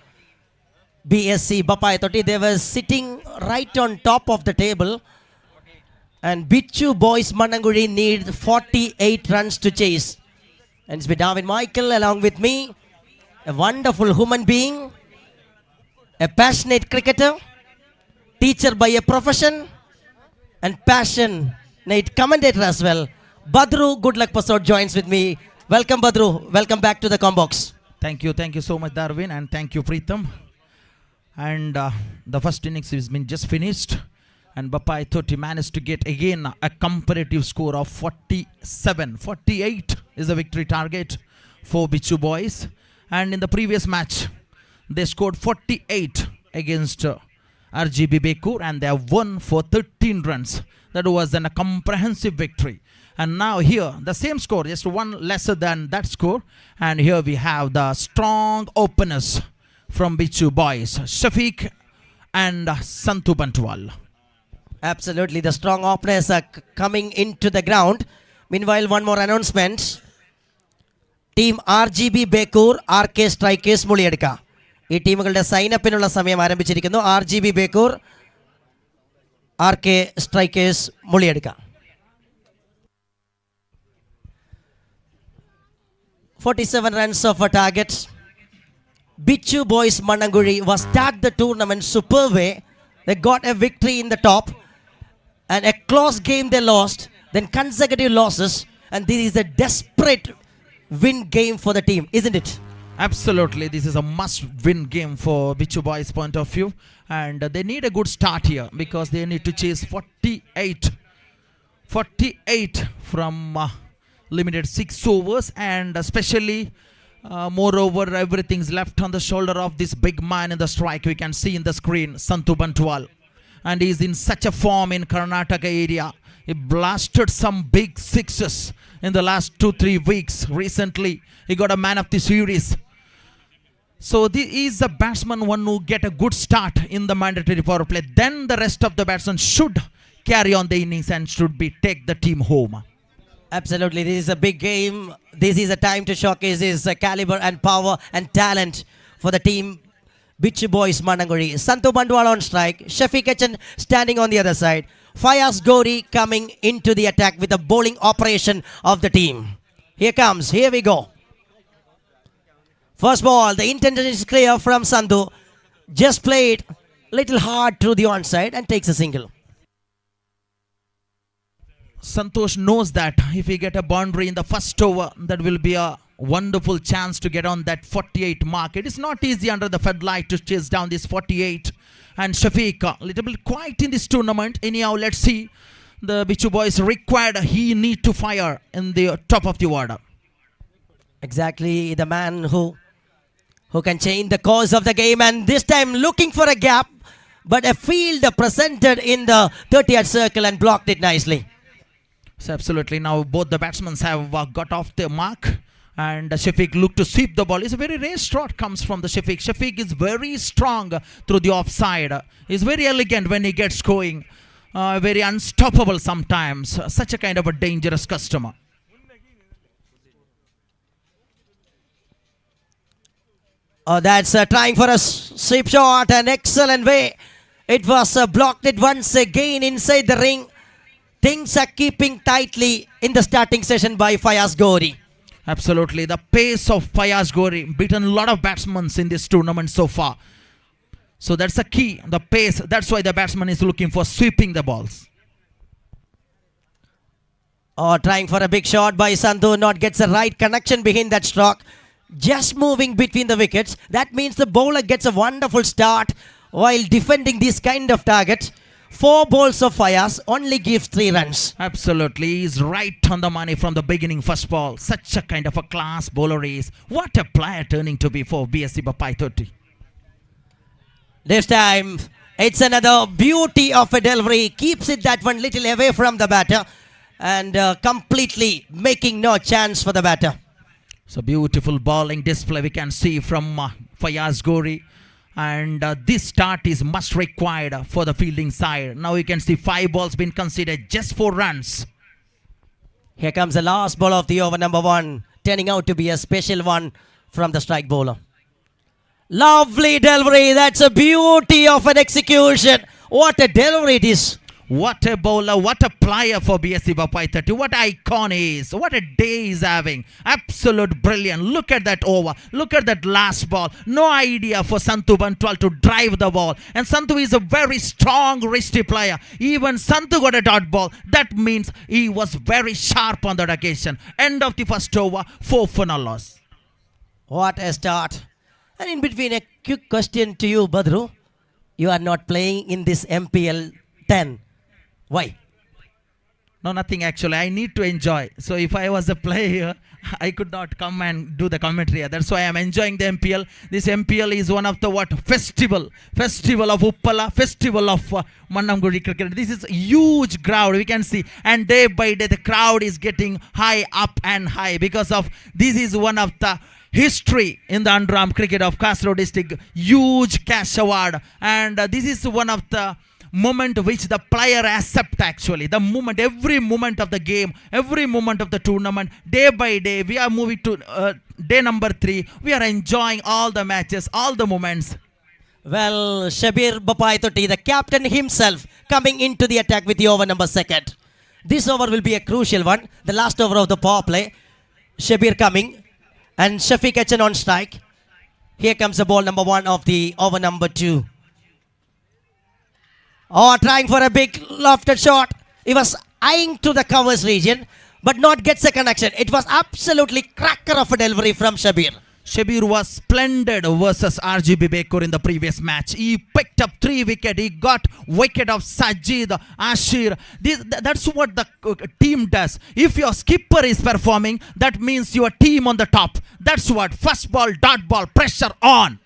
BSC Bapai Toti, they were sitting right on top of the table. And Bichu boys Mannamkuzhi need 48 runs to chase. And it's been Darwin Michael along with me, a wonderful human being, a passionate cricketer, teacher by a profession, and passionate commentator as well. Badru Good Luck Pasod joins with me. Welcome Badru, welcome back to the Combox. Thank you so much, Darwin, and thank you, Preetham. And the first innings has been just finished, and Bapai Toti managed to get again a comparative score of 47. 48 is the victory target for Bichu boys. And in the previous match, they scored 48 against RGB Bekur, and they have won for 13 runs. That was a comprehensive victory. And now here, the same score, just one lesser than that score. And here we have the strong openers from Bichu boys, Shafiq and Santu Bantwal. Absolutely, the strong openers are coming into the ground. Meanwhile, one more announcement. Team RGB Bekur, RK Strikers Muliyadka. ഈ ടീമുകളുടെ സൈനപ്പിനുള്ള സമയം ആരംഭിച്ചിരിക്കുന്നു. RGB Bekur, RK Strikers Muliyadka. 47 runs of a target. Bichu boys Mannamkuzhi was start the tournament super way. They got a victory in the top, and a close game they lost, then consecutive losses, and this is a desperate win game for the team, isn't it? Absolutely, this is a must-win game for Bichu boys' point of view, and they need a good start here because they need to chase 48 from limited 6 overs, and especially moreover, everything's left on the shoulder of this big man in the strike. We can see in the screen Santu Bantwal, and he's in such a form in Karnataka area. He blasted some big sixes in the last 2-3 weeks. Recently, he got a man of the series. So this is a batsman one who get a good start in the mandatory power play. Then the rest of the batsmen should carry on the innings and should be take the team home. Absolutely, this is a big game. This is a time to showcase his caliber and power and talent for the team. Bichu boys Mannamkuzhi. Santu Bandwal on strike. Shafiq Echan standing on the other side. Fayaz Gori coming into the attack with the bowling operation of the team. Here comes. Here we go. First ball. The intention is clear from Santu. Just played little hard through the onside and takes a single. Santosh knows that if he get a boundary in the first over, that will be a wonderful chance to get on that 48 mark. It is not easy under the floodlight to chase down this 48. And Shafiq, a little bit quiet in this tournament. Anyhow, let's see. The Bichu boys required, he need to fire in the top of the order. Exactly, the man who can change the course of the game, and this time looking for a gap, but a field presented in the 30th circle and blocked it nicely. So absolutely, now both the batsmen have got off their mark, and Shafiq looked to sweep the ball. It's a very rare shot comes from the Shafiq. Shafiq is very strong through the offside. He's very elegant when he gets going. Very unstoppable sometimes. Such a kind of a dangerous customer. Oh, that's trying for a sweep shot, an excellent way. It was blocked it once again inside the ring. Things are keeping tightly in the starting session by Fayaz Gori. Absolutely. The pace of Fayaz Gori beaten a lot of batsmen in this tournament so far. So that's the key, the pace. That's why the batsman is looking for sweeping the balls. Oh, trying for a big shot by Sandhu, not gets the right connection behind that stroke. Just moving between the wickets. That means the bowler gets a wonderful start while defending this kind of target. 4 balls of Fayaz only gives 3 runs. Absolutely, he's right on the money from the beginning. First ball, such a kind of a class bowler is. What a player turning to be for BSC Bapai 30. This time, it's another beauty of a delivery. Keeps it that one little away from the batter and completely making no chance for the batter. So beautiful bowling display we can see from Fayaz Gori. And this start is much required for the fielding side. Now you can see 5 balls been considered, just 4 runs. Here comes the last ball of the over number 1, turning out to be a special one from the strike bowler. Lovely delivery. That's a beauty of an execution. What a delivery it is. What a bowler, what a player for BSC Bapai 30. What icon he is. What a day he's having. Absolute brilliant. Look at that over. Look at that last ball. No idea for Santhu Bantwal to drive the ball. And Santhu is a very strong wristy player. Even Santhu got a dot ball. That means he was very sharp on that occasion. End of the first over, 4 for no loss. What a start. And in between, a quick question to you, Badru. You are not playing in this MPL 10. Why? No, nothing actually. I need to enjoy. So if I was a player, I could not come and do the commentary. That's why I'm enjoying the MPL. This MPL is one of the festival of Uppala, festival of Mannamkuzhi cricket. This is a huge crowd we can see, and day by day the crowd is getting high up and high because of this is one of the history in the underarm cricket of Kasaragod district. Huge cash award, and this is one of the moment which the player accept actually. The moment, every moment of the game, every moment of the tournament, day by day, we are moving to day number 3. We are enjoying all the matches, all the moments. Well, Shabir Bapai 30, the captain himself, coming into the attack with the over number 2nd. This over will be a crucial one. The last over of the power play. Shabir coming and Shafiq Echan on strike. Here comes the ball number 1 of the over number 2. Oh, trying for a big lofted shot. He was eyeing to the covers region, but not gets a connection. It was absolutely cracker of a delivery from Shabir. Shabir was splendid versus RGB Bekor in the previous match. He picked up 3 wickets. He got wicket of Sajid, Ashir. That's what the team does. If your skipper is performing, that means your team on the top. That's what. First ball, dot ball, pressure on.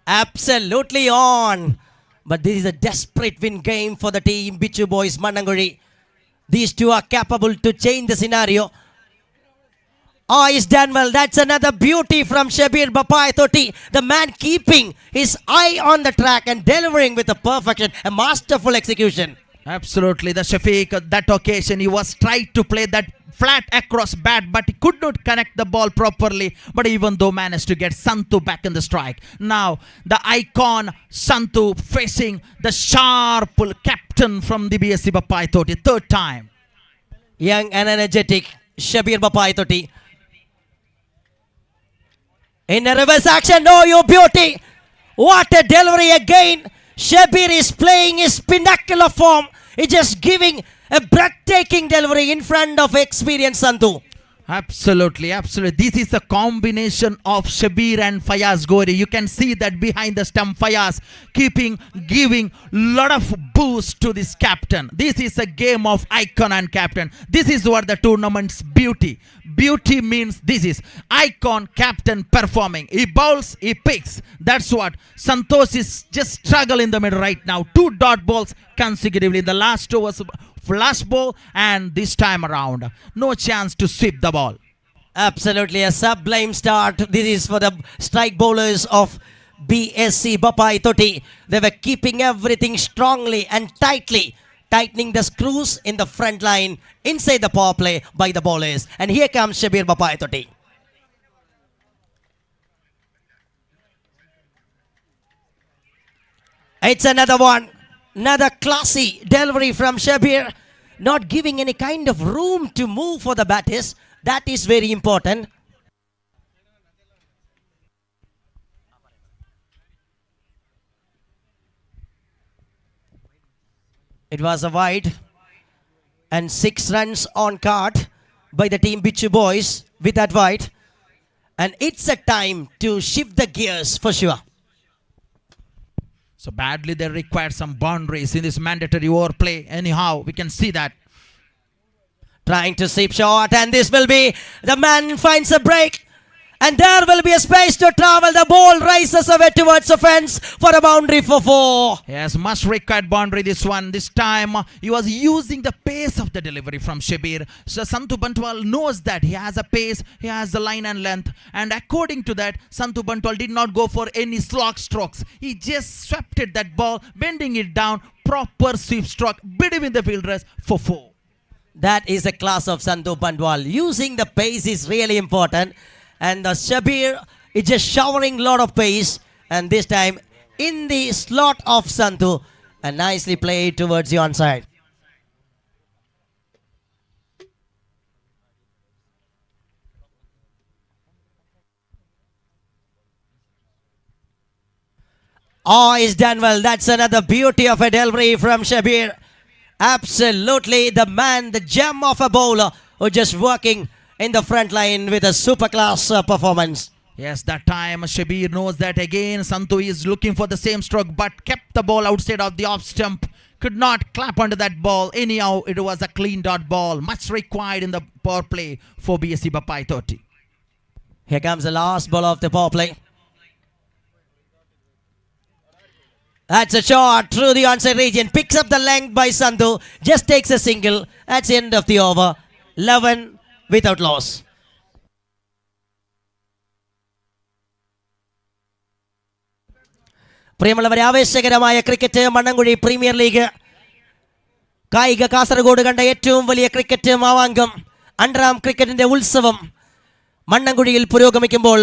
Absolutely on. But this is a desperate win game for the team, Bichu Boys, Mannamkuzhi. These two are capable to change the scenario. Oh, it's done well. That's another beauty from Shabir Bapai 30. The man keeping his eye on the track and delivering with a perfection, a masterful execution. Absolutely. The Shafiq, that occasion, he was trying to play that flat across bat, but he could not connect the ball properly. But even though managed to get Santhu back in the strike. Now, the icon Santhu facing the sharp captain from the BSC Bapai 30, 3rd time. Young and energetic Shabir Bapai 30. In a reverse action, oh, you beauty. What a delivery again. Shabir is playing his pinnacle of form. He's just giving a breathtaking delivery in front of experienced Santhu. Absolutely, absolutely. This is a combination of Shabir and Fayaz Gori. You can see that behind the stump, Fayaz giving lot of boost to this captain. This is a game of icon and captain. This is what the tournament's beauty. Beauty means this is icon, captain performing. He bowls, he picks. That's what. Santosh is just struggle in the middle right now. 2 dot balls consecutively. The last overs, flash ball, and this time around, no chance to sweep the ball. Absolutely a sublime start. This is for the strike bowlers of BSC Bapai 30. They were keeping everything strongly and tightly, tightening the screws in the front line inside the power play by the bowlers. And here comes Shabir Bapai 30. It's another one. Another classy delivery from Shabir. Not giving any kind of room to move for the batters. That is very important. It was a wide. And 6 runs on card by the team Bichu boys with that wide. And it's a time to shift the gears for sure. So badly they require some boundaries in this mandatory overplay. Anyhow, we can see that. Trying to sweep shot, and this will be, the man finds a break. And there will be a space to travel. The ball rises away towards the fence for a boundary for 4. Yes, must required boundary this one. This time he was using the pace of the delivery from Shabir. So Santu Bantwal knows that he has a pace, he has the line and length. And according to that, Santu Bantwal did not go for any slog strokes. He just swept it, that ball, bending it down, proper sweep stroke, between the fielders for 4. That is a class of Santu Bandwal. Using the pace is really important. And the Shabir is just showering a lot of pace. And this time in the slot of Santu. And nicely played towards the onside. Oh, it's done well. That's another beauty of a delivery from Shabir. Absolutely the man, the gem of a bowler who just working in the front line with a super class performance. Yes, that time Shabir knows that again Santu is looking for the same stroke but kept the ball outside of the off stump. Could not clap onto that ball. Anyhow, it was a clean dot ball. Much required in the power play for BSC Bapai 30. Here comes the last ball of the power play. That's a shot through the onside region. Picks up the length by Santu. Just takes a single. That's the end of the over. 11 without loss. പ്രിയമുള്ളവരെ, ആവേശകരമായ cricket മണ്ണൻകുഴി premier league കായിക കാസർഗോഡ് കണ്ട ഏറ്റവും വലിയ cricket Mamankam അണ്ടറാം ക്രിക്കറ്റിന്റെ ഉത്സവം മണ്ണൻകുഴിയിൽ പുരോഗമിക്കുമ്പോൾ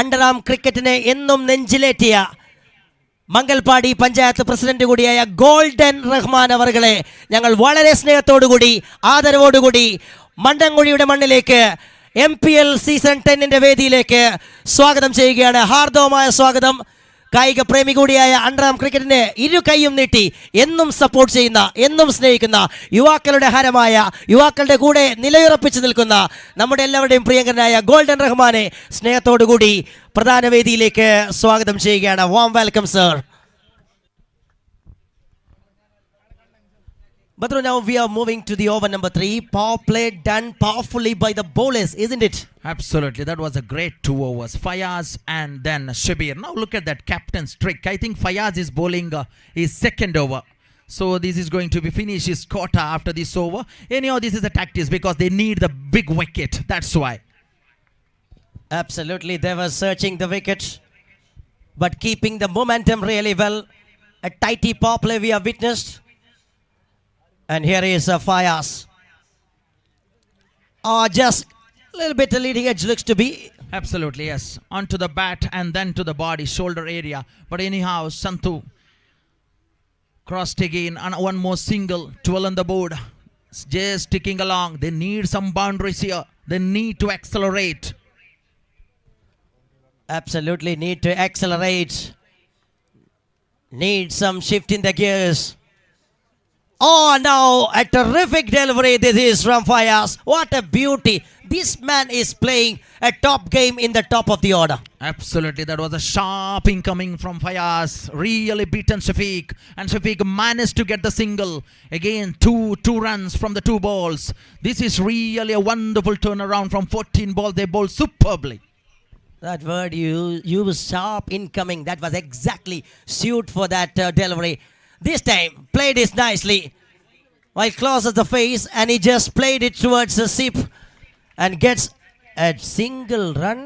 അണ്ടറാം ക്രിക്കറ്റിനെ എന്നും നെഞ്ചിലേറ്റിയ മംഗൽപാടി പഞ്ചായത്ത് പ്രസിഡന്റ് കൂടിയായ ഗോൾഡൻ റഹ്മാൻ അവർകളെ ഞങ്ങൾ വളരെ സ്നേഹത്തോടുകൂടി ആദരവോടുകൂടി മണ്ണൻകുഴിയുടെ മണ്ണിലേക്ക് MPL സീസൺ 10ന്റെ വേദിയിലേക്ക് സ്വാഗതം ചെയ്യുകയാണ്. ഹാർദവമായ സ്വാഗതം. കായിക പ്രേമി കൂടിയായ അണ്ടറാം ക്രിക്കറ്റിനെ ഇരു കൈയും നീട്ടി എന്നും സപ്പോർട്ട് ചെയ്യുന്ന, എന്നും സ്നേഹിക്കുന്ന, യുവാക്കളുടെ ഹരമായ, യുവാക്കളുടെ കൂടെ നിലയുറപ്പിച്ച് നിൽക്കുന്ന നമ്മുടെ എല്ലാവരുടെയും പ്രിയങ്കരനായ ഗോൾഡൻ റഹ്മാനെ സ്നേഹത്തോടുകൂടി പ്രധാന വേദിയിലേക്ക് സ്വാഗതം ചെയ്യുകയാണ്. Warm welcome sir. But now we are moving to the over number 3. Power play done powerfully by the bowlers, isn't it? Absolutely. That was a great 2 overs. Fayaz and then Shabir. Now look at that captain's trick. I think Fayaz is bowling his second over. So this is going to be finish his quota after this over. Anyhow, this is a tactics because they need the big wicket. That's why. Absolutely. They were searching the wicket, but keeping the momentum really well. A tighty power play we have witnessed. And here is Fayaz. Just a little bit the leading edge looks to be. Absolutely, yes. Onto the bat and then to the body, shoulder area. But anyhow, Santu crossed again and one more single, 12 on the board. Just ticking along. They need some boundaries here. They need to accelerate. Absolutely need to accelerate. Need some shift in the gears. Oh, now a terrific delivery this is from Fayaz. What a beauty. This man is playing a top game in the top of the order. Absolutely. That was a sharp incoming from Fayaz. Really beaten Shafiq. And Shafiq managed to get the single. Again, two runs from the 2 balls. This is really a wonderful turnaround from 14 balls. They bowled superbly. That word you use, sharp incoming, that was exactly suit for that delivery. This time, played it nicely. While close at the face, and he just played it towards the sip and gets a single run.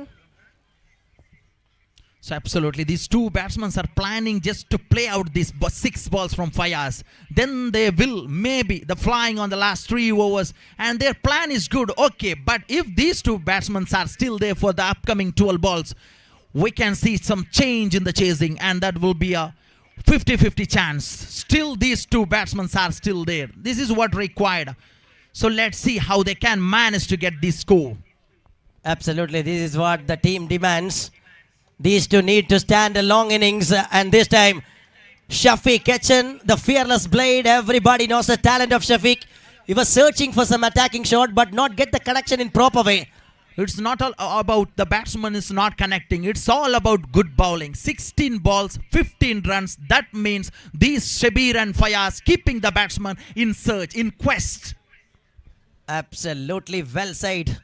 So absolutely, these 2 batsmen are planning just to play out these 6 balls from Fayaz. Then they will maybe the flying on the last 3 overs, and their plan is good. Okay, but if these 2 batsmen are still there for the upcoming 12 balls, we can see some change in the chasing, and that will be a 50-50 chance. Still these 2 batsmen are still there. This is what required. So let's see how they can manage to get this score. Absolutely, this is what the team demands. These 2 need to stand a long innings, and this time Shafiq Ketchen, the fearless blade. Everybody knows the talent of Shafiq. He was searching for some attacking shot, but not get the connection in proper way. It's not all about the batsman is not connecting. It's all about good bowling. 16 balls, 15 runs. That means these Shabir and Fayaz keeping the batsman in search, in quest. Absolutely well said.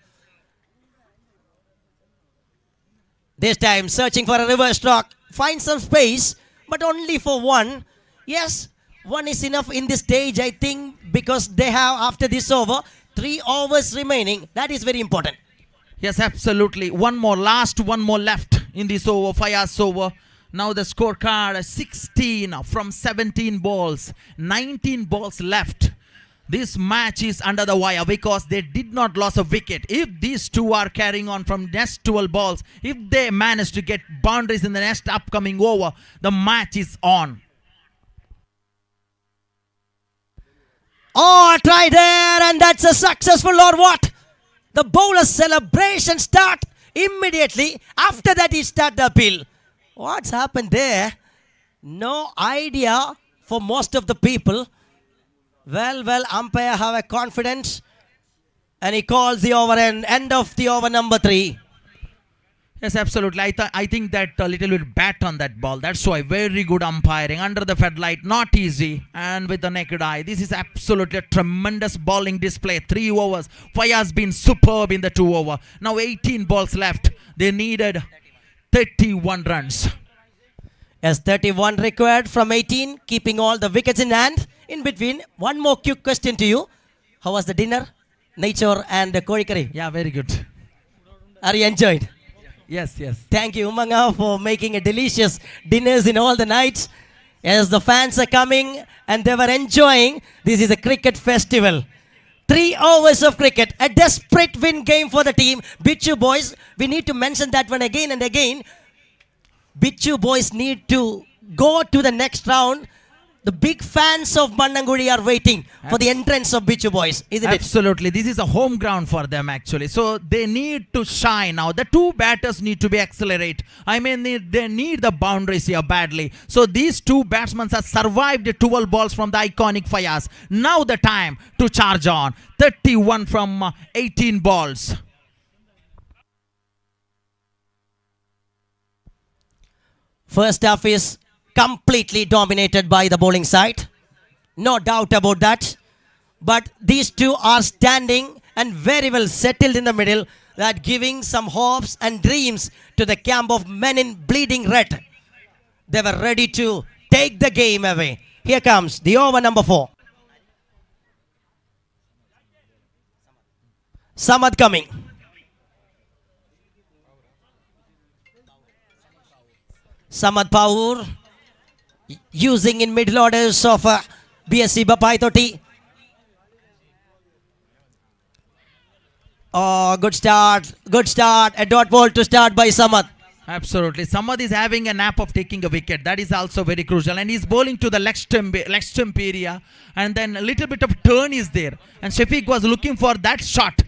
This time searching for a reverse stroke. Find some space, but only for one. Yes, one is enough in this stage, I think, because they have, after this over, 3 overs remaining. That is very important. Yes, absolutely. One more left in this over, Fayaz over. Now the scorecard 16 from 17 balls, 19 balls left. This match is under the wire because they did not lose a wicket. If these two are carrying on from next 12 balls, if they manage to get boundaries in the next upcoming over, the match is on. Oh, try there, and that's a successful or what? The bowler's celebration start immediately. After that, he start the appeal. What's happened there? No idea for most of the people. Well, umpire have a confidence, and he calls the over and end of the over number 3. Yes, absolutely. I think that a little bit bat on that ball. That's why very good umpiring under the floodlight. Not easy. And with the naked eye. This is absolutely a tremendous bowling display. 3 overs. Fayaz has been superb in the 2 over. Now 18 balls left. They needed 31 runs. Yes, 31 required from 18. Keeping all the wickets in hand. In between, one more quick question to you. How was the dinner? Nature and kori curry. Yeah, very good. Are you enjoyed? Yes. Thank you, Umanga, for making a delicious dinners in all the nights. As the fans are coming and they were enjoying, this is a cricket festival. 3 overs of cricket, a desperate win game for the team. Bichu boys, we need to mention that one again and again. Bichu boys need to go to the next round. The big fans of Mannamkuzhi are waiting for the entrance of Bichu boys, isn't it? Absolutely. This is a home ground for them actually. So they need to shine now. The 2 batters need to be accelerate. I mean, they need the boundaries here badly. So these 2 batsmen have survived the 12 balls from the iconic Fayaz. Now the time to charge on. 31 from 18 balls. First half is completely dominated by the bowling side. No doubt about that. But these 2 are standing and very well settled in the middle, that giving some hopes and dreams to the camp of men in bleeding red. They were ready to take the game away. Here comes the over number 4. Samad coming. Samad Paur using in middle orders of BSC Bapai Toti. Oh, good start. A dot ball to start by Samad. Absolutely. Samad is having a nap of taking a wicket. That is also very crucial. And he's bowling to the leg stump area. And then a little bit of turn is there. And Shafiq was looking for that shot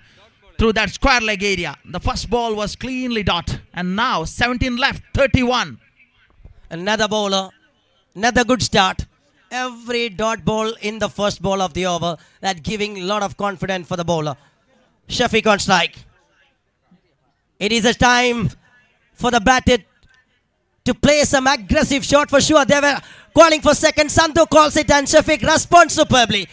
through that square leg area. The first ball was cleanly dot. And now 17 left, 31. Another bowler. Another good start. Every dot ball in the first ball of the over. That giving a lot of confidence for the bowler. Shafiq on strike. It is a time for the batter to play some aggressive shot for sure. They were calling for second. Santu calls it and Shafiq responds superbly.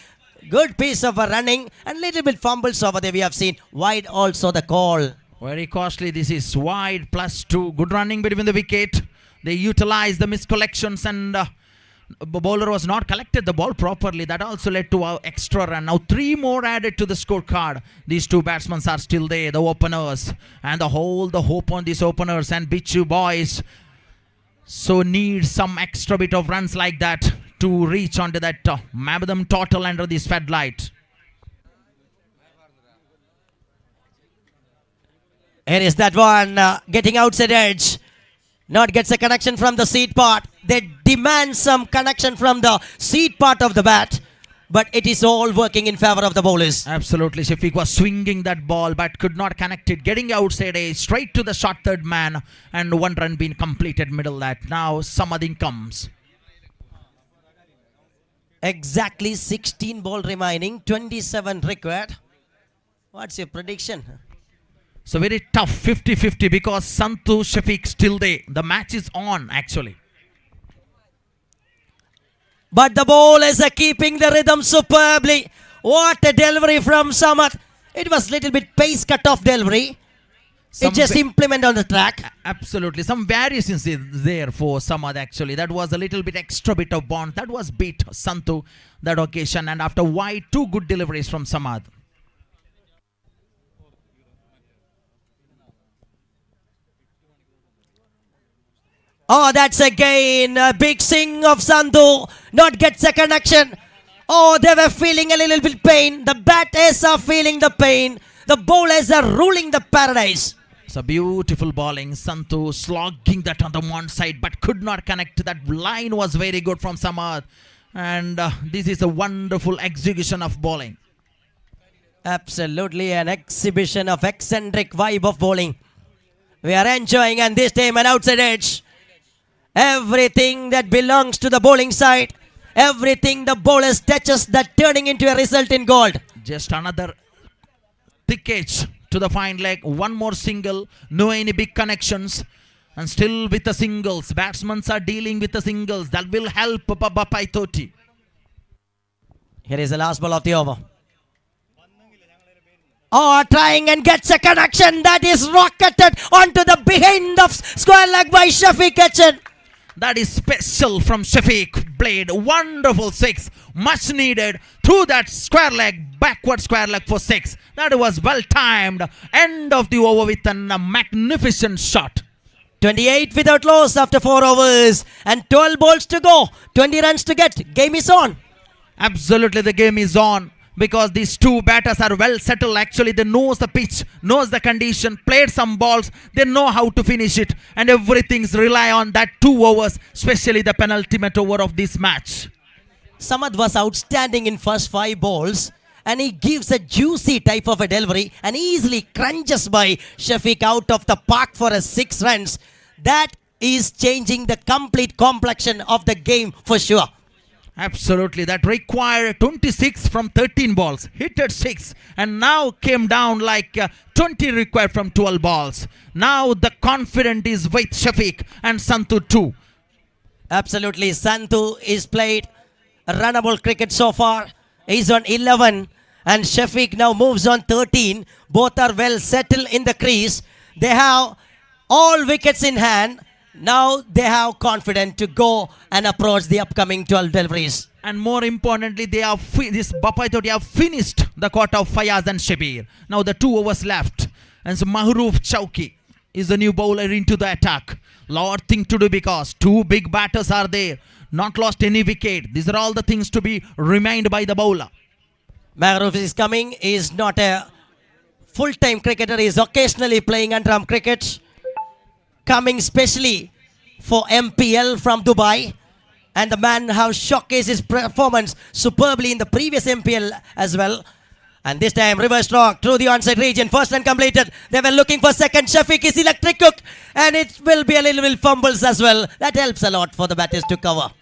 Good piece of a running and little bit fumbles over there we have seen. Wide also the call. Very costly. This is wide +2. Good running between the wicket. They utilized the miscollections and the bowler was not collected the ball properly. That also led to an extra run. Now 3 more added to the scorecard. These 2 batsmen are still there, the openers. And the hope on these openers and Bichu boys. So need some extra bit of runs like that to reach onto that Mannamkuzhi total under this floodlight. Here is that one getting outside edge. Not gets a connection from the seat part. They demand some connection from the seat part of the bat. But it is all working in favor of the bowlers. Absolutely. Shafiq was swinging that ball but could not connect it. Getting outside edge, straight to the short third man. And 1 run being completed middle that. Now Samadin comes. Exactly 16 ball remaining, 27 required. What's your prediction? So very tough 50-50 because Santu Shafiq still there. The match is on actually. But the bowlers are keeping the rhythm superbly. What a delivery from Samad. It was little bit pace cut off delivery. It just implement on the track. Absolutely. Some variations is there for Samad actually. That was a little bit extra bit of bond. That was beat Santu that occasion. And after wide, two good deliveries from Samad. Oh, that's again a big swing of Sandhu. Not gets a connection. Oh, they were feeling a little bit pain. The batters are feeling the pain. The bowlers are ruling the paradise. It's a beautiful bowling. Santu slogging that on the one side but could not connect. That line was very good from Samad. And this is a wonderful execution of bowling. Absolutely an exhibition of eccentric vibe of bowling. We are enjoying, and this time an outside edge. Everything that belongs to the bowling side, everything the bowlers touches, that turning into a result in gold. Just another thick edge to the fine leg. One more single, no any big connections, and still with the singles. Batsmen are dealing with the singles. That will help Bapai Toti. Here is the last ball of the over. Oh, trying and gets a connection. That is rocketed onto the behind of square leg by Shafiq Kitchen. That is special from Shafiq. Played wonderful six, much needed through that square leg, backward square leg for six. That was well timed. End of the over with a magnificent shot. 28 without loss after 4 overs and 12 balls to go. 20 runs to get. Game is on. Absolutely, the game is on. Because these two batters are well settled. Actually, they knows the pitch, knows the condition, played some balls. They know how to finish it. And everything's rely on that 2 overs, especially the penultimate over of this match. Samad was outstanding in first 5 balls. And he gives a juicy type of a delivery. And easily crunches by Shafiq out of the park for a 6 runs. That is changing the complete complexion of the game for sure. Absolutely, that required 26 from 13 balls, hit at 6, and now came down like 20 required from 12 balls. Now the confidence is with Shafiq and Santu too. Absolutely, Santu is played runnable cricket so far. He's on 11 and Shafiq now moves on 13. Both are well settled in the crease. They have all wickets in hand. Now they have confidence to go and approach the upcoming 12 deliveries. And more importantly, they have this Bapai Toti have finished the quarter of Fayaz and Shabir. Now the 2 overs left. And so Mahroof Chowki is the new bowler into the attack. Lot thing to do because 2 big batters are there. Not lost any wicket. These are all the things to be reminded by the bowler. Mahroof is coming. He is not a full-time cricketer. He is occasionally playing under-arm cricket. Coming specially for MPL from Dubai, and the man has showcased his performance superbly in the previous MPL as well. And this time reverse stroke through the onside region. First run completed. They were looking for second. Shafiq is electric hook, and it will be a little bit fumbles as well. That helps a lot for the batters to cover.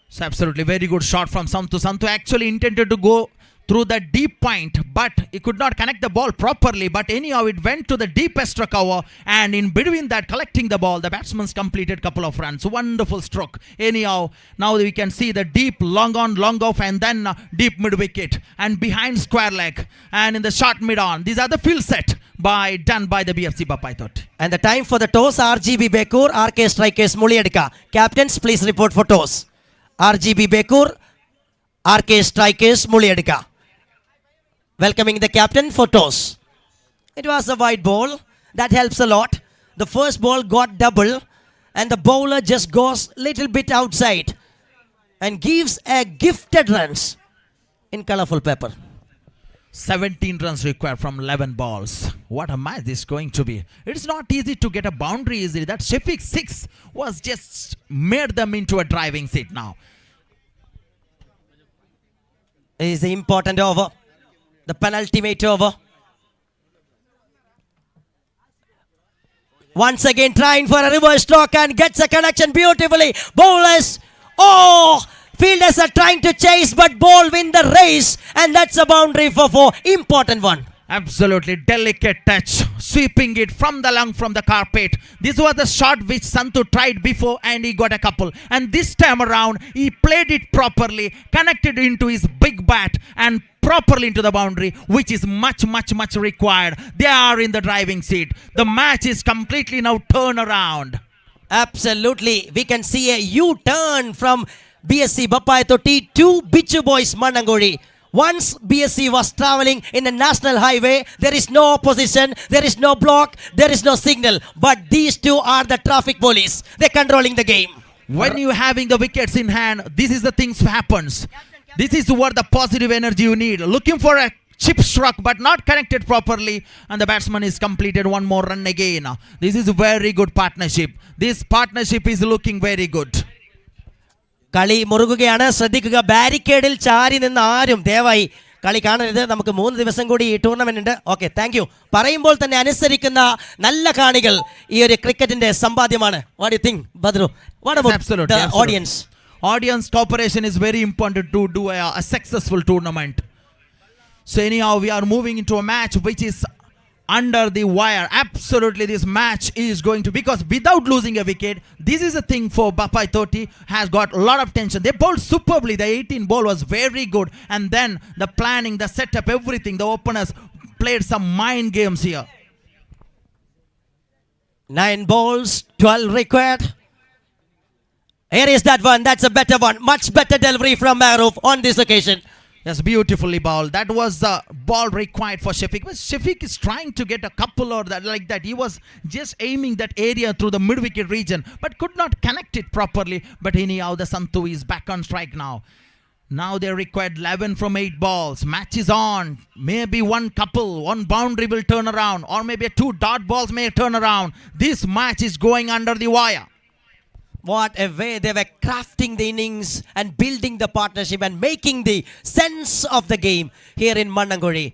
It's absolutely very good shot from Santu. Santu actually intended to go through the deep point, but he could not connect the ball properly. But anyhow, it went to the deepest cover, and in between that, collecting the ball, the batsman completed couple of runs. Wonderful stroke. Anyhow, now we can see the deep long on, long off, and then deep mid wicket, and behind square leg, and in the short mid on. These are the field set done by the BFC Bapai Toti. And the time for the toss: RGB Bekur, RK Strikers Muliadika. Captains, please report for toss. RGB Bekur, RK Strikers Muliadika. Welcoming the captain for toss. It was a wide ball. That helps a lot. The first ball got double and the bowler just goes little bit outside and gives a gifted runs in colorful paper. 17 runs required from 11 balls. What a match this is going to be. It's not easy to get a boundary easily. That Shafiq 6 was just made them into a driving seat now. It is the important over. The penultimate over. Once again trying for a reverse stroke and gets a connection beautifully. Bowlers. Oh, Fielders are trying to chase, but ball win the race, and that's a boundary for 4. Important one. Absolutely delicate touch, sweeping it from the lung from the carpet. This was the shot which Santu tried before and he got a couple. And this time around, he played it properly, connected into his big bat and properly into the boundary, which is much required. They are in the driving seat. The match is completely now turned around. Absolutely. We can see a U-turn from BSC Bappai Totti to Bichu Boys Mannamkuzhi. Once BSC was traveling in a national highway, there is no opposition, there is no block, there is no signal. But these two are the traffic police. They're controlling the game. When you having the wickets in hand, this is the things happens. This is what the positive energy you need. Looking for a chip struck but not connected properly, and the batsman is completed one more run again. This is a very good partnership. This partnership is looking very good. കളി മുറുകുകയാണ്. ശ്രദ്ധിക്കുക, ബാരിക്കേഡിൽ ചാരി നിന്ന് ആരും ദയവായി കളി കാണരുത്. നമുക്ക് 3 ദിവസം കൂടി ഈ ടൂർണമെന്റ് ഉണ്ട്. Okay, thank you. പറയുമ്പോൾ തന്നെ അനുസരിക്കുന്ന നല്ല കാണികൾ ഈ ഒരു ക്രിക്കറ്റിന്റെ സമ്പാദ്യമാണ്. What you think Badru? What about the audience? Audience cooperation is very important to do a successful tournament. So anyhow, we are moving into a match which is under the wire. Absolutely, this match is going to, because without losing a wicket, this is a thing for Bappai Totti, has got a lot of tension. They bowled superbly. The 18 ball was very good, and then the planning, the setup, everything, the openers played some mind games here. 9 balls, 12 required. Here is that one. That's a better one. Much better delivery from Maruf on this occasion. Yes, beautifully bowled. That was the ball required for Shafiq. But Shafiq is trying to get a couple or that like that. He was just aiming that area through the mid-wicket region, but could not connect it properly. But anyhow, the Santu is back on strike now. Now they required 11 from 8 balls. Match is on. Maybe one couple, one boundary will turn around, or maybe 2 dot balls may turn around. This match is going under the wire. What a way they were crafting the innings and building the partnership and making the sense of the game here in Mannamkuzhi.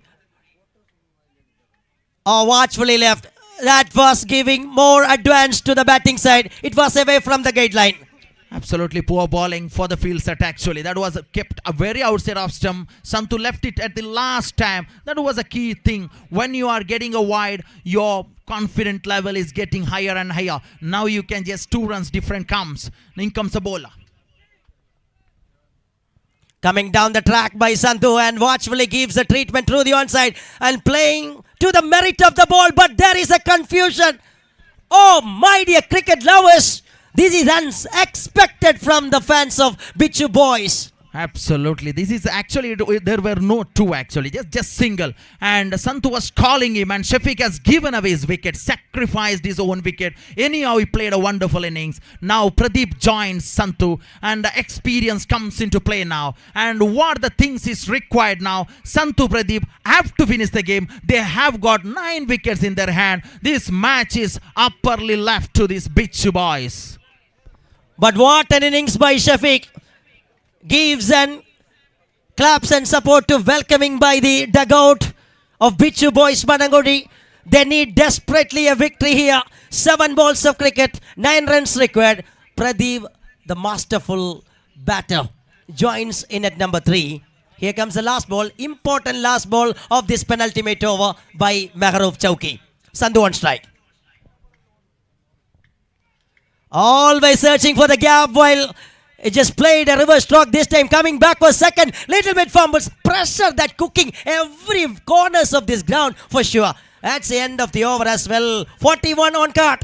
Oh, watchfully left. That was giving more advance to the batting side. It was away from the gate line. Absolutely poor bowling for the field set actually. That was kept a very outside off stump. Santu left it at the last time. That was a key thing. When you are getting a wide, your confident level is getting higher and higher. Now you can just 2 runs different comes. In comes the bowler. Coming down the track by Santu and watchfully gives the treatment through the onside and playing to the merit of the ball. But there is a confusion. Oh, my dear cricket lovers. This is unexpected from the fans of Bichu Boys. Absolutely. This is actually, there were no 2 actually, just single. And Santu was calling him, and Shafiq has given away his wicket, sacrificed his own wicket. Anyhow, he played a wonderful innings. Now Pradeep joins Santu, and the experience comes into play now. And what the things is required now, Santu Pradeep have to finish the game. They have got 9 wickets in their hand. This match is upperly left to these Bichu Boys. But what an innings by Shafiq. Gives and claps and support to welcoming by the dugout of Bichu Boys Mannamkuzhi. They need desperately a victory here. 7 balls of cricket, 9 runs required. Pradeep, the masterful batter, joins in at number 3. Here comes the last ball, important last ball of this penultimate over by Maharoof Chowki. Sandhu on strike. Always searching for the gap while it just played a reverse stroke this time. Coming back for second. Little bit fumbles. Pressure that cooking every corners of this ground for sure. That's the end of the over as well. 41 on card.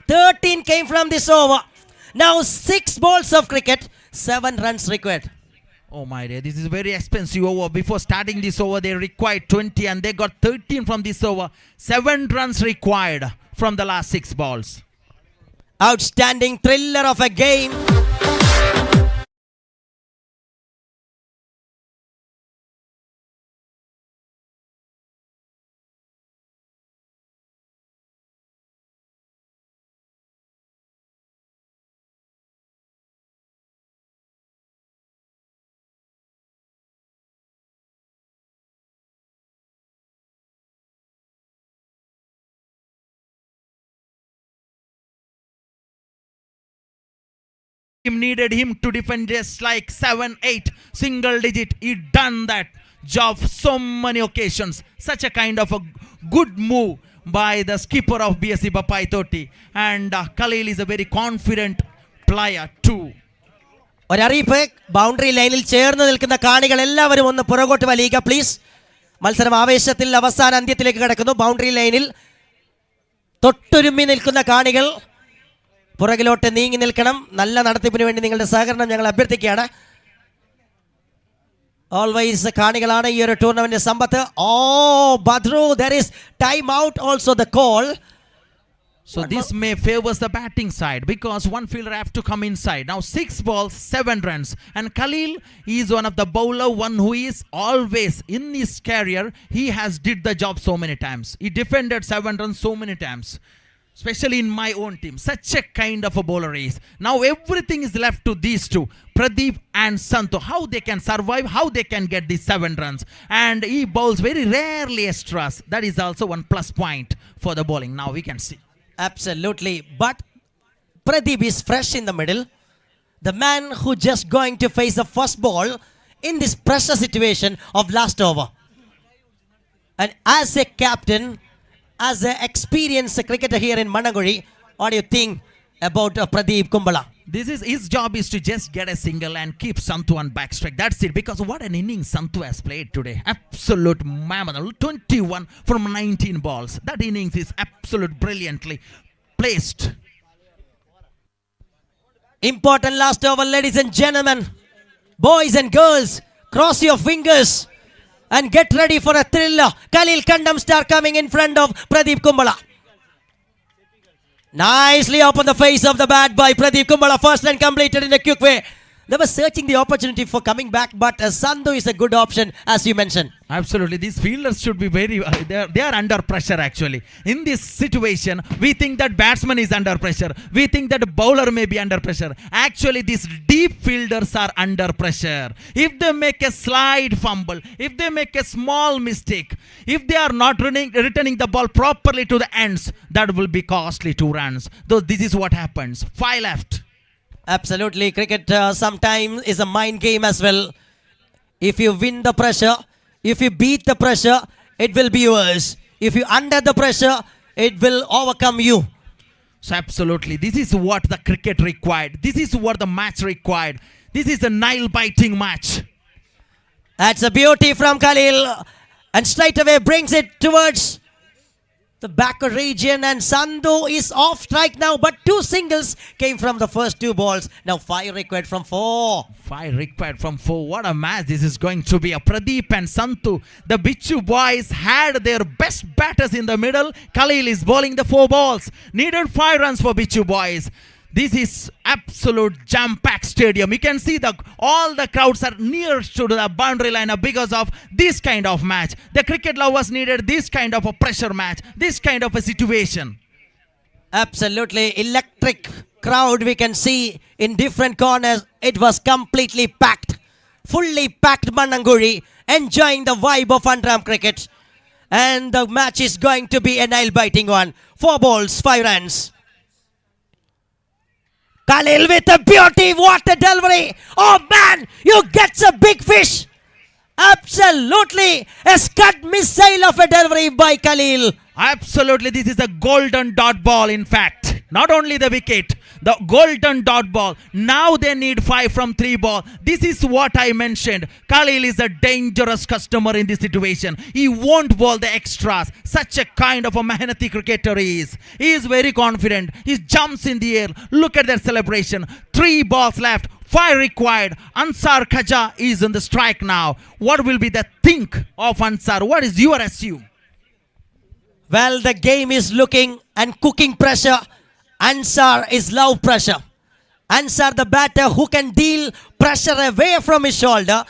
13 came from this over. Now 6 balls of cricket. 7 runs required. Oh my dear, this is a very expensive over. Before starting this over, they required 20 and they got 13 from this over. 7 runs required from the last 6 balls. Outstanding thriller of a game. team needed him to defend just like 7-8 single digit. He done that job so many occasions. Such a kind of a good move by the skipper of BSC Bapai Toti. And Khalil is a very confident player too. ഒരറിയിപ്പ്, boundary ലൈനിൽ ചേർന്ന് നിൽക്കുന്ന കാണികൾ എല്ലാവരും ഒന്ന് പുറകോട്ട് വലിയുക please. മത്സരം ആവേശത്തിൽ അവസാന അന്ത്യത്തിലേക്ക് കിടക്കുന്നു. ബൗണ്ടറി ലൈനിൽ തൊട്ടുരുമ്മി നിൽക്കുന്ന കാണികൾ പുറകിലോട്ട് നീങ്ങി നിൽക്കണം. നല്ല നടത്തിപ്പിന് വേണ്ടി നിങ്ങളുടെ സഹകരണം ഞങ്ങൾ അഭ്യർത്ഥിക്കുകയാണ്. ഓൾവേസ് കാണികളാണ് ഈ ഒരു ടൂർണമെന്റ് സമ്പത്ത്. ഓ ബദ്രു, there is time out also the call. So this may favors the batting side because one fielder have to come inside. Now 6 balls, 7 runs. And Khalil is one of the bowler, one who is always in his career. He has did the job so many times. He defended 7 runs so many times. Especially in my own team. Such a kind of a bowler is. Now everything is left to these two. Pradeep and Santu. How they can survive, how they can get these 7 runs. And he bowls very rarely extras. That is also one plus point for the bowling. Now we can see. Absolutely. But Pradeep is fresh in the middle. The man who just going to face the first ball in this pressure situation of last over. And as a captain, as an experienced cricketer here in Mannamkuzhi, what do you think about Pradeep Kumbala? This is his job is to just get a single and keep Santu on backstrike. That's it. Because what an innings Santu has played today. Absolute mammoth. 21 from 19 balls. That innings is absolute brilliantly placed. Important last over, ladies and gentlemen. Boys and girls, cross your fingers and get ready for a thriller. Khalil Kandam star coming in front of Pradeep Kumbala. Nicely up on the face of the bat by Pradeep Kumbala. First run completed in a quick way. They were searching the opportunity for coming back, but Sandhu is a good option, as you mentioned. Absolutely. These fielders should be very... they are under pressure, actually. In this situation, we think that batsman is under pressure. We think that bowler may be under pressure. Actually, these deep fielders are under pressure. If they make a slide fumble, if they make a small mistake, if they are not returning the ball properly to the ends, that will be costly 2 runs. Though this is what happens. 5 left. Absolutely. Cricket sometimes is a mind game as well. If you win the pressure, if you beat the pressure, it will be yours. If you under the pressure, it will overcome you. So absolutely, this is what the cricket required. This is what the match required. This is a nail-biting match. That's a beauty from Khalil. And straight away brings it towards the back region, and Sandhu is off strike now, but 2 singles came from the first 2 balls. Now 5 required from 4. 5 required from 4. What a match this is going to be. A Pradeep and Sandhu, the Bichu boys had their best batters in the middle. Khalil is bowling the 4 balls. Needed 5 runs for Bichu boys. This is absolute jam-packed stadium. You can see all the crowds are near to the boundary line because of this kind of match. The cricket lovers needed this kind of a pressure match, this kind of a situation. Absolutely. Electric crowd we can see in different corners. It was completely packed. Fully packed Mannamkuzhi, enjoying the vibe of underarm cricket. And the match is going to be a nail-biting one. 4 balls, 5 runs. Khalil with a beauty, what a delivery. Oh man, you get a big fish. Absolutely, a scud missile of a delivery by Khalil. Absolutely, this is a golden dot ball in fact. Not only the wicket, the golden dot ball. Now they need 5 from 3 ball. This is what I mentioned. Khalil is a dangerous customer in this situation. He won't bowl the extras. Such a kind of a Mehnati cricketer he is. He is very confident. He jumps in the air. Look at that celebration. 3 balls left. 5 required. Ansar Khaja is on the strike now. What will be the think of Ansar? What is your assume? Well, the game is looking and cooking pressure. Ansar is love pressure. Ansar, the batter who can deal pressure away from his shoulder,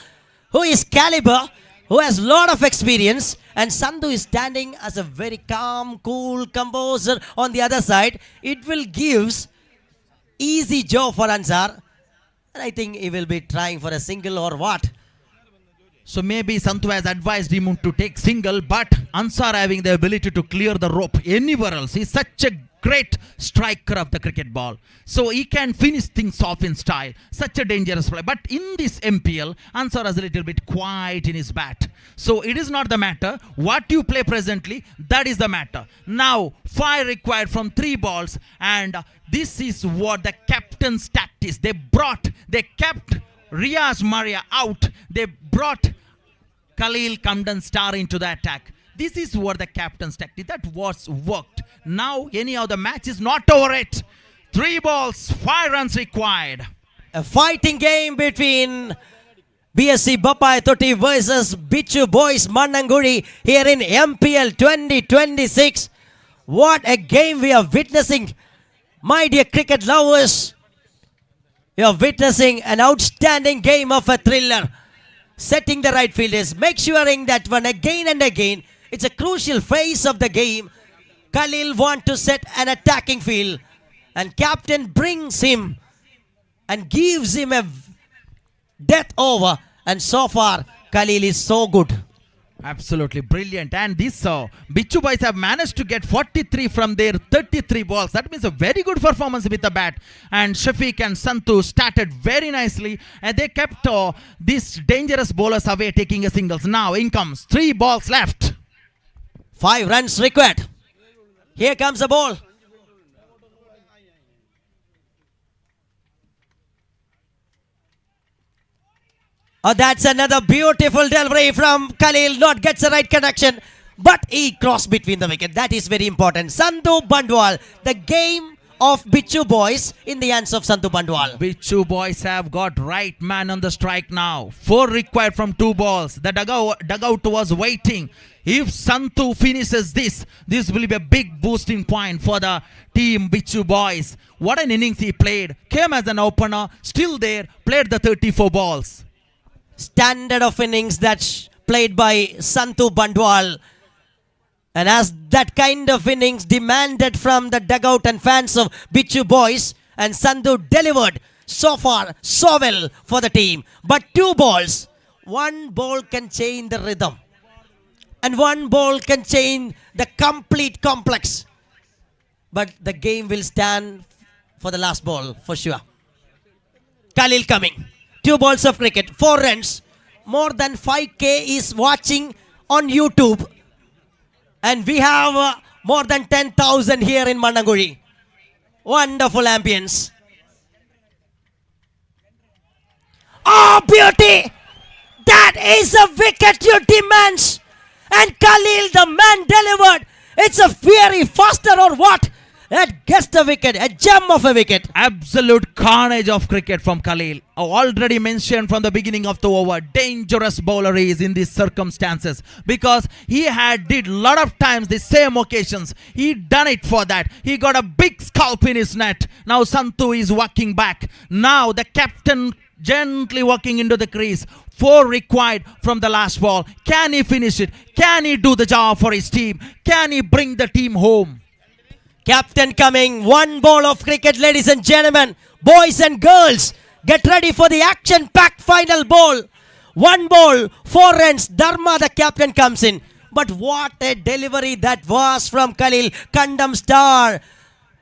who is caliber, who has lot of experience, and Sandhu is standing as a very calm, cool composer on the other side. It will give easy job for Ansar, and I think he will be trying for a single or what. So maybe Sandhu has advised him to take single, but Ansar having the ability to clear the rope anywhere else. He's such a great striker of the cricket ball. So he can finish things off in style. Such a dangerous play. But in this MPL, Ansar is a little bit quiet in his bat. So it is not the matter. What you play presently, that is the matter. Now, 5 required from 3 balls. And this is what the captain's tactics. They kept Riaz Maria out. They brought Khalil Camden Star into the attack. This is what the captain's tactic. That was worked. Now, anyhow, the match is not over yet. 3 balls, 5 runs required. A fighting game between BSC Bapai Toti versus Bichu Boys Mannamkuzhi here in MPL 2026. What a game we are witnessing. My dear cricket lovers, you are witnessing an outstanding game of a thriller. Setting the right fielders, make sure that one again and again. It's a crucial phase of the game. Khalil wants to set an attacking field, and captain brings him and gives him a death over. And so far, Khalil is so good. Absolutely brilliant. And this Bichu boys have managed to get 43 from their 33 balls. That means a very good performance with the bat. And Shafiq and Santu started very nicely. And they kept these dangerous bowlers away, taking a singles. Now in comes 3 balls left. 5 runs required. Here comes the ball. Oh, that's another beautiful delivery from Khalil. Not gets the right connection, but he crossed between the wicket. That is very important. Sandhu Bandwal, the game of Bichu boys in the hands of Sandhu Bandwal. Bichu boys have got right man on the strike now. 4 required from 2 balls. The dugout was waiting. If Santhu finishes this will be a big boosting point for the team Bichu boys. What an innings he played. Came as an opener, still there, played the 34 balls. Standard of innings that's played by Santhu Bandwal. And as that kind of innings demanded from the dugout and fans of Bichu boys, and Sandhu delivered so far so well for the team. But 2 balls, 1 ball can change the rhythm. And 1 ball can change the complete complex. But the game will stand for the last ball for sure. Khalil coming. 2 balls of cricket, 4 runs. More than 5K is watching on YouTube. And we have more than 10,000 here in Mannamkuzhi. Wonderful ambience. Oh, beauty! That is a wicket you demands. And Khalil, the man, delivered. It's a fiery faster or what? That gets the wicket, a gem of a wicket. Absolute carnage of cricket from Khalil. I already mentioned from the beginning of the over, dangerous bowler he is in these circumstances. Because he did lot of times the same occasions. He done it for that. He got a big scalp in his net. Now Santhu is walking back. Now the captain gently walking into the crease. 4 required from the last ball. Can he finish it? Can he do the job for his team? Can he bring the team home? Captain coming, 1 ball of cricket, ladies and gentlemen, boys and girls, get ready for the action-packed final ball. 1 ball, 4 runs, Dharma the captain comes in. But what a delivery that was from Khalil, Kandam Star.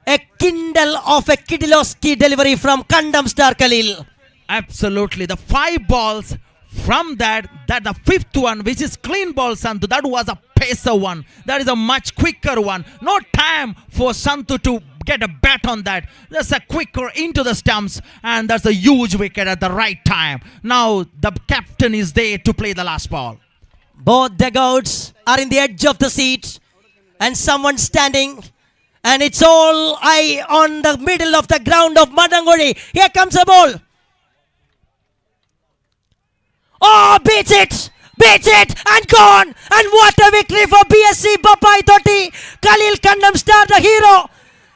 A kindle of a Kidilowski delivery from Kandam Star Khalil. Absolutely, the 5 balls. From that the 5th one, which is clean ball Santhu, that was a pacer one. That is a much quicker one. No time for Santhu to get a bat on that. That's a quicker into the stumps, and that's a huge wicket at the right time. Now the captain is there to play the last ball. Both dugouts are in the edge of the seat, and someone standing, and it's all eye on the middle of the ground of Mannamkuzhi. Here comes the ball. Oh, beats it, and gone. And what a victory for BSC Bapai Toti. Khalil Kandam Star, the hero.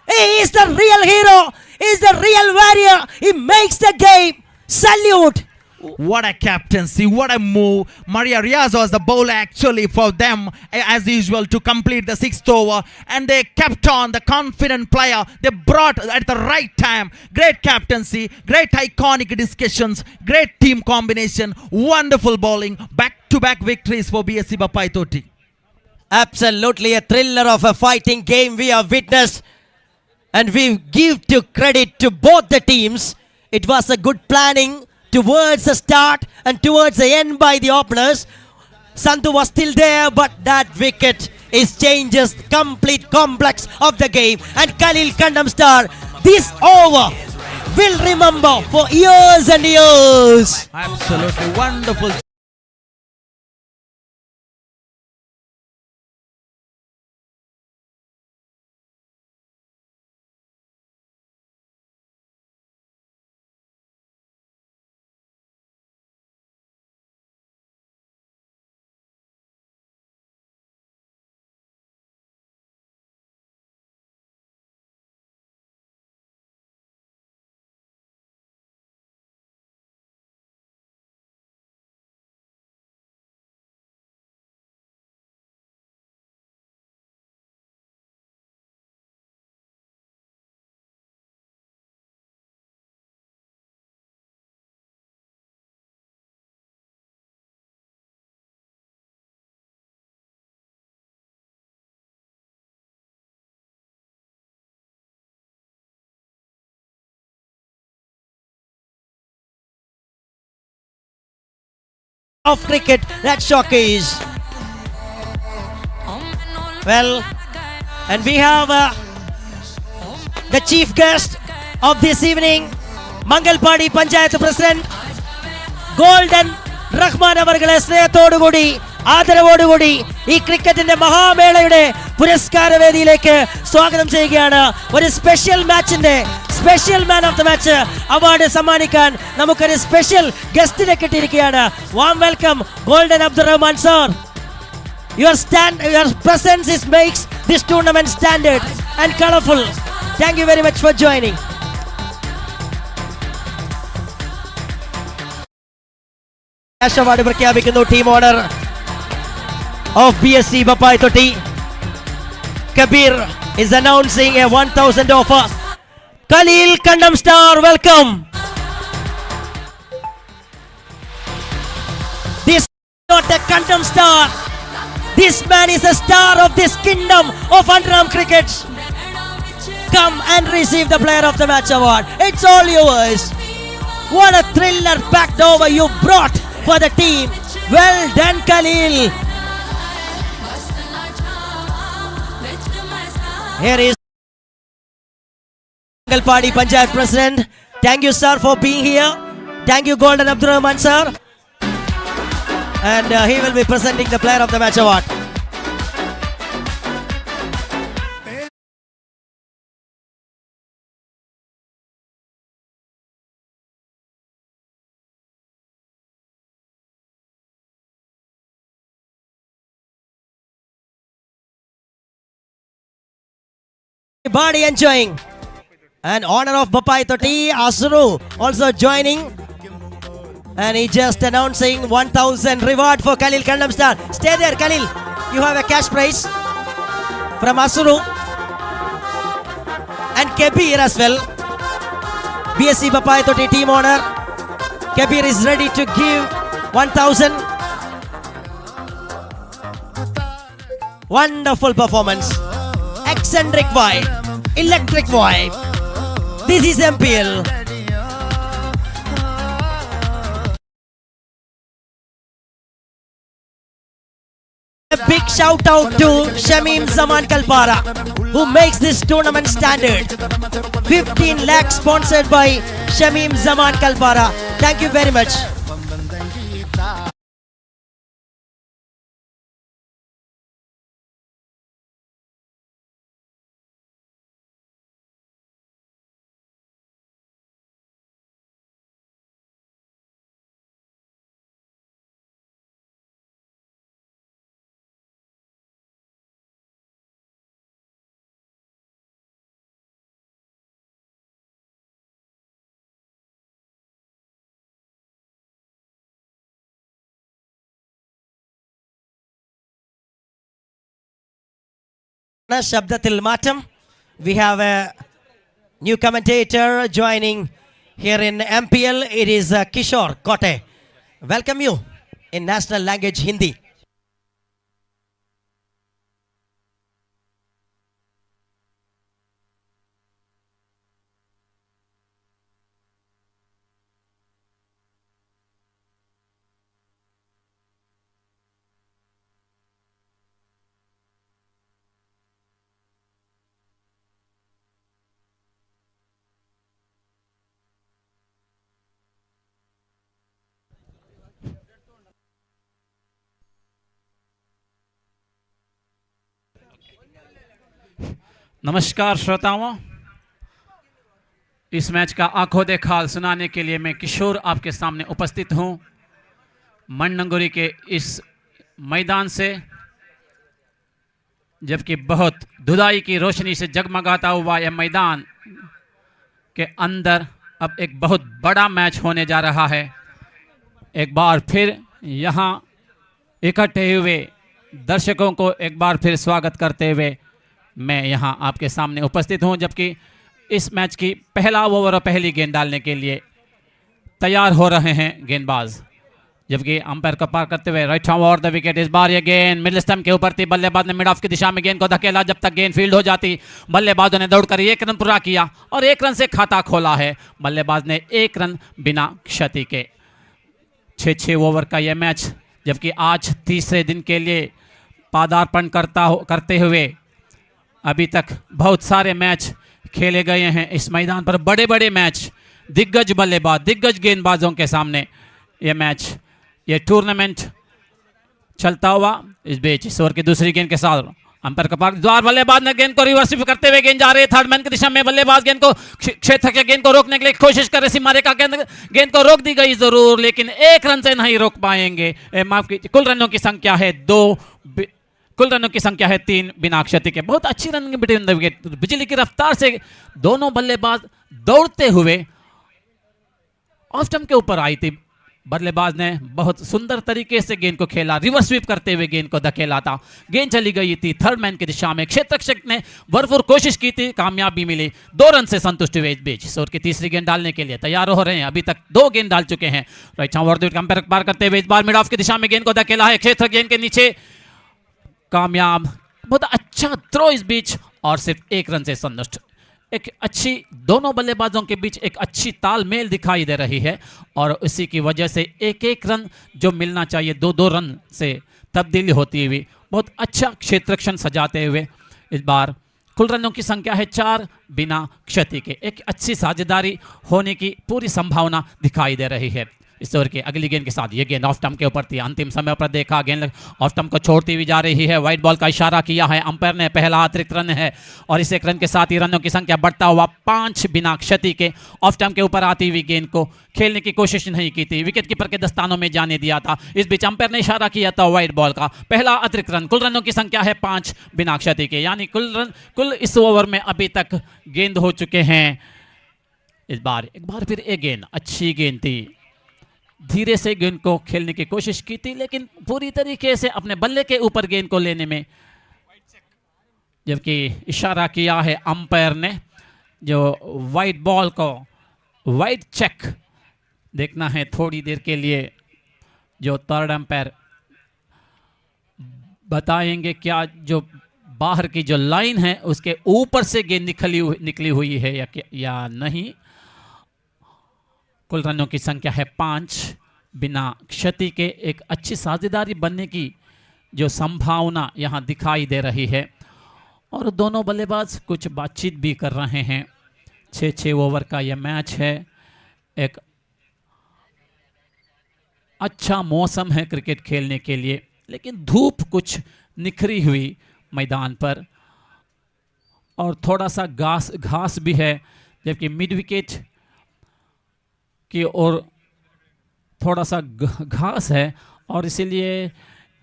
He is the real hero. He is the real warrior. He makes the game. Salute. What a captaincy, what a move. Maria Riaz was the bowler actually for them as usual to complete the 6th over, and they kept on the confident player they brought at the right time. Great captaincy, great iconic discussions, great team combination, wonderful bowling, back-to-back victories for BSC Bapai Toti. Absolutely a thriller of a fighting game we have witnessed. And we give to credit to both the teams. It was a good planning towards the start and towards the end by the openers. Sandhu was still there, but that wicket is changes complete complex of the game. And Khalil Kandamstar, this over will remember for years and years. Absolutely wonderful. Of cricket that showcase. Well, and we have the chief guest of this evening, Mangalpadi Panchayat President Golden Rahman അവർകളെ സ്നേഹത്തോടുകൂടി ആദരവോടുകൂടി ഈ ക്രിക്കറ്റിന്റെ മഹാമേളയുടെ പുരസ്കാര വേദിയിലേക്ക് സ്വാഗതം ചെയ്യുകയാണ്. ഒരു special മാച്ചിന്റെ special man of the match award സമ്മാനിക്കാൻ നമുക്കൊരു സ്പെഷ്യൽ ഗസ്റ്റിനെ കിട്ടിയിരിക്കുകയാണ്. Warm welcome golden Abdurahman sir. Your presence makes this tournament standard and colorful. Thank you very much for joining. Cash award പ്രഖ്യാപിക്കുന്നു. Team owner of BSC Bapai Totti Kabir is announcing a 1000 offer. Khalil Kandamstar, welcome. This is not a Kandamstar. This man is a star of this kingdom of underarm cricket. Come and receive the player of the match award. It's all yours. What a thriller packed over you brought for the team. Well done, Khalil. Here is Mangalpadi Panchayat President. Thank you, sir, for being here. Thank you, Golden Abdurrahman, sir. And he will be presenting the player of the match award. Everybody enjoying. And honor of Bapai Totti, Asuru also joining. And he just announcing 1000 reward for Khalil Kandamstar. Stay there, Khalil. You have a cash prize from Asuru and Kabir as well. BSC Bapai Totti team owner. Kabir is ready to give 1000. Wonderful performance. Eccentric vibe. Electric vibe. This is MPL. A big shout out to Shamim Zaman Kalpara, who makes this tournament standard. 15 lakhs sponsored by Shamim Zaman Kalpara. Thank you very much. Shabdatil Matam. We have a new commentator joining here in MPL. It is Kishore Kote. Welcome you in national language Hindi. नमस्कार श्रोताओं, इस match का आंखों देखा हाल सुनाने के लिए मैं किशोर आपके सामने उपस्थित हूं मन्नंगुरी के इस मैदान से, जबकि बहुत धुलाई की रोशनी से जगमगाता हुआ यह मैदान के अंदर अब एक बहुत बड़ा मैच होने जा रहा है। एक बार फिर यहाँ इकट्ठे हुए दर्शकों को एक बार फिर स्वागत करते हुए मैं यहाँ आपके सामने उपस्थित हूँ, जबकि इस मैच की पहला ओवर और पहली गेंद डालने के लिए तैयार हो रहे हैं गेंदबाज, जबकि अंपायर को पार करते हुए राइट ओवर द विकेट। इस बार ये गेंद मिडिल स्टंप के ऊपर थी, बल्लेबाज ने मिड ऑफ की दिशा में गेंद को धकेला, जब तक गेंद फील्ड हो जाती बल्लेबाजों ने दौड़कर 1 रन पूरा किया और 1 रन से खाता खोला है। बल्लेबाज ने 1 रन बिना क्षति के। 6 ओवर का यह मैच, जबकि आज तीसरे दिन के लिए पादार्पण करते हुए अभी तक बहुत सारे मैच खेले गए हैं इस मैदान पर, बड़े बड़े मैच, दिग्गज बल्लेबाज, दिग्गज गेंदबाजों के सामने ये मैच, ये टूर्नामेंट चलता हुआ। इस बीच इस ओवर की दूसरी गेंद के साथ अंपायर का पार, द्वार बल्लेबाज ने गेंद को रिवर्स करते हुए गेंद जा रही है थर्ड मैन की दिशा में। बल्लेबाज गेंद को क्षेत्र के गेंद को रोकने के लिए कोशिश कर रहे, सीमा रेखा गेंद को रोक दी गई जरूर, लेकिन 1 रन से नहीं रोक पाएंगे। माफ कीजिए, कुल रनों की संख्या है 2, कुल रनों की संख्या है 3 बिना क्षति के। बहुत अच्छी रन बिटवीन द विकेट, बिजली की रफ्तार से दोनों बल्लेबाज दौड़ते हुए ऑफ स्टंप के ऊपर आई थी। बल्लेबाज ने बहुत सुंदर तरीके से गेंद को खेला, रिवर्स स्वीप करते हुए गेंद को धकेला था, गेंद चली गई थी थर्ड मैन की दिशा में। क्षेत्ररक्षक ने भरपूर कोशिश की थी, कामयाबी मिली, 2 रन से संतुष्ट हुए। इस बीच ओवर की तीसरी गेंद डालने के लिए तैयार हो रहे हैं, अभी तक 2 गेंद डाल चुके हैं। राइट ओवर अंपायर पार करते हुए इस बार मिड ऑफ की दिशा में गेंद को धकेला है, क्षेत्र गेंद के नीचे कामयाब, बहुत अच्छा थ्रो इस बीच और सिर्फ 1 रन से संतुष्ट। एक अच्छी, दोनों बल्लेबाजों के बीच एक अच्छी तालमेल दिखाई दे रही है और इसी की वजह से 1-1 रन जो मिलना चाहिए 2-2 रन से तब्दीली होती हुई बहुत अच्छा क्षेत्ररक्षण सजाते हुए इस बार कुल रनों की संख्या है 4 बिना क्षति के। एक अच्छी साझेदारी होने की पूरी संभावना दिखाई दे रही है। इस ओवर की अगली गेंद के साथ ये गेंद ऑफ स्टंप के ऊपर थी, अंतिम समय पर देखा गेंद ऑफ स्टंप को छोड़ती हुई जा रही है। व्हाइट बॉल का इशारा किया है अंपायर ने, पहला अतिरिक्त रन है और इस 1 रन के साथ ही रनों की संख्या बढ़ता हुआ 5 बिना क्षति के। ऑफ स्टंप के ऊपर आती हुई गेंद को खेलने की कोशिश नहीं की थी, विकेट कीपर के दस्तानों में जाने दिया था। इस बीच अंपायर ने इशारा किया था व्हाइट बॉल का, पहला अतिरिक्त रन। कुल रनों की संख्या है 5 बिना क्षति के, यानी कुल इस ओवर में अभी तक गेंद हो चुके हैं। इस बार एक बार फिर एक गेंद, अच्छी गेंद थी, धीरे से गेंद को खेलने की कोशिश की थी, लेकिन पूरी तरीके से अपने बल्ले के ऊपर गेंद को लेने में, जबकि इशारा किया है अंपायर ने, जो वाइट बॉल को वाइट चेक देखना है थोड़ी देर के लिए, जो थर्ड अंपायर बताएंगे क्या जो बाहर की जो लाइन है उसके ऊपर से गेंद निकली हुई है या नहीं। कुल रनों की संख्या है 5 बिना क्षति के। एक अच्छी साझेदारी बनने की जो संभावना यहां दिखाई दे रही है और दोनों बल्लेबाज कुछ बातचीत भी कर रहे हैं। 6 ओवर का यह मैच है, एक अच्छा मौसम है क्रिकेट खेलने के लिए, लेकिन धूप कुछ निखरी हुई मैदान पर और थोड़ा सा घास भी है, जबकि मिड विकेट की ओर थोड़ा सा घास है और इसीलिए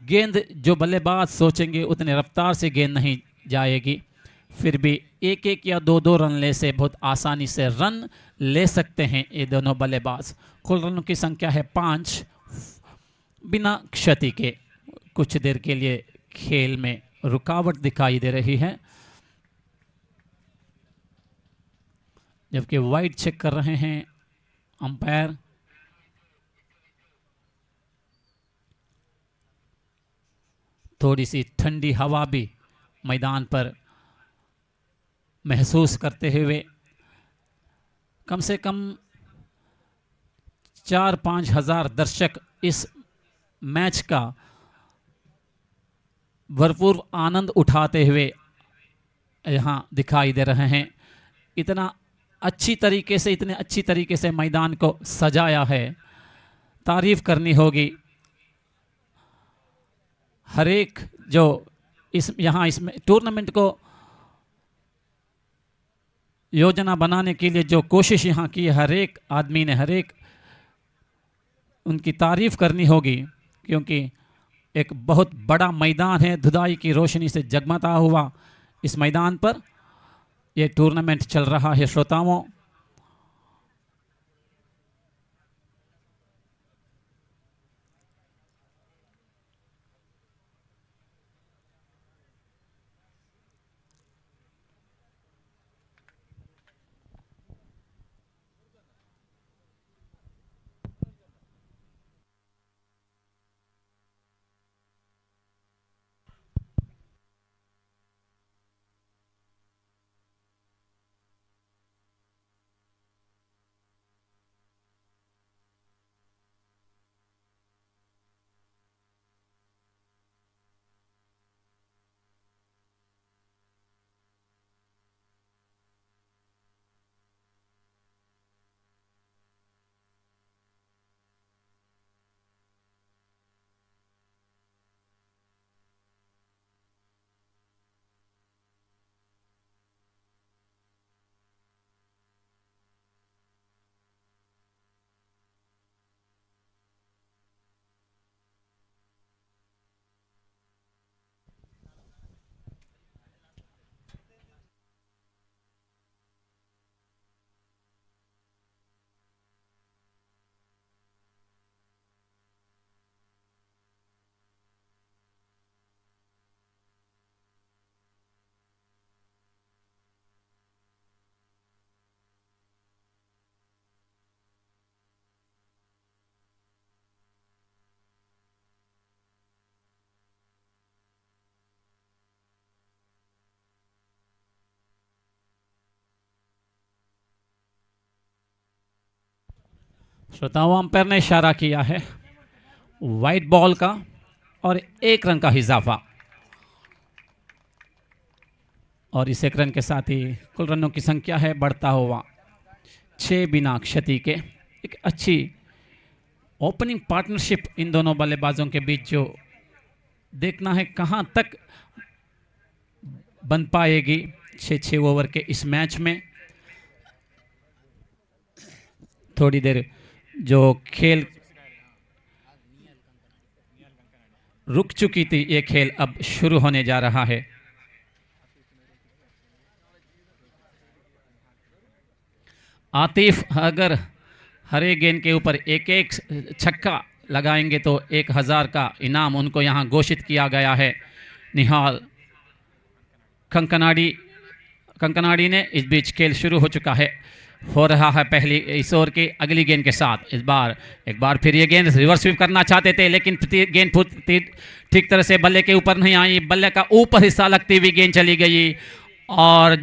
गेंद जो बल्लेबाज सोचेंगे उतने रफ्तार से गेंद नहीं जाएगी। फिर भी 1-1 या 2-2 रन ले से बहुत आसानी से रन ले सकते हैं ये दोनों बल्लेबाज। कुल रनों की संख्या है 5 बिना क्षति के। कुछ देर के लिए खेल में रुकावट दिखाई दे रही है, जबकि वाइड चेक कर रहे हैं अंपायर। थोड़ी सी ठंडी हवा भी मैदान पर महसूस करते हुए कम से कम 4-5 हज़ार दर्शक इस मैच का भरपूर आनंद उठाते हुए यहाँ दिखाई दे रहे हैं। इतने अच्छी तरीके से मैदान को सजाया है, तारीफ करनी होगी। हर एक जो इस टूर्नामेंट को योजना बनाने के लिए जो कोशिश यहाँ की, हर एक आदमी ने, हर एक उनकी तारीफ करनी होगी, क्योंकि एक बहुत बड़ा मैदान है, धुदाई की रोशनी से जगमगाता हुआ इस मैदान पर ये टूर्नामेंट चल रहा है। श्रोताओं, श्रोताओं, अंपायर ने इशारा किया है वाइट बॉल का और 1 रन का इजाफा, और इस 1 रन के साथ ही कुल रनों की संख्या है बढ़ता हुआ 6 बिना क्षति के। एक अच्छी ओपनिंग पार्टनरशिप इन दोनों बल्लेबाजों के बीच जो देखना है कहां तक बन पाएगी 6 ओवर के इस मैच में। थोड़ी देर जो खेल रुक चुकी थी, ये खेल अब शुरू होने जा रहा है। आतिफ अगर हर एक गेंद के ऊपर एक एक छक्का लगाएंगे तो 1000 का इनाम उनको यहां घोषित किया गया है। निहाल कंकनाडी ने इस बीच खेल शुरू हो चुका है, हो रहा है पहली इस ओवर की अगली गेंद के साथ। इस बार एक बार फिर ये गेंद रिवर्स स्वीप करना चाहते थे, लेकिन गेंद ठीक तरह से बल्ले के ऊपर नहीं आई, बल्ले का ऊपर हिस्सा लगती हुई गेंद चली गई, और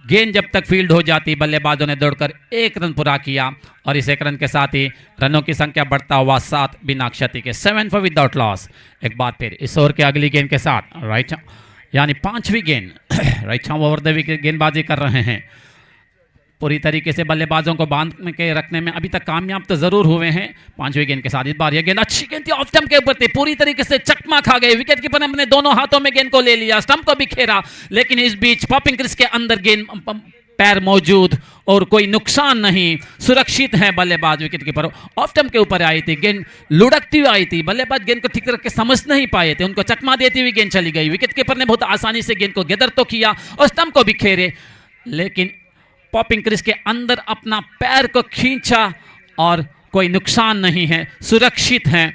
गेंद जब तक फील्ड हो जाती बल्लेबाजों ने दौड़कर 1 रन पूरा किया, और इस 1 रन के साथ ही रनों की संख्या बढ़ता हुआ 7 बिना क्षति के, 7 फॉर विदाउट लॉस। एक बार फिर इस ओवर की अगली गेंद के साथ राइट यानी 5वीं गेंद राइट ओवर द विकेट गेंदबाजी कर रहे हैं। पूरी तरीके से बल्लेबाजों को बांध के रखने में अभी तक कामयाब तो जरूर हुए हैं। 5वीं गेंद के साथ इस बार यह गेंद अच्छी गेंद थी, ऑफ स्टंप के ऊपर थी, पूरी तरीके से चकमा खा गए। विकेट कीपर ने अपने दोनों हाथों में गेंद को ले लिया, स्टंप को भी खेरा, लेकिन इस बीच पॉपिंग क्रीज के अंदर गेंद पैर मौजूद और कोई नुकसान नहीं, सुरक्षित है बल्लेबाज। विकेट कीपर ऑफ स्टंप के ऊपर आई थी, गेंद लुढ़कती हुई आई थी, बल्लेबाज गेंद को ठीक तरह से समझ नहीं पाए थे, उनको चकमा देती हुई गेंद चली गई। विकेट कीपर ने बहुत आसानी से गेंद को गैदर तो किया और स्टंप को भी खेरे, लेकिन पॉपिंग क्रीज के अंदर अपना पैर को खींचा और कोई नुकसान नहीं है, सुरक्षित हैं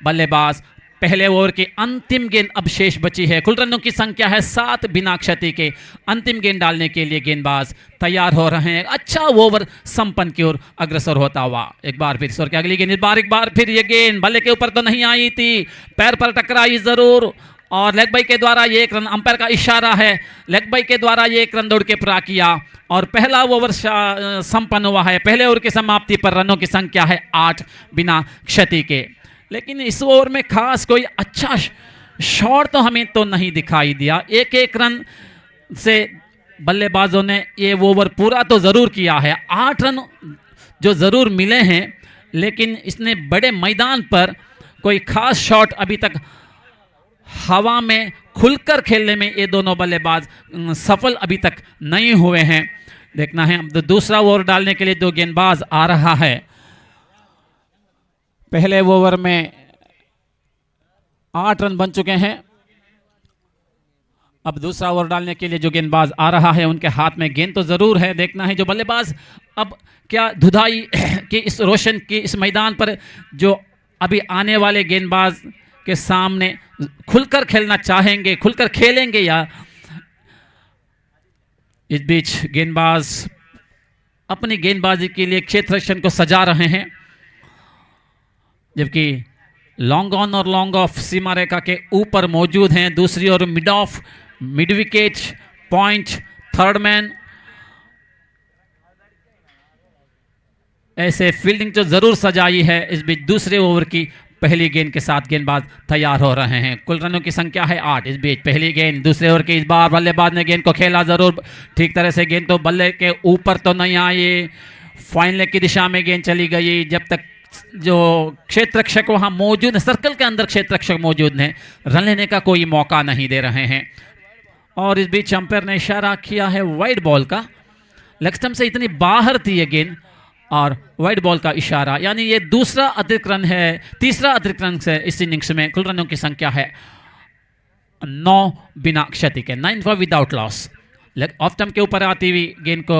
बल्लेबाज। पहले ओवर की अंतिम गेंद अब शेष बची है, कुल रनों की संख्या है 7 बिना क्षति के। अंतिम गेंद डालने के लिए गेंदबाज तैयार हो रहे हैं, अच्छा ओवर संपन्न की ओर अग्रसर होता हुआ। एक बार फिर स्वर की अगली गेंद, एक बार फिर ये गेंद बल्ले के ऊपर तो नहीं आई थी, पैर पर टकराई जरूर, और लेग बाई के द्वारा ये 1 रन, अंपायर का इशारा है, लेग बाई के द्वारा ये 1 रन दौड़ के पूरा किया, और पहला ओवर संपन्न हुआ है। पहले ओवर की समाप्ति पर रनों की संख्या है 8 बिना क्षति के। लेकिन इस ओवर में खास कोई अच्छा शॉट तो हमें तो नहीं दिखाई दिया। 1-1 रन से बल्लेबाजों ने ये ओवर पूरा तो जरूर किया है, 8 रन जो जरूर मिले हैं, लेकिन इसने बड़े मैदान पर कोई खास शॉट अभी तक हवा में खुलकर खेलने में ये दोनों बल्लेबाज सफल अभी तक नहीं हुए हैं। देखना है। अब दूसरा ओवर डालने के लिए दो गेंदबाज आ रहा है। पहले ओवर में 8 रन बन चुके हैं। अब दूसरा ओवर डालने के लिए जो गेंदबाज आ रहा है उनके हाथ में गेंद तो जरूर है। देखना है जो बल्लेबाज अब क्या धुधाई के इस रोशन के इस मैदान पर जो अभी आने वाले गेंदबाज के सामने खुलकर खेलना चाहेंगे, खुलकर खेलेंगे, या इस बीच गेंदबाज अपनी गेंदबाजी के लिए क्षेत्र रक्षण को सजा रहे हैं, जबकि लॉन्ग ऑन और लॉन्ग ऑफ सीमा रेखा के ऊपर मौजूद हैं। दूसरी ओर mid off, mid wicket, point, third man, ऐसे फील्डिंग तो जरूर सजाई है। इस बीच दूसरे ओवर की पहली गेंद के साथ गेंदबाज तैयार हो रहे हैं। कुल रनों की संख्या है 8। इस बीच पहली गेंद दूसरे ओवर की, इस बार बल्लेबाज ने गेंद को खेला जरूर ठीक तरह से। गेंद तो बल्ले के ऊपर तो नहीं आई, फाइन लेग की दिशा में गेंद चली गई। जब तक जो क्षेत्र रक्षक वहां मौजूद है, सर्कल के अंदर क्षेत्र रक्षक मौजूद हैं, रन लेने का कोई मौका नहीं दे रहे हैं। और इस बीच अंपायर ने इशारा किया है वाइड बॉल का। लेग स्टंप से इतनी बाहर थी ये गेंद और वाइड बॉल का इशारा, यानी ये दूसरा अतिरिक्त रन है, तीसरा अतिरिक्त रन से इस इनिंग्स में। कुल रनों की संख्या है 9 बिना क्षति के, 9 for without loss. Off stump के ऊपर आती हुई गेंद को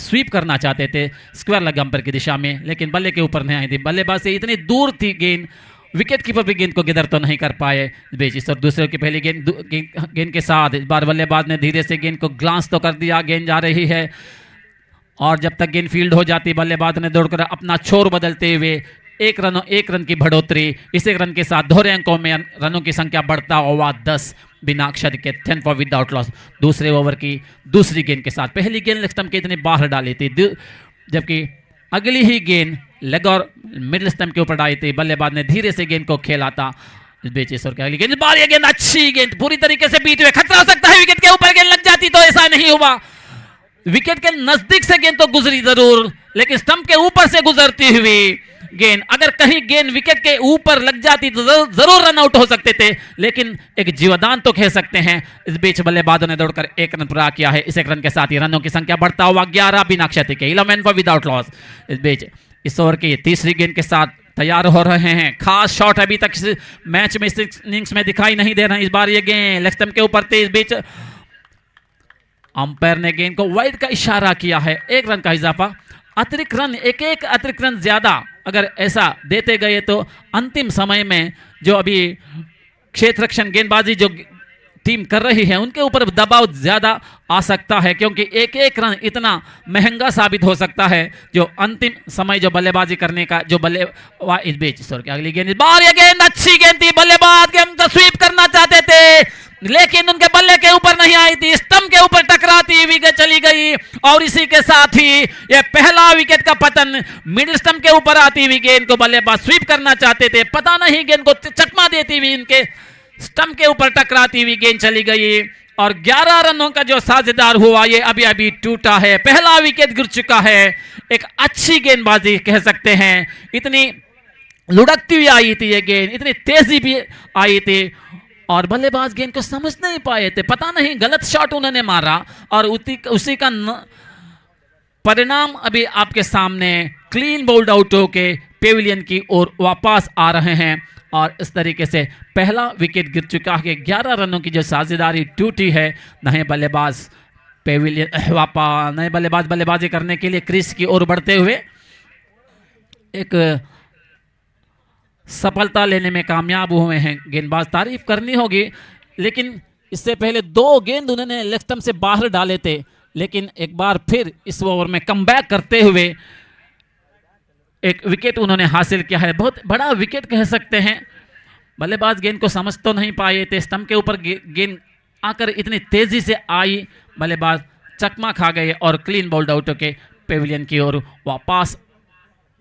स्वीप करना चाहते थे स्क्वायर लेग अंपायर की दिशा में, लेकिन बल्ले के ऊपर नहीं आई थी। बल्लेबाज से इतनी दूर थी गेंद, विकेट कीपर भी गेंद को गिदर तो नहीं कर पाए। बीच इस दूसरे की पहली गेंद के साथ इस बार बल्लेबाज ने धीरे से गेंद को ग्लांस तो कर दिया, गेंद जा रही है। और जब तक गेंद फील्ड हो जाती, बल्लेबाज ने दौड़कर अपना छोर बदलते हुए एक रन की बढ़ोतरी। इस एक रन के साथ दोहरे अंकों में रनों की संख्या बढ़ता हुआ 10 बिना क्षति के, 10 फॉर विदाउट लॉस। दूसरे ओवर की दूसरी गेंद के साथ पहली गेंद लेग स्टंप के इतनी बाहर डाली थी, जबकि अगली ही गेंद लेग और मिडिल स्टंप के ऊपर डाली थी। बल्लेबाज ने धीरे से गेंद को खेला था। इस बीच इस ओवर की अगली गेंद, बार ये गेंद अच्छी गेंद पूरी तरीके से बीते हुए, खतरा हो सकता है विकेट के ऊपर गेंद लग जाती, तो ऐसा नहीं हुआ। विकेट के नजदीक से गेंद तो गुजरी जरूर, लेकिन स्टंप के ऊपर से गुजरती हुई गेंद, अगर कहीं गेंद विकेट के ऊपर लग जाती तो जरूर रन आउट हो सकते थे, लेकिन एक जीवदान तो कह सकते हैं। इस बीच बल्लेबाजों ने दौड़कर एक रन पूरा किया है। इस एक रन के साथ ही रनों की संख्या बढ़ता हुआ 11 बिना क्षति के, 11 फॉर विदाउट लॉस। इस बीच इस ओवर की तीसरी गेंद के साथ तैयार हो रहे हैं। खास शॉट अभी तक इस मैच में, इस इनिंग्स में दिखाई नहीं दे रहे हैं। इस बार ये गेंद लेग स्टंप के ऊपर थी। इस बीच अंपायर ने गेंद को वाइड का इशारा किया है। 1 रन का इजाफा, अतिरिक्त रन, एक अतिरिक्त रन ज्यादा अगर ऐसा देते गए तो अंतिम समय में जो अभी क्षेत्र रक्षण गेंदबाजी जो टीम कर रही है उनके ऊपर दबाव ज्यादा आ सकता है, क्योंकि एक रन इतना महंगा साबित हो सकता है जो अंतिम समय जो बल्लेबाजी करने का जो इस बीच सर अगली गेंद, बार ये गेंद अच्छी गेंद थी, बल्लेबाज गेंद को स्वीप करना चाहते थे लेकिन उनके बल्ले के ऊपर नहीं आई थी, स्टंप के ऊपर टकराती हुई चली गई। और इसी के साथ ही यह पहला विकेट का पतन। मिडिल स्टंप के ऊपर आती हुई गेंद को बल्लेबाज स्वीप करना चाहते थे, पता नहीं गेंद को चकमा देती हुई उनके स्टंप के ऊपर टकराती हुई गेंद चली गई और 11 रनों का जो साझेदार हुआ ये अभी अभी टूटा है। पहला विकेट गिर चुका है। एक अच्छी गेंदबाजी कह सकते हैं, इतनी लुढ़कती हुई आई थी ये गेंद, इतनी तेजी भी आई थी और बल्लेबाज गेंद को समझ नहीं पाए थे, पता नहीं गलत शॉट उन्होंने मारा और उसी का परिणाम अभी आपके सामने क्लीन बोल्ड आउट होके पेविलियन की ओर वापस आ रहे हैं और इस तरीके से पहला विकेट गिर चुका है। 11 रनों की जो साझेदारी टूटी है। नए बल्लेबाज पेविलियन वापस, नए बल्लेबाज बल्लेबाजी करने के लिए क्रीज की ओर बढ़ते हुए एक सफलता लेने में कामयाब हुए हैं। गेंदबाज तारीफ करनी होगी, लेकिन इससे पहले 2 गेंद उन्होंने लेग स्टंप से बाहर डाले थे, लेकिन एक बार फिर इस ओवर में कमबैक करते हुए एक विकेट उन्होंने हासिल किया है। बहुत बड़ा विकेट कह सकते हैं। बल्लेबाज गेंद को समझ तो नहीं पाए थे, स्टंप के ऊपर गेंद आकर इतनी तेजी से आई, बल्लेबाज चकमा खा गए और क्लीन बोल्ड आउट के पेविलियन की ओर वापस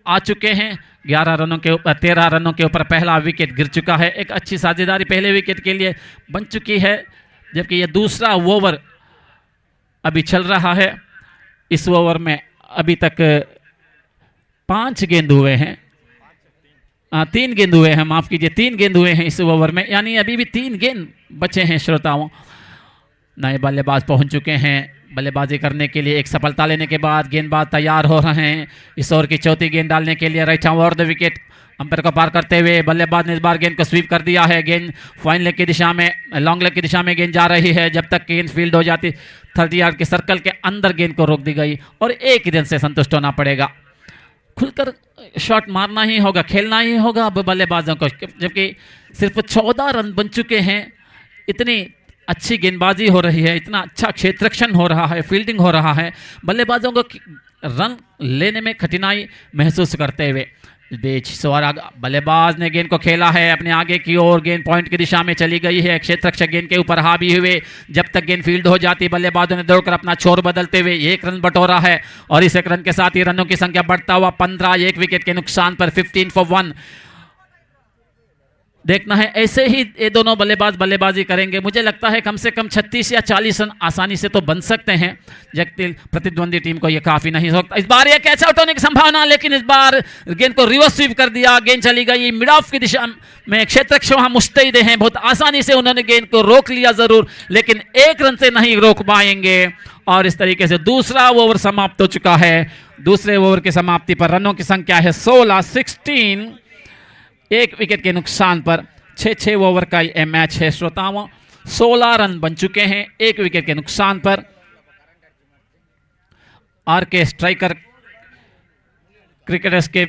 आ चुके हैं। 11 रनों के ऊपर 13 रनों के ऊपर पहला विकेट गिर चुका है। एक अच्छी साझेदारी पहले विकेट के लिए बन चुकी है, जबकि यह दूसरा ओवर अभी चल रहा है। इस ओवर में अभी तक 5 गेंद हुए हैं, 3 गेंद हुए हैं, माफ कीजिए 3 गेंद हुए हैं इस ओवर में, यानी अभी भी 3 गेंद बचे हैं। श्रोताओं, नए बल्लेबाज पहुंच चुके हैं। बल्लेबाजी करने के लिए एक सफलता लेने के बाद गेंदबाज तैयार हो रहे हैं इस ओवर की चौथी गेंद डालने के लिए। Right over the wicket umpire को पार करते हुए बल्लेबाज ने इस बार गेंद को स्वीप कर दिया है। गेंद फाइन लेग की दिशा में, लॉन्ग लेग की दिशा में गेंद जा रही है। जब तक गेंद फील्ड हो जाती 30 यार्ड के सर्कल के अंदर गेंद को रोक दी गई और एक रन से संतुष्ट होना पड़ेगा। खुलकर शॉट मारना ही होगा, खेलना ही होगा अब बल्लेबाजों को, जबकि सिर्फ 14 रन बन चुके हैं। इतनी अच्छी गेंदबाजी हो रही है, इतना अच्छा क्षेत्ररक्षण हो रहा है, फील्डिंग हो रहा है, बल्लेबाजों को रन लेने में कठिनाई महसूस करते हुए बीच सवार बल्लेबाज ने गेंद को खेला है अपने आगे की ओर। गेंद पॉइंट की दिशा में चली गई है। क्षेत्ररक्षक गेंद के ऊपर हावी हुए। जब तक गेंद फील्ड हो जाती बल्लेबाजों ने दौड़कर अपना छोर बदलते हुए 1 रन बटोरा है और इस 1 रन के साथ ही रनों की संख्या बढ़ता हुआ 15, 1 विकेट के नुकसान पर 15 for 1। देखना है ऐसे ही ये दोनों बल्लेबाज बल्लेबाजी करेंगे। मुझे लगता है कम से कम 36 या 40 रन आसानी से तो बन सकते हैं, जबकि प्रतिद्वंदी टीम को यह काफी नहीं हो सकता। इस बार यह कैच आउट होने की संभावना, लेकिन इस बार गेंद को रिवर्स स्वीप कर दिया। गेंद चली गई मिड ऑफ की दिशा में। क्षेत्ररक्षक वहां मुस्तैद हैं, बहुत आसानी से उन्होंने गेंद को रोक लिया जरूर, लेकिन 1 रन से नहीं रोक पाएंगे। और इस तरीके से दूसरा ओवर समाप्त हो चुका है। दूसरे ओवर की समाप्ति पर रनों की संख्या है 16, 1 विकेट के नुकसान पर 6 ओवर का यह मैच है। श्रोताओं 16 रन बन चुके हैं 1 विकेट के नुकसान पर। आर के स्ट्राइकर क्रिकेटर्स के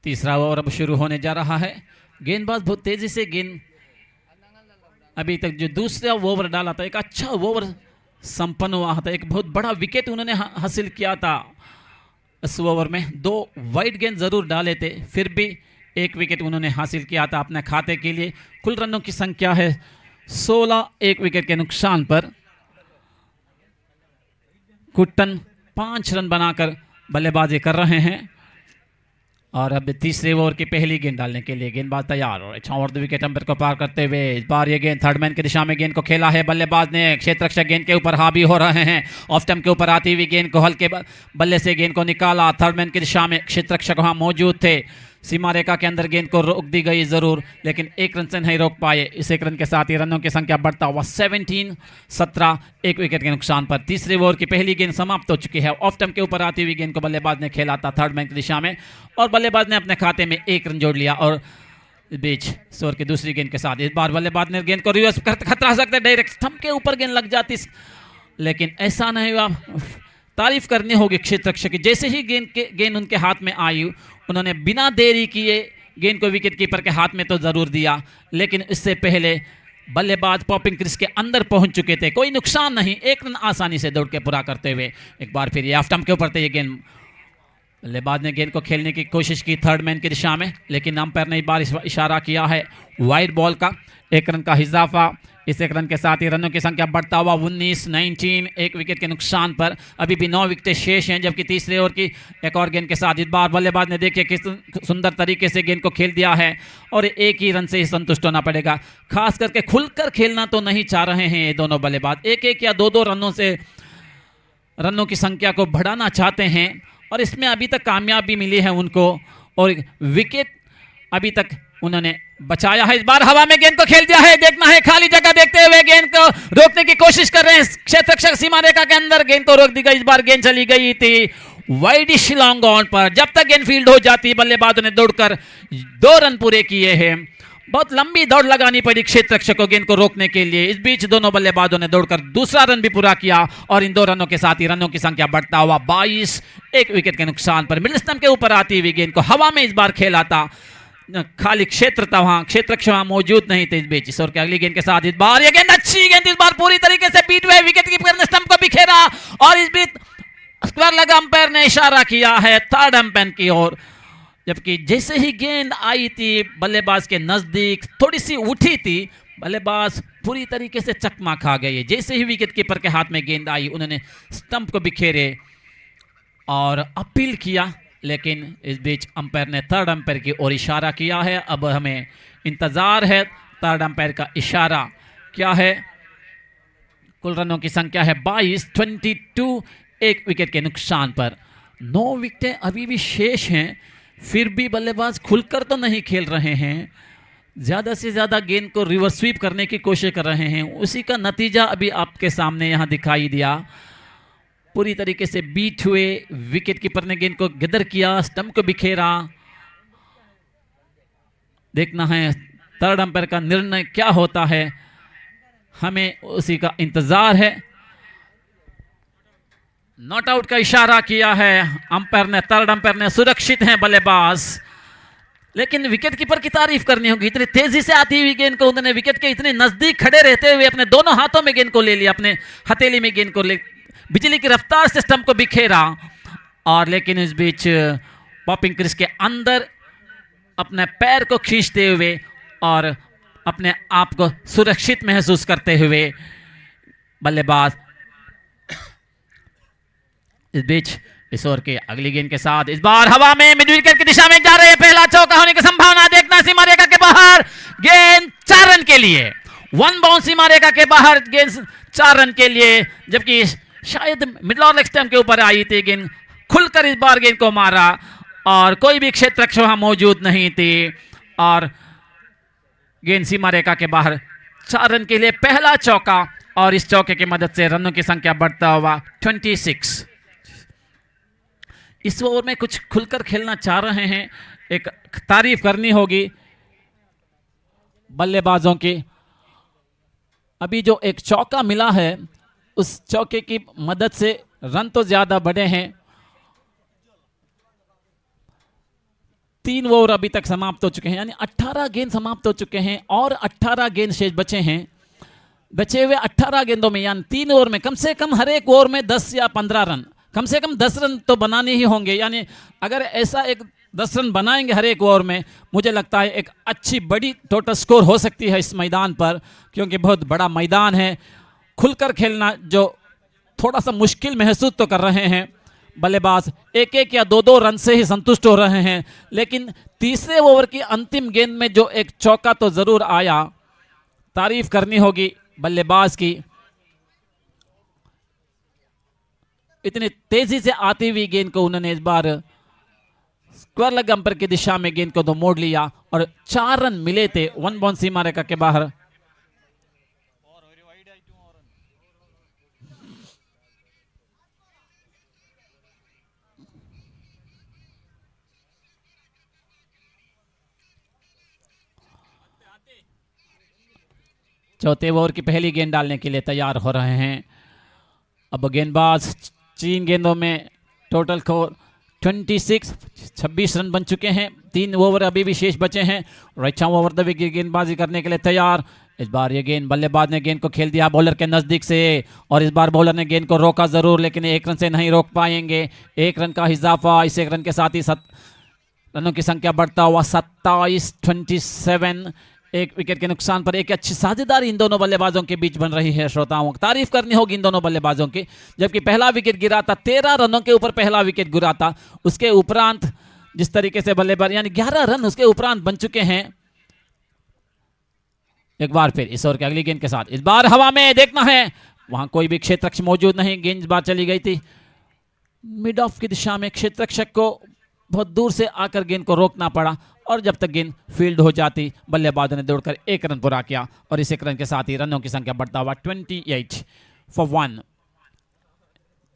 तीसरा ओवर अब शुरू होने जा रहा है। गेंदबाज बहुत तेजी से गेंद अभी तक जो दूसरा ओवर डाला था, एक अच्छा ओवर संपन्न हुआ था। एक बहुत बड़ा विकेट उन्होंने हासिल किया था इस ओवर में। 2 वाइड गेंद जरूर डाले थे, फिर भी 1 विकेट उन्होंने हासिल किया था अपने खाते के लिए। कुल रनों की संख्या है 16, 1 विकेट के नुकसान पर। कुट्टन 5 रन बनाकर बल्लेबाजी कर रहे हैं और अब तीसरे ओवर की पहली गेंद डालने के लिए गेंदबाज तैयार और अच्छा ओवर द विकेट अंपायर को पार करते हुए इस बार ये गेंद थर्ड मैन की दिशा में गेंद को खेला है। बल्लेबाज ने क्षेत्ररक्षक गेंद के ऊपर हावी हो रहे हैं। ऑफ स्टंप के ऊपर आती हुई गेंद को हल्के बल्ले से गेंद को निकाला। थर्ड मैन की दिशा में क्षेत्ररक्षक वहां मौजूद थे। सीमा रेखा के अंदर गेंद को रोक दी गई जरूर, लेकिन 1 रन से नहीं रोक पाए। इस 1 रन के साथ ही रनों की संख्या बढ़ता हुआ 17, 17, 1 विकेट के नुकसान पर। तीसरे ओवर की पहली गेंद समाप्त हो चुकी है। ऑफ स्टंप के ऊपर आती हुई गेंद को बल्लेबाज ने खेला था थर्ड मैन की दिशा में और बल्लेबाज ने अपने खाते में 1 रन जोड़ लिया। और बीच ओवर की दूसरी गेंद के साथ इस बार बल्लेबाज ने गेंद को रिवर्स खतरा सकते, डायरेक्ट स्टंप के ऊपर गेंद लग जाती, लेकिन ऐसा नहीं हुआ। तारीफ करनी होगी क्षेत्ररक्षक की। जैसे ही गेंद उनके हाथ में आई, उन्होंने बिना देरी किए गेंद को विकेट कीपर के हाथ में तो जरूर दिया, लेकिन इससे पहले बल्लेबाज पॉपिंग क्रीज के अंदर पहुंच चुके थे। कोई नुकसान नहीं, 1 रन आसानी से दौड़ के पूरा करते हुए एक बार फिर ये ऑफ स्टंप के ऊपर थे। ये गेंद बल्लेबाज ने गेंद को खेलने की कोशिश की थर्ड मैन की दिशा में, लेकिन अंपायर ने इस बार इशारा किया है वाइड बॉल का। 1 रन का इजाफा। इस 1 रन के साथ ही रनों की संख्या बढ़ता हुआ 19, 19, 1 विकेट के नुकसान पर। अभी भी 9 विकेटें शेष हैं, जबकि तीसरे ओवर की एक और गेंद के साथ इस बार बल्लेबाज ने देखिए किस सुंदर तरीके से गेंद को खेल दिया है और 1 ही रन से ही संतुष्ट होना पड़ेगा। खास करके खुलकर खेलना तो नहीं चाह रहे हैं ये दोनों बल्लेबाज। 1-1 या 2-2 रनों से रनों की संख्या को बढ़ाना चाहते हैं और इसमें अभी तक कामयाबी मिली है उनको और विकेट अभी तक उन्होंने बचाया है। इस बार हवा में गेंद को खेल दिया है। देखना है खाली जगह देखते हुए गेंद को रोकने की कोशिश कर रहे हैं क्षेत्ररक्षक। सीमा रेखा के अंदर गेंद को रोक दी गई। इस बार गेंद चली गई थी वाइडिश लॉन्ग ऑन पर। जब तक गेंद फील्ड हो जाती बल्लेबाजों ने दौड़कर 2 रन पूरे किए हैं। बहुत लंबी दौड़ लगानी पड़ी क्षेत्ररक्षक को गेंद को रोकने के लिए। इस बीच दोनों बल्लेबाजों ने दौड़कर दूसरा रन भी पूरा किया और इन 2 रनों के साथ ही रनों की संख्या बढ़ता हुआ 22, 1 विकेट के नुकसान पर। मिडिल स्टंप के ऊपर आती हुई गेंद को हवा में इस बार खेला था। खाली क्षेत्र था वहां, क्षेत्ररक्षक वहां मौजूद नहीं थे। इस बीच इस ओवर की अगली गेंद के साथ इस बार ये गेंद अच्छी गेंद इस बार पूरी तरीके से बीट हुए। विकेट कीपर ने स्टंप को बिखेरा और इस बीच स्क्वायर लगा। अंपायर ने इशारा किया है थर्ड अंपायर की ओर, जबकि जैसे ही गेंद आई थी बल्लेबाज के नजदीक थोड़ी सी उठी थी, बल्लेबाज पूरी तरीके से चकमा खा गए। जैसे ही विकेट कीपर के हाथ में गेंद आई उन्होंने स्टंप को बिखेरे और अपील किया लेकिन इस बीच अंपायर ने थर्ड अंपायर की ओर इशारा किया है। अब हमें इंतज़ार है थर्ड अंपायर का इशारा क्या है। कुल रनों की संख्या है 22, 22, एक विकेट के नुकसान पर। 9 विकेटें अभी भी शेष हैं, फिर भी बल्लेबाज खुलकर तो नहीं खेल रहे हैं, ज़्यादा से ज़्यादा गेंद को रिवर्स स्वीप करने की कोशिश कर रहे हैं। उसी का नतीजा अभी आपके सामने यहाँ दिखाई दिया। पूरी तरीके से बीट हुए, विकेट कीपर ने गेंद को गिदर किया, स्टंप को बिखेरा। देखना है थर्ड अंपायर का निर्णय क्या होता है, हमें उसी का इंतजार है। नॉट आउट का इशारा किया है अंपायर ने, थर्ड अंपायर ने। सुरक्षित हैं बल्लेबाज, लेकिन विकेट कीपर की तारीफ करनी होगी। इतनी तेजी से आती हुई गेंद को उन्होंने विकेट के इतने नजदीक खड़े रहते हुए अपने दोनों हाथों में गेंद को ले लिया, अपने हथेली में गेंद को ले, बिजली की रफ्तार से स्टंप को बिखेरा। और लेकिन इस बीच पॉपिंग क्रीज के अंदर अपने पैर को खींचते हुए और अपने आप को सुरक्षित महसूस करते हुए बल्लेबाज इस बीच इस ओवर के अगली गेंद के साथ इस बार हवा में मिड विकेट की दिशा में जा रहे हैं। पहला चौका होने की संभावना देखना, सीमा रेखा के बाहर गेंद 4 रन के लिए, 1 बाउंस सीमा रेखा के बाहर गेंद 4 रन के लिए, जबकि शायद मिडल और लेग स्टंप के ऊपर आई थी गेंद, खुलकर इस बार गेंद को मारा और कोई भी क्षेत्ररक्षक वहां मौजूद नहीं थी और गेंद सीमा रेखा के बाहर 4 रन के लिए पहला चौका। और इस चौके की मदद से रनों की संख्या बढ़ता हुआ 26। इस ओवर में कुछ खुलकर खेलना चाह रहे हैं, एक तारीफ करनी होगी बल्लेबाजों की। अभी जो एक चौका मिला है उस चौके की मदद से रन तो ज्यादा बढ़े हैं। 3 ओवर अभी तक समाप्त हो चुके हैं, यानी 18 गेंद समाप्त हो चुके हैं और 18 गेंद शेष बचे हैं। बचे हुए 18 गेंदों में यानी 3 ओवर में कम से कम हर एक ओवर में 10 या 15 रन, कम से कम 10 रन तो बनाने ही होंगे। यानी अगर ऐसा एक 10 रन बनाएंगे हर एक ओवर में, मुझे लगता है एक अच्छी बड़ी टोटल स्कोर हो सकती है इस मैदान पर, क्योंकि बहुत बड़ा मैदान है। खुलकर खेलना जो थोड़ा सा मुश्किल महसूस तो कर रहे हैं बल्लेबाज, 1-1 या 2-2 रन से ही संतुष्ट हो रहे हैं। लेकिन तीसरे ओवर की अंतिम गेंद में जो एक चौका तो जरूर आया, तारीफ करनी होगी बल्लेबाज की। इतनी तेजी से आती हुई गेंद को उन्होंने इस बार स्क्वायर लेग अंपायर की दिशा में गेंद को तो मोड़ लिया और 4 रन मिले थे 1 बाउंस सीमा रेखा के बाहर। चौथे ओवर की पहली गेंद डालने के लिए तैयार हो रहे हैं। अब गेंदबाज 3 गेंदों में टोटल स्कोर 26 रन बन चुके हैं। 3 ओवर अभी भी शेष बचे हैं। रक्षा ओवर द विकेट गेंदबाजी करने के लिए तैयार। इस बार ये गेंद बल्लेबाज ने गेंद को खेल दिया बॉलर के नजदीक से और इस बार बॉलर ने गेंद को रोका जरूर, लेकिन 1 रन से नहीं रोक पाएंगे। 1 रन का इजाफा, इस 1 रन के साथ ही रनों की संख्या बढ़ता हुआ 27, 27। 1 विकेट के नुकसान पर एक अच्छी साझेदारी इन दोनों बल्लेबाजों के बीच बन रही है। श्रोताओं, तारीफ करनी होगी इन दोनों बल्लेबाजों की। जबकि पहला विकेट गिरा था, 13 रनों के ऊपर पहला विकेट गिरा था। उसके उपरांत जिस तरीके से बल्लेबाज यानी 11 रन उसके उपरांत बन चुके हैं। एक बार फिर इस ओवर की अगली गेंद के साथ इस बार हवा में देखना है, वहां कोई भी क्षेत्ररक्षक मौजूद नहीं। गेंद इस बार चली गई थी मिड ऑफ की दिशा में। क्षेत्ररक्षक को बहुत दूर से आकर गेंद को रोकना पड़ा और जब तक गेंद फील्ड हो जाती बल्लेबाज ने दौड़कर 1 रन पूरा किया और इस 1 रन के साथ ही रनों की संख्या बढ़ता हुआ 28 फॉर 1।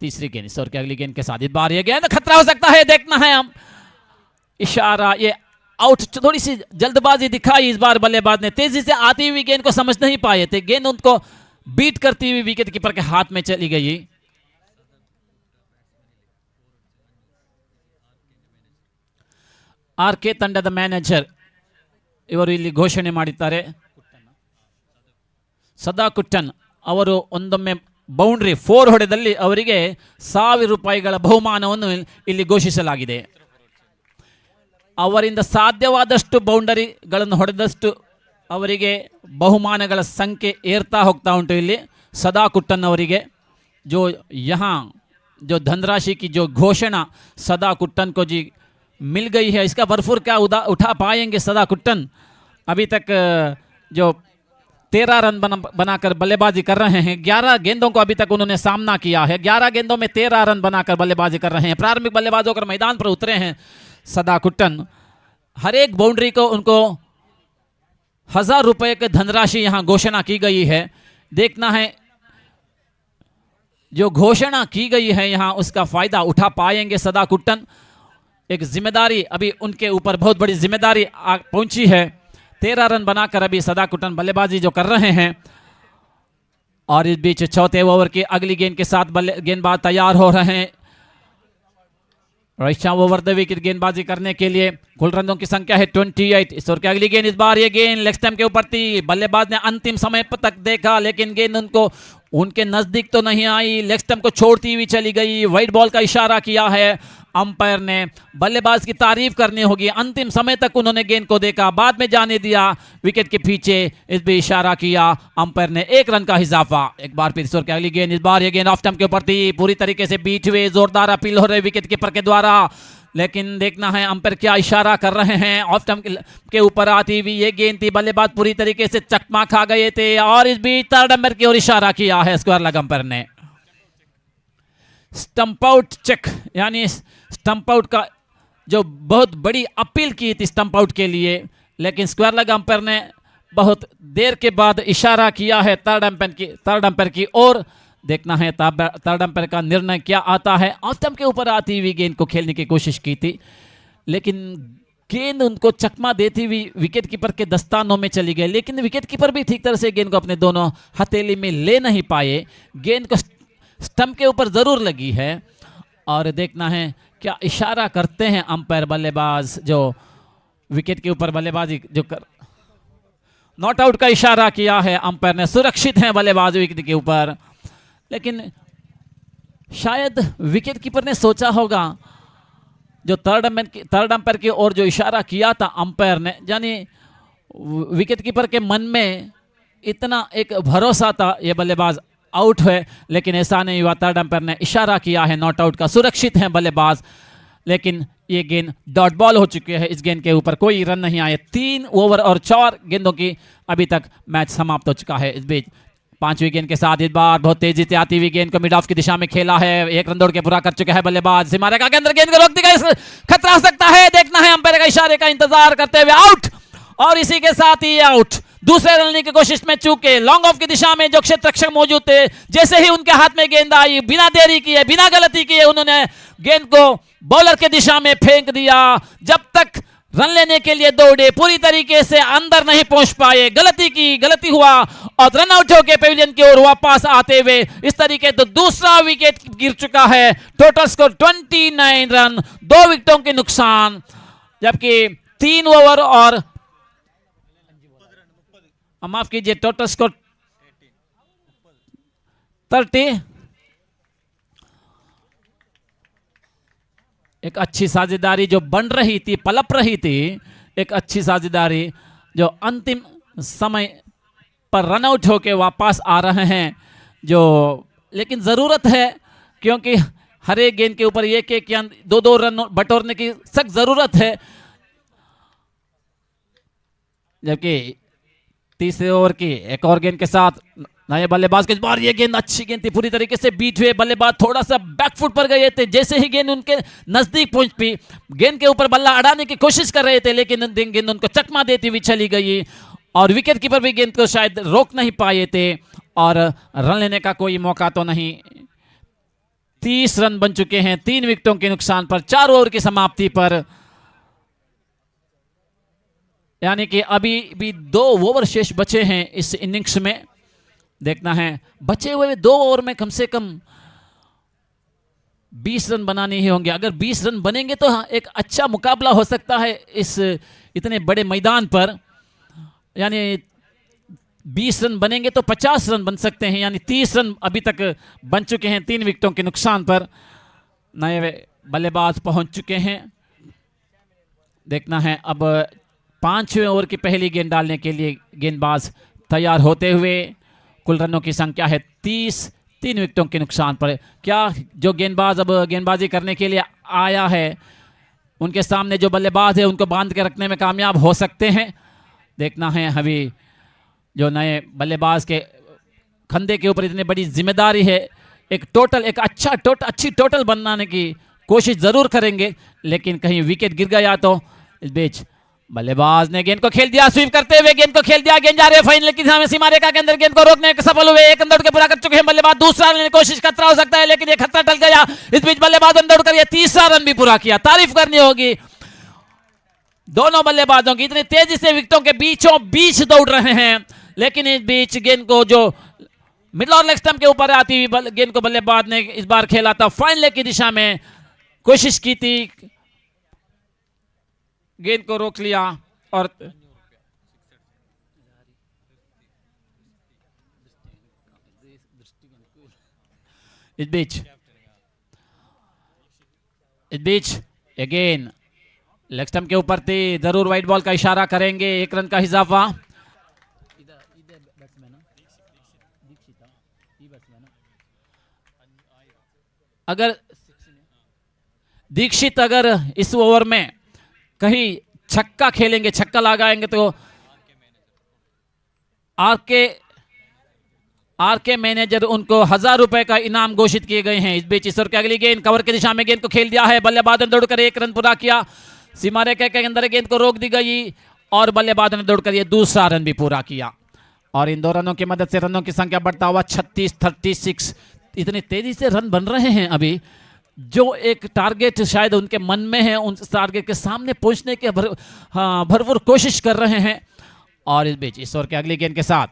तीसरी गेंद इस ओवर की अगली गेंद के साथ इस बार ये गेंद खतरा हो सकता है, देखना है हम। इशारा, ये आउट, थोड़ी सी जल्दबाजी दिखाई इस बार बल्लेबाज ने। तेजी से आती हुई गेंद को समझ नहीं पाए थे, गेंद उनको बीट करती हुई विकेट कीपर के हाथ में चली गई। ಆರ್.ಕೆ. ತಂಡದ ಮ್ಯಾನೇಜರ್ ಇವರು ಇಲ್ಲಿ ಘೋಷಣೆ ಮಾಡಿದ್ದಾರೆ. ಸದಾ ಕುಟ್ಟನ್ ಅವರು ಒಂದೊಮ್ಮೆ ಬೌಂಡ್ರಿ 4 ಹೊಡೆದಲ್ಲಿ ಅವರಿಗೆ ₹1000 ಬಹುಮಾನವನ್ನು ಇಲ್ಲಿ ಘೋಷಿಸಲಾಗಿದೆ. ಅವರಿಂದ ಸಾಧ್ಯವಾದಷ್ಟು ಬೌಂಡರಿಗಳನ್ನು ಹೊಡೆದಷ್ಟು ಅವರಿಗೆ ಬಹುಮಾನಗಳ ಸಂಖ್ಯೆ ಏರ್ತಾ ಹೋಗ್ತಾ ಉಂಟು. ಇಲ್ಲಿ ಸದಾ ಕುಟ್ಟನ್ ಅವರಿಗೆ जो यहाँ जो धनराशि की जो घोषणा सदा कुट्टन को जी मिल गई है, इसका भरपूर क्या उठा पाएंगे सदा कुट्टन। अभी तक जो 13 रन बनाकर बल्लेबाजी कर रहे हैं, 11 गेंदों को अभी तक उन्होंने सामना किया है, 11 गेंदों में 13 रन बनाकर बल्लेबाजी कर रहे हैं। प्रारंभिक बल्लेबाज होकर मैदान पर उतरे हैं सदा कुट्टन। हर एक बाउंड्री को उनको 1000 रुपए की धनराशि यहां घोषणा की गई है। देखना है जो घोषणा की गई है यहां उसका फायदा उठा पाएंगे सदा कुट्टन। एक जिम्मेदारी अभी उनके ऊपर बहुत बड़ी जिम्मेदारी पहुंची है। 13 रन बनाकर अभी सदा कुट्टन बल्लेबाजी जो कर रहे हैं, और इस बीच चौथे ओवर की अगली गेंद के साथ गेंदबाज तैयार हो रहे हैं रईशा ओवर द विकेट गेंदबाजी करने के लिए। कुल रनों की संख्या है 28। इस ओवर की अगली गेंद, इस बार ये गेंद लेग स्टंप के ऊपर थी। बल्लेबाज ने अंतिम समय तक देखा लेकिन गेंद उनको उनके नजदीक तो नहीं आई, लेग स्टंप को छोड़ती हुई चली गई। वाइड बॉल का इशारा किया है अंपायर ने। बल्लेबाज की तारीफ करनी होगी, अंतिम समय तक उन्होंने गेंद को देखा, बाद में जाने दिया विकेट के पीछे। इस भी इशारा किया अंपायर ने, 1 रन का इजाफा। एक बार फिर की अगली गेंद, इस बार ये गेंद ऑफ स्टंप के ऊपर थी, पूरी तरीके से बीट हुए, जोरदार अपील हो रहे विकेट कीपर के द्वारा। लेकिन देखना है अंपायर क्या इशारा कर रहे हैं। ऑफ स्टंप के ऊपर आती हुई ये गेंद थी, बल्लेबाज पूरी तरीके से चकमा खा गए थे, और इस बीच थर्ड अंपायर की ओर इशारा किया है स्क्वायर लेग अंपायर ने। स्टंप आउट चेक, यानी स्टंप आउट का जो बहुत बड़ी अपील की थी स्टंप आउट के लिए, लेकिन स्क्वायर लेग अंपायर ने बहुत देर के बाद इशारा किया है थर्ड अंपायर की ओर। देखना है थर्ड अंपायर का निर्णय क्या आता है। ऑफ स्टंप के ऊपर आती हुई गेंद को खेलने की कोशिश की थी, लेकिन गेंद उनको चकमा देती हुई विकेट कीपर के दस्तानों में चली गई, लेकिन विकेट कीपर भी ठीक तरह से गेंद को अपने दोनों हथेली में ले नहीं पाए। गेंद को स्टंप के ऊपर जरूर लगी है, और देखना है क्या इशारा करते हैं अंपायर। बल्लेबाज जो विकेट के ऊपर बल्लेबाजी जो कर नॉट आउट का इशारा किया है अंपायर ने, सुरक्षित हैं बल्लेबाज विकेट के ऊपर। लेकिन शायद विकेट कीपर ने सोचा होगा, जो थर्ड अंपायर की ओर जो इशारा किया था अंपायर ने, यानी विकेट कीपर के मन में इतना एक भरोसा था ये बल्लेबाज आउट है, लेकिन ऐसा नहीं हुआ। थर्ड अंपायर ने इशारा किया है नॉट आउट का, सुरक्षित हैं बल्लेबाज। लेकिन ये गेंद डॉट बॉल हो चुकी है, इस गेंद के ऊपर कोई रन नहीं आए। 3 ओवर और 4 गेंदों की अभी तक मैच समाप्त हो चुका है। इस बीच 5वीं गेंद के साथ इस बार बहुत तेजी से आती हुई गेंद को मिड ऑफ की दिशा में खेला है। 1 रन दौड़ के पूरा कर चुका है बल्लेबाज। सीमा रेखा के अंदर गेंद को रोक देगा, खतरा हो सकता है। देखना है अंपायर का इशारे का इंतजार करते हुए, आउट, और इसी के साथ ही आउट। दूसरे रन की कोशिश में चूके लॉन्ग ऑफ की दिशा में जो क्षेत्ररक्षक मौजूद थे, जैसे ही उनके हाथ में गेंद आई, बिना देरी किए, बिना गलती किए उन्होंने गेंद को बॉलर के दिशा में फेंक दिया। जब तक रन लेने के लिए दौड़े, पूरी तरीके से अंदर नहीं पहुंच पाए, गलती हुआ और रन आउट होकर पेविलियन की ओर वापस आते हुए इस तरीके तो दूसरा विकेट गिर चुका है। टोटल स्कोर 29 रन, 2 विकेटों के नुकसान, जबकि 3 ओवर और माफ कीजिए टोटल स्कोर 30। एक अच्छी साझेदारी जो बन रही थी, पलप रही थी, एक अच्छी साझेदारी जो अंतिम समय पर रन आउट होके वापस आ रहे हैं, जो लेकिन ज़रूरत है, क्योंकि हर एक गेंद के ऊपर एक या 2 रन बटोरने की सख्त ज़रूरत है। जबकि तीसरे ओवर की एक और गेंद के साथ नए बल्लेबाज के बार ये गेंद अच्छी गेंद थी, पूरी तरीके से बीट हुए, बल्लेबाज थोड़ा सा बैकफुट पर गए थे। जैसे ही गेंद उनके नजदीक पहुंची, गेंद के ऊपर बल्ला अड़ाने की कोशिश कर रहे थे, लेकिन गेंद उनको चकमा देती हुई चली गई, और विकेट कीपर भी गेंद को शायद रोक नहीं पाए थे, और रन लेने का कोई मौका तो नहीं। 30 रन बन चुके हैं 3 विकेटों के नुकसान पर, 4 ओवर की समाप्ति पर, यानी कि अभी भी 2 ओवर शेष बचे हैं इस इनिंग्स में। देखना है बचे हुए 2 ओवर में कम से कम 20 रन बनाने ही होंगे। अगर 20 रन बनेंगे तो हाँ, एक अच्छा मुकाबला हो सकता है इस इतने बड़े मैदान पर। यानी 20 रन बनेंगे तो 50 रन बन सकते हैं, यानी 30 रन अभी तक बन चुके हैं 3 विकेटों के नुकसान पर। नए बल्लेबाज पहुंच चुके हैं। देखना है अब 5वें ओवर की पहली गेंद डालने के लिए गेंदबाज तैयार होते हुए। कुल रनों की संख्या है 30। 3 विकेटों के नुकसान पर। क्या जो गेंदबाज अब गेंदबाजी करने के लिए आया है उनके सामने जो बल्लेबाज है उनको बांध के रखने में कामयाब हो सकते हैं? देखना है अभी जो नए बल्लेबाज के कंधे के ऊपर इतनी बड़ी जिम्मेदारी है। एक अच्छी टोटल बनाने की कोशिश जरूर करेंगे, लेकिन कहीं विकेट गिर गया तो। इस बीच बल्लेबाज ने गेंद को खेल दिया, स्वीप करते हुए गेंद को खेल दिया, गेंद जा रही है फाइनल की सीमा रेखा के अंदर, गेंद को रोकने में सफल हुए, 1 रन दौड़ के पूरा कर चुके हैं बल्लेबाज। दूसरा रन की कोशिश, खतरा हो सकता है लेकिन ये खतरा टल गया। इस बीच बल्लेबाज ने दौड़ कर ये तीसरा रन भी पूरा किया। तारीफ करनी होगी दोनों बल्लेबाजों की, इतनी तेजी से विकेटों के बीचों बीच दौड़ रहे हैं, लेकिन इस बीच गेंद को जो मिडल और लेग स्टंप के ऊपर आती हुई गेंद को बल्लेबाज ने इस बार खेला था फाइनल की दिशा में, कोशिश की थी, गेंद को रोक लिया। और इस बीच अगेन लेग स्टंप के ऊपर थी, जरूर वाइड बॉल का इशारा करेंगे, 1 रन का इजाफा। अगर दीक्षित अगर इस ओवर में कहीं छक्का खेलेंगे, छक्का लगाएंगे तो आरके मैनेजर उनको 1000 रुपए का इनाम घोषित किए गए हैं। इस बीच ईश्वर की अगली गेंद कवर की दिशा में गेंद को खेल दिया है, बल्लेबाज ने दौड़कर 1 रन पूरा किया, सीमा रेखा के अंदर गेंद को रोक दी गई और बल्लेबाज ने दौड़कर ये दूसरा रन भी पूरा किया। और इन 2 रनों की मदद से रनों की संख्या बढ़ता हुआ 36-36। इतनी तेजी से रन बन रहे हैं अभी, जो एक टारगेट शायद उनके मन में है, उन टारगेट के सामने पहुंचने के भरपूर कोशिश कर रहे हैं। और इस बीच ईश्वर के अगली गेंद के साथ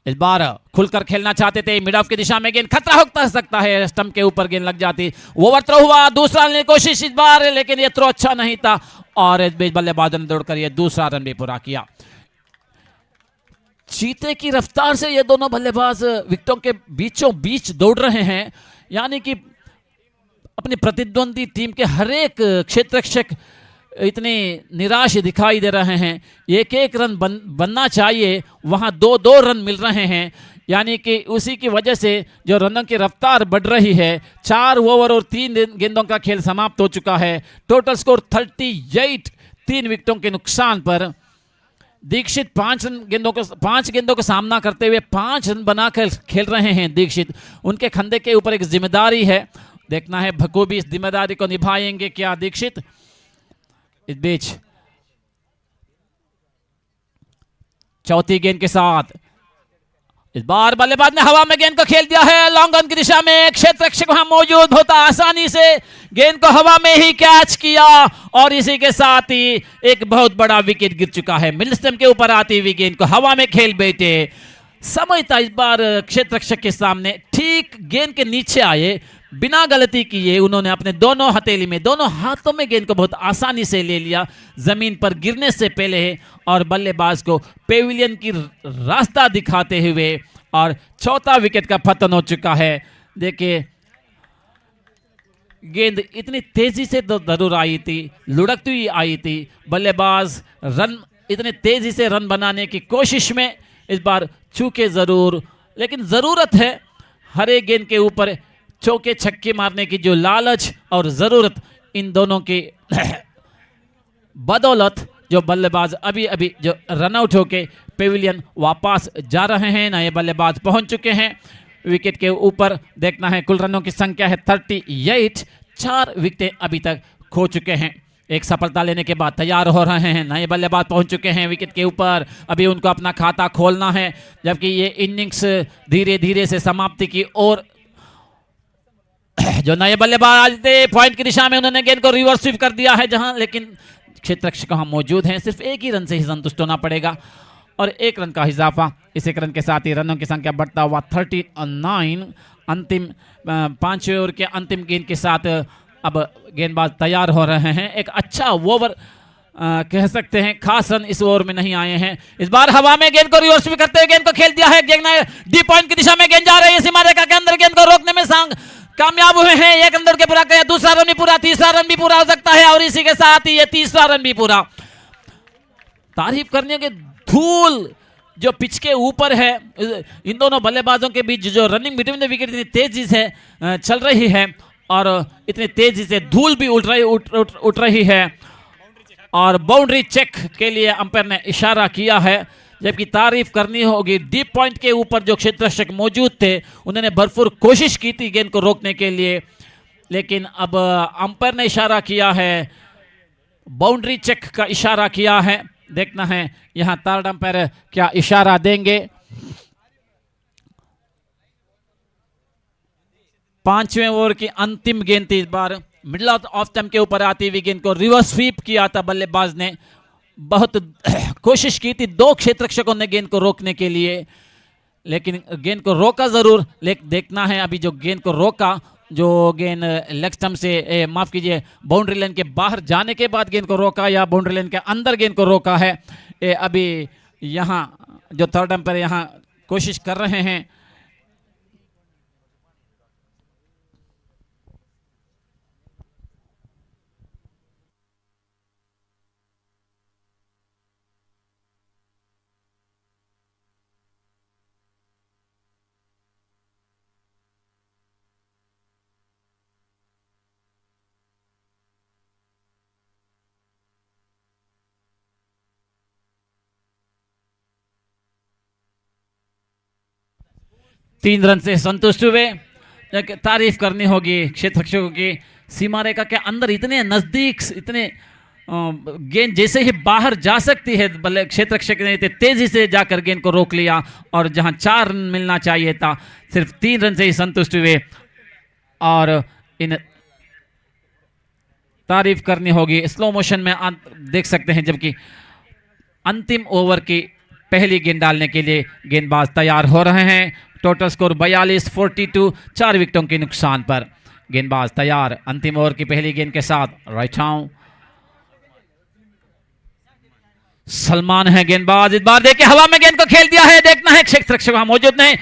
इस बार खुलकर खेलना चाहते थे, मिड ऑफ की दिशा में गेंद, खतरा हो सकता है, स्टंप के ऊपर गेंद लग जाती, ओवर थ्रो हुआ, दूसरा रन की कोशिश इस बार, लेकिन ये थ्रो अच्छा नहीं था। और इस बीच बल्लेबाज ने दौड़कर ये दूसरा रन भी पूरा किया। चीते की रफ्तार से ये दोनों बल्लेबाज विकेटों के बीचों बीच दौड़ रहे हैं, यानी कि अपनी प्रतिद्वंदी टीम के हर एक क्षेत्ररक्षक इतने निराश दिखाई दे रहे हैं। 1-1 रन बनना चाहिए, वहां 2-2 रन मिल रहे हैं, यानी कि उसी की वजह से जो रनों की रफ्तार बढ़ रही है। 4 ओवर और 3 गेंदों का खेल समाप्त हो चुका है। टोटल स्कोर 38, 3 विकेटों के नुकसान पर। दीक्षित 5 गेंदों का सामना करते हुए 5 रन बनाकर खेल रहे हैं दीक्षित। उनके कंधे के ऊपर एक जिम्मेदारी है, देखना है बखूबी इस जिम्मेदारी को निभाएंगे क्या दीक्षित। इस बीच चौथी गेंद के साथ इस बार बल्लेबाज ने हवा में गेंद को खेल दिया है, लॉन्ग ऑन की दिशा में, क्षेत्ररक्षक वहां मौजूद होता आसानी से गेंद को हवा में ही कैच किया और इसी के साथ ही एक बहुत बड़ा विकेट गिर चुका है। मिडल स्टंप के ऊपर आती हुई गेंद को हवा में खेल बैठे, समय था इस बार क्षेत्ररक्षक के सामने, ठीक गेंद के नीचे आए, बिना गलती किए उन्होंने अपने दोनों हथेली में, दोनों हाथों में गेंद को बहुत आसानी से ले लिया जमीन पर गिरने से पहले और बल्लेबाज को पेविलियन की रास्ता दिखाते हुए। और चौथा विकेट का पतन हो चुका है। देखिए गेंद इतनी तेजी से जरूर आई थी, लुढ़कती हुई आई थी, बल्लेबाज रन इतने तेजी से रन बनाने की कोशिश में इस बार चूके जरूर, लेकिन जरूरत है हर एक गेंद के ऊपर चौके छक्के मारने की, जो लालच और जरूरत इन दोनों की बदौलत जो बल्लेबाज अभी अभी जो रन आउट होके पेविलियन वापस जा रहे हैं, नए बल्लेबाज पहुंच चुके हैं विकेट के ऊपर। देखना है कुल रनों की संख्या है 38, 4 विकेटें अभी तक खो चुके हैं। एक सफलता लेने के बाद तैयार हो रहे हैं, नए बल्लेबाज पहुंच चुके हैं विकेट के ऊपर, अभी उनको अपना खाता खोलना है, जबकि ये इनिंग्स धीरे धीरे से समाप्ति की ओर। जो नए बल्लेबाज थे पॉइंट की दिशा में, उन्होंने गेंद को रिवर्स स्वीप कर दिया है जहां, लेकिन क्षेत्ररक्षक वहां मौजूद हैं, सिर्फ 1 ही रन से ही संतुष्ट होना पड़ेगा और 1 रन का इजाफा। इस 1 रन के साथ ही रनों की संख्या बढ़ता हुआ 39। अंतिम 5वें ओवर के अंतिम गेंद के साथ अब गेंदबाज तैयार हो रहे हैं। एक अच्छा ओवर कह सकते हैं, खास रन इस ओवर में नहीं आए हैं। इस बार हवा में गेंद को रिवर्स भी करते हुए गेंद को खेल दिया है, डी पॉइंट की दिशा में गेंद जा रही है, सीमा रेखा के अंदर गेंद को रोकने में कामयाब हुए हैं। 1 रन दौड़ के पूरा किया, दूसरा रन भी पूरा, तीसरा रन भी पूरा हो सकता है और इसी के साथ ही ये तीसरा रन भी पूरा। तारीफ करने के धूल जो पिच के ऊपर है, इन दोनों बल्लेबाजों के बीच जो रनिंग बिटवीन द विकेट इतनी तेजी से चल रही है और इतनी तेजी से धूल भी उठ रही है और बाउंड्री चेक के लिए अंपायर ने इशारा किया है। जबकि तारीफ करनी होगी डीप पॉइंट के ऊपर जो क्षेत्ररक्षक मौजूद थे उन्होंने भरपूर कोशिश की थी गेंद को रोकने के लिए, लेकिन अब अंपायर ने इशारा किया है, बाउंड्री चेक का इशारा किया है। देखना है यहां थर्ड अंपायर क्या इशारा देंगे। 5वें ओवर की अंतिम गेंद थी। इस बार मिडिल ऑफ स्टंप के ऊपर आती हुई गेंद को रिवर्स स्वीप किया था बल्लेबाज ने। बहुत कोशिश की थी 2 क्षेत्ररक्षकों ने गेंद को रोकने के लिए, लेकिन गेंद को रोका जरूर। लेकिन देखना है अभी जो गेंद को रोका, जो गेंद लेग स्टंप से माफ कीजिए बाउंड्री लाइन के बाहर जाने के बाद गेंद को रोका या बाउंड्री लाइन के अंदर गेंद को रोका है, अभी यहां जो थर्ड अंपायर यहां कोशिश कर रहे हैं। तीन रन से संतुष्ट हुए। तारीफ करनी होगी क्षेत्ररक्षकों की, सीमा रेखा के अंदर इतने नजदीक, इतने गेंद जैसे ही बाहर जा सकती है, बल्ले क्षेत्ररक्षक ने इतने तेजी से जाकर गेंद को रोक लिया और जहां 4 रन मिलना चाहिए था सिर्फ 3 रन से ही संतुष्ट हुए। और इन तारीफ करनी होगी, स्लो मोशन में देख सकते हैं जबकि अंतिम ओवर की पहली गेंद डालने के लिए गेंदबाज तैयार हो रहे हैं। टोटल स्कोर 42-42, 4 विकेटों के नुकसान पर गेंदबाज तैयार अंतिम ओवर की पहली गेंद के साथ। राइट हाउ सलमान है गेंदबाज, इस बार देखिए हवा में गेंद को खेल दिया है। देखना है क्षेत्ररक्षक वहां मौजूद नहीं,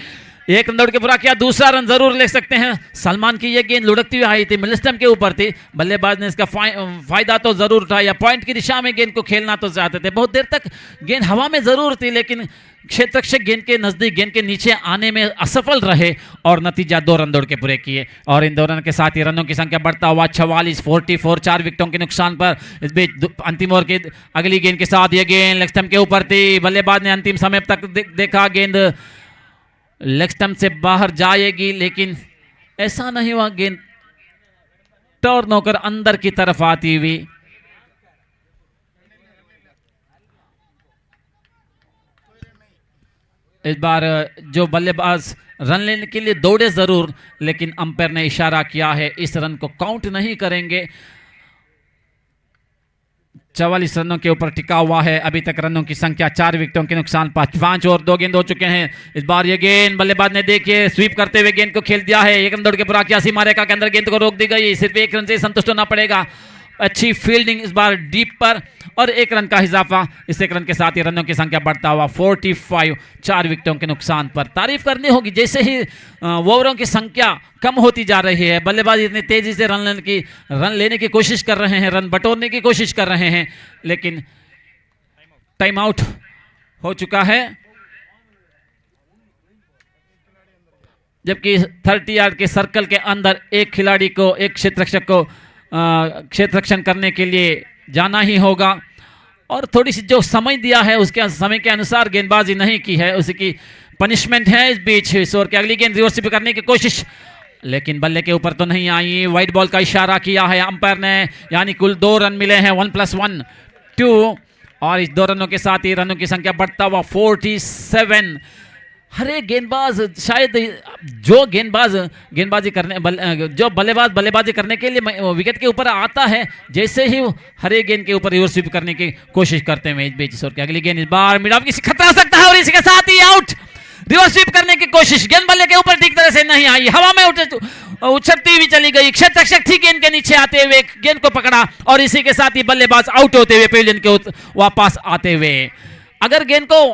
1 रन दौड़ के पूरा किया, दूसरा रन जरूर ले सकते हैं। सलमान की यह गेंद लुढ़कती हुई आई थी, मिडिल स्टंप के ऊपर थी, बल्लेबाज ने इसका फायदा तो जरूर उठाया, पॉइंट की दिशा में गेंद को खेलना तो चाहते थे। बहुत देर तक गेंद हवा में जरूर थी, लेकिन क्षेत्ररक्षक गेंद के नजदीक, गेंद के नीचे आने में असफल रहे और नतीजा 2 रन दौड़ के पूरे किए। और इन 2 रन के साथ ही रनों की संख्या बढ़ता हुआ 44-44, 4 विकेटों के नुकसान पर। इस बीच अंतिम ओवर की अगली गेंद के साथ यह गेंद लेग स्टंप के ऊपर थी, बल्लेबाज ने अंतिम समय तक देखा गेंद लेग स्टंप से बाहर जाएगी, लेकिन ऐसा नहीं हुआ, गेंद टर्न होकर अंदर की तरफ आती हुई। इस बार जो बल्लेबाज रन लेने के लिए दौड़े जरूर, लेकिन अंपायर ने इशारा किया है इस रन को काउंट नहीं करेंगे। 44 रनों के ऊपर टिका हुआ है अभी तक, रनों की संख्या 4 विकेटों के नुकसान पर। 5 और 2 गेंद हो चुके हैं। इस बार ये गेंद बल्लेबाज ने देखिए स्वीप करते हुए गेंद को खेल दिया है, 1 रन दौड़ के पूरा किया, सीमा रेखा के अंदर गेंद को रोक दी गई, सिर्फ 1 रन से संतुष्ट होना पड़ेगा। अच्छी फील्डिंग इस बार डीप पर और 1 रन का इजाफा, इस 1 रन के साथ ही रनों की संख्या बढ़ता हुआ 45, 4 विकेटों के नुकसान पर। तारीफ करनी होगी जैसे ही ओवरों की संख्या कम होती जा रही है, बल्लेबाज इतनी तेजी से रन लेने की कोशिश कर रहे हैं, रन बटोरने की कोशिश कर रहे हैं, लेकिन टाइम आउट हो चुका है। जबकि 30 यार्ड के सर्कल के अंदर एक खिलाड़ी को, एक क्षेत्ररक्षक को क्षेत्ररक्षण करने के लिए जाना ही होगा और थोड़ी सी जो समय दिया है उसके समय के अनुसार गेंदबाजी नहीं की है, उसकी पनिशमेंट है। इस बीच इस ओवर की अगली गेंद रिवर्स स्वीप करने की कोशिश, लेकिन बल्ले के ऊपर तो नहीं आई। वाइड बॉल का इशारा किया है अंपायर ने, यानी कुल 2 रन मिले हैं, 1+1 2, और इस 2 रनों के साथ ही रनों की संख्या बढ़ता हुआ 47। हर एक गेंदबाज, शायद जो गेंदबाजी करने जो बल्लेबाजी करने के लिए विकेट के ऊपर आता है, जैसे ही हर एक गेंद के ऊपर रिवर्स स्वीप करने की कोशिश करते हैं। इस बीच की अगली गेंद इस बार मिड ऑफ की खतरा हो सकता है और इसी के साथ ही आउट। रिवर्स स्वीप करने की कोशिश, गेंद बल्ले के ऊपर ठीक तरह से नहीं आई, हवा में उछलती हुई चली गई, क्षेत्ररक्षक थी गेंद के नीचे आते हुए, गेंद को पकड़ा और इसी के साथ ही बल्लेबाज आउट होते हुए पेविलियन के वापस आते हुए। अगर गेंद को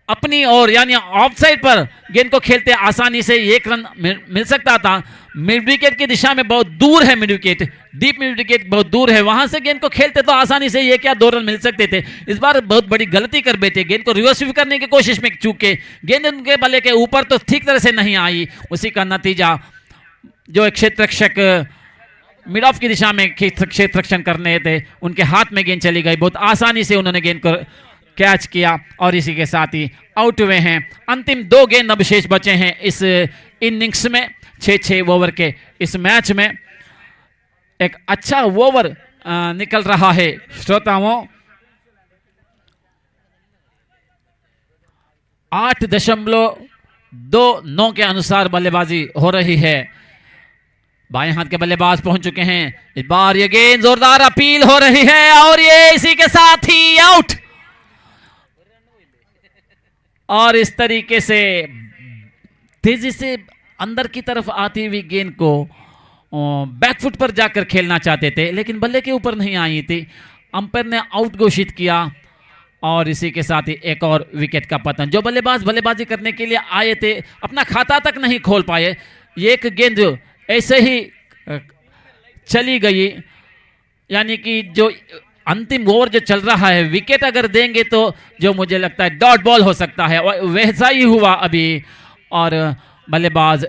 अपनी ओर यानी ऑफ साइड पर गेंद को खेलते आसानी से एक रन मिल सकता था। मिड विकेट की दिशा में बहुत दूर है, mid wicket deep mid wicket बहुत दूर है, वहां से गेंद को खेलते तो आसानी से ये क्या 2 रन मिल सकते थे। इस बार बहुत बड़ी गलती कर बैठे, गेंद को रिवर्स स्वीप करने की कोशिश में चूके, गेंद उनके बल्ले के ऊपर तो ठीक तरह से नहीं आई। उसी का नतीजा जो एक क्षेत्ररक्षक मिड ऑफ की दिशा में क्षेत्ररक्षण करने थे उनके हाथ में गेंद चली गई, बहुत आसानी से उन्होंने गेंद को कैच किया और इसी के साथ ही आउट हुए हैं। अंतिम 2 गेंद अब शेष बचे हैं इस इनिंग्स में, 6-6 ओवर के इस मैच में। एक अच्छा ओवर निकल रहा है श्रोताओं, 8.29 के अनुसार बल्लेबाजी हो रही है। बाएं हाथ के बल्लेबाज पहुंच चुके हैं, इस बार ये गेंद जोरदार अपील हो रही है और ये इसी के साथ ही आउट। और इस तरीके से तेजी से अंदर की तरफ आती हुई गेंद को बैकफुट पर जाकर खेलना चाहते थे लेकिन बल्ले के ऊपर नहीं आई थी, अंपायर ने आउट घोषित किया और इसी के साथ ही एक और विकेट का पतन। जो बल्लेबाज बल्लेबाजी करने के लिए आए थे अपना खाता तक नहीं खोल पाए, ये एक गेंद ऐसे ही चली गई, यानी कि जो अंतिम ओवर जो चल रहा है विकेट अगर देंगे तो जो मुझे लगता है डॉट बॉल हो सकता है, वैसा ही हुआ अभी और बल्लेबाज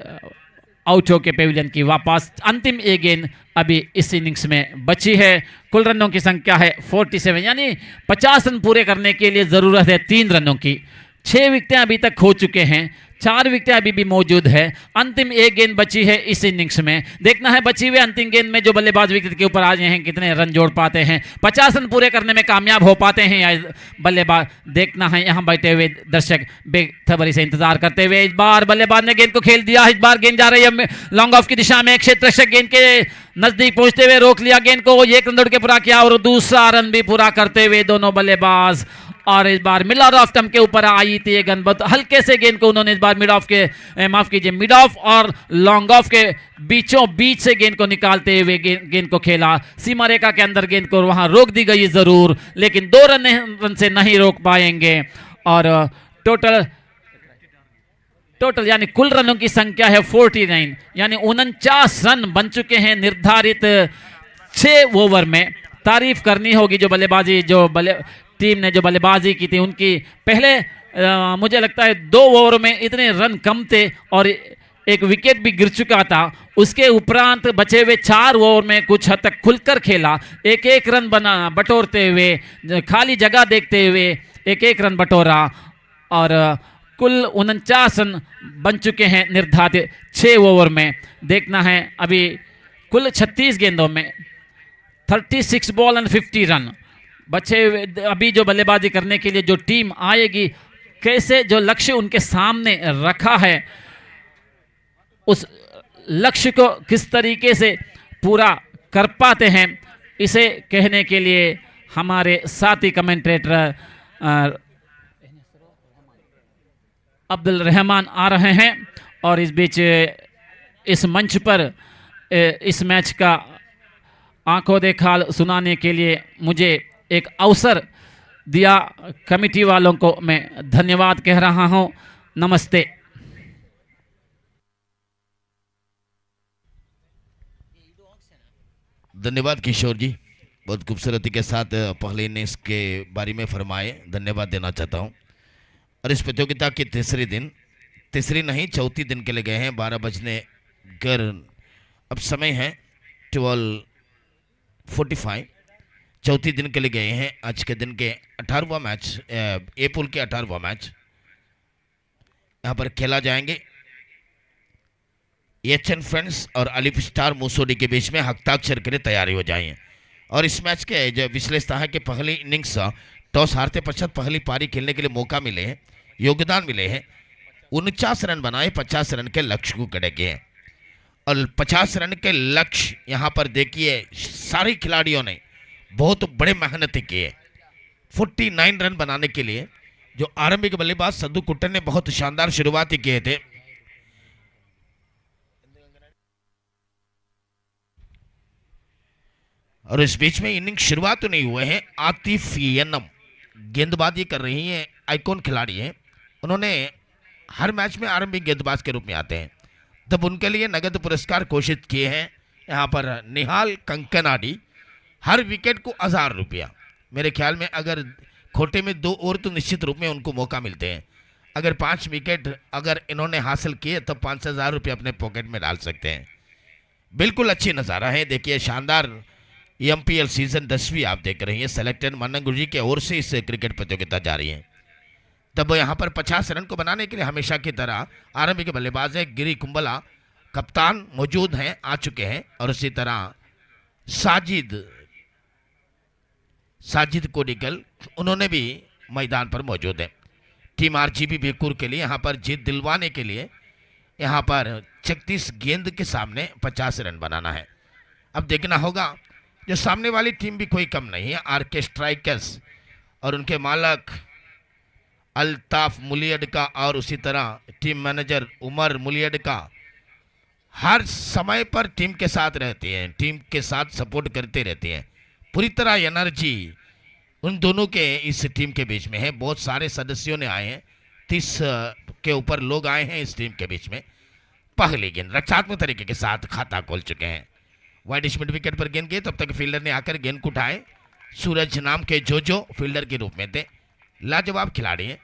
आउट होके पेविलियन की वापस। अंतिम एक गेंद अभी इस इनिंग्स में बची है। कुल रनों की संख्या है 47, यानी 50 रन पूरे करने के लिए ज़रूरत है 3 रनों की। 6 विकेटें अभी तक खो चुके हैं, 4 विकेटें अभी भी मौजूद है। अंतिम एक गेंद बची है इस इनिंग्स में, देखना है बची हुई अंतिम गेंद में जो बल्लेबाज विकेट के ऊपर आ गए हैं कितने रन जोड़ पाते हैं, 50 रन पूरे करने में कामयाब हो पाते हैं या बल्लेबाज। देखना है यहाँ बैठे हुए दर्शक बेखबरी से इंतजार करते हुए। इस बार बल्लेबाज ने गेंद को खेल दिया, इस बार गेंद जा रही है लॉन्ग ऑफ की दिशा में, क्षेत्ररक्षक गेंद के नजदीक पहुंचते हुए रोक लिया गेंद को, 1 रन दौड़ के पूरा किया और दूसरा रन भी पूरा करते हुए दोनों बल्लेबाज। और इस बार मिड ऑफ स्टंप के ऊपर आई थी ये गेंद, बहुत हल्के से गेंद को उन्होंने इस बार मिड ऑफ के माफ कीजिए मिड ऑफ और लॉन्ग ऑफ के बीचों बीच से गेंद को निकालते हुए गेंद को खेला। सीमा रेखा के अंदर गेंद को वहां रोक दी गई जरूर, लेकिन 2 रन से नहीं रोक पाएंगे। और टोटल यानी कुल रनों की संख्या है 49, यानी 49 रन बन चुके हैं निर्धारित 6 ओवर में। तारीफ करनी होगी जो बल्लेबाजी टीम ने जो बल्लेबाजी की थी उनकी। पहले मुझे लगता है 2 ओवर में इतने रन कम थे और एक विकेट भी गिर चुका था, उसके उपरांत बचे हुए 4 ओवर में कुछ हद तक खुलकर खेला, एक एक रन बटोरते हुए, खाली जगह देखते हुए एक एक रन बटोरा और कुल 49 रन बन चुके हैं निर्धारित 6 ओवर में। देखना है अभी कुल 36 गेंदों में 36 बॉल एंड 50 रन बचे। अभी जो बल्लेबाजी करने के लिए जो टीम आएगी, कैसे जो लक्ष्य उनके सामने रखा है उस लक्ष्य को किस तरीके से पूरा कर पाते हैं, इसे कहने के लिए हमारे साथी कमेंटेटर अब्दुल रहमान आ रहे हैं और इस बीच इस मंच पर इस मैच का आंखों देखा सुनाने के लिए मुझे एक अवसर दिया, कमेटी वालों को मैं धन्यवाद कह रहा हूं। नमस्ते। धन्यवाद किशोर जी, बहुत खूबसूरती के साथ पहले इनिंग्स के बारे में फरमाए, धन्यवाद देना चाहता हूं। और इस प्रतियोगिता के तीसरी नहीं चौथी दिन के लिए गए हैं, 12 बजने कर अब समय है 12:45, चौथी दिन के लिए गए हैं। आज के दिन के 18वां मैच, ए पूल के 18वां मैच यहाँ पर खेला जाएंगे। एचएन फ्रेंड्स और अलिफ स्टार मूसोडी के बीच में हस्ताक्षर के लिए तैयारी हो जाएंगे। और इस मैच के जो विश्लेषता है कि पहली इनिंग्स टॉस हारते पश्चात पहली पारी खेलने के लिए मौका मिले हैं, योगदान मिले हैं, 49 रन बनाए, 50 रन के लक्ष्य को कड़े हैं। और 50 रन के लक्ष्य यहाँ पर देखिए सारे खिलाड़ियों ने बहुत बड़े मेहनत किए। 49 रन बनाने के लिए जो आरंभिक बल्लेबाज सद्दू कुट्टन ने बहुत शानदार शुरुआत किए थे। और इस बीच में इनिंग शुरुआत तो नहीं हुए हैं, आतिफ यनम गेंदबाजी कर रही हैं, आइकॉन खिलाड़ी हैं, उन्होंने हर मैच में आरंभिक गेंदबाज के रूप में आते हैं, तब उनके लिए नगद पुरस्कार घोषित किए हैं यहाँ पर निहाल कंकनाडी, हर विकेट को 1000 रुपया। मेरे ख्याल में अगर खोटे में 2 और तो निश्चित रूप में उनको मौका मिलते हैं। अगर 5 विकेट अगर इन्होंने हासिल किए तब 5000 रुपये अपने पॉकेट में डाल सकते हैं। बिल्कुल अच्छी नज़ारा है। देखिए शानदार MPL सीजन 10वीं आप देख रही हैं, सेलेक्टेड मन्नमकुझी की ओर से इस क्रिकेट प्रतियोगिता जा रही है। तब यहाँ पर 50 रन को बनाने के लिए हमेशा की तरह आरंभिक बल्लेबाज है गिरी कुंबला, कप्तान मौजूद हैं, आ चुके हैं, और इसी तरह साजिद कोडिकल उन्होंने भी मैदान पर मौजूद है। टीम RGB बीकुर के लिए यहाँ पर जीत दिलवाने के लिए यहाँ पर 36 गेंद के सामने 50 रन बनाना है। अब देखना होगा, जो सामने वाली टीम भी कोई कम नहीं है, RK स्ट्राइकर्स और उनके मालक अल्ताफ मुलियड का और उसी तरह टीम मैनेजर उमर मुलियड का हर समय पर टीम के साथ रहते हैं, टीम के साथ सपोर्ट करते रहते हैं। पूरी तरह एनर्जी उन दोनों के इस टीम के बीच में है। बहुत सारे सदस्यों ने आए हैं, 30 के ऊपर लोग आए हैं इस टीम के बीच में। पहली गेंद रक्षात्मक तरीके के साथ खाता खोल चुके हैं। वाइड मिड विकेट पर गेंद गई, तब तक फील्डर ने आकर गेंद को उठाए। सूरज नाम के जो फील्डर के रूप में थे, लाजवाब खिलाड़ी हैं।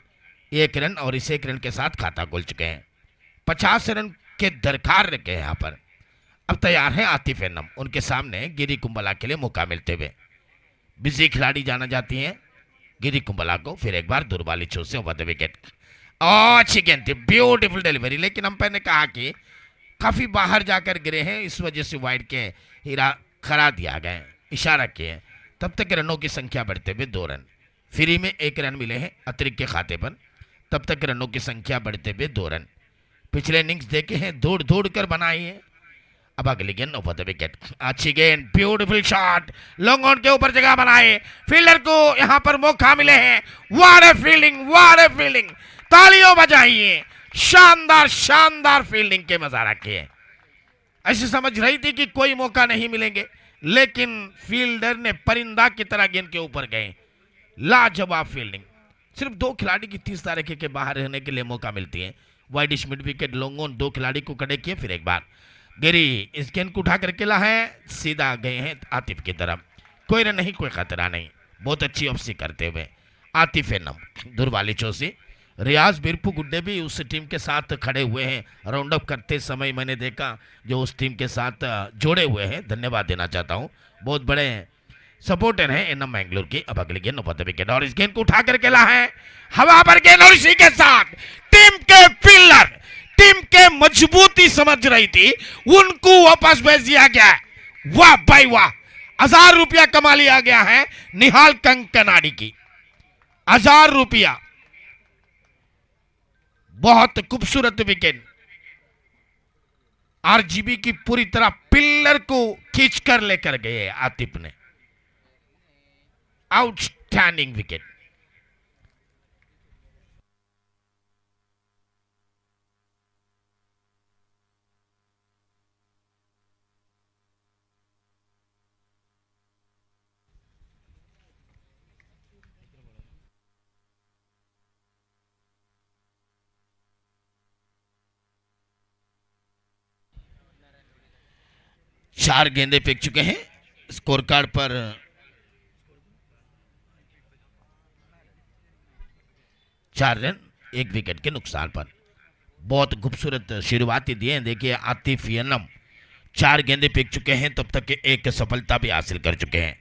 1 रन और इस 1 रन के साथ खाता खोल चुके हैं। 50 रन के दरकार रखे हैं यहाँ पर। अब तैयार है आतिफ एनम, उनके सामने गिरी कुंबला के लिए मौका मिलते हुए। बिजी खिलाड़ी जाना जाती हैं गिरी कुंबला को। फिर एक बार दुर्बाली छो से ओवर द विकेट। अच्छी गेंद थी, ब्यूटीफुल डिलीवरी, लेकिन अंपायर ने कहा कि काफी बाहर जाकर गिरे हैं, इस वजह से वाइड के हीरा खरा दिया गए, इशारा किए। तब तक रनों की संख्या बढ़ते हुए 2 रन, फ्री में 1 रन मिले हैं अतिरिक्त के खाते पर। तब तक रनों की संख्या बढ़ते हुए 2 रन। पिछले इनिंग्स देखे हैं, दौड़ दौड़ कर बनाई है। अब अगली गेंद ओवर द विकेट, अच्छी गेंद, ब्यूटीफुल शॉट, लॉन्ग ऑन के ऊपर जगह बनाए, फील्डर को यहां पर मौका मिले हैं। What a fielding, what a fielding, तालियों बजाइए। शानदार शानदार फील्डिंग के मजा किए। ऐसे समझ रही थी कि कोई मौका नहीं मिलेंगे, लेकिन फील्डर ने परिंदा की तरह गेंद के ऊपर गए। लाजवाब फील्डिंग। सिर्फ 2 खिलाड़ी की 30 तारीख के बाहर रहने के लिए मौका मिलती है। Wide mid wicket, long on, 2 खिलाड़ी को खड़े किए। फिर एक बार गिरी इस गेंद को उठा करके ला है, सीधा गए हैं आतिफ की तरफ। कोई रन नहीं, कोई खतरा नहीं। बहुत अच्छी वापसी करते हुए आतिफ एनम दुर्वाली चौसी। रियाज बिरपू गुड्डे भी उस टीम के साथ खड़े हुए हैं। राउंड अप करते समय मैंने देखा जो उस टीम के साथ जोड़े हुए हैं, धन्यवाद देना चाहता हूं। बहुत बड़े सपोर्टर हैं एनम मैंगलोर की। अब अगली गेंद ओवर द विकेट और इस गेंद को उठा करके ला है हवा पर गेंद, और इसी के साथ टीम के फील्डर, टीम के मजबूती समझ रही थी, उनको वापस भेज दिया गया। वाह भाई वाह, 1000 रुपया कमा लिया गया है निहाल कंकनाडी की। 1000 रुपया, बहुत खूबसूरत विकेट। RGB की पूरी तरह पिल्लर को खींचकर लेकर गए आतिफ ने। Outstanding wicket. चार गेंदे फेंक चुके हैं स्कोर कार्ड पर। चार रन 1 विकेट के नुकसान पर। बहुत खूबसूरत शुरुआती दिए हैं। देखिए आतिफ एनम 4 गेंदे फेंक चुके हैं, तब तक के 1 सफलता भी हासिल कर चुके हैं।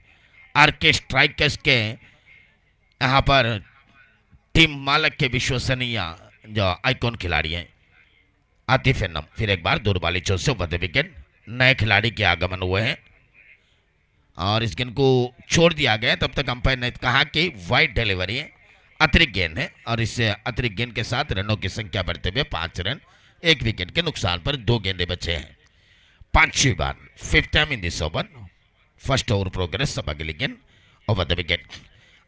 RK स्ट्राइकर्स के यहाँ पर टीम मालक के विश्वसनीय जो आइकॉन खिलाड़ी हैं आतिफ एनम। फिर एक बार दूरबाली चौक से ओवर द विकेट। नए खिलाड़ी के आगमन हुए हैं और इस गेंद को छोड़ दिया गया। तब तक अंपायर ने कहा कि वाइड डिलीवरी है, अतिरिक्त गेंद है, और इस अतिरिक्त गेंद के साथ रनों की संख्या बढ़ते हुए 5 रन 1 विकेट के नुकसान पर 2 गेंदे बचे हैं। 5वीं बार, 5th time in this over, first over progress. सब अगली गेंद ओवर द विकेट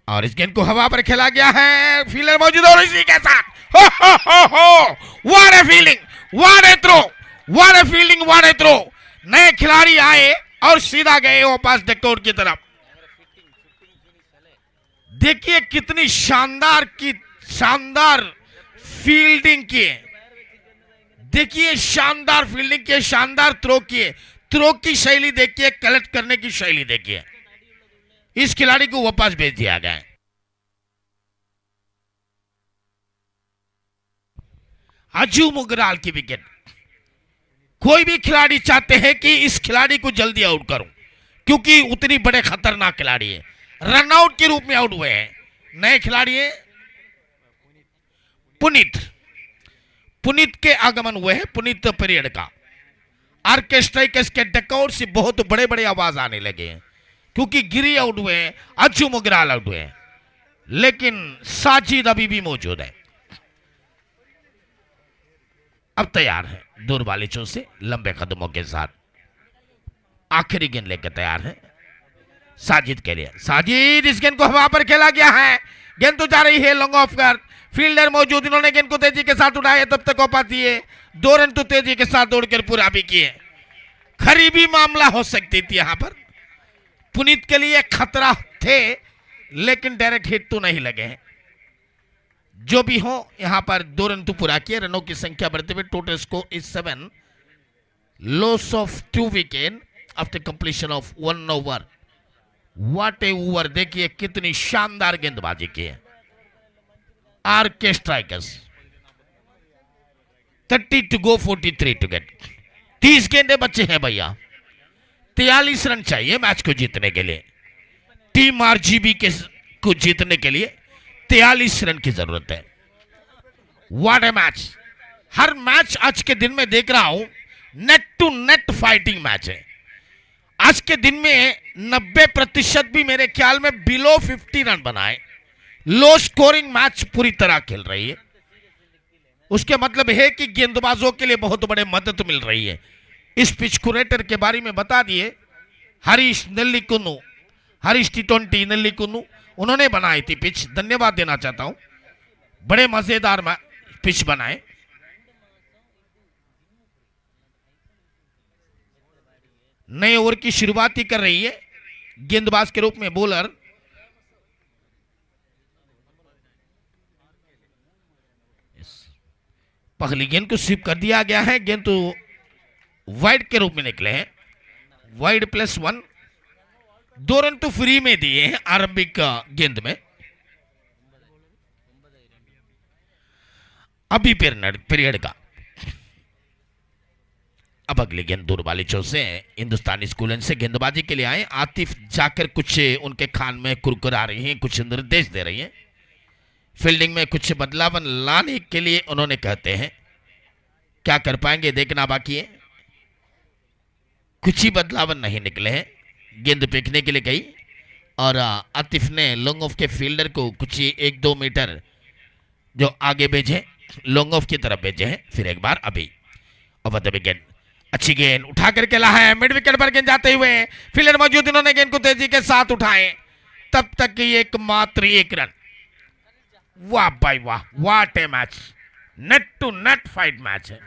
और इस गेंद को हवा पर खेला गया है, फील्डर मौजूद और इसी के साथ what a fielding, what a throw, what a fielding, what a throw. नए खिलाड़ी आए और सीधा गए वापस डेकोर की तरफ। देखिए कितनी शानदार फील्डिंग किए, देखिए शानदार फील्डिंग किए, शानदार थ्रो किए, थ्रो की शैली देखिए, कलेक्ट करने की शैली देखिए। इस खिलाड़ी को वापस भेज दिया गया है। अजू मुगराल की विकेट। कोई भी खिलाड़ी चाहते हैं कि इस खिलाड़ी को जल्दी आउट करूं, क्योंकि उतनी बड़े खतरनाक खिलाड़ी है, रनआउट के रूप में आउट हुए हैं। नए खिलाड़ी है पुनीत, पुनीत के आगमन हुए हैं, पुनीत पीरियड का। आर्केस्ट्रा के डकआउट से बहुत बड़े बड़े आवाज आने लगे हैं, क्योंकि गिरी आउट हुए हैं, अज्जू मुगराल आउट हुए हैं, लेकिन साजिद अभी भी मौजूद है। अब तैयार है दूर वाली चोट से लंबे कदमों के साथ, आखिरी गेंद लेकर तैयार है साजिद के लिए। साजिद, इस गेंद को हवा पर खेला गया है, गेंद तो जा रही है लॉन्ग ऑफ कर, फील्डर मौजूद, इन्होंने गेंद को तेजी के साथ उठाया, तब तक वापस दिए, 2 रन तो तेजी के साथ दौड़कर पूरा भी किए। खरीबी मामला हो सकती थी यहां पर, पुनीत के लिए खतरा थे, लेकिन डायरेक्ट हिट तो नहीं लगे हैं। जो भी हो, यहां पर 2 रन तो पूरा किए, रनों की संख्या बढ़ते हुए total score is 7, loss of 2 wicket after completion of 1 over. What a over, देखिए कितनी शानदार गेंदबाजी की है RK strikers. 30 to go, 43 to get. 30 गेंदे बचे हैं भैया, 43 रन चाहिए मैच को जीतने के लिए। टीम आरजीबी के को जीतने के लिए 43 रन की जरूरत है। व्हाट ए मैच, हर मैच आज के दिन में देख रहा हूं net to net fighting match है। आज के दिन में 90% भी मेरे ख्याल में बिलो 50 रन बनाए, लो स्कोरिंग मैच पूरी तरह खेल रही है। उसके मतलब है कि गेंदबाजों के लिए बहुत बड़े मदद मिल रही है। इस पिच कुरेटर के बारे में बता दिए हरीश नेल्लिकुन्नू, हरीश T20 नेल्लिकुन्नू, उन्होंने बनाई थी पिच, धन्यवाद देना चाहता हूं, बड़े मजेदार पिच बनाए। नए ओवर की शुरुआत ही कर रही है गेंदबाज के रूप में बॉलर पहली गेंद को स्वीप कर दिया गया है, गेंद तो वाइड के रूप में निकले हैं, वाइड +1, 2 रन तो फ्री में दिए हैं आरंभिक गेंद में। अभी पीरियड का अब अगली गेंद दूर वाली चोट से हिंदुस्तानी स्कूल से गेंदबाजी के लिए आए आतिफ जाकर कुछ उनके खान में कुरकुरा रही हैं, कुछ निर्देश दे रही हैं। फील्डिंग में कुछ बदलाव लाने के लिए उन्होंने कहते हैं, क्या कर पाएंगे देखना बाकी है। कुछ ही बदलाव नहीं निकले हैं, गेंद फेंकने के लिए गई और आतिफ ने लॉन्ग ऑफ के फील्डर को कुछ 1-2 मीटर जो आगे भेजे, लॉन्ग ऑफ की तरफ भेजे हैं। फिर एक बार अभी अब गेंद, अच्छी गेंद उठा करके ला है, मिड विकेट पर गेंद जाते हुए फील्डर मौजूद, इन्होंने गेंद को तेजी के साथ उठाए, तब तक एकमात्र 1 रन। वाह भाई वाह, what a match, net to net fight match है।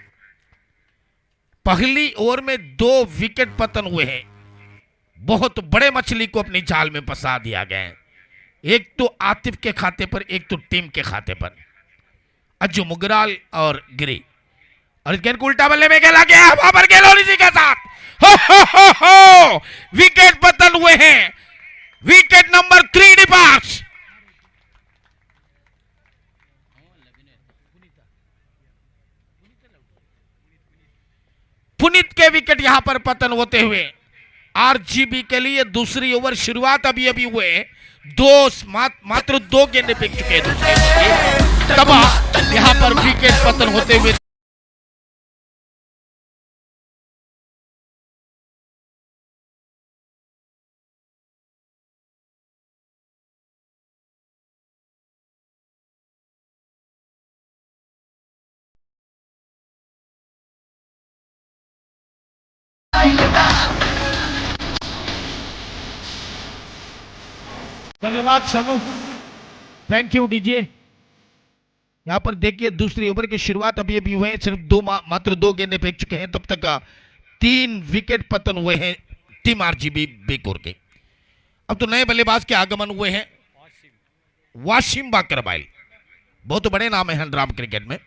पहली ओवर में 2 विकेट पतन हुए हैं, बहुत बड़े मछली को अपनी जाल में फंसा दिया गया है, एक तो आतिफ के खाते पर, एक तो टीम के खाते पर, अज्जू मुगराल और गिरी। और इस गेंद को उल्टा बल्ले में खेला गया, वहां पर गेलोर इसी के साथ हो, विकेट पतन हुए हैं, विकेट नंबर 3 डिपार्ट्स। पुनीत के विकेट यहां पर पतन होते हुए आरजीबी के लिए दूसरी ओवर शुरुआत अभी अभी हुए, मात्र 2 गेंदे फेंक चुके हैं, तब यहां पर विकेट पतन होते हुए धन्यवाद समूह, थैंक यू डीजे। यहां पर देखिए दूसरी ओवर की शुरुआत अभी अभी हुए, सिर्फ मात्र 2 गेंदे फेंक चुके हैं, तब तक 3 विकेट पतन हुए हैं टीम आरजीबी बेकोर के। अब तो नए बल्लेबाज के आगमन हुए हैं, वाशिम बाकरबाइल, बहुत बड़े नाम हैं ड्राम क्रिकेट में,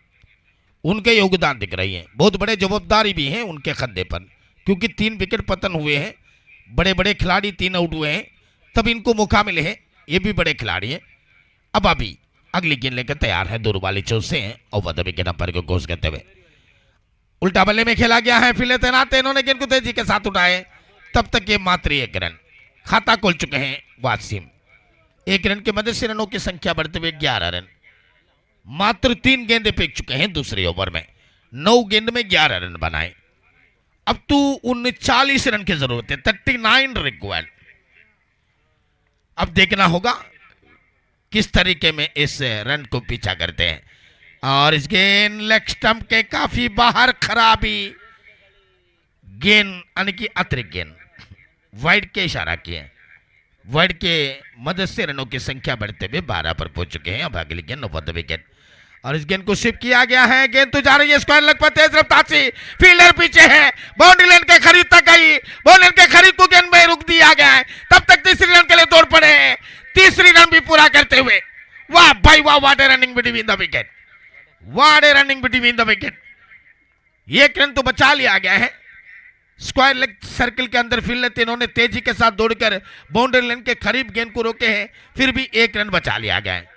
उनके योगदान दिख रही हैं, बहुत बड़े जवाबदारी भी हैं उनके खंधे पर, क्योंकि 3 विकेट पतन हुए हैं, बड़े बड़े खिलाड़ी 3 आउट हुए हैं, तब इनको मौका मिले हैं, ये भी बड़े खिलाड़ी हैं। अब अभी अगली गेंद लेकर तैयार है, दूर वाली चोट से ओवर द विकेट अंपायर को घोष करते हुए। उल्टा बल्ले में खेला गया है, फील्डर तैनात है, इन्होंने गेंद को तेजी के साथ उठाए, तब तक ये मात्र 1 रन खाता खोल चुके हैं वासिम। 1 रन की मदद से रनों की संख्या बढ़ते हुए 11 रन। मात्र 3 गेंदें फेंक चुके हैं दूसरे ओवर में, 9 गेंद में 11 रन बनाए। अब तो 39 रन की जरूरत है, 39 रिक्वायर्ड। अब देखना होगा किस तरीके में इस रन को पीछा करते हैं। और इस गेंद लेग स्टंप के काफी बाहर, खराबी गेंद यानी कि अतिरिक्त गेंद, वाइड के इशारा किए, वाइड के मदद से रनों की संख्या बढ़ते हुए 12 पर पहुंच चुके हैं। अब अगली गेंद ओवर द विकेट, और इस गेंद को स्विप किया गया है, गेंद तो जा रही है स्क्वायर लेग पर तेज रफ्तार से, फील्डर पीछे है, बाउंड्री लाइन के करीब तक आई, बाउंड्री लाइन के करीब को गेंद में रुक दिया गया है, तब तक तीसरी रन के लिए दौड़ पड़े हैं, तीसरी रन भी पूरा करते हुए। वाह भाई वाह, what a running between the wicket, what a running between the wicket. 1 run तो बचा लिया गया है, स्क्वायर लेग सर्किल के अंदर फील्डर तीनों ने तेजी के साथ दौड़कर बाउंड्री लाइन के करीब गेंद को रोके हैं, फिर भी 1 रन बचा लिया गया है।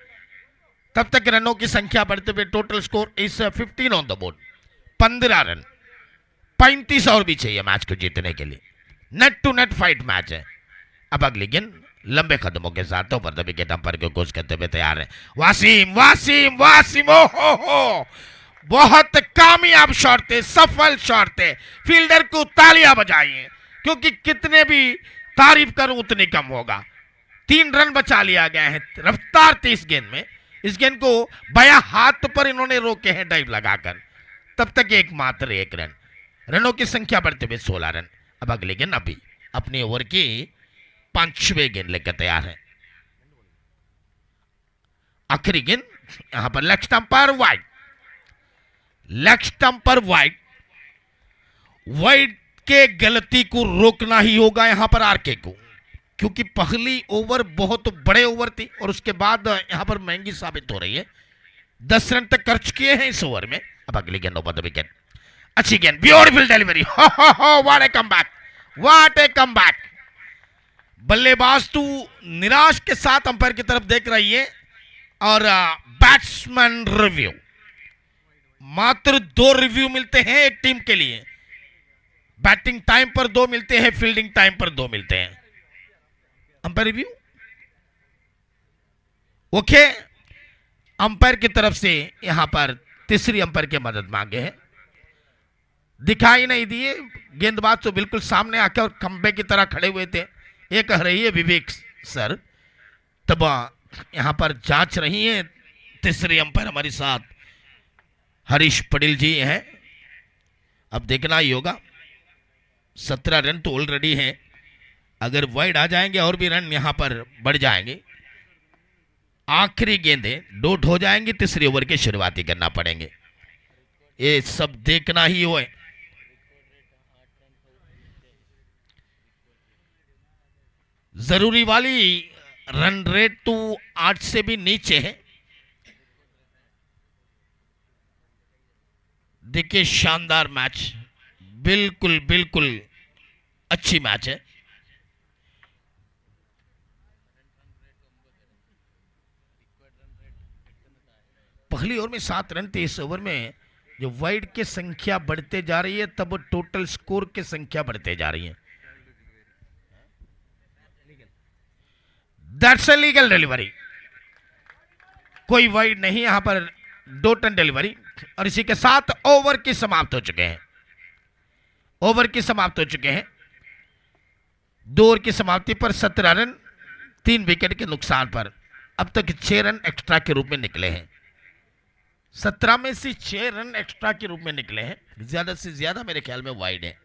तब तक रनों की संख्या बढ़ते हुए total score is 15 on the board, 15 run, 35 और भी चाहिए मैच को जीतने के लिए। Net to net fight match है। अब अगली गेंद लंबे कदमों के साथ ओवर द विकेट अंपायर को कोच करते हुए तैयार है वासिम। वासिम वासिम ओ हो, बहुत कामयाब शॉट थे, सफल शॉट थे, फील्डर को तालियां बजाइए, क्योंकि कितने भी तारीफ करूं उतनी कम होगा। 3 रन बचा लिया गया है, रफ्तार थी इस गेंद में, इस गेंद को बाया हाथ पर इन्होंने रोके हैं डाइव लगाकर, तब तक एकमात्र 1 रन, रनों की संख्या बढ़ते हुए 16 रन। अब अगली गेंद अभी अपने ओवर की 5वें गेंद लेकर तैयार है, आखिरी गेंद यहां पर लेग स्टंप पर वाइड, लेग स्टंप पर वाइड, वाइड के गलती को रोकना ही होगा यहां पर आरके को, क्योंकि पहली ओवर बहुत बड़े ओवर थी और उसके बाद यहां पर महंगी साबित हो रही है। 10 रन तक खर्च किए हैं इस ओवर में। अब अगली गेंद ओवर द विकेट, अच्छी गेंद, beautiful delivery, what A comeback, what A comeback. बल्लेबाज तो निराश के साथ अंपायर की तरफ देख रही है, और बैट्समैन रिव्यू, मात्र 2 रिव्यू मिलते हैं एक टीम के लिए, बैटिंग टाइम पर 2 मिलते हैं, फील्डिंग टाइम पर 2 मिलते हैं। अंपायर रिव्यू ओके, अंपायर की तरफ से यहां पर तीसरी अंपायर की मदद मांगे हैं, दिखाई नहीं दिए, गेंदबाज तो बिल्कुल सामने आकर खंबे की तरह खड़े हुए थे। ये कह रही है विवेक सर, तब यहां पर जांच रही है तीसरी अंपायर हमारे साथ हरीश पटेल जी हैं। अब देखना ही होगा, 17 रन तो ऑलरेडी हैं, अगर वाइड आ जाएंगे और भी रन यहां पर बढ़ जाएंगे, आखिरी गेंदें डॉट हो जाएंगी, तीसरी ओवर के शुरुआती करना पड़ेंगे, ये सब देखना ही हो। जरूरी वाली रन रेट तो 8 से भी नीचे है। देखिए शानदार मैच, बिल्कुल बिल्कुल अच्छी मैच है। पहली ओवर में 7 रन थे, इस ओवर में जो वाइड की संख्या बढ़ते जा रही है तब टोटल स्कोर की संख्या बढ़ते जा रही है। दैट्स ए लीगल डिलीवरी, कोई वाइड नहीं, यहां पर 2 टन डिलीवरी, और इसी के साथ ओवर की समाप्त हो चुके हैं, ओवर की समाप्त हो चुके हैं। 2 ओवर की समाप्ति पर 17 रन 3 विकेट के नुकसान पर अब तक 6 रन एक्स्ट्रा के रूप में निकले हैं। 17 में से 6 रन एक्स्ट्रा के रूप में निकले हैं, ज्यादा से ज्यादा मेरे ख्याल में वाइड है।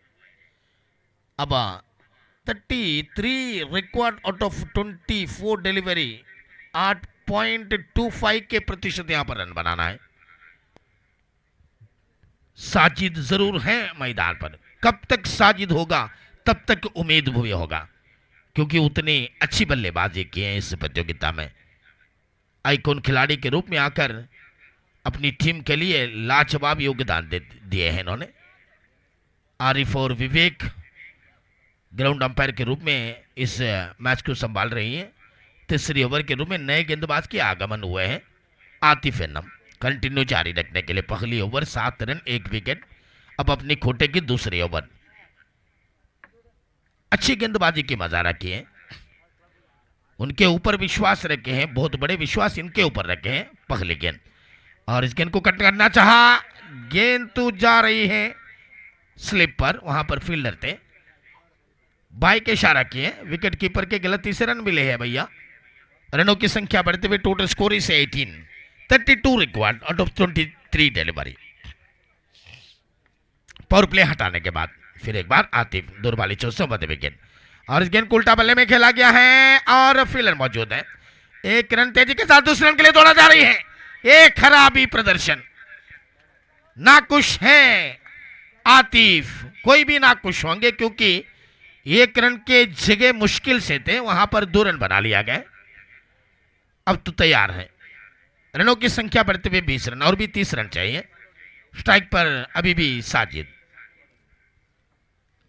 अब 33 रिक्वायर्ड आउट ऑफ 24 डिलीवरी, 8.25 के प्रतिशत यहां पर रन बनाना है। साजिद जरूर है मैदान पर, कब तक साजिद होगा तब तक उम्मीद भी होगा, क्योंकि उतनी अच्छी बल्लेबाजी की है इस प्रतियोगिता में। आइकॉन खिलाड़ी के रूप में आकर अपनी टीम के लिए लाजवाब योगदान दिए हैं इन्होंने। आरिफ और विवेक ग्राउंड अंपायर के रूप में इस मैच को संभाल रही हैं। तीसरी ओवर के रूप में नए गेंदबाज के आगमन हुए हैं आतिफ एनम, कंटिन्यू जारी रखने के लिए। पहली ओवर 7 रन 1 विकेट। अब अपनी खोटे की दूसरी ओवर। अच्छी गेंदबाजी की मजारा की है, उनके ऊपर विश्वास रखे हैं, बहुत बड़े विश्वास इनके ऊपर रखे हैं। पहली गेंद और इस गेंद को कट करना चाहा, गेंद तो जा रही है स्लिप पर, वहां पर फील्डर थे, बाई के इशारा किए। विकेट कीपर के गलती से रन मिले हैं भैया। रनों की संख्या बढ़ते हुए total score is 18, 32 required out of 23 delivery. Power play हटाने के बाद फिर एक बार आतिफ दुर्बाली 400 विकेट और इस गेंद को उल्टा बल्ले में खेला गया है और फील्डर मौजूद है। एक रन तेजी के साथ दूसरे रन के लिए दौड़ा जा रही है। एक खराबी प्रदर्शन, नाखुश है आतिफ, कोई भी नाखुश होंगे क्योंकि एक रन के जगह मुश्किल से थे, वहां पर 2 रन बना लिया गया। अब तो तैयार है, रनों की संख्या बढ़ते हुए 20 रन और भी 30 रन चाहिए। स्ट्राइक पर अभी भी साजिद,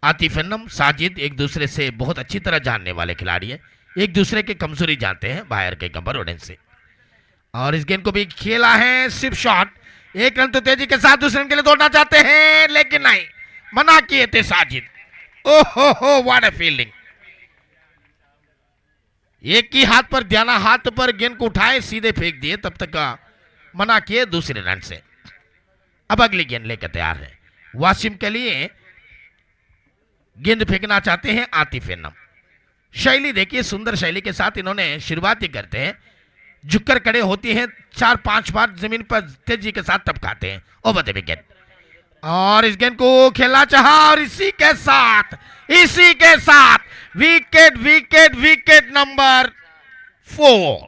आतिफ एनम साजिद एक दूसरे से बहुत अच्छी तरह जानने वाले खिलाड़ी है, एक दूसरे के कमजोरी जानते हैं बाहर के कमर ओडेन से। और इस गेंद को भी खेला है सिर्फ शॉट। एक रन तो तेजी के साथ दूसरे रन के लिए दौड़ना चाहते हैं लेकिन नहीं, मना किए थे साजिद। ओहो हो, व्हाट अ फील्डिंग। एक ही हाथ पर ध्यान, हाथ पर गेंद को उठाए सीधे फेंक दिए, तब तक मना किए दूसरे रन से। अब अगली गेंद लेकर तैयार है वासिम के लिए, गेंद फेंकना चाहते हैं आतिफ एनम। शैली देखिए, सुंदर शैली के साथ इन्होंने शुरुआत ही करते हैं, झुककर खड़े होती हैं, 4-5 बार जमीन पर तेजी के साथ टपकाते हैं। ओवर द विकेट और इस गेंद को खेलना चाहा और इसी के साथ विकेट विकेट विकेट नंबर 4।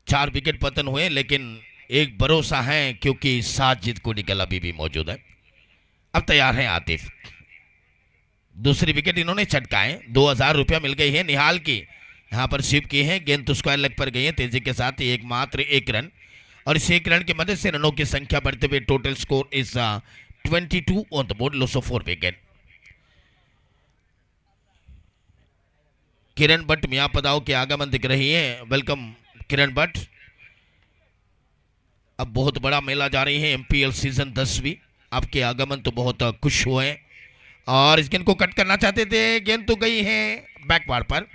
चार विकेट पतन हुए लेकिन एक भरोसा है क्योंकि साजिद को निकल अभी भी मौजूद है। अब तैयार है आतिफ, दूसरी विकेट इन्होंने चटकाए, 2000 रुपया मिल गई है निहाल की, यहाँ पर स्वीप की है, गेंद तो स्क्वायर लेग पर गई है तेजी के साथ, एकमात्र 1 रन और इस 1 रन की मदद से रनों की संख्या बढ़ते हुए total score is 22 on the board, loss of 4 wicket. Kiran Bhat मियां पदाओं के आगमन दिख रही है, वेलकम किरण भट्ट। अब बहुत बड़ा मेला जा रही है एमपीएल सीजन 10वीं, आपके आगमन तो बहुत खुश हुए और इस गेंद को कट करना चाहते थे, गेंद तो गई है बैकवार्ड पर,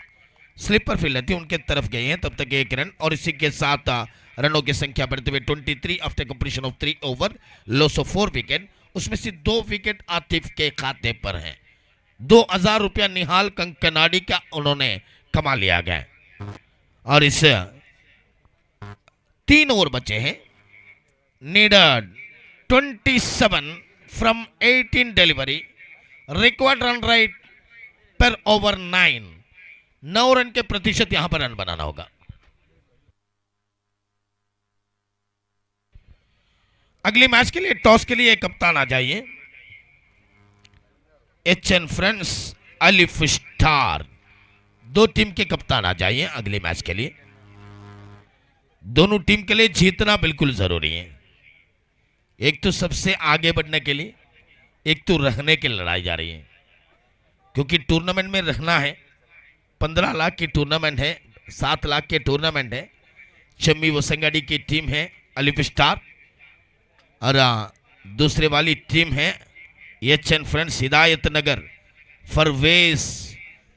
स्लिप पर फील्डर थी उनके तरफ गई है, तब तक 1 रन और इसी के साथ रनों की संख्या बढ़ते हुए 23 after completion of 3 over, loss of 4 wicket. उसमें से 2 विकेट आतिफ के खाते पर हैं। 2000 रुपया निहाल कंकनाडी का उन्होंने कमा लिया गया और इस 3 ओवर बचे हैं, needed 27 from 18 delivery, required run rate per over 9, 9 run के प्रतिशत यहां पर रन बनाना होगा। अगली मैच के लिए टॉस के लिए कप्तान आ जाइए, एचएन फ्रेंड्स अलिफ स्टार, 2 टीम के कप्तान आ जाइए अगली मैच के लिए। दोनों टीम के लिए जीतना बिल्कुल जरूरी है, एक तो सबसे आगे बढ़ने के लिए, एक तो रहने की लड़ाई जा रही है, क्योंकि टूर्नामेंट में रहना है। 15 लाख की टूर्नामेंट है, 7 लाख के टूर्नामेंट है। चम्मी वसंगाड़ी की टीम है अलिफ स्टार, और दूसरे वाली टीम है एचएन फ्रेंड्स हिदायत नगर फरवेज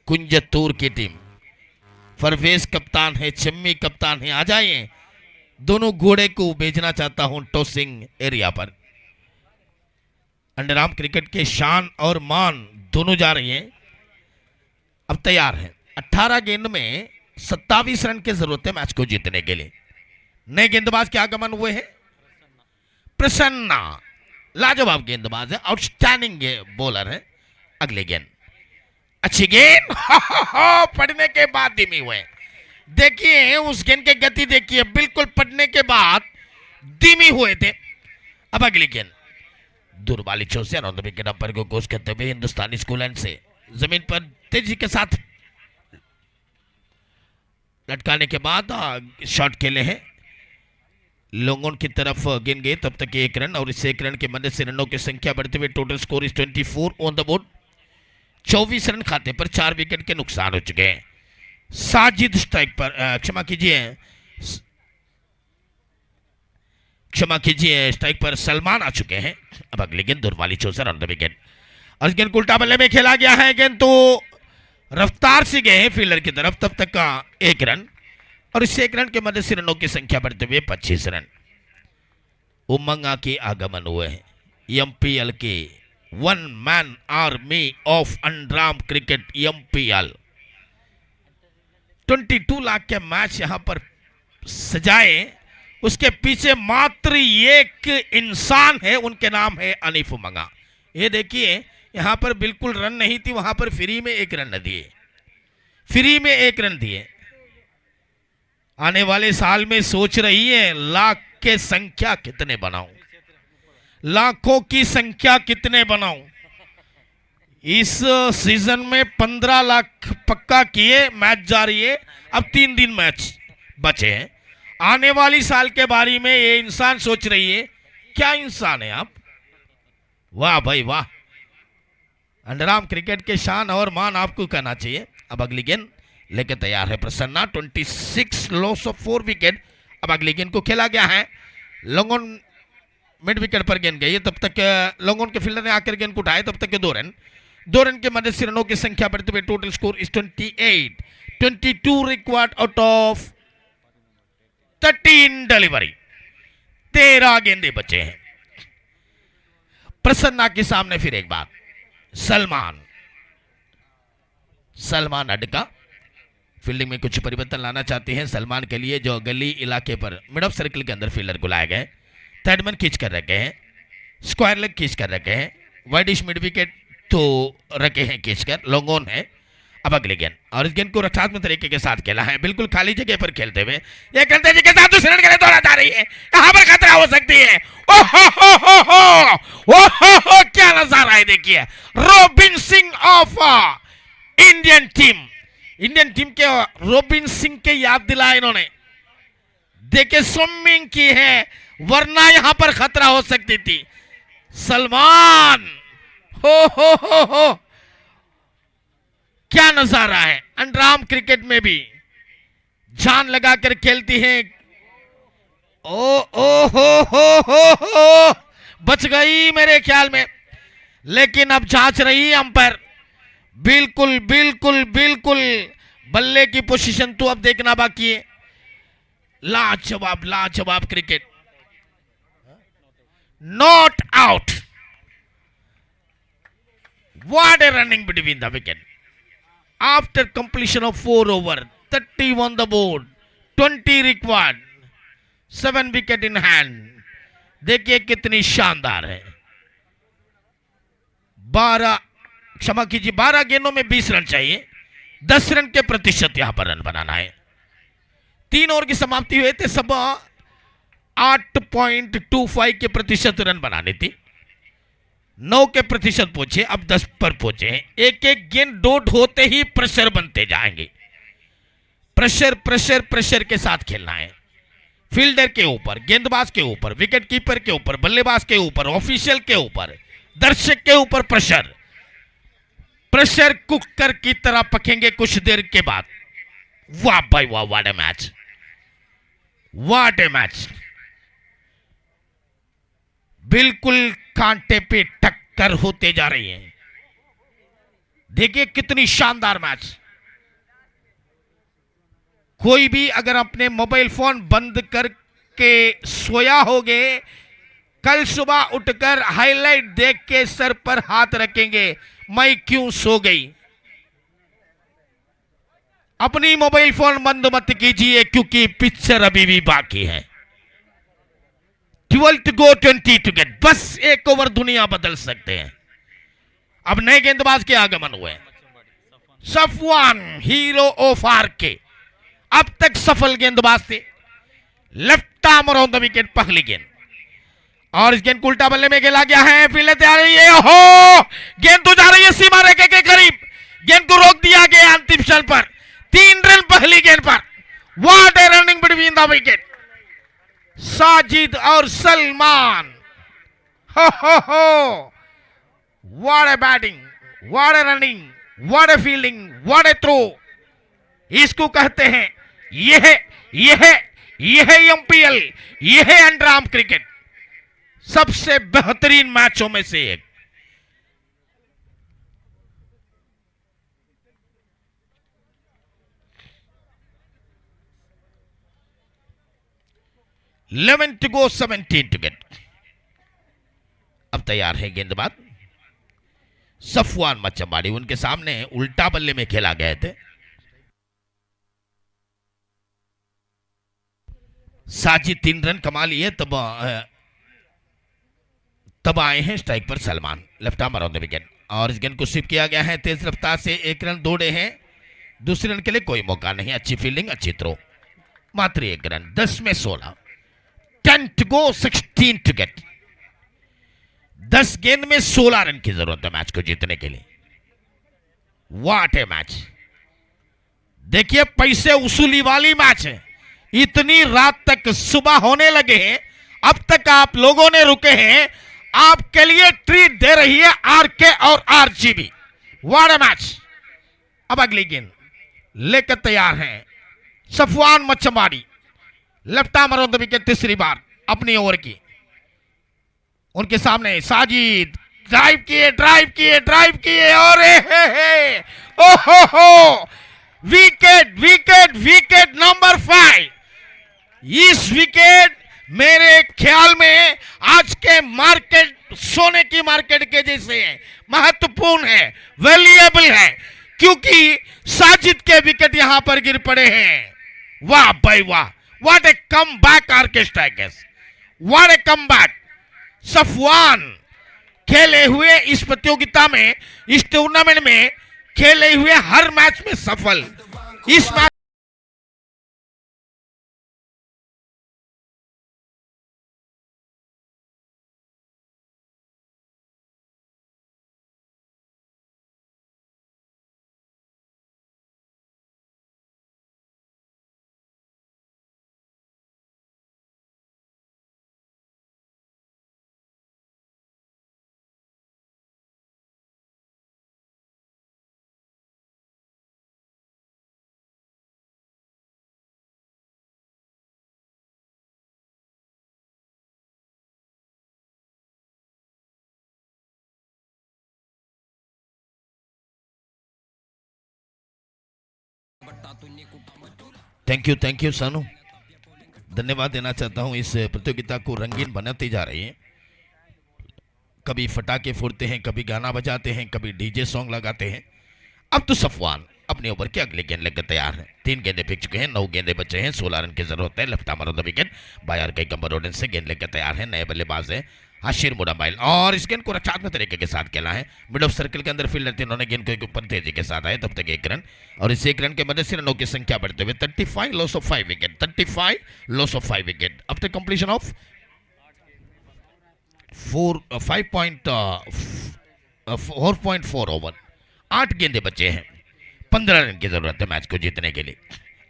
कुंजतूर की टीम। फरवेज कप्तान है, चम्मी कप्तान है। आ जाइए, दोनों घोड़े को भेजना चाहता हूं टॉसिंग एरिया पर। अंडरआर्म क्रिकेट के शान और मान दोनों जा रही हैं। अब तैयार है। 18 गेंद में 27 रन की जरूरत है मैच को जीतने के लिए। नए गेंदबाज के आगमन हुए हैं। प्रसन्ना लाजवाब गेंदबाज है, आउटस्टैंडिंग बॉलर है। अगले गेंद अच्छी गेंद पड़ने के बाद धीमी हुए। देखिए उस गेंद की गति देखिए, बिल्कुल पड़ने के बाद धीमी हुए थे। अब अगली गेंद दूर वाली चौक से अराउंड द विकेट अंपायर को कोच करते हुए हिंदुस्तानी स्कूल एंड से जमीन पर तेजी के साथ लटकाने के बाद शॉट खेले हैं। लोगों की तरफ गेंद गई, तब तक 1 रन और इस 1 रन के मदद से रनों की संख्या बढ़ते हुए total score is 24 on the board. 24 run खाते पर 4 विकेट के नुकसान हो चुके हैं। साजिद स्ट्राइक पर क्षमा कीजिए स्ट्राइक पर सलमान आ चुके हैं। अब अगली गेंद दूर वाली चौक से रन द विकेट और गेंद को उल्टा बल्ले में खेला गया है। गेंद तो रफ्तार से गए हैं फील्डर की तरफ, तब तक का 1 रन और इस 1 रन के मदद से रनों की संख्या बढ़ते हुए 25 रन। उमंगा के आगमन हुए हैं। एमपीएल के 1 man army of underarm cricket MPL 22 lakh के मैच यहां पर सजाए। उसके पीछे मात्र एक इंसान है, उनके नाम है अनीफ उमंगा। ये देखिए यहां पर बिल्कुल रन नहीं थी, वहां पर फ्री में 1 रन दिए, फ्री में 1 रन दिए। आने वाले साल में सोच रही है लाख के संख्या कितने बनाऊं, लाखों की संख्या कितने बनाऊं। इस सीजन में 15 लाख पक्का किए, मैच जारी है, अब 3 दिन मैच बचे हैं। आने वाली साल के बारे में ये इंसान सोच रही है। क्या इंसान है आप, वाह भाई वाह। अंडरआर्म क्रिकेट के शान और मान आपको कहना चाहिए। अब अगली गेंद लेके तैयार है प्रसन्ना। 26 loss of 4 wicket. अब अगली गेंद को खेला गया है। लॉन्गॉन मिड विकेट पर गेंद गई, तब तक लॉन्गॉन के फील्डर ने आकर गेंद को उठाए, तब तक के 2 रन। 2 रन के मदद से रनों की संख्या बढ़ते हुए total score is 28। 22 required out of 13 delivery. 13 गेंदे बचे हैं। प्रसन्ना के सामने फिर एक बार सलमान अडका फील्डिंग में कुछ परिवर्तन लाना चाहते हैं। सलमान के लिए जो गली इलाके पर मिड ऑफ सर्कल के अंदर फील्डर को लाए गए, थर्ड मैन खींच कर रखे हैं, स्क्वायर लेग खींच कर रखे हैं, वाइडिश मिड विकेट तो रखे हैं खींच कर, लॉन्ग ऑन है। अब अगले गेंद और इस गेंद को रक्षात्मक तरीके के साथ खेला है, बिल्कुल खाली जगह पर खेलते हुए ये खेलते जी के साथ दूसरे रन के लिए दौड़ा जा रही है। यहां पर खतरा हो सकती है। ओहो क्या नजारा है देखिए। Robin Singh of Indian team के रोबिन सिंह के याद दिलाया इन्होंने। देखिए स्विमिंग की है, वरना यहां पर खतरा हो सकती थी। सलमान हो क्या नजारा है। अंडरआर्म क्रिकेट में भी जान लगाकर खेलती हैं। हो बच गई मेरे ख्याल में, लेकिन अब जांच रही है अंपायर। बिल्कुल बिल्कुल बिल्कुल बल्ले की पोजीशन तो अब देखना बाकी है। लाजवाब cricket. Not out. What a running between the wicket after completion of 4 over, 30 on the board, 20 required, 7 wicket in hand. देखिए कितनी शानदार है। 12 गेंदों में 20 रन चाहिए। 10 रन के प्रतिशत यहां पर रन बनाना है। 3 ओवर की समाप्ति हुई थे, सब 8.25 के प्रतिशत रन बनाने थी। 9 के प्रतिशत पहुंचे, अब 10 पर पहुंचे हैं। एक एक गेंद डॉट होते ही प्रेशर बनते जाएंगे। प्रेशर के साथ खेलना है। फील्डर के ऊपर, गेंदबाज के ऊपर, विकेट कीपर के ऊपर, बल्लेबाज के ऊपर, ऑफिशियल के ऊपर, दर्शक के ऊपर प्रेशर कुकर की तरह पकेंगे कुछ देर के बाद। वाह भाई वाह, व्हाट ए मैच। बिल्कुल कांटे पे टक्कर होते जा रही है। देखिए कितनी शानदार मैच। कोई भी अगर अपने मोबाइल फोन बंद करके सोया होगे, कल सुबह उठकर हाईलाइट देख के सर पर हाथ रखेंगे, मैं क्यों सो गई। अपनी मोबाइल फोन बंद मत कीजिए क्योंकि पिक्चर अभी भी बाकी है। 12 to go, 20 to get। बस एक ओवर दुनिया बदल सकते हैं। अब नए गेंदबाज के आगमन हुए। सफवान हीरो ऑफ आरके अब तक सफल गेंदबाज थे। Left arm on the wicket पहली गेंद, और इस गेंद को उल्टा बल्ले में खेला गया है। फील्ड तैयार है। हो गेंद तो जा रही है सीमा रेखा के करीब। गेंद को रोक दिया गया अंतिम क्षण पर। 3 रन पहली गेंद पर। What a running between the wicket. Sajid और सलमान। हो what a batting, what a running, what a fielding, what a throw. इसको कहते हैं यह एमपीएल, यह अंडर आर्म क्रिकेट। सबसे बेहतरीन मैचों में से एक। Eleven to go, 17 to get. अब तैयार है गेंदबाज सफवान मच्छम्बाड़ी। उनके सामने उल्टा बल्ले में खेला गए थे। साजिद 3 रन कमा लिए, तब आए हैं स्ट्राइक पर Salman. Left arm on the wicket, और इस गेंद को स्वीप किया गया है तेज रफ्तार से। 1 रन दौड़े हैं। दूसरे रन के लिए कोई मौका नहीं। अच्छी फील्डिंग, अच्छी थ्रो। मात्र 1 रन, 10 में 16। 10 टू गो, 16 टू गेट। 10 गेंद में 16 रन की जरूरत है मैच को जीतने के लिए। What a match. देखिए पैसे वसूली वाली मैच है। इतनी रात तक सुबह होने लगे हैं, अब तक आप लोगों ने रुके हैं। आपके लिए ट्रीट दे रही है आरके और आरजीबी। What a match. अब अगली गेंद लेकर तैयार हैं Safwan Machambadi. Left arm on the wicket तीसरी बार अपनी ओवर की। उनके सामने साजिद ड्राइव किए और ओहो विकेट नंबर 5। इस विकेट मेरे ख्याल में आज के मार्केट, सोने की मार्केट के जैसे है, महत्वपूर्ण है, वैल्यूएबल है, क्योंकि साजिद के विकेट यहां पर गिर पड़े हैं। वाह भाई वाह, what a come back RK strikers, what a come back. Safwan खेले हुए इस प्रतियोगिता में, इस टूर्नामेंट में खेले हुए हर मैच में सफल। इस मैच थैंक यू सानू, धन्यवाद देना चाहता हूं। इस प्रतियोगिता को रंगीन बनाती जा रही है। कभी फटाके फोड़ते हैं, कभी गाना बजाते हैं, कभी डीजे सॉन्ग लगाते हैं। अब तो सफवान अपने ओवर के अगले गेंद लेकर तैयार है। 3 गेंदे फेंक चुके हैं, 9 गेंदे बचे हैं, 16 रन की जरूरत है। Left arm on the wicket बायर के गंबर ऑर्डर से गेंद लेकर तैयार है। नए बल्लेबाज है आशिर मुडामाइल, और इस गेंद को रचनात्मक तरीके के साथ खेला है। मिड ऑफ सर्कल के अंदर फील्डर थे, उन्होंने गेंद को ऊपर तेजी के साथ आए। तब तक 1 रन, और इस 1 रन के मदद से रनों की संख्या बढ़ते हुए 35, loss of 5 wicket. 35 loss of 5 wicket. अब तक कंप्लीशन ऑफ 4.4 ओवर। 8 गेंदे बचे हैं, 15 रन की जरूरत है मैच को जीतने के लिए।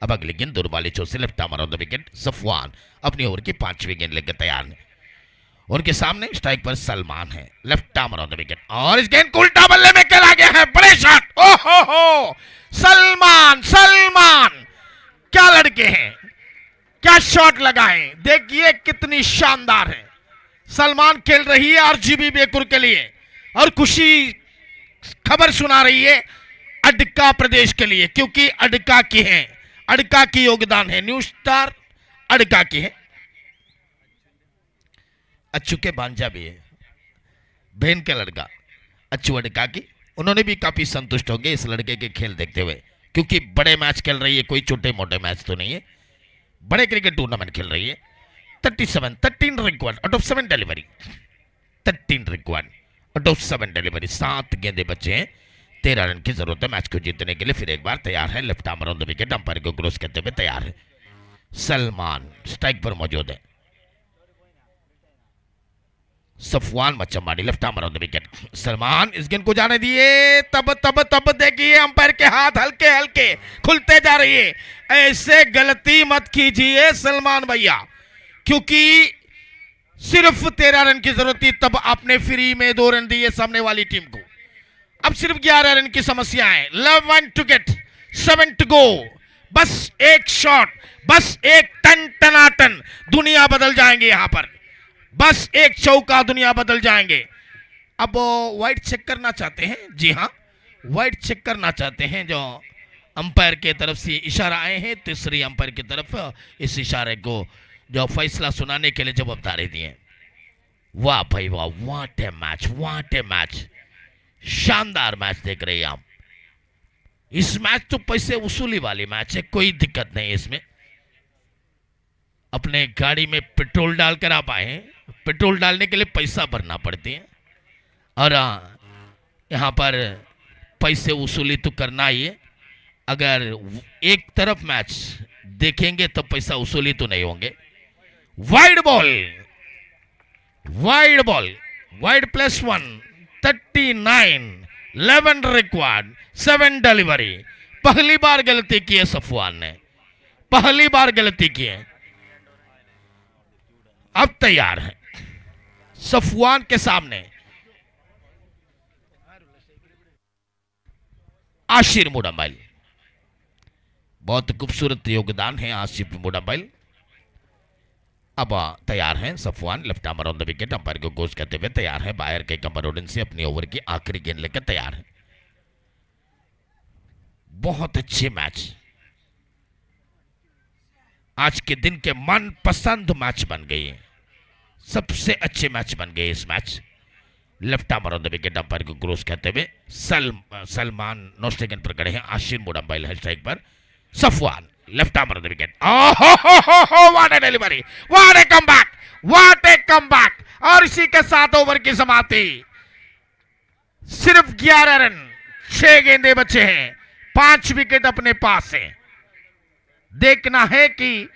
अब अगली गेंद दुर्बाली चोट से left arm on the wicket Safwan अपनी ओवर की 5वीं गेंद लेकर तैयार है। उनके सामने स्ट्राइक पर सलमान है। Left arm on the wicket, और इस गेंद को उल्टा बल्ले में खेला गया है। बड़े शॉट, ओहो सलमान क्या लड़के हैं, क्या शॉट लगाए। देखिए कितनी शानदार है। सलमान खेल रही है आरजीबी बेकुर के लिए और खुशी खबर सुना रही है अडका प्रदेश के लिए, क्योंकि अडका की है, अडका की योगदान है, न्यू स्टार अडका की है। अच्छू के भांजा भी है, बहन का लड़का अच्छू अडका की, उन्होंने भी काफी संतुष्ट होंगे इस लड़के के खेल देखते हुए, क्योंकि बड़े मैच खेल रही है, कोई छोटे मोटे मैच तो नहीं है, बड़े क्रिकेट टूर्नामेंट खेल रही है। 13 required out of 7 delivery, 13 required out of 7 delivery, 7 गेंदे बचे हैं, 13 रन की जरूरत है मैच को जीतने के लिए। फिर एक बार तैयार है, left arm on the wicket, umpire को क्रॉस करते हुए तैयार है। सलमान स्ट्राइक पर मौजूद है, Safwan Machamadi left arm on the wicket. Salman इस गेंद को जाने दिए, तब देखिए अंपायर के हाथ हल्के हल्के खुलते जा रही है। ऐसे गलती मत कीजिए सलमान भैया, क्योंकि सिर्फ 13 रन की जरूरत थी, तब आपने फ्री में 2 रन दिए सामने वाली टीम को। अब सिर्फ 11 रन की समस्या है। 11 टू गेट, 7 टू गो, बस एक शॉट, बस एक टन टनाटन, दुनिया बदल जाएंगे यहां पर, बस एक चौका, दुनिया बदल जाएंगे। अब वाइड चेक करना चाहते हैं, जी हां वाइड चेक करना चाहते हैं, जो अंपायर के तरफ से इशारा आए हैं, तीसरी अंपायर की तरफ इस इशारे को जो फैसला सुनाने के लिए जवाबदारी दिए। वाह भाई वाह, what a match, what a match, शानदार मैच देख रहे हैं आप। इस मैच तो पैसे वसूली वाली मैच है, कोई दिक्कत नहीं इसमें। अपने गाड़ी में पेट्रोल डालकर आप आए, पेट्रोल डालने के लिए पैसा भरना पड़ती है, और यहाँ पर पैसे वसूली तो करना ही है। अगर एक तरफ मैच देखेंगे तो पैसा वसूली तो नहीं होंगे। Wide ball, wide ball, wide +1, 39, 11 required, 7 delivery. पहली बार गलती की है सफवान ने, पहली बार गलती की है। अब तैयार है सफवान के सामने आशिर मुडम्बल, बहुत खूबसूरत योगदान है आशिर मुडम्बल। अब तैयार हैं Safwan, left arm on the wicket, umpire को गोश करते हुए तैयार है। बायर के कमरोडन से अपनी ओवर की आखिरी गेंद लेकर तैयार है। बहुत अच्छे मैच, आज के दिन के मनपसंद मैच बन गए हैं, सबसे अच्छे मैच बन गए इस match. Left arm on the wicket, umpire को क्रॉस करते हुए सलमान नो स्ट्राइक पर खड़े हैं, आशिर मुडम्बल है स्ट्राइक पर। Safwan left arm on the wicket, what a delivery, what A comeback, what A comeback, और इसी के साथ ओवर की समाप्ति। सिर्फ 11 रन, 6 गेंदे बचे हैं, 5 विकेट अपने पास है। देखना है कि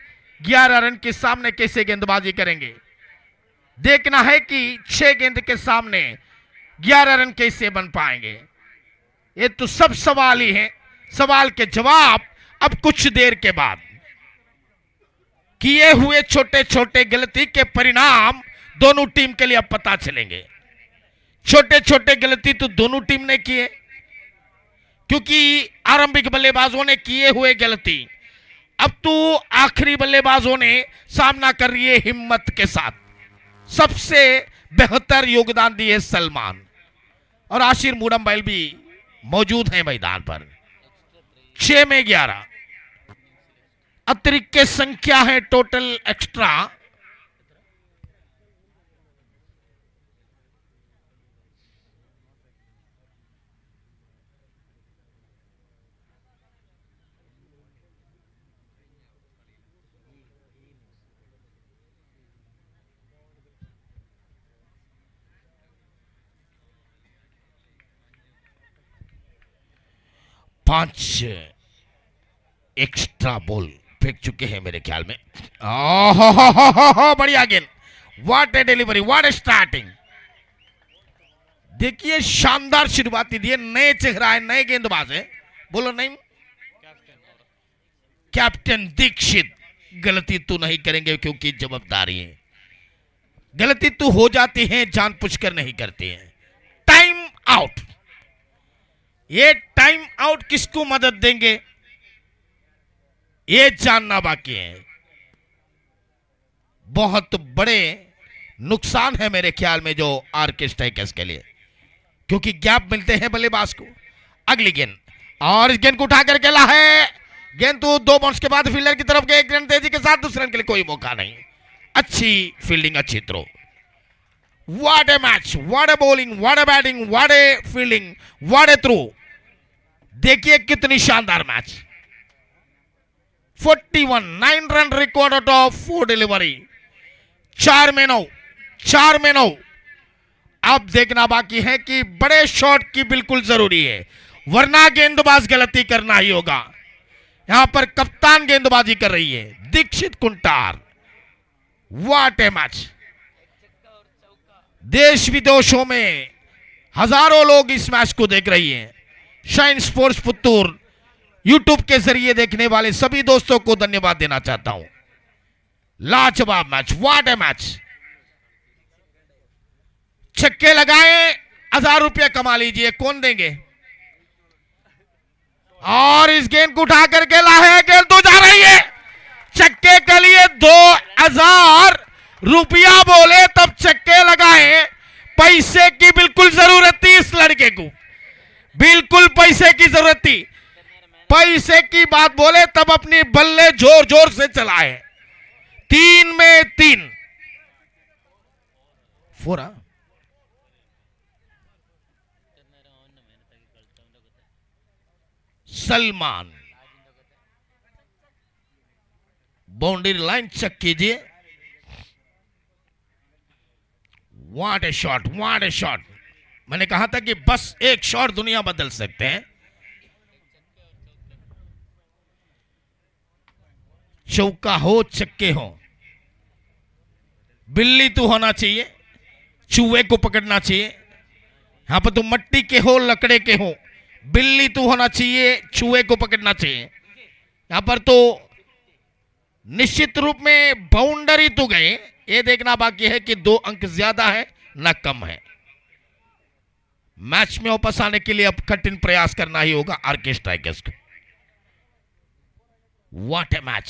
11 रन के सामने कैसे गेंदबाजी करेंगे, देखना है कि 6 गेंद के सामने 11 रन कैसे बन पाएंगे। ये तो सब सवाल ही है, सवाल के जवाब अब कुछ देर के बाद। किए हुए छोटे छोटे गलती के परिणाम दोनों टीम के लिए अब पता चलेंगे। छोटे छोटे गलती तो दोनों टीम ने किए, क्योंकि आरंभिक बल्लेबाजों ने किए हुए गलती, अब तो आखिरी बल्लेबाजों ने सामना कर रही है हिम्मत के साथ। सबसे बेहतर योगदान दिए सलमान और आशिर मुडम्बल भी मौजूद हैं मैदान पर। 6 में 11 अतिरिक्त के संख्या है टोटल एक्स्ट्रा। पांच एक्स्ट्रा बॉल फेंक चुके हैं मेरे ख्याल में। बढ़िया गेंद, what a delivery, what A starting. देखिए शानदार शुरुआती दी है, नए चेहरा है, नए गेंदबाज है, बोलो नहीं कैप्टन दीक्षित। गलती तो नहीं करेंगे क्योंकि जवाबदारी है, गलती तो हो जाती है, जानबूझकर नहीं करते हैं। टाइम आउट, ये टाइम आउट किसको मदद देंगे ये जानना बाकी है। बहुत बड़े नुकसान है मेरे ख्याल में जो आर के स्ट्राइकर्स के लिए, क्योंकि गैप मिलते हैं बल्लेबाज को। अगली गेंद, और इस गेंद को उठा करके ला है, गेंद तो 2 बाउंस के बाद फील्डर की तरफ गए, एक रन तेजी के साथ, दूसरे रन के लिए कोई मौका नहीं। अच्छी फील्डिंग, अच्छी throw. What a match, what a bowling, what a batting, what a fielding, what a throw. देखिए कितनी शानदार मैच। 41 9 run record out of 4 delivery, 4 में 9, 4 में 9। अब देखना बाकी है कि बड़े शॉट की बिल्कुल जरूरी है, वरना गेंदबाज गलती करना ही होगा। यहां पर कप्तान गेंदबाजी कर रही है Dixit Kuntar. What a match. देश विदेशों में हजारों लोग इस मैच को देख रही हैं। शाइन स्पोर्ट्स पुत्तूर यूट्यूब के जरिए देखने वाले सभी दोस्तों को धन्यवाद देना चाहता हूं। लाजवाब मैच, व्हाट ए मैच। छक्के लगाए, 1000 रुपया कमा लीजिए, कौन देंगे। और इस गेंद को उठा करके ला है, गेंद तो जा रही है। छक्के के लिए 2000 रुपया बोले तब छक्के लगाए। पैसे की बिल्कुल जरूरत थी इस लड़के को, बिल्कुल पैसे की जरूरत थी। पैसे की बात बोले तब अपनी बल्ले जोर जोर से चलाए। 3 में 3 4। सलमान बाउंड्री लाइन चेक कीजिए। What A shot, what A shot. मैंने कहा था कि बस एक शॉट दुनिया बदल सकते हैं। चौका हो, छक्के हो, बिल्ली तो होना चाहिए, चूहे को पकड़ना चाहिए। यहां पर तो मट्टी के हो, लकड़े के हो, बिल्ली तो होना चाहिए, चूहे को पकड़ना चाहिए। यहां पर तो निश्चित रूप में बाउंड्री तो गए, ये देखना बाकी है कि 2 अंक ज्यादा है ना कम है। मैच में वापस आने के लिए अब कठिन प्रयास करना ही होगा आरके स्ट्राइकर्स को। What a match.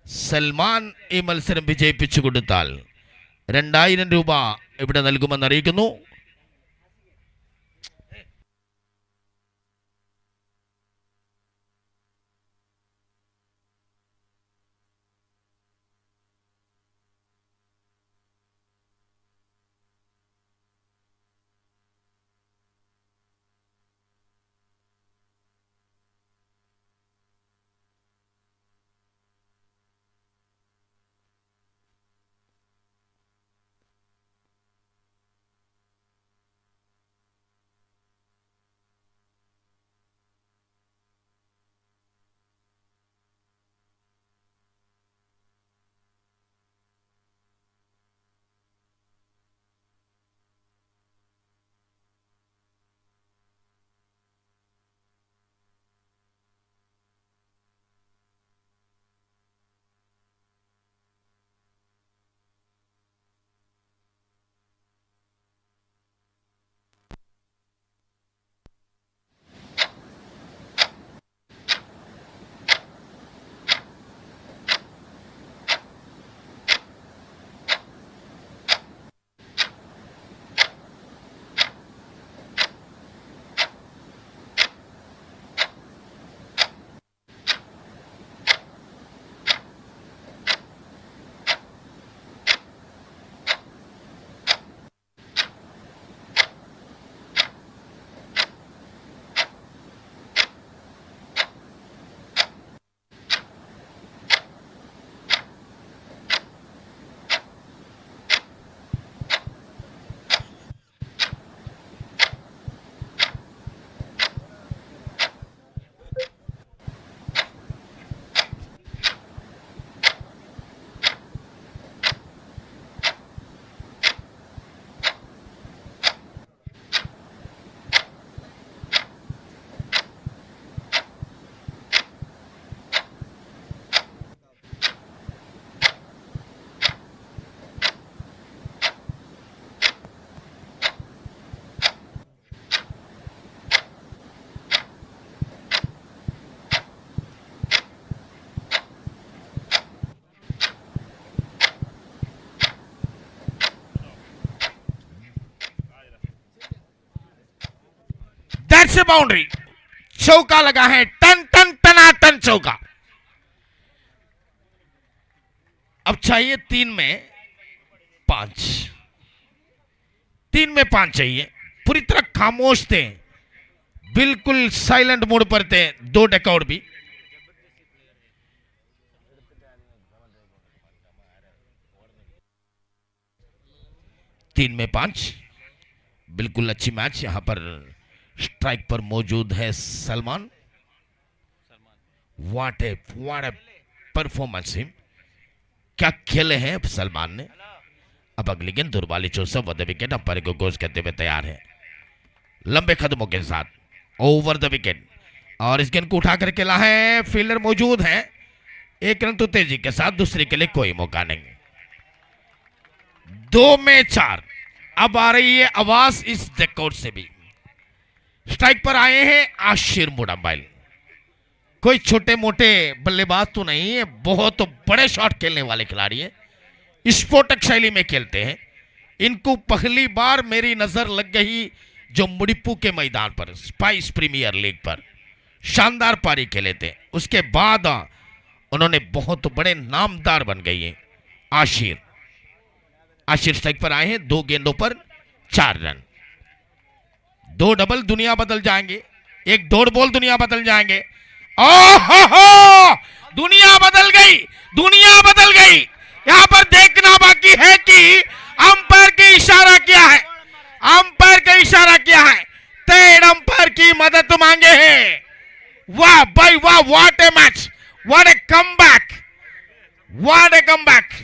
സൽമാൻ ഈ മത്സരം വിജയിപ്പിച്ചു കൊടുത്താൽ 2000 രൂപ ഇവിടെ നൽകുമെന്ന് അറിയിക്കുന്നു. That's a boundary. चौका लगा है, टन टन टनाटन चौका। अब चाहिए 3 में 5, 3 में 5 चाहिए। पूरी तरह खामोश थे, बिल्कुल साइलेंट मोड पर थे 2 डकआउट भी। तीन में 5, बिल्कुल अच्छी मैच। यहां पर स्ट्राइक पर मौजूद है Salman. What A performance him, क्या खेले हैं सलमान ने। अब अगली गेंद दुर्बाली चौसफ द विकेट, अंपायर को घोष करते हुए तैयार है लंबे कदमों के साथ ओवर द विकेट। और इस गेंद को उठा कर खेला है, फील्डर मौजूद है। 1 रन तो तेजी के साथ, दूसरे के लिए कोई मौका नहीं। 2 में 4। अब आ रही है आवाज इस डकआउट से भी। स्ट्राइक पर आए हैं आशिर मुडम्बाइल। कोई छोटे मोटे बल्लेबाज तो नहीं है, बहुत बड़े शॉट खेलने वाले खिलाड़ी है, स्फोटक शैली में खेलते हैं। इनको पहली बार मेरी नजर लग गई जो मुड़िप्पू के मैदान पर स्पाइस प्रीमियर लीग पर शानदार पारी खेले थे। उसके बाद उन्होंने बहुत बड़े नामदार बन गई है। आशिर स्ट्राइक पर आए हैं, 2 गेंदों पर 4 रन। 2 डबल दुनिया बदल जाएंगे, 1 डॉट बॉल दुनिया बदल जाएंगे। ओहो, दुनिया बदल गई, दुनिया बदल गई। यहां पर देखना बाकी है कि अंपायर के इशारा क्या है, अंपायर का इशारा क्या है। थर्ड अंपायर की मदद मांगे हैं। वाह भाई वाह, what a match, what A comeback, what A comeback.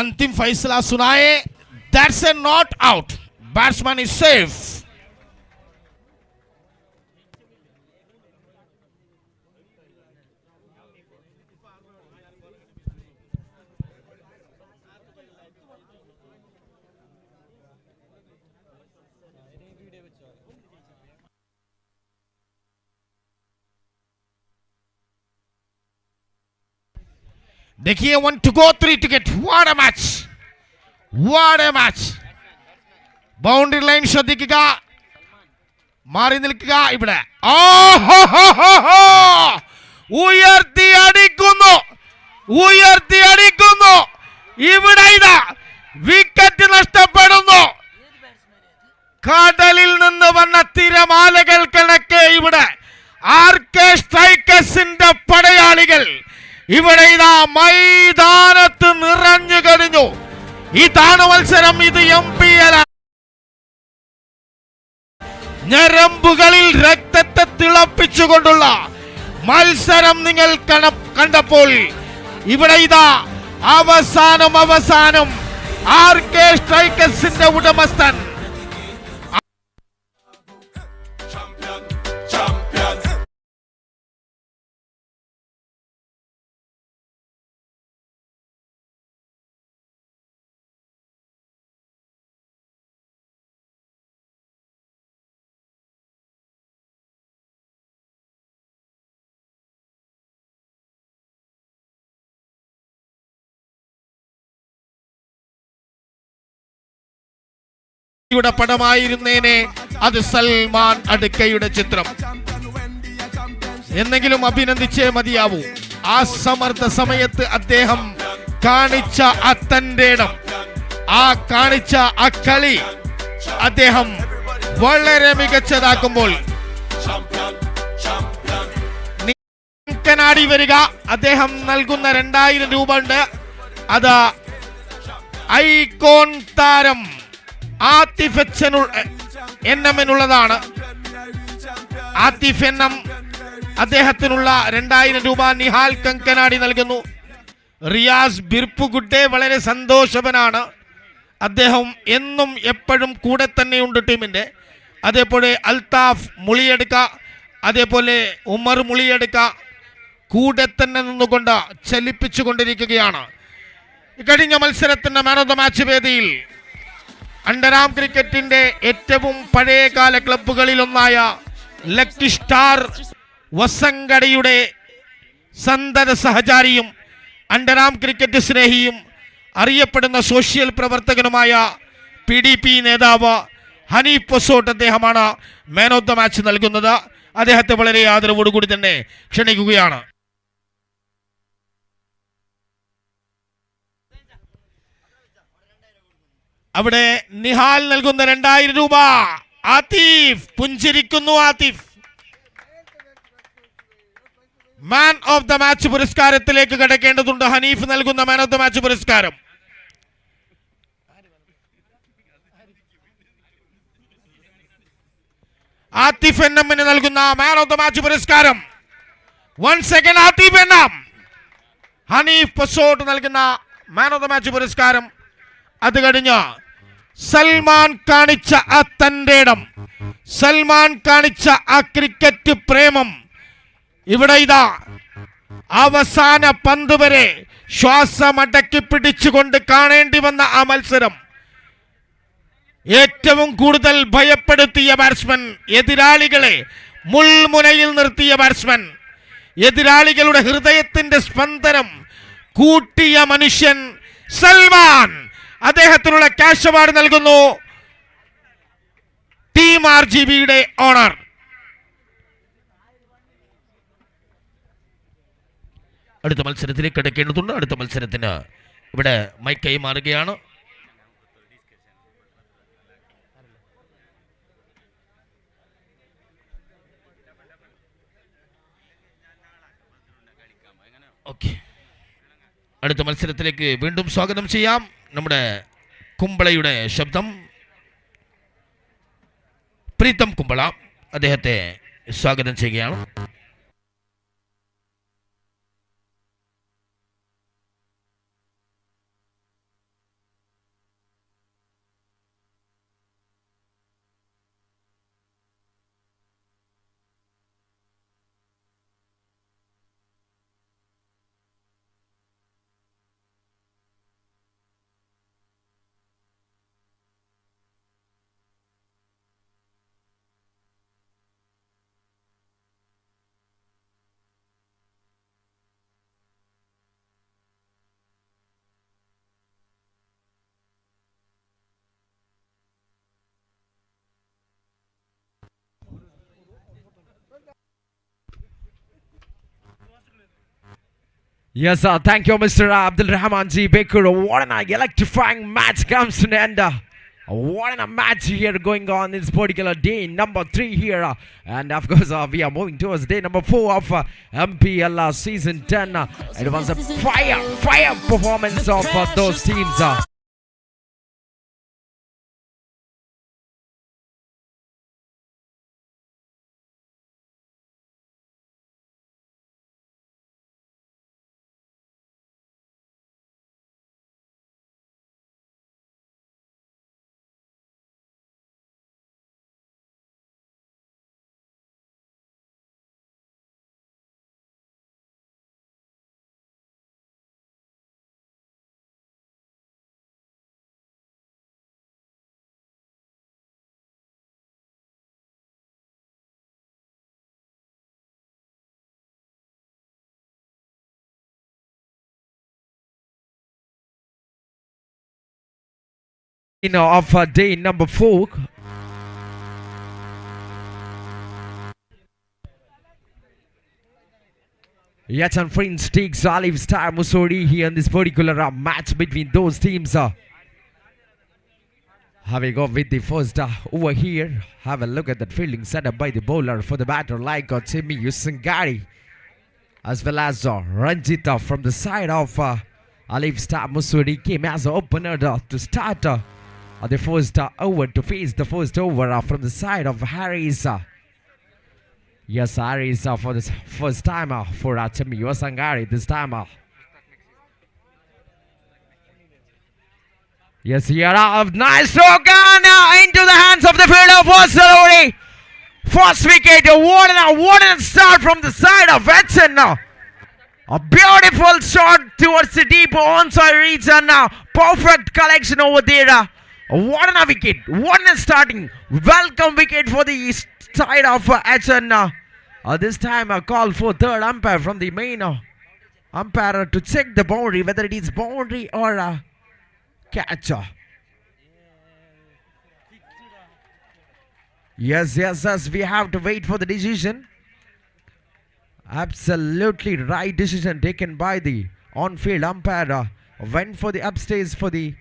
अंतिम फैसला सुनाए. That's a not out. Batsman is safe. देखिए 1 to go 3 to get. What a match. What a match. Boundary line ശ്രദ്ധിക്കുക, മാറി നിൽക്കുക. ഇവിടെ ഉയർത്തി അടിക്കുന്നു, ഉയർത്തി അടിക്കുന്നു. ഇവിടെ ഇതാ വിക്കറ്റ് നഷ്ടപ്പെടുന്നു. കടലിൽ നിന്ന് വന്ന തിരമാലകൾ കണക്കെ ഇവിടെ RK സ്ട്രൈക്കേഴ്സിന്റെ പടയാളികൾ ഇവിടെ ഇതാ മൈതാനത്ത് നിറഞ്ഞു കഴിഞ്ഞു. ഇതാണ് മത്സരം. ഇത് MPL. ഞരമ്പുകളിൽ രക്തത്തെ തിളപ്പിച്ചുകൊണ്ടുള്ള മത്സരം നിങ്ങൾ കണ്ടപ്പോൾ ഇവിടെ ഇതാ അവസാനം RK സ്ട്രൈക്കേഴ്സിന്റെ ഉടമസ്ഥൻ യുടെ പടമായിരുന്നേനെ. അത് സൽമാൻ അടുക്കയുടെ ചിത്രം. എന്നെങ്കിലും അഭിനന്ദിച്ചേ മതിയാവൂ. ആ സമർത്ഥ സമയത്ത് അദ്ദേഹം കാണിച്ച ആ തന്റെ ഇടം, ആ കാണിച്ച ആ കളി അദ്ദേഹം വളരെ മികച്ചതാക്കുമ്പോൾ കനാടി വരിക. അദ്ദേഹം നൽകുന്ന 2000 രൂപ ഉണ്ട്. അത് ഐക്കോൺ താരം ആതിഫ് എന്നമിനുള്ളതാണ്. ആതിഫ് എന്നും അദ്ദേഹത്തിനുള്ള 2000 രൂപ നിഹാൽ കങ്കനാടി നൽകുന്നു. റിയാസ് ബിർപ്പുഗുഡെ വളരെ സന്തോഷവനാണ്. അദ്ദേഹം എന്നും എപ്പോഴും കൂടെ തന്നെയുണ്ട് ടീമിന്റെ. അതേപോലെ അൽത്താഫ് മുളിയെടുക്ക, അതേപോലെ ഉമർ മുളിയെടുക്ക കൂടെ തന്നെ നിന്നുകൊണ്ട് ചലിപ്പിച്ചു കൊണ്ടിരിക്കുകയാണ്. കഴിഞ്ഞ മത്സരത്തിന്റെ മാൻ ഓഫ് ദ മാച്ച് വേദിയിൽ അണ്ടർആം ക്രിക്കറ്റിന്റെ ഏറ്റവും പഴയകാല ക്ലബ്ബുകളിലൊന്നായ ലക്കി സ്റ്റാർ വസങ്കടയുടെ സന്തത സഹചാരിയും അണ്ടർആം ക്രിക്കറ്റ് സ്നേഹിയും അറിയപ്പെടുന്ന സോഷ്യൽ പ്രവർത്തകനുമായ PDP നേതാവ് ഹനീഫ് പൊസോട്ട് അദ്ദേഹമാണ് മാൻ ഓഫ് ദ മാച്ച് നൽകുന്നത്. അദ്ദേഹത്തെ വളരെ ആദരവോടുകൂടി തന്നെ ക്ഷണിക്കുകയാണ്. അവിടെ നിഹാൽ നൽകുന്ന 2000 രൂപ. ആതിഫ് പുഞ്ചിരിക്കുന്നു. Athif man of the match പുരസ്കാരത്തിലേക്ക് കടക്കേണ്ടതുണ്ട്. ഹനീഫ് നൽകുന്ന മാൻ ഓഫ് ദ മാച്ച് പുരസ്കാരം. ആതിഫ് എന്നമ്മിന് നൽകുന്ന മാൻ ഓഫ് ദ മാച്ച് പുരസ്കാരം. 1 സെക്കൻഡ്. ആതിഫ് എണ്ണം. ഹനീഫ് പൊസോട്ട് നൽകുന്ന മാൻ ഓഫ് ദ മാച്ച് പുരസ്കാരം. അത് കഴിഞ്ഞ് സൽമാൻ കാണിച്ച ആ തന്റെ ഇടം, സൽമാൻ കാണിച്ച ആ ക്രിക്കറ്റ് പ്രേമം, ഇവിടെ ഇതാ അവസാന പന്ത് വരെ ശ്വാസമടക്കി പിടിച്ചുകൊണ്ട് കാണേണ്ടി വന്ന ആ മത്സരം ഏറ്റവും കൂടുതൽ ഭയപ്പെടുത്തിയ ബാറ്റ്സ്മാൻ, എതിരാളികളെ മുൾമുനയിൽ നിർത്തിയ ബാറ്റ്സ്മാൻ, എതിരാളികളുടെ ഹൃദയത്തിന്റെ സ്പന്ദനം കൂട്ടിയ മനുഷ്യൻ സൽമാൻ. അദ്ദേഹത്തിനുള്ള ക്യാഷ് അവാർഡ് നൽകുന്നു ടീം RGBയുടെ ഓണർ. അടുത്ത മത്സരത്തിലേക്ക് കിടക്കേണ്ടതുണ്ട്. അടുത്ത മത്സരത്തിന് ഇവിടെ മൈക്ക് കൈമാറുകയാണ്. ഓക്കെ, അടുത്ത മത്സരത്തിലേക്ക് വീണ്ടും സ്വാഗതം ചെയ്യാം. നമ്മുടെ കുമ്പളയുടെ ശബ്ദം പ്രീതം കുമ്പള, അദ്ദേഹത്തെ സ്വാഗതം ചെയ്യുകയാണ്. Yes, thank you, Mr. Abdul Rahman Ji Baker. What an electrifying match comes to an end. What a match here going on this particular day number 3 here. And of course, we are moving towards day number 4 of MPL season 10. It was a fire performance of those teams. Of day number 4. Yet and friends takes Olive Star Musori here in this particular match between those teams. Have we go with the first over here. Have a look at that fielding setup by the bowler for the batter like Timmy Yusungari, as well as Ranjita from the side of Olive Star Musori came as an opener to start the first over, to face the first over from the side of Harris. Yes, Harris for the first time for Timmy Yusungari this time. Yes, here nice stroke into the hands of the fielder. First delivery, first wicket. What a start from the side of Edson. A beautiful shot towards the deep onside region. Perfect collection over there. What a wicket. What a starting. Welcome wicket for the side of Edson. This time a call for third umpire from the main umpire to check the boundary, whether it is boundary or catcher. Yes, we have to wait for the decision. Absolutely right decision taken by the on-field umpire. Went for the upstairs for the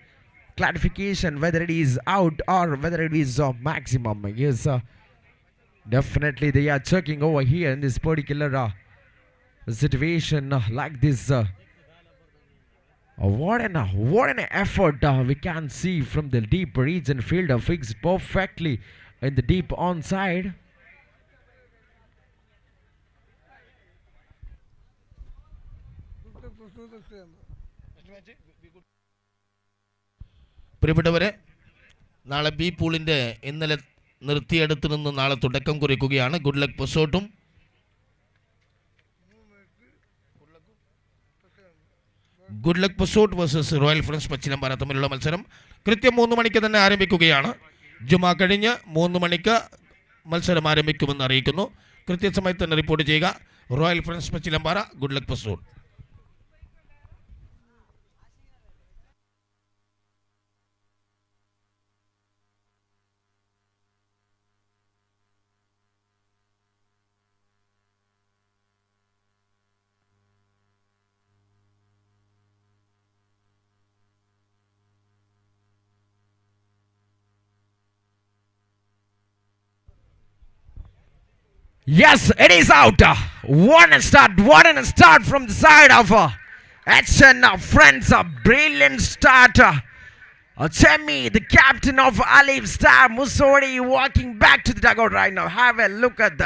clarification whether it is out or whether it is maximum. Yes, definitely they are checking over here in this particular situation like this. What an effort we can see from the deep region. Fielder fixed perfectly in the deep onside. പ്രിയപ്പെട്ടവരെ, നാളെ B പൂളിൻ്റെ ഇന്നലെ നിർത്തിയെടുത്ത് നിന്ന് നാളെ തുടക്കം കുറിക്കുകയാണ്. Good luck പൊസോട്ടും good luck Posot versus royal friends Pachilampara തമ്മിലുള്ള മത്സരം കൃത്യം 3 മണിക്ക് തന്നെ ആരംഭിക്കുകയാണ്. ജുമാ കഴിഞ്ഞ് 3 മണിക്ക് മത്സരം ആരംഭിക്കുമെന്ന് അറിയിക്കുന്നു. കൃത്യസമയത്ത് തന്നെ റിപ്പോർട്ട് ചെയ്യുക. Royal friends Pachilampara, good luck Posot. Yes, it is out. What a start from the side of Edson. Friends, a brilliant start. Chemi, the captain of Olive Star Musori, walking back to the dugout right now. Have a look at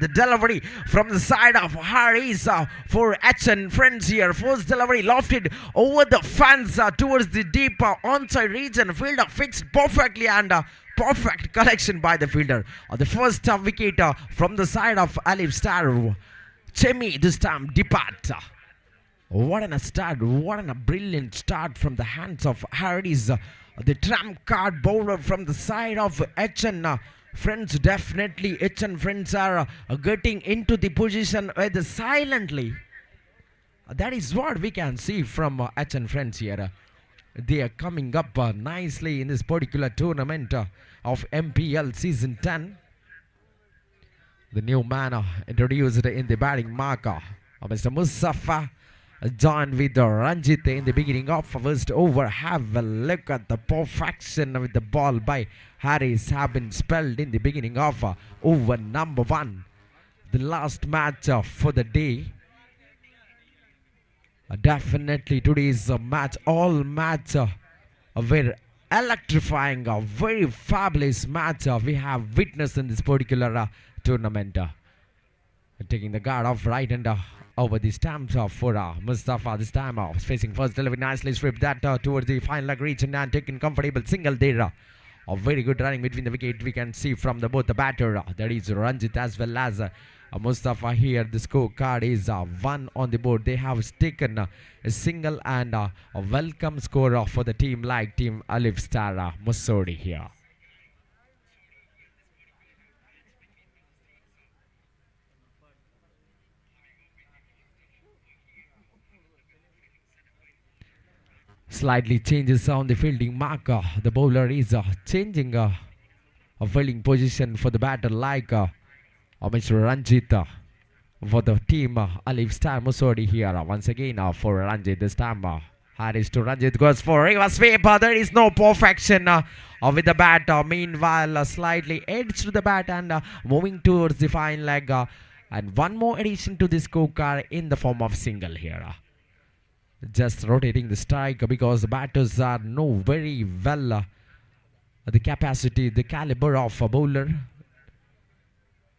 the delivery from the side of Harris for Edson. Friends here, first delivery lofted over the fence towards the deep onside region. Fielder fixed perfectly and perfect collection by the fielder. The first wicket from the side of Olive Star. Chemi this time depart. What a start, what a brilliant start from the hands of Harris. The trump card bowler from the side of Etchen. Friends, definitely Etchen friends are getting into the position with silently. That is what we can see from Etchen friends here. They are coming up nicely in this particular tournament of MPL season 10. The new man introduced in the batting marker, Mr. Mustafa. joined with Ranjit in the beginning of first over. Have a look at the perfection with the ball by Harris have been spelled in the beginning of over number 1. The last match for the day. Definitely today's match, all match were electrifying, a very fabulous match we have witnessed in this particular tournament. Taking the guard off right and over the stamps for Mustafa. This time facing first delivery, nicely stripped that towards the final leg reach and taking comfortable single there. A very good running between the wicket we can see from the both the batter, that is Ranjit as well as Mustafa. Here the scorecard is 1 on the board. They have taken a single and a welcome score for the team like Team Alif Star Mussoorie here. Slightly changes on the fielding marker. The bowler is changing a fielding position for the batter like Mr. Ranjit for the team Alif Star Mussoorie here. Once again for Ranjit. This time Harris to Ranjit goes for reverse sweep. There is no perfection with the bat. Meanwhile slightly edge to the bat and moving towards the fine leg. And one more addition to the scorecard in the form of single here. Just rotating the strike because the batters are know very well the capacity, the caliber of a bowler.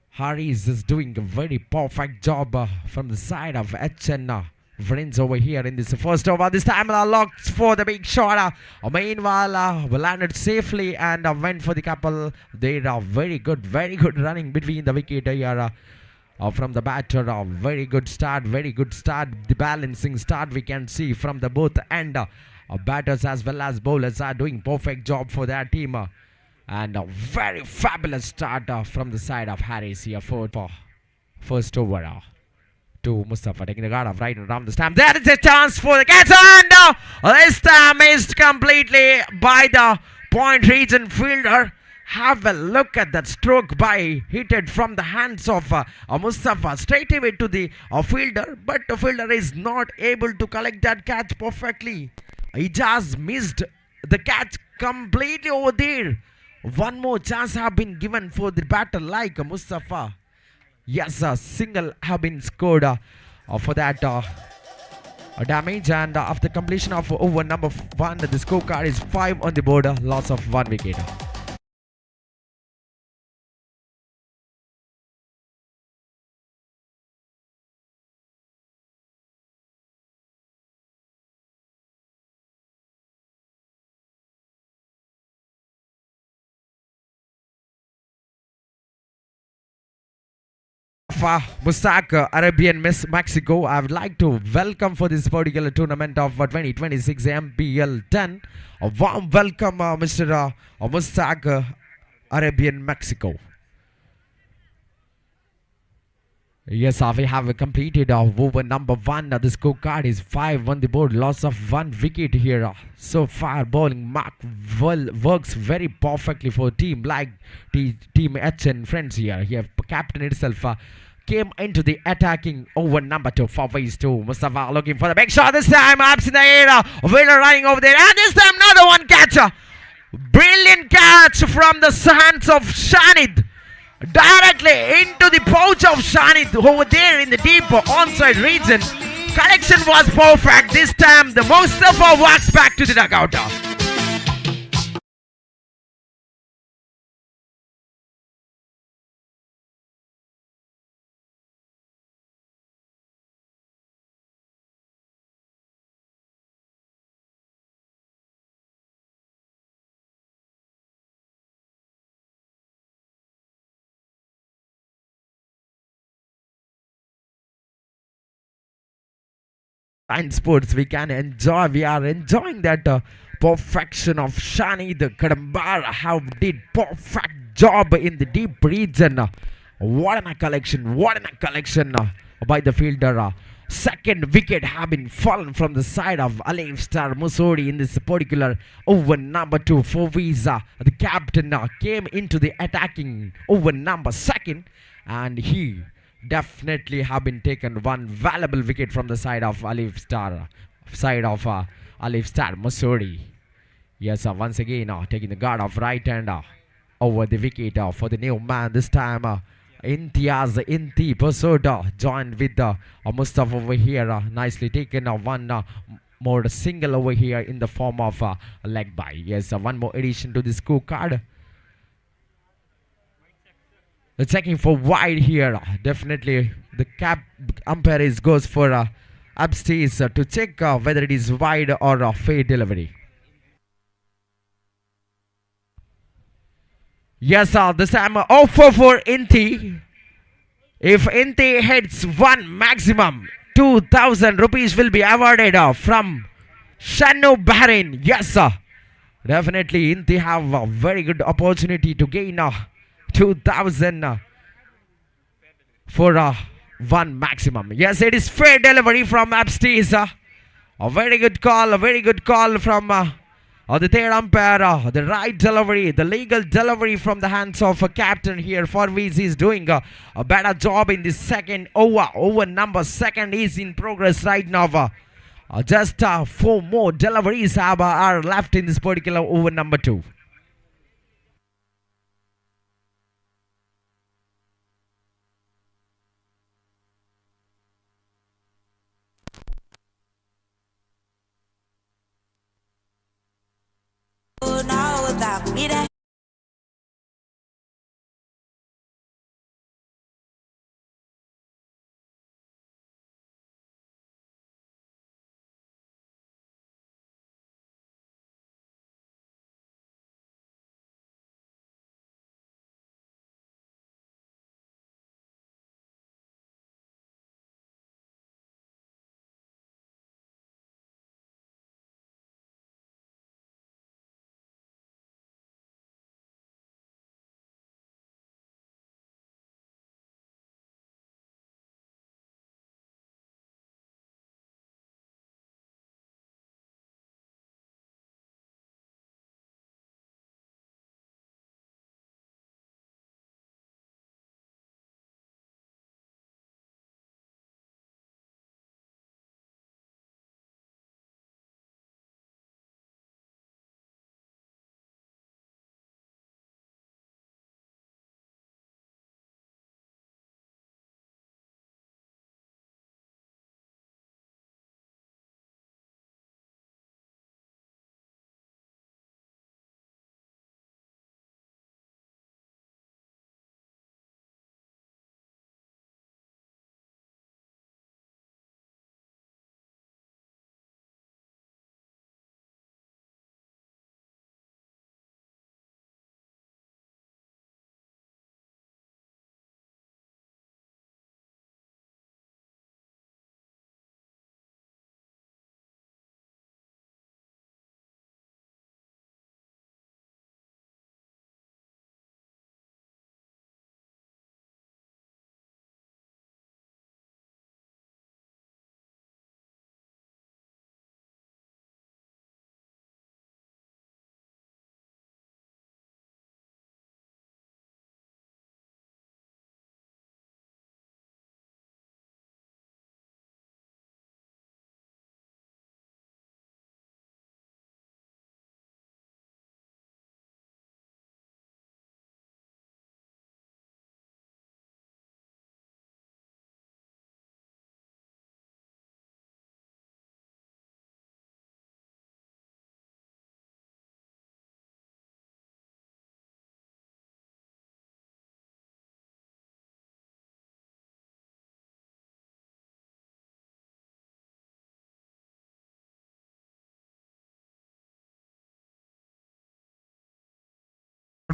Harris is doing a very perfect job from the side of HN friends over here in this first over. This time locks for the big shot. Meanwhile landed safely and went for the couple. They are very good running between the wicket here. From the batter, very good start. The balancing start we can see from the both end batters as well as bowlers are doing perfect job for their team, and a very fabulous start from the side of Harris here for first over to Mustafa taking the guard off right around the stamp. There is a chance for the catch, and this time missed completely by the point region fielder. Have a look at that stroke by hit it from the hands of Mustafa straight away to the fielder, but the fielder is not able to collect that catch perfectly. He just missed the catch completely over there. One more chance have been given for the batter like Mustafa. Yes, a single have been scored for that damage, and after completion of over number 1, the scorecard is 5 on the board, loss of 1 wicket. Musak, Arabian Miss Mexico. I would like to welcome for this particular tournament of 2026 MPL 10. A warm welcome, Mr. Musak, Arabian Mexico. Yes, we have completed over number 1. The scorecard is 5 on the board, loss of 1 wicket here. So far, bowling mark works very perfectly for a team like Team H and friends here. Here, captain itself came into the attacking over number 2 for phase 2. Mustafa looking for the big shot this time. Ups in the air. Wheeler running over there. And this time another one catch. Brilliant catch from the hands of Shanid. Directly into the pouch of Shanid over there in the deep onside region. Collection was perfect. This time the Mustafa walks back to the dugout. In sports we can enjoy, we are enjoying that perfection of Shani. The Kadambar have did perfect job in the deep region. What a collection by the fielder. Second wicket have been fallen from the side of Alif Star Mussoorie in this particular over number 2 for Visa. The captain came into the attacking over number 2, and he definitely have been taken one valuable wicket from the side of Alif Star, Alif Star Mussoorie. Yes, once again taking the guard of right hander over the wicket for the new man. This time Inti pursued joined with Mustafa over here. Nicely taken one more single over here in the form of a leg by. Yes, one more addition to the scorecard. The checking for wide here. Definitely the umpire goes for upstairs to check whether it is wide or a fair delivery. Yes, this time offer for Inti. If Inti hits one maximum, 2,000 rupees will be awarded from Shanu Bahrain. Yes, sir. Definitely Inti have a very good opportunity to gain 2,000 for one maximum. Yes, it is fair delivery from upstairs. A very good call from the third umpire. The right delivery, the legal delivery from the hands of a captain here. Farviz is doing a better job in the second over. Over number second is in progress right now. Just 4 more deliveries are left in this particular over number 2.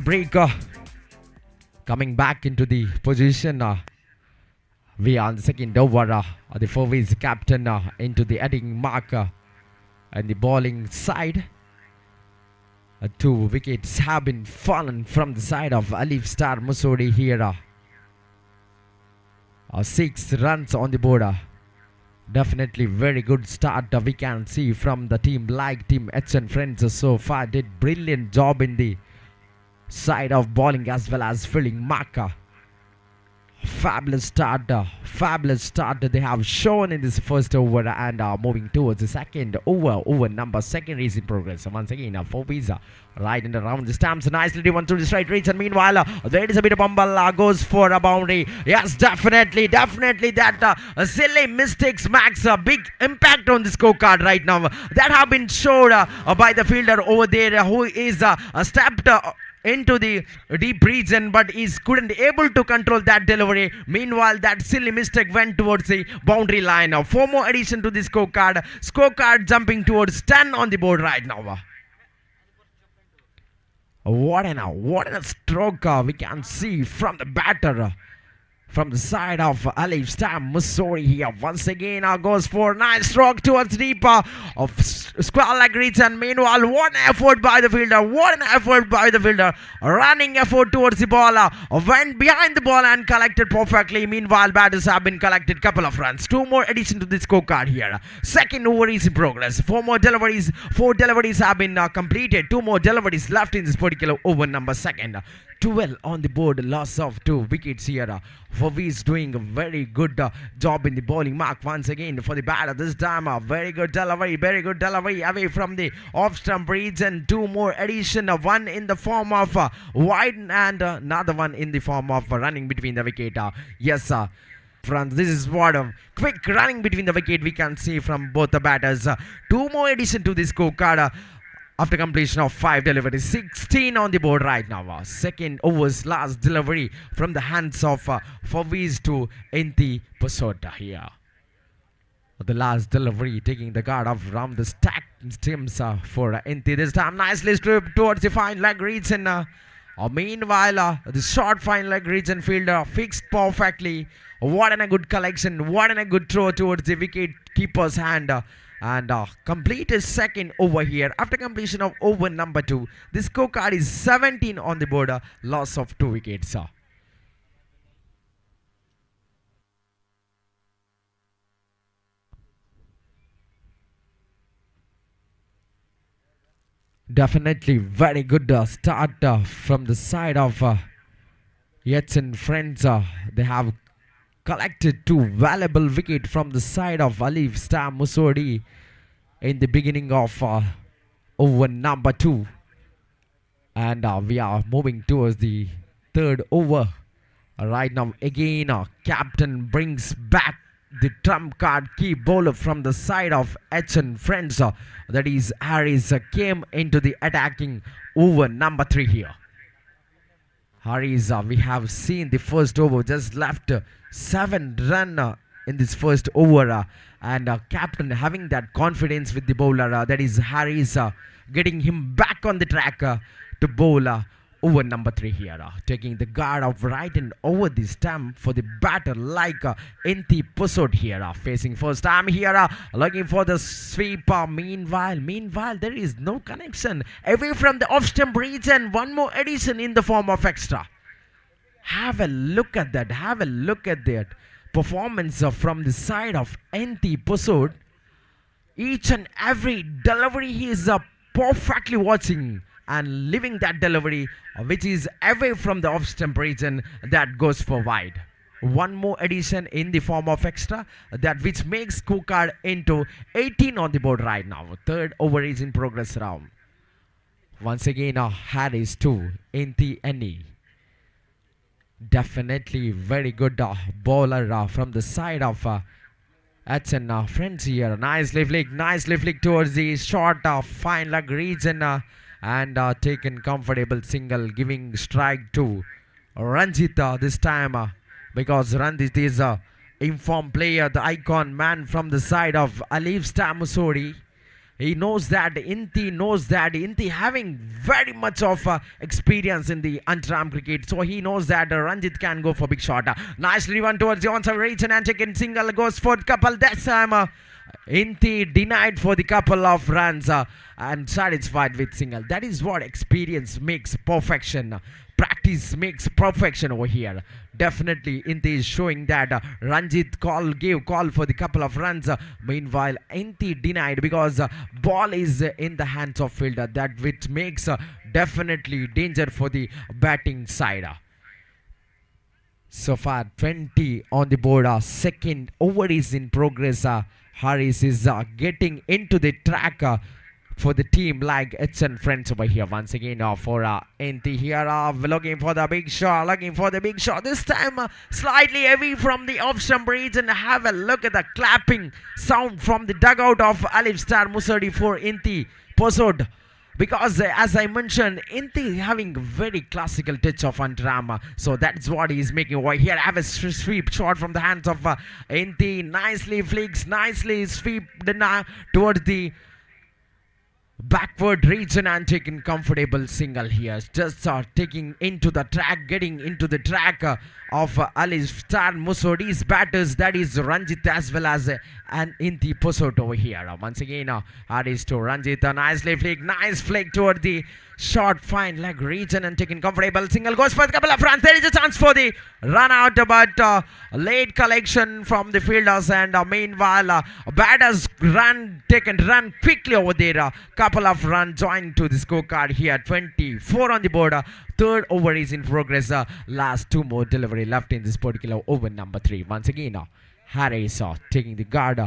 Break coming back into the position. We are on the second over. The Farviz captain into the heading mark and the bowling side. 2 wickets have been fallen from the side of Alif Star Mussoorie here. 6 runs on the board. Definitely very good start we can see from the team like Team H and Friends so far. Did brilliant job in the side of bowling as well as filling marker. fabulous start they have shown in this first over and moving towards the second over number second is in progress. Once again, for Visa right in the round the stamps nicely driven through the straight reach, and meanwhile there is a bit of bumble goes for a boundary. Yes, definitely that silly mistakes makes a big impact on the scorecard right now. That have been showed by the fielder over there who is stepped into the deep region, but is couldn't able to control that delivery. Meanwhile, that silly mistake went towards the boundary line. Now 4 more addition to the scorecard jumping towards 10 on the board right now. What a stroke we can see from the batter from the side of Alif Stam Mussori here. Once again goes for nice stroke towards deep of square leg reach, and meanwhile what an effort by the fielder, running effort towards the ball, went behind the ball and collected perfectly. Meanwhile batters have been collected couple of runs. 2 more addition to the scorecard here. Second over is in progress. 4 deliveries have been completed. 2 more deliveries left in this particular over number second. 12 on the board, loss of 2 wickets here. Favi is doing a very good job in the bowling mark once again for the batter. This time very good delivery away from the off-stump region. 2 more addition, one in the form of wide and another one in the form of running between the wicket. Yes, friends, this is what quick running between the wicket we can see from both the batters. 2 more addition to the scorecard. After completion of 5 deliveries, 16 on the board right now. Second over's last delivery from the hands of Faviz to Inti Pasota here. The last delivery taking the guard off around the stack stems for Inti. This time nicely stripped towards the fine leg reach, and meanwhile the short fine leg reach and fielder fixed perfectly. What a good collection, what a good throw towards the wicket keeper's hand. And complete his second over here. After completion of over number 2, the scorecard is 17 on the board, loss of 2 wickets. Definitely very good start from the side of Yates and friends. They have collected 2 valuable wickets from the side of Alif Stam Musodi in the beginning of over number 2, and we are moving towards the third over right now. Again captain brings back the trump card key bowler from the side of H and friends, that is Harris, came into the attacking over number 3 here. Harris, we have seen the first over just left 7 run in this first over, and captain having that confidence with the bowler, that is Harris, getting him back on the track to bowl over number 3 here, taking the guard of right and over the stump for the batter like Inti Pusod here, facing first time here, looking for the sweep. Meanwhile there is no connection away from the off stump region. 1 more addition in the form of extra. Have a look at that performance from the side of Inti Pusod. Each and every delivery he is perfectly watching and leaving that delivery which is away from the off stump region, that goes for wide. 1 more addition in the form of extra, that which makes scorecard into 18 on the board right now. Third over is in progress round. Once again Harris 2, Inti Any. Definitely very good bowler from the side of H&, friends here. Nicely flick towards the short fine leg region, and taken comfortable single, giving strike to Ranjit this time, because Ranjit is a informed player, the icon man from the side of Alif Stamusori. He knows that Inti having very much of experience in the under-arm cricket, so he knows that Ranjit can go for big shot. Nicely run towards the onside region and taken single, goes for couple. That time Inti denied for the couple of runs and satisfied with single. That is what experience makes perfection. Practice makes perfection over here. Definitely Inti is showing that Ranjit gave call for the couple of runs. Meanwhile Inti denied because ball is in the hands of fielder, that which makes definitely danger for the batting side. So far 20 on the board. Second over is in progress. Harris is getting into the track for the team like it's and friends over here. Once again for NT here, looking for the big shot, this time slightly heavy from the off-stump region. Have a look at the clapping sound from the dugout of Alif Star Musodi for NT Posod. Because as I mentioned, Inti having very classical touch of Antram. So that's what he's making over here. Have a sweep shot from the hands of Inti. Nicely flicks, nicely sweep towards the backward region and taking comfortable single here. Just taking into the track, getting into the track of Ali Star Musodi's batters. That is Ranjit as well as an Inti Posot over here. Once again, Harris to Ranjit. Nice flick toward the short fine leg region and taking comfortable single. Goes for a couple of runs. There is a chance for the run out, but late collection from the fielders. And meanwhile, batters run quickly over there. Couple of runs joined to the scorecard here. 24 on the board. Third over is in progress. Last two more delivery left in this particular over number 3. Once again, Harris taking the guard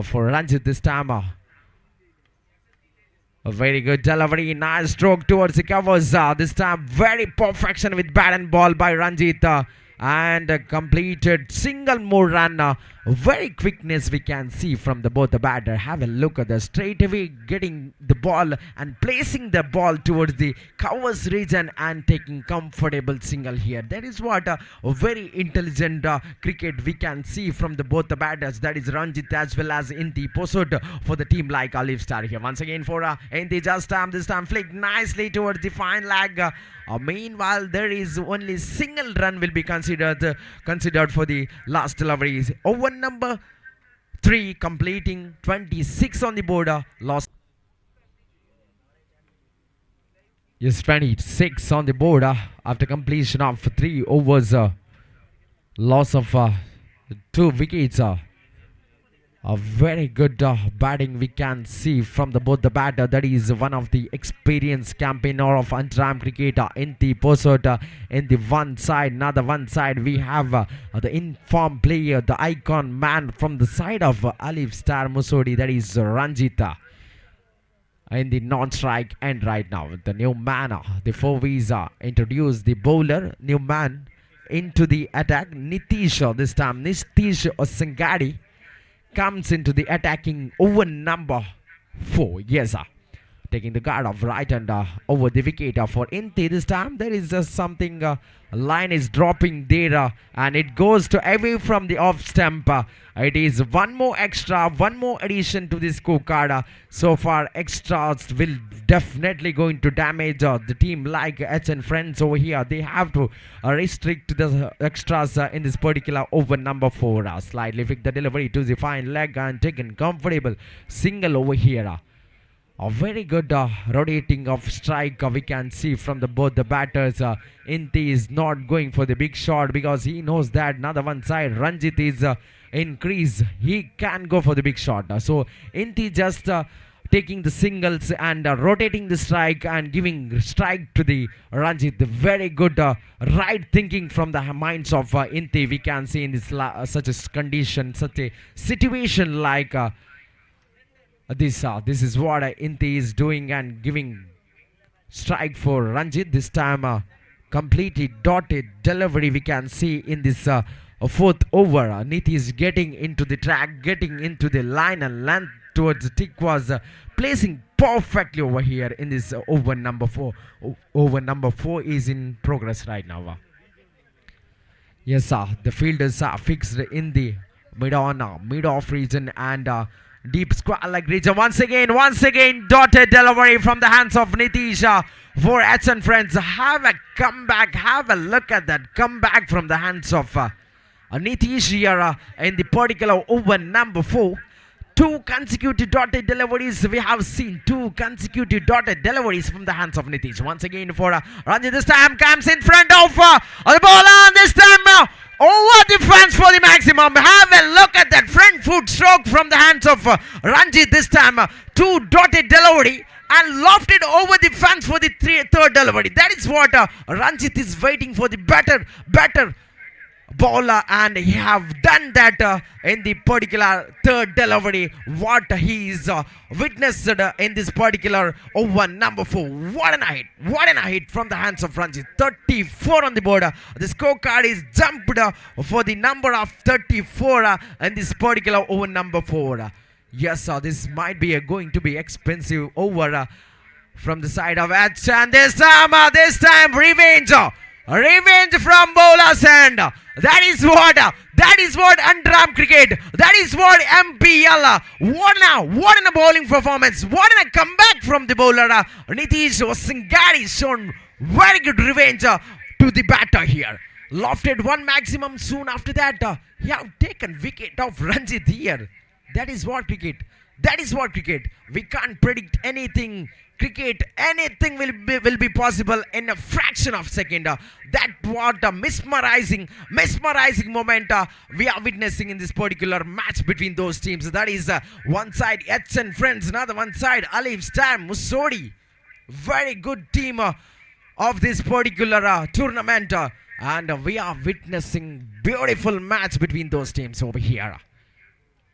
for Ranjit this time. A very good delivery, nice stroke towards the covers. This time very perfection with bat and ball by Ranjit. And completed single more run. Very quickness we can see from both the batter. Have a look at the straight away getting the ball and placing the ball towards the covers region and taking comfortable single here. That is what a very intelligent cricket we can see from both the batters. That is Ranjit as well as Inti Posod for the team like Alif Star here. Once again for Inti just this time flick nicely towards the fine leg. Meanwhile, there is only single run will be considered for the last deliveries. Over number 3 completing 26 on the board. Lost. Yes, 26 on the board after completion of 3 overs. Loss of 2 wickets. A very good batting we can see from both the batter. That is one of the experienced campaigner of Antram cricket, Inti Posot. In the one side, another one side, we have the informed player, the icon man from the side of Alif Star Musodi. That is Ranjita. In the non-strike end right now, the new man, the 4 visa introduce the bowler, new man into the attack. Nitish this time, Nitish Osangadi comes into the attacking over number 4. Yes, sir. Taking the guard of right and over the wicket for Inti this time. There is something, line is dropping there and it goes to away from the off stump. It is one more addition to this scorecard. So far, extras will definitely going to damage the team like H and friends over here. They have to restrict the extras in this particular over number 4. Slightly pick the delivery to the fine leg and taken comfortable single over here. A very good rotating of strike we can see from both the batters. Inti is not going for the big shot because he knows that another one side Ranjit is in crease. He can go for the big shot. So Inti just taking the singles and rotating the strike and giving strike to the Ranjit. Very good right thinking from the minds of Inti we can see in this such a condition, such a situation like this is what Inti is doing and giving strike for Ranjit. This time completely dotted delivery we can see in this 4th over. Niti is getting into the track, getting into the line and length towards the tick was placing perfectly over here in this over number 4. Over number 4 is in progress right now. Yes, the fielders are fixed in the mid-off region and deep square leg region. Once again, dotted delivery from the hands of Nitish for H and friends. Have a comeback. Have a look at that comeback from the hands of Nitish here in the particular over number 4. 2 consecutive dotted deliveries. We have seen 2 consecutive dotted deliveries from the hands of Nitish. Once again for Ranjit. This time comes in front of the ball and this time over the fence for the maximum. Have a look at that front foot stroke from the hands of Ranjit. This time 2 dotted delivery and lofted over the fence for the third delivery. That is what Ranjit is waiting for, the better bowler, and he have done that in the particular third delivery. What he is witnessed in this particular over number 4. What a hit from the hands of Ranjit. 34 on the board. The scorecard is jumped for the number of 34 in this particular over number 4. Yes, this might be going to be expensive over from the side of H, and this time revenge. Revenge from bowler's end. That is what under-arm cricket. That is what MPL. What in a bowling performance. What in a comeback from the bowler. Nitish Singari shown very good revenge to the batter here. Lofted one maximum soon after that. He have taken wicket of Ranjit here. That is what cricket. We can't predict anything. Cricket, anything will be possible in a fraction of a second. That what a mesmerizing moment we are witnessing in this particular match between those teams. That is one side H and Friends, another one side Alif Star Musori. Very good team of this particular tournament, and we are witnessing beautiful match between those teams over here.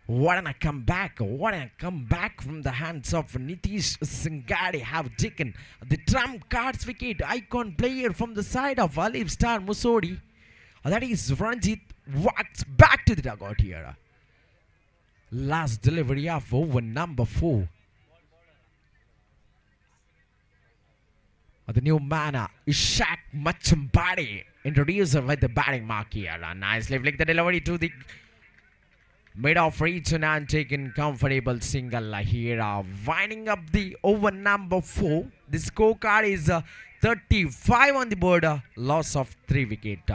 What a comeback from the hands of Nitish Singari. Have taken the trump cards wicket. Icon player from the side of Alif Star Musori. That is Ranjit walks back to the dugout here. Last delivery of over number 4. The new man Ishak Machambari introduced with the batting mark here. Nicely flicked the delivery to the mid of region and taken comfortable single here. Winding up the over number 4. The scorecard is 35 on the board. Loss of 3 wickets.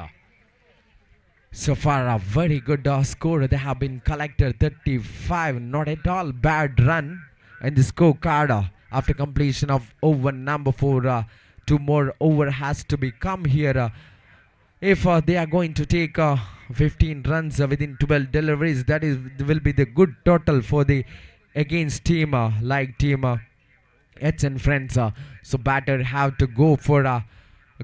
So far a very good score. They have been collected 35. Not at all bad run in the scorecard after completion of over number 4. 2 more over has to be come here. If they are going to take 15 runs within 12 deliveries, that will be the good total for the against team like team H and Friends. So batter have to go for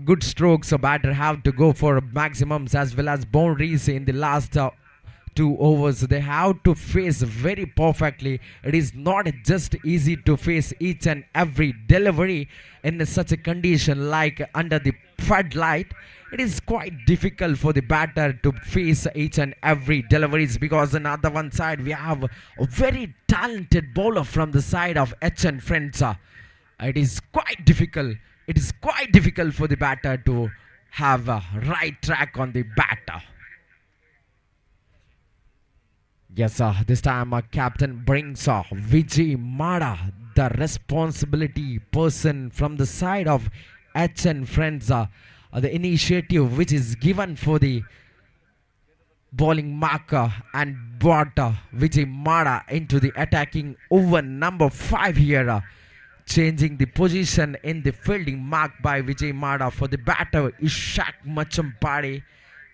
good strokes. So batter have to go for maximums as well as boundaries in the last 2 overs. They have to face very perfectly. It is not just easy to face each and every delivery in such a condition like under the floodlight. It is quite difficult for the batter to face each and every deliveries, because on the other one side we have a very talented bowler from the side of H and Friends. It is quite difficult. For the batter to have a right track on the batter. Yes, this time captain brings Vijay Mada, the responsibility person from the side of H and Friends. The initiative which is given for the bowling marker and brought Vijay Mada into the attacking over number 5 here. Changing the position in the fielding mark by Vijay Mada for the batter Ishak Machampade.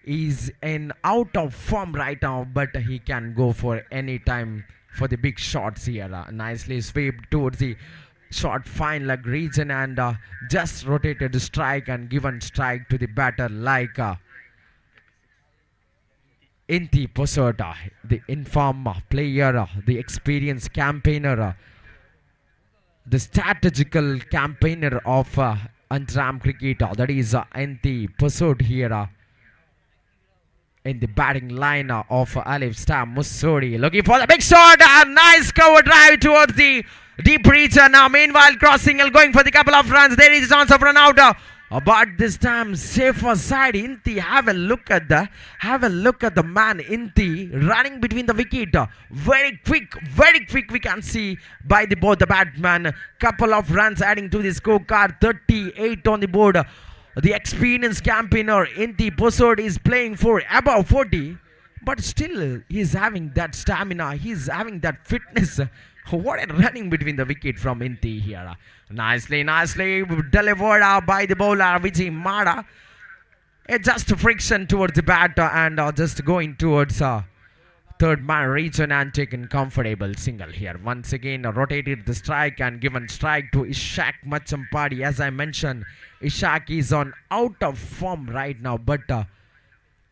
Is in out of form right now, but he can go for any time for the big shots here. Nicely swept towards the short fine leg region and just rotated the strike and given strike to the batter like Inti Posota, the informed player, the experienced campaigner, the strategical campaigner of under-arm cricket. That is Inti Posota here. In the batting line of Alif Star Musori, looking for the big shot. A nice cover drive towards the deep region. Now, meanwhile, cross single going for the couple of runs. There is a chance of run out. But this time, safer side. Inti, have a look at the man Inti running between the wicket. Very quick. We can see by both the batsmen. Couple of runs adding to the scorecard. 38 on the board. The experienced campaigner Inti Posod is playing for above 40, but still he is having that stamina, he is having that fitness. What a running between the wicket from Inti here. Nicely delivered by the bowler Vijay Mada. Just friction towards the bat and just going towards third man region and taken comfortable single here. Once again rotated the strike and given strike to Ishak Machampadi. As I mentioned, Ishak is on out of form right now, but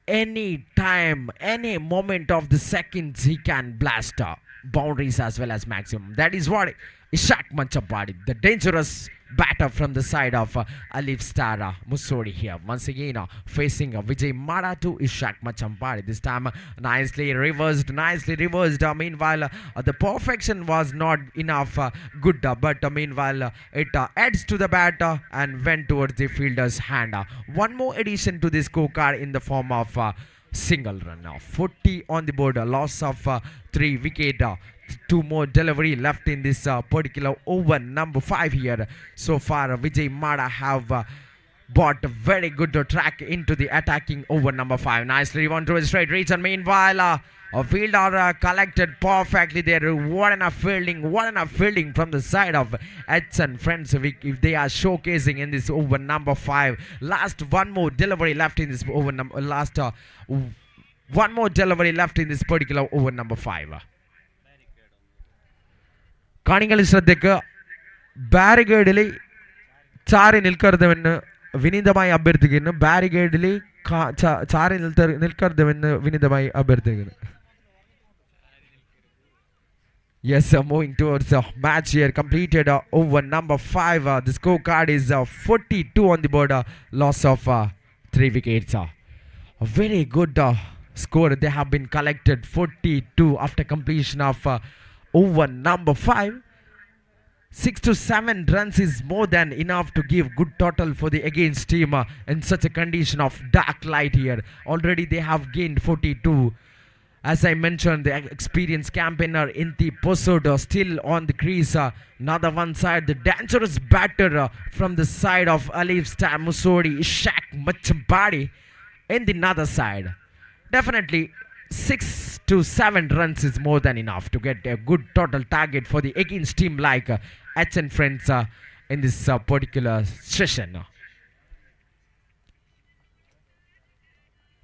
any time, any moment of the seconds, he can blast boundaries as well as maximum. That is what Ishak Manchapadi, the dangerous batter from the side of Alif Star Musori here. Once again, facing Vijay Mara to Ishak Machampadi. This time, nicely reversed. Meanwhile, the perfection was not enough good, but meanwhile, it adds to the bat and went towards the fielder's hand. One more addition to this scorecard in the form of single run. 40 on the board, a loss of 3 wicket. Two more delivery left in this particular over number 5 here. So far, Vijay Mada have brought a very good track into the attacking over number 5. Nicely one to a straight reach, and meanwhile, a fielder collected perfectly there. What enough fielding from the side of Eds and friends. If they are showcasing in this over number 5. Last one more delivery left in this over number. One more delivery left in this particular over number 5. കാണികൾ ശ്രദ്ധയ്ക്ക് ബാരിഗേഡിൽ ചാരി നിൽക്കരുതെന്ന് വിനീതമായി അഭ്യർത്ഥിക്കുന്നു. ബാരിഗേഡിൽ ചാരി നിൽക്കരുതെന്ന് വിനീതമായി അഭ്യർത്ഥിക്കുന്നു. Yes, moving towards the match here. Completed over number 5. The scorecard is 42 on the board. Loss of 3 wickets. A very good score. They have been collected 42 after completion of over number 5. 6 to 7 runs is more than enough to give good total for the against team in such a condition of dark light here. Already they have gained 42. As I mentioned, the experienced campaigner Inti Posod still on the crease. Another one side, the dangerous batter from the side of Alif Star Musori, Ishak Machampadi in the other side. Definitely 6 to 7 runs is more than enough to get a good total target for the against team like H and friends in this particular session.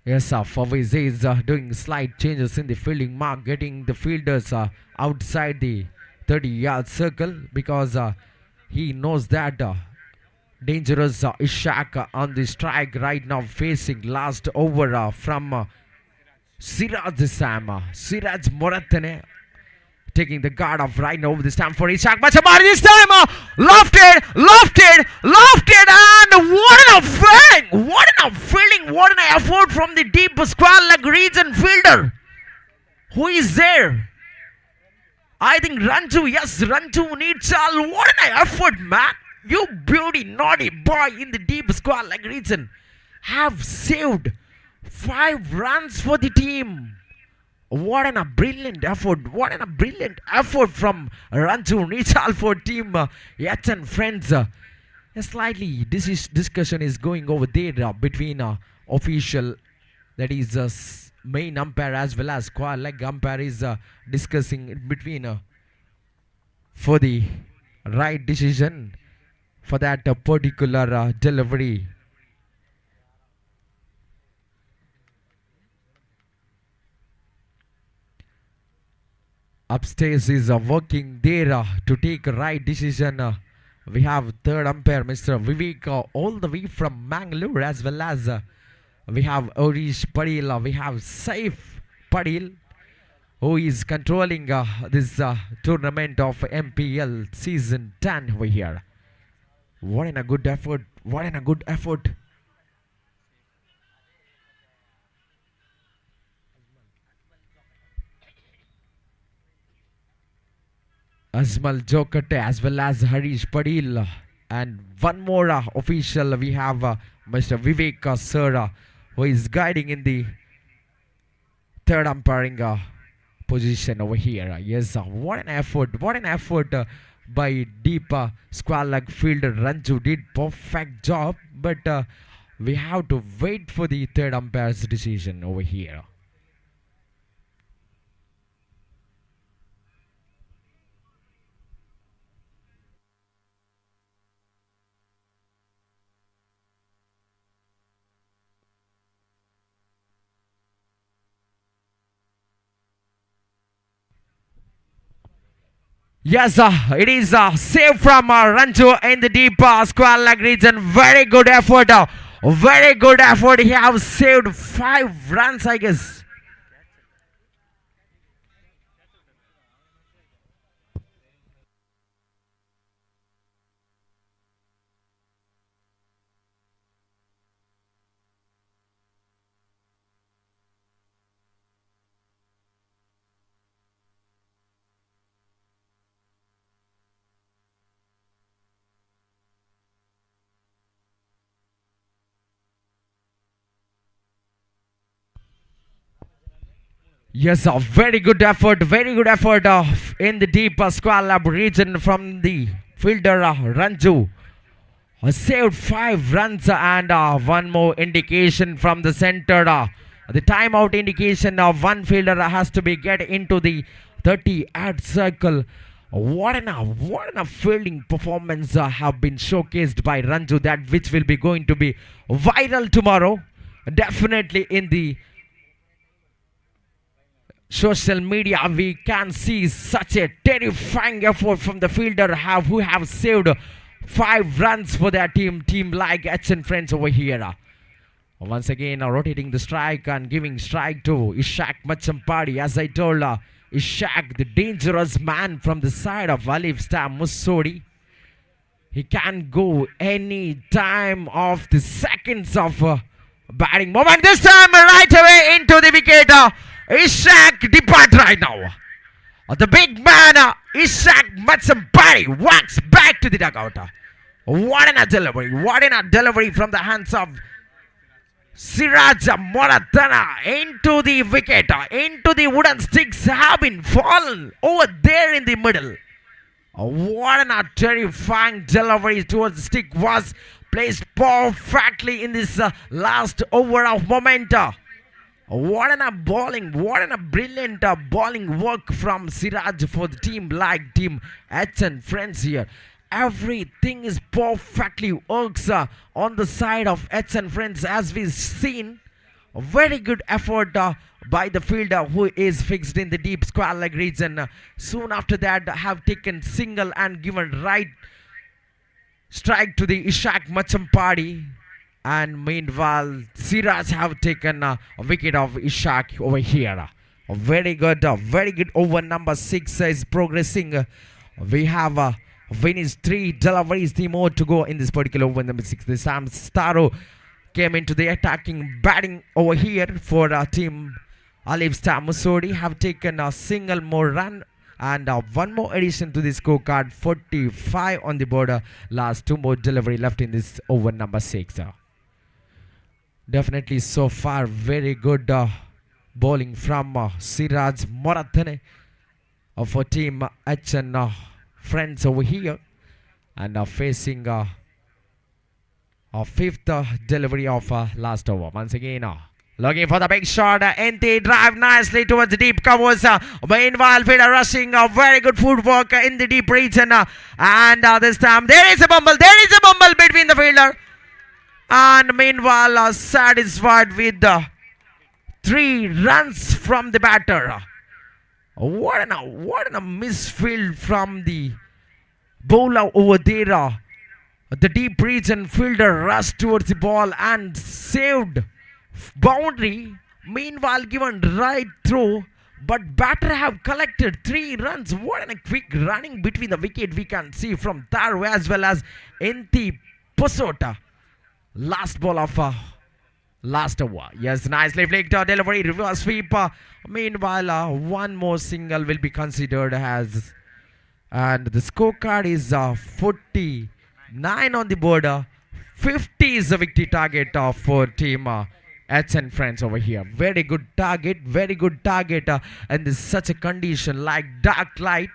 Yes, Fawaz is doing slight changes in the fielding mark, getting the fielders outside the 30-yard circle because he knows that dangerous Ishak on the strike right now, facing last over from Siraj Sam. Siraj Moratane taking the guard off right now over this time for Ishak Machabari. This time lofted, and what an fielding, what an effort from the deep square leg region fielder. Who is there? I think Ranju, yes, Ranju needs all. What an effort, man. You beauty, naughty boy in the deep square leg region have saved 5 runs for the team. What a brilliant effort. What a brilliant effort from Ranju Nichal for team Yats and friends. Slightly this discussion is going over there between official, that is main umpire, as well as square leg umpire is discussing between for the right decision for that particular delivery. Upstairs is working there to take a right decision. We have third umpire Mr. Vivek all the way from Mangalore, as well as we have Orish Padil. We have Saif Padil, who is controlling this tournament of MPL season 10 over here. What a good effort. What a good effort. Azmal Jokate as well as Harish Padil, and one more official. We have Mr. Vivek sir, who is guiding in the third umpiring position over here. Yes, what an effort by deep square leg fielder Ranju. Did perfect job, but we have to wait for the third umpire's decision over here. Yes, it is saved from Ranju in the deep square leg region. Very good effort Very good effort. He has saved 5 runs, I guess. Yes, a very good effort in the deep square lab region from the fielder Ranju. Saved 5 runs and one more indication from the center. The timeout indication of one fielder has to be get into the 30-yard circle. What an fielding performance have been showcased by Ranju, that which will be going to be viral tomorrow. Definitely in the social media we can see such a terrifying effort from the fielder who have saved 5 runs for their team like H and friends over here. Once again rotating the strike and giving strike to Ishak Machampadi. As I told, Ishak, the dangerous man from the side of Alif Star Musodi. He can go any time of the seconds of batting moment. This time right away into the wicket. Ishak depart right now. The big man Ishak Machampadi walks back to the dugout. What a delivery from the hands of Siraj Moratana into the wicket, into the wooden sticks have been fallen over there in the middle. What a terrifying delivery towards the stick was placed perfectly in this last over of moment. What a brilliant bowling work from Siraj for the team like Team H and friends here. Everything is perfectly works on the side of H and friends, as we've seen. A very good effort by the fielder who is fixed in the deep square leg region. Soon after that have taken single and given right strike to the Ishak Machampadi. And meanwhile, Siraj have taken a wicket of Ishak over here. A very good over number 6 is progressing. We have finished 3 deliveries, 3 more to go in this particular over number 6. The Sam Staro came into the attacking batting over here for team Alif Star Musodi. Have taken a single more run and one more addition to the scorecard. 45 on the border. Last 2 more delivery left in this over number 6. Definitely so far very good bowling from Siraj Morathane for team H and friends over here, and facing a 5th delivery of last over. Once again looking for the big shot. NT drive nicely towards the deep covers. Meanwhile fielder rushing. Very good footwork in the deep region, and this time there is a bumble between the fielder and meanwhile satisfied with 3 runs from the batter. What a misfield from the bowler over there. The deep region fielder rushed towards the ball and saved boundary. Meanwhile given right throw, but batter have collected 3 runs. What a quick running between the wicket we can see from Taru as well as Enti Posota. Last ball of last over. Yes, nicely flicked delivery, reverse sweep. Meanwhile, one more single will be considered as, and the scorecard is 49 on the border. 50 is the victory target for team H and friends over here. Very good target, and in such a condition like dark light,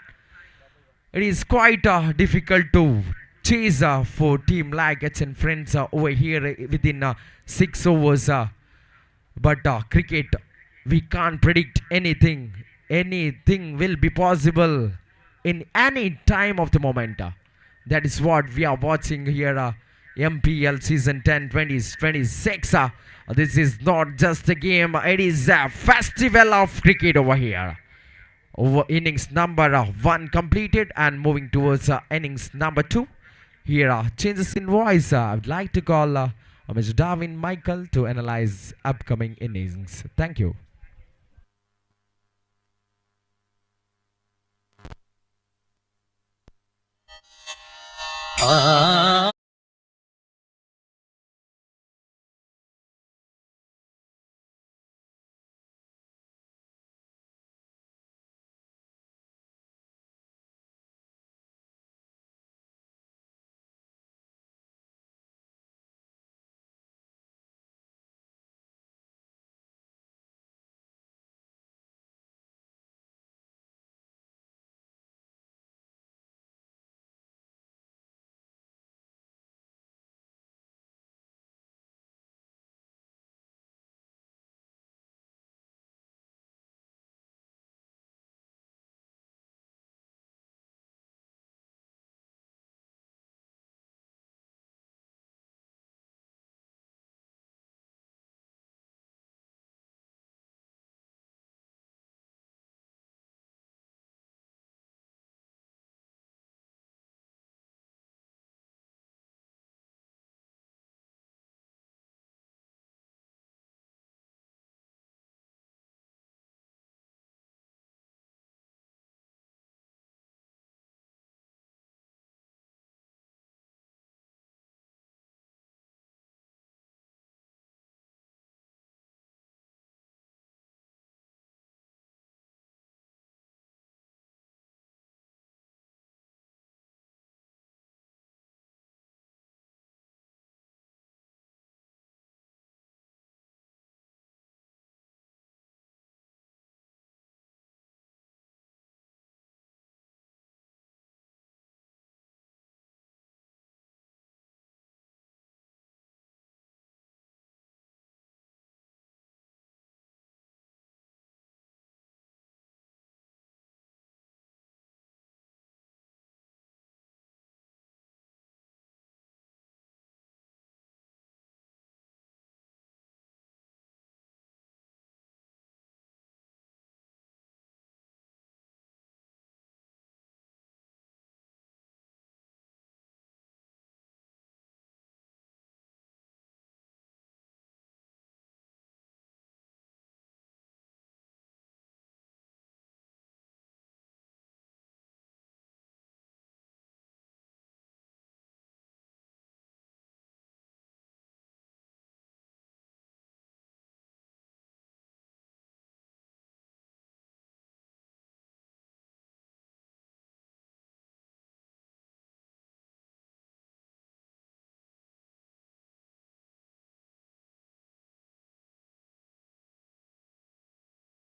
it is quite difficult to chase for team like H and friends over here within 6 overs. But cricket, we can't predict anything. Anything will be possible in any time of the moment. That is what we are watching here. MPL season 10 2026. This is not just a game, it is a festival of cricket over here. Over innings number 1 completed and moving towards innings number 2. Here changes in voice. I would like to call Mr. Darwin Michael to analyze upcoming innings. Thank you.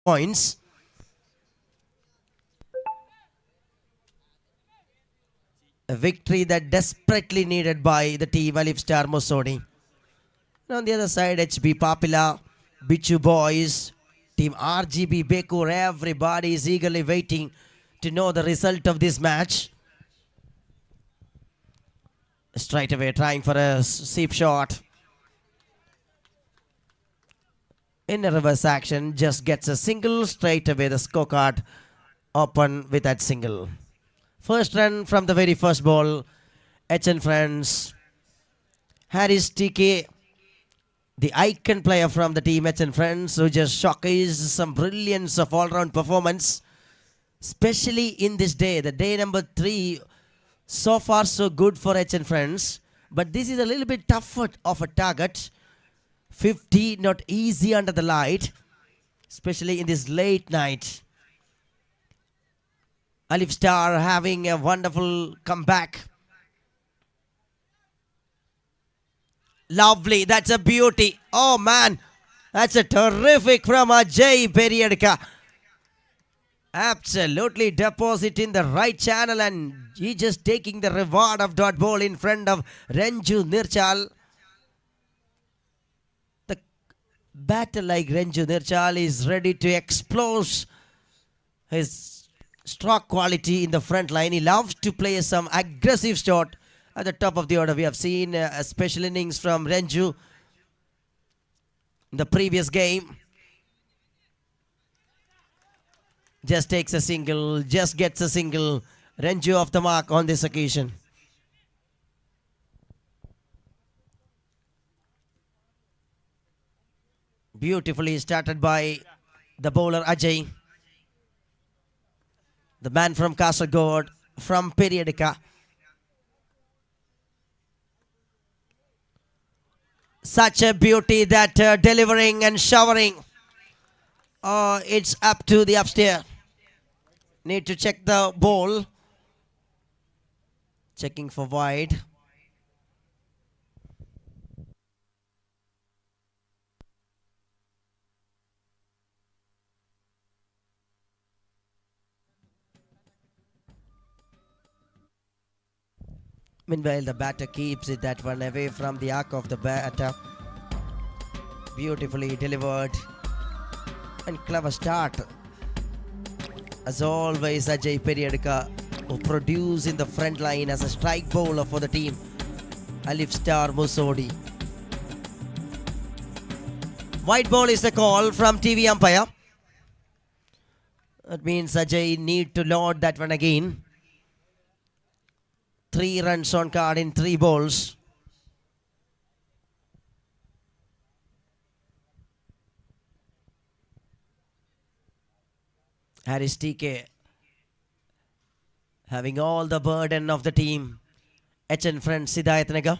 Points. A victory that desperately needed by the team Alif Star Mosodi. And on the other side, HB Papila, Bichu Boys, Team RGB Bekur, everybody is eagerly waiting to know the result of this match. Straight away trying for a sweep shot. In a reverse action, just gets a single. Straight away the scorecard open with that single. First run from the very first ball. HN Friends. Harris TK, the icon player from the team HN Friends, who just showcased some brilliance of all-round performance. Especially in this day, the day number 3. So far so good for HN Friends. But this is a little bit tougher of a target. 50, not easy under the light, especially in this late night. Alif Star having a wonderful comeback. Lovely, that's a beauty. Oh man, that's a terrific from Ajay Periadika. Absolutely deposit in the right channel, and he just taking the reward of dot ball in front of Renju Nirchal. Batter like Renju Nirchal is ready to explode his stroke quality in the front line. He loves to play some aggressive shot at the top of the order. We have seen a special innings from Renju in the previous game. Just takes a single, just gets a single. Renju off the mark on this occasion. Beautifully started by the bowler Ajay, the man from Kasaragod, from Periodica. Such a beauty that delivering and showering. It's up to the upstairs. Need to check the ball. Checking for wide. Meanwhile, the batter keeps it that one away from the arc of the batter. Beautifully delivered. And clever start. As always, Ajay Periodica, who produce in the front line as a strike bowler for the team. Alif Star Musodi. White ball is the call from TV umpire. That means Ajay need to load that one again. 3 runs on card in 3 balls. Harris TK having all the burden of the team. HN friend Hidayat Nagar.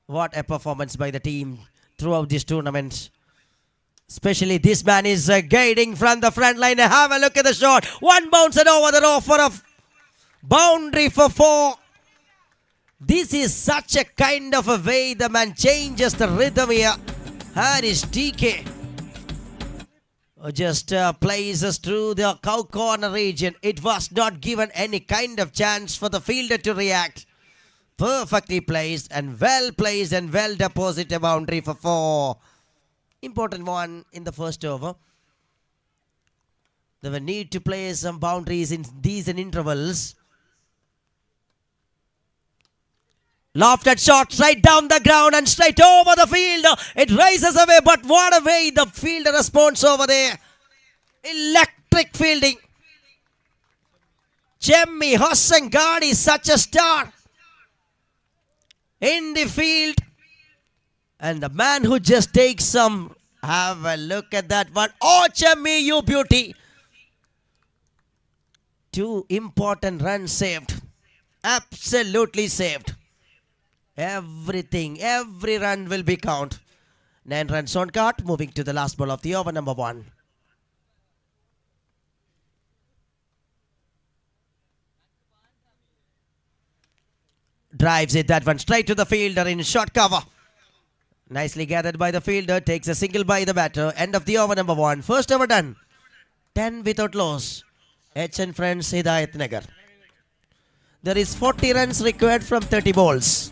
What a performance by the team throughout this tournament. Especially this man is guiding from the front line. Have a look at the shot. One bounce and over the row for a boundary for 4. This is such a kind of a way the man changes the rhythm here. Harris TK just places through the cow corner region. It was not given any kind of chance for the fielder to react. Perfectly placed and well deposited boundary for 4. Important one in the first over. They will need to play some boundaries in decent intervals. Lofted shot right down the ground and straight over the field. It rises away, but what a way the fielder responds over there. Electric fielding. Chemmi Hossangadi, such a star in the field. And the man who just takes some, have a look at that one. Oh, Chemmi, you beauty. 2 important runs saved. Absolutely saved. Everything, every run will be count. 9 runs on card, moving to the last ball of the over, number 1. Drives it, that one straight to the fielder in short cover. Nicely gathered by the fielder, takes a single by the batter. End of the over, number 1. First over done. 10 without loss. HN friends Hidayat Nagar. There is 40 runs required from 30 balls.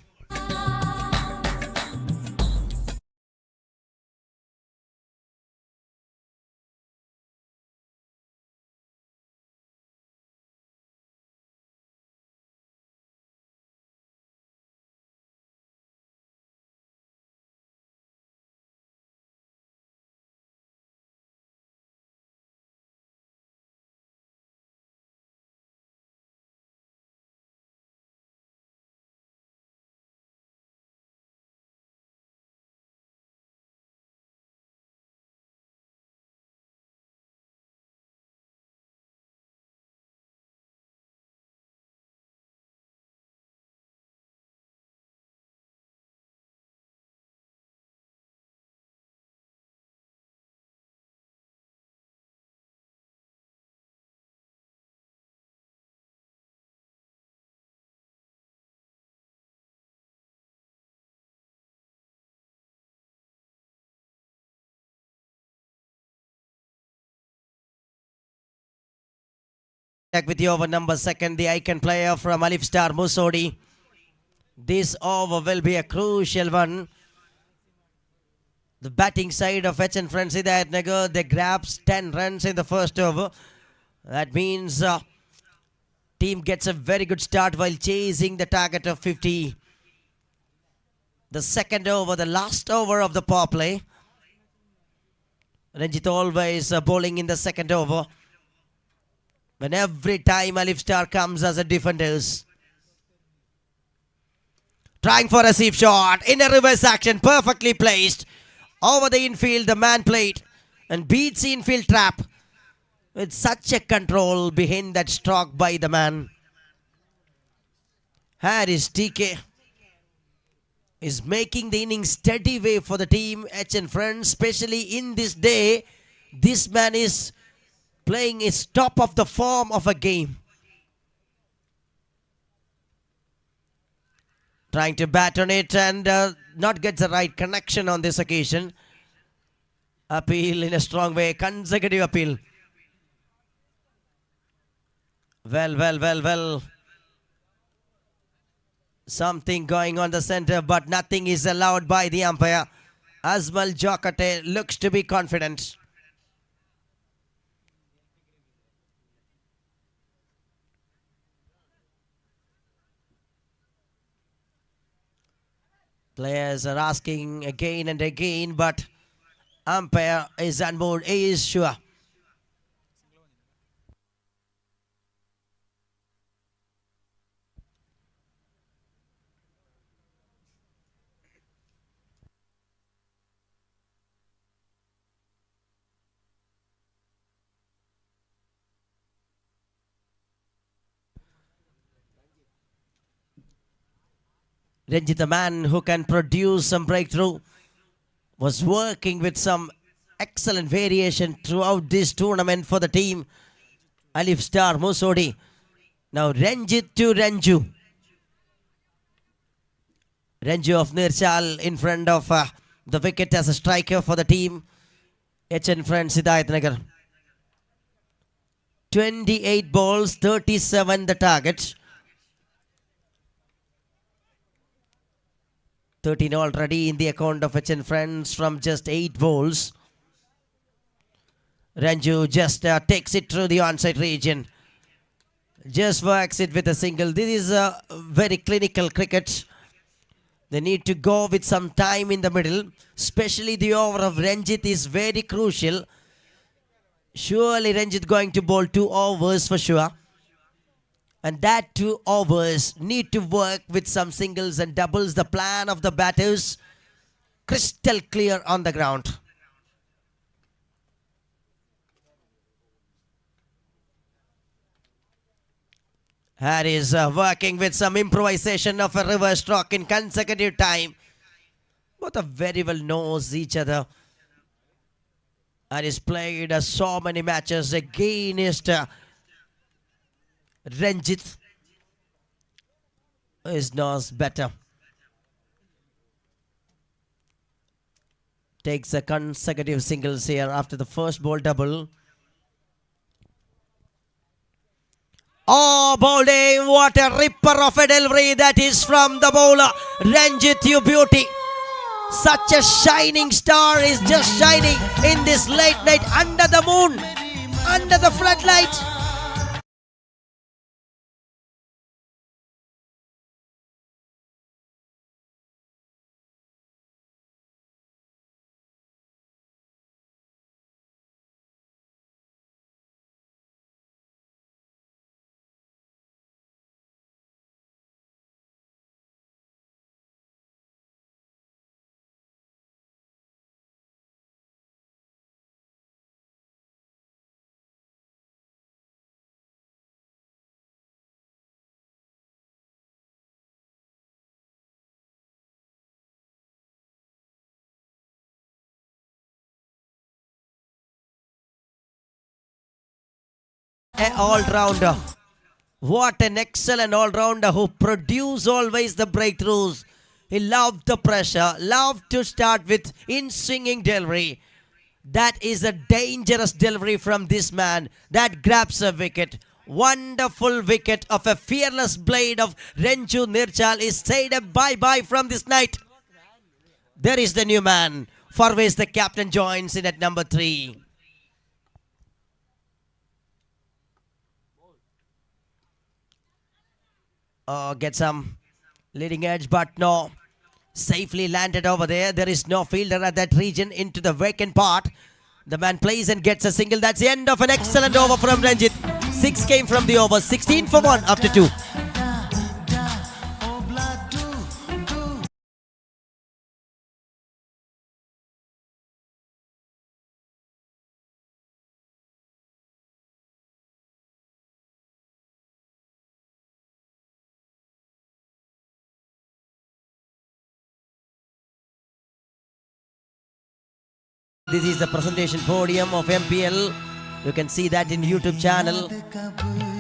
With the over number 2, the icon player from Alif Star Musodi. This over will be a crucial one. The batting side of HN friends Hidayat Nagar, they grabs 10 runs in the first over. That means team gets a very good start while chasing the target of 50. The second over, the last over of the power play. Ranjit always bowling in the second over. When every time Alif Star comes as a defenders. Trying for a safe shot in a reverse action, perfectly placed. Over the infield, the man played and beats the infield trap with such a control behind that stroke by the man. Harris TK is making the innings steady way for the team H and friends, especially in this day. This man is playing his top of the form of a game. Trying to bat on it and not get the right connection on this occasion. Appeal in a strong way, consecutive appeal. Well. Something going on the center, but nothing is allowed by the umpire. Azmal Jokate looks to be confident. Players are asking again and again, but umpire is unmoved. He is sure. Ranjit, the man who can produce some breakthrough, was working with some excellent variation throughout this tournament for the team. Alif Star Musodi. Now Ranjit to Ranju. Ranju of Nirchal in front of the wicket as a striker for the team. HN friend Hidayat Nagar. 28 balls, 37 the target. 13 already in the account of HN friends from just 8 balls. Ranju just takes it through the onside region. Just works it with a single. This is a very clinical cricket. They need to go with some time in the middle. Especially the over of Ranjit is very crucial. Surely Ranjit going to bowl 2 overs for sure. And that 2 overs need to work with some singles and doubles. The plan of the batters crystal clear on the ground. Harris working with some improvisation of a reverse stroke in consecutive time. Both are very well knows each other. Harris played so many matches against Ranjit. Is knows better. Takes a consecutive singles here after the first ball double. Oh, bowling, what a ripper of a delivery that is from the bowler. Ranjit, you beauty. Such a shining star is just shining in this late night under the moon, under the floodlight. An all-rounder. What an excellent all-rounder who produces always the breakthroughs. He loved the pressure, loved to start with in-swinging delivery. That is a dangerous delivery from this man. That grabs a wicket. Wonderful wicket of a fearless blade of Ranju Nirchal is said a bye-bye from this night. There is the new man. Farways the captain joins in at number 3. Get some leading edge, but no. Safely landed over there. There is no fielder at that region into the vacant part. The man plays and gets a single. That's the end of an excellent over from Ranjit. 6 came from the over. 16 for 1 after 2. This is the presentation podium of MPL. You can see that in YouTube channel.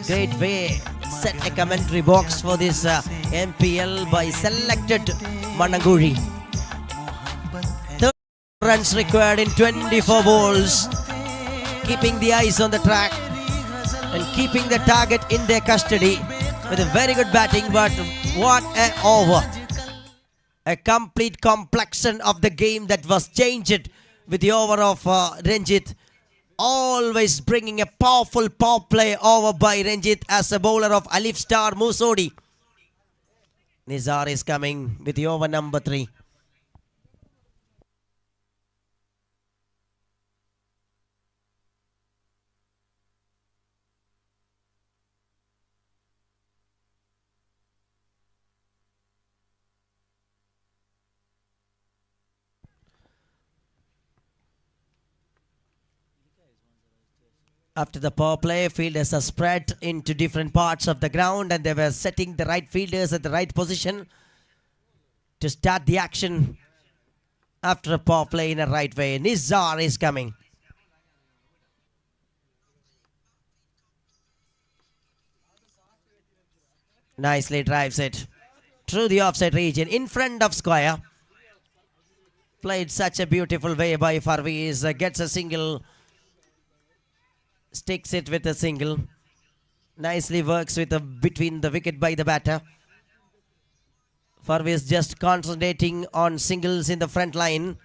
Great way. Set a commentary box for this MPL by selected Mannamkuzhi. 30 runs required in 24 balls. Keeping the eyes on the track and keeping the target in their custody with a very good batting. But what an over. A complete complexion of the game that was changed with the over of Ranjit. Always bringing a powerful power play over by Ranjit as a bowler of Alif Star Musodi. Nizar is coming with the over number 3. After the power play, fielders are spread into different parts of the ground and they were setting the right fielders at the right position to start the action after a power play in a right way. Nizar is coming. Nicely drives it through the offside region in front of square. Played such a beautiful way by Farviz. Gets a single. Sticks it with a single. Nicely works with between the wicket by the batter. Farviz just concentrating on singles in the front line.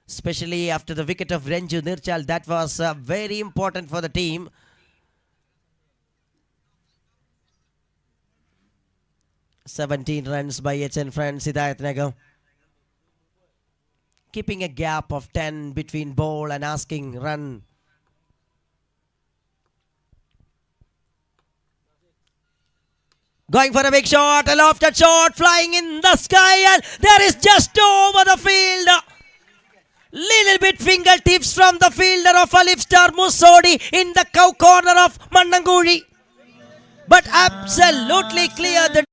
Especially after the wicket of Renju Nirchal. That was very important for the team. "17 runs by HN friends Hidayat Nagar. Keeping a gap of 10 between ball and asking run. Going for a big shot, a lofted shot, flying in the sky, and there is just over the field. Little bit fingertips from the fielder of Alif Star Musodi in the cow corner of Mannamkuzhi. But absolutely clear the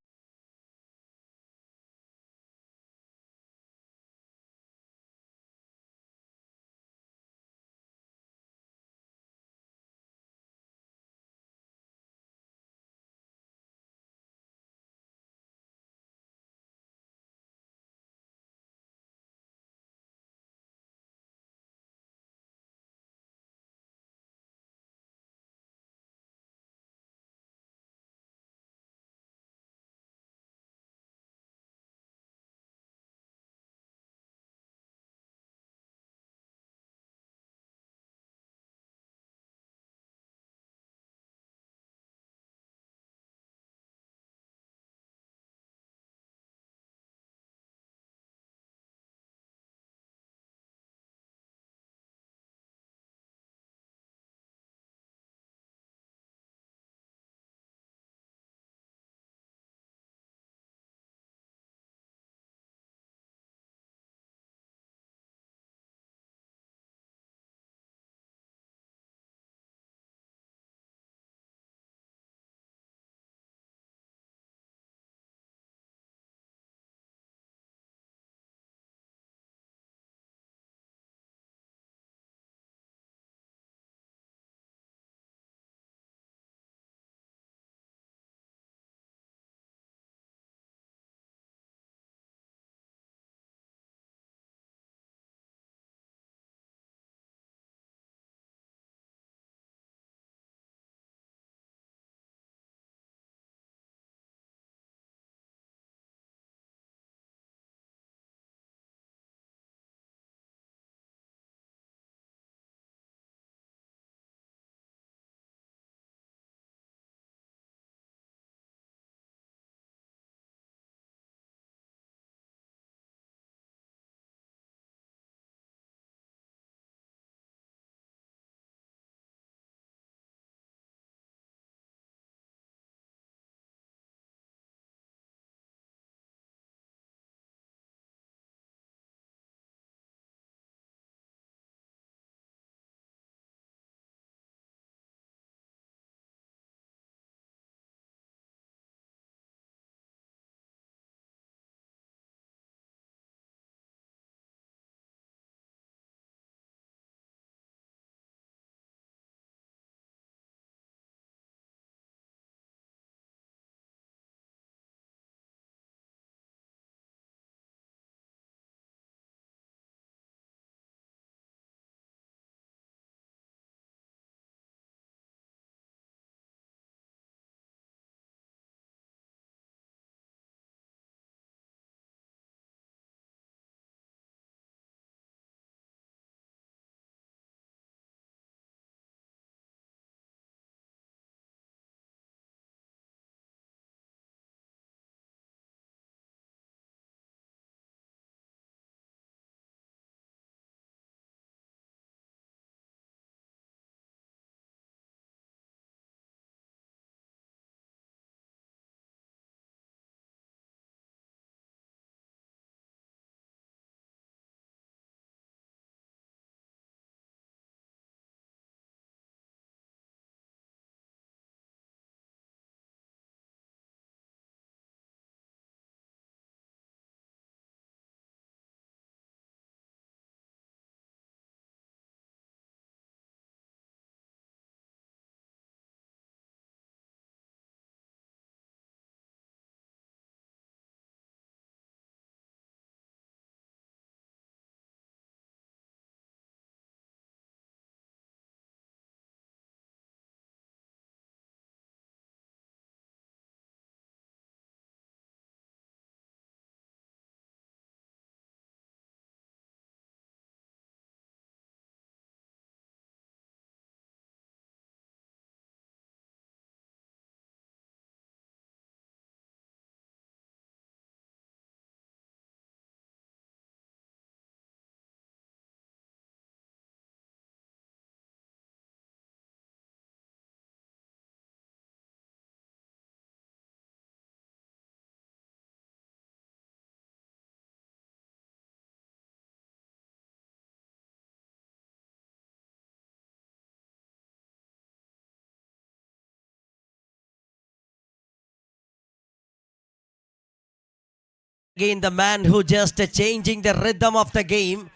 Again, the man who just changing the rhythm of the game,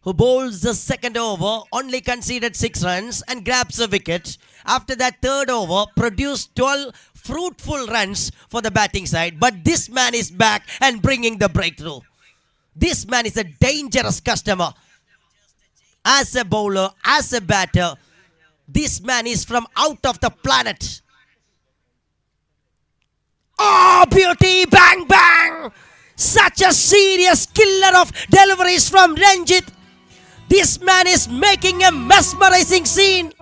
who bowls the second over, only conceded 6 runs and grabs a wicket. After that third over, produced 12 fruitful runs for the batting side. But this man is back and bringing the breakthrough. This man is a dangerous customer. As a bowler, as a batter, this man is from out of the planet. Oh, beauty! Bang, bang! Such a serious killer of deliveries from Ranjit. This man is making a mesmerizing scene.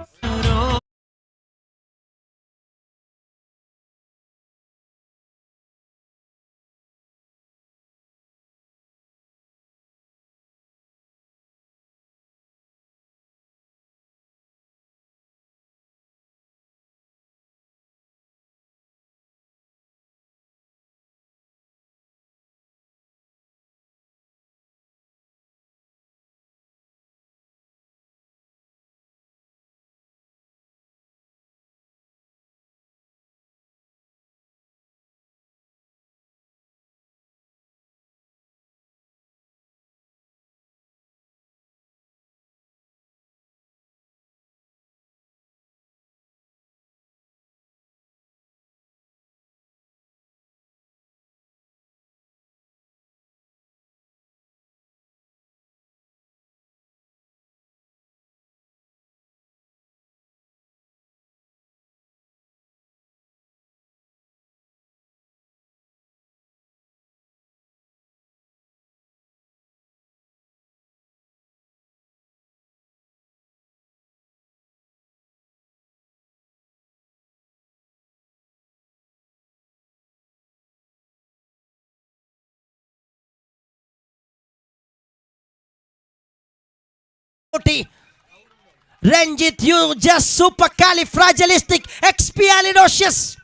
Ranjit, you just supercalifragilistic expialidocious.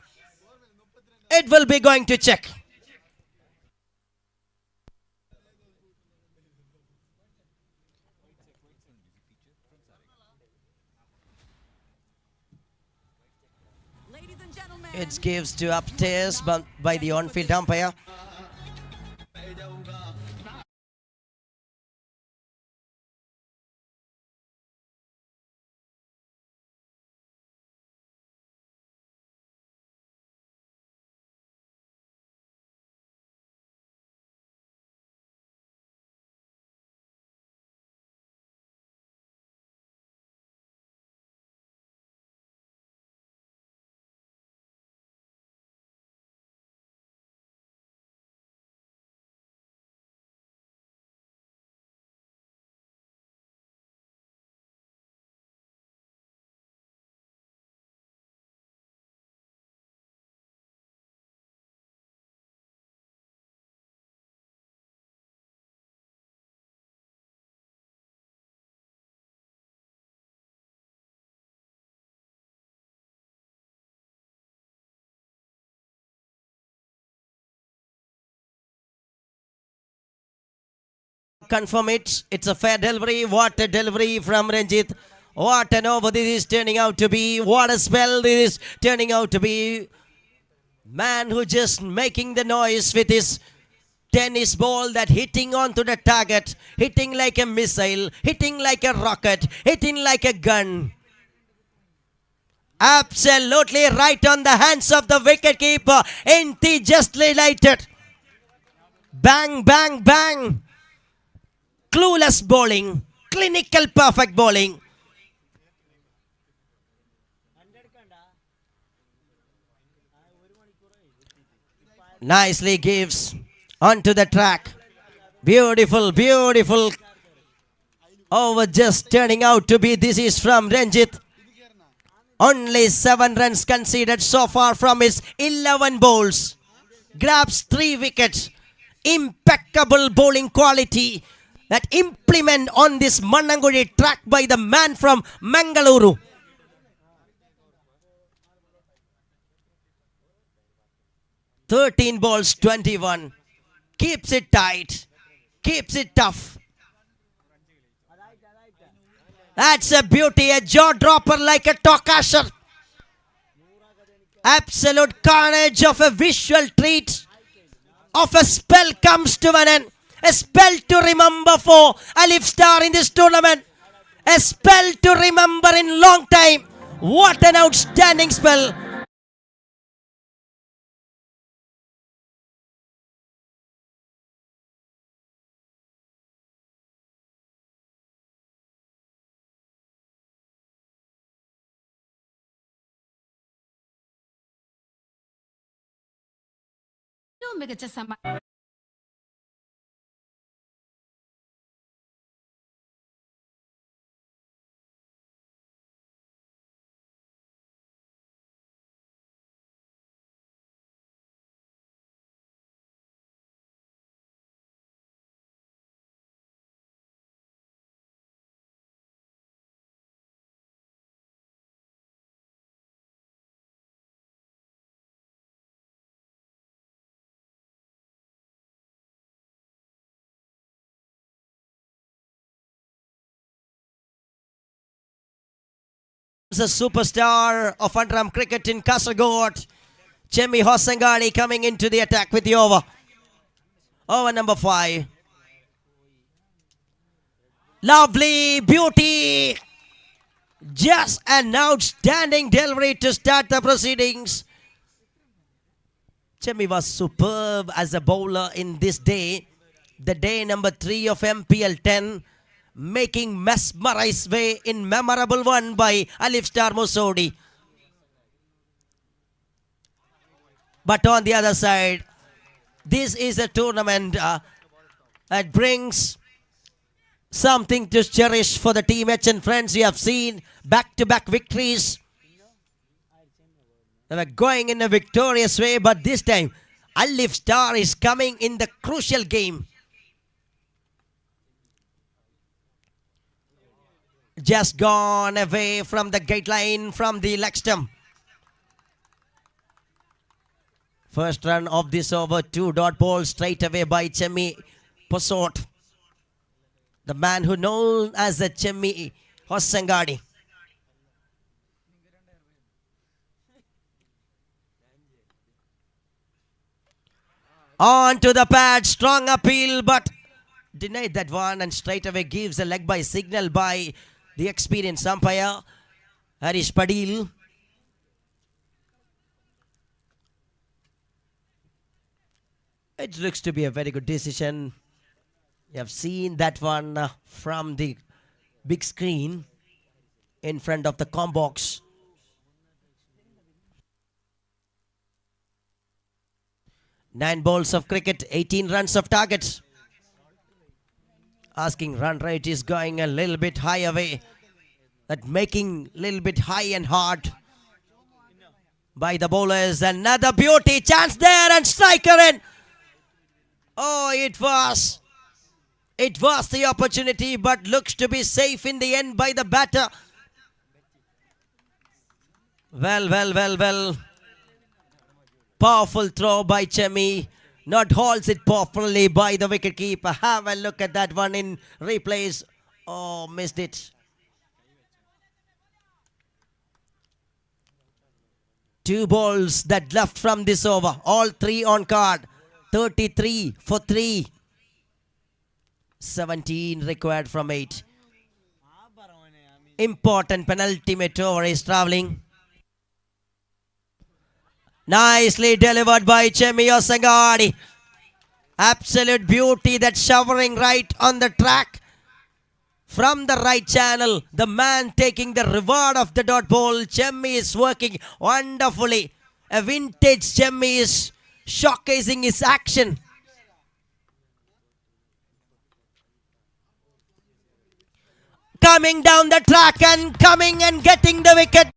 It will be going to check. It gives to upstairs by the on-field umpire. Confirm it. It's a fair delivery. What a delivery from Ranjit. What an over this is turning out to be. What a spell this is turning out to be. Man who just making the noise with his tennis ball that hitting onto the target. Hitting like a missile. Hitting like a rocket. Hitting like a gun. Absolutely right on the hands of the wicketkeeper. Ain't he just delighted? Bang, bang, bang. Clueless bowling, clinical perfect bowling. Nicely gives onto the track. Beautiful, beautiful. Over just turning out to be, this is from Ranjit. Only 7 runs conceded so far from his 11 bowls. Grabs 3 wickets. Impeccable bowling quality that implement on this Mannamkuzhi track by the man from Mangaluru. "13 balls, 21. Keeps it tight. Keeps it tough. That's a beauty, a jaw dropper like a Tokasher. Absolute carnage of a visual treat. of a spell comes to an end. A spell to remember for Alif Star in this tournament. A spell to remember in long time. What an outstanding spell. ഏറ്റവും മികച്ച സമ്മാനം The superstar of underarm cricket in Kasaragod, Chemi Hosangani, coming into the attack with the over. Over number 5. Lovely beauty. Just an outstanding delivery to start the proceedings. Chemi was superb as a bowler in this day. The day number 3 of MPL 10. Making mesmerized way in memorable one by Alif Star Mosodi. But on the other side, this is a tournament that brings something to cherish for the team H and friends. We have seen back-to-back victories. They were going in a victorious way, but this time Alif Star is coming in the crucial game. Just gone away from the gate line from the leg stump. First run of this over, 2 dot ball straight away by Chemi Posot, the man who known as the Chemi Hosangadi. On to the pad, strong appeal, but denied that one, and straight away gives a leg by signal by the experienced umpire, Harish Padil. It looks to be a very good decision. You have seen that one from the big screen in front of the comm box. Nine balls of cricket, 18 runs of targets. Asking run rate is going a little bit high away. That making a little bit high and hard by the bowlers. Another beauty chance there and striker in. Oh, it was the opportunity, but looks to be safe in the end by the batter. Well. Powerful throw by Chemi. Not holds it properly by the wicketkeeper. Have a look at that one in replays. Oh, missed it. 2 balls that left from this over. All 3 on card. 33 for 3. 17 required from 8. Important penultimate over is travelling. Nicely delivered by Chemi Hosangadi. Absolute beauty, that showering right on the track. From the right channel, the man taking the reward of the dot ball. Chemi is working wonderfully. A vintage Chemi is showcasing his action. Coming down the track and coming and getting the wicket.